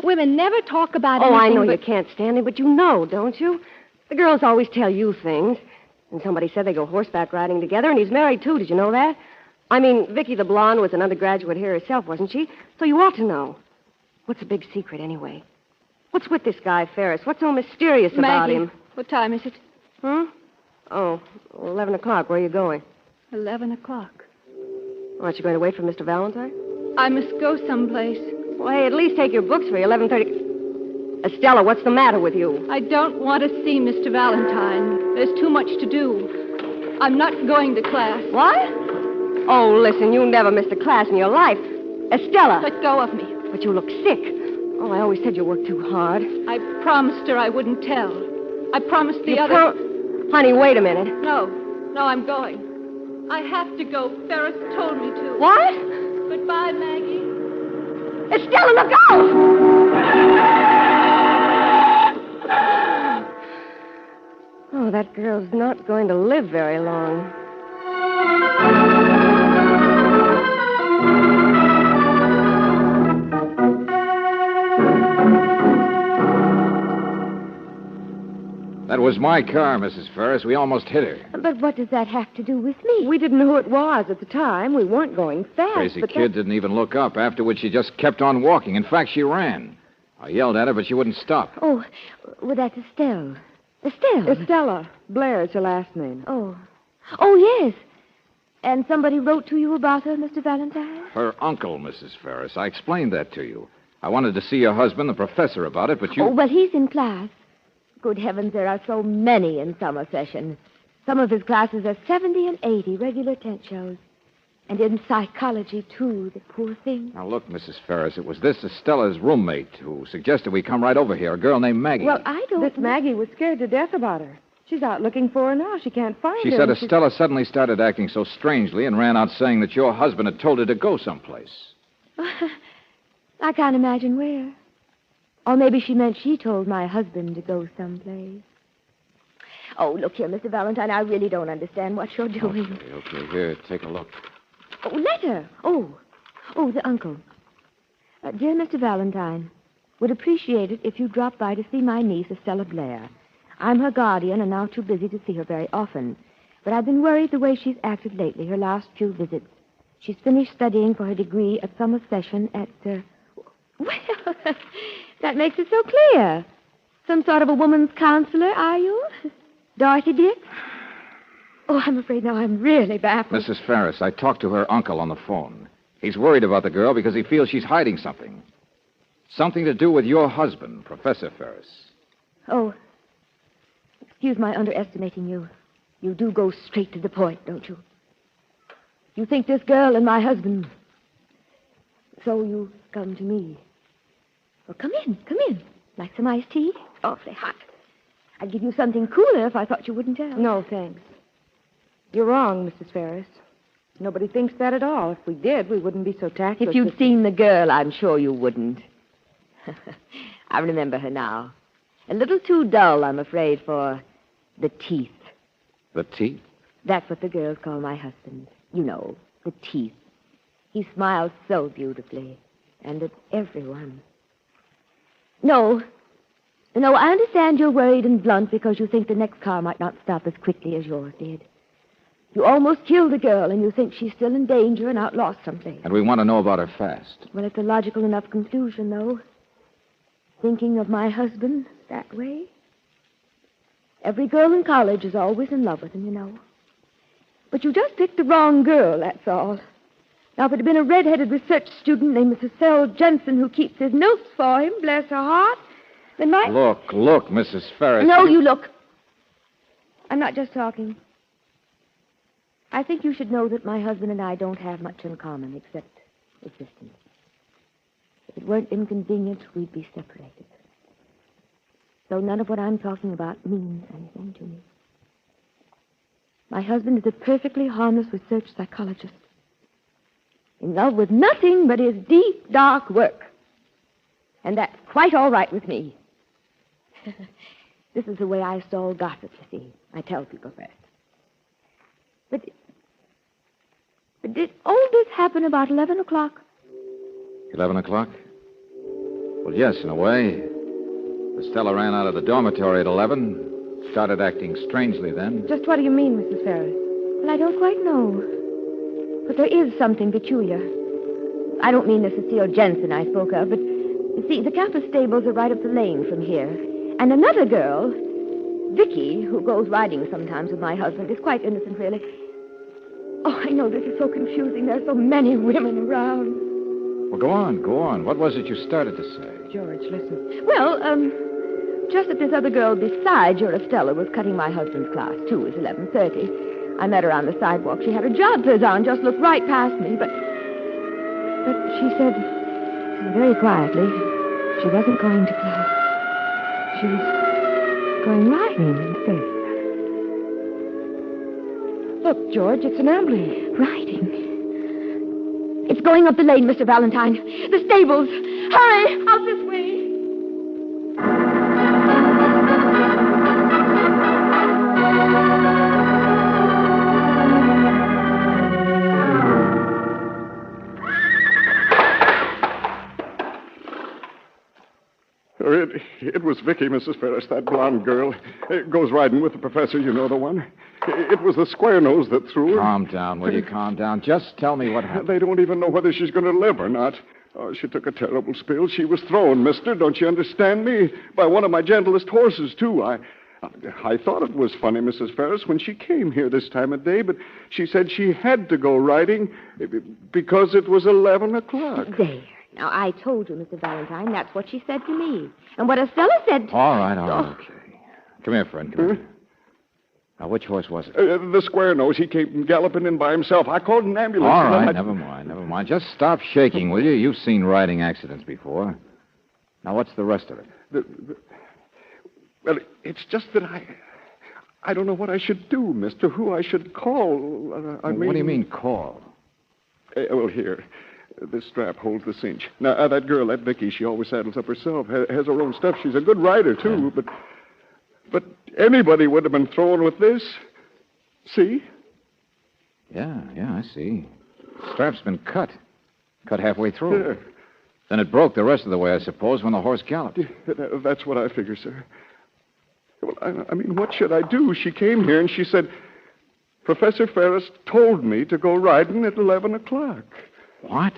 Women never talk about anything. Oh, I know but... you can't stand him, but you know, don't you? The girls always tell you things. And somebody said they go horseback riding together, and he's married, too. Did you know that? I mean, Vicky the blonde was an undergraduate here herself, wasn't she? So you ought to know. What's the big secret, anyway? What's with this guy, Ferris? What's so mysterious about him? What time is it? Oh, 11 o'clock. Where are you going? 11 o'clock. Aren't you going to wait for Mr. Valentine? I must go someplace. Well, hey, at least take your books for you. 11:30. Estella, what's the matter with you? I don't want to see Mr. Valentine. There's too much to do. I'm not going to class. What? Oh, listen, you never missed a class in your life. Estella. Let go of me. But you look sick. Oh, I always said you worked too hard. I promised her I wouldn't tell. I promised the other... Honey, wait a minute. No, I'm going. I have to go. Ferris told me to. What? Goodbye, Maggie. Estella, look out! Oh, that girl's not going to live very long. That was my car, Mrs. Ferris. We almost hit her. But what does that have to do with me? We didn't know who it was at the time. We weren't going fast. Crazy kid didn't even look up. Afterwards, she just kept on walking. In fact, she ran. I yelled at her, but she wouldn't stop. Oh, well, that's Estelle. Estelle? Estella. Blair is her last name. Oh, yes. And somebody wrote to you about her, Mr. Valentine? Her uncle, Mrs. Ferris. I explained that to you. I wanted to see your husband, the professor, about it, but you... Oh, well, he's in class. Good heavens, there are so many in summer session. Some of his classes are 70 and 80 regular tent shows. And in psychology, too, the poor thing. Now, look, Mrs. Ferris, it was this Estella's roommate who suggested we come right over here, a girl named Maggie. Well, I don't... This Maggie was scared to death about her. She's out looking for her now. She can't find her. She said Estella suddenly started acting so strangely and ran out saying that your husband had told her to go someplace. I can't imagine where. Or maybe she meant she told my husband to go someplace. Oh, look here, Mr. Valentine, I really don't understand what you're doing. Okay, here, take a look. Oh, letter. Oh, the uncle. Dear Mr. Valentine, would appreciate it if you dropped by to see my niece, Estella Blair. I'm her guardian and now too busy to see her very often. But I've been worried the way she's acted lately, her last few visits. She's finished studying for her degree at summer session at, Well, that makes it so clear. Some sort of a woman's counselor, are you? Dorothy Dick? Oh, I'm afraid now I'm really baffled. Mrs. Ferris, I talked to her uncle on the phone. He's worried about the girl because he feels she's hiding something. Something to do with your husband, Professor Ferris. Oh, excuse my underestimating you. You do go straight to the point, don't you? You think this girl and my husband. So you come to me. Well, come in. Like some iced tea? Awfully hot. I'd give you something cooler if I thought you wouldn't tell. No, thanks. You're wrong, Mrs. Ferris. Nobody thinks that at all. If we did, we wouldn't be so tactless. If you'd seen the girl, I'm sure you wouldn't. I remember her now. A little too dull, I'm afraid, for the teeth. The teeth? That's what the girls call my husband. You know, the teeth. He smiles so beautifully. And at everyone. No, I understand you're worried and blunt because you think the next car might not stop as quickly as yours did. You almost killed a girl, and you think she's still in danger and out lost someplace. And we want to know about her fast. Well, it's a logical enough conclusion, though. Thinking of my husband that way. Every girl in college is always in love with him, you know. But you just picked the wrong girl, that's all. Now, if it had been a red-headed research student named Mrs. Cecil Jensen who keeps his notes for him, bless her heart, then my... Look, Mrs. Ferris. No, you look. I'm not just talking. I think you should know that my husband and I don't have much in common except existence. If it weren't inconvenient, we'd be separated. So none of what I'm talking about means anything to me. My husband is a perfectly harmless research psychologist. In love with nothing but his deep, dark work. And that's quite all right with me. This is the way I stall gossip, you see. I tell people first. But did all this happen about 11 o'clock? 11 o'clock? Well, yes, in a way. Estella ran out of the dormitory at 11. Started acting strangely then. Just what do you mean, Mrs. Ferris? Well, I don't quite know. But there is something peculiar. I don't mean the Cecile Jensen I spoke of, but you see, the campus stables are right up the lane from here. And another girl, Vicky, who goes riding sometimes with my husband, is quite innocent, really. Oh, I know this is so confusing. There are so many women around. Well, go on. What was it you started to say? George, listen. Well, just that this other girl besides your Estella was cutting my husband's class, too. It was 11:30. I met her on the sidewalk. She had her job clothes on, just looked right past me, but she said, very quietly, she wasn't going to class. She was going riding instead. Look, George, it's an ambulance. Riding. It's going up the lane, Mr. Valentine. The stables. Hurry, out this way. It was Vicky, Mrs. Ferris, that blonde girl. Goes riding with the professor, you know the one. It was the square nose that threw her. Calm down, will you? Calm down. Just tell me what happened. They don't even know whether she's going to live or not. Oh, she took a terrible spill. She was thrown, mister, don't you understand me? By one of my gentlest horses, too. I thought it was funny, Mrs. Ferris, when she came here this time of day, but she said she had to go riding because it was 11 o'clock. There. Now, I told you, Mr. Valentine, that's what she said to me. And what Estella said... All right, okay. Come here, friend, come here. Now, which horse was it? The square nose. He came galloping in by himself. I called an ambulance. All right, never mind. Just stop shaking, will you? You've seen riding accidents before. Now, what's the rest of it? Well, it's just that I don't know what I should do, mister, who I should call. What do you mean, call? Well, here. This strap holds the cinch. Now, that girl, that Vicky, she always saddles up herself. Has her own stuff. She's a good rider, too. Yeah. But anybody would have been thrown with this. See? Yeah, I see. Strap's been cut. Cut halfway through. Yeah. Then it broke the rest of the way, I suppose, when the horse galloped. That's what I figure, sir. Well, I mean, what should I do? She came here and she said, Professor Ferris told me to go riding at 11 o'clock. What?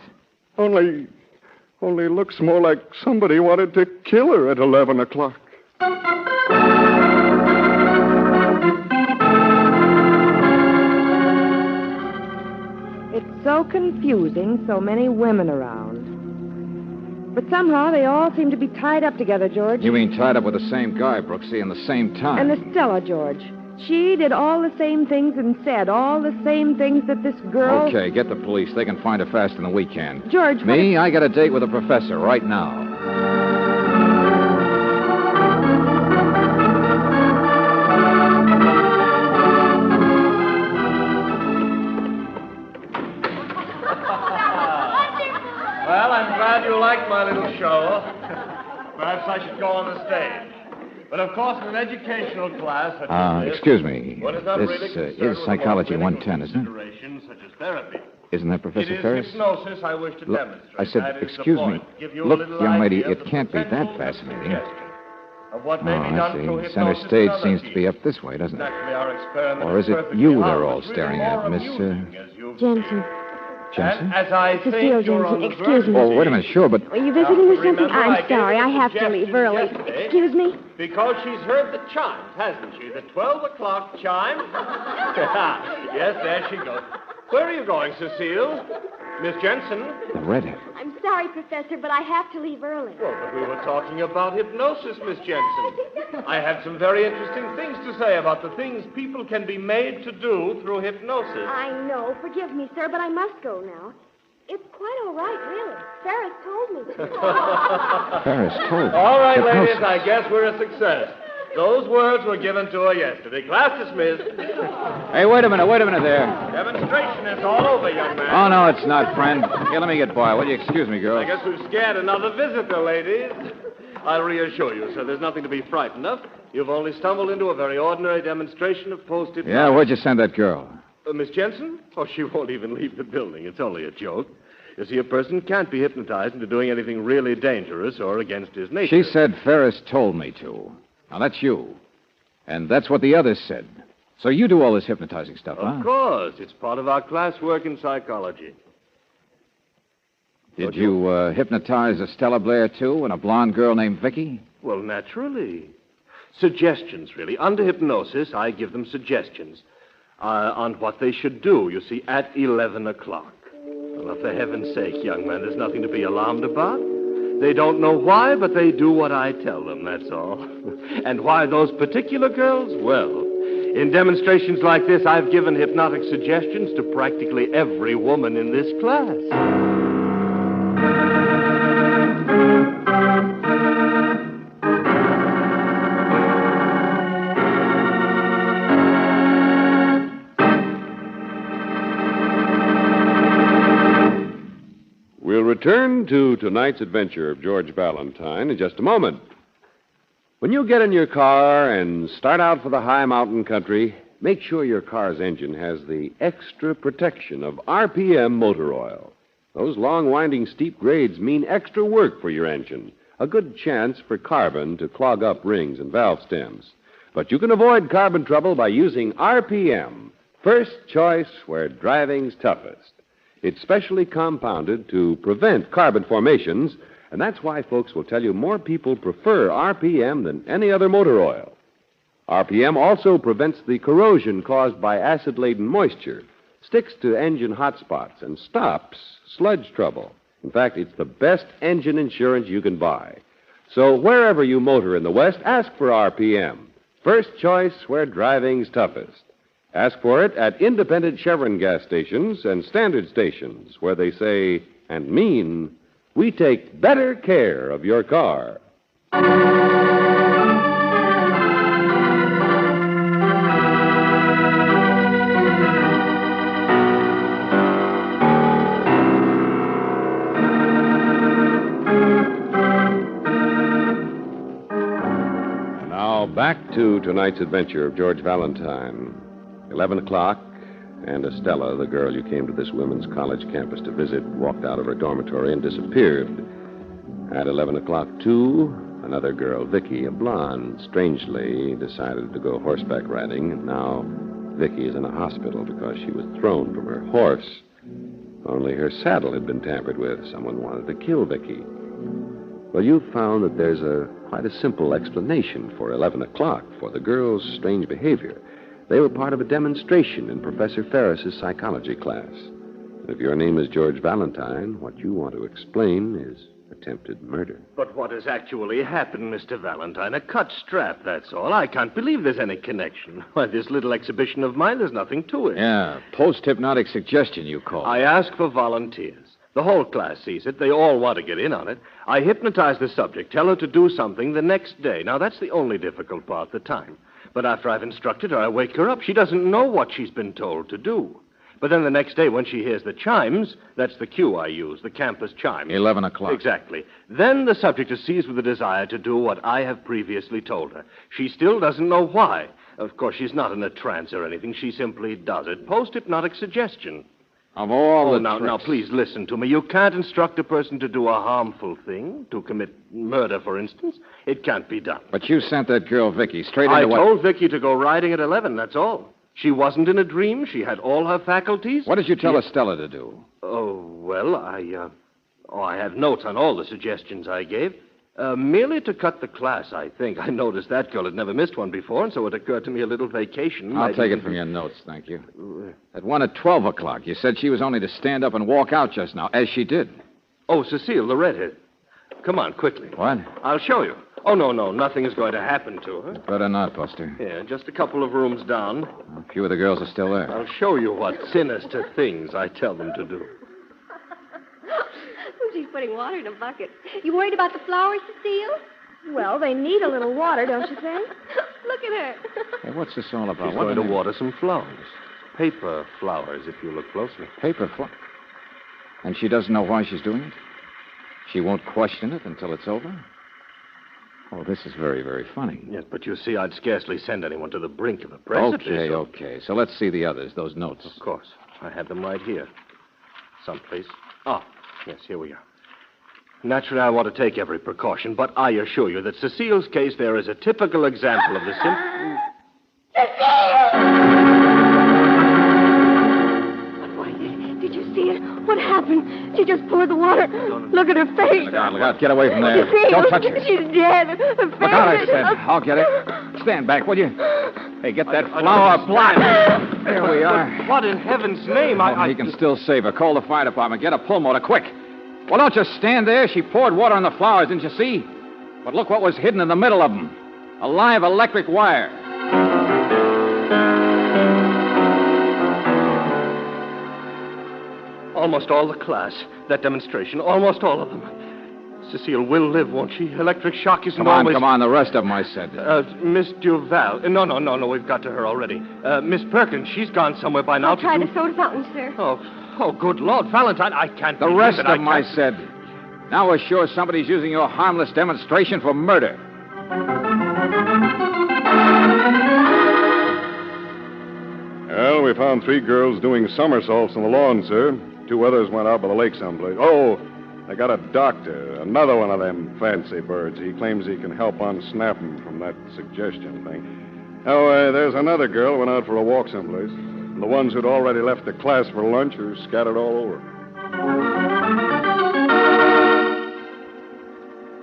Only looks more like somebody wanted to kill her at 11 o'clock. It's so confusing, so many women around. But somehow they all seem to be tied up together, George. You mean tied up with the same guy, Brooksy, in the same time? And Estella, George. She did all the same things and said all the same things that this girl... Okay, get the police. They can find her faster than we can. George... Me? I got a date with a professor right now. Well, I'm glad you liked my little show. Perhaps I should go on the stage. But, of course, in an educational class such as this... Excuse me. One is not This really is Psychology 110, isn't it? Such as therapy. Isn't that Professor It is Ferris? hypnosis I wish to demonstrate. I said, That is the excuse me. point. Give you a Look, little young lady, idea of it the can't be that potential fascinating. suggestion. of what may be done through I see. hypnosis. Center and stage other seems to keys. be up this way, doesn't it? Naturally, our experiment Or is it perfectly you they're harmless, all staring really at, more Miss... amusing, as you've Jensen. Jensen? And as I Cecile think you're on Jensen, the excuse verge me. Oh, wait a minute, sure, but... Are you visiting or something? remember, I I'm gave sorry. her I have to leave suggestions early. yesterday. Excuse me? Because she's heard the chimes, hasn't she? The 12 o'clock chime. Yes, there she goes. Where are you going, Cecile? Miss Jensen? The redhead. I'm sorry, Professor, but I have to leave early. Well, but we were talking about hypnosis, Miss Jensen. I have some very interesting things to say about the things people can be made to do through hypnosis. I know. Forgive me, sir, but I must go now. It's quite all right, really. Ferris told me to. Ferris told. All right, Hypnosis. ladies, I guess we're a success. Those words were given to her yesterday. Class dismissed. Hey, wait a minute there. Demonstration is all over, young man. Oh, no, it's not, friend. Here, let me get by. Will you excuse me, girl? I guess we've scared another visitor, ladies. I'll reassure you, sir, there's nothing to be frightened of. You've only stumbled into a very ordinary demonstration of post-hypnosis. Yeah, where'd you send that girl? Miss Jensen? Oh, she won't even leave the building. It's only a joke. You see, a person can't be hypnotized into doing anything really dangerous or against his nature. She said Ferris told me to. Now, that's you. And that's what the others said. So you do all this hypnotizing stuff, huh? Of course. It's part of our classwork in psychology. Did you hypnotize Estella Blair, too, and a blonde girl named Vicky? Well, naturally. Suggestions, really. Under hypnosis, I give them suggestions on what they should do, you see, at 11 o'clock. Well, for heaven's sake, young man, there's nothing to be alarmed about. They don't know why, but they do what I tell them, that's all. And why those particular girls? Well, in demonstrations like this, I've given hypnotic suggestions to practically every woman in this class. We'll return to tonight's adventure of George Valentine in just a moment. When you get in your car and start out for the high mountain country, make sure your car's engine has the extra protection of RPM motor oil. Those long, winding, steep grades mean extra work for your engine, a good chance for carbon to clog up rings and valve stems. But you can avoid carbon trouble by using RPM, first choice where driving's toughest. It's specially compounded to prevent carbon formations, and that's why folks will tell you more people prefer RPM than any other motor oil. RPM also prevents the corrosion caused by acid-laden moisture, sticks to engine hot spots, and stops sludge trouble. In fact, it's the best engine insurance you can buy. So wherever you motor in the West, ask for RPM. First choice where driving's toughest. Ask for it at independent Chevron gas stations and standard stations where they say and mean, we take better care of your car. Now back to tonight's adventure of George Valentine. 11 o'clock, and Estella, the girl you came to this women's college campus to visit, walked out of her dormitory and disappeared. At 11 o'clock, too, another girl, Vicky, a blonde, strangely decided to go horseback riding, and now Vicky is in a hospital because she was thrown from her horse. Only her saddle had been tampered with. Someone wanted to kill Vicky. Well, you've found that there's quite a simple explanation for 11 o'clock, for the girl's strange behavior. They were part of a demonstration in Professor Ferris's psychology class. If your name is George Valentine, what you want to explain is attempted murder. But what has actually happened, Mr. Valentine? A cut strap, that's all. I can't believe there's any connection. Why, this little exhibition of mine, there's nothing to it. Yeah, post-hypnotic suggestion, you call it. I ask for volunteers. The whole class sees it. They all want to get in on it. I hypnotize the subject, tell her to do something the next day. Now, that's the only difficult part, the time. But after I've instructed her, I wake her up. She doesn't know what she's been told to do. But then the next day, when she hears the chimes, that's the cue I use, the campus chime. 11 o'clock. Exactly. Then the subject is seized with a desire to do what I have previously told her. She still doesn't know why. Of course, she's not in a trance or anything. She simply does it. Post-hypnotic suggestion. Of all the now, tricks. please listen to me. You can't instruct a person to do a harmful thing, to commit murder, for instance. It can't be done. But you sent that girl, Vicky, straight into I what... told Vicky to go riding at 11, that's all. She wasn't in a dream. She had all her faculties. What did you tell Estella to do? Oh, well, I have notes on all the suggestions I gave. Merely to cut the class, I think. I noticed that girl had never missed one before, and so it occurred to me a little vacation. I'll take it from your notes, thank you. At 1 at 12 o'clock, you said she was only to stand up and walk out just now, as she did. Oh, Cecile, the redhead. Come on, quickly. What? I'll show you. Oh, no, nothing is going to happen to her. Better not, Buster. Yeah, just a couple of rooms down. A few of the girls are still there. I'll show you what sinister things I tell them to do. She's putting water in a bucket. You worried about the flowers, Cecile? Well, they need a little water, don't you think? Look at her. Hey, what's this all about? She's going to water some flowers. Paper flowers, if you look closely. Paper flowers? And she doesn't know why she's doing it? She won't question it until it's over? Oh, this is very, very funny. Yes, but you see, I'd scarcely send anyone to the brink of a precipice. Okay. So let's see the others, those notes. Of course. I have them right here. Someplace. Oh, yes, here we are. Naturally, I want to take every precaution, but I assure you that Cecile's case there is a typical example of the Did you see it? What happened? She just poured the water. Look at her face. Look out. Get away from there. Cecile, Don't touch her. She's dead. Her face. Look out, I said. I'll get it. Stand back, will you? Hey, get that flower blind. There we are. What in heaven's name? He can still save her. Call the fire department. Get a pull motor, quick. Well, don't just stand there. She poured water on the flowers, didn't you see? But look what was hidden in the middle of them. A live electric wire. Almost all the class, that demonstration, almost all of them. Cecile will live, won't she? Electric shock isn't always... Come on, the rest of them, I said. Miss Duval. No, we've got to her already. Miss Perkins, she's gone somewhere by now. I'll try the soda fountain, sir. Oh, good Lord, Valentine, I can't... The rest of them, I said. Now we're sure somebody's using your harmless demonstration for murder. Well, we found 3 girls doing somersaults on the lawn, sir. 2 others went out by the lake someplace. Oh, I got a doctor, another one of them fancy birds. He claims he can help unsnap them from that suggestion thing. Oh, there's another girl went out for a walk someplace. And the ones who'd already left the class for lunch are scattered all over.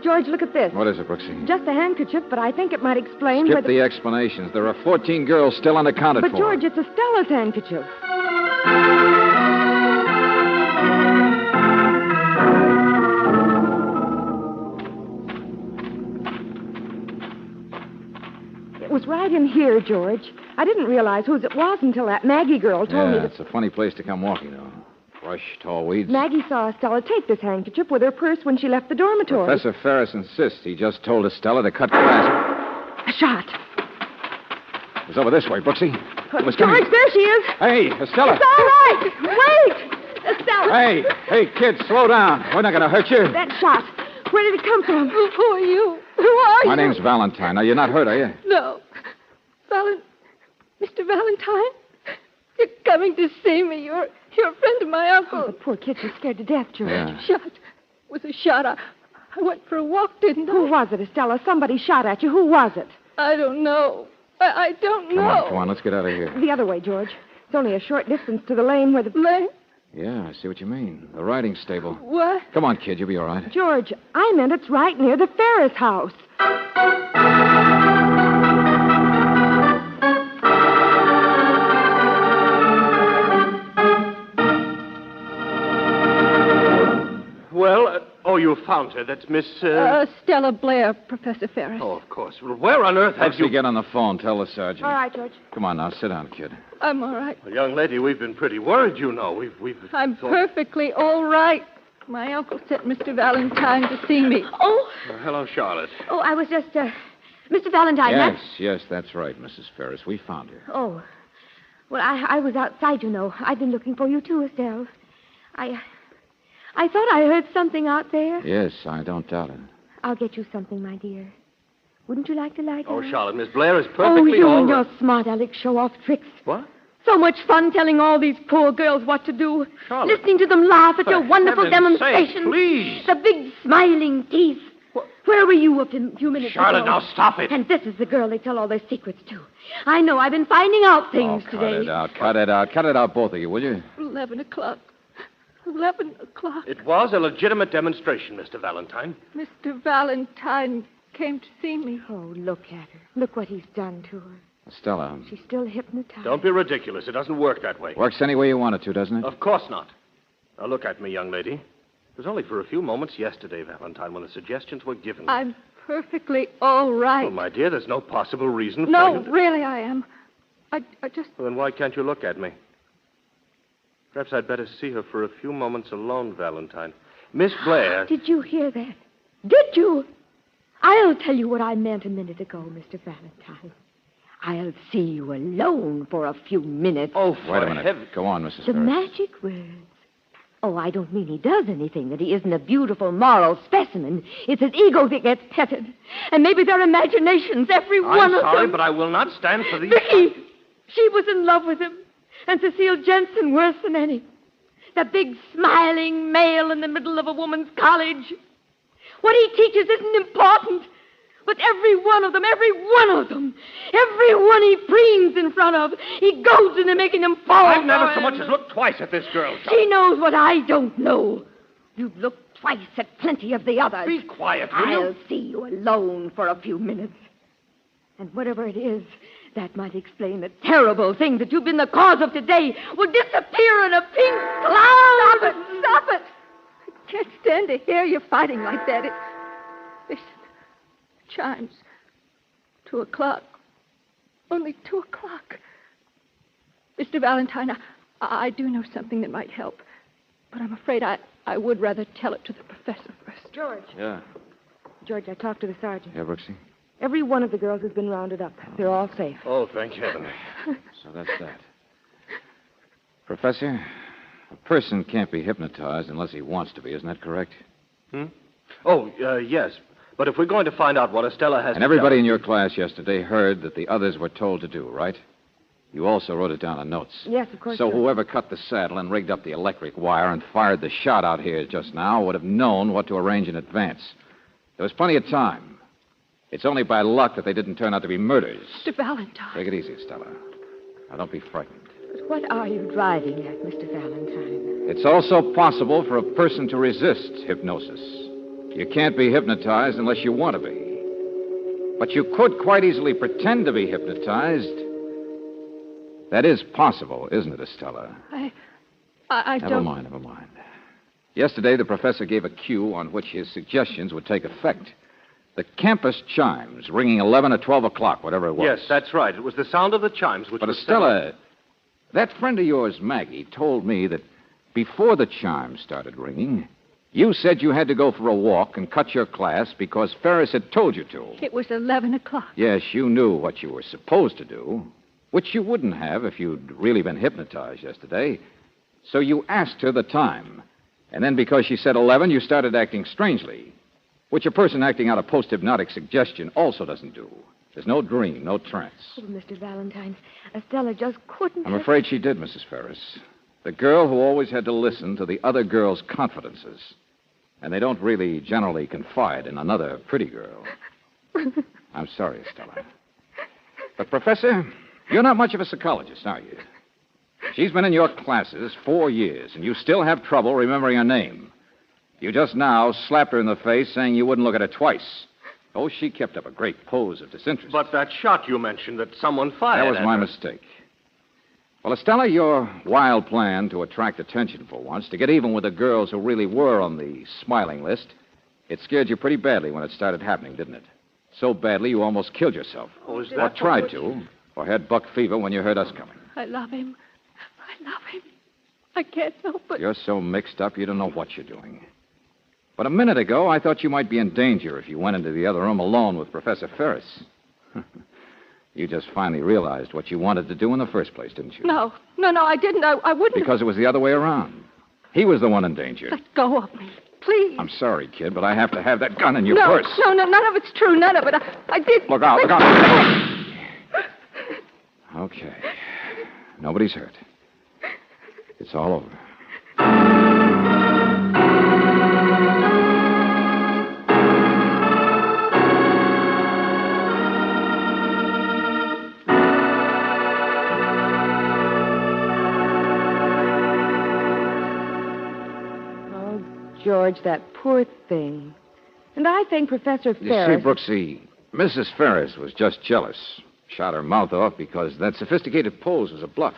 George, look at this. What is it, Brooksy? Just a handkerchief, but I think it might explain Skip the explanations. There are 14 girls still unaccounted for. But, George, it's Estella's handkerchief. It was right in here, George. I didn't realize whose it was until that Maggie girl told me that... it's a funny place to come walking, though. Fresh, tall weeds. Maggie saw Estella take this handkerchief with her purse when she left the dormitory. Professor Ferris insists. He just told Estella to cut grass. A shot. It was over this way, Brooksy. George, there she is. Hey, Estella. It's all right. Wait. Estella. Hey, kid, slow down. We're not going to hurt you. That shot. Where did it come from? Who are you? Who are you? My name's Valentine. Now, you're not hurt, are you? No. Mr. Valentine, you're coming to see me. You're a friend of my uncle. Oh, the poor kid was scared to death, George. Yeah. Shot. With a shot. I went for a walk, didn't I? Who was it, Estella? Somebody shot at you. Who was it? I don't know. I don't know. Come on, let's get out of here. The other way, George. It's only a short distance to the lane where the... Lane? Yeah, I see what you mean. The riding stable. What? Come on, kid. You'll be all right. George, I meant it's right near the Ferris house. Well, you found her. That's Miss... Stella Blair, Professor Ferris. Oh, of course. Well, where on earth have you... get on the phone. Tell the sergeant. All right, George. Come on now. Sit down, kid. I'm all right. Well, young lady, we've been pretty worried, you know. I'm perfectly all right. My uncle sent Mr. Valentine to see me. Oh. Hello, Charlotte. Oh, I was just, Mr. Valentine, Yes, that's right, Mrs. Ferris. We found her. Oh. Well, I was outside, you know. I've been looking for you, too, Estelle. I thought I heard something out there. Yes, I don't doubt it. I'll get you something, my dear. Wouldn't you like to light it? Oh, Charlotte, Miss Blair is perfectly you all and right. your smart Alex show-off tricks. What? So much fun telling all these poor girls what to do. Charlotte. Listening to them laugh at your For wonderful heaven's demonstrations. sake, please. The big smiling teeth. Where were you a few minutes Charlotte, ago? now stop it. And this is the girl they tell all their secrets to. I know. I've been finding out things Cut today. it out. Cut it out. Cut it out, both of you, will you? 11 o'clock. 11 o'clock. It was a legitimate demonstration, Mr. Valentine. Mr. Valentine came to see me. Oh, look at her. Look what he's done to her. Stella. She's still hypnotized. Don't be ridiculous. It doesn't work that way. Works any way you want it to, doesn't it? Of course not. Now look at me, young lady. It was only for a few moments yesterday, Valentine, when the suggestions were given. I'm perfectly all right. Oh, my dear, there's no possible reason for No, you to... really, I am. I just... Well, then why can't you look at me? Perhaps I'd better see her for a few moments alone, Valentine. Miss Blair... Did you hear that? Did you? I'll tell you what I meant a minute ago, Mr. Valentine. I'll see you alone for a few minutes. Oh, Wait a minute. Go on, Mrs. The Ferris. magic words. Oh, I don't mean he does anything, that he isn't a beautiful moral specimen. It's his ego that gets petted. And maybe their imaginations, every one of them. I'm sorry, but I will not stand for these... Vicky! She was in love with him. And Cecile Jensen worse than any. The big, smiling male in the middle of a woman's college. What he teaches isn't important. But every one of them, every one he preens in front of, he goads into making them fall. I've never for so him. much as looked twice at this girl. She knows what I don't know. You've looked twice at plenty of the others. Be quiet, will you? I'll see you alone for a few minutes. And whatever it is, that might explain the terrible thing that you've been the cause of today will disappear in a pink cloud. Stop it! Stop it! I can't stand to hear you fighting like that. Listen. Chimes. 2 o'clock. Only 2 o'clock. Mr. Valentine, I do know something that might help. But I'm afraid I would rather tell it to the professor first. George. Yeah. George, I talked to the sergeant. Yeah, Brooksy? Every one of the girls has been rounded up. They're all safe. Oh, thank heaven. So that's that. Professor, a person can't be hypnotized unless he wants to be. Isn't that correct? Oh, yes. But if we're going to find out what Estella has And everybody in your class yesterday heard that the others were told to do, right? You also wrote it down on notes. Yes, of course. So George. whoever cut the saddle and rigged up the electric wire and fired the shot out here just now would have known what to arrange in advance. There was plenty of time. It's only by luck that they didn't turn out to be murders. Mr. Valentine. Take it easy, Estella. Now, don't be frightened. But what are you driving at, Mr. Valentine? It's also possible for a person to resist hypnosis. You can't be hypnotized unless you want to be. But you could quite easily pretend to be hypnotized. That is possible, isn't it, Estella? I don't... Never mind. Yesterday, the professor gave a cue on which his suggestions would take effect. The campus chimes, ringing 11 or 12 o'clock, whatever it was. Yes, that's right. It was the sound of the chimes which But was... Estella, that friend of yours, Maggie, told me that before the chimes started ringing, you said you had to go for a walk and cut your class because Ferris had told you to. It was 11 o'clock. Yes, you knew what you were supposed to do, which you wouldn't have if you'd really been hypnotized yesterday. So you asked her the time. And then because she said 11, you started acting strangely, which a person acting out a post-hypnotic suggestion also doesn't do. There's no dream, no trance. Oh, Mr. Valentine, Estella just couldn't... I'm afraid she did, Mrs. Ferris. The girl who always had to listen to the other girl's confidences. And they don't really generally confide in another pretty girl. I'm sorry, Estella. But, Professor, you're not much of a psychologist, are you? She's been in your classes 4 years, and you still have trouble remembering her name. You just now slapped her in the face saying you wouldn't look at her twice. Oh, she kept up a great pose of disinterest. But that shot you mentioned that someone fired That was at my her. mistake. Well, Estella, your wild plan to attract attention for once, to get even with the girls who really were on the smiling list, it scared you pretty badly when it started happening, didn't it? So badly you almost killed yourself. Oh, is Or that tried what... to, or had buck fever when you heard us coming. I love him. I love him. I can't help but... You're so mixed up you don't know what you're doing. But a minute ago, I thought you might be in danger if you went into the other room alone with Professor Ferris. You just finally realized what you wanted to do in the first place, didn't you? No, I didn't. I wouldn't... Because it was the other way around. He was the one in danger. Let go of me, please. I'm sorry, kid, but I have to have that gun in your no, purse. No, none of it's true. None of it. I did... Look out, look out. Okay. Nobody's hurt. It's all over. Oh, George, that poor thing. And I think Professor You Ferris... see, Brooksy, Mrs. Ferris was just jealous. Shot her mouth off because that sophisticated pose was a bluff.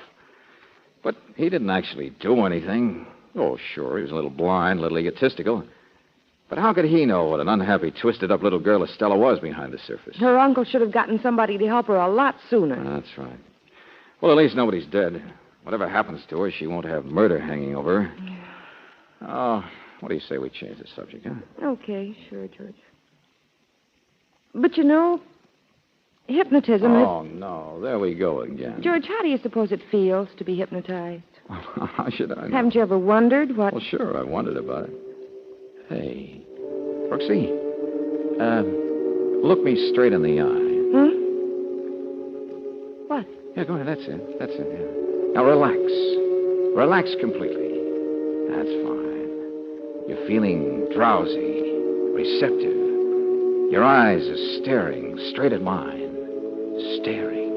But he didn't actually do anything. Oh, sure, he was a little blind, a little egotistical. But how could he know what an unhappy, twisted-up little girl Estella was behind the surface? Her uncle should have gotten somebody to help her a lot sooner. That's right. Well, at least nobody's dead. Whatever happens to her, she won't have murder hanging over her. Oh, what do you say we change the subject, huh? Okay, sure, George. But you know, hypnotism Oh, no. There we go again. George, how do you suppose it feels to be hypnotized? How should I know? Haven't you ever wondered what... Well, sure, I wondered about it. Hey, Brooksy, look me straight in the eye. What? Yeah, go ahead. That's it. That's it, yeah. Now, relax. Relax completely. That's fine. You're feeling drowsy, receptive. Your eyes are staring straight at mine. Staring.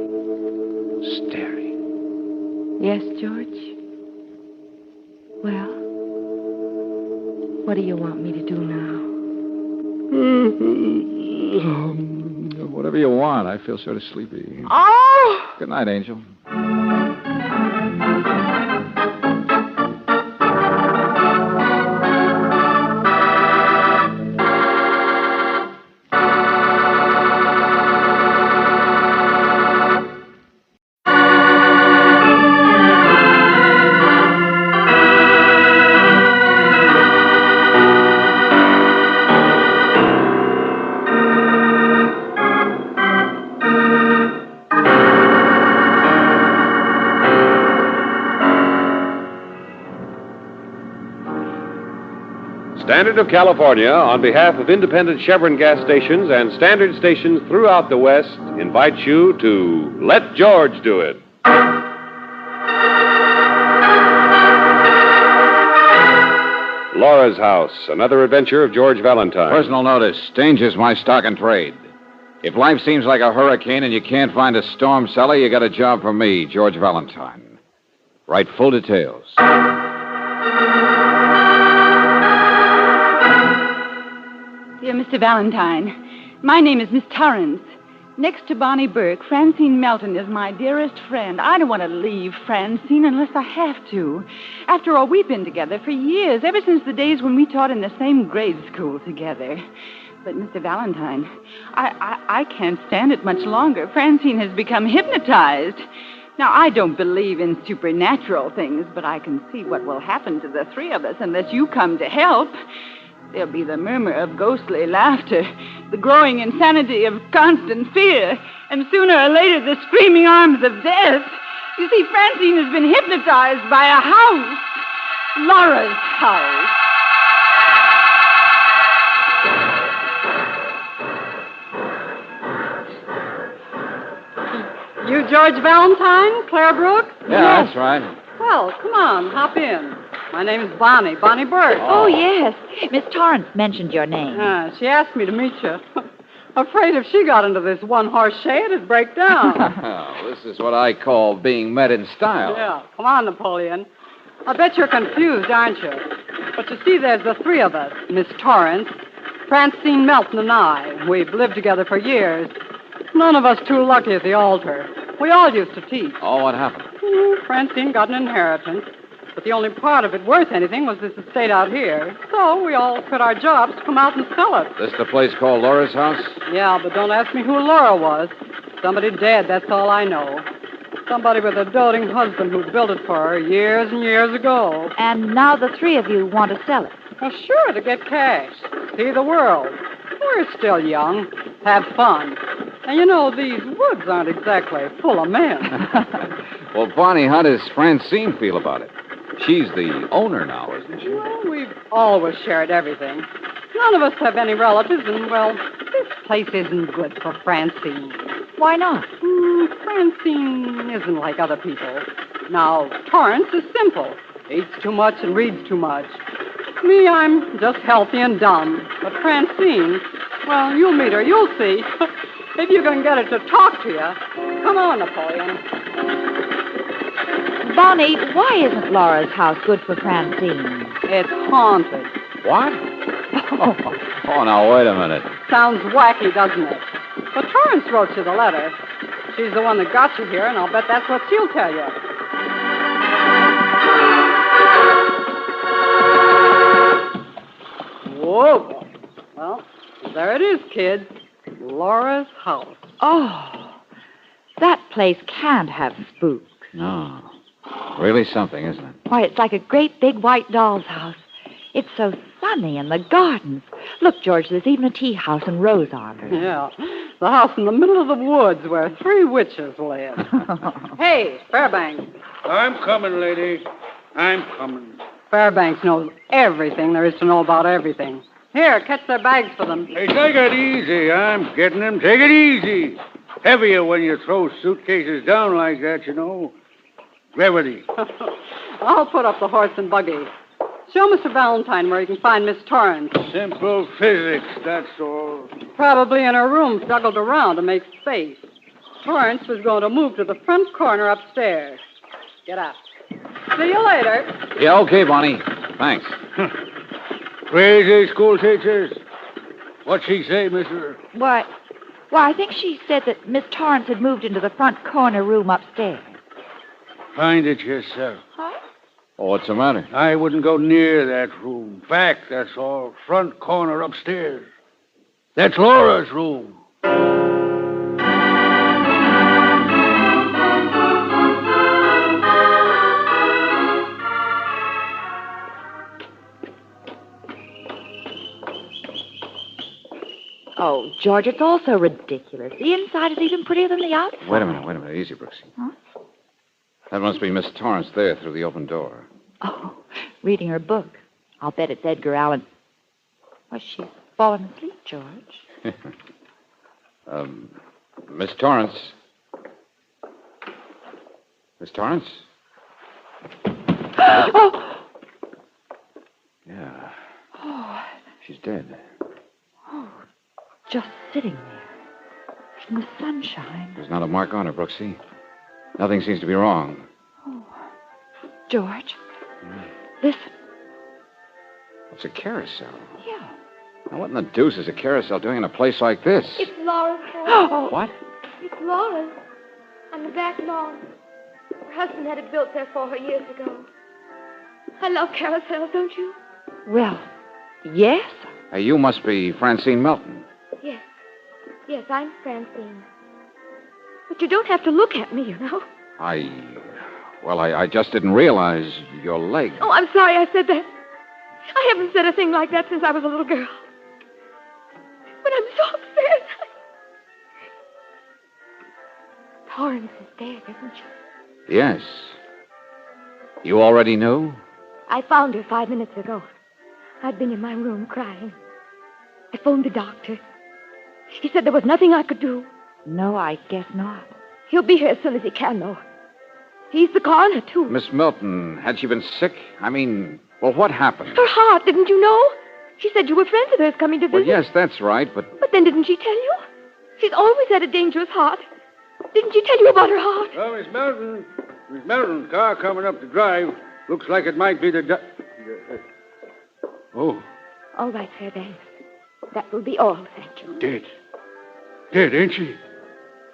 Yes, George? Well, what do you want me to do now? Whatever you want. I feel sort of sleepy. Oh! Good night, Angel. Standard of California, on behalf of independent Chevron gas stations and standard stations throughout the West, invites you to Let George Do It. Laura's House, another adventure of George Valentine. Personal notice. Danger's my stock and trade. If life seems like a hurricane and you can't find a storm cellar, you got a job for me, George Valentine. Write full details. Dear Mr. Valentine, my name is Miss Torrance. Next to Bonnie Burke, Francine Melton is my dearest friend. I don't want to leave Francine unless I have to. After all, we've been together for years, ever since the days when we taught in the same grade school together. But, Mr. Valentine, I can't stand it much longer. Francine has become hypnotized. Now, I don't believe in supernatural things, but I can see what will happen to the three of us unless you come to help. There'll be the murmur of ghostly laughter, the growing insanity of constant fear, and sooner or later the screaming arms of death. You see, Francine has been hypnotized by a house. Laura's house. You George Valentine, Claire Brooke? Yeah, that's right. Well, come on, hop in. My name's Bonnie Burke. Oh, yes. Miss Torrance mentioned your name. She asked me to meet you. Afraid if she got into this one-horse shay, it'd break down. Oh, this is what I call being met in style. Yeah, come on, Napoleon. I bet you're confused, aren't you? But you see, there's the three of us. Miss Torrance, Francine Melton, and I. We've lived together for years. None of us too lucky at the altar. We all used to teach. Oh, what happened? Francine got an inheritance. But the only part of it worth anything was this estate out here. So we all quit our jobs to come out and sell it. This the place called Laura's house? Yeah, but don't ask me who Laura was. Somebody dead, that's all I know. Somebody with a doting husband who built it for her years and years ago. And now the three of you want to sell it. Well, sure, to get cash. See the world. We're still young. Have fun. And you know, these woods aren't exactly full of men. Well, Bonnie, how does Francine feel about it? She's the owner now, isn't she? Well, we've always shared everything. None of us have any relatives, and, well, this place isn't good for Francine. Why not? Francine isn't like other people. Now, Torrance is simple. Eats too much and reads too much. Me, I'm just healthy and dumb. But Francine, well, you'll meet her. You'll see. If you can get her to talk to you. Come on, Napoleon. Bonnie, why isn't Laura's house good for Francine? It's haunted. What? Oh, now, wait a minute. Sounds wacky, doesn't it? But Torrance wrote you the letter. She's the one that got you here, and I'll bet that's what she'll tell you. Whoa. Well, there it is, kids. Laura's house. Oh, that place can't have spooks. No. Really something, isn't it? Why, it's like a great big white doll's house. It's so sunny in the gardens. Look, George, there's even a tea house and rose arbor. Yeah, the house in the middle of the woods where 3 witches live. Hey, Fairbanks. I'm coming, lady. I'm coming. Fairbanks knows everything there is to know about everything. Here, catch their bags for them. Hey, take it easy. I'm getting them. Take it easy. Heavier when you throw suitcases down like that, you know. Gravity. I'll put up the horse and buggy. Show Mr. Valentine where he can find Miss Torrance. Simple physics, that's all. Probably in her room, juggled around to make space. Torrance was going to move to the front corner upstairs. Get up. See you later. Yeah, okay, Bonnie. Thanks. Crazy school teachers. What'd she say, mister? Why, I think she said that Miss Torrance had moved into the front corner room upstairs. Find it yourself. Huh? Oh, what's the matter? I wouldn't go near that room. Fact, that's all. Front corner upstairs. That's Laura's room. Oh, George, it's all so ridiculous. The inside is even prettier than the outside. Wait a minute. Easy, Brooksy. Huh? That must be Miss Torrance there through the open door. Oh, reading her book. I'll bet it's Edgar Allan. Was she fallen asleep, George? Miss Torrance. Miss Torrance? Oh! Yeah. Oh, She's dead. just sitting there in the sunshine. There's not a mark on her, Brooksy. Nothing seems to be wrong. Oh, George, listen. It's a carousel. Yeah. Now, what in the deuce is a carousel doing in a place like this? It's Laura's house. Oh. What? It's Laura's. On the back lawn. Her husband had it built there for her years ago. I love carousels, don't you? Well, yes. Hey, you must be Francine Melton. Yes. Yes, I'm Francine. But you don't have to look at me, you know. I just didn't realize your leg. Oh, I'm sorry I said that. I haven't said a thing like that since I was a little girl. But I'm so upset. Torrance is dead, isn't she? Yes. You already knew? I found her 5 minutes ago. I'd been in my room crying. I phoned the doctor. He said there was nothing I could do. No, I guess not. He'll be here as soon as he can, though. He's the coroner, too. Miss Melton, had she been sick? I mean, well, what happened? Her heart, didn't you know? She said you were friends of hers coming to visit. Well, yes, that's right, but... But then didn't she tell you? She's always had a dangerous heart. Didn't she tell you about her heart? Oh, Miss Melton, car coming up the drive. Looks like it might be the... Oh, All right, Fairbanks. That will be all, thank you. dead. Dead, ain't she?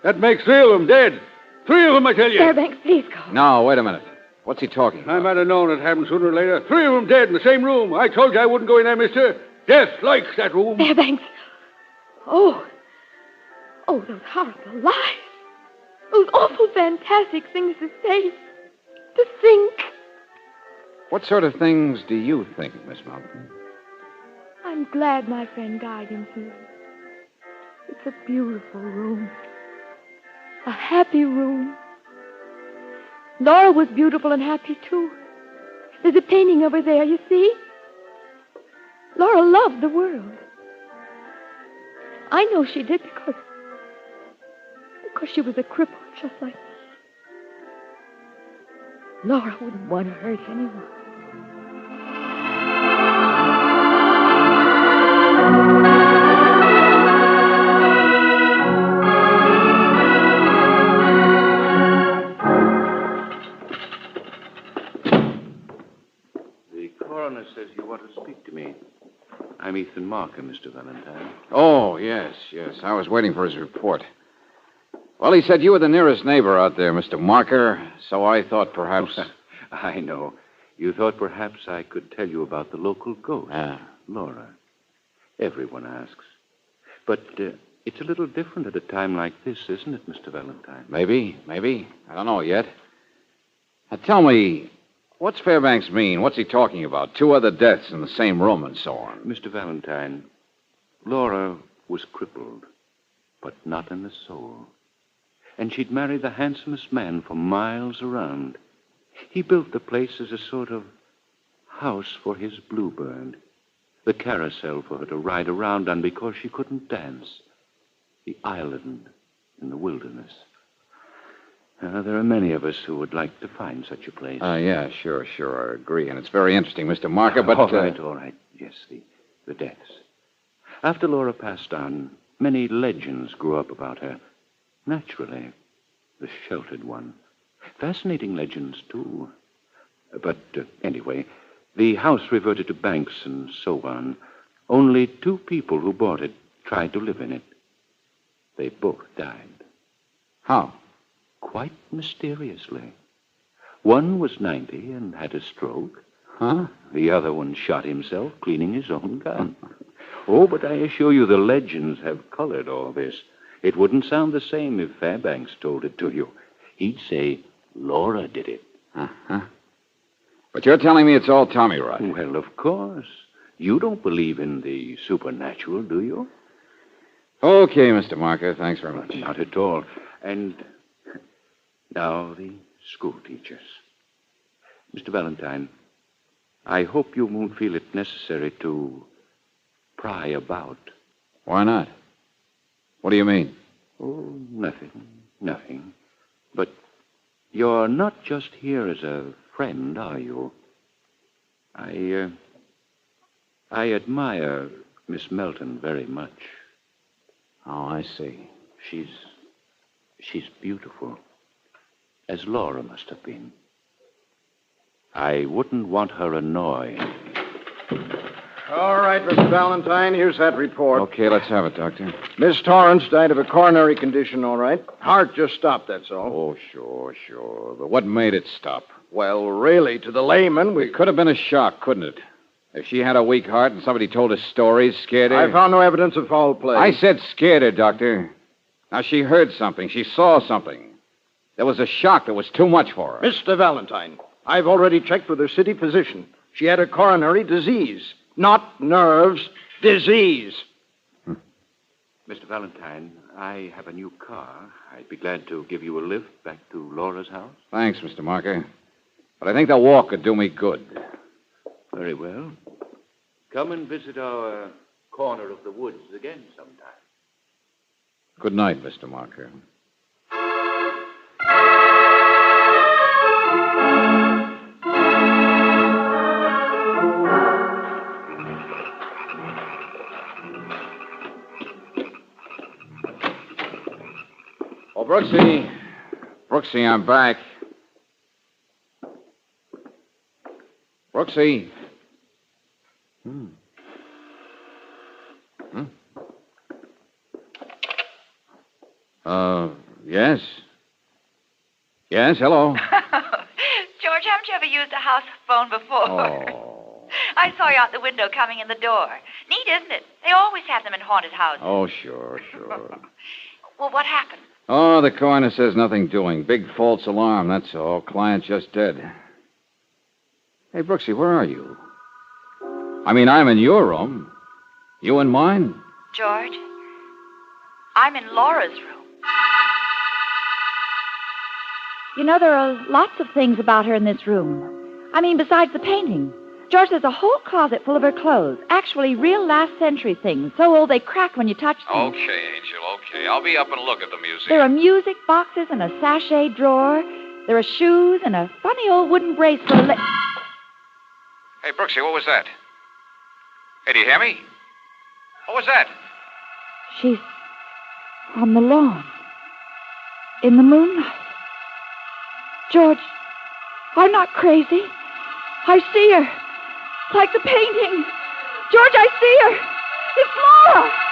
That makes 3 of them dead. 3 of them, I tell you. Fairbanks, please go. No, wait a minute. What's he talking about? I might have known it happened sooner or later. 3 of them dead in the same room. I told you I wouldn't go in there, mister. Death likes that room. Fairbanks. Oh, those horrible lies. Those awful, fantastic things to say. To think. What sort of things do you think, Miss Melton? I'm glad my friend died in here. It's a beautiful room. A happy room. Laura was beautiful and happy, too. There's a painting over there, you see? Laura loved the world. I know she did because she was a cripple just like me. Laura wouldn't want to hurt anyone. The coroner says you want to speak to me. I'm Ethan Marker, Mr. Valentine. Oh, yes. I was waiting for his report. Well, he said you were the nearest neighbor out there, Mr. Marker, so I thought perhaps... I know. You thought perhaps I could tell you about the local ghost. Laura. Everyone asks. But it's a little different at a time like this, isn't it, Mr. Valentine? Maybe. I don't know yet. Now, tell me, what's Fairbanks mean? What's he talking about? 2 other deaths in the same room and so on. Mr. Valentine, Laura was crippled, but not in the soul. And she'd married the handsomest man for miles around. He built the place as a sort of house for his bluebird, the carousel for her to ride around on because she couldn't dance, the island in the wilderness. There are many of us who would like to find such a place. Yeah, sure, I agree. And it's very interesting, Mr. Marker, but... All right. Yes, the deaths. After Laura passed on, many legends grew up about her. Naturally, the sheltered one. Fascinating legends, too. But anyway, the house reverted to banks and so on. Only 2 people who bought it tried to live in it. They both died. How? Quite mysteriously. One was 90 and had a stroke. Huh? The other one shot himself cleaning his own gun. Oh, but I assure you the legends have colored all this. It wouldn't sound the same if Fairbanks told it to you. He'd say Laura did it. Uh-huh. But you're telling me it's all Tommy rot. Well, of course. You don't believe in the supernatural, do you? Okay, Mr. Marker. Thanks very much. Not at all. And now the school teachers. Mr. Valentine, I hope you won't feel it necessary to pry about. Why not? What do you mean? Oh, nothing. But you're not just here as a friend, are you? I admire Miss Melton very much. Oh, I see. She's beautiful, as Laura must have been. I wouldn't want her annoyed. All right, Mr. Valentine, here's that report. Okay, let's have it, Doctor. Miss Torrance died of a coronary condition, all right. Heart just stopped, that's all. Oh, sure. But what made it stop? Well, really, to the layman, It could have been a shock, couldn't it? If she had a weak heart and somebody told her stories, scared her... I found no evidence of foul play. I said scared her, Doctor. Now, she heard something. She saw something. There was a shock that was too much for her. Mr. Valentine, I've already checked with her city physician. She had a coronary disease. Not nerves, disease. Mr. Valentine, I have a new car. I'd be glad to give you a lift back to Laura's house. Thanks, Mr. Marker. But I think the walk could do me good. Very well. Come and visit our corner of the woods again sometime. Good night, Mr. Marker. Oh, Brooksy, I'm back. Brooksy. Yes? Yes, hello. George, haven't you ever used a house phone before? Oh. I saw you out the window coming in the door. Neat, isn't it? They always have them in haunted houses. Oh, sure. Well, what happened? Oh, the coroner says nothing doing. Big false alarm, that's all. Client just dead. Hey, Brooksy, where are you? I mean, I'm in your room. You in mine? George, I'm in Laura's room. You know, there are lots of things about her in this room. I mean, besides the painting. George, there's a whole closet full of her clothes. Actually, real last-century things. So old they crack when you touch them. Okay, Angel, okay. I'll be up and look at the museum. There are music boxes and a sachet drawer. There are shoes and a funny old wooden brace for a leg. Hey, Brooksy, what was that? Hey, do you hear me? What was that? She's on the lawn. In the moonlight. George, I'm not crazy. I see her. Like the painting. George, I see her. It's Laura.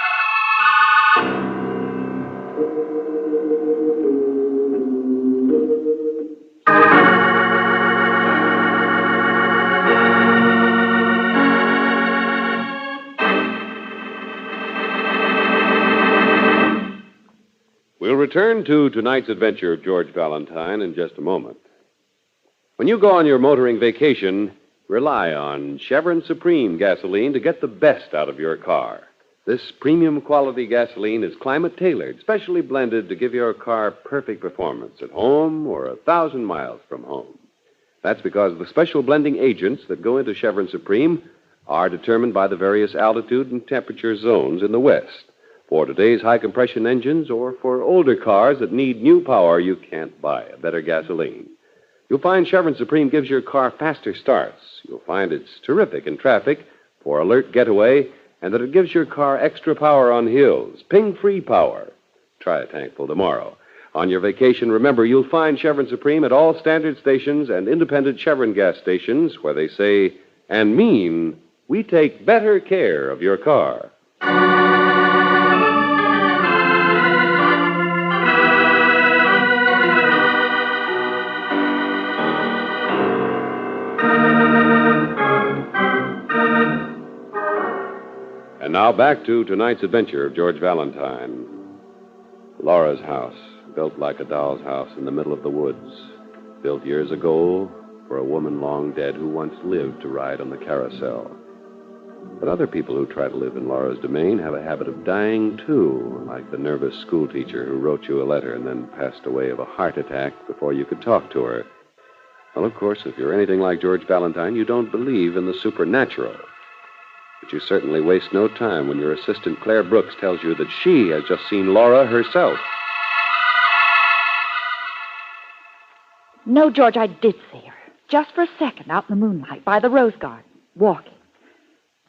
We'll return to tonight's adventure of George Valentine in just a moment. When you go on your motoring vacation, rely on Chevron Supreme gasoline to get the best out of your car. This premium quality gasoline is climate tailored, specially blended to give your car perfect performance at home or 1,000 miles from home. That's because the special blending agents that go into Chevron Supreme are determined by the various altitude and temperature zones in the West. For today's high-compression engines or for older cars that need new power, you can't buy a better gasoline. You'll find Chevron Supreme gives your car faster starts. You'll find it's terrific in traffic for alert getaway, and that it gives your car extra power on hills, ping-free power. Try a tankful tomorrow. On your vacation, remember, you'll find Chevron Supreme at all standard stations and independent Chevron gas stations where they say and mean, we take better care of your car. And now back to tonight's adventure of George Valentine. Laura's house, built like a doll's house in the middle of the woods. Built years ago for a woman long dead who once lived to ride on the carousel. But other people who try to live in Laura's domain have a habit of dying, too, like the nervous schoolteacher who wrote you a letter and then passed away of a heart attack before you could talk to her. Well, of course, if you're anything like George Valentine, you don't believe in the supernatural. But you certainly waste no time when your assistant Claire Brooks tells you that she has just seen Laura herself. No, George, I did see her. Just for a second out in the moonlight by the rose garden, walking.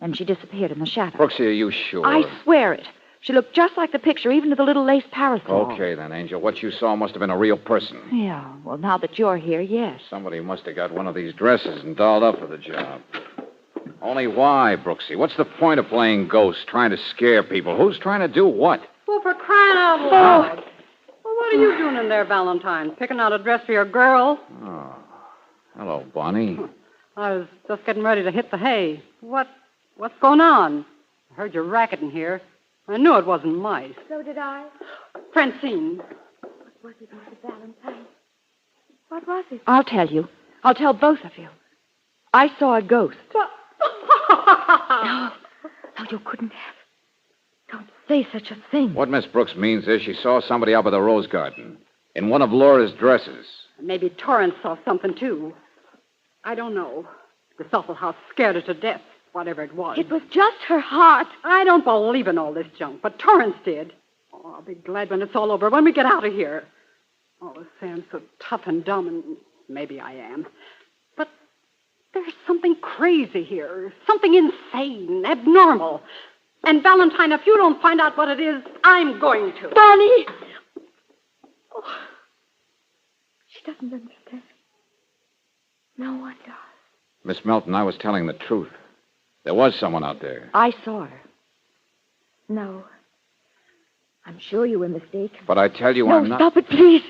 Then she disappeared in the shadow. Brooksy, are you sure? I swear it. She looked just like the picture, even to the little lace parasol. Okay, then, Angel. What you saw must have been a real person. Yeah, well, now that you're here, yes. Somebody must have got one of these dresses and dolled up for the job. Only why, Brooksy? What's the point of playing ghost, trying to scare people? Who's trying to do what? Well, for crying out loud. Well, what are you doing in there, Valentine? Picking out a dress for your girl? Oh. Hello, Bonnie. I was just getting ready to hit the hay. What's going on? I heard you racketing here. I knew it wasn't mice. So did I. Francine. What was it, Mr. Valentine? What was it? I'll tell you. I'll tell both of you. I saw a ghost. No, you couldn't have. Don't say such a thing. What Miss Brooks means is she saw somebody out by the rose garden in one of Laura's dresses. Maybe Torrance saw something, too. I don't know. This awful house scared her to death, whatever it was. It was just her heart. I don't believe in all this junk, but Torrance did. Oh, I'll be glad when it's all over, when we get out of here. Oh, Sam's so tough and dumb, and maybe I am. But there's something crazy here, something insane, abnormal. And, Valentine, if you don't find out what it is, I'm going to. Bonnie! Oh, she doesn't understand. No one does. Miss Melton, I was telling the truth. There was someone out there. I saw her. No. I'm sure you were mistaken. But I tell you, No, I'm not. stop it, please.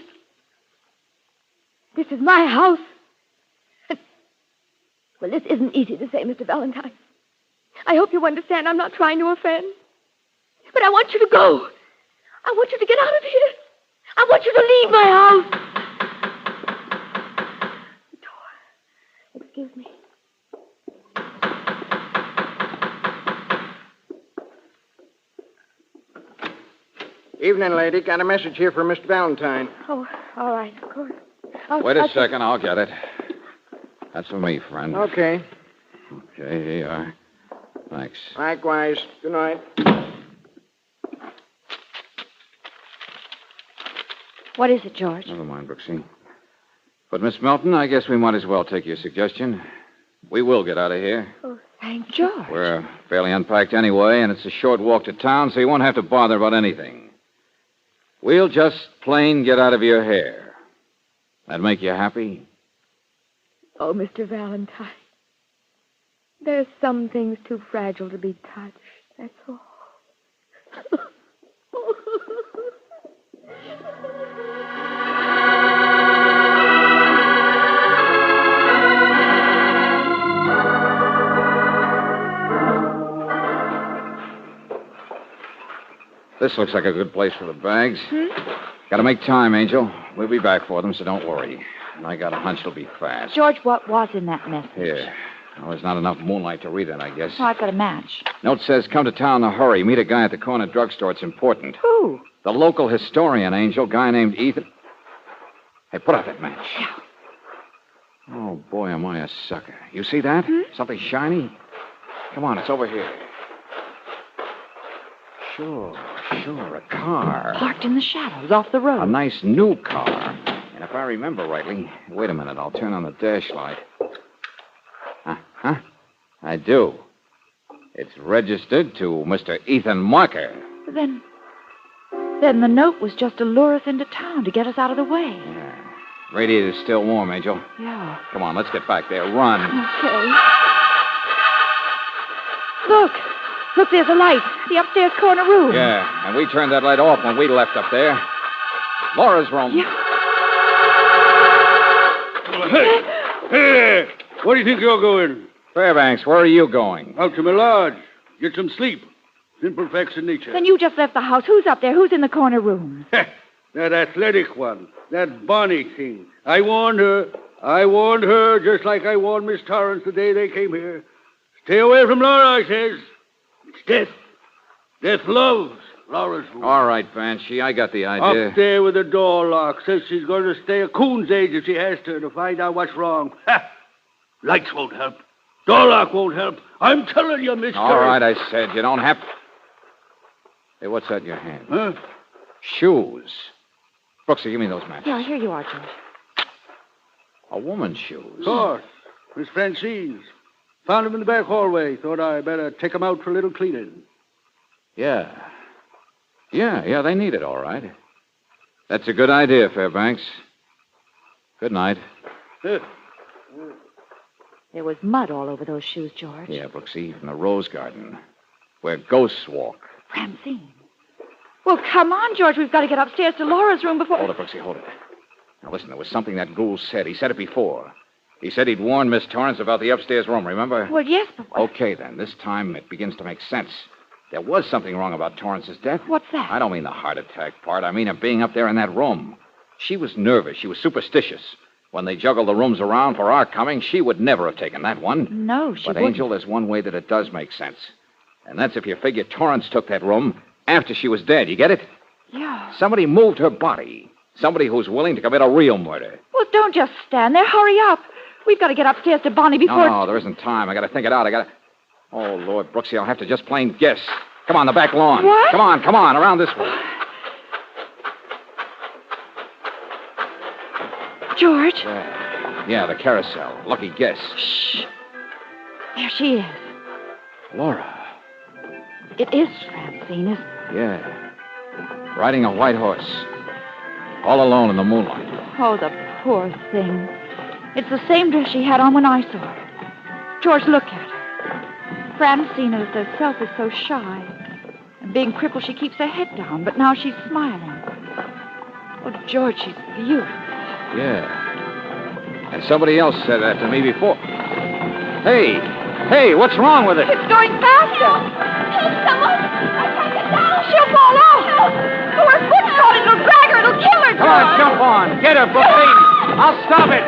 This is my house. Well, this isn't easy to say, Mr. Valentine. I hope you understand I'm not trying to offend. But I want you to go. I want you to get out of here. I want you to leave my house. The door. Excuse me. Evening, lady. Got a message here for Mr. Valentine. Oh, all right, of course. Wait a second, I'll get it. That's for me, friend. Okay. Okay, here you are. Thanks. Likewise. Good night. What is it, George? Never mind, Brooksy. But, Miss Melton, I guess we might as well take your suggestion. We will get out of here. Oh, thank George. We're fairly unpacked anyway, and it's a short walk to town, so you won't have to bother about anything. We'll just plain get out of your hair. That make you happy? Oh, Mr. Valentine. There's some things too fragile to be touched, that's all. This looks like a good place for the bags. Gotta make time, Angel. We'll be back for them, so don't worry. And I got a hunch it'll be fast. George, what was in that message? Here. Well, there's not enough moonlight to read it, I guess. Oh, I've got a match. Note says, come to town in a hurry. Meet a guy at the corner drugstore. It's important. Who? The local historian, Angel. Guy named Ethan. Hey, put out that match. Yeah. Oh, boy, am I a sucker. You see that? Something shiny? Come on, it's over here. Sure, a car. Parked in the shadows off the road. A nice new car. And if I remember rightly... Wait a minute, I'll turn on the dash light. Huh? I do. It's registered to Mr. Ethan Marker. Then the note was just to lure us into town to get us out of the way. Yeah. Radiator's still warm, Angel. Yeah. Come on, let's get back there. Run. Okay. Look, there's a light. The upstairs corner room. Yeah, and we turned that light off when we left up there. Laura's room. Yeah. Hey, where do you think you're going? Fairbanks, where are you going? Out to my lodge. Get some sleep. Simple facts of nature. Then you just left the house. Who's up there? Who's in the corner room? That athletic one. That Bonnie thing. I warned her just like I warned Miss Torrance the day they came here. Stay away from Laura, I says. It's death. Death loves Laura's room. All right, Banshee, I got the idea. Up there with the door locked. Says she's going to stay a coon's age if she has to find out what's wrong. Ha! Lights won't help. Door lock won't help. I'm telling you, mister. All right, I said. You don't have... Hey, what's that in your hand? Huh? Shoes. Brooksy, give me those matches. Yeah, here you are, George. A woman's shoes. Of course. Miss Francine's. Found them in the back hallway. Thought I better take them out for a little cleaning. Yeah, they need it, all right. That's a good idea, Fairbanks. Good night. There was mud all over those shoes, George. Yeah, Brooksy, from the rose garden, where ghosts walk. Francine. Well, come on, George. We've got to get upstairs to Laura's room before... Hold it, Brooksy, hold it. Now, listen, there was something that Gould said. He said it before. He said he'd warned Miss Torrance about the upstairs room, remember? Well, yes, but... Okay, then. This time it begins to make sense. There was something wrong about Torrance's death. What's that? I don't mean the heart attack part. I mean her being up there in that room. She was nervous. She was superstitious. When they juggled the rooms around for our coming, she would never have taken that one. No, she But, wouldn't. Angel, there's one way that it does make sense. And that's if you figure Torrance took that room after she was dead. You get it? Yeah. Somebody moved her body. Somebody who's willing to commit a real murder. Well, don't just stand there. Hurry up. We've got to get upstairs to Bonnie before... No, there isn't time. I got to think it out. Oh, Lord, Brooksy, I'll have to just plain guess. Come on, the back lawn. What? Come on, around this way. George? Yeah, the carousel. Lucky guess. Shh. There she is. Laura. It is Francine, isn't it? Yeah. Riding a white horse. All alone in the moonlight. Oh, the poor thing. It's the same dress she had on when I saw her. George, look at her. Francine herself is so shy. And being crippled, she keeps her head down, but now she's smiling. Oh, George, she's beautiful. Yeah. And somebody else said that to me before. Hey, what's wrong with it? It's going faster. Help, someone! I can't get down! She'll fall off! Oh, her foot's caught. It'll drag her. It'll kill her, George. Come on, jump on. Get her, Brooksy. I'll stop it.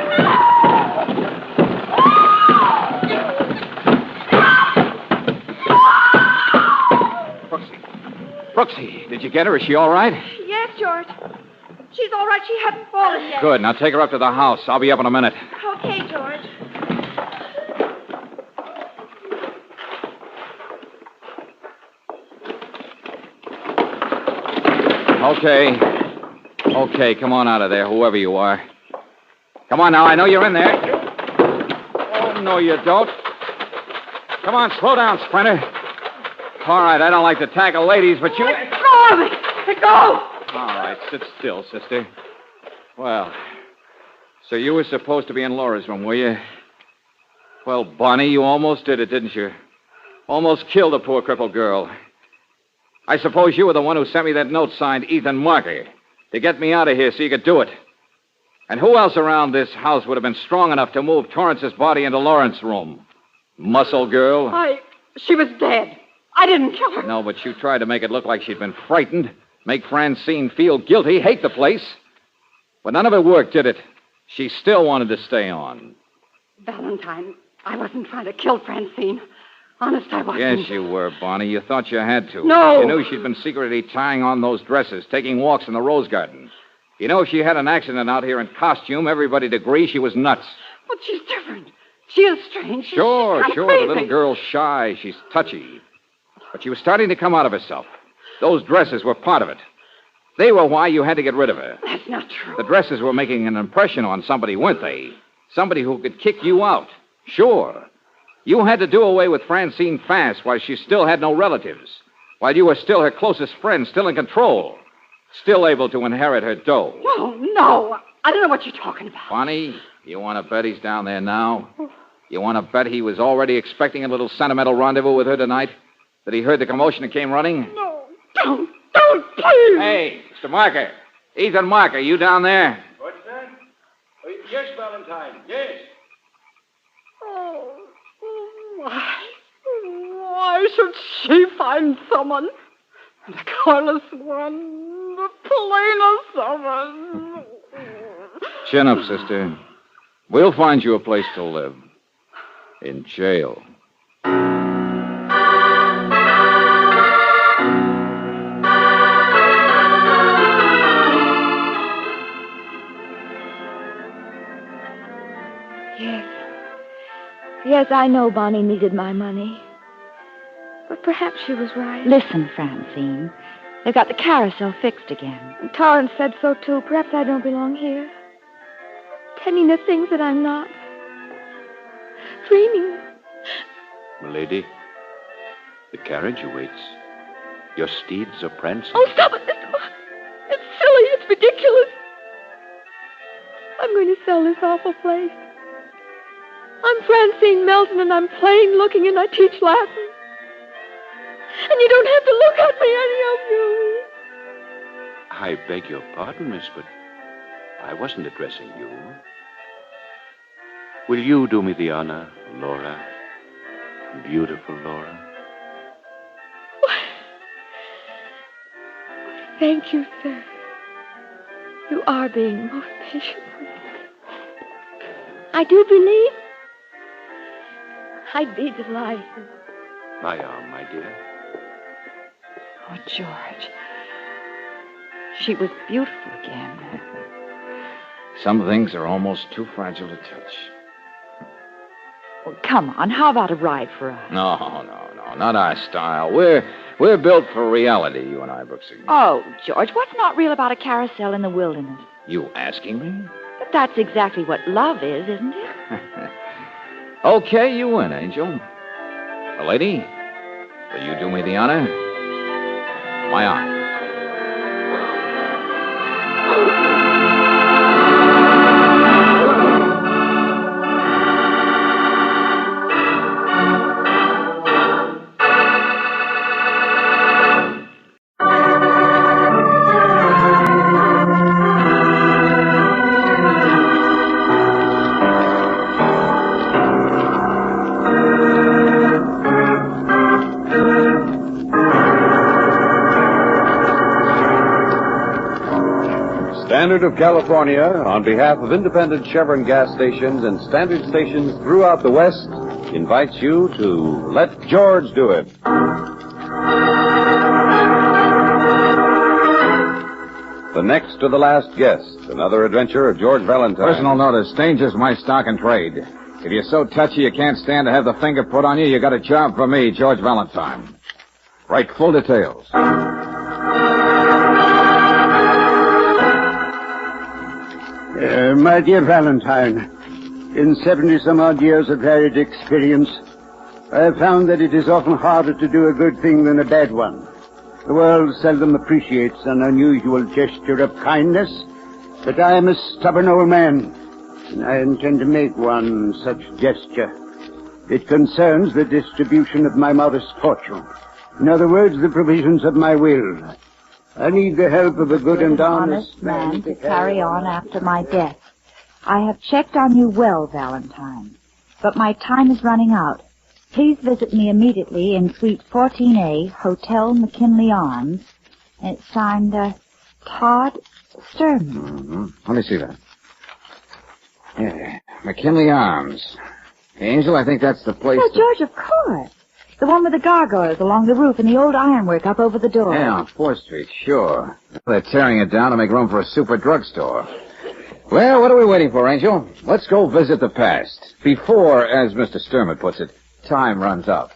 Brooksy, did you get her? Is she all right? Yes, George. She's all right. She hasn't fallen yet. Good. Now take her up to the house. I'll be up in a minute. Okay, George. Okay, come on out of there, whoever you are. Come on now, I know you're in there. Oh, no, you don't. Come on, slow down, Sprinter. All right, I don't like to tackle ladies, but you... Let go of me! Let go! All right, sit still, sister. Well, so you were supposed to be in Laura's room, were you? Well, Bonnie, you almost did it, didn't you? Almost killed a poor crippled girl. I suppose you were the one who sent me that note signed Ethan Marker to get me out of here so you could do it. And who else around this house would have been strong enough to move Torrance's body into Lawrence's room? Muscle girl? She was dead. I didn't kill her. No, but you tried to make it look like she'd been frightened, make Francine feel guilty, hate the place. But none of it worked, did it? She still wanted to stay on. Valentine, I wasn't trying to kill Francine. Honest, I wasn't. Yes, you were, Bonnie. You thought you had to. No. You knew she'd been secretly tying on those dresses, taking walks in the rose garden. You know, if she had an accident out here in costume, everybody'd agree she was nuts. But she's different. She is strange. Sure. Crazy. The little girl's shy. She's touchy. But she was starting to come out of herself. Those dresses were part of it. They were why you had to get rid of her. That's not true. The dresses were making an impression on somebody, weren't they? Somebody who could kick you out. Sure. You had to do away with Francine fast while she still had no relatives. While you were still her closest friend, still in control. Still able to inherit her dough. No. I don't know what you're talking about. Bonnie, you want to bet he's down there now? You want to bet he was already expecting a little sentimental rendezvous with her tonight? That he heard the commotion and came running? No, don't, please. Hey, Mr. Marker. Ethan Marker, you down there? What's that? Yes, Valentine, yes. Why should she find someone? The careless one, the plainest of us. Chin up, sister. We'll find you a place to live. In jail. Yes, I know Bonnie needed my money. But perhaps she was right. Listen, Francine. They've got the carousel fixed again. And Torrance said so, too. Perhaps I don't belong here. Tending to things that I'm not. Dreaming. Milady, the carriage awaits. Your steeds are prancing. Oh, stop it. It's silly. It's ridiculous. I'm going to sell this awful place. I'm Francine Melton, and I'm plain looking, and I teach Latin. And you don't have to look at me, any of you. I beg your pardon, miss, but I wasn't addressing you. Will you do me the honor, Laura? Beautiful Laura. Thank you, sir. You are being most patient with me. I do believe I'd be delighted. My arm, my dear. Oh, George. She was beautiful again. Some things are almost too fragile to touch. Well, come on, how about a ride for us? No, not our style. We're built for reality, you and I, Brooksy. Oh, George, what's not real about a carousel in the wilderness? You asking me? But that's exactly what love is, isn't it? Okay, you win, Angel. Well, lady, will you do me the honor? My arm. Standard of California, on behalf of independent Chevron gas stations and standard stations throughout the West, invites you to Let George Do It. The next to the last guest, another adventure of George Valentine. Personal notice, danger's my stock and trade. If you're so touchy you can't stand to have the finger put on you, you got a job for me, George Valentine. Write full details. My dear Valentine, in 70-some-odd years of varied experience, I have found that it is often harder to do a good thing than a bad one. The world seldom appreciates an unusual gesture of kindness, but I am a stubborn old man, and I intend to make one such gesture. It concerns the distribution of my modest fortune. In other words, the provisions of my will. I need the help of a good and honest man to carry on after my death. I have checked on you well, Valentine, but my time is running out. Please visit me immediately in Suite 14A, Hotel McKinley Arms. And it's signed, Todd Sturman. Mm-hmm. Let me see that. Yeah, McKinley Arms. Angel, I think that's the place. Oh, George, of course. The one with the gargoyles along the roof and the old ironwork up over the door. Yeah, on 4th Street, sure. They're tearing it down to make room for a super drugstore. Well, what are we waiting for, Angel? Let's go visit the past. Before, as Mr. Sturman puts it, time runs out.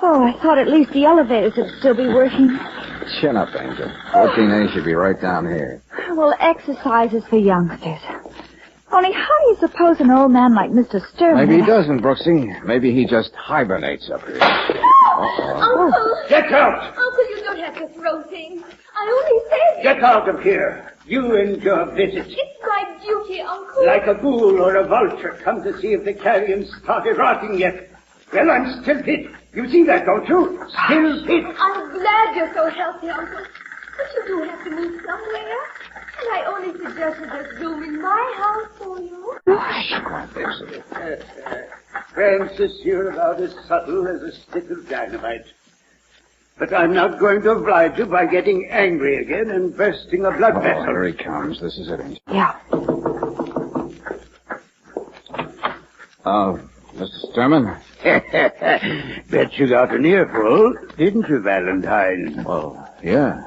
Oh, I thought at least the elevators would still be working. Chin up, Angel. 14A should be right down here. Well, exercise is for youngsters. Only how do you suppose an old man like Mr. Sturman... Maybe he doesn't, Brooksy. Maybe he just hibernates up here. Uncle! Get out! Uncle, you don't have to throw things. I only said... Get out of here. You and your visit. It's my duty, Uncle. Like a ghoul or a vulture, come to see if the carrion started rotting yet. Well, I'm still fit. You see that, don't you? Still fit. I'm glad you're so healthy, Uncle. But you do have to move somewhere. And I only suggested there's room in my house for you. Francis, you're about as subtle as a stick of dynamite. But I'm not going to oblige you by getting angry again and bursting a blood vessel. Here he comes. This is it, Angel. Yeah. Mr. Sturman? Bet you got an earful, didn't you, Valentine? Well, yeah.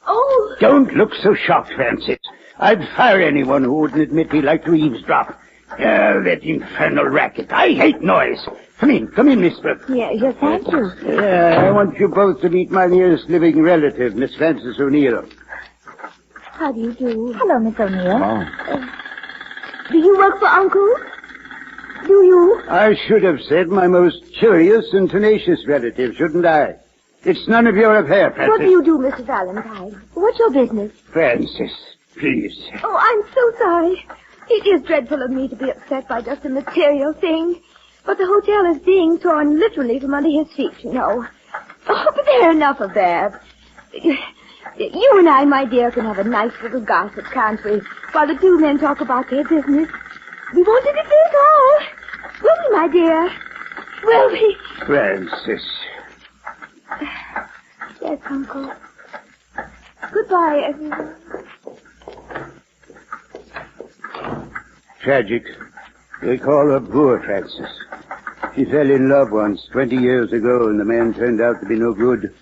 Oh! Don't look so shocked, Francis. I'd fire anyone who wouldn't admit he liked to eavesdrop. That infernal racket. I hate noise. Come in, Miss Brooke. Yes, thank you. I want you both to meet my nearest living relative, Miss Frances O'Neill. How do you do? Hello, Miss O'Neill. Oh. Do you work for Uncle? Do you? I should have said my most curious and tenacious relative, shouldn't I? It's none of your affair, Francis. What do you do, Mr. Valentine? What's your business? Francis, please. Oh, I'm so sorry. It is dreadful of me to be upset by just a material thing. But the hotel is being torn literally from under his feet, you know. Oh, but there, enough of that. You and I, my dear, can have a nice little gossip, can't we? While the two men talk about their business. We won't interfere at all. Will we, my dear? Will we? Francis. Yes, Uncle. Goodbye, everyone. Tragic. They call her poor Francis. She fell in love once, 20 years ago, and the man turned out to be no good.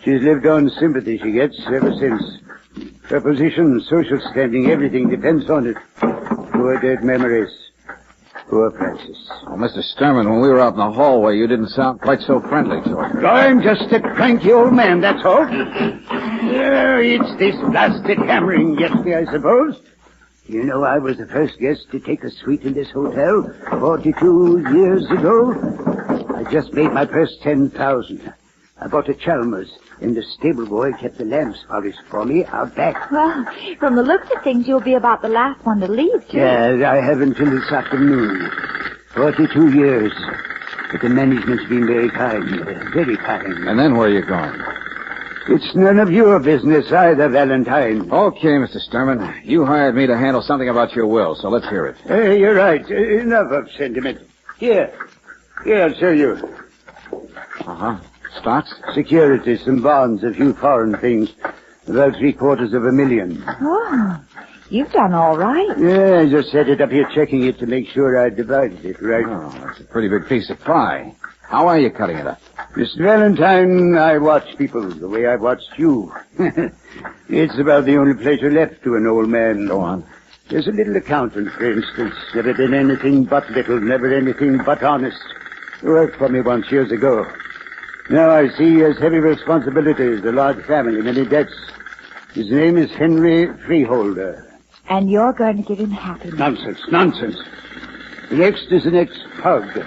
She's lived on sympathy she gets ever since. Her position, social standing, everything depends on it. Poor dead memories. Poor Francis. Well, Mr. Sturman, when we were out in the hallway, you didn't sound quite so friendly to her. I'm just a cranky old man, that's all. It's this blasted hammering gets me, I suppose. You know, I was the first guest to take a suite in this hotel 42 years ago. I just made my first 10,000. I bought a Chalmers, and the stable boy kept the lamps polished for me out back. Well, from the looks of things, you'll be about the last one to leave, too. Yeah, I have until this afternoon. 42 years. But the management's been very kind, very kind. And then where are you going? It's none of your business either, Valentine. Okay, Mr. Sturman. You hired me to handle something about your will, so let's hear it. You're right. Enough of sentiment. Here, I'll show you. Uh-huh. Stocks? Securities, some bonds, a few foreign things. About $750,000. Oh, you've done all right. Yeah, I just set it up here checking it to make sure I divided it right. Oh, that's a pretty big piece of pie. How are you cutting it up? Mr. Valentine, I watch people the way I've watched you. It's about the only pleasure left to an old man. Go on. There's a little accountant, for instance. Never done anything but little, never anything but honest. He worked for me once years ago. Now I see he has heavy responsibilities, a large family, many debts. His name is Henry Freeholder. And you're going to give him happiness. Nonsense, nonsense. The next is an ex-pug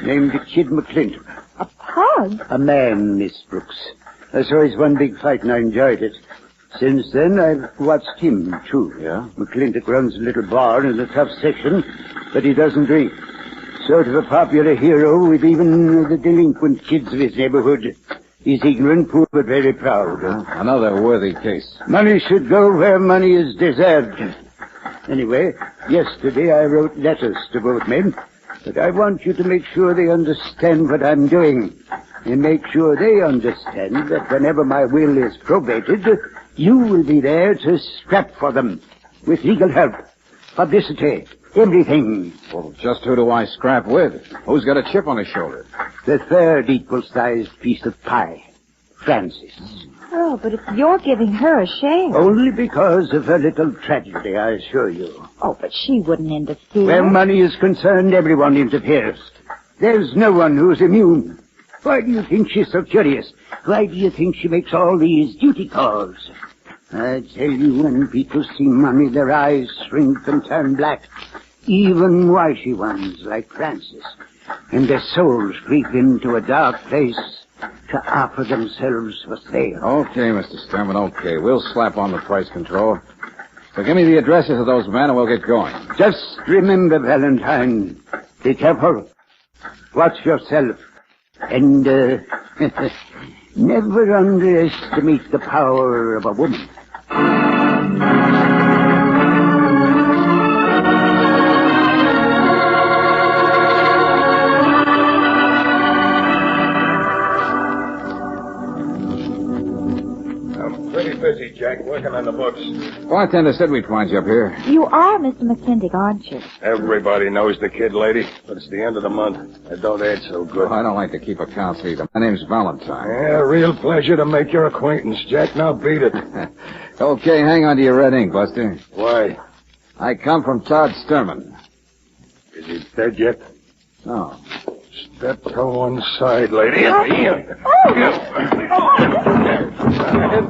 named Kid McClintock. A pug? A man, Miss Brooks. I saw his one big fight and I enjoyed it. Since then, I've watched him, too. Yeah? McClintock runs a little bar in the tough section, but he doesn't drink. Sort of a popular hero with even the delinquent kids of his neighborhood. He's ignorant, poor, but very proud. Another worthy case. Money should go where money is deserved. Anyway, yesterday I wrote letters to both men, but I want you to make sure they understand what I'm doing. And make sure they understand that whenever my will is probated, you will be there to scrap for them. With legal help, publicity, everything. Well, just who do I scrap with? Who's got a chip on his shoulder? The third equal-sized piece of pie, Frances. Oh, but if you're giving her a share. Only because of her little tragedy, I assure you. Oh, but she wouldn't interfere. Where money is concerned, everyone interferes. There's no one who's immune. Why do you think she's so curious? Why do you think she makes all these duty calls? I tell you, when people see money, their eyes shrink and turn black. Even wishy ones like Frances. And their souls creep into a dark place to offer themselves for sale. Okay, Mr. Sturman, okay. We'll slap on the price control. So give me the addresses of those men and we'll get going. Just remember, Valentine, be careful. Watch yourself. And, never underestimate the power of a woman. Pretty busy, Jack, working on the books. Bartender said we'd find you up here. You are Mr. McClintock, aren't you? Everybody knows the kid, lady, but it's the end of the month. I don't add so good. I don't like to keep accounts either. My name's Valentine. Yeah, real pleasure to make your acquaintance, Jack. Now beat it. Okay, hang on to your red ink, Buster. Why? I come from Todd Sturman. Is he dead yet? No. Step to one side, lady. Hit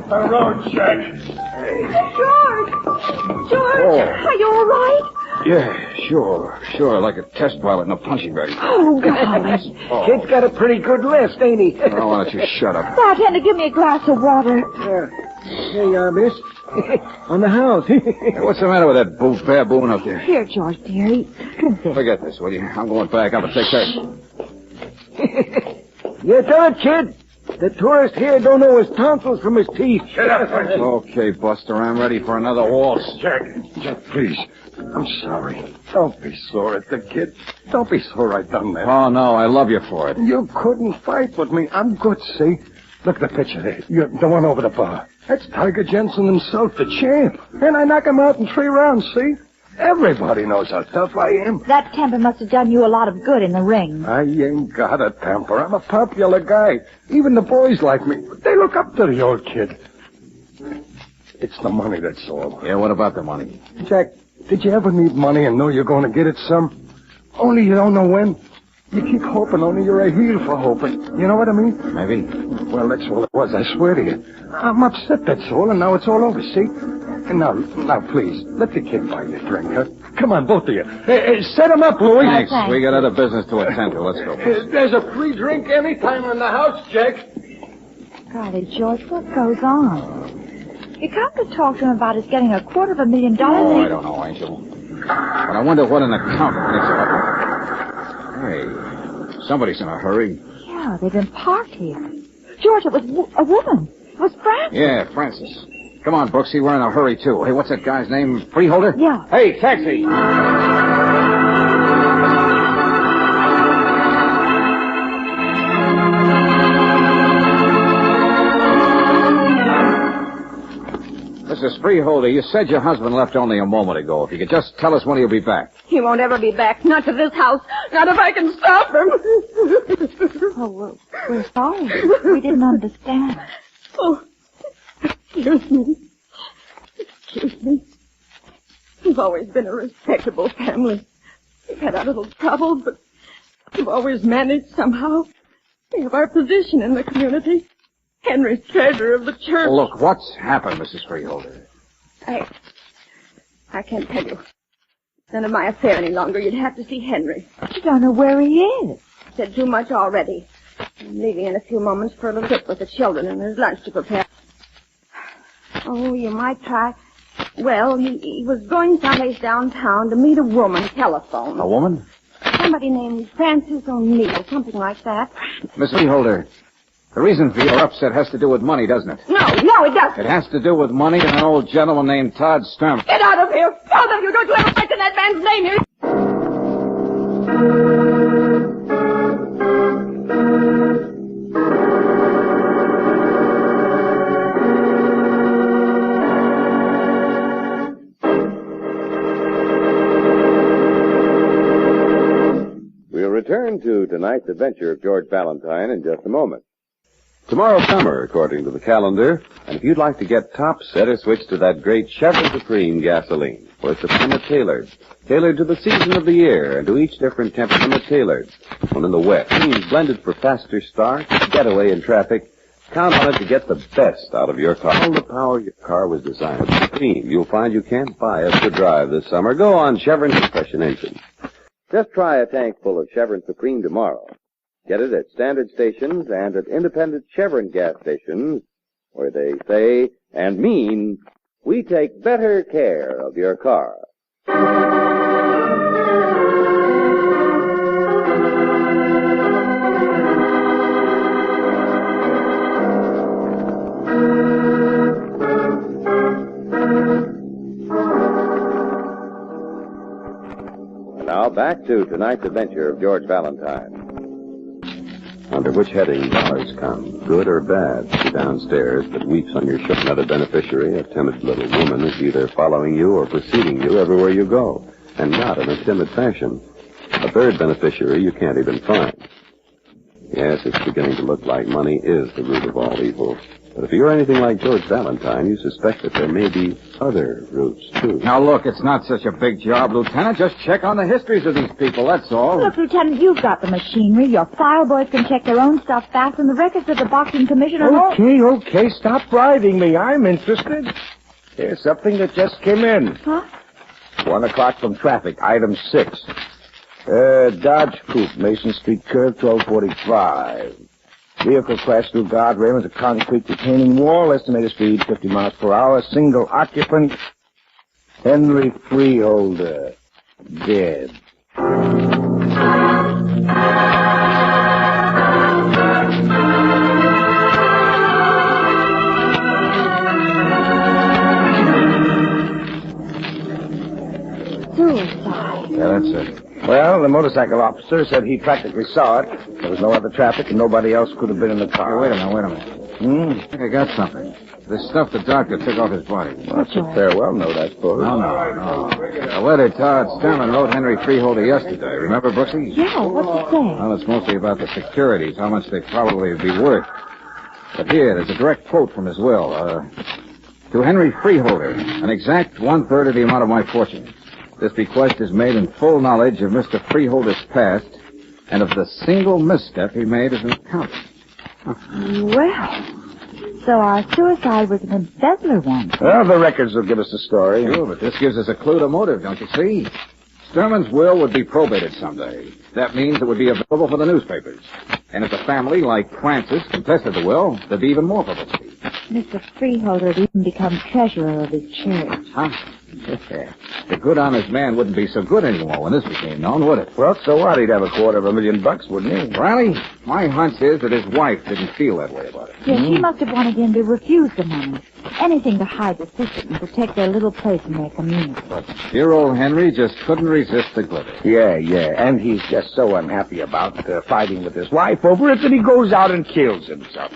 the road, Jack. George! Are you all right? Yeah, sure, like a test pilot in a punching bag. Oh, gosh. Kid's got a pretty good list, ain't he? Oh, why don't you shut up? Bartender, give me a glass of water. Here you are, miss. On the house. Hey, what's the matter with that baboon up there? Here, George, dearie. Drink this. Forget this, will you? I'm going back up and take that. You tell it, kid. The tourist here don't know his tonsils from his teeth. Shut up, Francis. Okay, Buster, I'm ready for another waltz. Jack, please. I'm sorry. Don't be sore at the kid. Don't be sore I done that. Oh, no, I love you for it. You couldn't fight with me. I'm good, see? Look at the picture there. The one over the bar. That's Tiger Jensen himself, the champ. And I knock him out in 3 rounds, see? Everybody knows how tough I am. That temper must have done you a lot of good in the ring. I ain't got a temper. I'm a popular guy. Even the boys like me. They look up to the old kid. It's the money, that's all. Yeah, what about the money? Jack, did you ever need money and know you're going to get it some? Only you don't know when. You keep hoping, only you're a heel for hoping. You know what I mean? Maybe. Well, that's all it was, I swear to you. I'm upset, that's all, and now it's all over, see? And now, please, let the kid buy you a drink, huh? Come on, both of you. Set him up, Louis. Thanks. We got other business to attend to. Let's go. There's a free drink anytime in the house, Jack. Golly, George, what goes on? You come to talk to him about his getting $250,000. Oh, I don't know, Angel. But I wonder what an accountant thinks about it. Hey, somebody's in a hurry. Yeah, they've been parked here. George, it was a woman. It was Frances. Yeah, Francis. Come on, Brooksy, we're in a hurry, too. Hey, what's that guy's name? Freeholder? Yeah. Hey, taxi! Mrs. Freeholder, you said your husband left only a moment ago. If you could just tell us when he'll be back. He won't ever be back. Not to this house. Not if I can stop him. Oh, well, we're sorry. We didn't understand. Oh, excuse me. We've always been a respectable family. We've had our little troubles, but we've always managed somehow. We have our position in the community. Henry's treasurer of the church. Look, what's happened, Mrs. Freeholder? I can't tell you. It's none of my affair any longer. You'd have to see Henry. You don't know where he is. Said too much already. I'm leaving in a few moments for a little trip with the children, and there's lunch to prepare. Oh, you might try. Well, he was going someplace downtown to meet a woman, telephone. A woman? Somebody named Frances O'Neill, something like that. Miss Freeholder, the reason for your upset has to do with money, doesn't it? No, it doesn't. It has to do with money and an old gentleman named Todd Sturman. Get out of here! Both of you! Don't you ever mention that man's name here! We'll return to tonight's adventure of George Valentine in just a moment. Tomorrow's summer, according to the calendar, and if you'd like to get tops, better switch to that great Chevron Supreme gasoline, where Supreme is tailored to the season of the year and to each different temperament tailored. When in the wet, means blended for faster start, getaway in traffic, count on it to get the best out of your car. All the power your car was designed with Supreme. You'll find you can't buy us to drive this summer. Go on Chevron compression engines. Just try a tank full of Chevron Supreme tomorrow. Get it at standard stations and at independent Chevron gas stations, where they say and mean, we take better care of your car. And now back to tonight's adventure of George Valentine. Under which heading dollars come, good or bad? She downstairs that weeps on your shoulder. Another beneficiary, a timid little woman, is either following you or preceding you everywhere you go, and not in a timid fashion. A third beneficiary you can't even find. Yes, it's beginning to look like money is the root of all evil. But if you're anything like George Valentine, you suspect that there may be other roots, too. Now, look, it's not such a big job, Lieutenant. Just check on the histories of these people, that's all. Look, Lieutenant, you've got the machinery. Your file boys can check their own stuff fast, and the records of the boxing commission are Okay, stop bribing me. I'm interested. Here's something that just came in. Huh? 1 o'clock from traffic, item 6. Dodge Coupe, Mason Street curve, 1245. Vehicle crashed through guardrail into concrete retaining wall. Estimated speed 50 miles per hour. Single occupant. Henry Freeholder. Dead. Suicide. Yeah, that's it. Well, the motorcycle officer said he practically saw it. There was no other traffic, and nobody else could have been in the car. Hey, wait a minute. I think I got something. This stuff the doctor took off his body. Well, that's a farewell note, I suppose. No. A letter Todd Sturman wrote Henry Freeholder yesterday. Remember, Brooksy? Yeah, what's it say? Well, it's mostly about the securities, how much they probably would be worth. But here, there's a direct quote from his will. To Henry Freeholder, an exact 1/3 of the amount of my fortune. This bequest is made in full knowledge of Mr. Freeholder's past and of the single misstep he made as an accountant. Well, so our suicide was an embezzler one. Well, the records will give us the story. Sure, but this gives us a clue to motive, don't you see? Sturman's will would be probated someday. That means it would be available for the newspapers. And if a family like Francis contested the will, there'd be even more publicity. Mr. Freeholder would even become treasurer of his church. Huh? The good, honest man wouldn't be so good anymore when this became known, would it? Well, so what? He'd have $250,000, wouldn't he? Riley, my hunch is that his wife didn't feel that way about it. Yes, she must have wanted him to refuse the money. Anything to hide the secret and protect their little place in their community. But dear old Henry just couldn't resist the glitter. Yeah. And he's just so unhappy about fighting with his wife over it that he goes out and kills himself.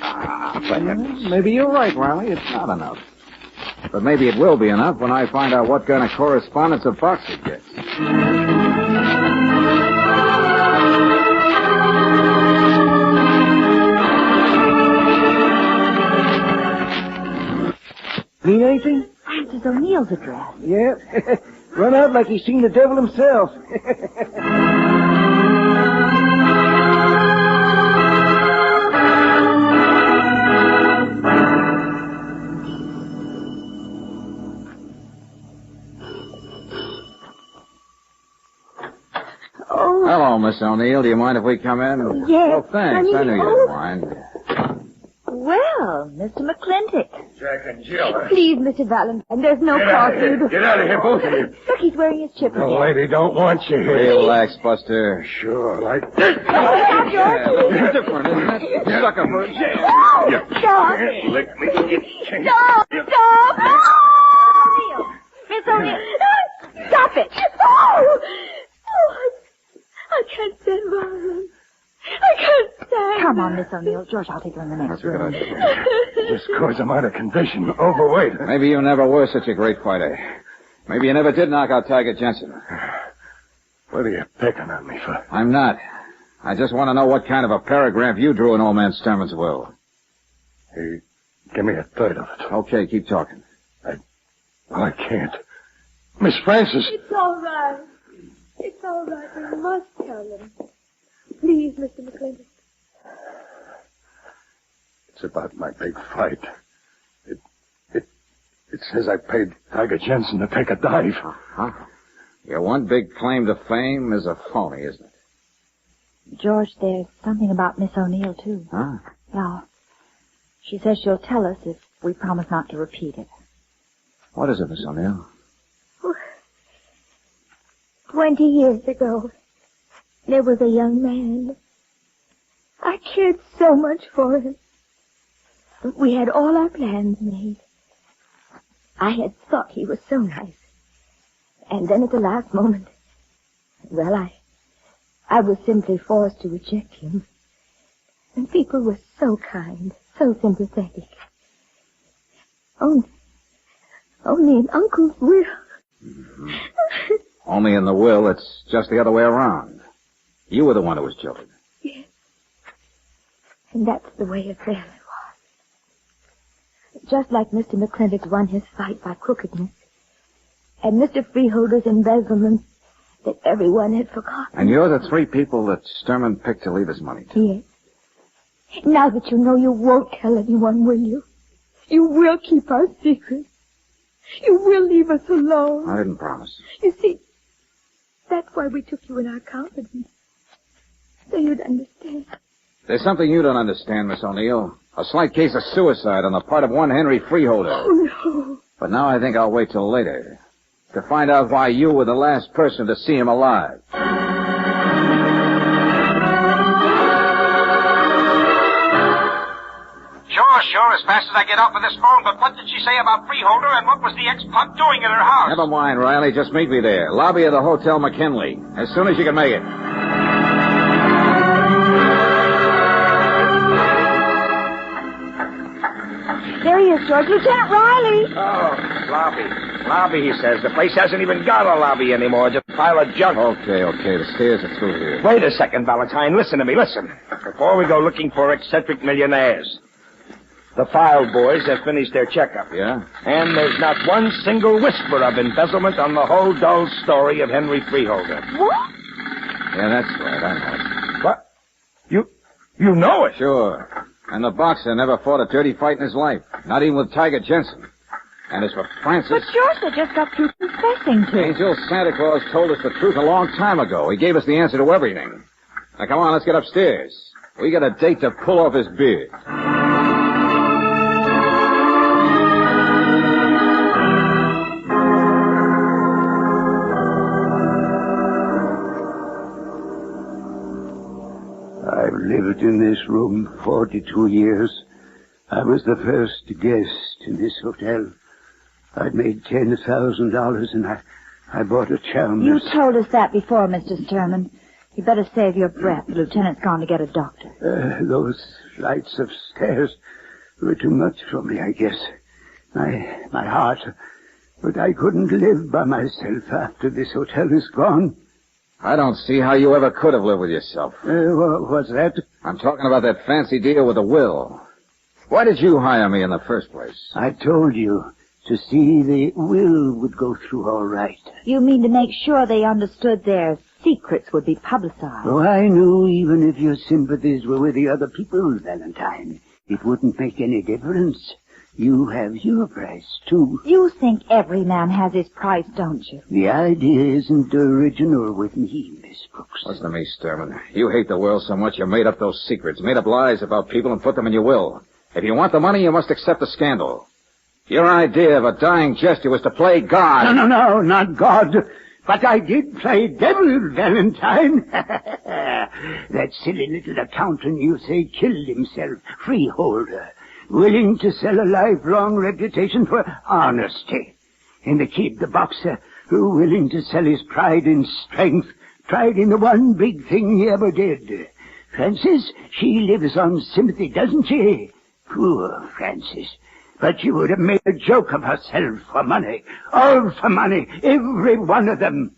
Maybe you're right, Riley. It's not enough. But maybe it will be enough when I find out what kind of correspondence a boxer gets. Mean anything? Francis O'Neill's address. Yeah. Run out like he's seen the devil himself. Hello, Miss O'Neill. Do you mind if we come in? Yes. Oh, thanks. I knew you didn't mind. Well, Mr. McClintock. Jack and Jill. Please, Mr. Valentine, there's no cause for you to... Get out of here, both of you. Look, he's wearing his chip The again. lady don't want you here. Relax, Buster. Sure, like this. Stop, George. It's different, isn't it? Sucker for a jail. Stop. Lick me. Stop. Stop. O'Neill. Miss O'Neill. Stop it. Oh, I can't stand violence. I can't stand Come on, Miss O'Neill. George, I'll take her in the next room. Just cause I'm out of condition, overweight. Maybe you never were such a great fighter. Maybe you never did knock out Tiger Jensen. What are you picking on me for? I'm not. I just want to know what kind of a paragraph you drew in old man Sturman's will. Hey, give me a third of it. Okay, keep talking. I can't. Miss Francis. It's all right. It's all right. We must tell him. Please, Mr. McClintock. It's about my big fight. It says I paid Tiger Jensen to take a dive. Huh? Your one big claim to fame is a phony, isn't it? George, there's something about Miss O'Neill, too. Huh? Yeah. She says she'll tell us if we promise not to repeat it. What is it, Miss O'Neill? 20 years ago, there was a young man. I cared so much for him. But we had all our plans made. I had thought he was so nice. And then at the last moment, well, I was simply forced to reject him. And people were so kind, so sympathetic. Only in Uncle's will. Mm-hmm. Only in the will, it's just the other way around. You were the one who was jilted. Yes. And that's the way it really was. Just like Mr. McClintock won his fight by crookedness, and Mr. Freeholder's embezzlement that everyone had forgotten. And you're the three people that Sturman picked to leave his money to. Yes. Now that you know, you won't tell anyone, will you? You will keep our secret. You will leave us alone. I didn't promise. You see, that's why we took you in our confidence. So you'd understand. There's something you don't understand, Miss O'Neill. A slight case of suicide on the part of one Henry Freeholder. Oh, no. But now I think I'll wait till later to find out why you were the last person to see him alive. Sure, as fast as I get off of this phone, but what did she say about Freeholder and what was the ex-punk doing in her house? Never mind, Riley. Just meet me there. Lobby of the Hotel McKinley. As soon as you can make it. There he is, George. Lieutenant Riley. Oh, lobby, he says. The place hasn't even got a lobby anymore, just a pile of junk. Okay. The stairs are through here. Wait a second, Valentine. Listen to me, listen. Before we go looking for eccentric millionaires, the file boys have finished their checkup. Yeah? And there's not one single whisper of embezzlement on the whole dull story of Henry Freeholder. What? Yeah, that's right. I know it. What? You know it? Sure. And the boxer never fought a dirty fight in his life. Not even with Tiger Jensen. And as for Francis... But George, they just got through confessing to. Angel, Santa Claus told us the truth a long time ago. He gave us the answer to everything. Now, come on, let's get upstairs. We got a date to pull off his beard. I've lived in this room 42 years. I was the first guest in this hotel. I'd made $10,000 and I bought a charm. You told us that before, Mr. Sturman. You better save your breath. The lieutenant's gone to get a doctor. Those flights of stairs were too much for me, I guess. My heart. But I couldn't live by myself after this hotel is gone. I don't see how you ever could have lived with yourself. What's that? I'm talking about that fancy deal with the will. Why did you hire me in the first place? I told you. to see the will would go through all right. You mean to make sure they understood their secrets would be publicized? Oh, I knew even if your sympathies were with the other people, Valentine, it wouldn't make any difference. You have your price, too. You think every man has his price, don't you? The idea isn't original with me, Miss Brooks. Listen to me, Sturman. You hate the world so much you made up those secrets, made up lies about people and put them in your will. If you want the money, you must accept the scandal. Your idea of a dying gesture was to play God. No, not God. But I did play devil, Valentine. That silly little accountant you say killed himself, freeholder, willing to sell a lifelong reputation for honesty. And the kid, the boxer, who willing to sell his pride in strength, pride in the one big thing he ever did. Frances, she lives on sympathy, doesn't she? Poor Frances. But she would have made a joke of herself for money. All for money. Every one of them.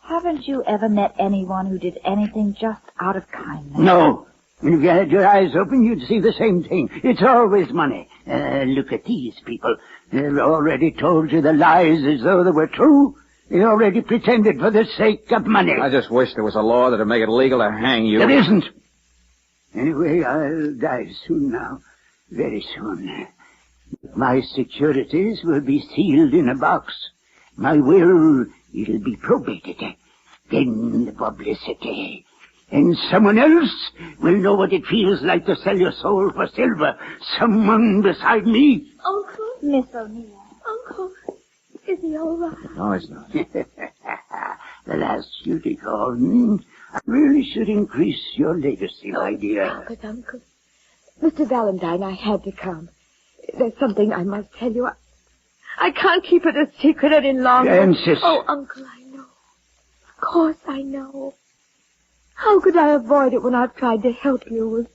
Haven't you ever met anyone who did anything just out of kindness? No. And if you had your eyes open, you'd see the same thing. It's always money. Look at these people. They've already told you the lies as though they were true. They already pretended for the sake of money. I just wish there was a law that would make it legal to hang you. There isn't. Anyway, I'll die soon now. Very soon. My securities will be sealed in a box. My will, it'll be probated. Then the publicity. And someone else will know what it feels like to sell your soul for silver. Someone beside me. Uncle? Miss O'Neill. Uncle, is he all right? No, he's not. The last duty call. I really should increase your legacy, my dear. Stop it, Uncle. Mr. Valentine, I had to come. There's something I must tell you. I can't keep it a secret any longer. Frances. Oh, Uncle, I know. Of course I know. How could I avoid it when I've tried to help you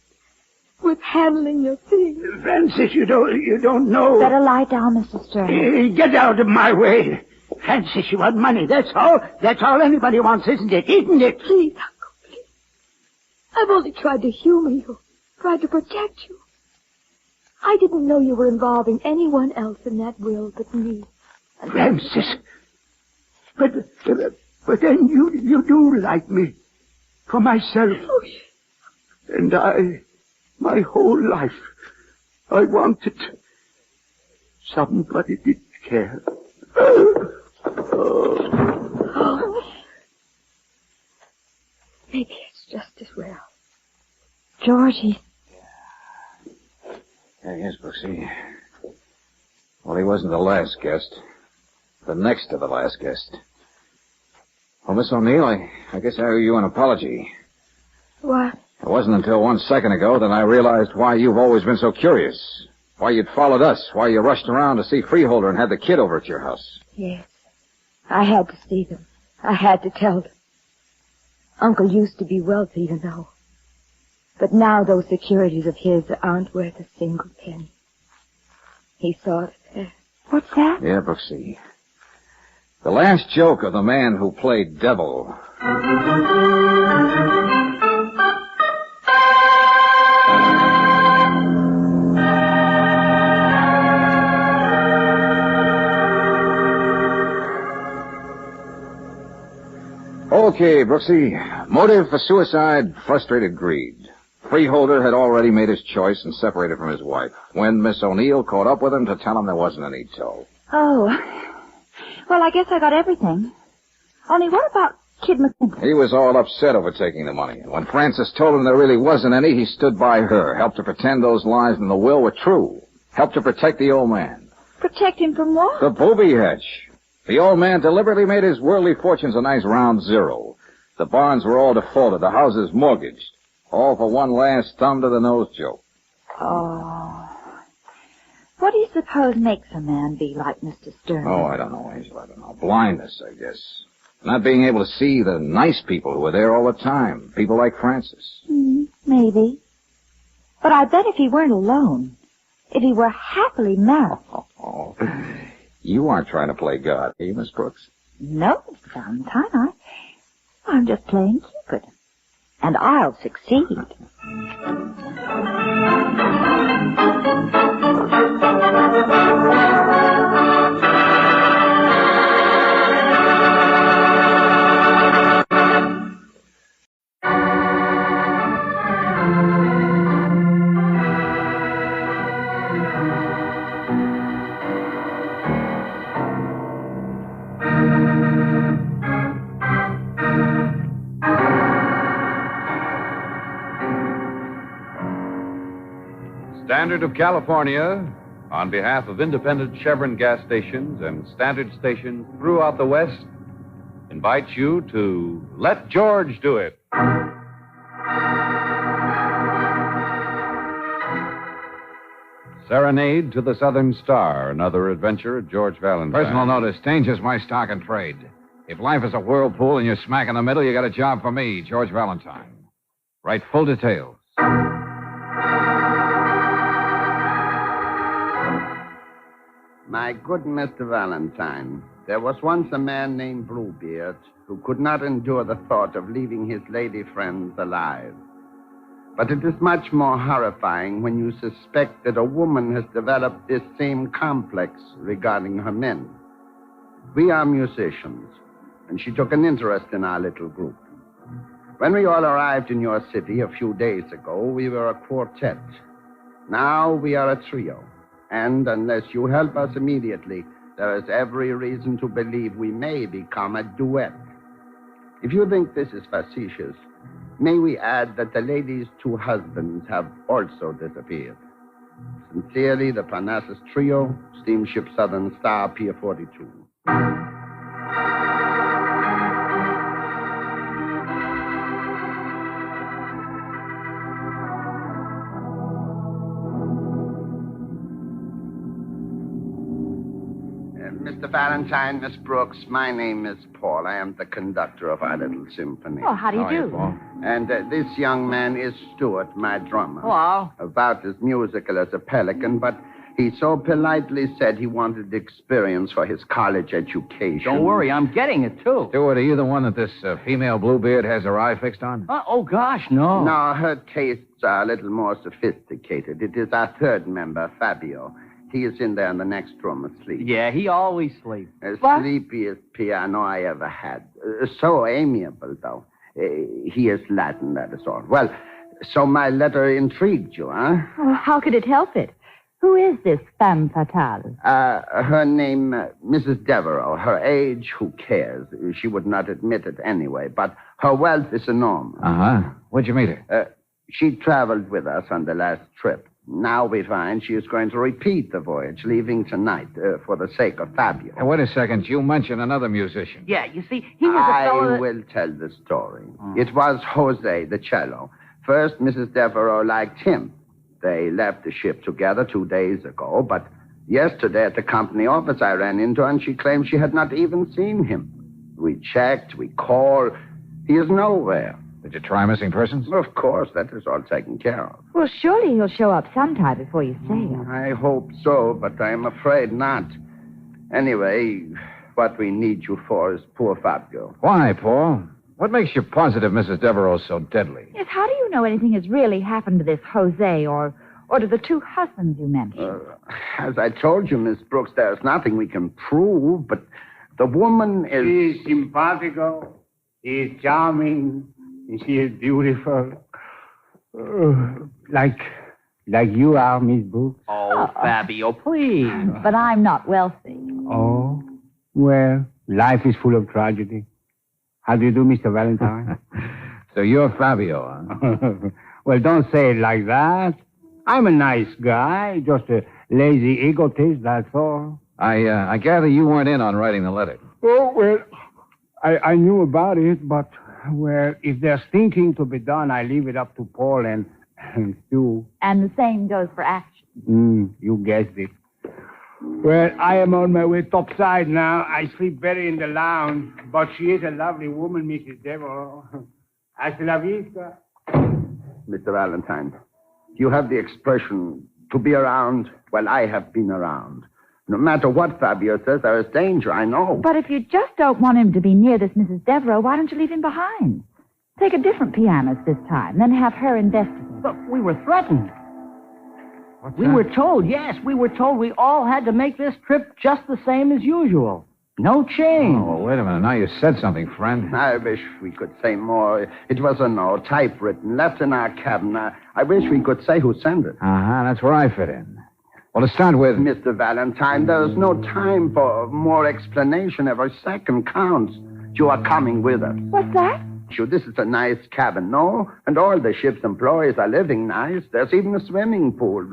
with handling your things? Frances, you don't know. Better lie down, Mr. Stern. Get out of my way. Frances, you want money. That's all. That's all anybody wants, isn't it? Isn't it? Please, Uncle, please. I've only tried to humor you, tried to protect you. I didn't know you were involving anyone else in that will but me. Frances. But then you do like me. For myself. Oh, and my whole life, I wanted somebody did care. Oh. Maybe it's just as well. Georgie. Yeah, yes, Brooksy. Well, he wasn't the last guest. The next to the last guest. Well, Miss O'Neill, I guess I owe you an apology. What? It wasn't until 1 second ago that I realized why you've always been so curious. Why you'd followed us. Why you rushed around to see Freeholder and had the kid over at your house. Yes. I had to see them. I had to tell them. Uncle used to be wealthy, you know. But now those securities of his aren't worth a single penny. He thought that. What's that? Yeah, Brooksy. The last joke of the man who played devil. Okay, Brooksy. Motive for suicide, frustrated greed. Freeholder had already made his choice and separated from his wife when Miss O'Neill caught up with him to tell him there wasn't any tow. Oh. Well, I guess I got everything. Only what about Kid McClintock? He was all upset over taking the money. And when Frances told him there really wasn't any, he stood by her, helped to pretend those lies in the will were true, helped to protect the old man. Protect him from what? The booby hatch. The old man deliberately made his worldly fortunes a nice round zero. The barns were all defaulted, the houses mortgaged. All for one last thumb-to-the-nose joke. Oh. What do you suppose makes a man be like Mr. Stern? Oh, I don't know, Angel, I don't know. Blindness, I guess. Not being able to see the nice people who are there all the time. People like Frances. Maybe. But I bet if he weren't alone, if he were happily married... Oh, you aren't trying to play God, are you, Miss Brooks? No, Mr. Valentine, I'm just playing Cupid. And I'll succeed. Standard of California, on behalf of independent Chevron gas stations and Standard stations throughout the West, invites you to Let George Do It. Serenade to the Southern Star, another adventure of George Valentine. Personal notice, danger's my stock and trade. If life is a whirlpool and you're smack in the middle, you got a job for me, George Valentine. Write full details. My good Mr. Valentine, there was once a man named Bluebeard who could not endure the thought of leaving his lady friends alive. But it is much more horrifying when you suspect that a woman has developed this same complex regarding her men. We are musicians, and she took an interest in our little group. When we all arrived in your city a few days ago, we were a quartet. Now we are a trio. And unless you help us immediately, there is every reason to believe we may become a duet. If you think this is facetious, may we add that the lady's two husbands have also disappeared. Sincerely, the Parnassus Trio, Steamship Southern Star, Pier 42. Mr. Valentine, Miss Brooks, my name is Paul. I am the conductor of our little symphony. Oh, how do you do? Paul? And this young man is Stuart, my drummer. Hello. About as musical as a pelican, but he so politely said he wanted experience for his college education. Don't worry, I'm getting it, too. Stuart, are you the one that this female Bluebeard has her eye fixed on? Oh, gosh, no. No, her tastes are a little more sophisticated. It is our third member, Fabio. He is in there in the next room asleep. Yeah, he always sleeps. Sleepiest piano I ever had. So amiable, though. He is Latin, that is all. Well, so my letter intrigued you, huh? Oh, how could it help it? Who is this femme fatale? Her name, Mrs. Devereaux. Her age, who cares? She would not admit it anyway, but her wealth is enormous. Uh-huh. Where'd you meet her? She traveled with us on the last trip. Now we find she is going to repeat the voyage, leaving tonight for the sake of Fabio. Now, wait a second. You mentioned another musician. Yeah, you see, he was a fellow I will tell the story. It was Jose, the cello. First, Mrs. Devereaux liked him. They left the ship together 2 days ago, but yesterday at the company office I ran into her, and she claimed she had not even seen him. We checked, we called. He is nowhere. Did you try missing persons? Of course, that is all taken care of. Well, surely he'll show up sometime before you sail. I hope so, but I am afraid not. Anyway, what we need you for is poor Fabio. Why, Paul? What makes you positive Mrs. Devereaux so deadly? Yes, how do you know anything has really happened to this Jose or to the two husbands you mentioned? As I told you, Miss Brooks, there's nothing we can prove, but the woman is... She's simpatico. She's charming. She is beautiful. Like you are, Miss Brooks. Oh, Fabio, please. But I'm not wealthy. Oh, well, life is full of tragedy. How do you do, Mr. Valentine? So you're Fabio, huh? Well, don't say it like that. I'm a nice guy, just a lazy egotist, that's all. I gather you weren't in on writing the letter. Oh, well, I knew about it, but... Well, if there's thinking to be done, I leave it up to Paul and Stu. And the same goes for action. You guessed it. Well, I am on my way topside now. I sleep better in the lounge, but she is a lovely woman, Mrs. Devereaux. Hasta la vista. Mr. Valentine, you have the expression, to be around. Well, I have been around. No matter what Fabio says, there is danger, I know. But if you just don't want him to be near this Mrs. Devereaux, why don't you leave him behind? Take a different pianist this time, then have her investigate. But we were threatened. What's we that? were told we all had to make this trip just the same as usual. No change. Oh, wait a minute. Now you said something, friend. I wish we could say more. It was a note, typewritten, left in our cabin. I wish we could say who sent it. Uh-huh, that's where I fit in. Well, to start with... Mr. Valentine, there is no time for more explanation. Every second counts. You are coming with us. What's that? This is a nice cabin, no? And all the ship's employees are living nice. There's even a swimming pool.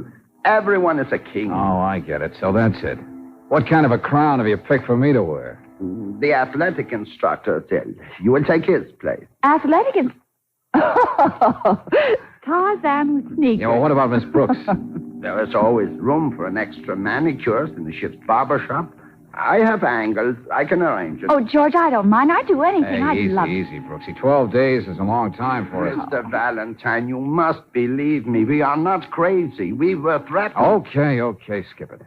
Everyone is a king. Oh, I get it. So that's it. What kind of a crown have you picked for me to wear? The athletic instructor said you will take his place. Athletic and... Tarzan with sneakers. Yeah, well, what about Miss Brooks? There is always room for an extra manicurist in the ship's barber shop. I have angles. I can arrange it. Oh, George, I don't mind. I'd do anything. I'd love it. Easy, Brooksy. 12 days is a long time for us. Mr. Valentine, you must believe me. We are not crazy. We were threatened. Okay, skip it.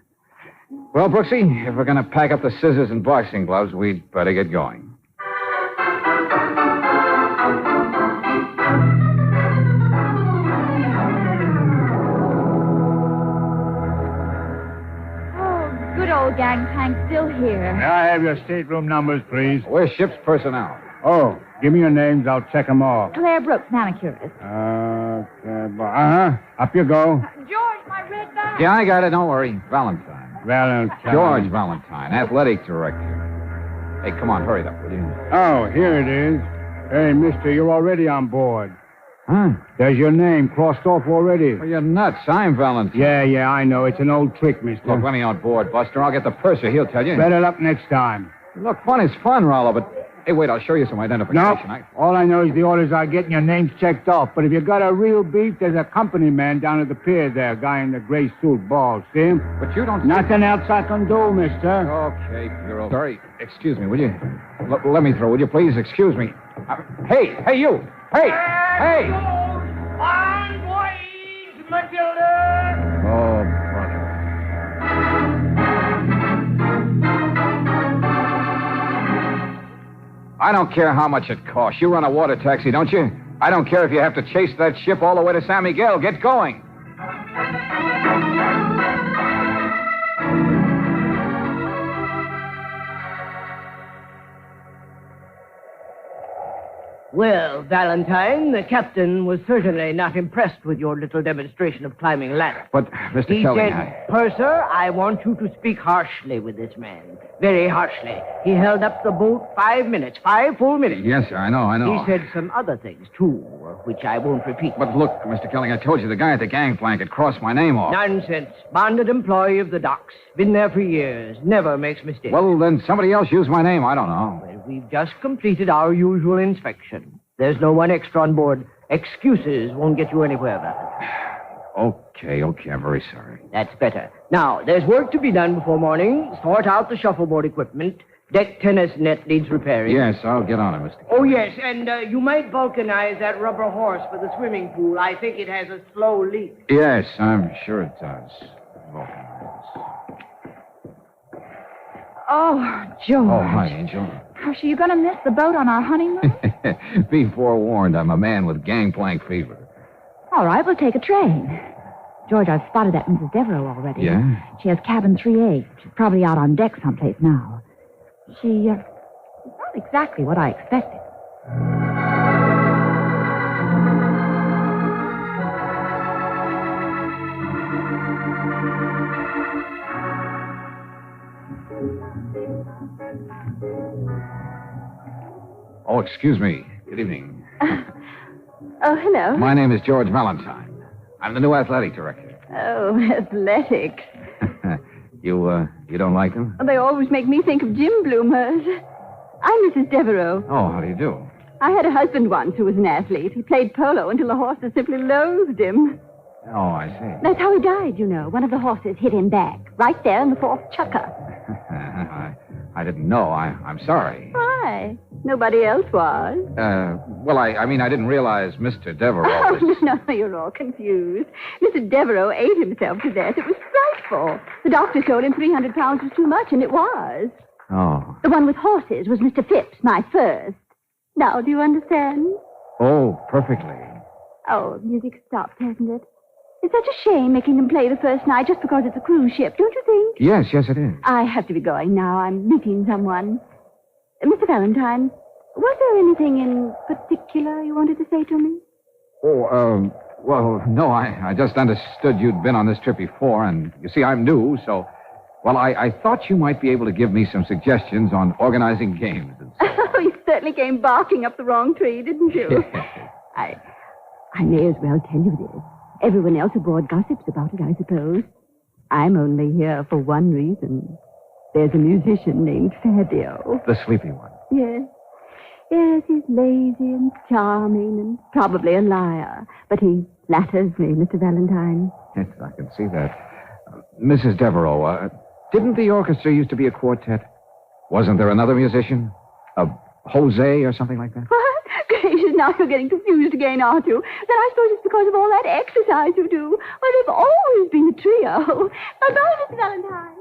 Well, Brooksy, if we're going to pack up the scissors and boxing gloves, we'd better get going. Good old gangplank's still here. May I have your stateroom numbers, please? We're ship's personnel. Oh, give me your names. I'll check them off. Claire Brooks, manicurist. Okay. Up you go. George, my red bag. Yeah, I got it. Don't worry. Valentine. George Valentine, athletic director. Hey, come on, hurry up, will you? Oh, here it is. Hey, mister, you're already on board. Huh? There's your name crossed off already. Well, you're nuts. I'm Valentine. Yeah, I know. It's an old trick, mister. Look, let me on board, Buster. I'll get the purser. He'll tell you. Better luck next time. Look, fun is fun, Rollo, but... Hey, wait, I'll show you some identification. No, all I know is the orders are getting your names checked off. But if you got a real beef, there's a company man down at the pier there, guy in the gray suit, bald. See him? But you don't... Nothing else I can do, mister. Okay, Bureau. Sorry, excuse me, will you? Let me through, will you, please? Excuse me. Hey, you! Hey! On voyage, Matilda! Oh, brother. I don't care how much it costs. You run a water taxi, don't you? I don't care if you have to chase that ship all the way to San Miguel. Get going. Well, Valentine, the captain was certainly not impressed with your little demonstration of climbing ladder. But, Mr. He Kelly, said, Purser, I want you to speak harshly with this man. Very harshly. He held up the boat 5 minutes, 5 full minutes. Yes, sir, I know. He said some other things, too, which I won't repeat. But look, Mr. Kelly, I told you the guy at the gangplank had crossed my name off. Nonsense. Bonded employee of the docks. Been there for years. Never makes mistakes. Well, then somebody else used my name. I don't know. Well, we've just completed our usual inspection. There's no one extra on board. Excuses won't get you anywhere, Valentine. Okay, I'm very sorry. That's better. Now, there's work to be done before morning. Sort out the shuffleboard equipment. Deck tennis net needs repairing. Yes, I'll get on it, Mr. Oh, yes, and you might vulcanize that rubber horse for the swimming pool. I think it has a slow leak. Yes, I'm sure it does. Oh, George. Oh, hi, Angel. Gosh, are you going to miss the boat on our honeymoon? Be forewarned, I'm a man with gangplank fever. All right, we'll take a train. George, I've spotted that Mrs. Devereaux already. Yeah? She has cabin 3A. She's probably out on deck someplace now. She's not exactly what I expected. Oh, excuse me. Good evening. Oh, hello. My name is George Valentine. I'm the new athletic director. Oh, athletics. You don't like them? They always make me think of Jim Bloomers. I'm Mrs. Devereaux. Oh, how do you do? I had a husband once who was an athlete. He played polo until the horses simply loathed him. Oh, I see. That's how he died, you know. One of the horses hit him back, right there in the fourth chukker. I didn't know. I'm sorry. Why? Nobody else was. Well, I mean, I didn't realize Mr. Devereaux was... No, you're all confused. Mr. Devereaux ate himself to death. It was frightful. The doctor told him 300 pounds was too much, and it was. Oh. The one with horses was Mr. Phipps, my first. Now, do you understand? Oh, perfectly. Oh, music stopped, hasn't it? It's such a shame making them play the first night just because it's a cruise ship, don't you think? Yes, it is. I have to be going now. I'm meeting someone. Mr. Valentine, was there anything in particular you wanted to say to me? Oh, well, no, I just understood you'd been on this trip before, and you see, I'm new, so... Well, I thought you might be able to give me some suggestions on organizing games. And so. Oh, you certainly came barking up the wrong tree, didn't you? I may as well tell you this. Everyone else aboard gossips about it, I suppose. I'm only here for one reason. There's a musician named Fabio. The sleepy one. Yes. Yes, he's lazy and charming and probably a liar. But he flatters me, Mr. Valentine. Yes, I can see that. Mrs. Devereaux, didn't the orchestra used to be a quartet? Wasn't there another musician? A Jose or something like that? What? Gracious, now you're getting confused again, aren't you? Then I suppose it's because of all that exercise you do. Well, they've always been a trio. Bye-bye, Mr. Valentine.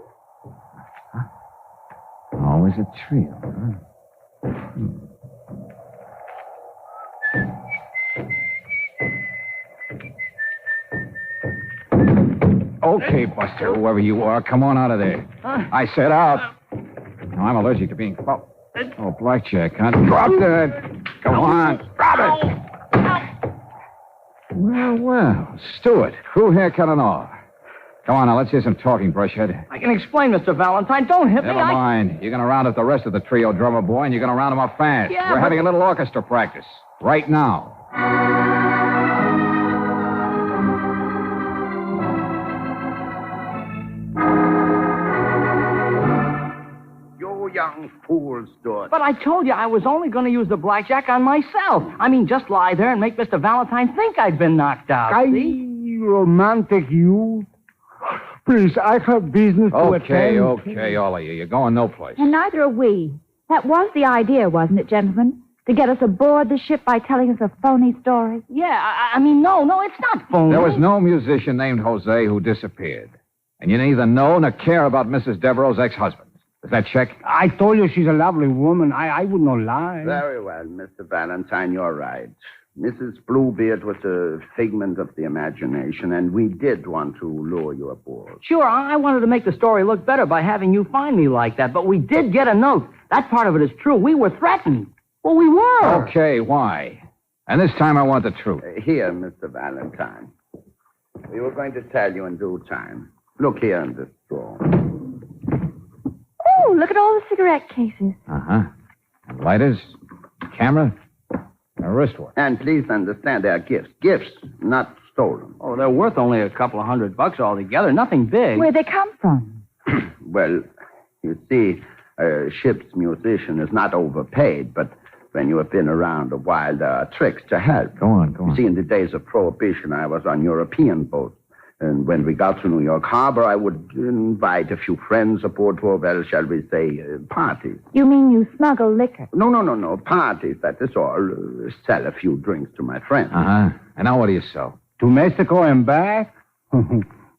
Always a trio, huh? Okay, Buster, whoever you are, come on out of there. I said out. Now, I'm allergic to being... Oh, blackjack, huh? Drop that. Come on. Drop it. Well, Stewart, crew haircut and all. Come on, now, let's hear some talking, brushhead. I can explain, Mr. Valentine. Don't hit me. Never mind. You're going to round up the rest of the trio, drummer boy, and you're going to round them up fast. Yeah, We're having a little orchestra practice. Right now. You young fool, Stuart. But I told you I was only going to use the blackjack on myself. I mean, just lie there and make Mr. Valentine think I'd been knocked out. See? Romantic you. Please, I have business to attend. Okay, all of you. You're going no place. And neither are we. That was the idea, wasn't it, gentlemen? To get us aboard the ship by telling us a phony story? Yeah, I mean, no, it's not phony. There was no musician named Jose who disappeared. And you neither know nor care about Mrs. Devereaux's ex-husband. Does that check? I told you she's a lovely woman. I would not lie. Very well, Mr. Valentine, you're right. Mrs. Bluebeard was a figment of the imagination, and we did want to lure you aboard. Sure, I wanted to make the story look better by having you find me like that, but we did get a note. That part of it is true. We were threatened. Well, we were. Okay, why? And this time I want the truth. Here, Mr. Valentine. We were going to tell you in due time. Look here in this drawer. Oh, look at all the cigarette cases. Uh-huh. Lighters, camera, a wristwatch. And please understand, they're gifts. Gifts, not stolen. Oh, they're worth only a couple of $100 altogether. Nothing big. Where'd they come from? Well, you see, a ship's musician is not overpaid, but when you have been around a while, there are tricks to help. Go on. You see, in the days of Prohibition, I was on European boats. And when we got to New York Harbor, I would invite a few friends aboard for, well, shall we say, parties. You mean you smuggle liquor? No. Parties, that is all. Sell a few drinks to my friends. Uh-huh. And now what do you sell? To Mexico and back?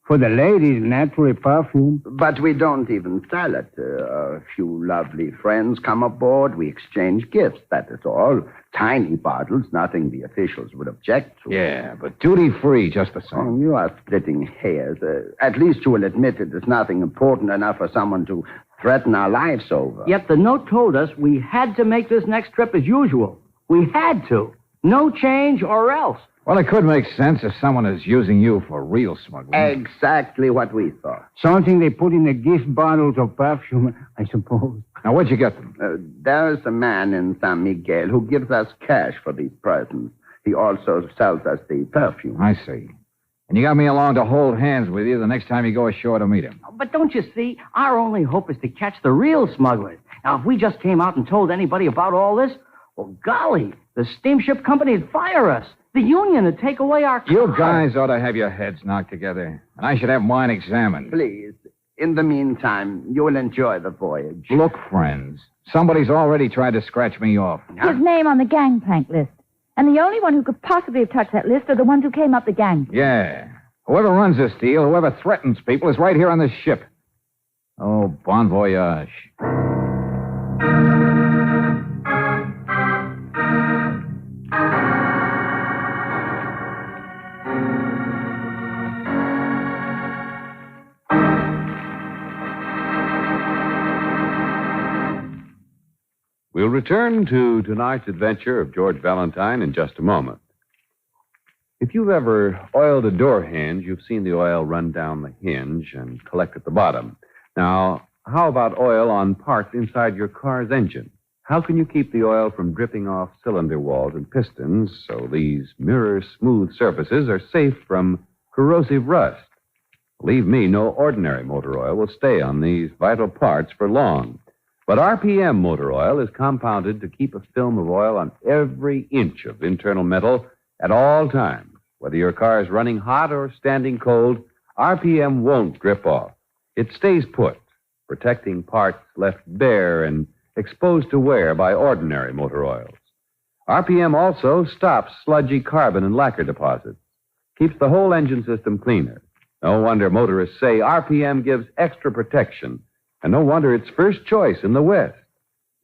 For the ladies, naturally perfume. But we don't even sell it. A few lovely friends come aboard. We exchange gifts, that is all. Tiny bottles, nothing the officials would object to. Yeah, but duty-free just the same. Oh, you are splitting hairs. At least you will admit it is nothing important enough for someone to threaten our lives over. Yet the note told us we had to make this next trip as usual. We had to. No change or else. Well, it could make sense if someone is using you for real smuggling. Exactly what we thought. Something they put in the gift bottles of perfume, I suppose. Now, where'd you get them? There is a man in San Miguel who gives us cash for these presents. He also sells us the perfume. I see. And you got me along to hold hands with you the next time you go ashore to meet him. But don't you see, our only hope is to catch the real smugglers. Now, if we just came out and told anybody about all this, well, golly, the steamship company would fire us. The union would take away our cars. You guys ought to have your heads knocked together. And I should have mine examined. Please. In the meantime, you will enjoy the voyage. Look, friends, somebody's already tried to scratch me off. His name on the gangplank list. And the only one who could possibly have touched that list are the ones who came up the gang. Yeah. Whoever runs this deal, whoever threatens people, is right here on this ship. Oh, bon voyage. We'll return to tonight's adventure of George Valentine in just a moment. If you've ever oiled a door hinge, you've seen the oil run down the hinge and collect at the bottom. Now, how about oil on parts inside your car's engine? How can you keep the oil from dripping off cylinder walls and pistons so these mirror-smooth surfaces are safe from corrosive rust? Believe me, no ordinary motor oil will stay on these vital parts for long. But RPM motor oil is compounded to keep a film of oil on every inch of internal metal at all times. Whether your car is running hot or standing cold, RPM won't drip off. It stays put, protecting parts left bare and exposed to wear by ordinary motor oils. RPM also stops sludgy carbon and lacquer deposits, keeps the whole engine system cleaner. No wonder motorists say RPM gives extra protection, and no wonder it's first choice in the West.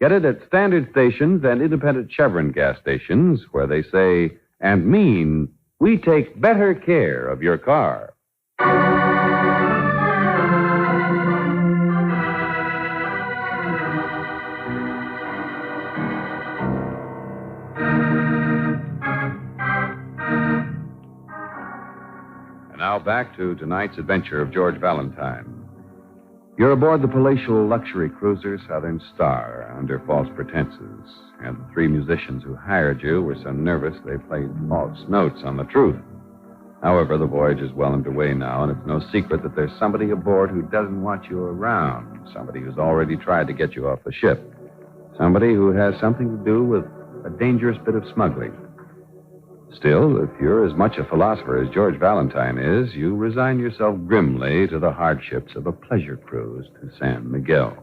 Get it at standard stations and independent Chevron gas stations where they say and mean, we take better care of your car. Now back to tonight's adventure of George Valentine. You're aboard the palatial luxury cruiser Southern Star under false pretenses, and the three musicians who hired you were so nervous they played false notes on the truth. However, the voyage is well underway now, and it's no secret that there's somebody aboard who doesn't want you around, somebody who's already tried to get you off the ship, somebody who has something to do with a dangerous bit of smuggling. Still, if you're as much a philosopher as George Valentine is, you resign yourself grimly to the hardships of a pleasure cruise to San Miguel.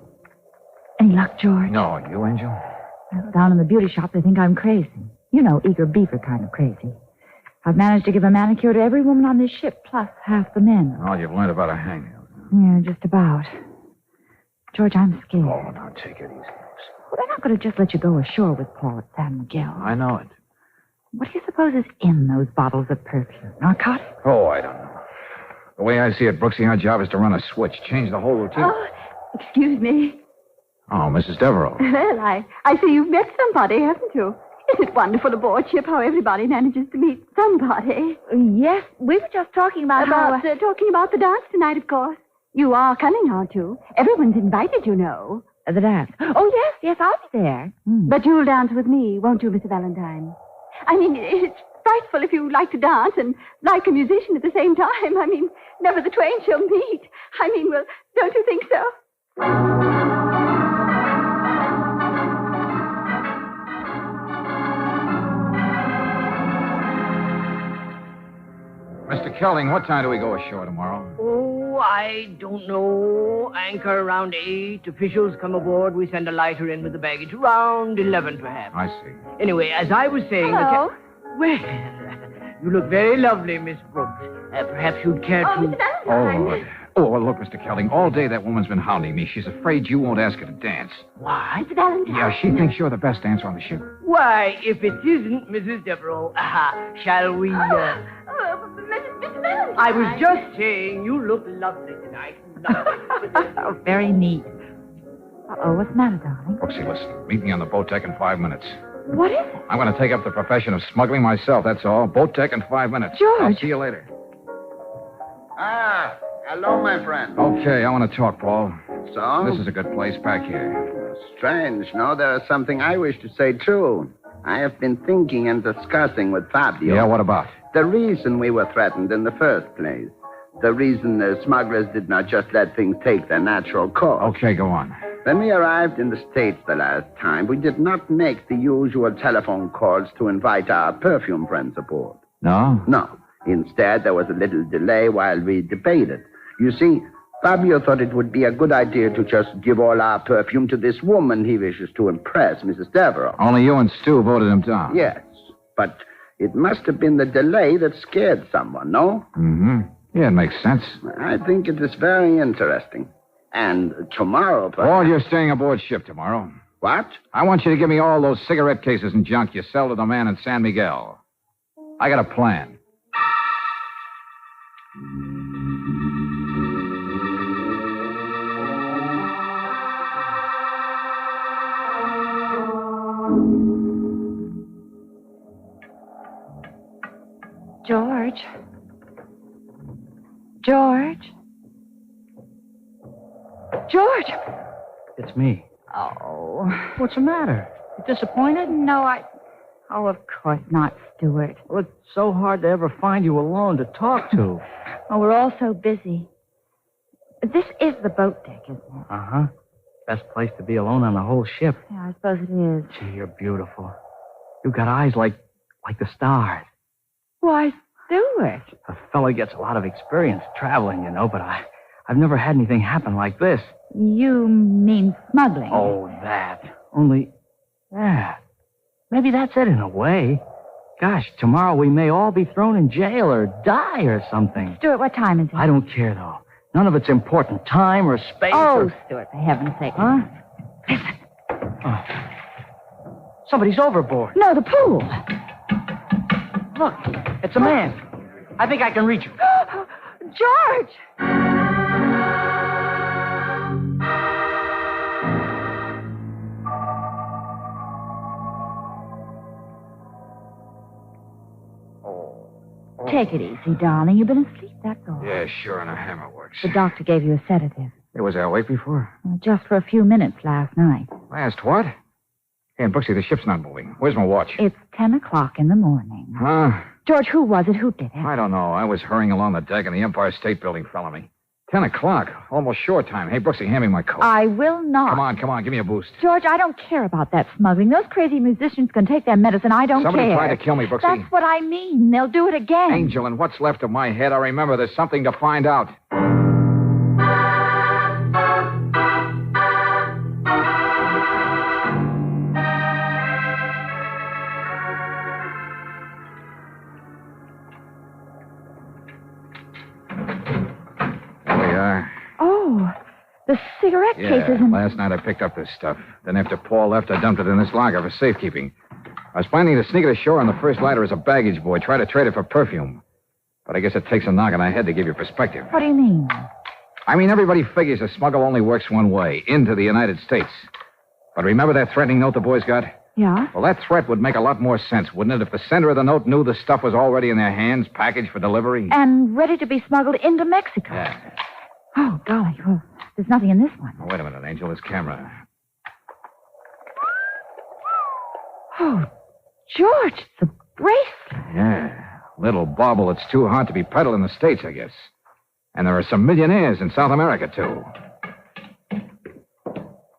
Any luck, George? No, you, Angel? Well, down in the beauty shop, they think I'm crazy. You know, eager beaver kind of crazy. I've managed to give a manicure to every woman on this ship, plus half the men. Oh, you've learned about a hangnail. Yeah, just about. George, I'm scared. Oh, now take it easy. Well, they're not going to just let you go ashore with Paul at San Miguel. I know it. What do you suppose is in those bottles of perfume? Narcotics? Oh, I don't know. The way I see it, Brooksy, our job is to run a switch, change the whole routine. Oh, excuse me. Oh, Mrs. Devereaux. Well, I see you've met somebody, haven't you? Isn't it wonderful aboard ship how everybody manages to meet somebody? Yes, we were just talking about how... Talking about the dance tonight, of course. You are coming, aren't you? Everyone's invited, you know. The dance? Oh, yes, I'll be there. But you'll dance with me, won't you, Mr. Valentine? I mean, it's frightful if you like to dance and like a musician at the same time. I mean, never the twain shall meet. I mean, well, don't you think so? Mr. Kelling, what time do we go ashore tomorrow? Oh, I don't know. Anchor around 8. Officials come aboard. We send a lighter in with the baggage. Around 11, perhaps. I see. Anyway, as I was saying... Hello? Well, you look very lovely, Miss Brooks. Perhaps you'd care to... Mr. Valentine. Oh, look, Mr. Kelling, all day that woman's been hounding me. She's afraid you won't ask her to dance. What? Mr. Valentine. Yeah, she thinks you're the best dancer on the ship. Why, if it isn't Mrs. Devereaux, shall we... Mr. Valentine. I was just saying you look lovely tonight. Oh, very neat. Uh-oh, what's the matter, darling? Brooksy, listen. Meet me on the boat deck in 5 minutes. What is it? I'm going to take up the profession of smuggling myself, that's all. Boat deck in 5 minutes. George. I'll see you later. Hello, my friend. Okay, I want to talk, Paul. So? This is a good place back here. Strange. No, there is something I wish to say, too. I have been thinking and discussing with Fabio. Yeah, what about? The reason we were threatened in the first place. The reason the smugglers did not just let things take their natural course. Okay, go on. When we arrived in the States the last time, we did not make the usual telephone calls to invite our perfume friends aboard. No? No. Instead, there was a little delay while we debated. You see, Fabio thought it would be a good idea to just give all our perfume to this woman he wishes to impress, Mrs. Devereaux. Only you and Stu voted him down. Yes, but it must have been the delay that scared someone, no? Mm-hmm. Yeah, it makes sense. I think it is very interesting. And tomorrow, perhaps... Paul, you're staying aboard ship tomorrow. What? I want you to give me all those cigarette cases and junk you sell to the man in San Miguel. I got a plan. George? George? George! It's me. Oh. What's the matter? You disappointed? No, Oh, of course not, Stuart. Well, it's so hard to ever find you alone to talk to. Oh, we're all so busy. This is the boat deck, isn't it? Uh-huh. Best place to be alone on the whole ship. Yeah, I suppose it is. Gee, you're beautiful. You've got eyes like the stars. Why, Stuart? A fella gets a lot of experience traveling, but I've never had anything happen like this. You mean smuggling? Oh, that. Only, maybe that's it in a way. Gosh, tomorrow we may all be thrown in jail or die or something. Stuart, what time is it? I don't care, though. None of it's important. Time or space Oh, Stuart, for heaven's sake. Huh? Listen. Oh. Somebody's overboard. No, the pool. Look, it's a man. I think I can reach him. George! Take it easy, darling. You've been asleep, that's all. Yeah, sure, and a hammer works. The doctor gave you a sedative. Hey, was I awake before? Just for a few minutes last night. Last what? Hey, Brooksy, the ship's not moving. Where's my watch? It's 10 o'clock in the morning. Huh? George, who was it? Who did it? I don't know. I was hurrying along the deck and the Empire State Building fell on me. 10 o'clock. Almost shore time. Hey, Brooksy, hand me my coat. I will not. Come on. Give me a boost. George, I don't care about that smuggling. Those crazy musicians can take their medicine. I don't Somebody care. tried to kill me, Brooksy. That's what I mean. They'll do it again. Angel, and what's left of my head, I remember there's something to find out. The cigarette cases and... last night I picked up this stuff. Then after Paul left, I dumped it in this locker for safekeeping. I was planning to sneak it ashore on the first lighter as a baggage boy, try to trade it for perfume. But I guess it takes a knock on the head to give you perspective. What do you mean? I mean, everybody figures a smuggle only works one way, into the United States. But remember that threatening note the boys got? Yeah? Well, that threat would make a lot more sense, wouldn't it, if the sender of the note knew the stuff was already in their hands, packaged for delivery? And ready to be smuggled into Mexico. Yeah. Oh, golly, well, there's nothing in this one. Oh, wait a minute, Angel. This camera. Oh, George, it's a bracelet. Yeah. Little bauble that's too hot to be peddled in the States, I guess. And there are some millionaires in South America, too.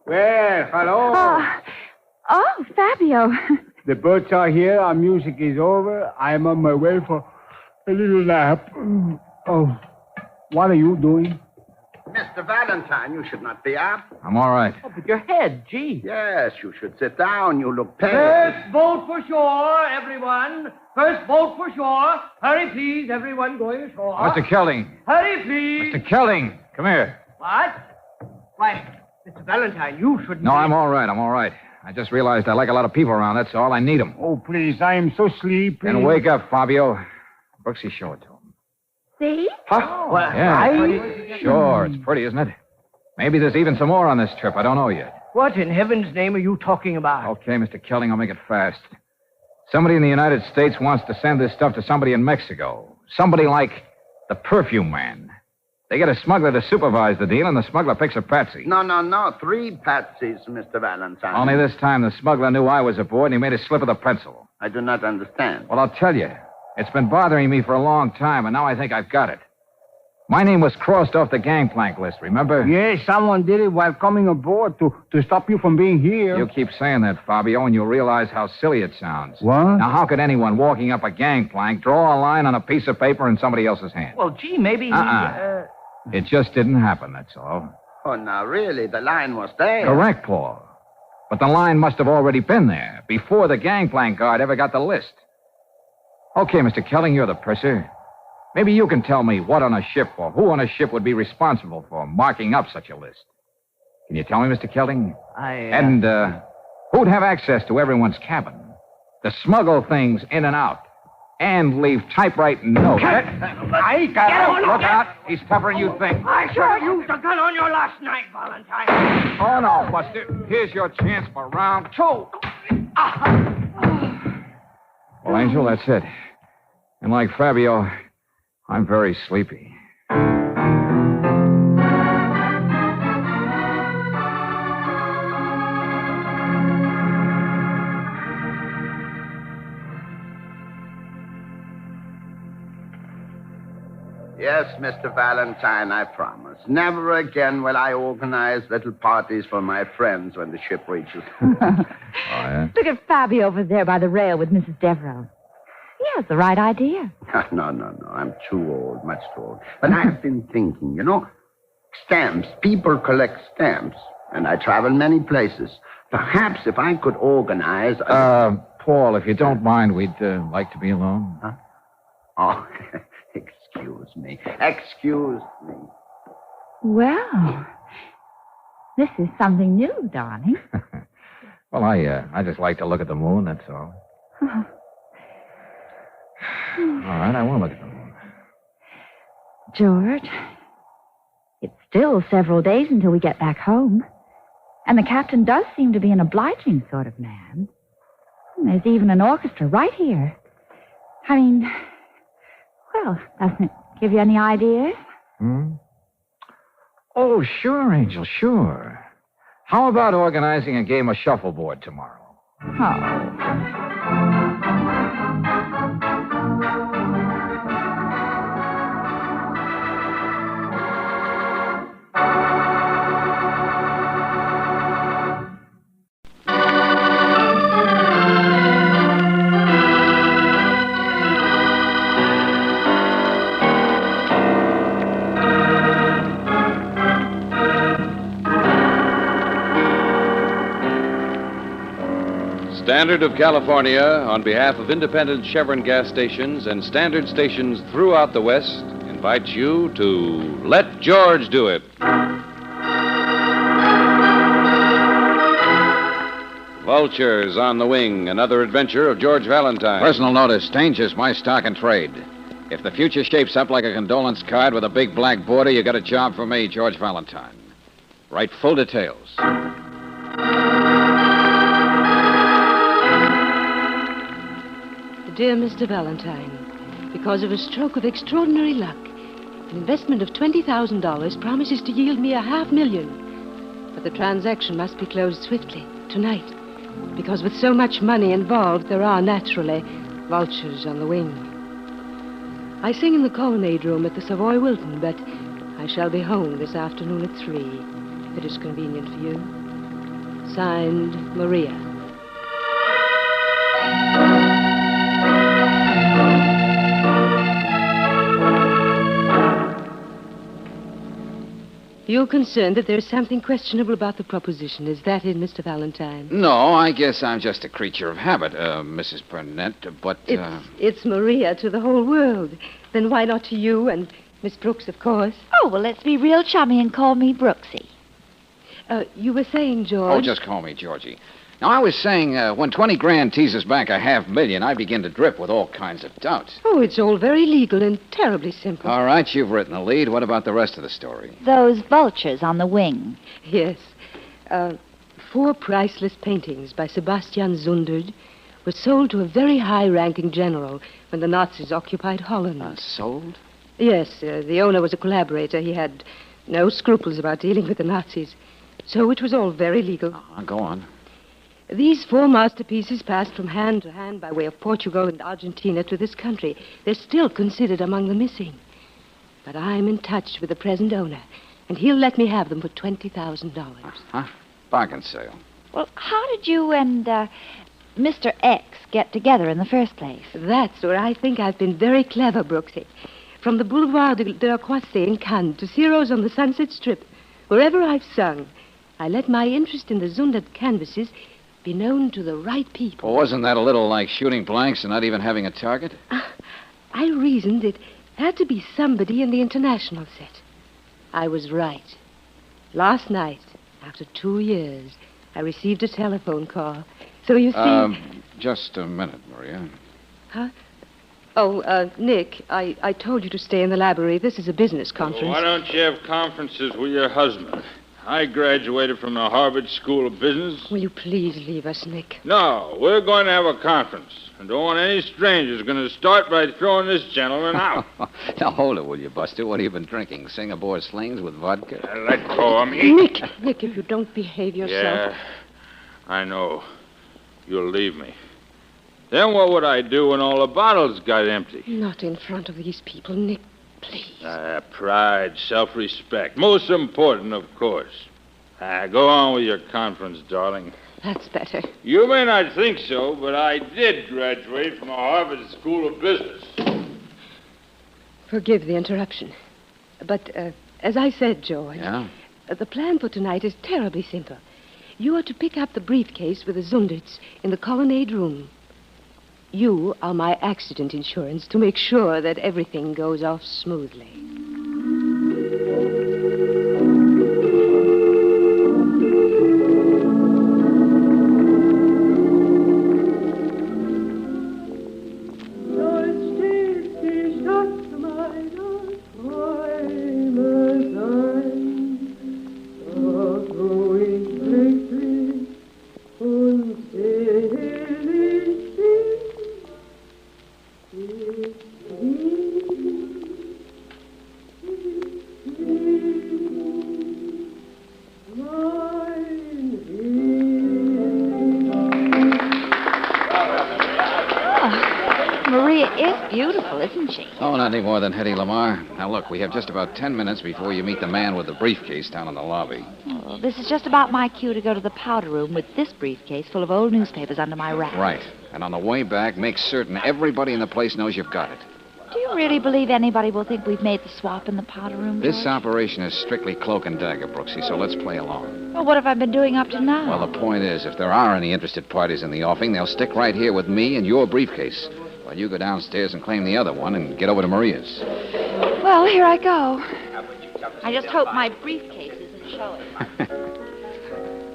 Well, hello. Oh, Fabio. The boats are here. Our music is over. I'm on my way for a little nap. Oh, what are you doing? Mr. Valentine, you should not be up. I'm all right. Oh, but your head, gee. Yes, you should sit down. You look pale. First boat for shore, everyone. First boat for shore. Hurry, please, everyone going ashore. Mr. Kelling. Hurry, please. Mr. Kelling, come here. What? Why, Mr. Valentine, you shouldn't... No, I'm all right. I just realized I like a lot of people around, that's all. I need them. Oh, please, I am so sleepy. Then wake up, Fabio. Brooksy, show it to him. See? Huh? Well, Yeah. Sure, it's pretty, isn't it? Maybe there's even some more on this trip. I don't know yet. What in heaven's name are you talking about? Okay, Mr. Kelling, I'll make it fast. Somebody in the United States wants to send this stuff to somebody in Mexico. Somebody like the perfume man. They get a smuggler to supervise the deal, and the smuggler picks a patsy. No. 3 patsies, Mr. Valentine. Only this time the smuggler knew I was aboard, and he made a slip of the pencil. I do not understand. Well, I'll tell you. It's been bothering me for a long time, and now I think I've got it. My name was crossed off the gangplank list, remember? Yes, someone did it while coming aboard to stop you from being here. You keep saying that, Fabio, and you'll realize how silly it sounds. What? Now, how could anyone walking up a gangplank draw a line on a piece of paper in somebody else's hand? Well, gee, maybe... It just didn't happen, that's all. Oh, now, really, the line was there. Correct, Paul. But the line must have already been there before the gangplank guard ever got the list. Okay, Mr. Kelling, you're the purser. Maybe you can tell me what on a ship or who on a ship would be responsible for marking up such a list. Can you tell me, Mr. Kelling? And who'd have access to everyone's cabin? To smuggle things in and out. And leave typewriting notes. I got him. Look out. He's tougher than you think. I sure used a gun on your last night, Valentine. Oh, no, Buster. Here's your chance for round 2. Well, Angel, that's it. And like Fabio, I'm very sleepy. Yes, Mr. Valentine, I promise. Never again will I organize little parties for my friends when the ship reaches. Look at Fabi over there by the rail with Mrs. Devereaux. He has the right idea. No. I'm too old, much too old. But I've been thinking, stamps. People collect stamps. And I travel many places. Perhaps if I could organize... Paul, if you don't mind, we'd like to be alone. Huh? Oh, excuse me. Excuse me. Well, this is something new, darling. Well, I just like to look at the moon, that's all. Oh. All right, I won't look at the moon. George, it's still several days until we get back home. And the captain does seem to be an obliging sort of man. There's even an orchestra right here. I mean, well, doesn't it give you any ideas? Oh, sure, Angel, sure. How about organizing a game of shuffleboard tomorrow? Oh. Standard of California, on behalf of independent Chevron gas stations and standard stations throughout the West, invites you to Let George Do It. Vultures on the Wing, another adventure of George Valentine. Personal notice, danger's my stock and trade. If the future shapes up like a condolence card with a big black border, you got a job for me, George Valentine. Write full details. Dear Mr. Valentine, because of a stroke of extraordinary luck, an investment of $20,000 promises to yield me $500,000. But the transaction must be closed swiftly, tonight, because with so much money involved, there are, naturally, vultures on the wing. I sing in the colonnade room at the Savoy Wilton, but I shall be home this afternoon at 3, if it is convenient for you. Signed, Maria. You're concerned that there's something questionable about the proposition. Is that it, Mr. Valentine? No, I guess I'm just a creature of habit, Mrs. Burnett, but... It's Maria to the whole world. Then why not to you and Miss Brooks, of course? Oh, well, let's be real chummy and call me Brooksy. You were saying, George... Oh, just call me Georgie. Now, I was saying, when 20 grand teases back $500,000, I begin to drip with all kinds of doubts. Oh, it's all very legal and terribly simple. All right, you've written the lead. What about the rest of the story? Those vultures on the wing. Yes. 4 priceless paintings by Sebastian Zundert were sold to a very high-ranking general when the Nazis occupied Holland. Sold? Yes. The owner was a collaborator. He had no scruples about dealing with the Nazis. So it was all very legal. Go on. These 4 masterpieces passed from hand to hand by way of Portugal and Argentina to this country. They're still considered among the missing. But I'm in touch with the present owner, and he'll let me have them for $20,000. Huh? Bargain sale. Well, how did you and Mr. X get together in the first place? That's where I think I've been very clever, Brooksy. From the Boulevard de la Croisée in Cannes to Ciro's on the Sunset Strip, wherever I've sung, I let my interest in the Zundert canvases be known to the right people. Well, wasn't that a little like shooting blanks and not even having a target? I reasoned it had to be somebody in the international set. I was right. Last night, after 2 years, I received a telephone call. So you see... Just a minute, Maria. Huh? Oh, Nick, I told you to stay in the library. This is a business conference. Well, why don't you have conferences with your husband? I graduated from the Harvard School of Business. Will you please leave us, Nick? No, we're going to have a conference. And don't want any strangers going to start by throwing this gentleman out. Now, hold it, will you, Buster? What have you been drinking? Singapore slings with vodka? Let go of me. Nick, if you don't behave yourself... Yeah, I know. You'll leave me. Then what would I do when all the bottles got empty? Not in front of these people, Nick. please. Pride, self-respect. Most important, of course. Go on with your conference, darling. That's better. You may not think so, but I did graduate from the Harvard School of Business. Forgive the interruption. But, as I said, George... Yeah? The plan for tonight is terribly simple. You are to pick up the briefcase with the Zunderts in the colonnade room. You are my accident insurance to make sure that everything goes off smoothly. Oh, not any more than Hetty Lamar. Now, look, we have just about 10 minutes before you meet the man with the briefcase down in the lobby. Oh, this is just about my cue to go to the powder room with this briefcase full of old newspapers under my wrap. Right. And on the way back, make certain everybody in the place knows you've got it. Do you really believe anybody will think we've made the swap in the powder room, George? This operation is strictly cloak and dagger, Brooksy, so let's play along. Well, what have I been doing up to now? Well, the point is, if there are any interested parties in the offing, they'll stick right here with me and your briefcase. While you go downstairs and claim the other one and get over to Maria's. Well, here I go. I just hope my briefcase isn't showing.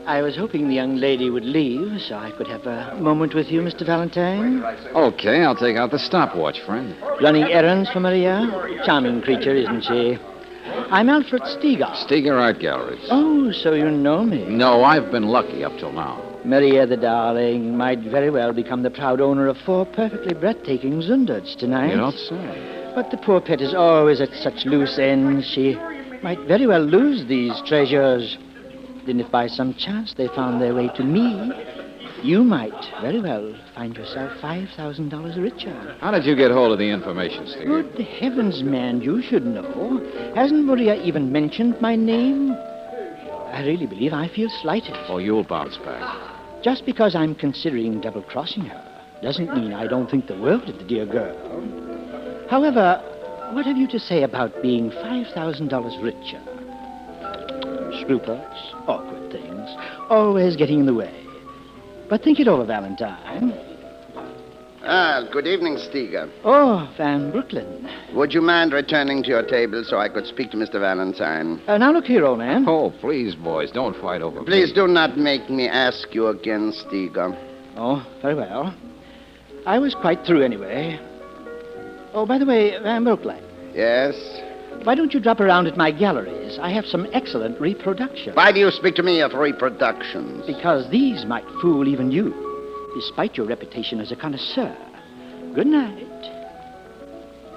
I was hoping the young lady would leave so I could have a moment with you, Mr. Valentine. Okay, I'll take out the stopwatch, friend. Running errands for Maria? Charming creature, isn't she? I'm Alfred Steger. Steger Art Galleries. Oh, so you know me. No, I've been lucky up till now. Maria the darling might very well become the proud owner of 4 perfectly breathtaking Zunderts tonight. You don't say. But the poor pet is always at such loose ends. She might very well lose these treasures. Then if by some chance they found their way to me, you might very well find yourself $5,000 richer. How did you get hold of the information, Steger? Good heavens, man, you should know. Hasn't Maria even mentioned my name? I really believe I feel slighted. Oh, you'll bounce back. Just because I'm considering double-crossing her doesn't mean I don't think the world of the dear girl. However, what have you to say about being $5,000 richer? Scruples, awkward things, always getting in the way. But think it over, Valentine. Good evening, Steger. Oh, Van Brooklyn. Would you mind returning to your table so I could speak to Mr. Valentine? Now look here, old man. Oh, please, boys, don't fight over me. Please do not make me ask you again, Steger. Oh, very well. I was quite through anyway. Oh, by the way, Van Brooklyn. Yes? Why don't you drop around at my galleries? I have some excellent reproductions. Why do you speak to me of reproductions? Because these might fool even you, despite your reputation as a connoisseur. Good night.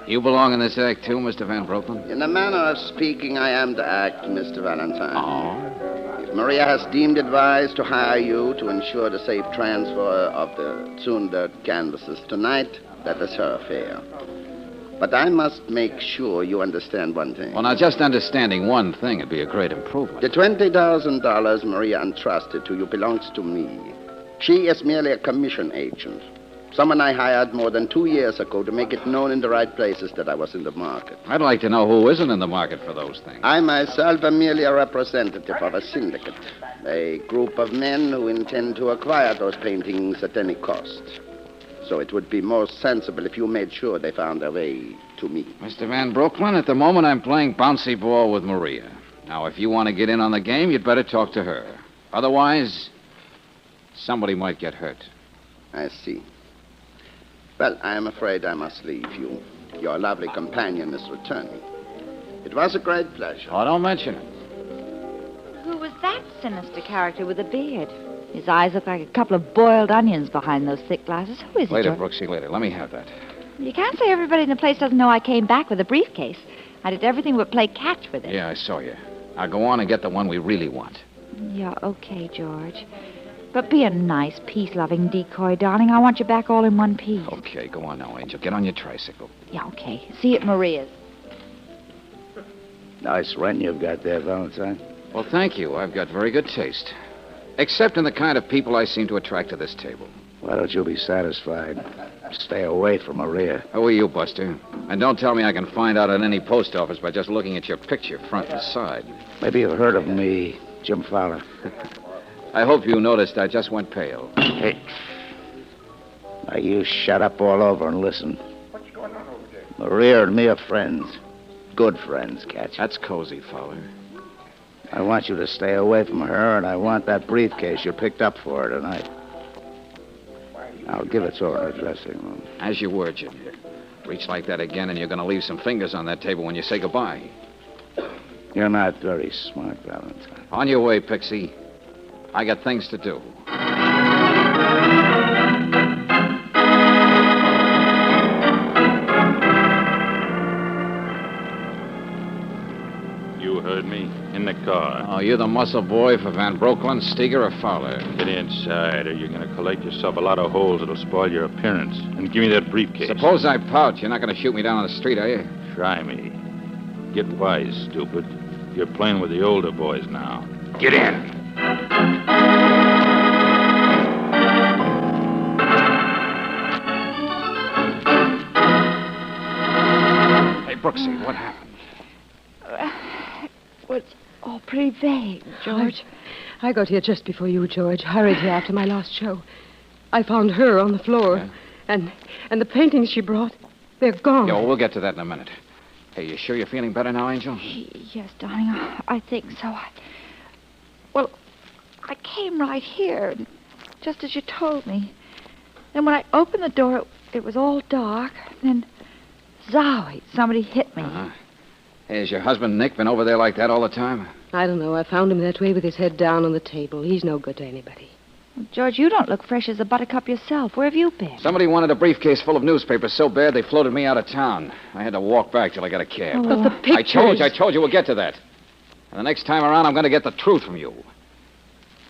You belong in this act, too, Mr. Van Brooklyn? In a manner of speaking, I am the act, Mr. Valentine. Oh? If Maria has deemed it wise to hire you to ensure the safe transfer of the Zundert canvases tonight, that is her affair. But I must make sure you understand one thing. Well, now, just understanding one thing would be a great improvement. The $20,000 Maria entrusted to you belongs to me. She is merely a commission agent. Someone I hired more than 2 years ago to make it known in the right places that I was in the market. I'd like to know who isn't in the market for those things. I myself am merely a representative of a syndicate. A group of men who intend to acquire those paintings at any cost. So it would be more sensible if you made sure they found their way to me. Mr. Van Brooklyn, at the moment I'm playing bouncy ball with Maria. Now, if you want to get in on the game, you'd better talk to her. Otherwise, somebody might get hurt. I see. Well, I am afraid I must leave you. Your lovely companion is returning. It was a great pleasure. Oh, don't mention it. Who was that sinister character with a beard? His eyes look like a couple of boiled onions behind those thick glasses. Who is it, Later, George? Brooksy, later. Let me have that. You can't say everybody in the place doesn't know I came back with a briefcase. I did everything but play catch with it. Yeah, I saw you. Now go on and get the one we really want. Yeah, okay, George. But be a nice, peace-loving decoy, darling. I want you back all in one piece. Okay, go on now, Angel. Get on your tricycle. Yeah, okay. See you at Maria's. Nice rent you've got there, Valentine. Well, thank you. I've got very good taste. Except in the kind of people I seem to attract to this table. Why don't you be satisfied? Stay away from Maria. Who are you, Buster? And don't tell me I can find out at any post office by just looking at your picture, front and side. Maybe you've heard of me, Jim Fowler. I hope you noticed I just went pale. Hey. Now, you shut up all over and listen. What's going on over there? Maria and me are friends. Good friends, catch. That's cozy, Fowler. I want you to stay away from her, and I want that briefcase you picked up for her tonight. I'll give it to her in the dressing room. As you were, Jim. Reach like that again, and you're going to leave some fingers on that table when you say goodbye. You're not very smart, Valentine. On your way, Pixie. I got things to do. You heard me. In the car. Oh, you're the muscle boy for Van Broekelen, Steger, or Fowler. Get inside, or you're going to collect yourself a lot of holes that'll spoil your appearance. And give me that briefcase. Suppose I pout. You're not going to shoot me down on the street, are you? Try me. Get wise, stupid. You're playing with the older boys now. Get in. Hey, Brooksy, what happened? Well, it's all pretty vague, George. I got here just before you, George. Hurried here after my last show. I found her on the floor. Yeah. And the paintings she brought, they're gone. Yeah, well, we'll get to that in a minute. Hey, you sure you're feeling better now, Angel? Yes, darling, I think so. I came right here, just as you told me. Then when I opened the door, it was all dark. Then, zowie, somebody hit me. Uh-huh. Hey, has your husband, Nick, been over there like that all the time? I don't know. I found him that way with his head down on the table. He's no good to anybody. George, you don't look fresh as a buttercup yourself. Where have you been? Somebody wanted a briefcase full of newspapers so bad they floated me out of town. I had to walk back till I got a cab. Oh, but the pictures... I told you we'll get to that. And the next time around, I'm going to get the truth from you.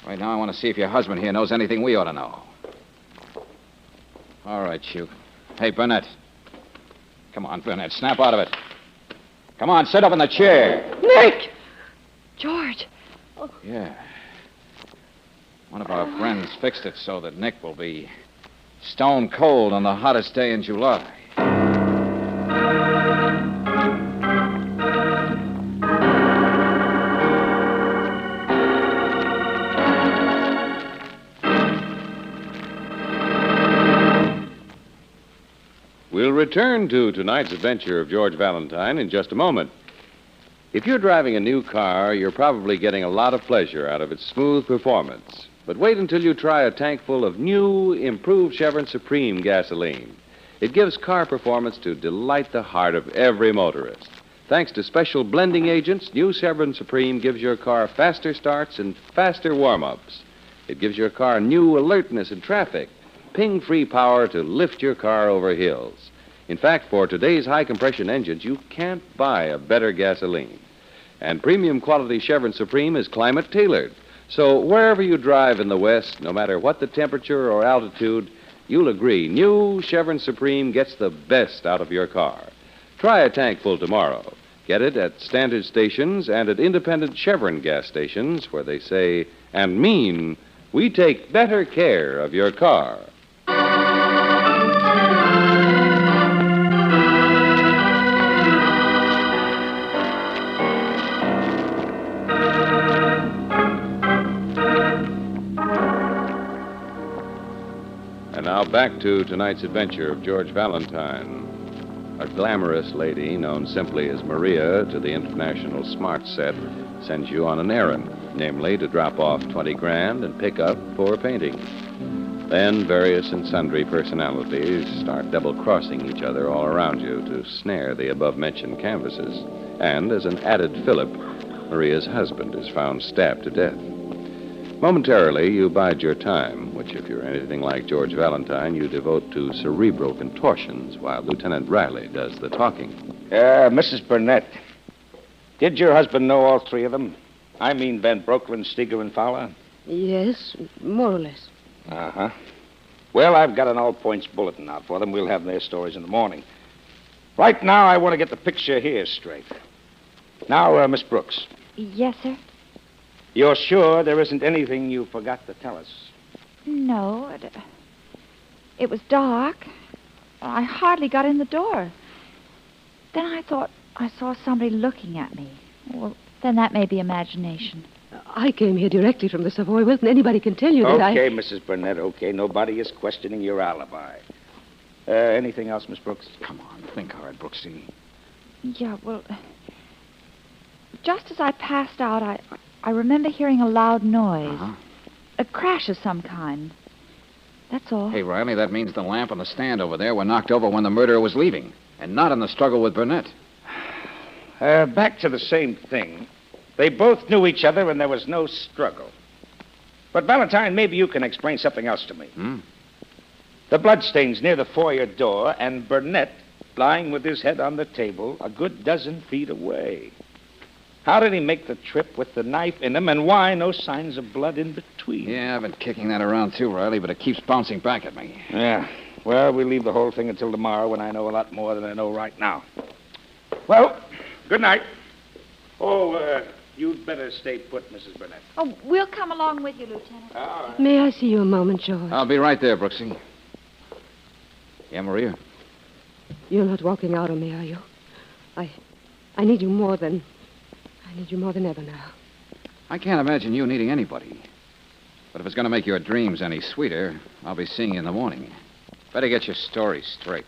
Right now, I want to see if your husband here knows anything we ought to know. All right, Shoot. Hey, Burnett. Come on, Burnett. Snap out of it. Come on, sit up in the chair. Nick! George. Oh. Yeah. One of our friends fixed it so that Nick will be stone cold on the hottest day in July. We'll return to tonight's adventure of George Valentine in just a moment. If you're driving a new car, you're probably getting a lot of pleasure out of its smooth performance. But wait until you try a tank full of new, improved Chevron Supreme gasoline. It gives car performance to delight the heart of every motorist. Thanks to special blending agents, new Chevron Supreme gives your car faster starts and faster warm-ups. It gives your car new alertness in traffic, ping-free power to lift your car over hills. In fact, for today's high-compression engines, you can't buy a better gasoline. And premium quality Chevron Supreme is climate-tailored. So wherever you drive in the West, no matter what the temperature or altitude, you'll agree new Chevron Supreme gets the best out of your car. Try a tank full tomorrow. Get it at standard stations and at independent Chevron gas stations where they say and mean, we take better care of your car. And now back to tonight's adventure of George Valentine. A glamorous lady known simply as Maria to the international smart set sends you on an errand, namely to drop off 20 grand and pick up for painting. Then various and sundry personalities start double-crossing each other all around you to snare the above-mentioned canvases. And as an added fillip, Maria's husband is found stabbed to death. Momentarily, you bide your time, which, if you're anything like George Valentine, you devote to cerebral contortions while Lieutenant Riley does the talking. Mrs. Burnett, did your husband know all three of them? I mean Van Broekelen, Steger, and Fowler? Yes, more or less. Uh-huh. Well, I've got an all-points bulletin out for them. We'll have their stories in the morning. Right now, I want to get the picture here straight. Now, Miss Brooks, Yes, sir? you're sure there isn't anything you forgot to tell us? No. It was dark. I hardly got in the door. Then I thought I saw somebody looking at me. Well, then that may be imagination. I came here directly from the Savoy Wilton. Anybody can tell you that Okay, Mrs. Burnett, okay. Nobody is questioning your alibi. Anything else, Miss Brooks? Come on, think hard, Brooksy. Yeah, well, just as I passed out, I remember hearing a loud noise. Uh-huh. A crash of some kind. That's all. Hey, Riley, that means the lamp on the stand over there were knocked over when the murderer was leaving, and not in the struggle with Burnett. Back to the same thing. They both knew each other, and there was no struggle. But, Valentine, maybe you can explain something else to me. The bloodstains near the foyer door, and Burnett lying with his head on the table a good dozen feet away. How did he make the trip with the knife in him, and why no signs of blood in between? Yeah, I've been kicking that around too, Riley, but it keeps bouncing back at me. Yeah. Well, we'll leave the whole thing until tomorrow when I know a lot more than I know right now. Well, good night. Oh, you'd better stay put, Mrs. Burnett. Oh, we'll come along with you, Lieutenant. May I see you a moment, George? I'll be right there, Brooksy. Yeah, Maria? You're not walking out on me, are you? I need you more than ever now. I can't imagine you needing anybody. But if it's going to make your dreams any sweeter, I'll be seeing you in the morning. Better get your story straight.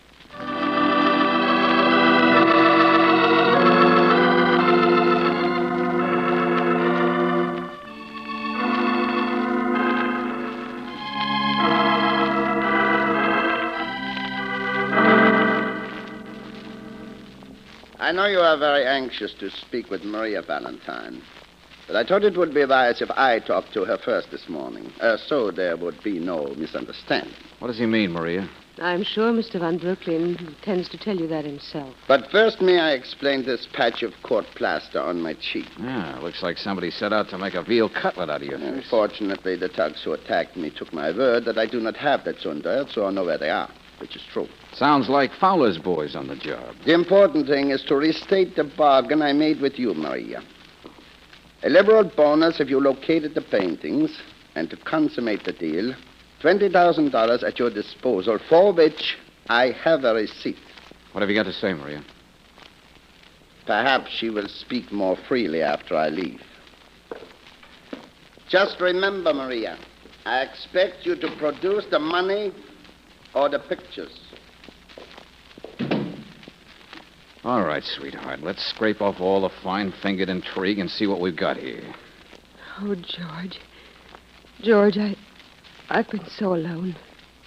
I know you are very anxious to speak with Maria Valentine, but I thought it would be wise if I talked to her first this morning, so there would be no misunderstanding. What does he mean, Maria? I'm sure Mr. Van Brooklyn intends to tell you that himself. But first, may I explain this patch of court plaster on my cheek? Yeah, looks like somebody set out to make a veal cutlet out of your face. Unfortunately, the thugs who attacked me took my word that I do not have that Zunder, so I know where they are, which is true. Sounds like Fowler's boys on the job. The important thing is to restate the bargain I made with you, Maria. A liberal bonus if you located the paintings, and to consummate the deal, $20,000 at your disposal, for which I have a receipt. What have you got to say, Maria? Perhaps she will speak more freely after I leave. Just remember, Maria, I expect you to produce the money or the pictures. All right, sweetheart. Let's scrape off all the fine-fingered intrigue and see what we've got here. Oh, George. George, I've been so alone,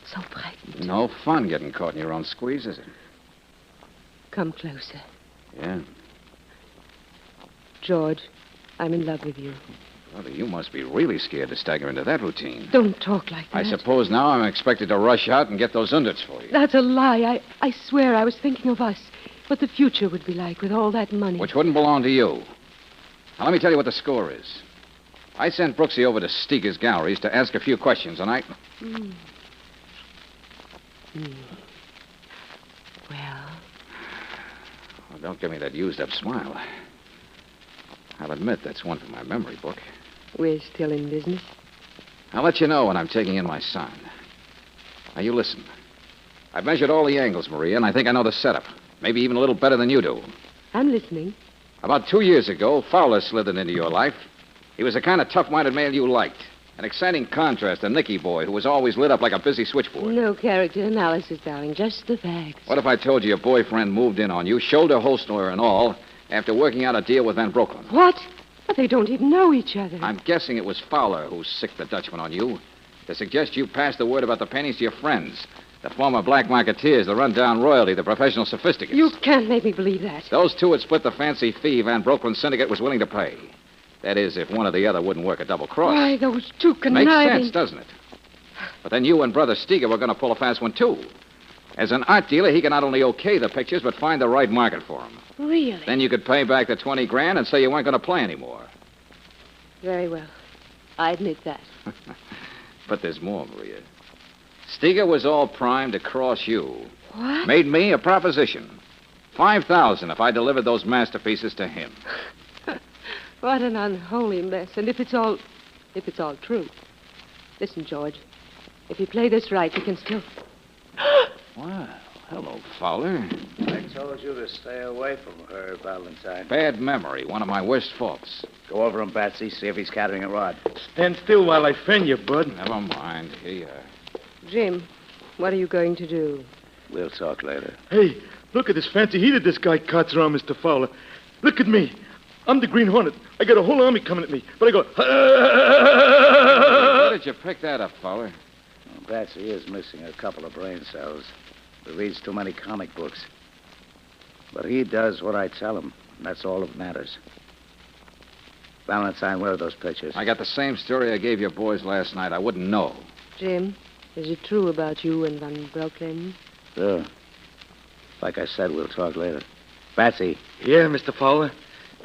so frightened. No fun getting caught in your own squeeze, is it? Come closer. Yeah. George, I'm in love with you. Well, you must be really scared to stagger into that routine. Don't talk like that. I suppose now I'm expected to rush out and get those underts for you. That's a lie. I swear I was thinking of us. What the future would be like with all that money. Which wouldn't belong to you. Now, let me tell you what the score is. I sent Brooksy over to Steger's galleries to ask a few questions, and I... Well, don't give me that used-up smile. I'll admit that's one for my memory book. We're still in business. I'll let you know when I'm taking in my sign. Now, you listen. I've measured all the angles, Maria, and I think I know the setup. Maybe even a little better than you do. I'm listening. About 2 years ago, Fowler slithered into your life. He was the kind of tough-minded man you liked. An exciting contrast to Nicky boy, who was always lit up like a busy switchboard. No character analysis, darling. Just the facts. What if I told you your boyfriend moved in on you, shoulder holster and all, after working out a deal with Van Brooklyn? What? But they don't even know each other. I'm guessing it was Fowler who sicked the Dutchman on you to suggest you pass the word about the paintings to your friends. The former black marketeers, the run-down royalty, the professional sophisticates. You can't make me believe that. Those two would split the fancy fee Van Brooklyn syndicate was willing to pay. That is, if one or the other wouldn't work a double cross. Why, those two conniving... Makes sense, doesn't it? But then you and Brother Steger were going to pull a fast one, too. As an art dealer, he can not only okay the pictures, but find the right market for them. Really? Then you could pay back the $20,000 and say you weren't going to play anymore. Very well. I admit that. But there's more, Maria. Steger was all primed to cross you. What? Made me a proposition. $5,000 if I delivered those masterpieces to him. What an unholy mess. And if it's all true. Listen, George. If you play this right, you can still... Well, hello, Fowler. I told you to stay away from her, Valentine. Bad memory. One of my worst faults. Go over him, Batsy. See if he's carrying a rod. Stand still while I fan you, Bud. Never mind. Here you are. Jim, what are you going to do? We'll talk later. Hey, look at this fancy heater this guy cuts around, Mr. Fowler. Look at me. I'm the Green Hornet. I got a whole army coming at me. But I go... Where did you pick that up, Fowler? Well, Batsy is missing a couple of brain cells. He reads too many comic books. But he does what I tell him. And that's all that matters. Valentine, where are those pictures? I got the same story I gave your boys last night. I wouldn't know. Jim, is it true about you and Van Brooklyn? Sure. Like I said, we'll talk later. Batsy. Yeah, Mr. Fowler?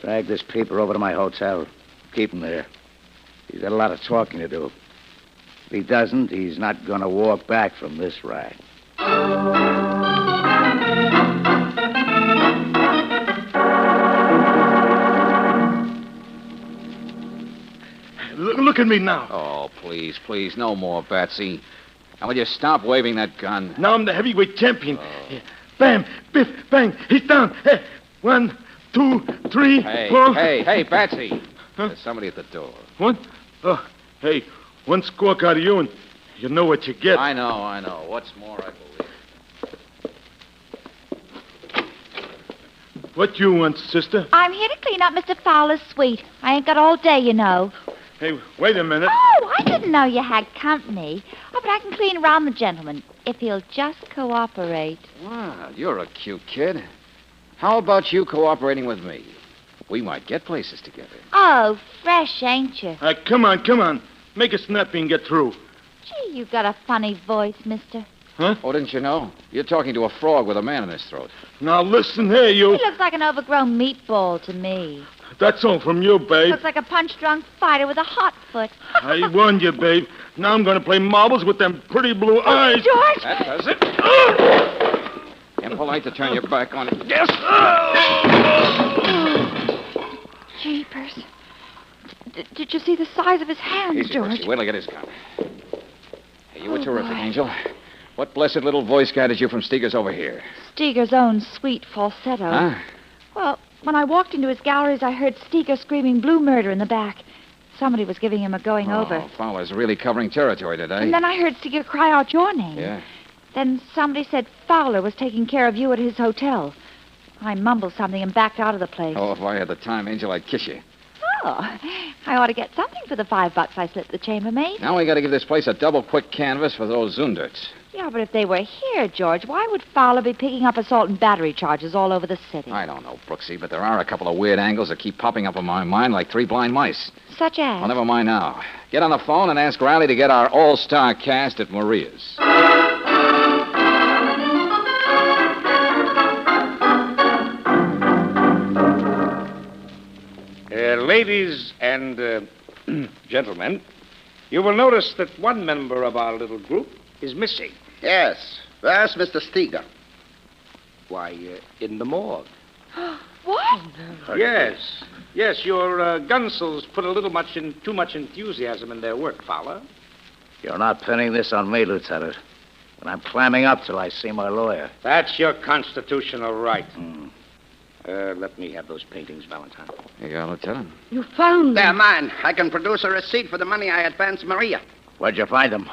Drag this peeper over to my hotel. Keep him there. He's got a lot of talking to do. If he doesn't, he's not going to walk back from this ride. Look at me now. Oh, please, please, no more, Batsy. Now, will you stop waving that gun? Now I'm the heavyweight champion. Yeah. Bam, biff, bang. He's down. Hey, 1, 2, 3, Hey, 4. hey, Batsy. Huh? There's somebody at the door. What? Oh, hey, one squawk out of you and you know what you get. I know. What's more, I believe. What you want, sister? I'm here to clean up Mr. Fowler's suite. I ain't got all day, you know. Hey, wait a minute. Oh, I didn't know you had company. Oh, but I can clean around the gentleman if he'll just cooperate. Wow, you're a cute kid. How about you cooperating with me? We might get places together. Oh, fresh, ain't you? Come on. Make it snappy and get through. Gee, you got a funny voice, mister. Huh? Oh, didn't you know? You're talking to a frog with a man in his throat. Now, listen here, you... He looks like an overgrown meatball to me. That's all from you, babe. Looks like a punch-drunk fighter with a hot foot. I warned you, babe. Now I'm going to play marbles with them pretty blue eyes. George! That does it. Impolite to turn your back on it. Yes! Jeepers. Did you see the size of his hands, Easy, George? Percy. Wait till I get his gun. Hey, you were terrific, Angel. What blessed little voice guided you from Steger's over here? Steger's own sweet falsetto. Huh? Well, when I walked into his galleries, I heard Steger screaming blue murder in the back. Somebody was giving him a going over. Fowler's really covering territory today. And then I heard Steger cry out your name. Yeah? Then somebody said Fowler was taking care of you at his hotel. I mumbled something and backed out of the place. Oh, if I had the time, Angel, I'd kiss you. Oh, I ought to get something for the $5 I slipped the chambermaid. Now we got to give this place a double quick canvas for those Zunderts. Yeah, but if they were here, George, why would Fowler be picking up assault and battery charges all over the city? I don't know, Brooksy, but there are a couple of weird angles that keep popping up in my mind like three blind mice. Such as? Well, never mind now. Get on the phone and ask Riley to get our all-star cast at Maria's. Ladies and gentlemen, you will notice that one member of our little group is missing. Yes. Where's Mr. Steger? Why, in the morgue. What? Yes, your Gunsels put a little too much enthusiasm in their work, Fowler. You're not pinning this on me, Lieutenant. But I'm clamming up till I see my lawyer. That's your constitutional right. Let me have those paintings, Valentine. Here you go, Lieutenant. You found them. They're mine. I can produce a receipt for the money I advanced Maria. Where'd you find them?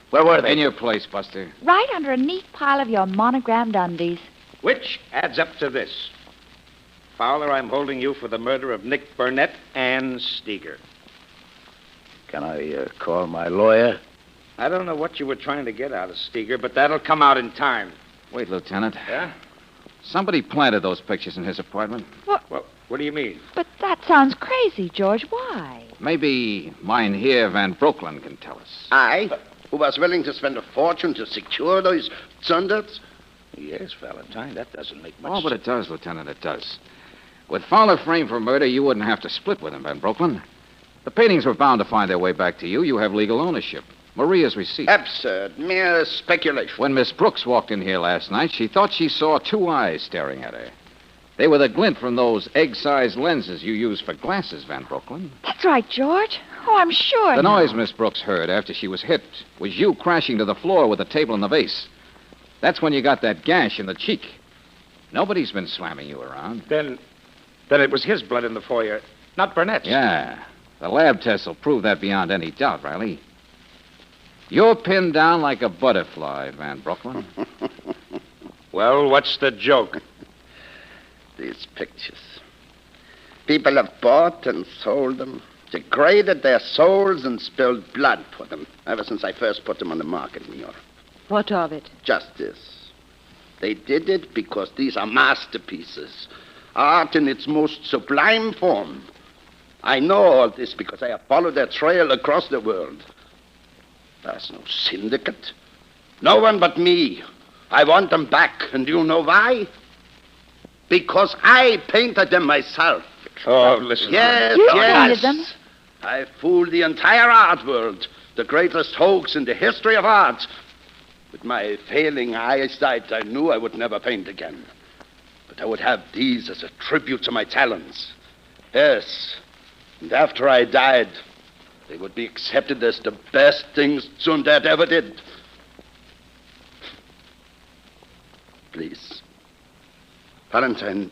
Where were they? In your place, Buster. Right under a neat pile of your monogrammed undies. Which adds up to this. Fowler, I'm holding you for the murder of Nick Burnett and Steger. Can I call my lawyer? I don't know what you were trying to get out of Steger, but that'll come out in time. Wait, Lieutenant. Yeah? Somebody planted those pictures in his apartment. What? Well, what do you mean? But that sounds crazy, George. Why? Maybe mine here, Van Brooklyn, can tell us. I, who was willing to spend a fortune to secure those Zunderts? Yes, Valentine, that doesn't make much sense. Oh, but it does, Lieutenant, it does. With Fowler framed for murder, you wouldn't have to split with him, Van Brooklyn. The paintings were bound to find their way back to you. You have legal ownership. Maria's receipt. Absurd. Mere speculation. When Miss Brooks walked in here last night, she thought she saw two eyes staring at her. They were the glint from those egg-sized lenses you use for glasses, Van Brooklyn. That's right, George. Oh, I'm sure. The now. noise Miss Brooks heard after she was hit was you crashing to the floor with the table and the vase. That's when you got that gash in the cheek. Nobody's been slamming you around. Then it was his blood in the foyer, not Burnett's. Yeah. The lab tests will prove that beyond any doubt, Riley. You're pinned down like a butterfly, Van Brooklyn. Well, what's the joke? These pictures. People have bought and sold them, degraded their souls and spilled blood for them ever since I first put them on the market in Europe. What of it? Just this. They did it because these are masterpieces. Art in its most sublime form. I know all this because I have followed their trail across the world. There's no syndicate. No one but me. I want them back, and do you know why? Because I painted them myself. Oh, listen. Yes, You yes. painted them? I fooled the entire art world, the greatest hoax in the history of art. With my failing eyesight, I knew I would never paint again. But I would have these as a tribute to my talents. Yes, and after I died, they would be accepted as the best things Zundert ever did. Please. Valentine,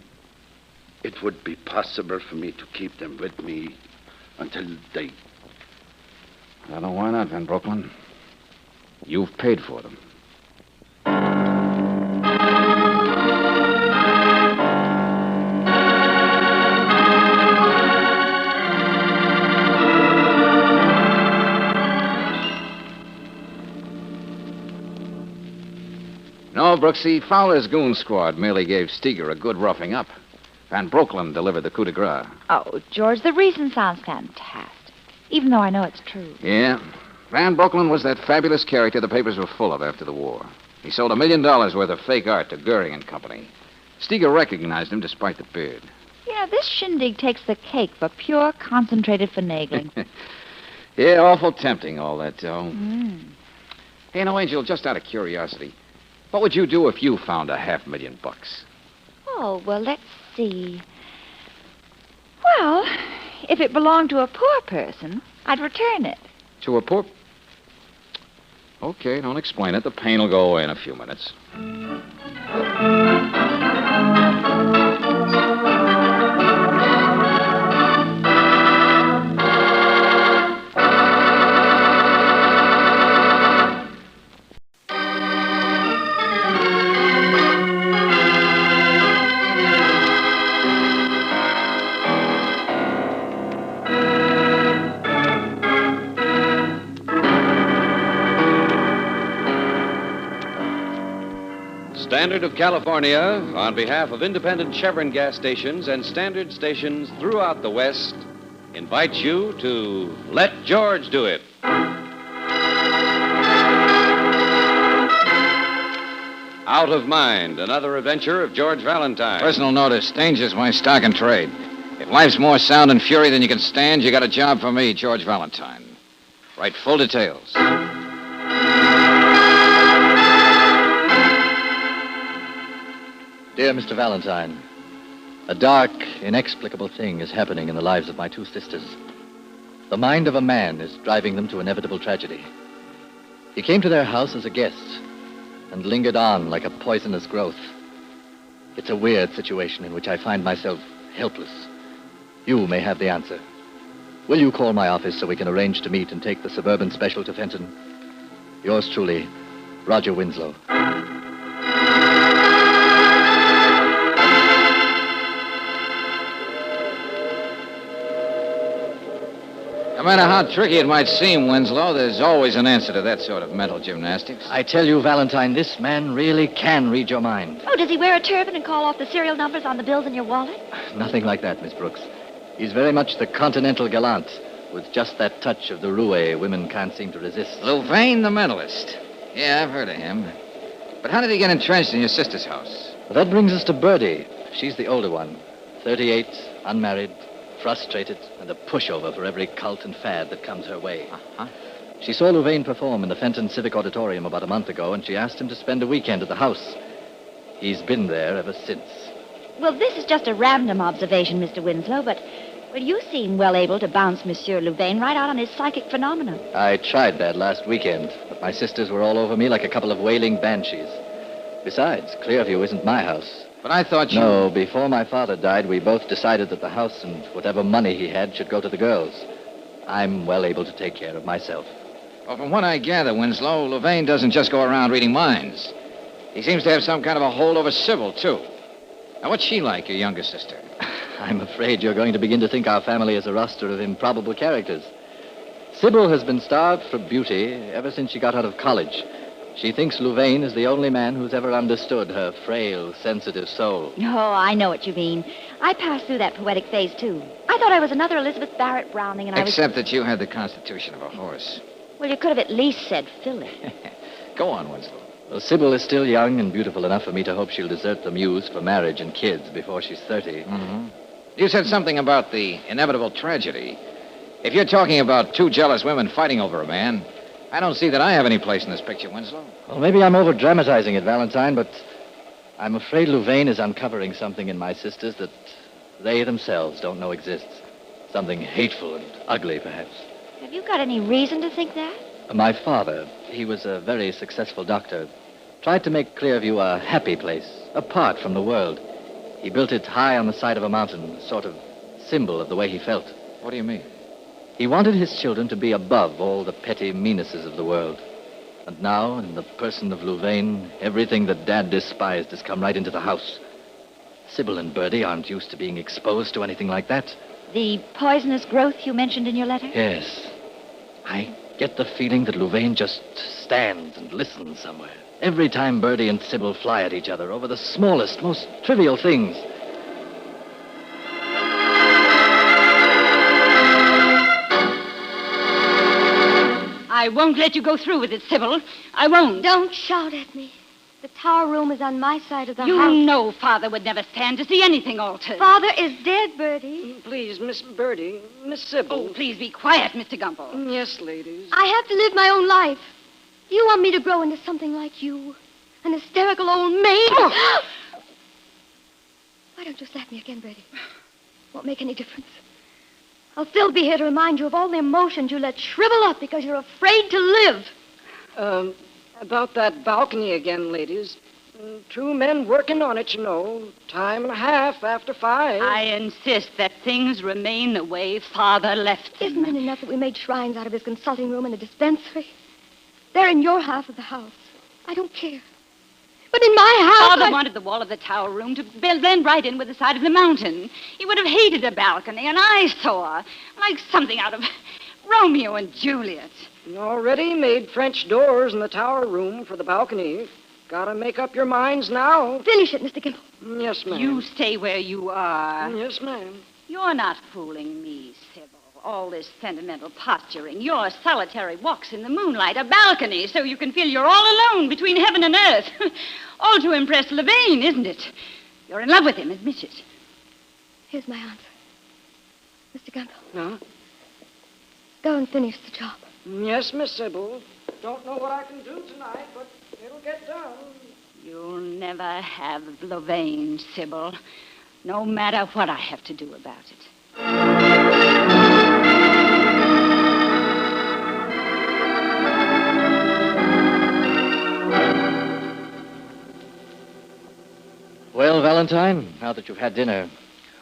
it would be possible for me to keep them with me until they... I don't know why not, Van Brooklyn. You've paid for them. No, Brooksy, Fowler's goon squad merely gave Steger a good roughing up. Van Brooklyn delivered the coup de grace. Oh, George, the reason sounds fantastic, even though I know it's true. Yeah. Van Brooklyn was that fabulous character the papers were full of after the war. He sold $1 million worth of fake art to Goering and Company. Steger recognized him despite the beard. Yeah, this shindig takes the cake for pure, concentrated finagling. Yeah, awful tempting, all that, though. Mm. Hey, no, Angel, just out of curiosity, what would you do if you found $500,000? Oh, well, let's see. Well, if it belonged to a poor person, I'd return it. To a poor... Okay, don't explain it. The pain will go away in a few minutes. Standard of California, on behalf of independent Chevron gas stations and standard stations throughout the West, invites you to Let George Do It. Out of Mind, another adventure of George Valentine. Personal notice, danger's my stock and trade. If life's more sound and fury than you can stand, you got a job for me, George Valentine. Write full details. Dear Mr. Valentine, a dark, inexplicable thing is happening in the lives of my two sisters. The mind of a man is driving them to inevitable tragedy. He came to their house as a guest and lingered on like a poisonous growth. It's a weird situation in which I find myself helpless. You may have the answer. Will you call my office so we can arrange to meet and take the suburban special to Fenton? Yours truly, Roger Winslow. No matter how tricky it might seem, Winslow, there's always an answer to that sort of mental gymnastics. I tell you, Valentine, this man really can read your mind. Oh, does he wear a turban and call off the serial numbers on the bills in your wallet? Nothing like that, Miss Brooks. He's very much the continental gallant, with just that touch of the roue women can't seem to resist. Louvain the mentalist. Yeah, I've heard of him. But how did he get entrenched in your sister's house? Well, that brings us to Birdie. She's the older one. 38, unmarried, frustrated, and a pushover for every cult and fad that comes her way. Uh-huh. She saw Louvain perform in the Fenton Civic Auditorium about a month ago, and she asked him to spend a weekend at the house. He's been there ever since. Well, this is just a random observation, Mr. Winslow, but well, you seem well able to bounce Monsieur Louvain right out on his psychic phenomena. I tried that last weekend, but my sisters were all over me like a couple of wailing banshees. Besides, Clearview isn't my house. But I thought you... No, before my father died, we both decided that the house and whatever money he had should go to the girls. I'm well able to take care of myself. Well, from what I gather, Winslow, Louvain doesn't just go around reading minds. He seems to have some kind of a hold over Sybil, too. Now, what's she like, your younger sister? I'm afraid you're going to begin to think our family is a roster of improbable characters. Sybil has been starved for beauty ever since she got out of college. She thinks Louvain is the only man who's ever understood her frail, sensitive soul. Oh, I know what you mean. I passed through that poetic phase, too. I thought I was another Elizabeth Barrett Browning, and Except that you had the constitution of a horse. Well, you could have at least said Philip. Go on, Winslow. Well, Sybil is still young and beautiful enough for me to hope she'll desert the muse for marriage and kids before she's 30. Mm-hmm. You said something about the inevitable tragedy. If you're talking about two jealous women fighting over a man, I don't see that I have any place in this picture, Winslow. Well, maybe I'm over-dramatizing it, Valentine, but I'm afraid Louvain is uncovering something in my sisters that they themselves don't know exists. Something hateful and ugly, perhaps. Have you got any reason to think that? My father, he was a very successful doctor, tried to make Clearview a happy place, apart from the world. He built it high on the side of a mountain, a sort of symbol of the way he felt. What do you mean? He wanted his children to be above all the petty meannesses of the world. And now, in the person of Louvain, everything that Dad despised has come right into the house. Sybil and Bertie aren't used to being exposed to anything like that. The poisonous growth you mentioned in your letter? Yes. I get the feeling that Louvain just stands and listens somewhere. Every time Bertie and Sybil fly at each other over the smallest, most trivial things. I won't let you go through with it, Sybil. I won't. Don't shout at me. The tower room is on my side of the house. You know Father would never stand to see anything altered. Father is dead, Bertie. Please, Miss Bertie, Miss Sybil. Oh, please be quiet, Mr. Gumble. Yes, ladies. I have to live my own life. Do you want me to grow into something like you? An hysterical old maid? Oh. Why don't you slap me again, Bertie? Won't make any difference. I'll still be here to remind you of all the emotions you let shrivel up because you're afraid to live. About that balcony again, ladies. Two men working on it, you know. Time and a half after 5. I insist that things remain the way Father left them. Isn't it enough that we made shrines out of his consulting room and the dispensary? They're in your half of the house. I don't care. But in my house... Father wanted the wall of the tower room to blend right in with the side of the mountain. He would have hated a balcony, an eyesore, like something out of Romeo and Juliet. Already made French doors in the tower room for the balcony. Gotta make up your minds now. Finish it, Mr. Gimple. Yes, ma'am. You stay where you are. Yes, ma'am. You're not fooling me, Sybil. All this sentimental posturing, your solitary walks in the moonlight, a balcony so you can feel you're all alone between heaven and earth. All to impress Louvain, isn't it? You're in love with him, admit it. Here's my answer. Mr. Gumble. No? Go and finish the job. Yes, Miss Sybil. Don't know what I can do tonight, but it'll get done. You'll never have Louvain, Sybil, no matter what I have to do about it. Well, Valentine, now that you've had dinner,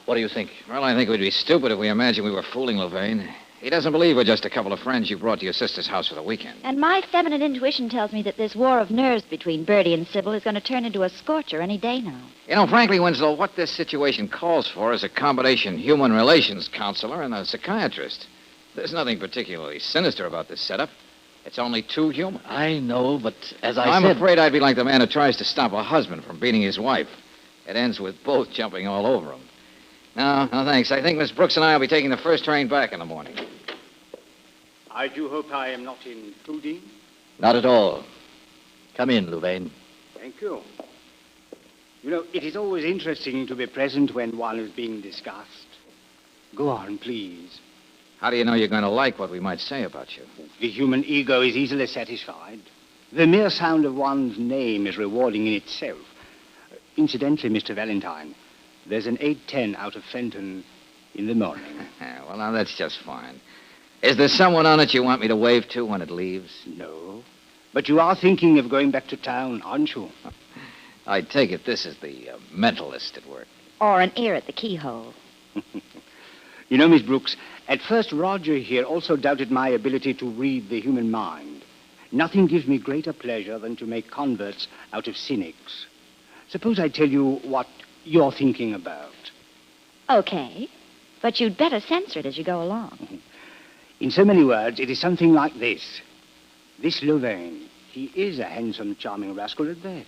what do you think? Well, I think we'd be stupid if we imagined we were fooling Louvain. He doesn't believe we're just a couple of friends you brought to your sister's house for the weekend. And my feminine intuition tells me that this war of nerves between Bertie and Sybil is going to turn into a scorcher any day now. You know, frankly, Winslow, what this situation calls for is a combination human relations counselor and a psychiatrist. There's nothing particularly sinister about this setup. It's only too human. I know, but as I I'm said... afraid I'd be like the man who tries to stop a husband from beating his wife. It ends with both jumping all over him. No, thanks. I think Miss Brooks and I will be taking the first train back in the morning. I do hope I am not intruding. Not at all. Come in, Louvain. Thank you. You know, it is always interesting to be present when one is being discussed. Go on, please. How do you know you're going to like what we might say about you? The human ego is easily satisfied. The mere sound of one's name is rewarding in itself. Incidentally, Mr. Valentine, There's an 8:10 out of Fenton in the morning. Well, now, that's just fine. Is there someone on it you want me to wave to when it leaves? No. But you are thinking of going back to town, aren't you? I take it this is the mentalist at work. Or an ear at the keyhole. You know, Miss Brooks, at first Roger here also doubted my ability to read the human mind. Nothing gives me greater pleasure than to make converts out of cynics. Suppose I tell you what you're thinking about. Okay. But you'd better censor it as you go along. In so many words, it is something like this. This Louvain, he is a handsome, charming rascal at that.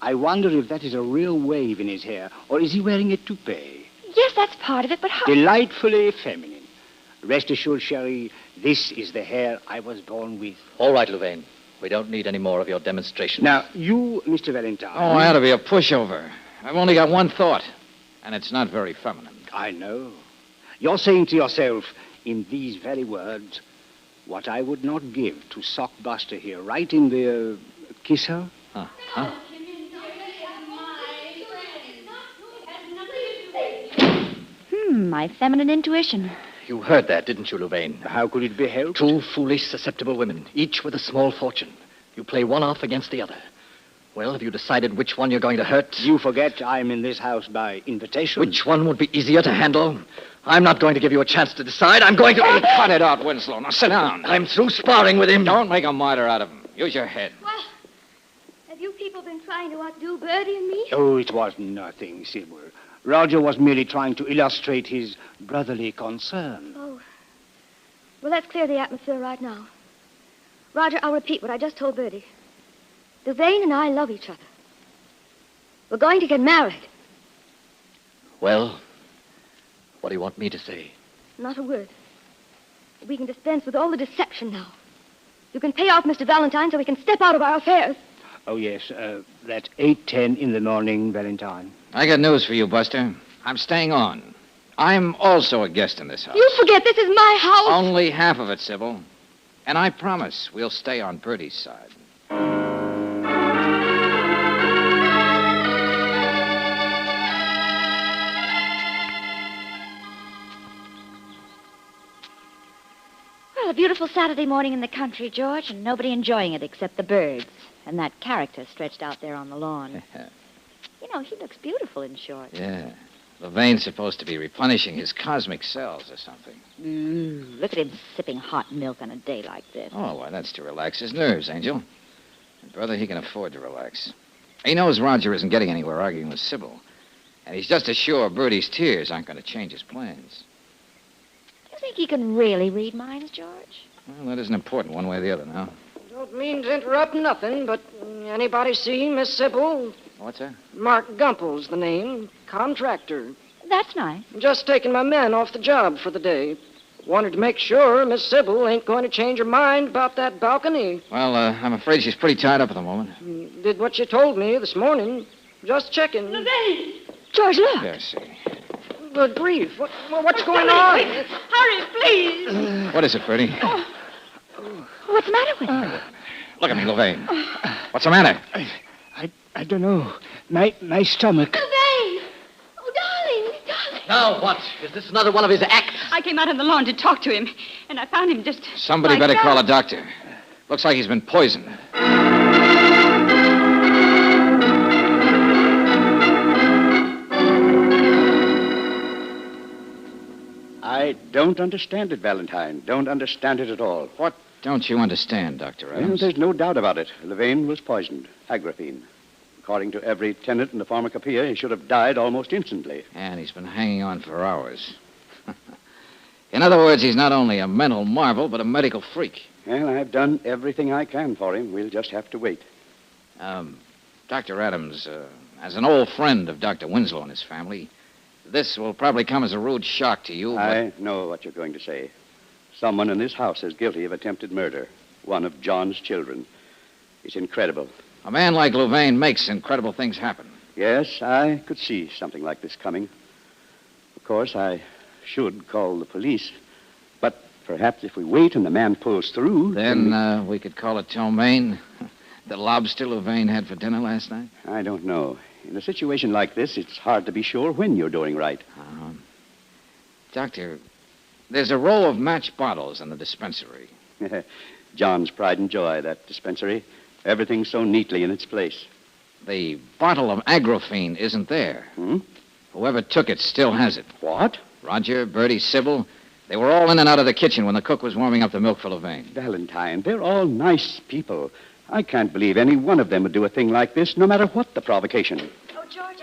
I wonder if that is a real wave in his hair, or is he wearing a toupee? Yes, that's part of it, but how... Delightfully feminine. Rest assured, Sherry, this is the hair I was born with. All right, Louvain. We don't need any more of your demonstrations. Now, you, Mr. Valentine... Oh, I ought to be a pushover. I've only got one thought, and it's not very feminine. I know. You're saying to yourself, in these very words, what I would not give to sock Buster here, right in the kiss her? Huh? My feminine intuition. You heard that, didn't you, Louvain? How could it be helped? Two foolish, susceptible women, each with a small fortune. You play one off against the other. Well, have you decided which one you're going to hurt? You forget I'm in this house by invitation. Which one would be easier to handle? I'm not going to give you a chance to decide. I'm going to... Hey, cut it out, Winslow. Now, sit down. I'm through sparring with him. Don't make a martyr out of him. Use your head. Well, have you people been trying to outdo Bertie and me? Oh, it was nothing, Sybil. Roger was merely trying to illustrate his brotherly concern. Oh. Well, let's clear the atmosphere right now. Roger, I'll repeat what I just told Bertie. Louvain and I love each other. We're going to get married. Well, what do you want me to say? Not a word. We can dispense with all the deception now. You can pay off Mr. Valentine so we can step out of our affairs. Oh, yes, that 8:10 in the morning, Valentine. I got news for you, Buster. I'm staying on. I'm also a guest in this house. You forget this is my house. Only half of it, Sybil. And I promise we'll stay on Bertie's side. Well, a beautiful Saturday morning in the country, George, and nobody enjoying it except the birds and that character stretched out there on the lawn. You know, he looks beautiful in shorts. Yeah. Louvain's supposed to be replenishing his cosmic cells or something. Look at him sipping hot milk on a day like this. Oh, why, that's to relax his nerves, Angel. And, brother, he can afford to relax. He knows Roger isn't getting anywhere arguing with Sybil. And he's just as sure Bertie's tears aren't going to change his plans. Do you think he can really read minds, George? Well, that isn't important one way or the other now. Don't mean to interrupt nothing, but anybody see Miss Sybil? What's that? Mark Gumpel's the name. Contractor. That's nice. Just taking my men off the job for the day. Wanted to make sure Miss Sybil ain't going to change her mind about that balcony. Well, I'm afraid she's pretty tied up at the moment. Did what you told me this morning. Just checking. Louvain! George, look. Yes, see. Good grief. What's going on? Hurry, please. What is it, Bertie? What's the matter with you? Look at me, Louvain. What's the matter? I don't know. My stomach. Louvain! Oh, darling. Now what? Is this another one of his acts? I came out on the lawn to talk to him, and I found him just... Somebody like better that. call a doctor. Looks like he's been poisoned. I don't understand it, Valentine. Don't understand it at all. What don't you understand, Dr. Well, Adams? there's no doubt about it. Louvain was poisoned. Agraphene. According to every tenant in the pharmacopoeia, he should have died almost instantly. And he's been hanging on for hours. In other words, he's not only a mental marvel, but a medical freak. Well, I've done everything I can for him. We'll just have to wait. Dr. Adams, as an old friend of Dr. Winslow and his family, this will probably come as a rude shock to you, but... I know what you're going to say. Someone in this house is guilty of attempted murder. One of John's children. It's incredible. A man like Louvain makes incredible things happen. Yes, I could see something like this coming. Of course, I should call the police. But perhaps if we wait and the man pulls through... We could call it ptomaine. The lobster Louvain had for dinner last night? I don't know. In a situation like this, it's hard to be sure when you're doing right. Doctor, there's a row of matched bottles in the dispensary. John's pride and joy, that dispensary. Everything so neatly in its place. The bottle of Agrafene isn't there. Whoever took it still has it. What? Roger, Bertie, Sybil, they were all in and out of the kitchen when the cook was warming up the milk for Louvain. Valentine, they're all nice people. I can't believe any one of them would do a thing like this, no matter what the provocation. Oh, George,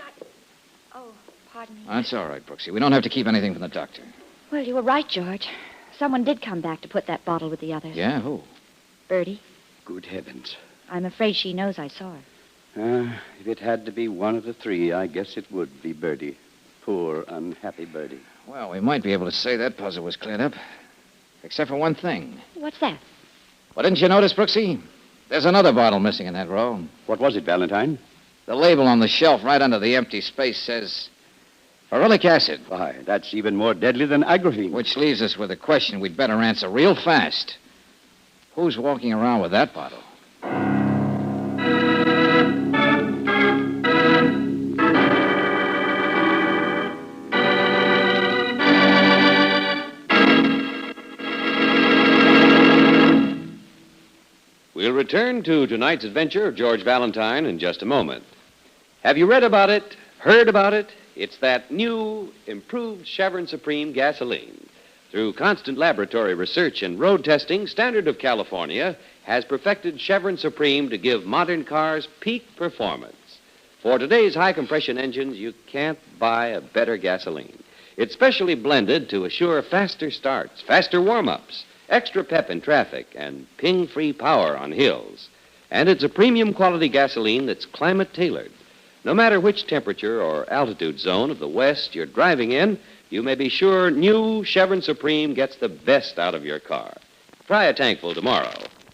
Oh, pardon me. That's all right, Brooksy. We don't have to keep anything from the doctor. Well, you were right, George. Someone did come back to put that bottle with the others. Yeah, who? Bertie. Good heavens. I'm afraid she knows I saw her. If it had to be one of the three, I guess it would be Bertie. Poor, unhappy Bertie. Well, we might be able to say that puzzle was cleared up. Except for one thing. What's that? Well, didn't you notice, Brooksy? There's another bottle missing in that row. What was it, Valentine? The label on the shelf right under the empty space says ferulic acid. Why, that's even more deadly than Agrafene. Which leaves us with a question we'd better answer real fast. Who's walking around with that bottle? We'll return to tonight's adventure of George Valentine in just a moment. Have you read about it? Heard about it? It's that new, improved Chevron Supreme gasoline. Through constant laboratory research and road testing, Standard of California has perfected Chevron Supreme to give modern cars peak performance. For today's high-compression engines, you can't buy a better gasoline. It's specially blended to assure faster starts, faster warm-ups, extra pep in traffic, and ping-free power on hills. And it's a premium quality gasoline that's climate-tailored. No matter which temperature or altitude zone of the West you're driving in, you may be sure new Chevron Supreme gets the best out of your car. Try a tankful tomorrow.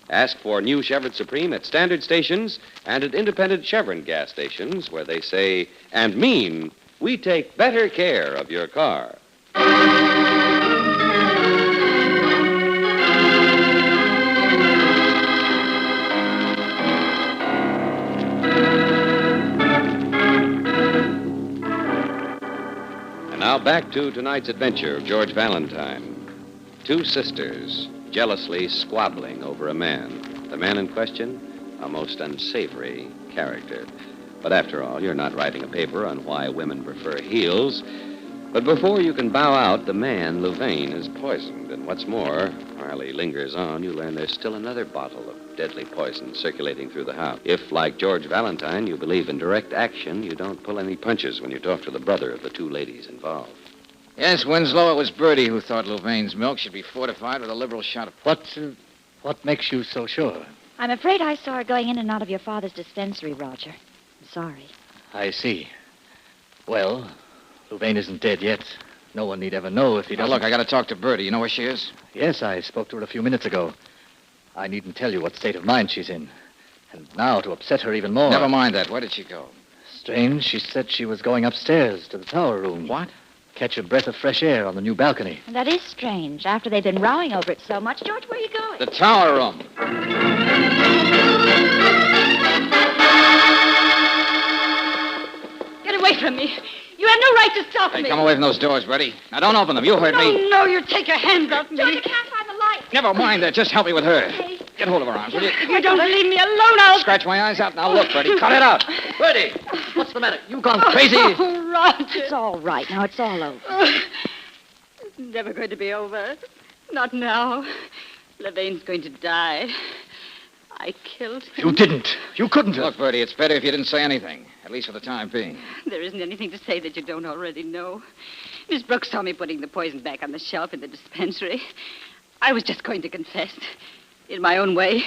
Ask for new Chevron Supreme at standard stations and at independent Chevron gas stations where they say and mean, we take better care of your car. Now back to tonight's adventure of George Valentine. Two sisters jealously squabbling over a man. The man in question, a most unsavory character. But after all, you're not writing a paper on why women prefer heels. But before you can bow out, the man, Louvain, is poisoned. And what's more, while he lingers on, you learn there's still another bottle of deadly poison circulating through the house. If, like George Valentine, you believe in direct action, you don't pull any punches when you talk to the brother of the two ladies involved. Yes, Winslow, it was Bertie who thought Louvain's milk should be fortified with a liberal shot of... What makes you so sure? I'm afraid I saw her going in and out of your father's dispensary, Roger. I'm sorry. I see. Well, Louvain isn't dead yet. No one need ever know if he doesn't... Now, look, I got to talk to Bertie. You know where she is? Yes, I spoke to her a few minutes ago. I needn't tell you what state of mind she's in. And now, to upset her even more... Never mind that. Where did she go? Strange. She said she was going upstairs to the tower room. What? Catch a breath of fresh air on the new balcony. That is strange. After they've been rowing over it so much. George, where are you going? The tower room. Get away from me. You have no right to stop Hey, me. come away from those doors, Bertie. Now, don't open them. You heard me. No, you take your hands off me. George, I can't find the light. Never mind that. Just help me with her. Okay. Get hold of her arms, will you? If you don't leave me alone, I'll... Scratch my eyes out. Now, look, Bertie. Cut it out. Bertie, what's the matter? You've gone crazy. Oh, Roger. It's all right. Now it's all over. It's never going to be over. Not now. Louvain's going to die. I killed him. You didn't. You couldn't have. Look, Bertie, it's better if you didn't say anything. At least for the time being. There isn't anything to say that you don't already know. Miss Brooks saw me putting the poison back on the shelf in the dispensary. I was just going to confess. In my own way.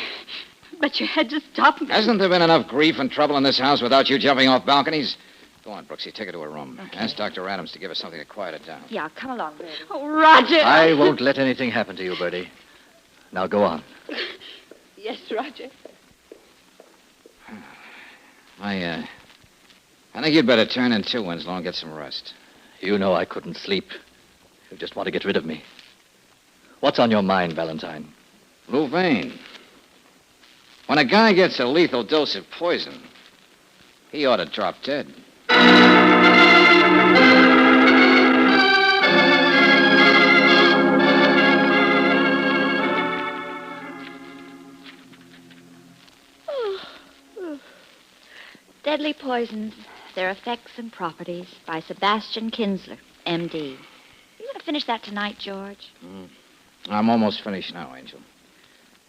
But you had to stop me. Hasn't there been enough grief and trouble in this house without you jumping off balconies? Go on, Brooksy. Take her to her room. Okay. Ask Dr. Adams to give her something to quiet her down. Yeah, come along, Bertie. Oh, Roger. I won't let anything happen to you, Bertie. Now go on. Yes, Roger. I think you'd better turn in too, Winslow, and get some rest. You know I couldn't sleep. You just want to get rid of me. What's on your mind, Valentine? Louvain. When a guy gets a lethal dose of poison, he ought to drop dead. Deadly Poisons, Their Effects and Properties by Sebastian Kinsler, M.D. You going to finish that tonight, George? I'm almost finished now, Angel.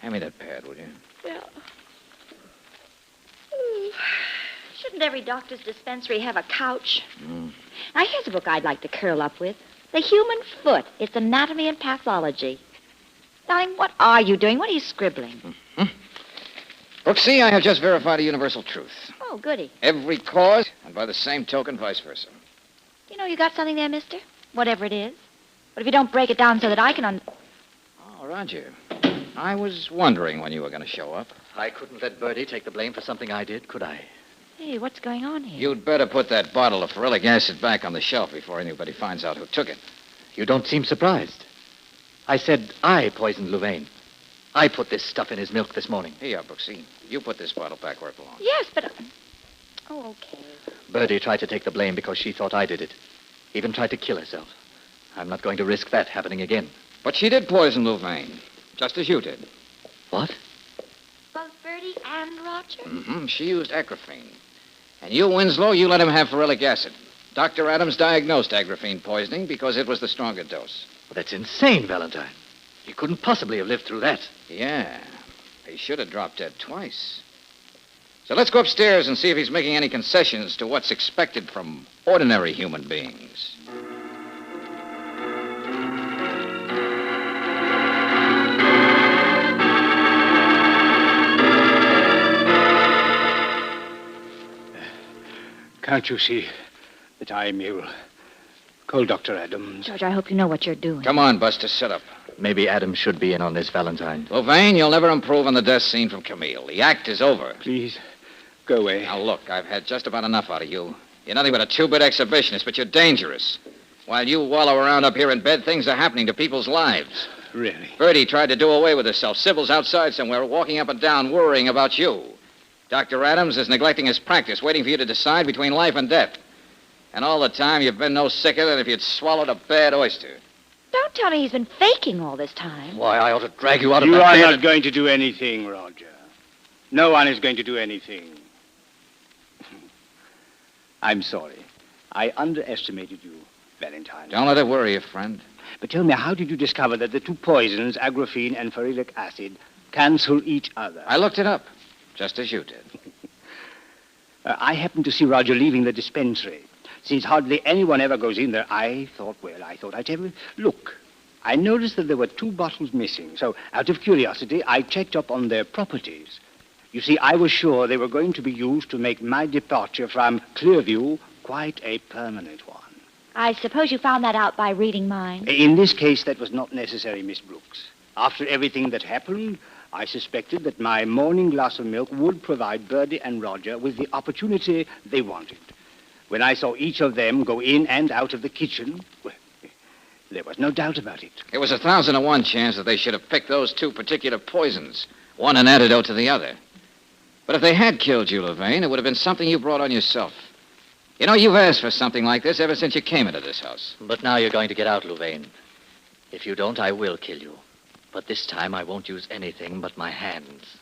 Hand me that pad, will you? Yeah. Shouldn't every doctor's dispensary have a couch? Now, here's a book I'd like to curl up with. The Human Foot, Its Anatomy and Pathology. Darling, what are you doing? What are you scribbling? Brooksy, I have just verified a universal truth. Oh, goody. Every cause, and by the same token, vice versa. You know you got something there, mister? Whatever it is. But if you don't break it down so that I can Oh, Roger. I was wondering when you were going to show up. I couldn't let Bertie take the blame for something I did, could I? Hey, what's going on here? You'd better put that bottle of ferulic acid back on the shelf before anybody finds out who took it. You don't seem surprised. I said I poisoned Louvain. I put this stuff in his milk this morning. Here you are, Brooksy. You put this bottle back where it belongs. Yes, but... Oh, okay. Bertie tried to take the blame because she thought I did it. Even tried to kill herself. I'm not going to risk that happening again. But she did poison Louvain, just as you did. What? Both Bertie and Roger? Mm-hmm. She used agraphene. And you, Winslow, you let him have ferulic acid. Dr. Adams diagnosed agraphene poisoning because it was the stronger dose. Well, that's insane, Valentine. He couldn't possibly have lived through that. Yeah. He should have dropped dead twice. So let's go upstairs and see if he's making any concessions to what's expected from ordinary human beings. Can't you see that I'm ill? Call Dr. Adams. George, I hope you know what you're doing. Come on, Buster, sit up. Maybe Adams should be in on this, Valentine. Louvain, you'll never improve on the death scene from Camille. The act is over. Please, go away. Now, look, I've had just about enough out of you. You're nothing but a two-bit exhibitionist, but you're dangerous. While you wallow around up here in bed, things are happening to people's lives. Really? Bertie tried to do away with herself. Sybil's outside somewhere, walking up and down, worrying about you. Dr. Adams is neglecting his practice, waiting for you to decide between life and death. And all the time, you've been no sicker than if you'd swallowed a bad oyster. Don't tell me he's been faking all this time. Why, I ought to drag you out of You that are bed. not going to do anything, Roger. No one is going to do anything. I'm sorry. I underestimated you, Valentine. Don't let it worry you, friend. But tell me, how did you discover that the two poisons, agraphene and ferulic acid, cancel each other? I looked it up, just as you did. I happened to see Roger leaving the dispensary. Since hardly anyone ever goes in there, I thought I'd have a look. I noticed that there were 2 bottles missing, so out of curiosity, I checked up on their properties. You see, I was sure they were going to be used to make my departure from Clearview quite a permanent one. I suppose you found that out by reading mine. In this case, that was not necessary, Miss Brooks. After everything that happened, I suspected that my morning glass of milk would provide Bertie and Roger with the opportunity they wanted. When I saw each of them go in and out of the kitchen, well, there was no doubt about it. It was 1,000 to 1 chance that they should have picked those 2 particular poisons, one an antidote to the other. But if they had killed you, Louvain, it would have been something you brought on yourself. You know, you've asked for something like this ever since you came into this house. But now you're going to get out, Louvain. If you don't, I will kill you. But this time I won't use anything but my hands.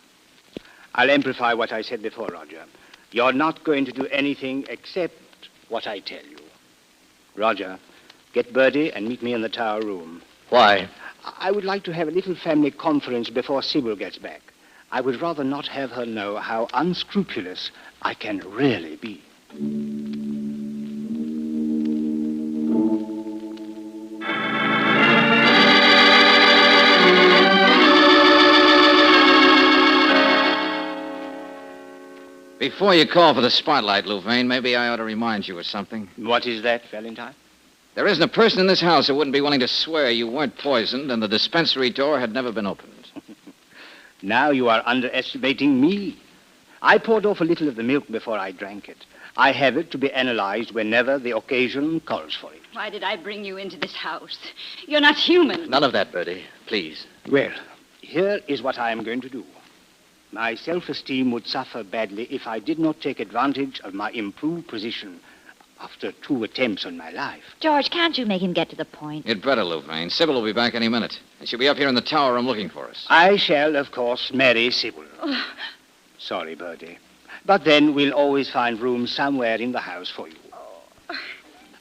I'll amplify what I said before, Roger. You're not going to do anything except what I tell you. Roger, get Bertie and meet me in the tower room. Why? I would like to have a little family conference before Sybil gets back. I would rather not have her know how unscrupulous I can really be. Before you call for the spotlight, Louvain, maybe I ought to remind you of something. What is that, Valentine? There isn't a person in this house who wouldn't be willing to swear you weren't poisoned and the dispensary door had never been opened. Now you are underestimating me. I poured off a little of the milk before I drank it. I have it to be analyzed whenever the occasion calls for it. Why did I bring you into this house? You're not human. None of that, Bertie. Please. Well, here is what I am going to do. My self-esteem would suffer badly if I did not take advantage of my improved position after 2 attempts on my life. George, can't you make him get to the point? You'd better, Louvain. Sybil will be back any minute. And she'll be up here in the tower room looking for us. I shall, of course, marry Sybil. Sorry, Bertie. But then we'll always find room somewhere in the house for you.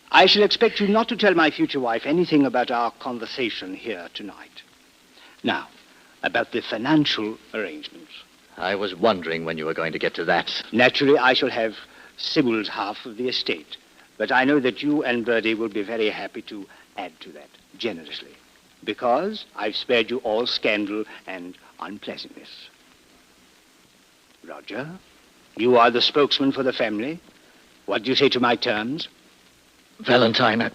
I shall expect you not to tell my future wife anything about our conversation here tonight. Now, about the financial arrangements. I was wondering when you were going to get to that. Naturally, I shall have Sybil's half of the estate. But I know that you and Bertie will be very happy to add to that, generously. Because I've spared you all scandal and unpleasantness. Roger, you are the spokesman for the family. What do you say to my terms? Valentine,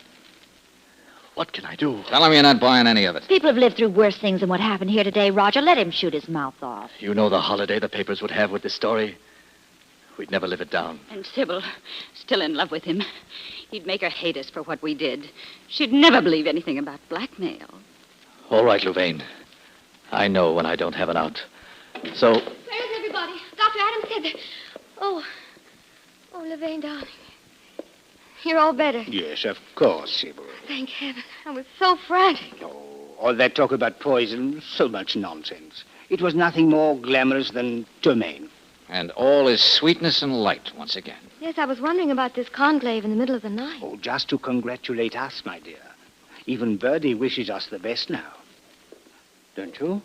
what can I do? Tell him you're not buying any of it. People have lived through worse things than what happened here today, Roger. Let him shoot his mouth off. You know the holiday the papers would have with this story. We'd never live it down. And Sybil, still in love with him. He'd make her hate us for what we did. She'd never believe anything about blackmail. All right, Louvain. I know when I don't have an out. So, Where's everybody? Dr. Adams said that... Oh, Levain, darling. You're all better. Yes, of course, Sybil. Thank heaven. I was so frantic. All that talk about poison, so much nonsense. It was nothing more glamorous than ptomaine. And all is sweetness and light once again. Yes, I was wondering about this conclave in the middle of the night. Oh, just to congratulate us, my dear. Even Bertie wishes us the best now. Don't you?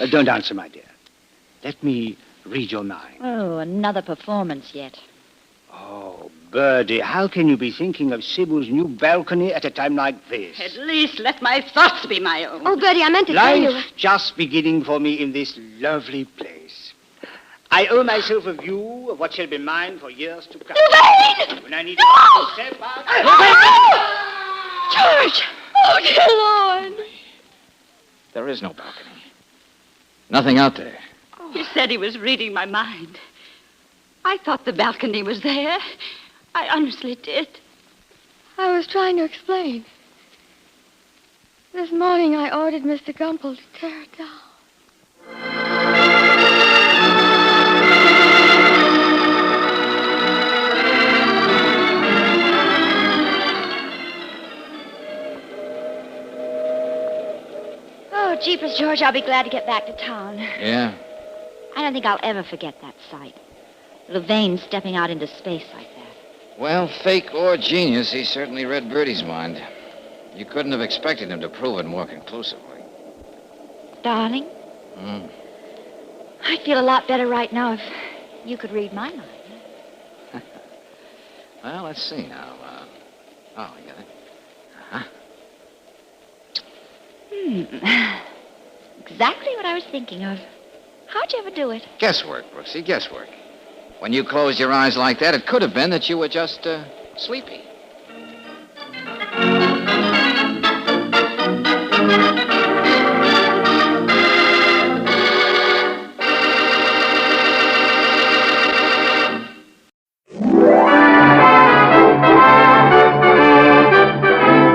Don't answer, my dear. Let me read your mind. Oh, another performance yet. Oh, Bertie, how can you be thinking of Sybil's new balcony at a time like this? At least let my thoughts be my own. Oh, Bertie, I meant to tell you... Life just beginning for me in this lovely place. I owe myself a view of what shall be mine for years to come. Louvain! When I need to step out... George! Oh, dear Lord! There is no balcony. Nothing out there. He said he was reading my mind. I thought the balcony was there. I honestly did. I was trying to explain. This morning I ordered Mr. Gumple to tear it down. Oh, jeepers, George, I'll be glad to get back to town. Yeah? I don't think I'll ever forget that sight. Louvain stepping out into space like that. Well, fake or genius, he certainly read Bertie's mind. You couldn't have expected him to prove it more conclusively. Darling, I'd feel a lot better right now if you could read my mind. Well, let's see now. I got it. Exactly what I was thinking of. How'd you ever do it? Guesswork, Brooksy, guesswork. When you closed your eyes like that, it could have been that you were just, sleepy.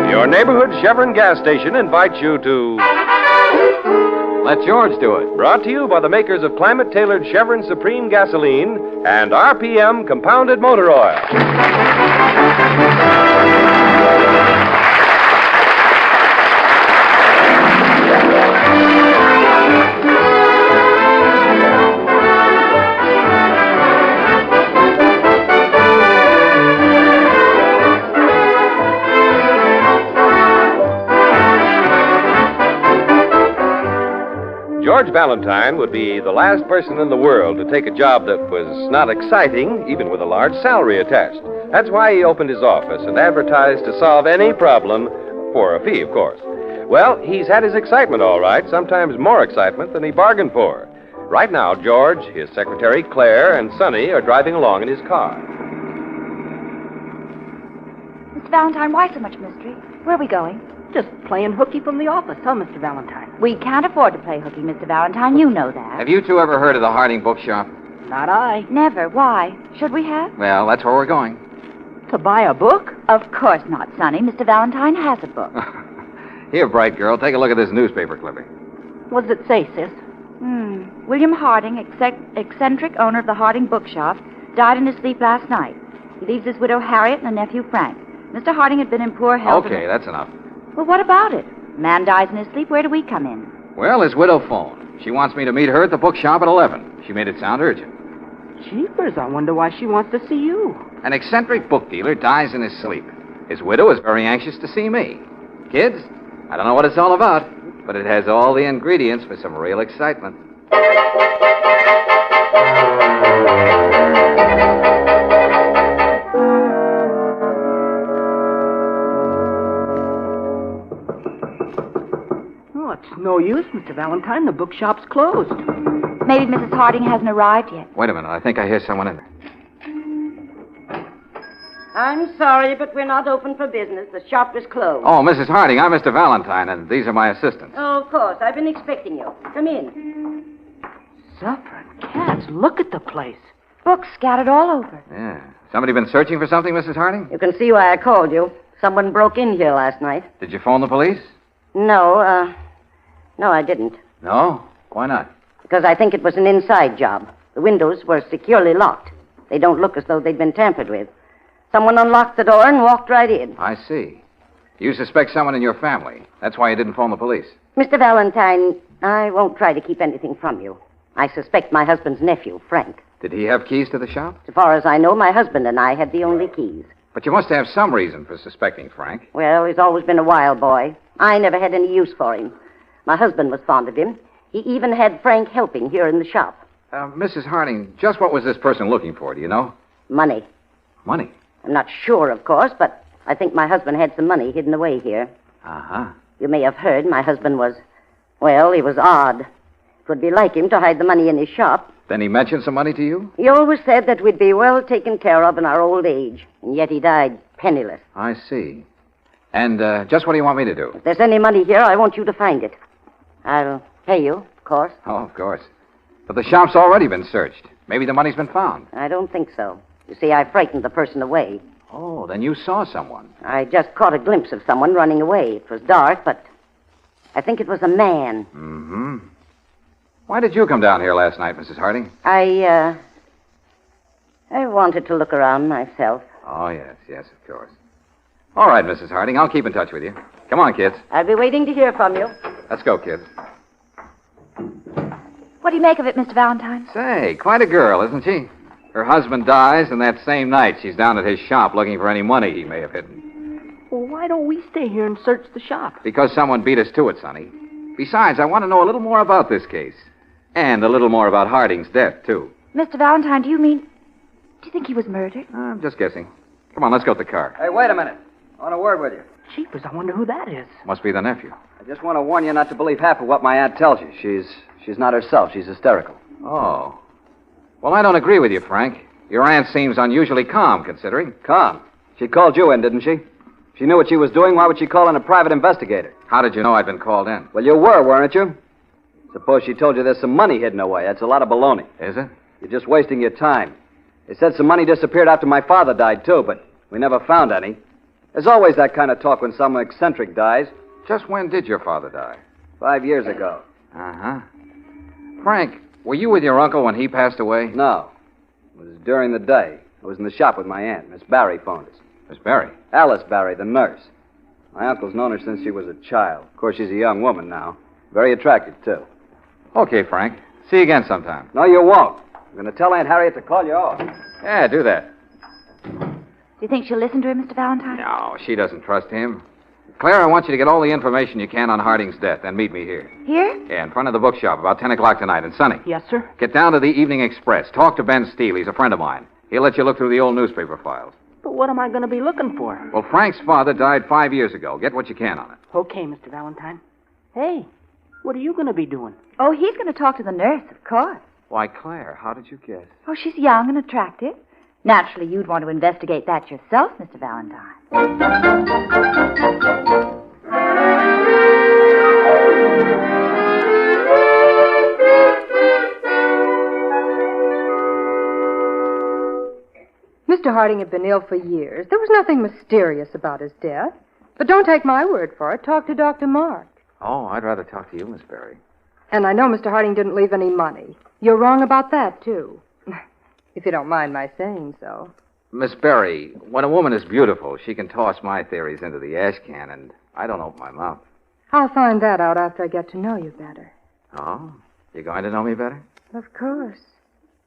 Your neighborhood Chevron gas station invites you to... Let George do it. Brought to you by the makers of climate-tailored Chevron Supreme Gasoline and RPM Compounded Motor Oil. George Valentine would be the last person in the world to take a job that was not exciting, even with a large salary attached. That's why he opened his office and advertised to solve any problem, for a fee, of course. Well, he's had his excitement, all right, sometimes more excitement than he bargained for. Right now, George, his secretary, Claire, and Sonny are driving along in his car. Mr. Valentine, why so much mystery? Where are we going? Just playing hooky from the office, huh, Mr. Valentine? We can't afford to play hooky, Mr. Valentine. You know that. Have you two ever heard of the Harding Bookshop? Not I. Never. Why? Should we have? Well, that's where we're going. To buy a book? Of course not, Sonny. Mr. Valentine has a book. Here, bright girl, take a look at this newspaper clipping. What does it say, sis? William Harding, eccentric owner of the Harding Bookshop, died in his sleep last night. He leaves his widow Harriet and a nephew Frank. Mr. Harding had been in poor health. Okay, that's enough. Well, what about it? Man dies in his sleep. Where do we come in? Well, his widow phoned. She wants me to meet her at the bookshop at 11. She made it sound urgent. Jeepers, I wonder why she wants to see you. An eccentric book dealer dies in his sleep. His widow is very anxious to see me. Kids, I don't know what it's all about, but it has all the ingredients for some real excitement. Oh, it's no use, Mr. Valentine. The bookshop's closed. Maybe Mrs. Harding hasn't arrived yet. Wait a minute. I think I hear someone in there. I'm sorry, but we're not open for business. The shop is closed. Oh, Mrs. Harding, I'm Mr. Valentine, and these are my assistants. Oh, of course. I've been expecting you. Come in. Suffering cats, look at the place. Books scattered all over. Yeah. Somebody been searching for something, Mrs. Harding? You can see why I called you. Someone broke in here last night. Did you phone the police? No, no, I didn't. No? Why not? Because I think it was an inside job. The windows were securely locked. They don't look as though they'd been tampered with. Someone unlocked the door and walked right in. I see. You suspect someone in your family. That's why you didn't phone the police. Mr. Valentine, I won't try to keep anything from you. I suspect my husband's nephew, Frank. Did he have keys to the shop? As far as I know, my husband and I had the only keys. But you must have some reason for suspecting Frank. Well, he's always been a wild boy. I never had any use for him. My husband was fond of him. He even had Frank helping here in the shop. Mrs. Harding, just what was this person looking for, do you know? Money. Money? I'm not sure, of course, but I think my husband had some money hidden away here. Uh-huh. You may have heard my husband was, well, he was odd. It would be like him to hide the money in his shop. Then he mentioned some money to you? He always said that we'd be well taken care of in our old age, and yet he died penniless. I see. And just what do you want me to do? If there's any money here, I want you to find it. I'll pay you, of course. Oh, of course. But the shop's already been searched. Maybe the money's been found. I don't think so. You see, I frightened the person away. Oh, then you saw someone. I just caught a glimpse of someone running away. It was dark, but I think it was a man. Mm-hmm. Why did you come down here last night, Mrs. Harding? I wanted to look around myself. Oh, yes, of course. All right, Mrs. Harding, I'll keep in touch with you. Come on, kids. I'll be waiting to hear from you. Let's go, kids. What do you make of it, Mr. Valentine? Say, quite a girl, isn't she? Her husband dies, and that same night she's down at his shop looking for any money he may have hidden. Well, why don't we stay here and search the shop? Because someone beat us to it, Sonny. Besides, I want to know a little more about this case. And a little more about Harding's death, too. Mr. Valentine, do you think he was murdered? I'm just guessing. Come on, let's go to the car. Hey, wait a minute. I want a word with you. Jeepers, I wonder who that is. Must be the nephew. I just want to warn you not to believe half of what my aunt tells you. She's not herself. She's hysterical. Oh. Well, I don't agree with you, Frank. Your aunt seems unusually calm, considering. Calm? She called you in, didn't she? She knew what she was doing. Why would she call in a private investigator? How did you know I'd been called in? Well, you were, weren't you? Suppose she told you there's some money hidden away. That's a lot of baloney. Is it? You're just wasting your time. They said some money disappeared after my father died, too, but we never found any. There's always that kind of talk when some eccentric dies. Just when did your father die? 5 years ago. Uh-huh. Frank, were you with your uncle when he passed away? No. It was during the day. I was in the shop with my aunt. Miss Barry phoned us. Miss Barry? Alice Barry, the nurse. My uncle's known her since she was a child. Of course, she's a young woman now. Very attractive, too. Okay, Frank. See you again sometime. No, you won't. I'm going to tell Aunt Harriet to call you off. Yeah, do that. Do you think she'll listen to him, Mr. Valentine? No, she doesn't trust him. Claire, I want you to get all the information you can on Harding's death, then meet me here. Here? Yeah, in front of the bookshop, about 10 o'clock tonight. And Sonny. Yes, sir? Get down to the Evening Express. Talk to Ben Steele. He's a friend of mine. He'll let you look through the old newspaper files. But what am I going to be looking for? Well, Frank's father died 5 years ago. Get what you can on it. Okay, Mr. Valentine. Hey, what are you going to be doing? Oh, he's going to talk to the nurse, of course. Why, Claire, how did you guess? Oh, she's young and attractive. Naturally, you'd want to investigate that yourself, Mr. Valentine. Mr. Harding had been ill for years. There was nothing mysterious about his death. But don't take my word for it. Talk to Dr. Mark. Oh, I'd rather talk to you, Miss Barry. And I know Mr. Harding didn't leave any money. You're wrong about that, too. If you don't mind my saying so. Miss Barry, when a woman is beautiful, she can toss my theories into the ash can, and I don't open my mouth. I'll find that out after I get to know you better. Oh? You're going to know me better? Of course.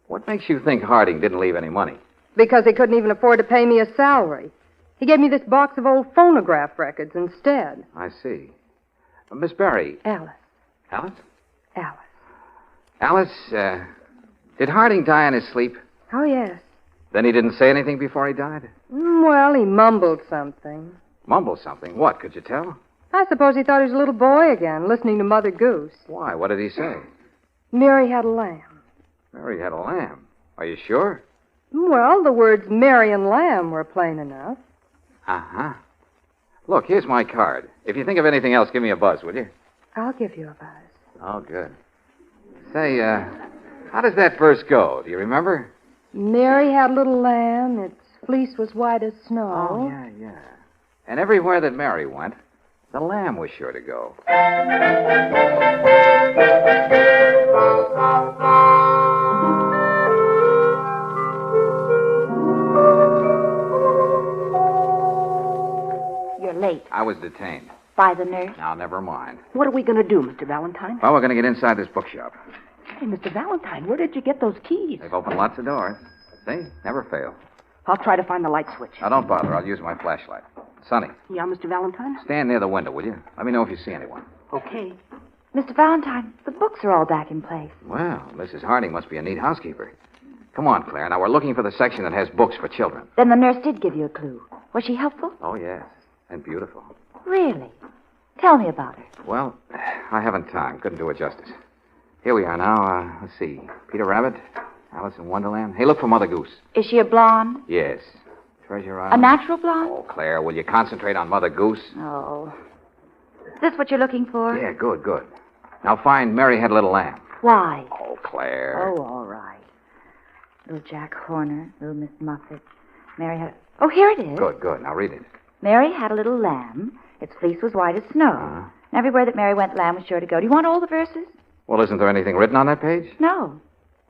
What makes you think Harding didn't leave any money? Because he couldn't even afford to pay me a salary. He gave me this box of old phonograph records instead. I see. Miss Barry. Alice. Alice? Alice. Alice, did Harding die in his sleep? Oh, yes. Then he didn't say anything before he died? Well, he mumbled something. Mumbled something? What, could you tell? I suppose he thought he was a little boy again, listening to Mother Goose. Why? What did he say? Mary had a lamb. Mary had a lamb. Are you sure? Well, the words Mary and lamb were plain enough. Uh-huh. Look, here's my card. If you think of anything else, give me a buzz, will you? I'll give you a buzz. Oh, good. Say, how does that verse go? Do you remember? Mary had a little lamb. Its fleece was white as snow. Oh, yeah. And everywhere that Mary went, the lamb was sure to go. You're late. I was detained. By the nurse? Now, never mind. What are we going to do, Mr. Valentine? Well, we're going to get inside this bookshop. Hey, Mr. Valentine, where did you get those keys? They've opened lots of doors. See? Never fail. I'll try to find the light switch. Now, don't bother. I'll use my flashlight. Sonny, Yeah, Mr. Valentine? stand near the window, will you? Let me know if you see anyone. Okay. Mr. Valentine, the books are all back in place. Well, Mrs. Harding must be a neat housekeeper. Come on, Claire. Now, we're looking for the section that has books for children. Then the nurse did give you a clue. Was she helpful? Oh, yes. And beautiful. Really? Tell me about her. Well, I haven't time. Couldn't do it justice. Here we are now. Let's see. Peter Rabbit, Alice in Wonderland. Hey, look for Mother Goose. Is she a blonde? Yes. Treasure A Island. natural blonde? Oh, Claire, will you concentrate on Mother Goose? Oh. Is this what you're looking for? Yeah, good. Now find Mary Had a Little Lamb. Why? Oh, Claire. Oh, all right. Little Jack Horner, little Miss Muffet. Mary had... Oh, here it is. Good. Now read it. Mary had a little lamb. Its fleece was white as snow. Uh-huh. And everywhere that Mary went, the lamb was sure to go. Do you want all the verses? Well, isn't there anything written on that page? No.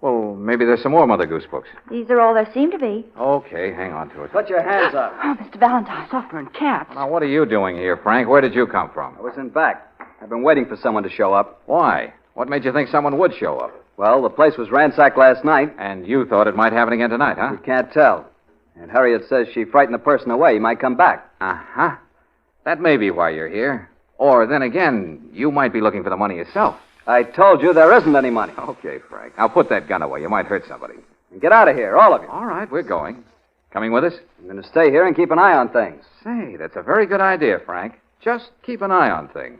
Well, maybe there's some more Mother Goose books. These are all there seem to be. Okay, hang on to it. Put your hands up. Oh, Mr. Valentine. Suffering cats. Now, what are you doing here, Frank? Where did you come from? I was in back. I've been waiting for someone to show up. Why? What made you think someone would show up? Well, the place was ransacked last night. And you thought it might happen again tonight, huh? You can't tell. And Harriet says she frightened the person away. He might come back. Uh-huh. That may be why you're here. Or, then again, you might be looking for the money yourself. I told you there isn't any money. Okay, Frank. Now put that gun away. You might hurt somebody. And get out of here, all of you. All right, we're going. Coming with us? I'm going to stay here and keep an eye on things. Say, that's a very good idea, Frank. Just keep an eye on things.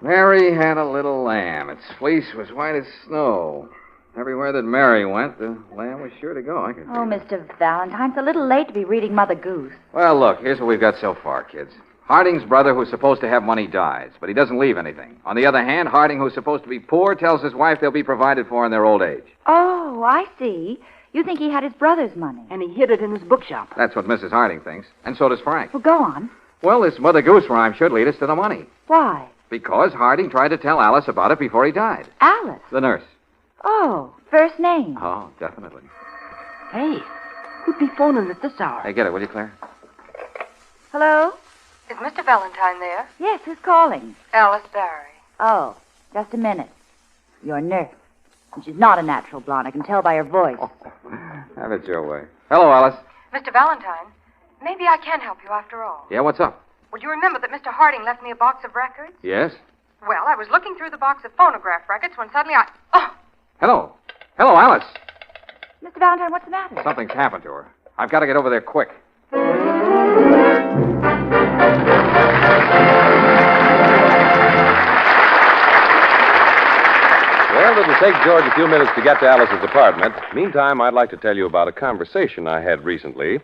Mary had a little lamb. Its fleece was white as snow. Everywhere that Mary went, the lamb was sure to go. I can see Oh, that. Mr. Valentine, it's a little late to be reading Mother Goose. Well, look, here's what we've got so far, kids. Harding's brother, who's supposed to have money, dies, but he doesn't leave anything. On the other hand, Harding, who's supposed to be poor, tells his wife they'll be provided for in their old age. Oh, I see. You think he had his brother's money. And he hid it in his bookshop. That's what Mrs. Harding thinks, and so does Frank. Well, go on. Well, this Mother Goose rhyme should lead us to the money. Why? Because Harding tried to tell Alice about it before he died. Alice? The nurse. Oh, first name. Oh, definitely. Hey, who'd be phoning at this hour? Hey, get it, will you, Claire? Hello? Is Mr. Valentine there? Yes, who's calling? Alice Barry. Oh, just a minute. Your nurse. And she's not a natural blonde. I can tell by her voice. Have it your way. Hello, Alice. Mr. Valentine, maybe I can help you after all. Yeah, what's up? Would you remember that Mr. Harding left me a box of records? Yes? Well, I was looking through the box of phonograph records when suddenly I... Oh! Hello, Alice. Mr. Valentine, what's the matter? Something's happened to her. I've got to get over there quick. Well, it'll take George a few minutes to get to Alice's apartment. Meantime, I'd like to tell you about a conversation I had recently.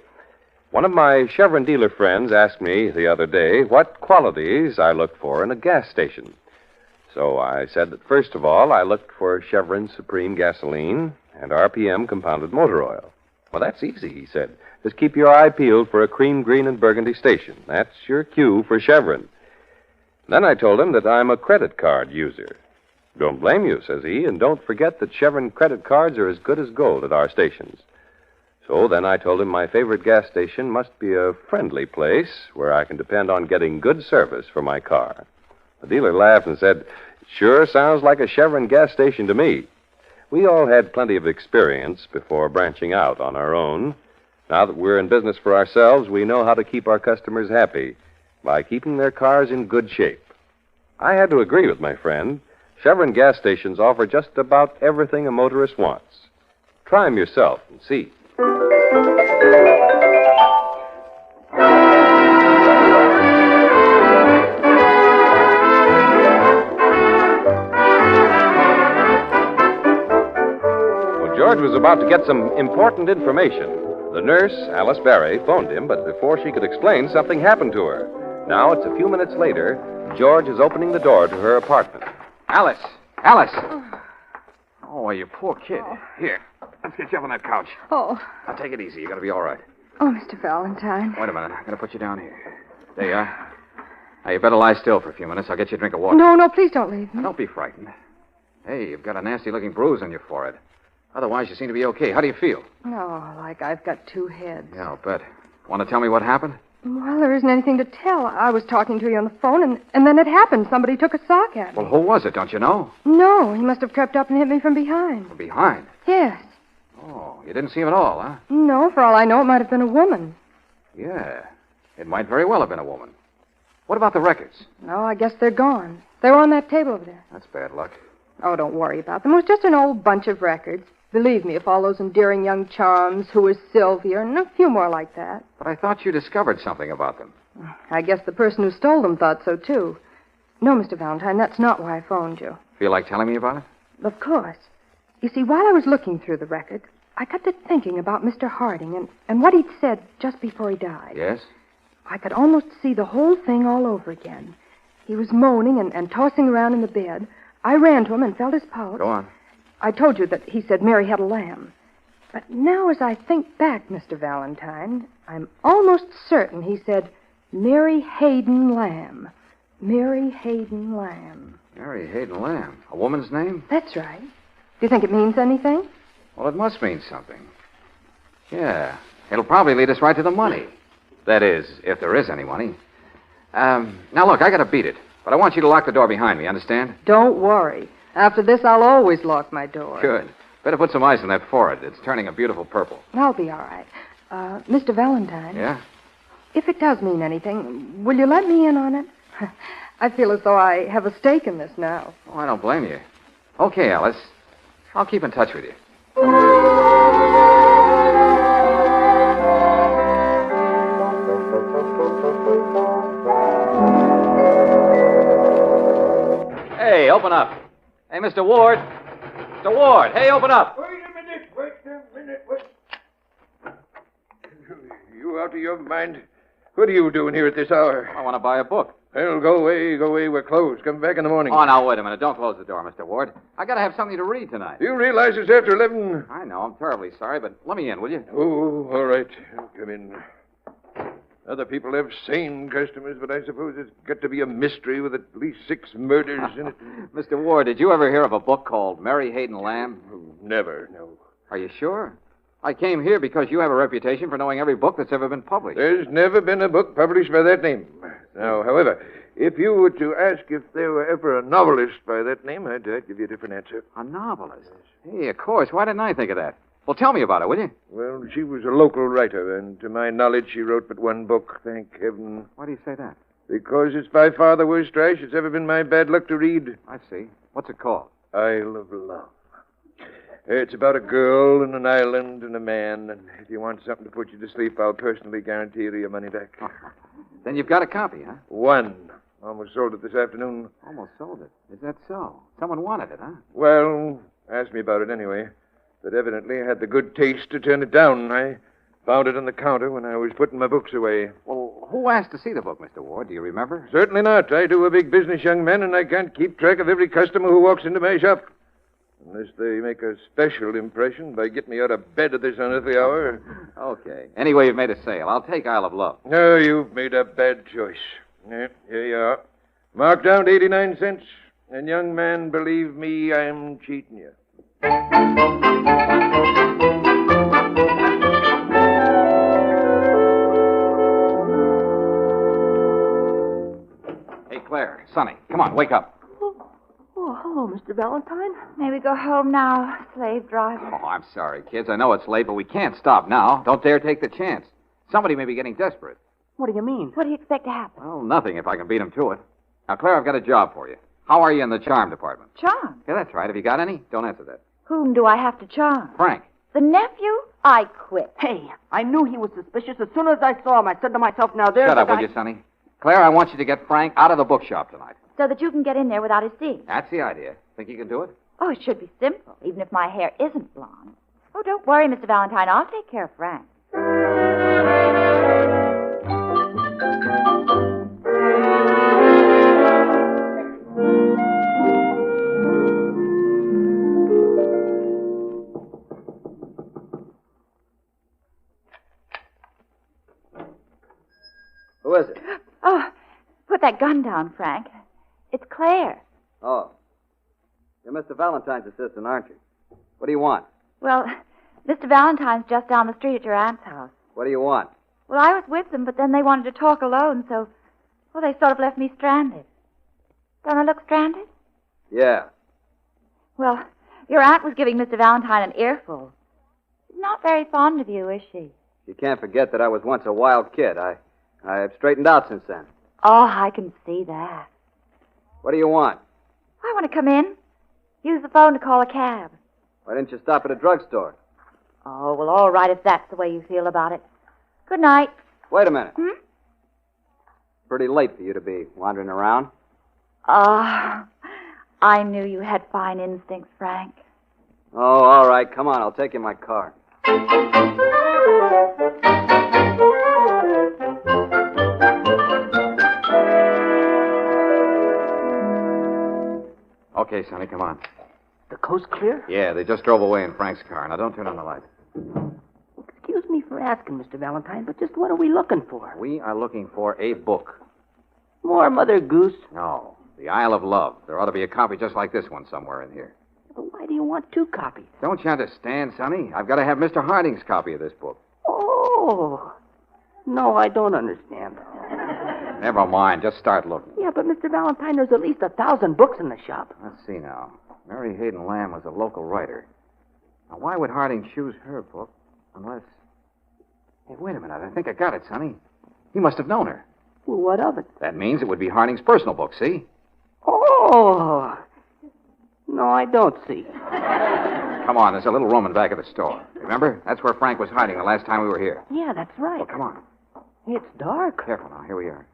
One of my Chevron dealer friends asked me the other day what qualities I looked for in a gas station. So I said that, first of all, I looked for Chevron Supreme gasoline and RPM compounded motor oil. Well, that's easy, he said. Just keep your eye peeled for a cream, green, and burgundy station. That's your cue for Chevron. Then I told him that I'm a credit card user. Don't blame you, says he, and don't forget that Chevron credit cards are as good as gold at our stations. So then I told him my favorite gas station must be a friendly place where I can depend on getting good service for my car. The dealer laughed and said, "Sure sounds like a Chevron gas station to me." We all had plenty of experience before branching out on our own. Now that we're in business for ourselves, we know how to keep our customers happy by keeping their cars in good shape. I had to agree with my friend. Chevron gas stations offer just about everything a motorist wants. Try them yourself and see. George was about to get some important information. The nurse, Alice Barry, phoned him, but before she could explain, something happened to her. Now it's a few minutes later. George is opening the door to her apartment. Alice! Alice! Oh, you poor kid. Here, let's get you up on that couch. Oh. Now, take it easy. You're going to be all right. Oh, Mr. Valentine. Wait a minute. I'm going to put you down here. There you are. Now, you better lie still for a few minutes. I'll get you a drink of water. No, please don't leave me. Now, don't be frightened. Hey, you've got a nasty-looking bruise on your forehead. Otherwise, you seem to be okay. How do you feel? Oh, like I've got two heads. Yeah, I'll bet. Want to tell me what happened? Well, there isn't anything to tell. I was talking to you on the phone, and then it happened. Somebody took a sock at me. Well, who was it? Don't you know? No, he must have crept up and hit me from behind. From behind? Yes. Oh, you didn't see him at all, huh? No, for all I know, it might have been a woman. Yeah, it might very well have been a woman. What about the records? No, I guess they're gone. They were on that table over there. That's bad luck. Oh, don't worry about them. It was just an old bunch of records. Believe me, if all those endearing young charms, Who is Sylvia, and a few more like that. But I thought you discovered something about them. I guess the person who stole them thought so, too. No, Mr. Valentine, that's not why I phoned you. Feel like telling me about it? Of course. You see, while I was looking through the record, I got to thinking about Mr. Harding and what he'd said just before he died. Yes? I could almost see the whole thing all over again. He was moaning and tossing around in the bed. I ran to him and felt his pulse. Go on. I told you that he said Mary had a lamb. But now as I think back, Mr. Valentine, I'm almost certain he said Mary Hayden Lamb. Mary Hayden Lamb. Mary Hayden Lamb. A woman's name? That's right. Do you think it means anything? Well, it must mean something. Yeah. It'll probably lead us right to the money. That is, if there is any money. Now, look, I gotta beat it. But I want you to lock the door behind me, understand? Don't worry. After this, I'll always lock my door. Good. Better put some ice on that forehead. It's turning a beautiful purple. I'll be all right. Mr. Valentine. Yeah? If it does mean anything, will you let me in on it? I feel as though I have a stake in this now. Oh, I don't blame you. Okay, Alice. I'll keep in touch with you. Hey, open up. Hey, Mr. Ward. Mr. Ward, hey, open up. Wait a minute. You out of your mind? What are you doing here at this hour? I want to buy a book. Well, go away. We're closed. Come back in the morning. Oh, now, wait a minute. Don't close the door, Mr. Ward. I got to have something to read tonight. You realize it's after 11? I know. I'm terribly sorry, but let me in, will you? Oh, all right. Come in. Other people have sane customers, but I suppose it's got to be a mystery with at least 6 murders in it. Mr. Ward, did you ever hear of a book called Mary Hayden Lamb? Oh, never, no. Are you sure? I came here because you have a reputation for knowing every book that's ever been published. There's never been a book published by that name. Now, however, if you were to ask if there were ever a novelist by that name, I'd give you a different answer. A novelist? Hey, of course. Why didn't I think of that? Well, tell me about it, will you? Well, she was a local writer, and to my knowledge, she wrote but one book, thank heaven. Why do you say that? Because it's by far the worst trash it's ever been my bad luck to read. I see. What's it called? Isle of Love. It's about a girl and an island and a man, and if you want something to put you to sleep, I'll personally guarantee you your money back. Then you've got a copy, huh? One. Almost sold it this afternoon. Almost sold it? Is that so? Someone wanted it, huh? Well, asked me about it anyway. But evidently I had the good taste to turn it down. I found it on the counter when I was putting my books away. Well, who asked to see the book, Mr. Ward? Do you remember? Certainly not. I do a big business, young man, and I can't keep track of every customer who walks into my shop. Unless they make a special impression by getting me out of bed at this unearthly hour. Okay. Anyway, you've made a sale. I'll take Isle of Love. No, you've made a bad choice. Yeah, here you are. Marked down to 89 cents. And, young man, believe me, I'm cheating you. Claire, Sonny, come on, wake up. Oh, hello, Mr. Valentine. May we go home now, slave driver? Oh, I'm sorry, kids. I know it's late, but we can't stop now. Don't dare take the chance. Somebody may be getting desperate. What do you mean? What do you expect to happen? Well, nothing if I can beat them to it. Now, Claire, I've got a job for you. How are you in the charm department? Charm? Yeah, that's right. Have you got any? Don't answer that. Whom do I have to charm? Frank. The nephew? I quit. Hey, I knew he was suspicious. As soon as I saw him, I said to myself, now there's Shut up, a guy... will you, Sonny? Claire, I want you to get Frank out of the bookshop tonight. So that you can get in there without his seeing. That's the idea. Think you can do it? Oh, it should be simple, even if my hair isn't blonde. Oh, don't worry, Mr. Valentine. I'll take care of Frank. Who is it? Oh, put that gun down, Frank. It's Claire. Oh. You're Mr. Valentine's assistant, aren't you? What do you want? Well, Mr. Valentine's just down the street at your aunt's house. What do you want? Well, I was with them, but then they wanted to talk alone, so, well, they sort of left me stranded. Don't I look stranded? Yeah. Well, your aunt was giving Mr. Valentine an earful. She's not very fond of you, is she? You can't forget that I was once a wild kid. I've straightened out since then. Oh, I can see that. What do you want? I want to come in. Use the phone to call a cab. Why didn't you stop at a drugstore? Oh, well, all right if that's the way you feel about it. Good night. Wait a minute. Pretty late for you to be wandering around. Ah, I knew you had fine instincts, Frank. Oh, all right. Come on. I'll take you in my car. Okay, Sonny, come on. The coast clear? Yeah, they just drove away in Frank's car. Now, don't turn on the light. Excuse me for asking, Mr. Valentine, but just what are we looking for? We are looking for a book. More Mother Goose? No, The Isle of Love. There ought to be a copy just like this one somewhere in here. But why do you want two copies? Don't you understand, Sonny? I've got to have Mr. Harding's copy of this book. Oh. No, I don't understand. Never mind. Just start looking. Yeah, but Mr. Valentine, there's at least 1,000 books in the shop. Let's see now. Mary Hayden Lamb was a local writer. Now, why would Harding choose her book unless... Hey, wait a minute. I think I got it, Sonny. He must have known her. Well, what of it? That means it would be Harding's personal book, see? Oh. No, I don't see. Come on. There's a little room in back of the store. Remember? That's where Frank was hiding the last time we were here. Yeah, that's right. Well, come on. It's dark. Careful now. Here we are.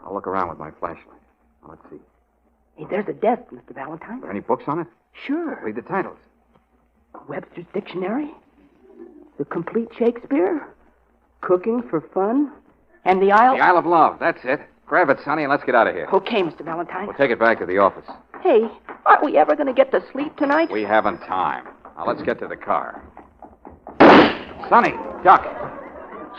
I'll look around with my flashlight. Now, let's see. Hey, there's a desk, Mr. Valentine. Are there any books on it? Sure. Read the titles. Webster's Dictionary, The Complete Shakespeare, Cooking for Fun, and The Isle... The Isle of Love. That's it. Grab it, Sonny, and let's get out of here. Okay, Mr. Valentine. We'll take it back to the office. Hey, aren't we ever going to get to sleep tonight? We haven't time. Now, let's get to the car. Sonny, duck.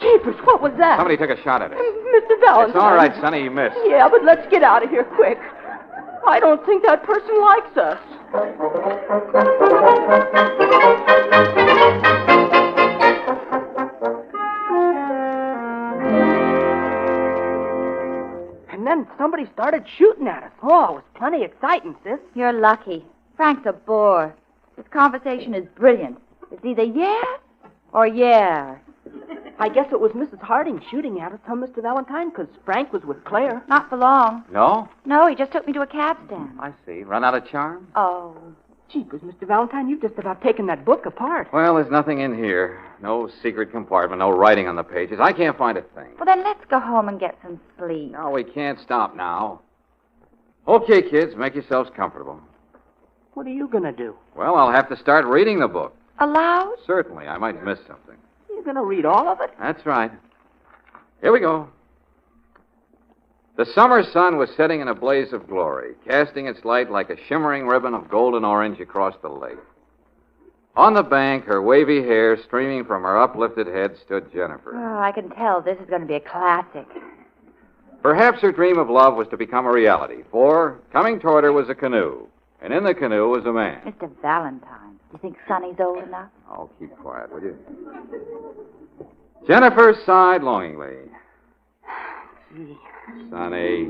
Jeepers, what was that? Somebody took a shot at it. Mr. Valentine. It's all right, Sonny. You missed. Yeah, but let's get out of here quick. I don't think that person likes us. And then somebody started shooting at us. Oh, it was plenty exciting, sis. You're lucky. Frank's a bore. This conversation is brilliant. It's either yeah or yeah. I guess it was Mrs. Harding shooting at us, huh, Mr. Valentine? Because Frank was with Claire. Not for long. No? No, he just took me to a cab stand. I see. Run out of charm? Oh. Jeepers, Mr. Valentine, you've just about taken that book apart. Well, there's nothing in here. No secret compartment, no writing on the pages. I can't find a thing. Well, then let's go home and get some sleep. No, we can't stop now. Okay, kids, make yourselves comfortable. What are you going to do? Well, I'll have to start reading the book. Aloud? Certainly. I might miss something. You're going to read all of it? That's right. Here we go. The summer sun was setting in a blaze of glory, casting its light like a shimmering ribbon of golden orange across the lake. On the bank, her wavy hair streaming from her uplifted head, stood Jennifer. Oh, I can tell this is going to be a classic. Perhaps her dream of love was to become a reality, for coming toward her was a canoe, and in the canoe was a man. Mr. Valentine, do you think Sonny's old enough? Oh, keep quiet, will you? Jennifer sighed longingly. Gee. Sonny.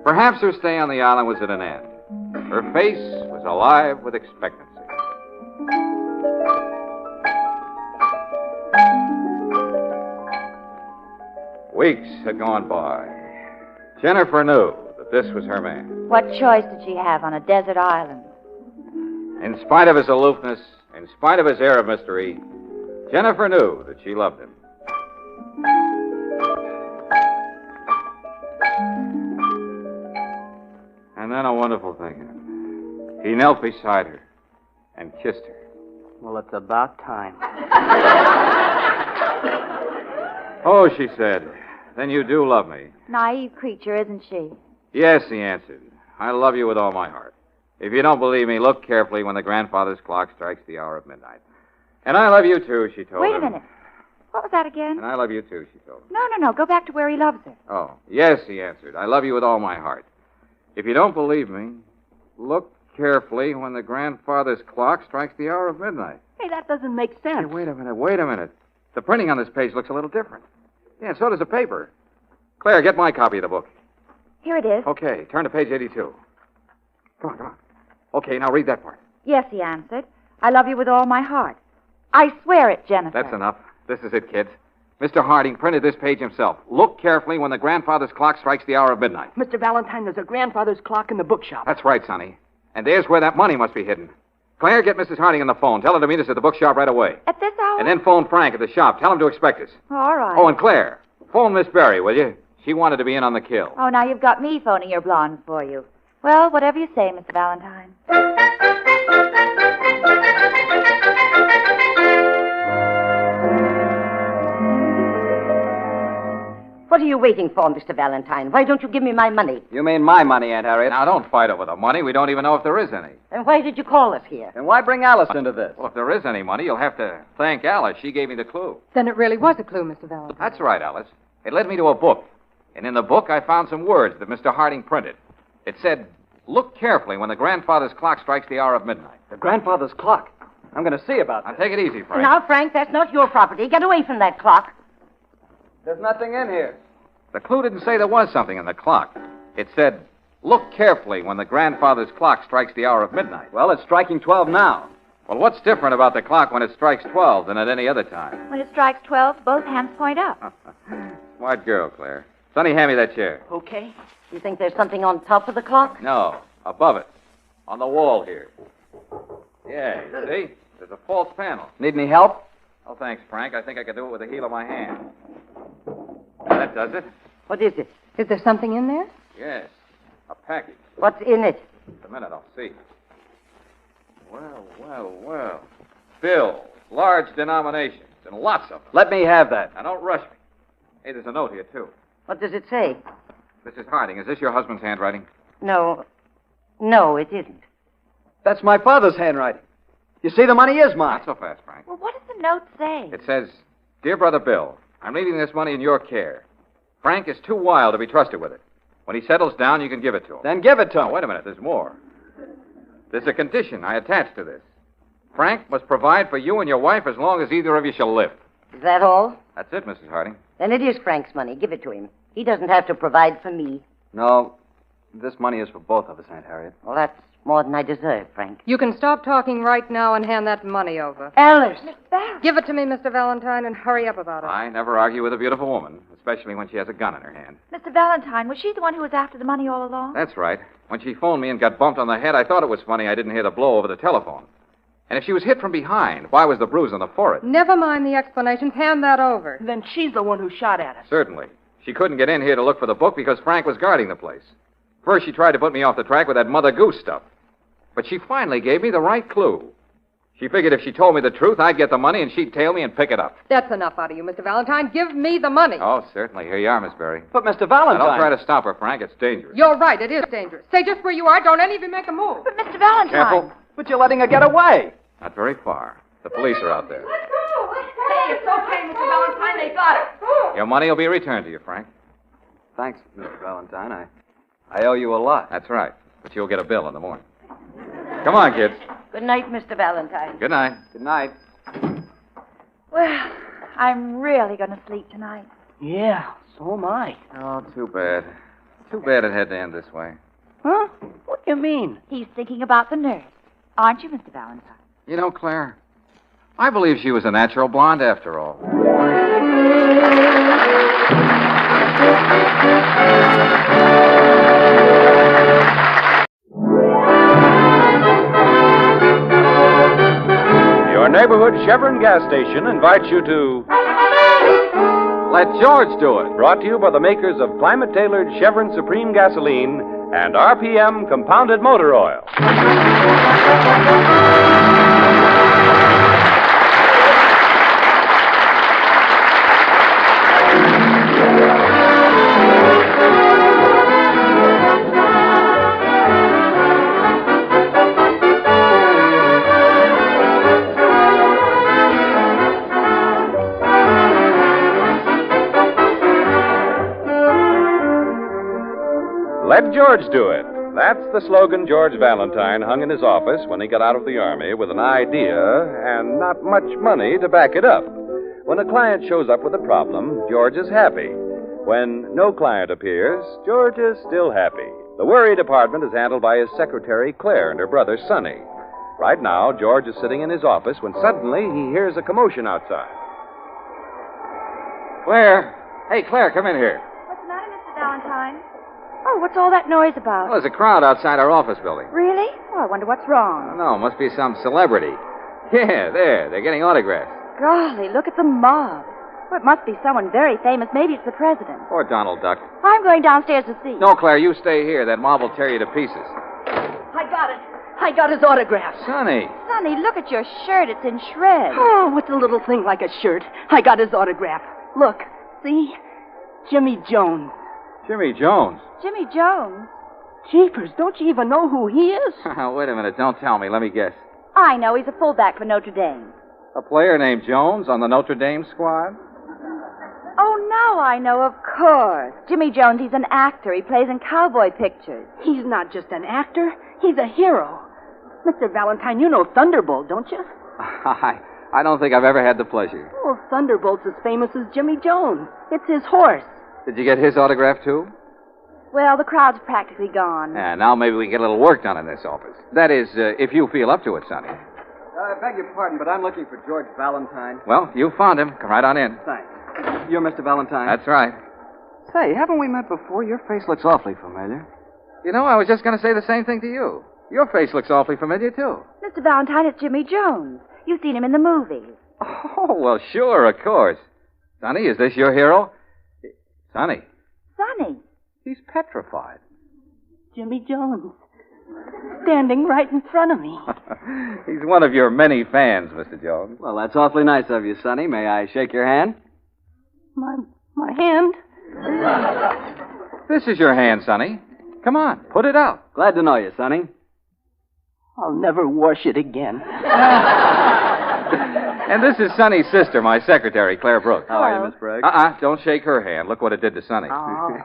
Perhaps her stay on the island was at an end. Her face was alive with expectancy. Weeks had gone by. Jennifer knew that this was her man. What choice did she have on a desert island? In spite of his aloofness, in spite of his air of mystery, Jennifer knew that she loved him. And then a wonderful thing happened. He knelt beside her and kissed her. Well, it's about time. Oh, she said, then you do love me. Naive creature, isn't she? Yes, he answered. I love you with all my heart. If you don't believe me, look carefully when the grandfather's clock strikes the hour of midnight. And I love you, too, she told him. Wait a minute. What was that again? And I love you, too, she told him. No. Go back to where he loves her. Oh, yes, he answered. I love you with all my heart. If you don't believe me, look carefully when the grandfather's clock strikes the hour of midnight. Hey, that doesn't make sense. Hey, wait a minute. The printing on this page looks a little different. Yeah, and so does the paper. Claire, get my copy of the book. Here it is. Okay, turn to page 82. Come on. Okay, now read that part. Yes, he answered. I love you with all my heart. I swear it, Jennifer. That's enough. This is it, kids. Mr. Harding printed this page himself. Look carefully when the grandfather's clock strikes the hour of midnight. Mr. Valentine, there's a grandfather's clock in the bookshop. That's right, Sonny. And there's where that money must be hidden. Claire, get Mrs. Harding on the phone. Tell her to meet us at the bookshop right away. At this hour? And then phone Frank at the shop. Tell him to expect us. All right. Oh, and Claire, phone Miss Berry, will you? She wanted to be in on the kill. Oh, now you've got me phoning your blondes for you. Well, whatever you say, Mr. Valentine. What are you waiting for, Mr. Valentine? Why don't you give me my money? You mean my money, Aunt Harriet? Now, don't fight over the money. We don't even know if there is any. Then why did you call us here? And why bring Alice into this? Well, if there is any money, you'll have to thank Alice. She gave me the clue. Then it really was a clue, Mr. Valentine. That's right, Alice. It led me to a book. And in the book, I found some words that Mr. Harding printed. It said, look carefully when the grandfather's clock strikes the hour of midnight. The grandfather's clock. I'm going to see about that. Now, take it easy, Frank. Now, Frank, that's not your property. Get away from that clock. There's nothing in here. The clue didn't say there was something in the clock. It said, look carefully when the grandfather's clock strikes the hour of midnight. Well, it's striking 12 now. Well, what's different about the clock when it strikes 12 than at any other time? When it strikes 12, both hands point up. Smart girl, Claire. Sonny, hand me that chair. Okay. You think there's something on top of the clock? No, above it. On the wall here. Yeah, you see? There's a false panel. Need any help? Oh, thanks, Frank. I think I can do it with the heel of my hand. That does it. What is it? Is there something in there? Yes, a package. What's in it? Just a minute, I'll see. Well. Bills, large denominations, and lots of them. Let me have that. Now, don't rush me. Hey, there's a note here, too. What does it say? Mrs. Harding, is this your husband's handwriting? No, it isn't. That's my father's handwriting. You see, the money is mine. Not so fast, Frank. Well, what does the note say? It says, Dear Brother Bill, I'm leaving this money in your care. Frank is too wild to be trusted with it. When he settles down, you can give it to him. Then give it to him. Wait a minute, there's more. There's a condition I attach to this. Frank must provide for you and your wife as long as either of you shall live. Is that all? That's it, Mrs. Harding. Then it is Frank's money. Give it to him. He doesn't have to provide for me. No, this money is for both of us, Aunt Harriet. Well, that's more than I deserve, Frank. You can stop talking right now and hand that money over. Alice! Give it to me, Mr. Valentine, and hurry up about it. I never argue with a beautiful woman, especially when she has a gun in her hand. Mr. Valentine, was she the one who was after the money all along? That's right. When she phoned me and got bumped on the head, I thought it was funny I didn't hear the blow over the telephone. And if she was hit from behind, why was the bruise on the forehead? Never mind the explanations. Hand that over. Then she's the one who shot at us. Certainly. She couldn't get in here to look for the book because Frank was guarding the place. First, she tried to put me off the track with that Mother Goose stuff. But she finally gave me the right clue. She figured if she told me the truth, I'd get the money and she'd tail me and pick it up. That's enough out of you, Mr. Valentine. Give me the money. Oh, certainly. Here you are, Miss Berry. But, Mr. Valentine... Now, don't try to stop her, Frank. It's dangerous. You're right. It is dangerous. Stay just where you are. Don't any of you make a move. But, Mr. Valentine... Careful. But you're letting her get away. Not very far. The police are out there. Hey, it's okay, Mr. Valentine. They got her. Your money will be returned to you, Frank. Thanks, Mr. Valentine. I owe you a lot. That's right. But you'll get a bill in the morning. Come on, kids. Good night, Mr. Valentine. Good night. Good night. Well, I'm really going to sleep tonight. Yeah, so am I. Oh, too bad. Too bad it had to end this way. Huh? What do you mean? He's thinking about the nurse. Aren't you, Mr. Valentine? You know, Claire, I believe she was a natural blonde after all. Your neighborhood Chevron gas station invites you to Let George do it. Brought to you by the makers of climate-tailored Chevron Supreme Gasoline and RPM Compounded Motor Oil. Let George do it. That's the slogan George Valentine hung in his office when he got out of the Army with an idea and not much money to back it up. When a client shows up with a problem, George is happy. When no client appears, George is still happy. The worry department is handled by his secretary, Claire, and her brother, Sonny. Right now, George is sitting in his office when suddenly he hears a commotion outside. Claire. Hey, Claire, come in here. What's the matter, Mr. Valentine? Oh, what's all that noise about? Well, there's a crowd outside our office building. Really? Oh, I wonder what's wrong. No, must be some celebrity. Yeah, there. They're getting autographs. Golly, look at the mob. Well, it must be someone very famous. Maybe it's the president. Or Donald Duck. I'm going downstairs to see. No, Claire, you stay here. That mob will tear you to pieces. I got it. I got his autograph. Sonny. Sonny, look at your shirt. It's in shreds. Oh, what's a little thing like a shirt? I got his autograph. Look, see? Jimmy Jones. Jimmy Jones. Jimmy Jones? Jeepers, don't you even know who he is? Wait a minute. Don't tell me. Let me guess. I know. He's a fullback for Notre Dame. A player named Jones on the Notre Dame squad? Oh, now I know, of course. Jimmy Jones, he's an actor. He plays in cowboy pictures. He's not just an actor. He's a hero. Mr. Valentine, you know Thunderbolt, don't you? I don't think I've ever had the pleasure. Well, Thunderbolt's as famous as Jimmy Jones. It's his horse. Did you get his autograph, too? Well, the crowd's practically gone. Yeah, now maybe we can get a little work done in this office. That is, if you feel up to it, Sonny. I beg your pardon, but I'm looking for George Valentine. Well, you found him. Come right on in. Thanks. You're Mr. Valentine? That's right. Say, haven't we met before? Your face looks awfully familiar. You know, I was just going to say the same thing to you. Your face looks awfully familiar, too. Mr. Valentine, it's Jimmy Jones. You've seen him in the movies. Oh, well, sure, of course. Sonny, is this your hero? Sonny. Sonny. He's petrified. Jimmy Jones. Standing right in front of me. He's one of your many fans, Mr. Jones. Well, that's awfully nice of you, Sonny. May I shake your hand? My hand? This is your hand, Sonny. Come on, put it out. Glad to know you, Sonny. I'll never wash it again. And this is Sonny's sister, my secretary, Claire Brooks. How are you, Miss Brooks? Don't shake her hand. Look what it did to Sonny. Oh.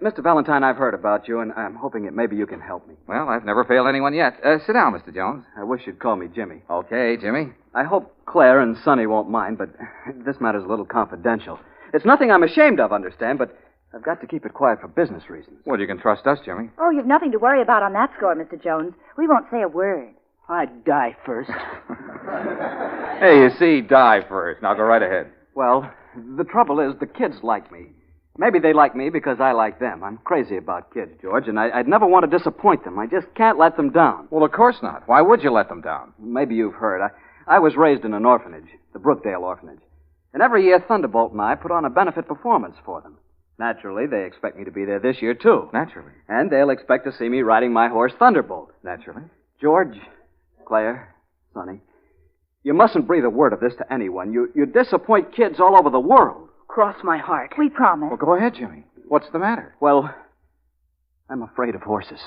Mr. Valentine, I've heard about you, and I'm hoping that maybe you can help me. Well, I've never failed anyone yet. Sit down, Mr. Jones. I wish you'd call me Jimmy. Okay, Jimmy. I hope Claire and Sonny won't mind, but this matter's a little confidential. It's nothing I'm ashamed of, understand, but I've got to keep it quiet for business reasons. Well, you can trust us, Jimmy. Oh, you've nothing to worry about on that score, Mr. Jones. We won't say a word. I'd die first. Hey, you see, die first. Now go right ahead. Well, the trouble is the kids like me. Maybe they like me because I like them. I'm crazy about kids, George, and I'd never want to disappoint them. I just can't let them down. Well, of course not. Why would you let them down? Maybe you've heard. I was raised in an orphanage, the Brookdale Orphanage. And every year, Thunderbolt and I put on a benefit performance for them. Naturally, they expect me to be there this year, too. Naturally. And they'll expect to see me riding my horse, Thunderbolt. Naturally. George, Claire, Sonny, you mustn't breathe a word of this to anyone. You disappoint kids all over the world. Cross my heart. We promise. Well, go ahead, Jimmy. What's the matter? Well, I'm afraid of horses.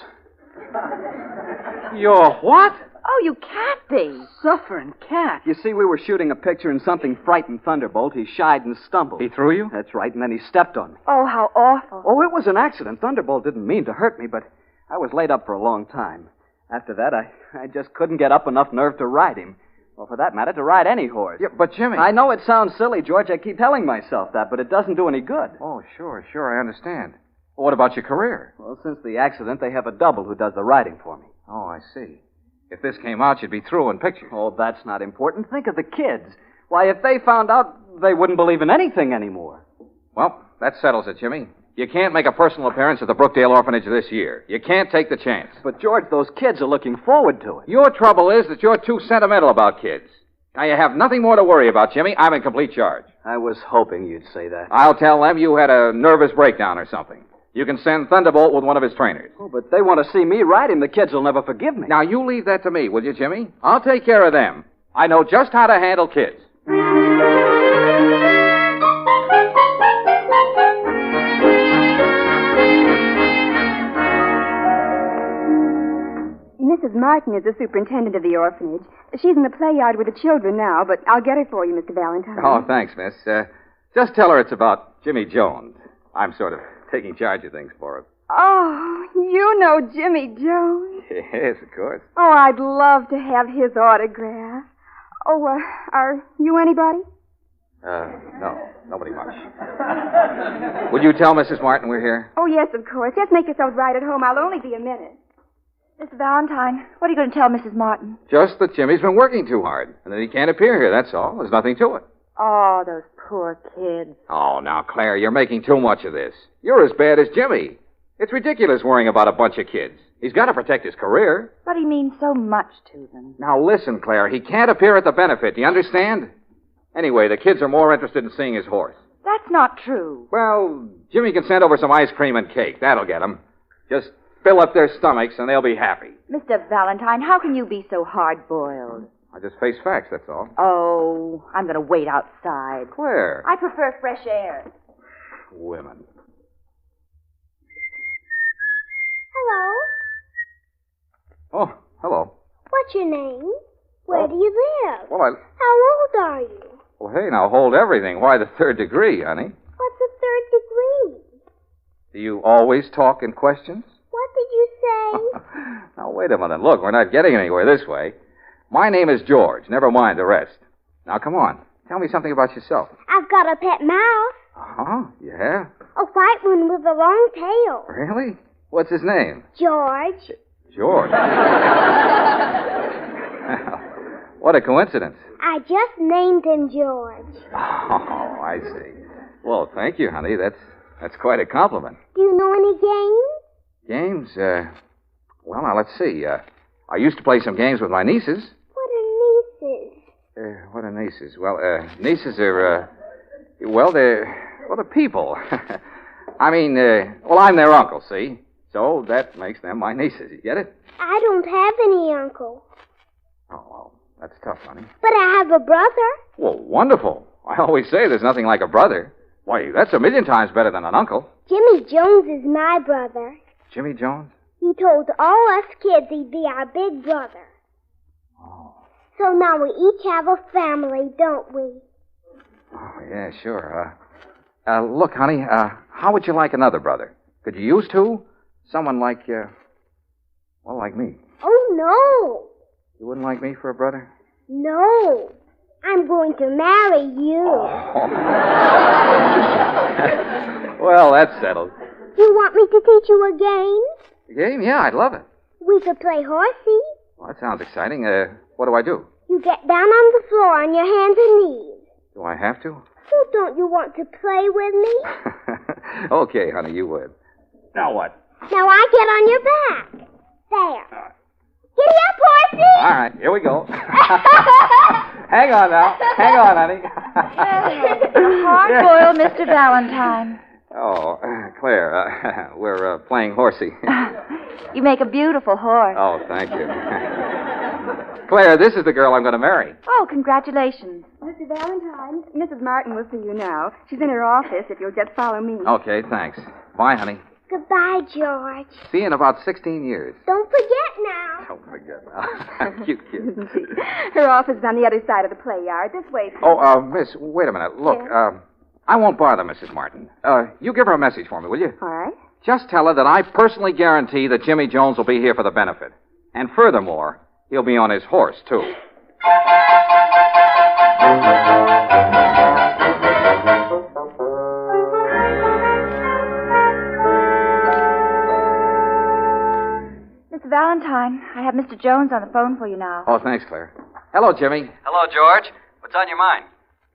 You're what? Oh, you can't be. Suffering cat. You see, we were shooting a picture and something frightened Thunderbolt. He shied and stumbled. He threw you? That's right, and then he stepped on me. Oh, how awful. Oh, it was an accident. Thunderbolt didn't mean to hurt me, but I was laid up for a long time. After that, I just couldn't get up enough nerve to ride him. Or for that matter, to ride any horse. Yeah, but Jimmy... I know it sounds silly, George. I keep telling myself that, but it doesn't do any good. Oh, sure, I understand. What about your career? Well, since the accident, they have a double who does the writing for me. Oh, I see. If this came out, you'd be through in pictures. Oh, that's not important. Think of the kids. Why, if they found out, they wouldn't believe in anything anymore. Well, that settles it, Jimmy. You can't make a personal appearance at the Brookdale Orphanage this year. You can't take the chance. But, George, those kids are looking forward to it. Your trouble is that you're too sentimental about kids. Now, you have nothing more to worry about, Jimmy. I'm in complete charge. I was hoping you'd say that. I'll tell them you had a nervous breakdown or something. You can send Thunderbolt with one of his trainers. Oh, but they want to see me ride him. The kids will never forgive me. Now, you leave that to me, will you, Jimmy? I'll take care of them. I know just how to handle kids. Mrs. Martin is the superintendent of the orphanage. She's in the play yard with the children now, but I'll get her for you, Mr. Valentine. Oh, thanks, miss. Just tell her it's about Jimmy Jones. I'm sort of taking charge of things for her. Oh, you know Jimmy Jones. Yes, of course. Oh, I'd love to have his autograph. Oh, are you anybody? No, nobody much. Would you tell Mrs. Martin we're here? Oh, yes, of course. Just make yourselves right at home. I'll only be a minute. Mr. Valentine, what are you going to tell Mrs. Martin? Just that Jimmy's been working too hard, and that he can't appear here, that's all. There's nothing to it. Oh, those poor kids. Oh, now, Claire, you're making too much of this. You're as bad as Jimmy. It's ridiculous worrying about a bunch of kids. He's got to protect his career. But he means so much to them. Now, listen, Claire, he can't appear at the benefit. Do you understand? Anyway, the kids are more interested in seeing his horse. That's not true. Well, Jimmy can send over some ice cream and cake. That'll get them. Just fill up their stomachs, and they'll be happy. Mr. Valentine, how can you be so hard-boiled? I just face facts, that's all. Oh, I'm going to wait outside. Where? I prefer fresh air. Women. Hello. Oh, hello. What's your name? Where do you live? Well, How old are you? Well, hey, now hold everything. Why the third degree, honey? What's a third degree? Do you always talk in questions? What did you say? Now, wait a minute. Look, we're not getting anywhere this way. My name is George. Never mind the rest. Now, come on. Tell me something about yourself. I've got a pet mouse. Uh-huh. Yeah? A white one with a long tail. Really? What's his name? George. George. What a coincidence. I just named him George. Oh, I see. Well, thank you, honey. That's quite a compliment. Do you know any games? Games? Well, now, let's see. I used to play some games with my nieces. What are nieces? What are nieces? Well, nieces are, they're people. I mean, I'm their uncle, see? So that makes them my nieces. You get it? I don't have any uncle. Oh, well, that's tough, honey. But I have a brother. Well, wonderful. I always say there's nothing like a brother. Why, that's a million times better than an uncle. Jimmy Jones is my brother. Jimmy Jones? He told all us kids he'd be our big brother. Oh. So now we each have a family, don't we? Oh, yeah, sure. Look, honey, how would you like another brother? Could you use two? Someone like, like me. Oh, no. You wouldn't like me for a brother? No. I'm going to marry you. Oh. Well, that's settled. Do you want me to teach you a game? A game? Yeah, I'd love it. We could play horsey. Well, that sounds exciting. What do I do? You get down on the floor on your hands and knees. Do I have to? Oh, don't you want to play with me? Okay, honey, you would. Now what? Now I get on your back. There. Giddy up, horsey! All right, here we go. Hang on now. Hang on, honey. Hard-boiled Mr. Valentine. Oh, Claire, we're playing horsey. You make a beautiful horse. Oh, thank you. Claire, this is the girl I'm going to marry. Oh, congratulations. Mr. Valentine, Mrs. Martin will see you now. She's in her office if you'll just follow me. Okay, thanks. Bye, honey. Goodbye, George. See you in about 16 years. Don't forget now. Don't forget now. Cute kid. Isn't she? Her office is on the other side of the play yard. This way, please. Oh, miss, wait a minute. Look, I won't bother Mrs. Martin. You give her a message for me, will you? All right. Just tell her that I personally guarantee that Jimmy Jones will be here for the benefit. And furthermore, he'll be on his horse, too. have Mr. Jones on the phone for you now. Oh, thanks, Claire. Hello, Jimmy. Hello, George. What's on your mind?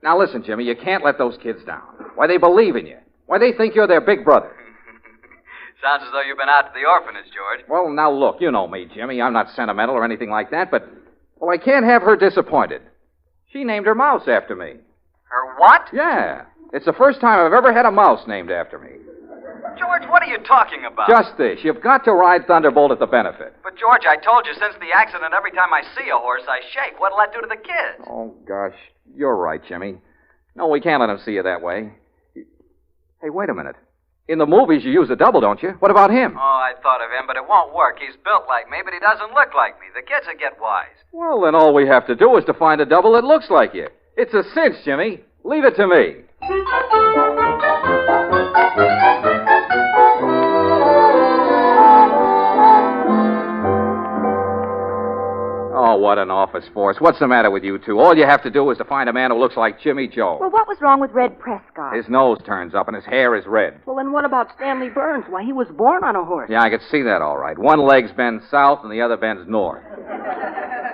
Now, listen, Jimmy, you can't let those kids down. Why, they believe in you. Why, they think you're their big brother. Sounds as though you've been out to the orphanage, George. Well, now, look, you know me, Jimmy. I'm not sentimental or anything like that, but, well, I can't have her disappointed. She named her mouse after me. Her what? Yeah. It's the first time I've ever had a mouse named after me. George, what are you talking about? Just this. You've got to ride Thunderbolt at the benefit. But, George, I told you since the accident, every time I see a horse, I shake. What'll that do to the kids? Oh, gosh. You're right, Jimmy. No, we can't let them see you that way. Hey, wait a minute. In the movies, you use a double, don't you? What about him? Oh, I thought of him, but it won't work. He's built like me, but he doesn't look like me. The kids will get wise. Well, then all we have to do is to find a double that looks like you. It's a cinch, Jimmy. Leave it to me. Oh, what an office force. What's the matter with you two? All you have to do is to find a man who looks like Jimmy Jones. Well, what was wrong with Red Prescott? His nose turns up and his hair is red. Well, then what about Stanley Burns? Why, he was born on a horse. Yeah, I could see that all right. One leg's bends south and the other bends north.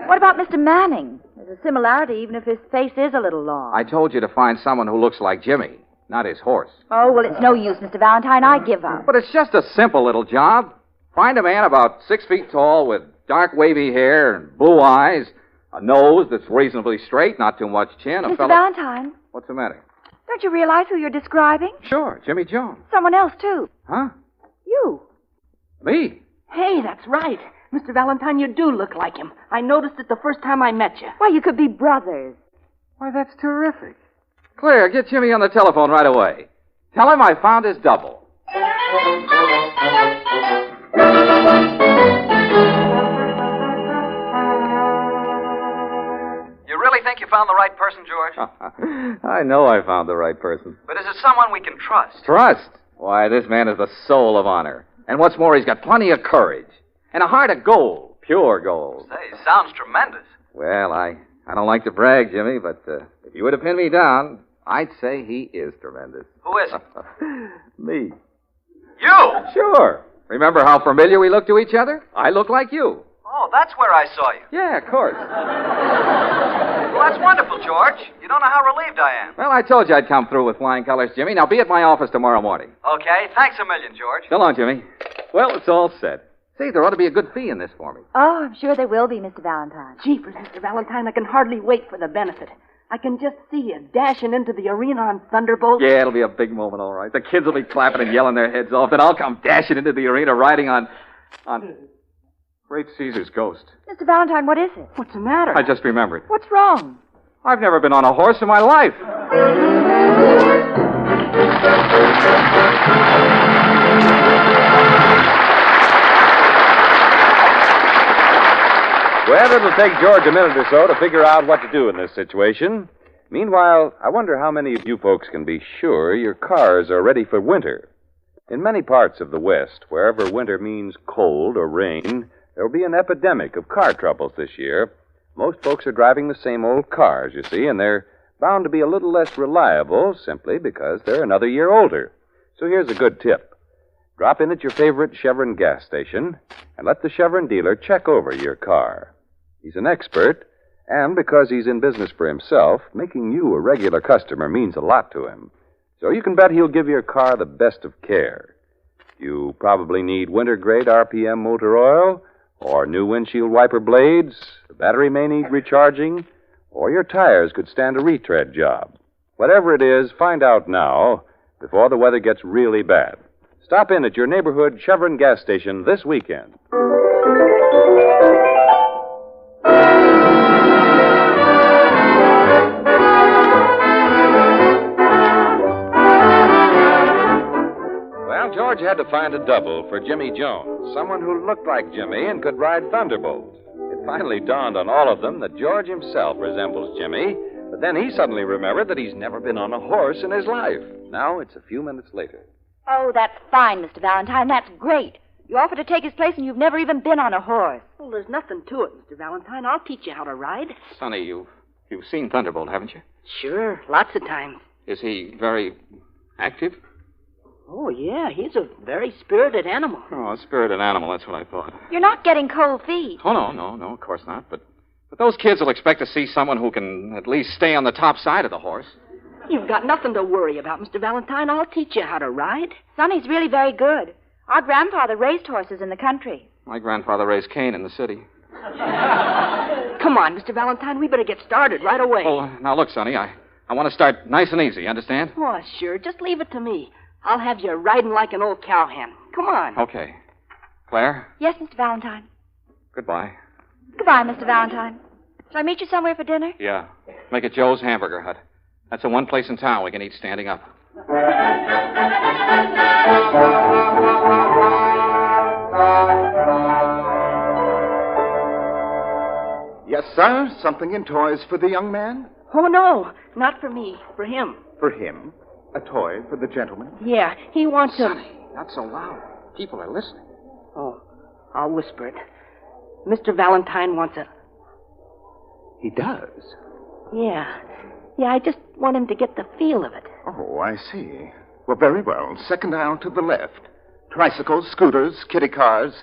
What about Mr. Manning? There's a similarity, even if his face is a little long. I told you to find someone who looks like Jimmy, not his horse. Oh, well, it's no use, Mr. Valentine. I give up. But it's just a simple little job. Find a man about 6 feet tall with dark wavy hair and blue eyes, a nose that's reasonably straight, not too much chin. Mr. Valentine, What's the matter? don't you realize who you're describing? Sure, Jimmy Jones. Someone else, too. Huh? You. Me? Hey, that's right. Mr. Valentine, you do look like him. I noticed it the first time I met you. Why, you could be brothers. Why, that's terrific. Claire, get Jimmy on the telephone right away. Tell him I found his double. You really think you found the right person, George? I know I found the right person. But is it someone we can trust? Trust? Why, this man is the soul of honor. And what's more, he's got plenty of courage. And a heart of gold. Pure gold. Say, sounds tremendous. Well, I don't like to brag, Jimmy, but if you were to pin me down, I'd say he is tremendous. Who is Me. You? Sure. Remember how familiar we look to each other? I look like you. Oh, that's where I saw you. Yeah, of course. Well, that's wonderful, George. You don't know how relieved I am. Well, I told you I'd come through with flying colors, Jimmy. Now be at my office tomorrow morning. Okay, thanks a million, George. So long, Jimmy. Well, it's all set. Say, there ought to be a good fee in this for me. Oh, I'm sure there will be, Mr. Valentine. Jeepers, Mr. Valentine, I can hardly wait for the benefit. I can just see you dashing into the arena on Thunderbolt. Yeah, it'll be a big moment, all right. The kids will be clapping and yelling their heads off. Then I'll come dashing into the arena riding on Great Caesar's ghost. Mr. Valentine, what is it? What's the matter? I just remembered. What's wrong? I've never been on a horse in my life. Well, it'll take George a minute or so to figure out what to do in this situation. Meanwhile, I wonder how many of you folks can be sure your cars are ready for winter. In many parts of the West, wherever winter means cold or rain, there'll be an epidemic of car troubles this year. Most folks are driving the same old cars, you see, and they're bound to be a little less reliable simply because they're another year older. So here's a good tip. Drop in at your favorite Chevron gas station and let the Chevron dealer check over your car. He's an expert, and because he's in business for himself, making you a regular customer means a lot to him. So you can bet he'll give your car the best of care. You probably need winter-grade RPM motor oil, or new windshield wiper blades. The battery may need recharging, or your tires could stand a retread job. Whatever it is, find out now before the weather gets really bad. Stop in at your neighborhood Chevron gas station this weekend. Well, George had to find a double for Jimmy Jones, someone who looked like Jimmy and could ride Thunderbolt. It finally dawned on all of them that George himself resembles Jimmy, but then he suddenly remembered that he's never been on a horse in his life. Now it's a few minutes later. Oh, that's fine, Mr. Valentine. That's great. You offer to take his place and you've never even been on a horse. Well, there's nothing to it, Mr. Valentine. I'll teach you how to ride. Sonny, you've seen Thunderbolt, haven't you? Sure, lots of times. Is he very active? Oh, yeah, he's a very spirited animal. Oh, a spirited animal, that's what I thought. You're not getting cold feet. Oh, no, of course not. But those kids will expect to see someone who can at least stay on the top side of the horse. You've got nothing to worry about, Mr. Valentine. I'll teach you how to ride. Sonny's really very good. Our grandfather raised horses in the country. My grandfather raised cane in the city. Come on, Mr. Valentine. We better get started right away. Oh, now look, Sonny, I want to start nice and easy, understand? Oh, sure. Just leave it to me. I'll have you riding like an old cowhand. Come on. Okay. Claire, Yes, Mr. Valentine. goodbye. Goodbye, Mr. Valentine. Shall I meet you somewhere for dinner? Yeah. Make it Joe's Hamburger Hut. That's the one place in town we can eat standing up. Yes, sir. Something in toys for the young man? Oh, no. Not for me. For him. For him? A toy for the gentleman? Yeah, he wants a... Sonny, not so loud. People are listening. Oh, I'll whisper it. Mr. Valentine wants a... He does? Yeah. Yeah, I just want him to get the feel of it. Oh, I see. Well, very well. Second aisle to the left. Tricycles, scooters, kiddie cars,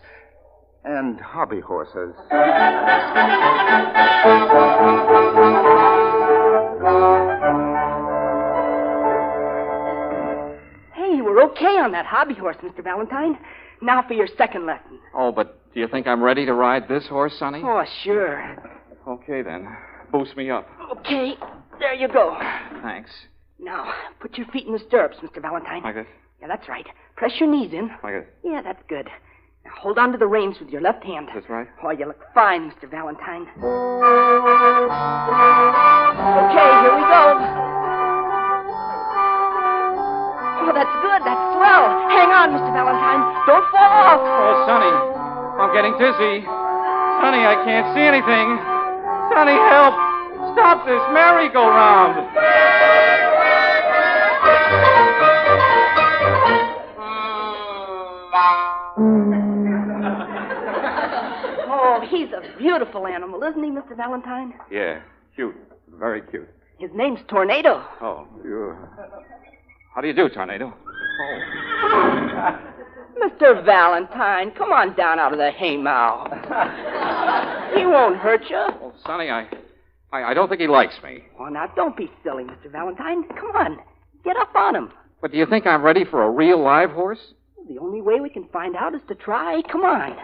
and hobby horses. Hey, you were okay on that hobby horse, Mr. Valentine. Now for your second lesson. Oh, but do you think I'm ready to ride this horse, Sonny? Oh, sure. Okay, then. Boost me up. Okay, there you go. Thanks. Now, put your feet in the stirrups, Mr. Valentine. Like this? Yeah, that's right. Press your knees in. Like this? Yeah, that's good. Now, hold on to the reins with your left hand. That's right? Oh, you look fine, Mr. Valentine. Okay, here we go. Oh, that's good. That's swell. Hang on, Mr. Valentine. Don't fall off. Oh, Sonny, I'm getting dizzy. Sonny, I can't see anything. Sonny, help. Stop this merry-go-round. Oh, he's a beautiful animal, isn't he, Mr. Valentine? Yeah, cute. Very cute. His name's Tornado. Oh, you... How do you do, Tornado? Mr. Valentine, come on down out of the haymow. He won't hurt you. Well, Sonny, I don't think he likes me. Oh, now, don't be silly, Mr. Valentine. Come on. Get up on him. But do you think I'm ready for a real live horse? The only way we can find out is to try. Come on.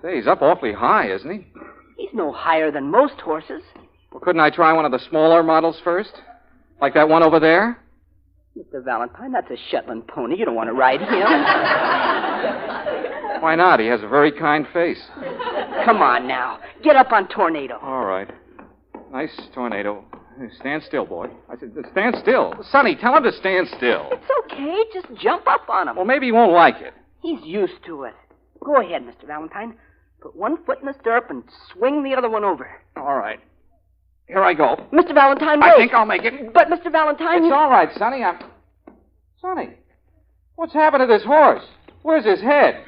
Say, he's up awfully high, isn't he? He's no higher than most horses. Well, couldn't I try one of the smaller models first? Like that one over there? Mr. Valentine, that's a Shetland pony. You don't want to ride him. Why not? He has a very kind face. Come on now. Get up on Tornado. All right. Nice Tornado. Stand still, boy. I said, stand still. Sonny, tell him to stand still. It's okay. Just jump up on him. Well, maybe he won't like it. He's used to it. Go ahead, Mr. Valentine. Put one foot in the stirrup and swing the other one over. All right. Here I go. Mr. Valentine, wait. I think I'll make it. But, Mr. Valentine... It's all right, Sonny. Sonny, what's happened to this horse? Where's his head?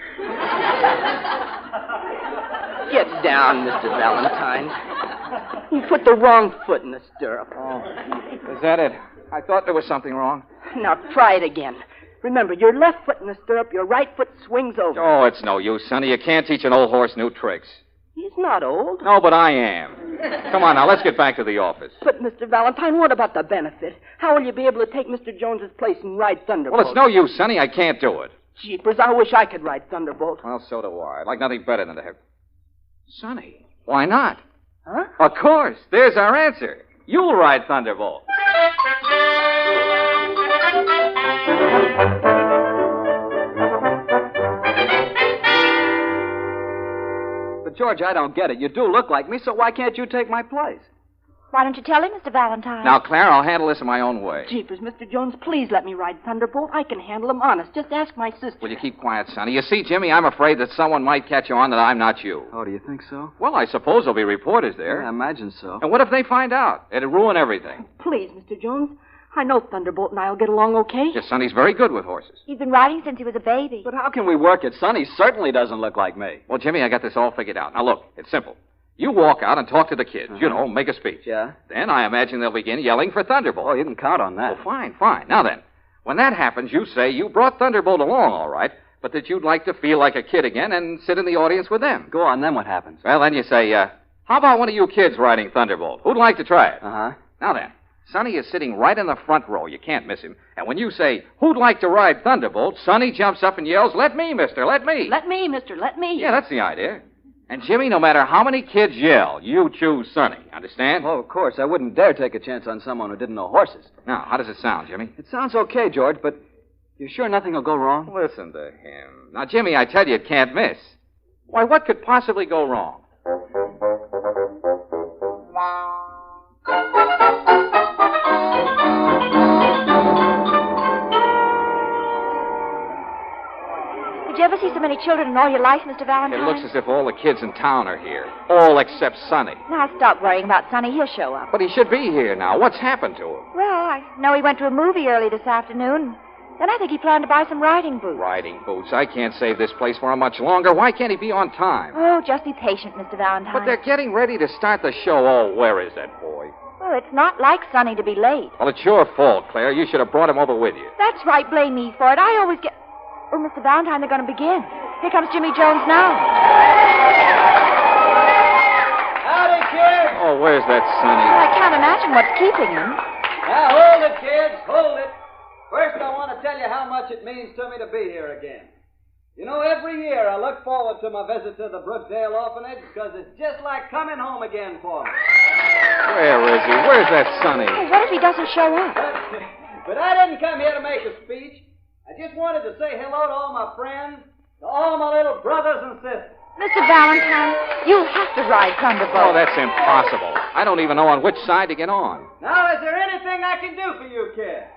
Get down, Mr. Valentine. You put the wrong foot in the stirrup. Oh, is that it? I thought there was something wrong. Now, try it again. Remember, your left foot in the stirrup, your right foot swings over. Oh, it's no use, Sonny. You can't teach an old horse new tricks. He's not old. No, but I am. Come on, now, let's get back to the office. But, Mr. Valentine, what about the benefit? How will you be able to take Mr. Jones's place and ride Thunderbolt? Well, it's no use, Sonny. I can't do it. Jeepers, I wish I could ride Thunderbolt. Well, so do I. I'd like nothing better than to have... Sonny, why not? Huh? Of course. There's our answer. You'll ride Thunderbolt. But, George, I don't get it. You do look like me, so why can't you take my place? Why don't you tell him, Mr. Valentine? Now, Claire, I'll handle this in my own way. Jeepers, Mr. Jones, please let me ride Thunderbolt. I can handle him honest. Just ask my sister. Will you keep quiet, Sonny? You see, Jimmy, I'm afraid that someone might catch on that I'm not you. Oh, do you think so? Well, I suppose there'll be reporters there. Yeah, I imagine so. And what if they find out? It'd ruin everything. Please, Mr. Jones. I know Thunderbolt and I'll get along okay. Yes, Sonny's very good with horses. He's been riding since he was a baby. But how can we work it? Sonny certainly doesn't look like me. Well, Jimmy, I got this all figured out. Now, look, it's simple. You walk out and talk to the kids. You know, make a speech. Yeah? Then I imagine they'll begin yelling for Thunderbolt. Oh, you can count on that. Oh, fine. Now then, When that happens, you say you brought Thunderbolt along, all right, but that you'd like to feel like a kid again and sit in the audience with them. Go on, then what happens? Well, then you say, how about one of you kids riding Thunderbolt? Who'd like to try it? Uh-huh. Now then, Sonny is sitting right in the front row. You can't miss him. And when you say, who'd like to ride Thunderbolt, Sonny jumps up and yells, let me, mister, let me. Let me, mister, let me. Yeah, that's the idea. And, Jimmy, no matter how many kids yell, you choose Sonny. Understand? Oh, of course. I wouldn't dare take a chance on someone who didn't know horses. Now, how does it sound, Jimmy? It sounds okay, George, but you're sure nothing will go wrong? Listen to him. Now, Jimmy, I tell you, it can't miss. Why, what could possibly go wrong? Did you ever see so many children in all your life, Mr. Valentine? It looks as if all the kids in town are here. All except Sonny. Now, stop worrying about Sonny. He'll show up. But he should be here now. What's happened to him? Well, I know he went to a movie early this afternoon. Then I think he planned to buy some riding boots. Riding boots. I can't save this place for him much longer. Why can't he be on time? Oh, just be patient, Mr. Valentine. But they're getting ready to start the show. Oh, where is that boy? Well, it's not like Sonny to be late. Well, it's your fault, Claire. You should have brought him over with you. That's right. Blame me for it. I always get... Oh, Mr. Valentine, they're going to begin. Here comes Jimmy Jones now. Howdy, kids. Oh, where's that Sonny? I can't imagine what's keeping him. Now, hold it, kids. Hold it. First, I want to tell you how much it means to me to be here again. You know, every year I look forward to my visit to the Brookdale Orphanage because it's just like coming home again for me. Where is he? Where's that Sonny? Oh, what if he doesn't show up? But I didn't come here to make a speech. I just wanted to say hello to all my friends, to all my little brothers and sisters. Mr. Valentine, you'll have to ride Thunderbolt. Oh, that's impossible. I don't even know on which side to get on. Now, is there anything I can do for you, kids?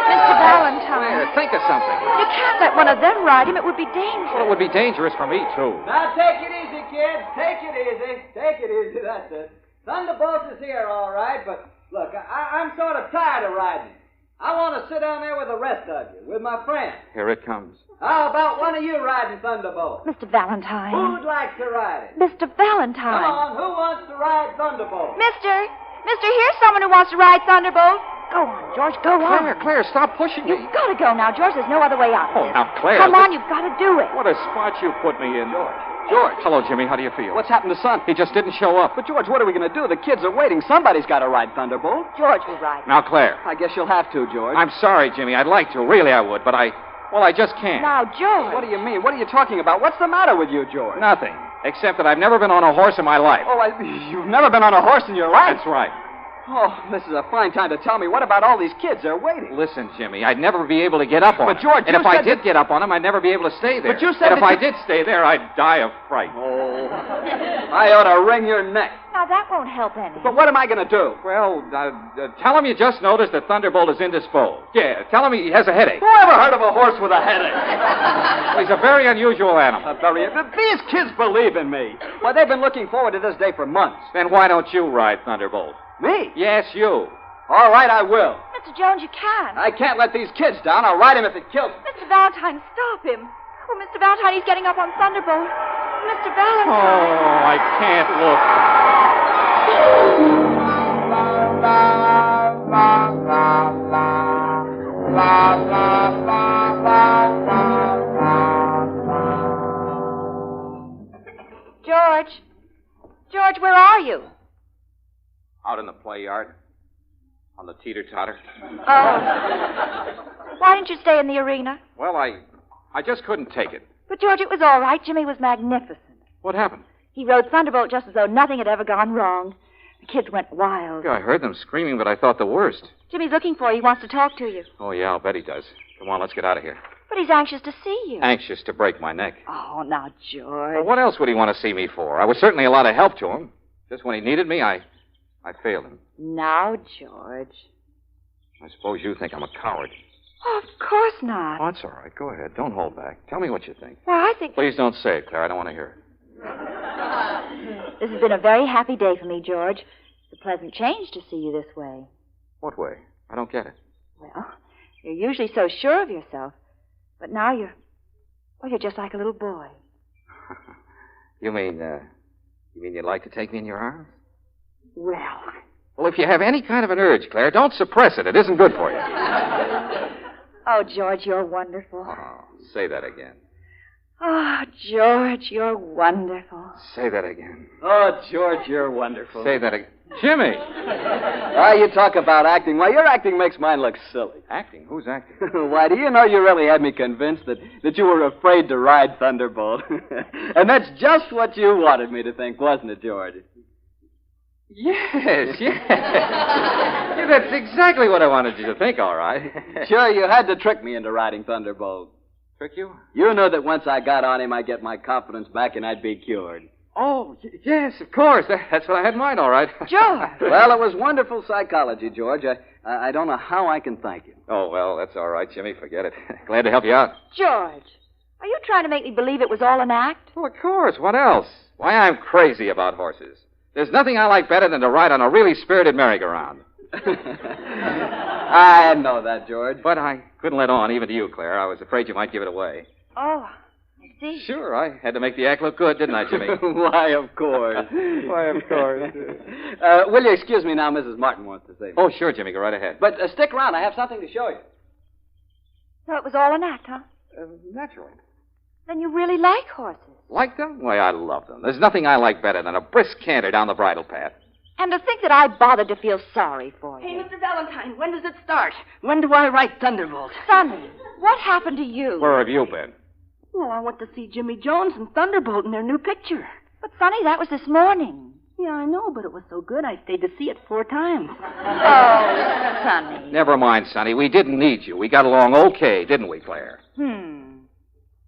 Mr. Valentine. Claire, think of something. You can't let one of them ride him. It would be dangerous. Well, it would be dangerous for me, too. Now, take it easy, kids. Take it easy. Take it easy. That's it. Thunderbolt is here, all right, but look, I'm sort of tired of riding. I want to sit down there with the rest of you, with my friends. Here it comes. How about one of you riding Thunderbolt? Mr. Valentine. Who'd like to ride it? Mr. Valentine. Come on, who wants to ride Thunderbolt? Mister, here's someone who wants to ride Thunderbolt. Go on, George, go on. Claire, stop pushing me. You've got to go now, George. There's no other way out. Oh, now, Claire. Come on, you've got to do it. What a spot you put me in, George. Hello, Jimmy. How do you feel? What's happened to Son? He just didn't show up. But, George, what are we going to do? The kids are waiting. Somebody's got to ride Thunderbolt. George will ride. Now, Claire. I guess you'll have to, George. I'm sorry, Jimmy. I'd like to. Really, I would. But I just can't. Now, George. What do you mean? What are you talking about? What's the matter with you, George? Nothing. Except that I've never been on a horse in my life. Oh, you've never been on a horse in your life? That's right. Oh, this is a fine time to tell me. What about all these kids? They're waiting. Listen, Jimmy, I'd never be able to get up on But, them. George, and you if I said did get up on them, I'd never be able to stay there. But you said and if that I did stay there, I'd die of fright. Oh, I ought to wring your neck. Now, that won't help any. But what am I going to do? Well, tell him you just noticed that Thunderbolt is indisposed. Yeah, tell him he has a headache. Who ever heard of a horse with a headache? Well, he's a very unusual animal. These kids believe in me. Why, they've been looking forward to this day for months. Then why don't you ride Thunderbolt? Me? Yes, you. All right, I will. Mr. Jones, you can't. I can't let these kids down. I'll ride him if it kills me. Mr. Valentine, stop him. Oh, Mr. Valentine, he's getting up on Thunderbolt. Mr. Valentine. Oh, I can't look. George, where are you? Out in the play yard. On the teeter-totter. Oh. Why didn't you stay in the arena? Well, I just couldn't take it. But, George, it was all right. Jimmy was magnificent. What happened? He rode Thunderbolt just as though nothing had ever gone wrong. The kids went wild. Yeah, I heard them screaming, but I thought the worst. Jimmy's looking for you. He wants to talk to you. Oh, yeah, I'll bet he does. Come on, let's get out of here. But he's anxious to see you. Anxious to break my neck. Oh, now, George. Well, what else would he want to see me for? I was certainly a lot of help to him. Just when he needed me, I failed him. Now, George. I suppose you think I'm a coward. Oh, of course not. Oh, that's all right. Go ahead. Don't hold back. Tell me what you think. Well, I think... Please don't say it, Claire. I don't want to hear it. This has been a very happy day for me, George. It's a pleasant change to see you this way. What way? I don't get it. Well, you're usually so sure of yourself. But now you're just like a little boy. You mean you'd like to take me in your arms? Well... Well, if you have any kind of an urge, Claire, don't suppress it. It isn't good for you. Oh, George, you're wonderful. Oh, say that again. Oh, George, you're wonderful. Say that again. Oh, George, you're wonderful. Say that again. Jimmy! You talk about acting. Why, your acting makes mine look silly. Acting? Who's acting? Why, do you know you really had me convinced that you were afraid to ride Thunderbolt? And that's just what you wanted me to think, wasn't it, George? Yes. Yeah, that's exactly what I wanted you to think, all right. Sure, you had to trick me into riding Thunderbolt. Trick you? You knew that once I got on him, I'd get my confidence back and I'd be cured. Oh, yes, of course. That's what I had in mind, all right. George! Well, it was wonderful psychology, George. I don't know how I can thank you. Oh, well, that's all right, Jimmy. Forget it. Glad to help you out. George, are you trying to make me believe it was all an act? Well, of course. What else? Why, I'm crazy about horses. There's nothing I like better than to ride on a really spirited merry-go-round. I know that, George. But I couldn't let on, even to you, Claire. I was afraid you might give it away. Oh, I see. Sure, I had to make the act look good, didn't I, Jimmy? Why, of course. Why, of course. Will you excuse me now? Mrs. Martin wants to say something. Oh, sure, Jimmy. Go right ahead. But stick around. I have something to show you. So it was all an act, huh? Naturally. Then you really like horses. Like them? Why, I love them. There's nothing I like better than a brisk canter down the bridle path. And to think that I bothered to feel sorry for you. Hey, Mr. Valentine, when does it start? When do I write Thunderbolt? Sonny, what happened to you? Where have you been? Well, I went to see Jimmy Jones and Thunderbolt in their new picture. But, Sonny, that was this morning. Yeah, I know, but it was so good I stayed to see it 4 times. Oh, Sonny. Never mind, Sonny. We didn't need you. We got along okay, didn't we, Claire?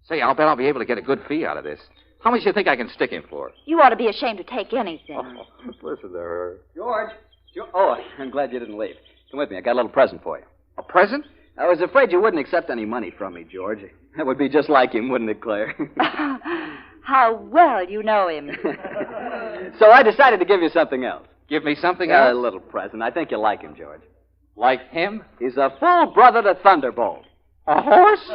Say, I'll bet I'll be able to get a good fee out of this. How much do you think I can stick him for? You ought to be ashamed to take anything. Oh, listen to her. George. Oh, I'm glad you didn't leave. Come with me. I got a little present for you. A present? I was afraid you wouldn't accept any money from me, George. That would be just like him, wouldn't it, Claire? How well you know him. So I decided to give you something else. Give me something else? A little present. I think you'll like him, George. Like him? He's a full brother to Thunderbolt. A horse?